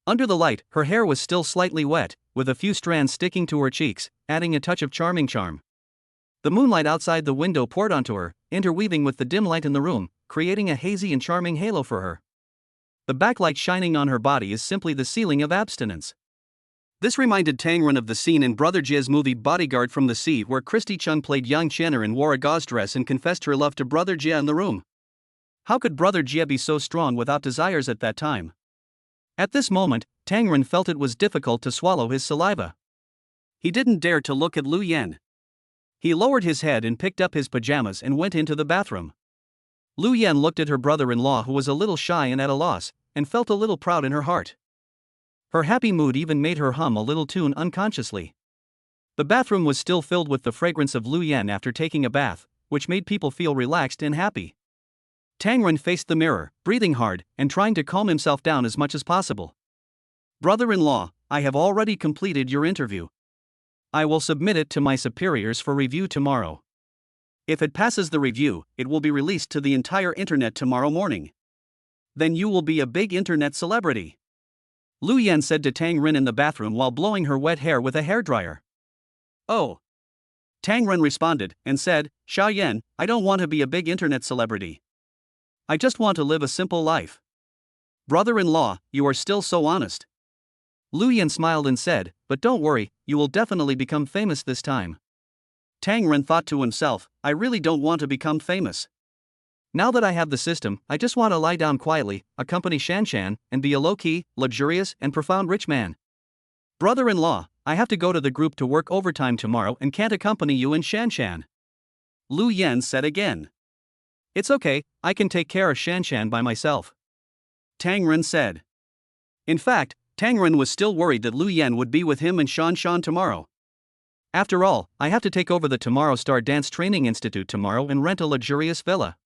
Under the light, her hair was still slightly wet, with a few strands sticking to her cheeks, adding a touch of charming charm. The moonlight outside the window poured onto her, interweaving with the dim light in the room, creating a hazy and charming halo for her. The backlight shining on her body is simply the ceiling of abstinence. This reminded Tang Ren of the scene in Brother Jie's movie Bodyguard from the Sea where Christy Chung played young Chenner and wore a gauze dress and confessed her love to Brother Jie in the room. How could Brother Jie be so strong without desires at that time? At this moment, Tang Ren felt it was difficult to swallow his saliva. He didn't dare to look at Liu Yan. He lowered his head and picked up his pajamas and went into the bathroom. Liu Yan looked at her brother-in-law, who was a little shy and at a loss, and felt a little proud in her heart. Her happy mood even made her hum a little tune unconsciously. The bathroom was still filled with the fragrance of Liu Yan after taking a bath, which made people feel relaxed and happy. Tang Ren faced the mirror, breathing hard, and trying to calm himself down as much as possible. "Brother-in-law, I have already completed your interview. I will submit it to my superiors for review tomorrow. If it passes the review, it will be released to the entire internet tomorrow morning. Then you will be a big internet celebrity," Liu Yan said to Tang Ren in the bathroom while blowing her wet hair with a hairdryer. "Oh," Tang Ren responded, and said, "Xiao Yan, I don't want to be a big internet celebrity. I just want to live a simple life." "Brother-in-law, you are still so honest." Liu Yan smiled and said, "But don't worry, you will definitely become famous this time." Tang Ren thought to himself, "I really don't want to become famous. Now that I have the system, I just want to lie down quietly, accompany Shanshan, and be a low-key, luxurious, and profound rich man." "Brother-in-law, I have to go to the group to work overtime tomorrow and can't accompany you and Shanshan," Liu Yan said again. "It's okay, I can take care of Shanshan by myself," Tang Ren said. In fact, Tang Ren was still worried that Liu Yan would be with him and Shanshan tomorrow. "After all, I have to take over the Tomorrow Star Dance Training Institute tomorrow and rent a luxurious villa."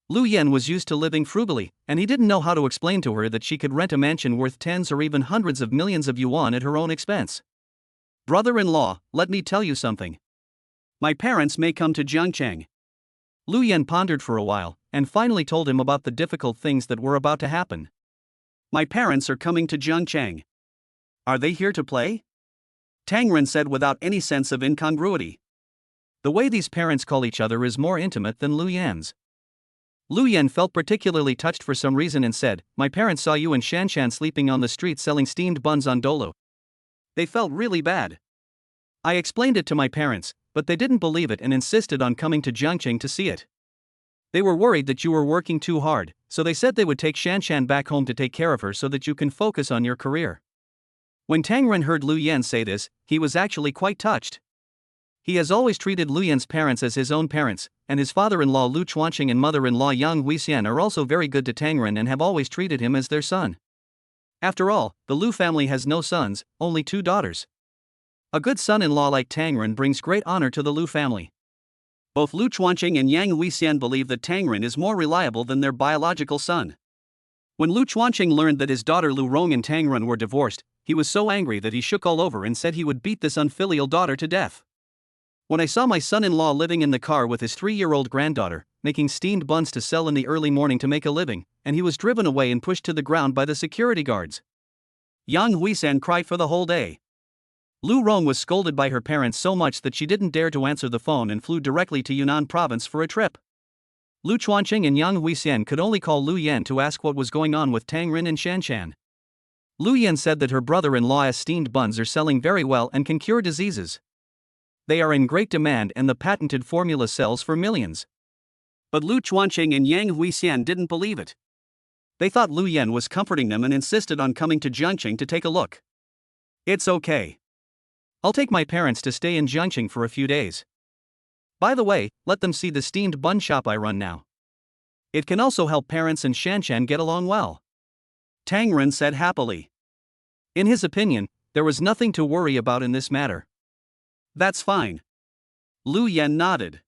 Liu Yan was used to living frugally, and he didn't know how to explain to her that she could rent a mansion worth tens or even hundreds of millions of yuan at her own expense. "Brother-in-law, let me tell you something. My parents may come to Jiangcheng." Liu Yan pondered for a while, and finally told him about the difficult things that were about to happen. "My parents are coming to Jiangcheng." "Are they here to play?" Tang Ren said without any sense of incongruity. The way these parents call each other is more intimate than Liu Yan's. Liu Yan felt particularly touched for some reason and said, "My parents saw you and Shanshan sleeping on the street selling steamed buns on Dolo. They felt really bad. I explained it to my parents, but they didn't believe it and insisted on coming to Jiangcheng to see it. They were worried that you were working too hard, so they said they would take Shanshan back home to take care of her so that you can focus on your career." When Tang Ren heard Liu Yan say this, he was actually quite touched. He has always treated Liu Yan's parents as his own parents, and his father-in-law Lu Chuanqing and mother-in-law Yang Huixian are also very good to Tang Ren and have always treated him as their son. After all, the Lu family has no sons, only 2 daughters. A good son-in-law like Tang Ren brings great honor to the Lu family. Both Lu Chuanqing and Yang Huixian believe that Tang Ren is more reliable than their biological son. When Lu Chuanqing learned that his daughter Lu Rong and Tang Ren were divorced, he was so angry that he shook all over and said he would beat this unfilial daughter to death. "When I saw my son-in-law living in the car with his 3-year-old granddaughter, making steamed buns to sell in the early morning to make a living, and he was driven away and pushed to the ground by the security guards." Yang Huixian cried for the whole day. Lu Rong was scolded by her parents so much that she didn't dare to answer the phone and flew directly to Yunnan province for a trip. Lu Chuanqing and Yang Huixian could only call Liu Yan to ask what was going on with Tang Ren and Shanshan. Liu Yan said that her brother-in-law's steamed buns are selling very well and can cure diseases. They are in great demand and the patented formula sells for millions. But Lu Chuanqing and Yang Huixian didn't believe it. They thought Liu Yan was comforting them and insisted on coming to Jiangcheng to take a look. It's okay. I'll take my parents to stay in Jiangxing for a few days. By the way, let them see the steamed bun shop I run now. It can also help parents and Shanshan get along well. Tang Ren said happily. In his opinion, there was nothing to worry about in this matter. That's fine. Liu Yan nodded.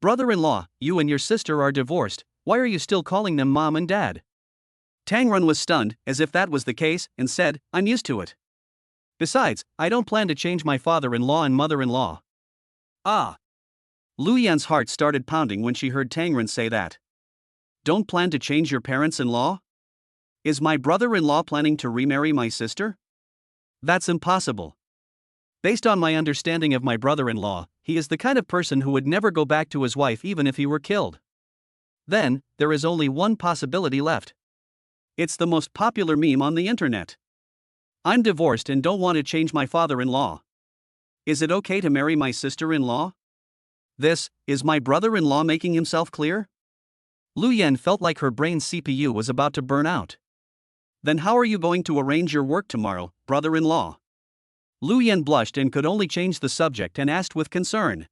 Brother-in-law, you and your sister are divorced, why are you still calling them mom and dad? Tang Ren was stunned, as if that was the case, and said, I'm used to it. Besides, I don't plan to change my father-in-law and mother-in-law. Ah. Liu Yan's heart started pounding when she heard Tang Ren say that. Don't plan to change your parents-in-law? Is my brother-in-law planning to remarry my sister? That's impossible. Based on my understanding of my brother-in-law, he is the kind of person who would never go back to his wife even if he were killed. Then, there is only one possibility left. It's the most popular meme on the internet. I'm divorced and don't want to change my father-in-law. Is it okay to marry my sister-in-law? Is my brother-in-law making himself clear? Liu Yan felt like her brain's CPU was about to burn out. Then how are you going to arrange your work tomorrow, brother-in-law? Liu Yan blushed and could only change the subject and asked with concern.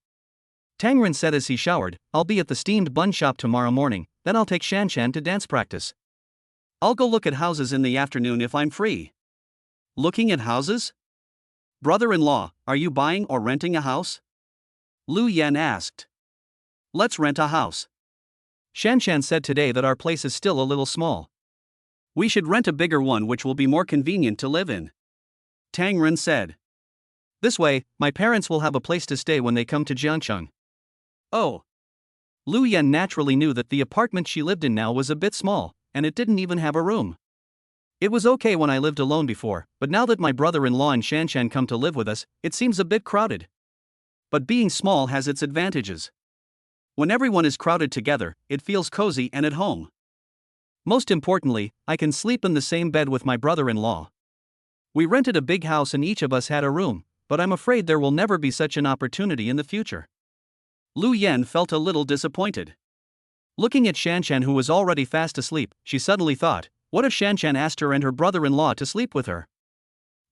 Tang Ren said as he showered, I'll be at the steamed bun shop tomorrow morning, then I'll take Shanshan to dance practice. I'll go look at houses in the afternoon if I'm free. Looking at houses? Brother-in-law, are you buying or renting a house? Liu Yan asked. Let's rent a house. Shanshan said today that our place is still a little small. We should rent a bigger one which will be more convenient to live in. Tang Ren said. This way, my parents will have a place to stay when they come to Jiangxing. Oh. Liu Yan naturally knew that the apartment she lived in now was a bit small, and it didn't even have a room. It was okay when I lived alone before, but now that my brother-in-law and Shanshan come to live with us, it seems a bit crowded. But being small has its advantages. When everyone is crowded together, it feels cozy and at home. Most importantly, I can sleep in the same bed with my brother-in-law. We rented a big house and each of us had a room, but I'm afraid there will never be such an opportunity in the future. Liu Yan felt a little disappointed. Looking at Shanshan, who was already fast asleep, she suddenly thought, what if Shanshan asked her and her brother-in-law to sleep with her?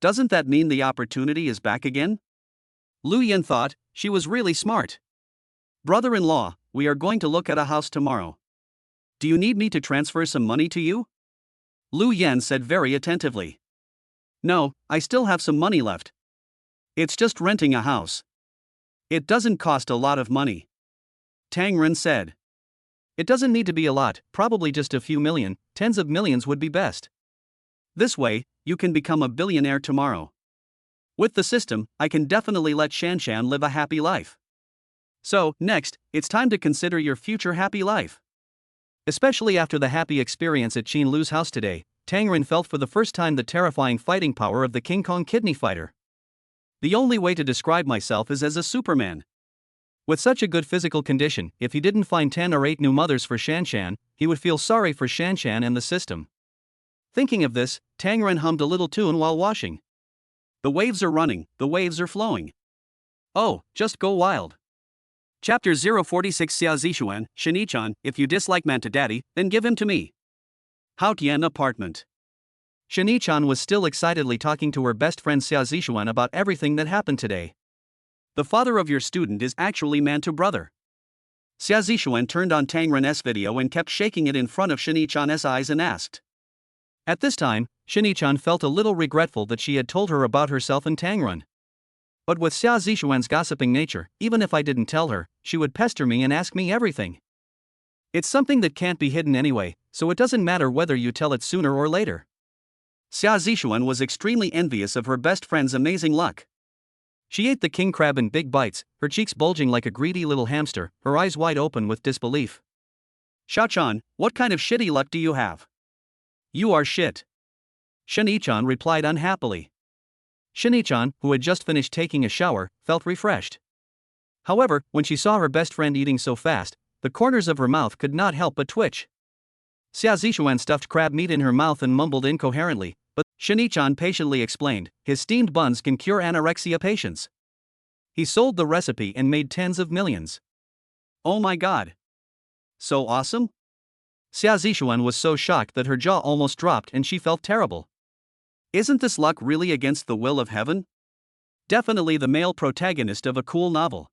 Doesn't that mean the opportunity is back again? Liu Yan thought, she was really smart. Brother-in-law, we are going to look at a house tomorrow. Do you need me to transfer some money to you? Liu Yan said very attentively. No, I still have some money left. It's just renting a house. It doesn't cost a lot of money. Tang Ren said. It doesn't need to be a lot, probably just a few million, tens of millions would be best. This way, you can become a billionaire tomorrow. With the system, I can definitely let Shanshan live a happy life. So, next, it's time to consider your future happy life. Especially after the happy experience at Qin Lu's house today, Tang Ren felt for the first time the terrifying fighting power of the King Kong kidney fighter. The only way to describe myself is as a Superman. With such a good physical condition, if he didn't find 10 or 8 new mothers for Shanshan, he would feel sorry for Shanshan and the system. Thinking of this, Tang Ren hummed a little tune while washing. The waves are running, the waves are flowing. Oh, just go wild. Chapter 046 Xia Zishuan, Shani-chan, if you dislike man to daddy, then give him to me. Haotian apartment. Shani-chan was still excitedly talking to her best friend Xia Zishuan about everything that happened today. The father of your student is actually man to brother. Xia Zishuan turned on Tang Ren's video and kept shaking it in front of Shani-chan's eyes and asked. At this time, Shani-chan felt a little regretful that she had told her about herself and Tang Ren. But with Xia Zishuan's gossiping nature, even if I didn't tell her, she would pester me and ask me everything. It's something that can't be hidden anyway, so it doesn't matter whether you tell it sooner or later. Xia Zishuan was extremely envious of her best friend's amazing luck. She ate the king crab in big bites, her cheeks bulging like a greedy little hamster, her eyes wide open with disbelief. Xia-chan, what kind of shitty luck do you have? You are shit. Shani-chan replied unhappily. Shani-chan, who had just finished taking a shower, felt refreshed. However, when she saw her best friend eating so fast, the corners of her mouth could not help but twitch. Xia Zishuan stuffed crab meat in her mouth and mumbled incoherently, but Shani-chan patiently explained, his steamed buns can cure anorexia patients. He sold the recipe and made tens of millions. Oh my god. So awesome? Xia Zishuan was so shocked that her jaw almost dropped and she felt terrible. Isn't this luck really against the will of heaven? Definitely the male protagonist of a cool novel.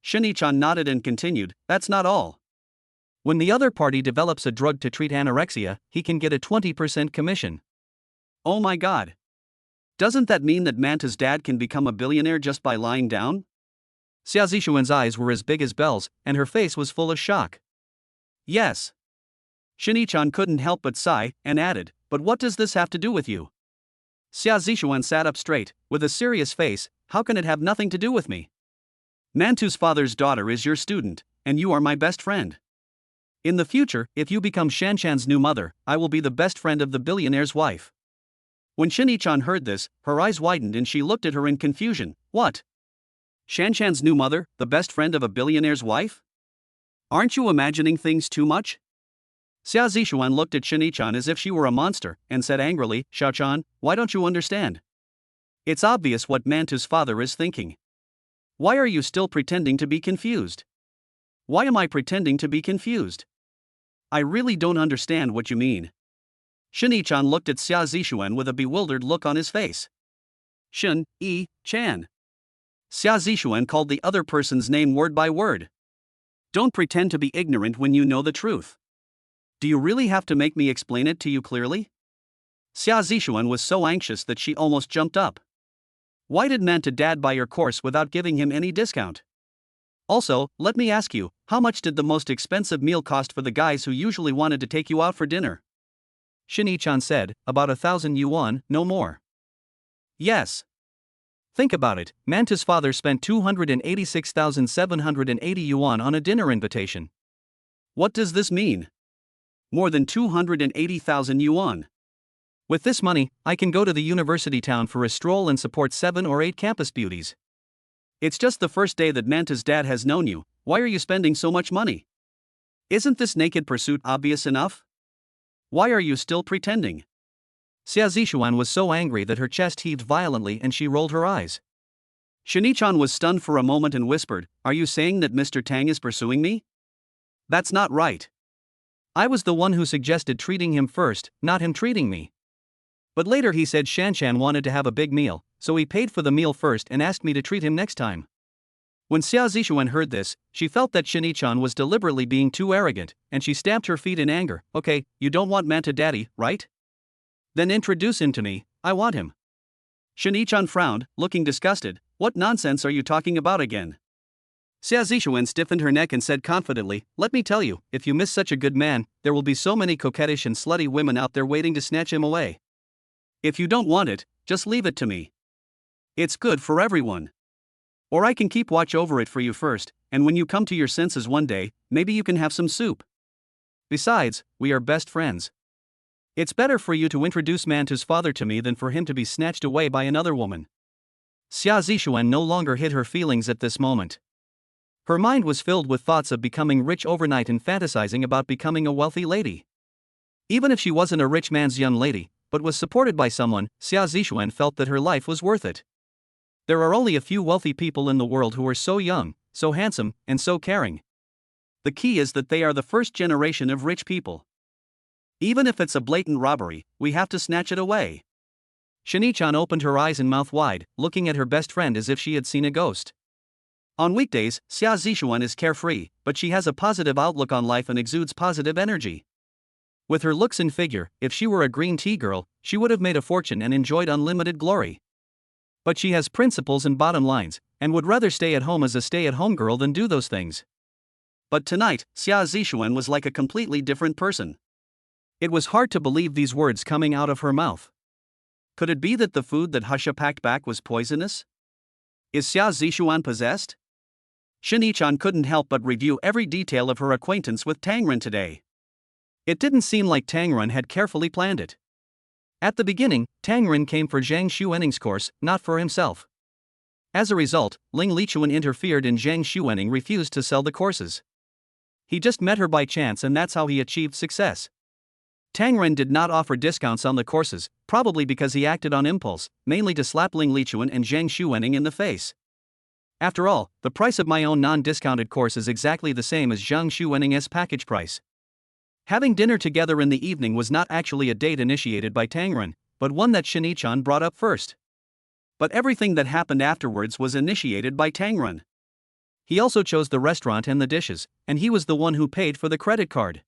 Shini-chan nodded and continued, that's not all. When the other party develops a drug to treat anorexia, he can get a 20% commission. Oh my god. Doesn't that mean that Manta's dad can become a billionaire just by lying down? Xia Zishuan's eyes were as big as bells, and her face was full of shock. Yes. Shini-chan couldn't help but sigh, and added, but what does this have to do with you? Xia Zishuan sat up straight, with a serious face, how can it have nothing to do with me? Mantu's father's daughter is your student, and you are my best friend. In the future, if you become Shanshan's new mother, I will be the best friend of the billionaire's wife. When Shini-chan heard this, her eyes widened and she looked at her in confusion. What? Shanshan's new mother, the best friend of a billionaire's wife? Aren't you imagining things too much? Xia Zishuan looked at Shini-chan as if she were a monster, and said angrily, Xiao-chan, why don't you understand? It's obvious what Mantu's father is thinking. Why are you still pretending to be confused? Why am I pretending to be confused? I really don't understand what you mean. Shini-chan looked at Xia Zishuan with a bewildered look on his face. Shin-Yi-chan. Xia Zishuan called the other person's name word by word. Don't pretend to be ignorant when you know the truth. Do you really have to make me explain it to you clearly? Xia Zishuan was so anxious that she almost jumped up. Why did Manta dad buy your course without giving him any discount? Also, let me ask you, how much did the most expensive meal cost for the guys who usually wanted to take you out for dinner? Shini-chan said, about 1,000 yuan, no more. Yes. Think about it, Manta's father spent 286,780 yuan on a dinner invitation. What does this mean? More than 280,000 yuan. With this money, I can go to the university town for a stroll and support 7 or 8 campus beauties. It's just the first day that Manta's dad has known you, why are you spending so much money? Isn't this naked pursuit obvious enough? Why are you still pretending? Xia Zishuan was so angry that her chest heaved violently and she rolled her eyes. Shini-chan was stunned for a moment and whispered, are you saying that Mr. Tang is pursuing me? That's not right. I was the one who suggested treating him first, not him treating me. But later he said Shanshan wanted to have a big meal, so he paid for the meal first and asked me to treat him next time. When Xia Zishuan heard this, she felt that Shini-chan was deliberately being too arrogant, and she stamped her feet in anger. Okay, you don't want Manta daddy, right? Then introduce him to me, I want him. Shini-chan frowned, looking disgusted. What nonsense are you talking about again? Xia Zishuan stiffened her neck and said confidently, let me tell you, if you miss such a good man, there will be so many coquettish and slutty women out there waiting to snatch him away. If you don't want it, just leave it to me. It's good for everyone. Or I can keep watch over it for you first, and when you come to your senses one day, maybe you can have some soup. Besides, we are best friends. It's better for you to introduce Mantu's father to me than for him to be snatched away by another woman. Xia Zishuan no longer hid her feelings at this moment. Her mind was filled with thoughts of becoming rich overnight and fantasizing about becoming a wealthy lady. Even if she wasn't a rich man's young lady, but was supported by someone, Xia Zishuan felt that her life was worth it. There are only a few wealthy people in the world who are so young, so handsome, and so caring. The key is that they are the first generation of rich people. Even if it's a blatant robbery, we have to snatch it away. Shini-chan opened her eyes and mouth wide, looking at her best friend as if she had seen a ghost. On weekdays, Xia Zishuan is carefree, but she has a positive outlook on life and exudes positive energy. With her looks and figure, if she were a green tea girl, she would have made a fortune and enjoyed unlimited glory. But she has principles and bottom lines, and would rather stay at home as a stay-at-home girl than do those things. But tonight, Xia Zishuan was like a completely different person. It was hard to believe these words coming out of her mouth. Could it be that the food that Husha packed back was poisonous? Is Xia Zishuan possessed? Shini-chan couldn't help but review every detail of her acquaintance with Tangren today. It didn't seem like Tangren had carefully planned it. At the beginning, Tangren came for Zhang Xuening's course, not for himself. As a result, Ling Lichuan interfered and Zhang Xuening refused to sell the courses. He just met her by chance and that's how he achieved success. Tangren did not offer discounts on the courses, probably because he acted on impulse, mainly to slap Ling Lichuan and Zhang Xuening in the face. After all, the price of my own non-discounted course is exactly the same as Zhang Xuening's package price. Having dinner together in the evening was not actually a date initiated by Tangren, but one that Shinichon brought up first. But everything that happened afterwards was initiated by Tangrun. He also chose the restaurant and the dishes, and he was the one who paid for the credit card.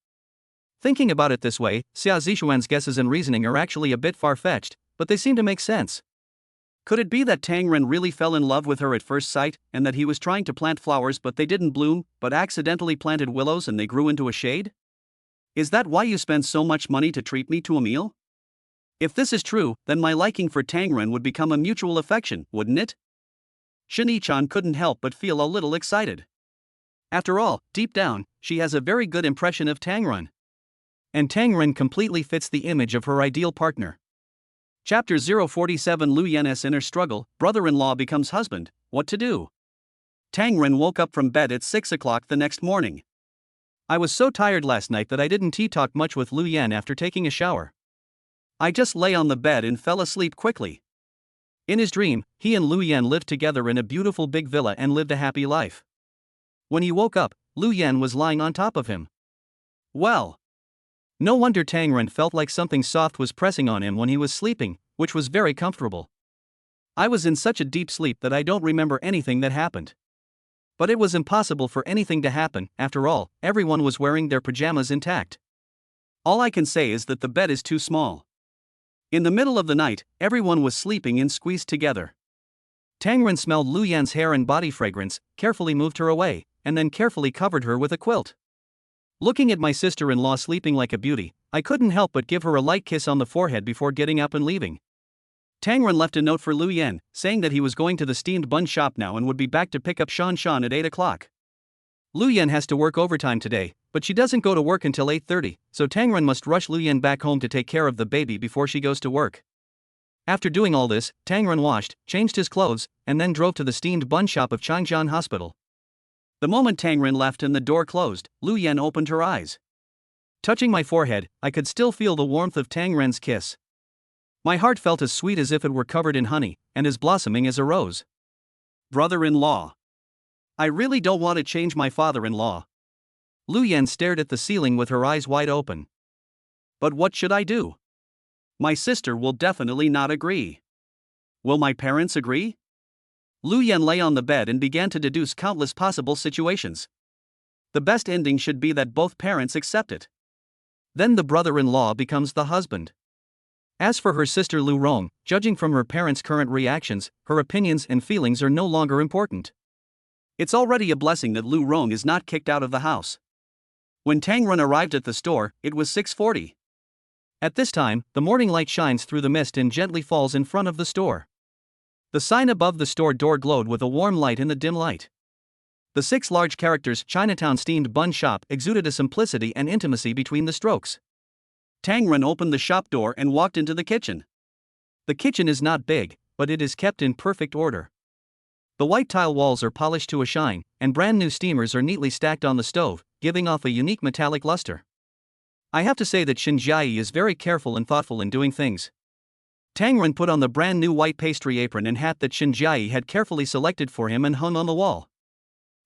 Thinking about it this way, Xia Zishuan's guesses and reasoning are actually a bit far-fetched, but they seem to make sense. Could it be that Tangrun really fell in love with her at first sight, and that he was trying to plant flowers but they didn't bloom, but accidentally planted willows and they grew into a shade? Is that why you spend so much money to treat me to a meal? If this is true, then my liking for Tangrun would become a mutual affection, wouldn't it? Shini-chan couldn't help but feel a little excited. After all, deep down, she has a very good impression of Tangrun. And Tangrun completely fits the image of her ideal partner. Chapter 047 Liu Yan's inner struggle, brother-in-law becomes husband, what to do? Tangrun woke up from bed at 6 o'clock the next morning. I was so tired last night that I didn't tea-talk much with Liu Yan after taking a shower. I just lay on the bed and fell asleep quickly. In his dream, he and Liu Yan lived together in a beautiful big villa and lived a happy life. When he woke up, Liu Yan was lying on top of him. Well, no wonder Tangrun felt like something soft was pressing on him when he was sleeping, which was very comfortable. I was in such a deep sleep that I don't remember anything that happened. But it was impossible for anything to happen, after all, everyone was wearing their pajamas intact. All I can say is that the bed is too small. In the middle of the night, everyone was sleeping and squeezed together. Tangrun smelled Liu Yan's hair and body fragrance, carefully moved her away, and then carefully covered her with a quilt. Looking at my sister-in-law sleeping like a beauty, I couldn't help but give her a light kiss on the forehead before getting up and leaving. Tangrun left a note for Liu Yan, saying that he was going to the steamed bun shop now and would be back to pick up Shanshan at 8 o'clock. Liu Yan has to work overtime today, but she doesn't go to work until 8:30, so Tangrun must rush Liu Yan back home to take care of the baby before she goes to work. After doing all this, Tangrun washed, changed his clothes, and then drove to the steamed bun shop of Changshan Hospital. The moment Tangrun left and the door closed, Liu Yan opened her eyes. Touching my forehead, I could still feel the warmth of Tangrun's kiss. My heart felt as sweet as if it were covered in honey, and as blossoming as a rose. Brother-in-law. I really don't want to change my father-in-law. Liu Yan stared at the ceiling with her eyes wide open. But what should I do? My sister will definitely not agree. Will my parents agree? Liu Yan lay on the bed and began to deduce countless possible situations. The best ending should be that both parents accept it. Then the brother-in-law becomes the husband. As for her sister Liu Rong, judging from her parents' current reactions, her opinions and feelings are no longer important. It's already a blessing that Liu Rong is not kicked out of the house. When Tangrun arrived at the store, it was 6:40. At this time, the morning light shines through the mist and gently falls in front of the store. The sign above the store door glowed with a warm light in the dim light. The 6 large characters Chinatown steamed bun shop exuded a simplicity and intimacy between the strokes. Tangrun opened the shop door and walked into the kitchen. The kitchen is not big, but it is kept in perfect order. The white tile walls are polished to a shine, and brand new steamers are neatly stacked on the stove, giving off a unique metallic luster. I have to say that Shinjiai is very careful and thoughtful in doing things. Tangrun put on the brand new white pastry apron and hat that Shinjiai had carefully selected for him and hung on the wall.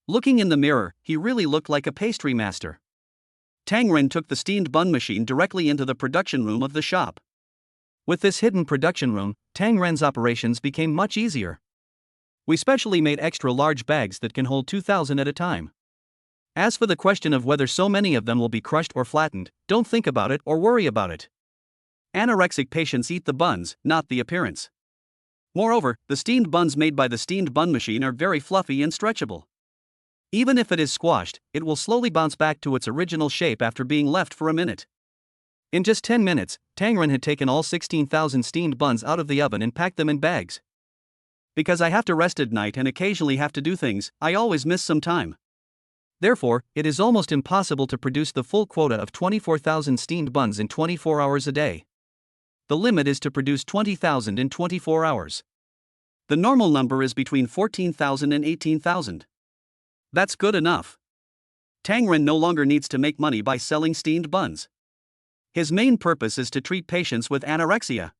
Looking in the mirror, he really looked like a pastry master. Tangrun took the steamed bun machine directly into the production room of the shop. With this hidden production room, Tangrun's operations became much easier. We specially made extra large bags that can hold 2,000 at a time. As for the question of whether so many of them will be crushed or flattened, don't think about it or worry about it. Anorexic patients eat the buns, not the appearance. Moreover, the steamed buns made by the steamed bun machine are very fluffy and stretchable. Even if it is squashed, it will slowly bounce back to its original shape after being left for a minute. In just 10 minutes, Tangrun had taken all 16,000 steamed buns out of the oven and packed them in bags. Because I have to rest at night and occasionally have to do things, I always miss some time. Therefore, it is almost impossible to produce the full quota of 24,000 steamed buns in 24 hours a day. The limit is to produce 20,000 in 24 hours. The normal number is between 14,000 and 18,000. That's good enough. Tangrun no longer needs to make money by selling steamed buns. His main purpose is to treat patients with anorexia.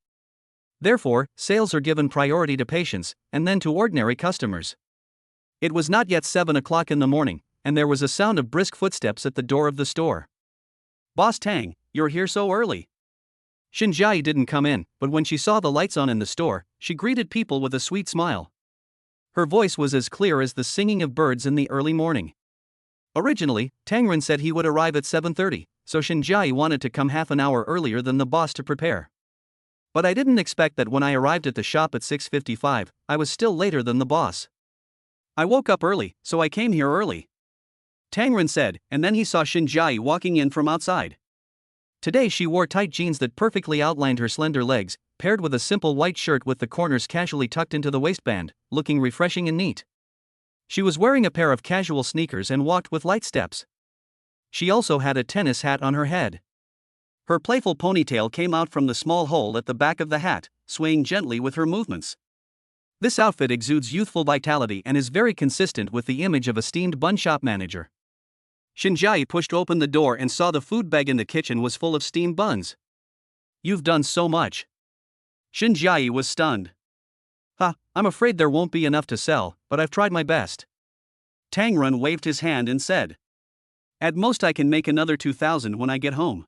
Therefore, sales are given priority to patients, and then to ordinary customers. It was not yet 7 o'clock in the morning, and there was a sound of brisk footsteps at the door of the store. "Boss Tang, you're here so early." Xinjiai didn't come in, but when she saw the lights on in the store, she greeted people with a sweet smile. Her voice was as clear as the singing of birds in the early morning. Originally, Tangren said he would arrive at 7:30, so Xinjiai wanted to come half an hour earlier than the boss to prepare. But I didn't expect that when I arrived at the shop at 6:55, I was still later than the boss. I woke up early, so I came here early, Tangren said, and then he saw Xinjiai walking in from outside. Today she wore tight jeans that perfectly outlined her slender legs, paired with a simple white shirt with the corners casually tucked into the waistband, looking refreshing and neat. She was wearing a pair of casual sneakers and walked with light steps. She also had a tennis hat on her head. Her playful ponytail came out from the small hole at the back of the hat, swaying gently with her movements. This outfit exudes youthful vitality and is very consistent with the image of a steamed bun shop manager. Xinjiai pushed open the door and saw the food bag in the kitchen was full of steamed buns. "You've done so much." Xinjiai was stunned. I'm afraid there won't be enough to sell, but I've tried my best." Tangren waved his hand and said, "At most I can make another 2,000 when I get home.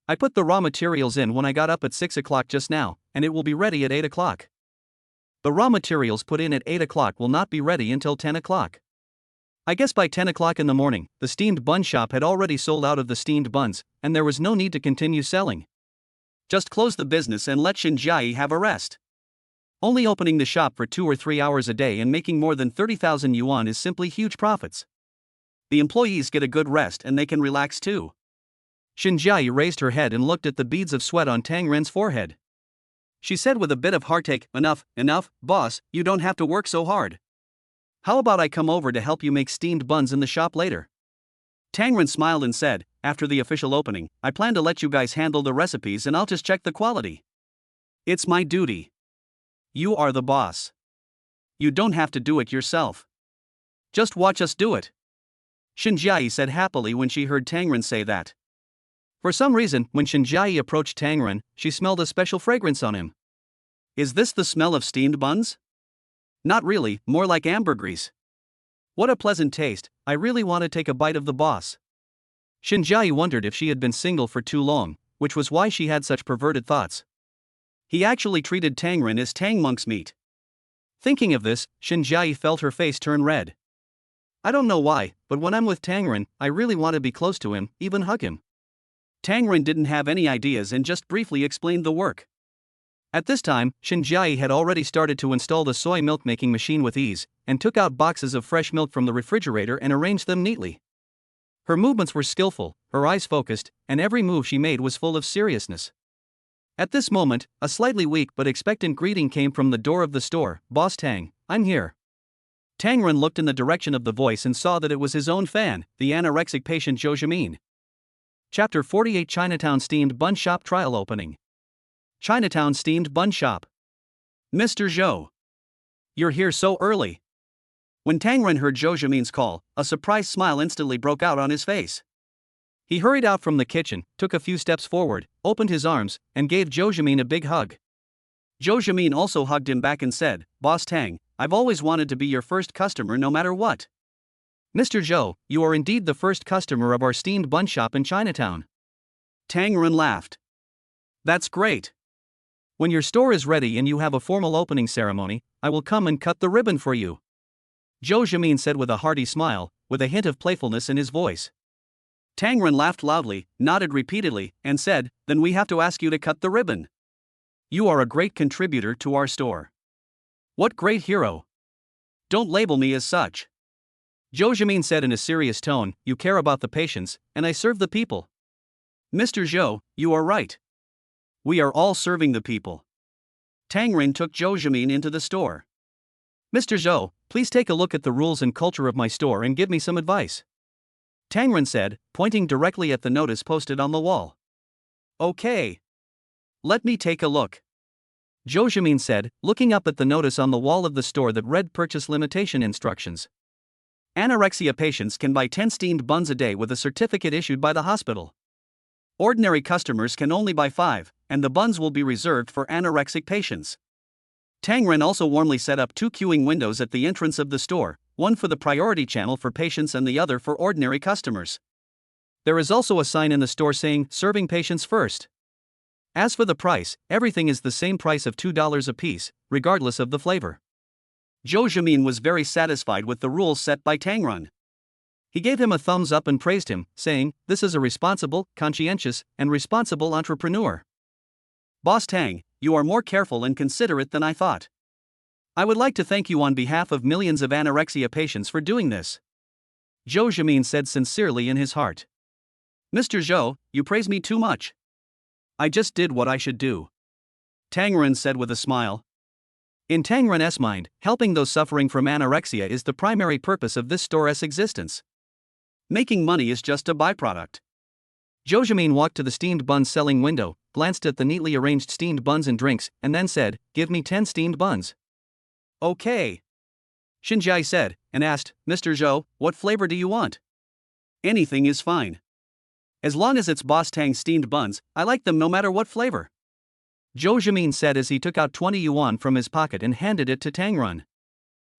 I put the raw materials in when I got up at 6 o'clock just now, and it will be ready at 8 o'clock. The raw materials put in at 8 o'clock will not be ready until 10 o'clock. I guess by 10 o'clock in the morning, the steamed bun shop had already sold out of the steamed buns, and there was no need to continue selling. Just close the business and let Xinjiai have a rest. Only opening the shop for 2 or 3 hours a day and making more than 30,000 yuan is simply huge profits. The employees get a good rest and they can relax too." Xinjiai raised her head and looked at the beads of sweat on Tangren's forehead. She said with a bit of heartache, enough, boss, you don't have to work so hard. How about I come over to help you make steamed buns in the shop later?" Tangren smiled and said, "After the official opening, I plan to let you guys handle the recipes and I'll just check the quality. It's my duty. You are the boss. You don't have to do it yourself. Just watch us do it." Xinjiai said happily when she heard Tangren say that. For some reason, when Xinjiai approached Tangren, she smelled a special fragrance on him. Is this the smell of steamed buns? Not really, more like ambergris. What a pleasant taste, I really want to take a bite of the boss. Xinjiai wondered if she had been single for too long, which was why she had such perverted thoughts. He actually treated Tangren as Tang monk's meat. Thinking of this, Xinjiai felt her face turn red. I don't know why, but when I'm with Tangren, I really want to be close to him, even hug him. Tangren didn't have any ideas and just briefly explained the work. At this time, Xinjiai had already started to install the soy milk making machine with ease, and took out boxes of fresh milk from the refrigerator and arranged them neatly. Her movements were skillful, her eyes focused, and every move she made was full of seriousness. At this moment, a slightly weak but expectant greeting came from the door of the store. "Boss Tang, I'm here." Tangren looked in the direction of the voice and saw that it was his own fan, the anorexic patient Zhou Jimin. Chapter 48 Chinatown Steamed Bun Shop Trial Opening. Chinatown Steamed Bun Shop. "Mr. Zhou. You're here so early." When Tangren heard Zhou Jimin's call, a surprised smile instantly broke out on his face. He hurried out from the kitchen, took a few steps forward, opened his arms, and gave Zhou Jimin a big hug. Zhou Jimin also hugged him back and said, "Boss Tang, I've always wanted to be your first customer no matter what." "Mr. Zhou, you are indeed the first customer of our steamed bun shop in Chinatown." Tangren laughed. "That's great. When your store is ready and you have a formal opening ceremony, I will come and cut the ribbon for you," Zhou Jimin said with a hearty smile, with a hint of playfulness in his voice. Tangren laughed loudly, nodded repeatedly, and said, "Then we have to ask you to cut the ribbon. You are a great contributor to our store." "What great hero. Don't label me as such." Zhou Jimin said in a serious tone, "You care about the patients, and I serve the people." "Mr. Zhou, you are right. We are all serving the people." Tangren took Zhou Jimin into the store. "Mr. Zhou, please take a look at the rules and culture of my store and give me some advice," Tangren said, pointing directly at the notice posted on the wall. "Okay. Let me take a look," Zhou Jimin said, looking up at the notice on the wall of the store that read purchase limitation instructions. Anorexia patients can buy 10 steamed buns a day with a certificate issued by the hospital. Ordinary customers can only buy 5, and the buns will be reserved for anorexic patients. Tangren also warmly set up 2 queuing windows at the entrance of the store, one for the priority channel for patients and the other for ordinary customers. There is also a sign in the store saying, "Serving patients first." As for the price, everything is the same price of $2 apiece, regardless of the flavor. Zhou Jimin was very satisfied with the rules set by Tang Run. He gave him a thumbs up and praised him, saying, "This is a responsible, conscientious, and responsible entrepreneur." Boss Tang, you are more careful and considerate than I thought. I would like to thank you on behalf of millions of anorexia patients for doing this. Zhou Jimin said sincerely in his heart. Mr. Zhou, you praise me too much. I just did what I should do. Tang Run said with a smile. In Tang Run's mind, helping those suffering from anorexia is the primary purpose of this store's existence. Making money is just a byproduct. Zhou Jimin walked to the steamed buns selling window, glanced at the neatly arranged steamed buns and drinks, and then said, "Give me 10 steamed buns." Okay. Shinjai said, and asked, Mr. Zhou, what flavor do you want? Anything is fine. As long as it's Boss Tang steamed buns, I like them no matter what flavor. Zhou Jimin said as he took out 20 yuan from his pocket and handed it to Tang Run.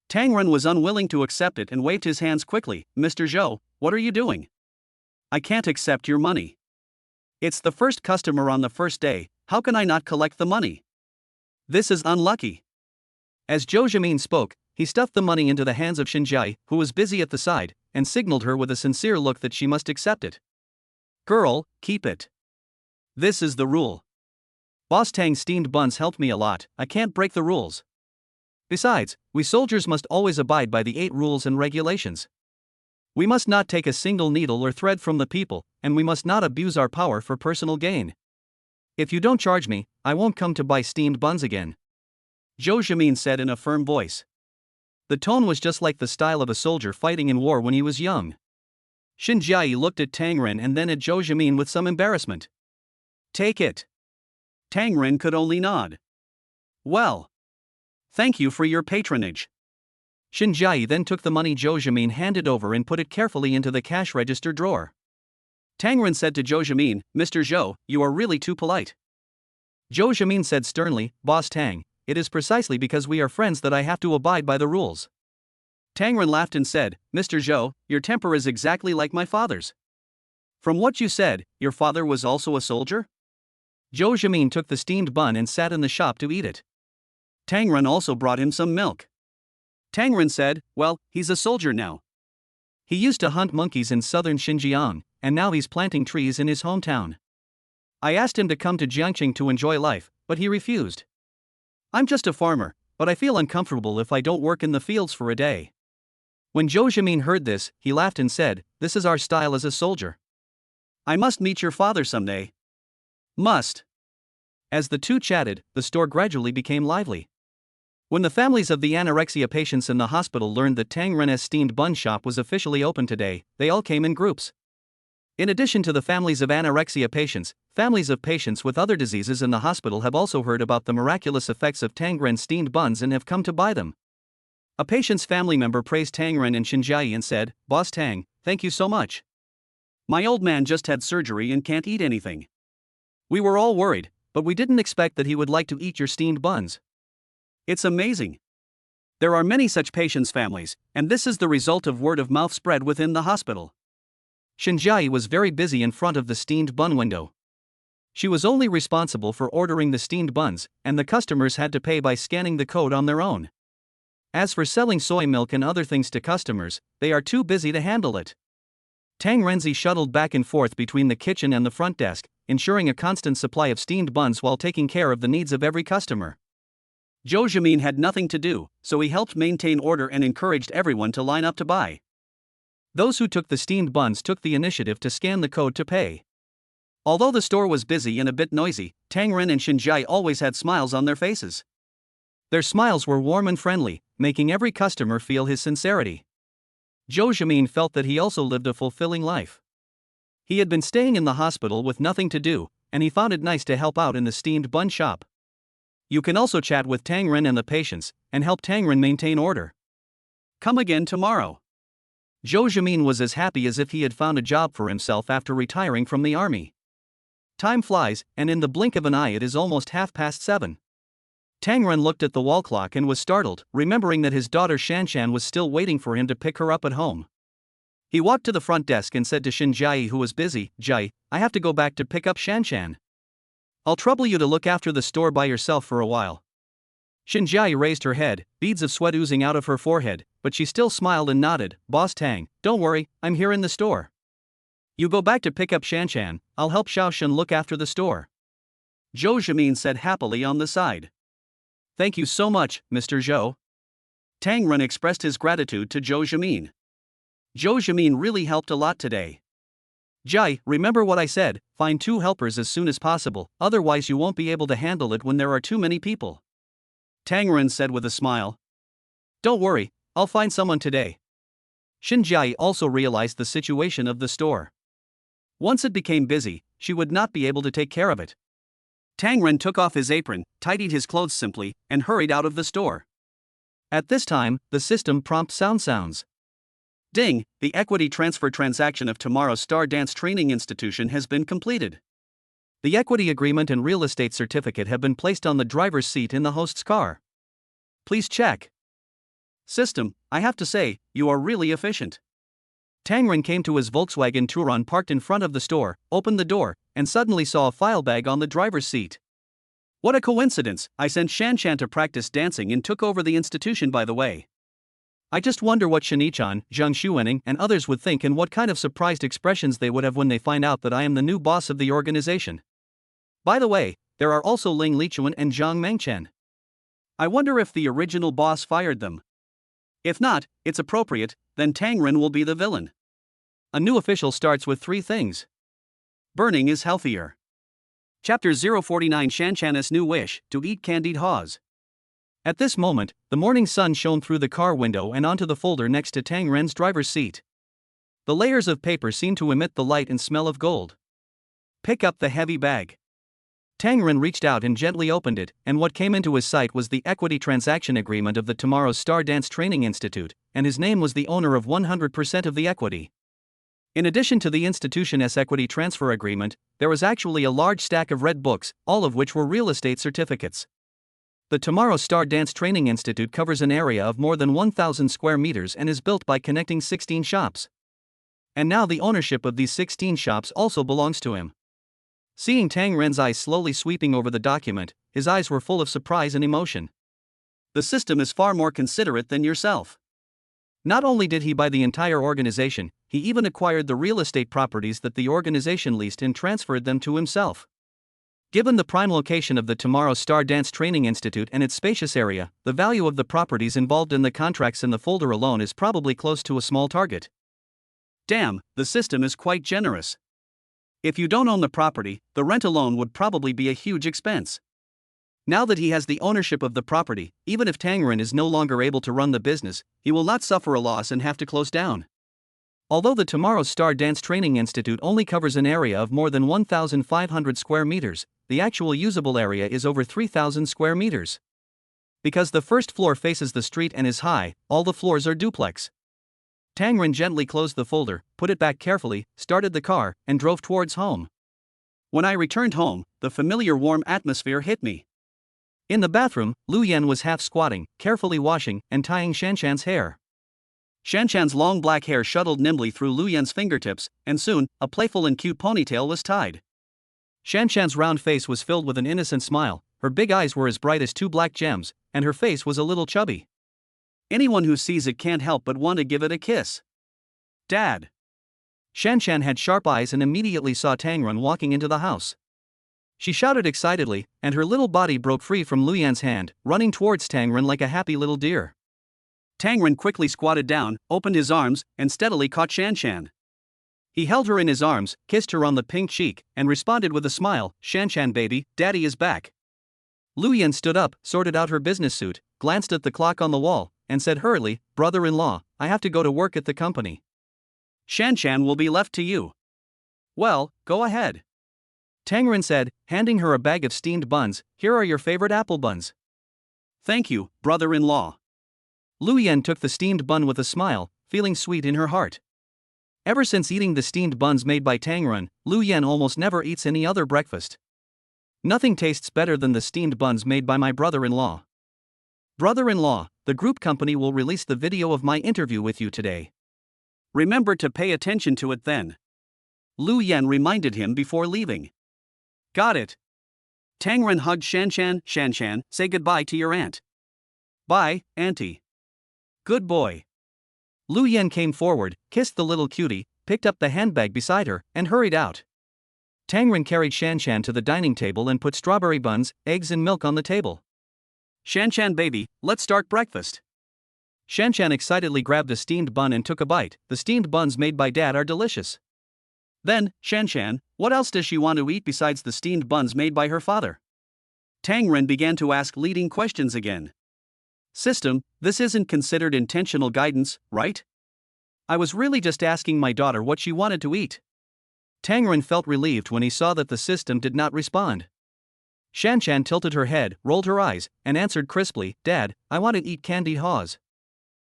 Tang Run was unwilling to accept it and waved his hands quickly. Mr. Zhou, what are you doing? I can't accept your money. It's the first customer on the first day, how can I not collect the money? This is unlucky. As Zhou Jimin spoke, he stuffed the money into the hands of Shinjai, who was busy at the side, and signaled her with a sincere look that she must accept it. Girl, keep it. This is the rule. Boss Tang's steamed buns helped me a lot, I can't break the rules. Besides, we soldiers must always abide by the 8 rules and regulations. We must not take a single needle or thread from the people, and we must not abuse our power for personal gain. If you don't charge me, I won't come to buy steamed buns again. Zhou Jimin said in a firm voice. The tone was just like the style of a soldier fighting in war when he was young. Shinjai looked at Tang Ren and then at Zhou Jimin with some embarrassment. Take it. Tang Ren could only nod. Well. Thank you for your patronage. Shinjai then took the money Zhou Jimin handed over and put it carefully into the cash register drawer. Tang Ren said to Zhou Jimin, Mr. Zhou, you are really too polite. Zhou Jimin said sternly, Boss Tang, it is precisely because we are friends that I have to abide by the rules. Tang Ren laughed and said, Mr. Zhou, your temper is exactly like my father's. From what you said, your father was also a soldier? Zhou Jimin took the steamed bun and sat in the shop to eat it. Tang Ren also brought him some milk. Tang Ren said, well, he's a soldier now. He used to hunt monkeys in southern Xinjiang, and now he's planting trees in his hometown. I asked him to come to Jiangqing to enjoy life, but he refused. I'm just a farmer, but I feel uncomfortable if I don't work in the fields for a day. When Zhou Jimin heard this, he laughed and said, this is our style as a soldier. I must meet your father someday. Must. As the two chatted, the store gradually became lively. When the families of the anorexia patients in the hospital learned that Tang Ren's steamed bun shop was officially open today, they all came in groups. In addition to the families of anorexia patients, families of patients with other diseases in the hospital have also heard about the miraculous effects of Tang Ren's steamed buns and have come to buy them. A patient's family member praised Tang Ren and Shinjai and said, Boss Tang, thank you so much. My old man just had surgery and can't eat anything. We were all worried, but we didn't expect that he would like to eat your steamed buns. It's amazing. There are many such patients' families, and this is the result of word-of-mouth spread within the hospital. Shinjai was very busy in front of the steamed bun window. She was only responsible for ordering the steamed buns, and the customers had to pay by scanning the code on their own. As for selling soy milk and other things to customers, they are too busy to handle it. Tang Renzi shuttled back and forth between the kitchen and the front desk, ensuring a constant supply of steamed buns while taking care of the needs of every customer. Zhou Jimin had nothing to do, so he helped maintain order and encouraged everyone to line up to buy. Those who took the steamed buns took the initiative to scan the code to pay. Although the store was busy and a bit noisy, Tang Ren and Shinjai always had smiles on their faces. Their smiles were warm and friendly, making every customer feel his sincerity. Zhou Jimin felt that he also lived a fulfilling life. He had been staying in the hospital with nothing to do, and he found it nice to help out in the steamed bun shop. You can also chat with Tang Ren and the patients, and help Tang Ren maintain order. Come again tomorrow. Zhou Jimin was as happy as if he had found a job for himself after retiring from the army. Time flies, and in the blink of an eye it is almost 7:30. Tang Ren looked at the wall clock and was startled, remembering that his daughter Shanshan was still waiting for him to pick her up at home. He walked to the front desk and said to Shinjai, who was busy, Jai, I have to go back to pick up Shanshan. I'll trouble you to look after the store by yourself for a while. Xinjiai raised her head, beads of sweat oozing out of her forehead, but she still smiled and nodded. Boss Tang, don't worry, I'm here in the store. You go back to pick up Shanshan, I'll help Shanshan look after the store. Zhou Jimin said happily on the side. Thank you so much, Mr. Zhou. Tang Ren expressed his gratitude to Zhou Jimin. Zhou Jimin really helped a lot today. Jai, remember what I said, find 2 helpers as soon as possible, otherwise you won't be able to handle it when there are too many people. Tang Ren said with a smile. Don't worry, I'll find someone today. Xinjiai also realized the situation of the store. Once it became busy, she would not be able to take care of it. Tang Ren took off his apron, tidied his clothes simply, and hurried out of the store. At this time, the system prompt sounds. Ding, the equity transfer transaction of tomorrow's Star Dance Training Institution has been completed. The equity agreement and real estate certificate have been placed on the driver's seat in the host's car. Please check. System, I have to say, you are really efficient. Tang Ren came to his Volkswagen Touran parked in front of the store, opened the door, and suddenly saw a file bag on the driver's seat. What a coincidence, I sent Shanshan to practice dancing and took over the institution by the way. I just wonder what Shinichon, Zhang Xuening, and others would think and what kind of surprised expressions they would have when they find out that I am the new boss of the organization. By the way, there are also Ling Lichuan and Zhang Mengchen. I wonder if the original boss fired them. If not, it's appropriate, then Tang Ren will be the villain. A new official starts with 3 things. Burning is healthier. Chapter 049 Shanshan's new wish, to eat candied haws. At this moment, the morning sun shone through the car window and onto the folder next to Tang Ren's driver's seat. The layers of paper seemed to emit the light and smell of gold. Pick up the heavy bag. Tang Ren reached out and gently opened it, and what came into his sight was the equity transaction agreement of the tomorrow's Star Dance Training Institute, and his name was the owner of 100% of the equity. In addition to the institution's equity transfer agreement, there was actually a large stack of red books, all of which were real estate certificates. The Tomorrow Star Dance Training Institute covers an area of more than 1,000 square meters and is built by connecting 16 shops. And now the ownership of these 16 shops also belongs to him. Seeing Tang Ren's eyes slowly sweeping over the document, his eyes were full of surprise and emotion. The system is far more considerate than yourself. Not only did he buy the entire organization, he even acquired the real estate properties that the organization leased and transferred them to himself. Given the prime location of the Tomorrow Star Dance Training Institute and its spacious area, the value of the properties involved in the contracts in the folder alone is probably close to a small target. Damn, the system is quite generous. If you don't own the property, the rent alone would probably be a huge expense. Now that he has the ownership of the property, even if Tang Ren is no longer able to run the business, he will not suffer a loss and have to close down. Although the Tomorrow Star Dance Training Institute only covers an area of more than 1,500 square meters, the actual usable area is over 3,000 square meters. Because the first floor faces the street and is high, all the floors are duplex. Tang Ren gently closed the folder, put it back carefully, started the car, and drove towards home. When I returned home, the familiar warm atmosphere hit me. In the bathroom, Lu Yan was half squatting, carefully washing and tying Shanshan's hair. Shanshan's long black hair shuttled nimbly through Lu Yan's fingertips, and soon, a playful and cute ponytail was tied. Shanshan's round face was filled with an innocent smile, her big eyes were as bright as 2 black gems, and her face was a little chubby. Anyone who sees it can't help but want to give it a kiss. Dad! Shanshan had sharp eyes and immediately saw Tang Ren walking into the house. She shouted excitedly, and her little body broke free from Lu Yan's hand, running towards Tang Ren like a happy little deer. Tang Ren quickly squatted down, opened his arms, and steadily caught Shanshan. He held her in his arms, kissed her on the pink cheek, and responded with a smile, "Shanshan baby, Daddy is back." Lu Yan stood up, sorted out her business suit, glanced at the clock on the wall, and said hurriedly, "Brother-in-law, I have to go to work at the company. Shanshan will be left to you." "Well, go ahead." Tang Ren said, handing her a bag of steamed buns. "Here are your favorite apple buns." "Thank you, brother-in-law." Lu Yan took the steamed bun with a smile, feeling sweet in her heart. Ever since eating the steamed buns made by Tang Ren, Lu Yan almost never eats any other breakfast. Nothing tastes better than the steamed buns made by my brother-in-law. Brother-in-law, the group company will release the video of my interview with you today. Remember to pay attention to it then. Lu Yan reminded him before leaving. Got it. Tang Ren hugged Shanshan. Shanshan, say goodbye to your aunt. Bye, auntie. Good boy. Liu Yan came forward, kissed the little cutie, picked up the handbag beside her, and hurried out. Tang Ren carried Shanshan to the dining table and put strawberry buns, eggs and milk on the table. Shanshan baby, let's start breakfast. Shanshan excitedly grabbed a steamed bun and took a bite. The steamed buns made by Dad are delicious. Then, Shanshan, what else does she want to eat besides the steamed buns made by her father? Tang Ren began to ask leading questions again. System, this isn't considered intentional guidance, right? I was really just asking my daughter what she wanted to eat. Tang Ren felt relieved when he saw that the system did not respond. Shanshan tilted her head, rolled her eyes, and answered crisply, Dad, I want to eat candied haws.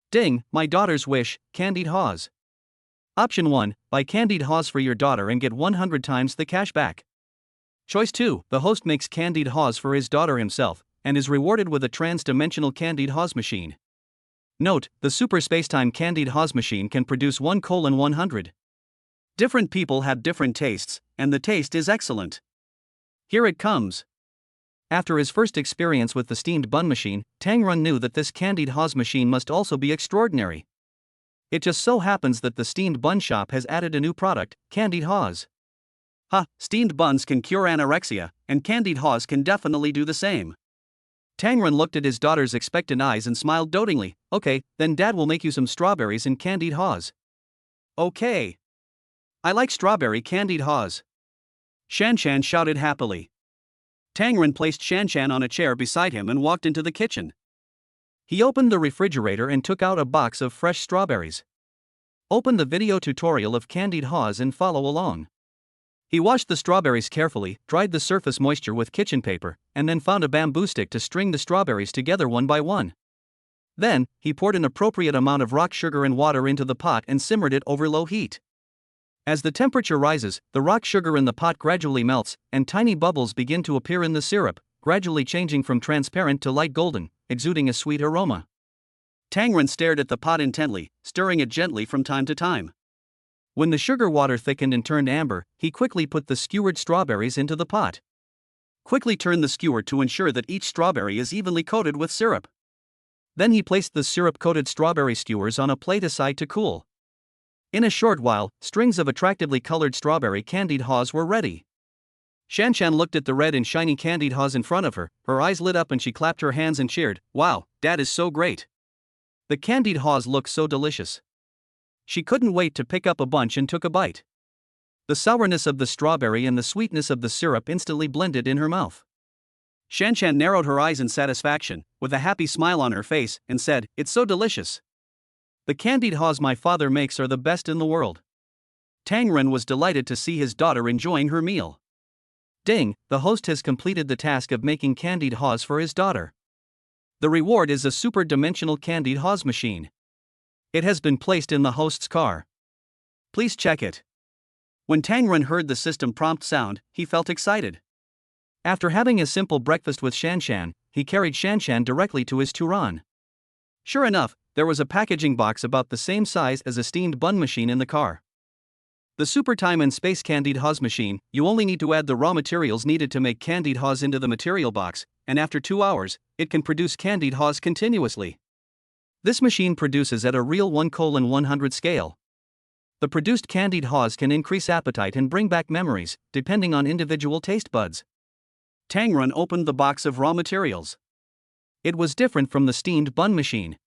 Ding, my daughter's wish, candied haws. Option 1, buy candied haws for your daughter and get 100 times the cash back. Choice 2, the host makes candied haws for his daughter himself, and is rewarded with a trans-dimensional candied haws machine. Note, the super spacetime candied haws machine can produce 1:100. Different people have different tastes, and the taste is excellent. Here it comes. After his first experience with the steamed bun machine, Tang Ren knew that this candied haws machine must also be extraordinary. It just so happens that the steamed bun shop has added a new product, candied haws. Steamed buns can cure anorexia, and candied haws can definitely do the same. Tang Ren looked at his daughter's expectant eyes and smiled dotingly. Okay, then Dad will make you some strawberries and candied haws. Okay. I like strawberry candied haws. Shanshan shouted happily. Tang Ren placed Shanshan on a chair beside him and walked into the kitchen. He opened the refrigerator and took out a box of fresh strawberries. Open the video tutorial of candied haws and follow along. He washed the strawberries carefully, dried the surface moisture with kitchen paper, and then found a bamboo stick to string the strawberries together one by one. Then, he poured an appropriate amount of rock sugar and water into the pot and simmered it over low heat. As the temperature rises, the rock sugar in the pot gradually melts, and tiny bubbles begin to appear in the syrup, gradually changing from transparent to light golden, exuding a sweet aroma. Tang Ren stared at the pot intently, stirring it gently from time to time. When the sugar water thickened and turned amber, he quickly put the skewered strawberries into the pot. Quickly turn the skewer to ensure that each strawberry is evenly coated with syrup. Then he placed the syrup-coated strawberry skewers on a plate aside to cool. In a short while, strings of attractively colored strawberry candied haws were ready. Shanshan looked at the red and shiny candied haws in front of her, her eyes lit up and she clapped her hands and cheered, Wow, Dad is so great. The candied haws look so delicious. She couldn't wait to pick up a bunch and took a bite. The sourness of the strawberry and the sweetness of the syrup instantly blended in her mouth. Shanshan narrowed her eyes in satisfaction, with a happy smile on her face, and said, It's so delicious. The candied haws my father makes are the best in the world. Tang Ren was delighted to see his daughter enjoying her meal. Ding, the host has completed the task of making candied haws for his daughter. The reward is a super-dimensional candied haws machine. It has been placed in the host's car. Please check it. When Tang Ren heard the system prompt sound, he felt excited. After having a simple breakfast with Shanshan, he carried Shanshan directly to his Turan. Sure enough, there was a packaging box about the same size as a steamed bun machine in the car. The Super Time and Space Candied Haws machine, you only need to add the raw materials needed to make candied haws into the material box, and after 2 hours, it can produce candied haws continuously. This machine produces at a real 1:100 scale. The produced candied haws can increase appetite and bring back memories, depending on individual taste buds. Tang Ren opened the box of raw materials. It was different from the steamed bun machine.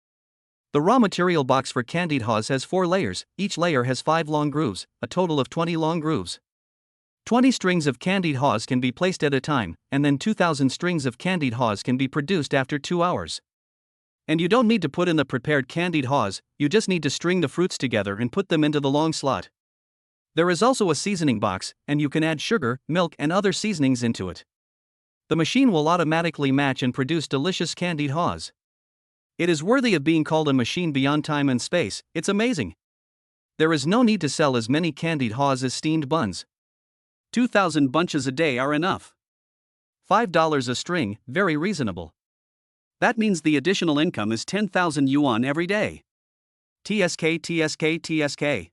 The raw material box for candied haws has 4 layers, each layer has 5 long grooves, a total of 20 long grooves. 20 strings of candied haws can be placed at a time, and then 2,000 strings of candied haws can be produced after 2 hours. And you don't need to put in the prepared candied haws, you just need to string the fruits together and put them into the long slot. There is also a seasoning box, and you can add sugar, milk, and other seasonings into it. The machine will automatically match and produce delicious candied haws. It is worthy of being called a machine beyond time and space, it's amazing. There is no need to sell as many candied haws as steamed buns. 2,000 bunches a day are enough. $5 a string, very reasonable. That means the additional income is 10,000 yuan every day. TSK.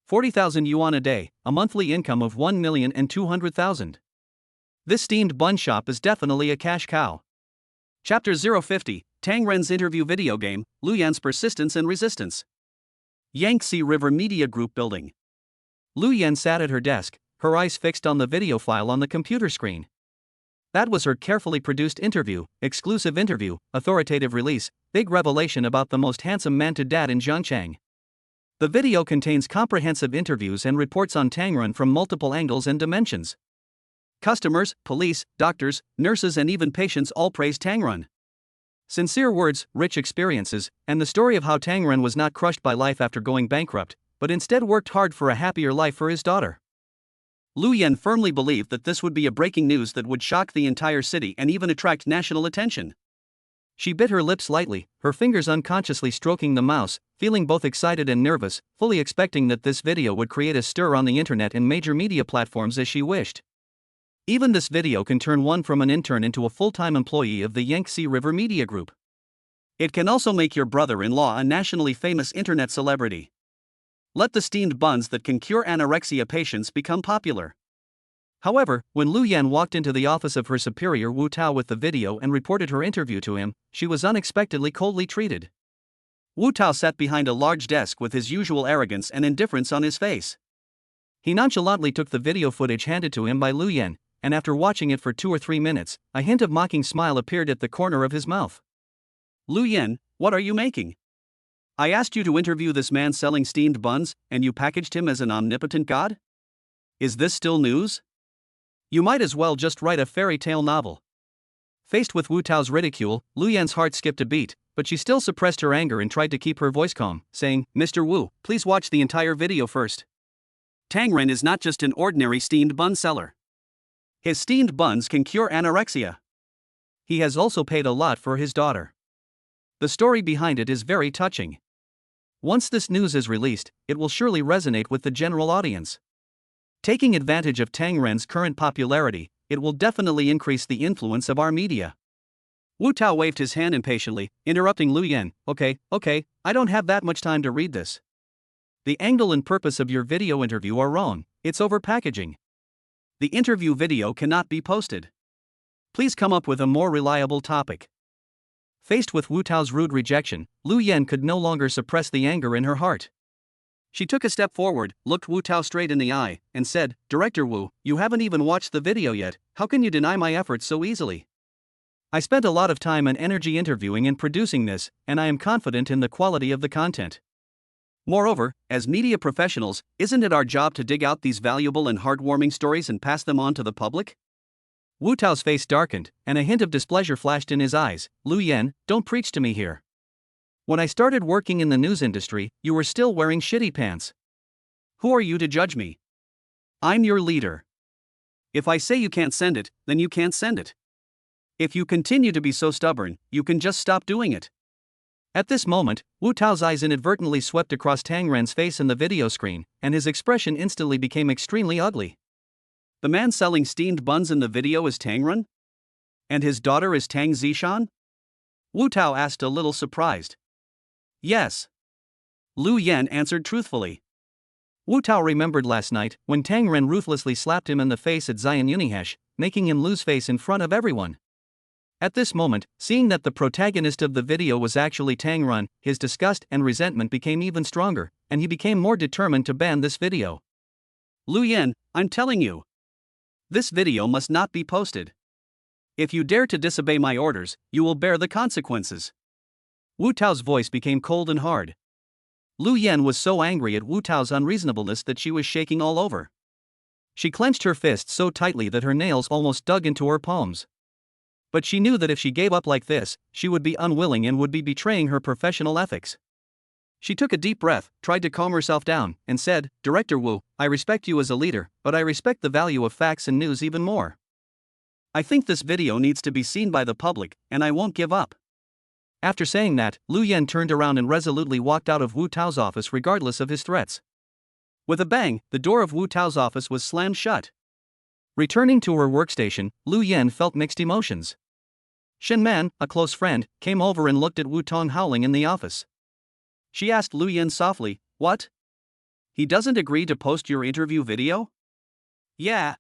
40,000 yuan a day, a monthly income of 1,200,000. This steamed bun shop is definitely a cash cow. Chapter 050, Tang Ren's interview video game, Liu Yan's persistence and resistance. Yangtze River Media Group building. Liu Yan sat at her desk, her eyes fixed on the video file on the computer screen. That was her carefully produced interview, exclusive interview, authoritative release, big revelation about the most handsome man to date in Zhangchang. The video contains comprehensive interviews and reports on Tang Ren from multiple angles and dimensions. Customers, police, doctors, nurses and even patients all praise Tang Ren. Sincere words, rich experiences, and the story of how Tang Ren was not crushed by life after going bankrupt, but instead worked hard for a happier life for his daughter. Liu Yan firmly believed that this would be a breaking news that would shock the entire city and even attract national attention. She bit her lips lightly, her fingers unconsciously stroking the mouse, feeling both excited and nervous, fully expecting that this video would create a stir on the internet and major media platforms as she wished. Even this video can turn one from an intern into a full-time employee of the Yangtze River Media Group. It can also make your brother-in-law a nationally famous internet celebrity. Let the steamed buns that can cure anorexia patients become popular. However, when Liu Yan walked into the office of her superior Wu Tao with the video and reported her interview to him, she was unexpectedly coldly treated. Wu Tao sat behind a large desk with his usual arrogance and indifference on his face. He nonchalantly took the video footage handed to him by Liu Yan, and after watching it for 2 or 3 minutes, a hint of mocking smile appeared at the corner of his mouth. Liu Yan, what are you making? I asked you to interview this man selling steamed buns, and you packaged him as an omnipotent god? Is this still news? You might as well just write a fairy tale novel. Faced with Wu Tao's ridicule, Liu Yan's heart skipped a beat, but she still suppressed her anger and tried to keep her voice calm, saying, Mr. Wu, please watch the entire video first. Tang Ren is not just an ordinary steamed bun seller. His steamed buns can cure anorexia. He has also paid a lot for his daughter. The story behind it is very touching. Once this news is released, it will surely resonate with the general audience. Taking advantage of Tang Ren's current popularity, it will definitely increase the influence of our media. Wu Tao waved his hand impatiently, interrupting Liu Yan. Okay, I don't have that much time to read this. The angle and purpose of your video interview are wrong, it's overpackaging. The interview video cannot be posted. Please come up with a more reliable topic. Faced with Wu Tao's rude rejection, Liu Yan could no longer suppress the anger in her heart. She took a step forward, looked Wu Tao straight in the eye, and said, Director Wu, you haven't even watched the video yet, how can you deny my efforts so easily? I spent a lot of time and energy interviewing and producing this, and I am confident in the quality of the content. Moreover, as media professionals, isn't it our job to dig out these valuable and heartwarming stories and pass them on to the public? Wu Tao's face darkened, and a hint of displeasure flashed in his eyes. Liu Yan, don't preach to me here. When I started working in the news industry, you were still wearing shitty pants. Who are you to judge me? I'm your leader. If I say you can't send it, then you can't send it. If you continue to be so stubborn, you can just stop doing it. At this moment, Wu Tao's eyes inadvertently swept across Tang Ren's face in the video screen, and his expression instantly became extremely ugly. The man selling steamed buns in the video is Tang Ren? And his daughter is Tang Zishan? Wu Tao asked, a little surprised. Yes. Liu Yan answered truthfully. Wu Tao remembered last night, when Tang Ren ruthlessly slapped him in the face at Zion Unihesh, making him lose face in front of everyone. At this moment, seeing that the protagonist of the video was actually Tang Ren, his disgust and resentment became even stronger, and he became more determined to ban this video. Liu Yan, I'm telling you. This video must not be posted. If you dare to disobey my orders, you will bear the consequences. Wu Tao's voice became cold and hard. Liu Yan was so angry at Wu Tao's unreasonableness that she was shaking all over. She clenched her fists so tightly that her nails almost dug into her palms. But she knew that if she gave up like this, she would be unwilling and would be betraying her professional ethics. She took a deep breath, tried to calm herself down, and said, Director Wu, I respect you as a leader, but I respect the value of facts and news even more. I think this video needs to be seen by the public, and I won't give up. After saying that, Liu Yan turned around and resolutely walked out of Wu Tao's office regardless of his threats. With a bang, the door of Wu Tao's office was slammed shut. Returning to her workstation, Liu Yan felt mixed emotions. Shanshan, a close friend, came over and looked at Wu Tong howling in the office. She asked Liu Yan softly, What? He doesn't agree to post your interview video? Yeah.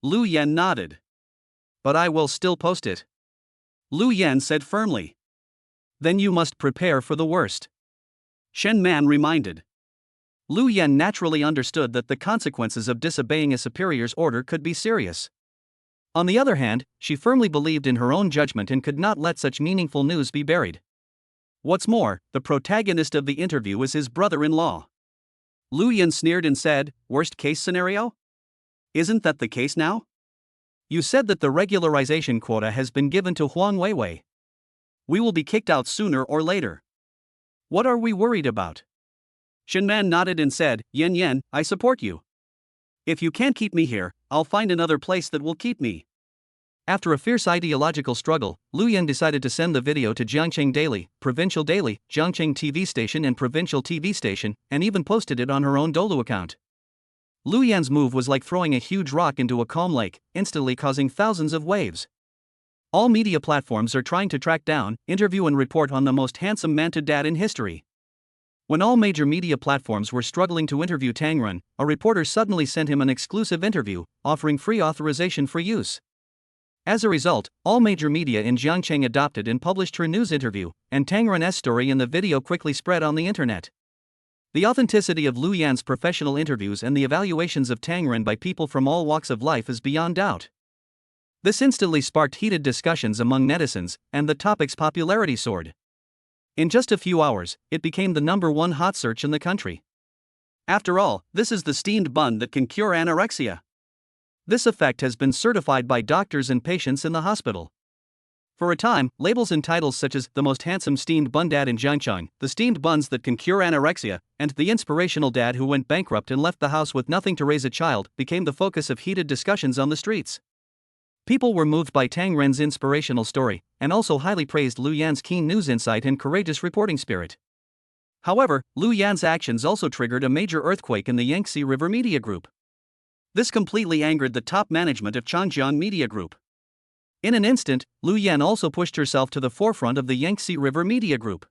Liu Yan nodded. but I will still post it," Liu Yan said firmly. "Then you must prepare for the worst," Shen Man reminded. Liu Yan naturally understood that the consequences of disobeying a superior's order could be serious. On the other hand, she firmly believed in her own judgment and could not let such meaningful news be buried. What's more, the protagonist of the interview is his brother-in-law. Liu Yan sneered and said, "Worst case scenario? Isn't that the case now? You said that the regularization quota has been given to Huang Weiwei. We will be kicked out sooner or later. What are we worried about?" Shen Man nodded and said, "Yan, I support you. If you can't keep me here, I'll find another place that will keep me." After a fierce ideological struggle, Liu Yan decided to send the video to Jiangcheng Daily, Provincial Daily, Jiangcheng TV Station and Provincial TV Station, and even posted it on her own Dolu account. Liu Yan's move was like throwing a huge rock into a calm lake, instantly causing thousands of waves. All media platforms are trying to track down, interview and report on the most handsome manted dad in history. When all major media platforms were struggling to interview Tang Ren, a reporter suddenly sent him an exclusive interview, offering free authorization for use. As a result, all major media in Jiangcheng adopted and published her news interview, and Tang Ren's story in the video quickly spread on the internet. The authenticity of Liu Yan's professional interviews and the evaluations of Tang Ren by people from all walks of life is beyond doubt. This instantly sparked heated discussions among netizens, and the topic's popularity soared. In just a few hours, it became the #1 hot search in the country. After all, this is the steamed bun that can cure anorexia. This effect has been certified by doctors and patients in the hospital. For a time, labels and titles such as "The Most Handsome Steamed Bun Dad in Jiangcheng," "The Steamed Buns That Can Cure Anorexia," and "The Inspirational Dad Who Went Bankrupt and Left the House with Nothing to Raise a Child" became the focus of heated discussions on the streets. People were moved by Tang Ren's inspirational story, and also highly praised Liu Yan's keen news insight and courageous reporting spirit. However, Liu Yan's actions also triggered a major earthquake in the Yangtze River Media Group. This completely angered the top management of Changjiang Media Group. In an instant, Liu Yan also pushed herself to the forefront of the Yangtze River Media Group.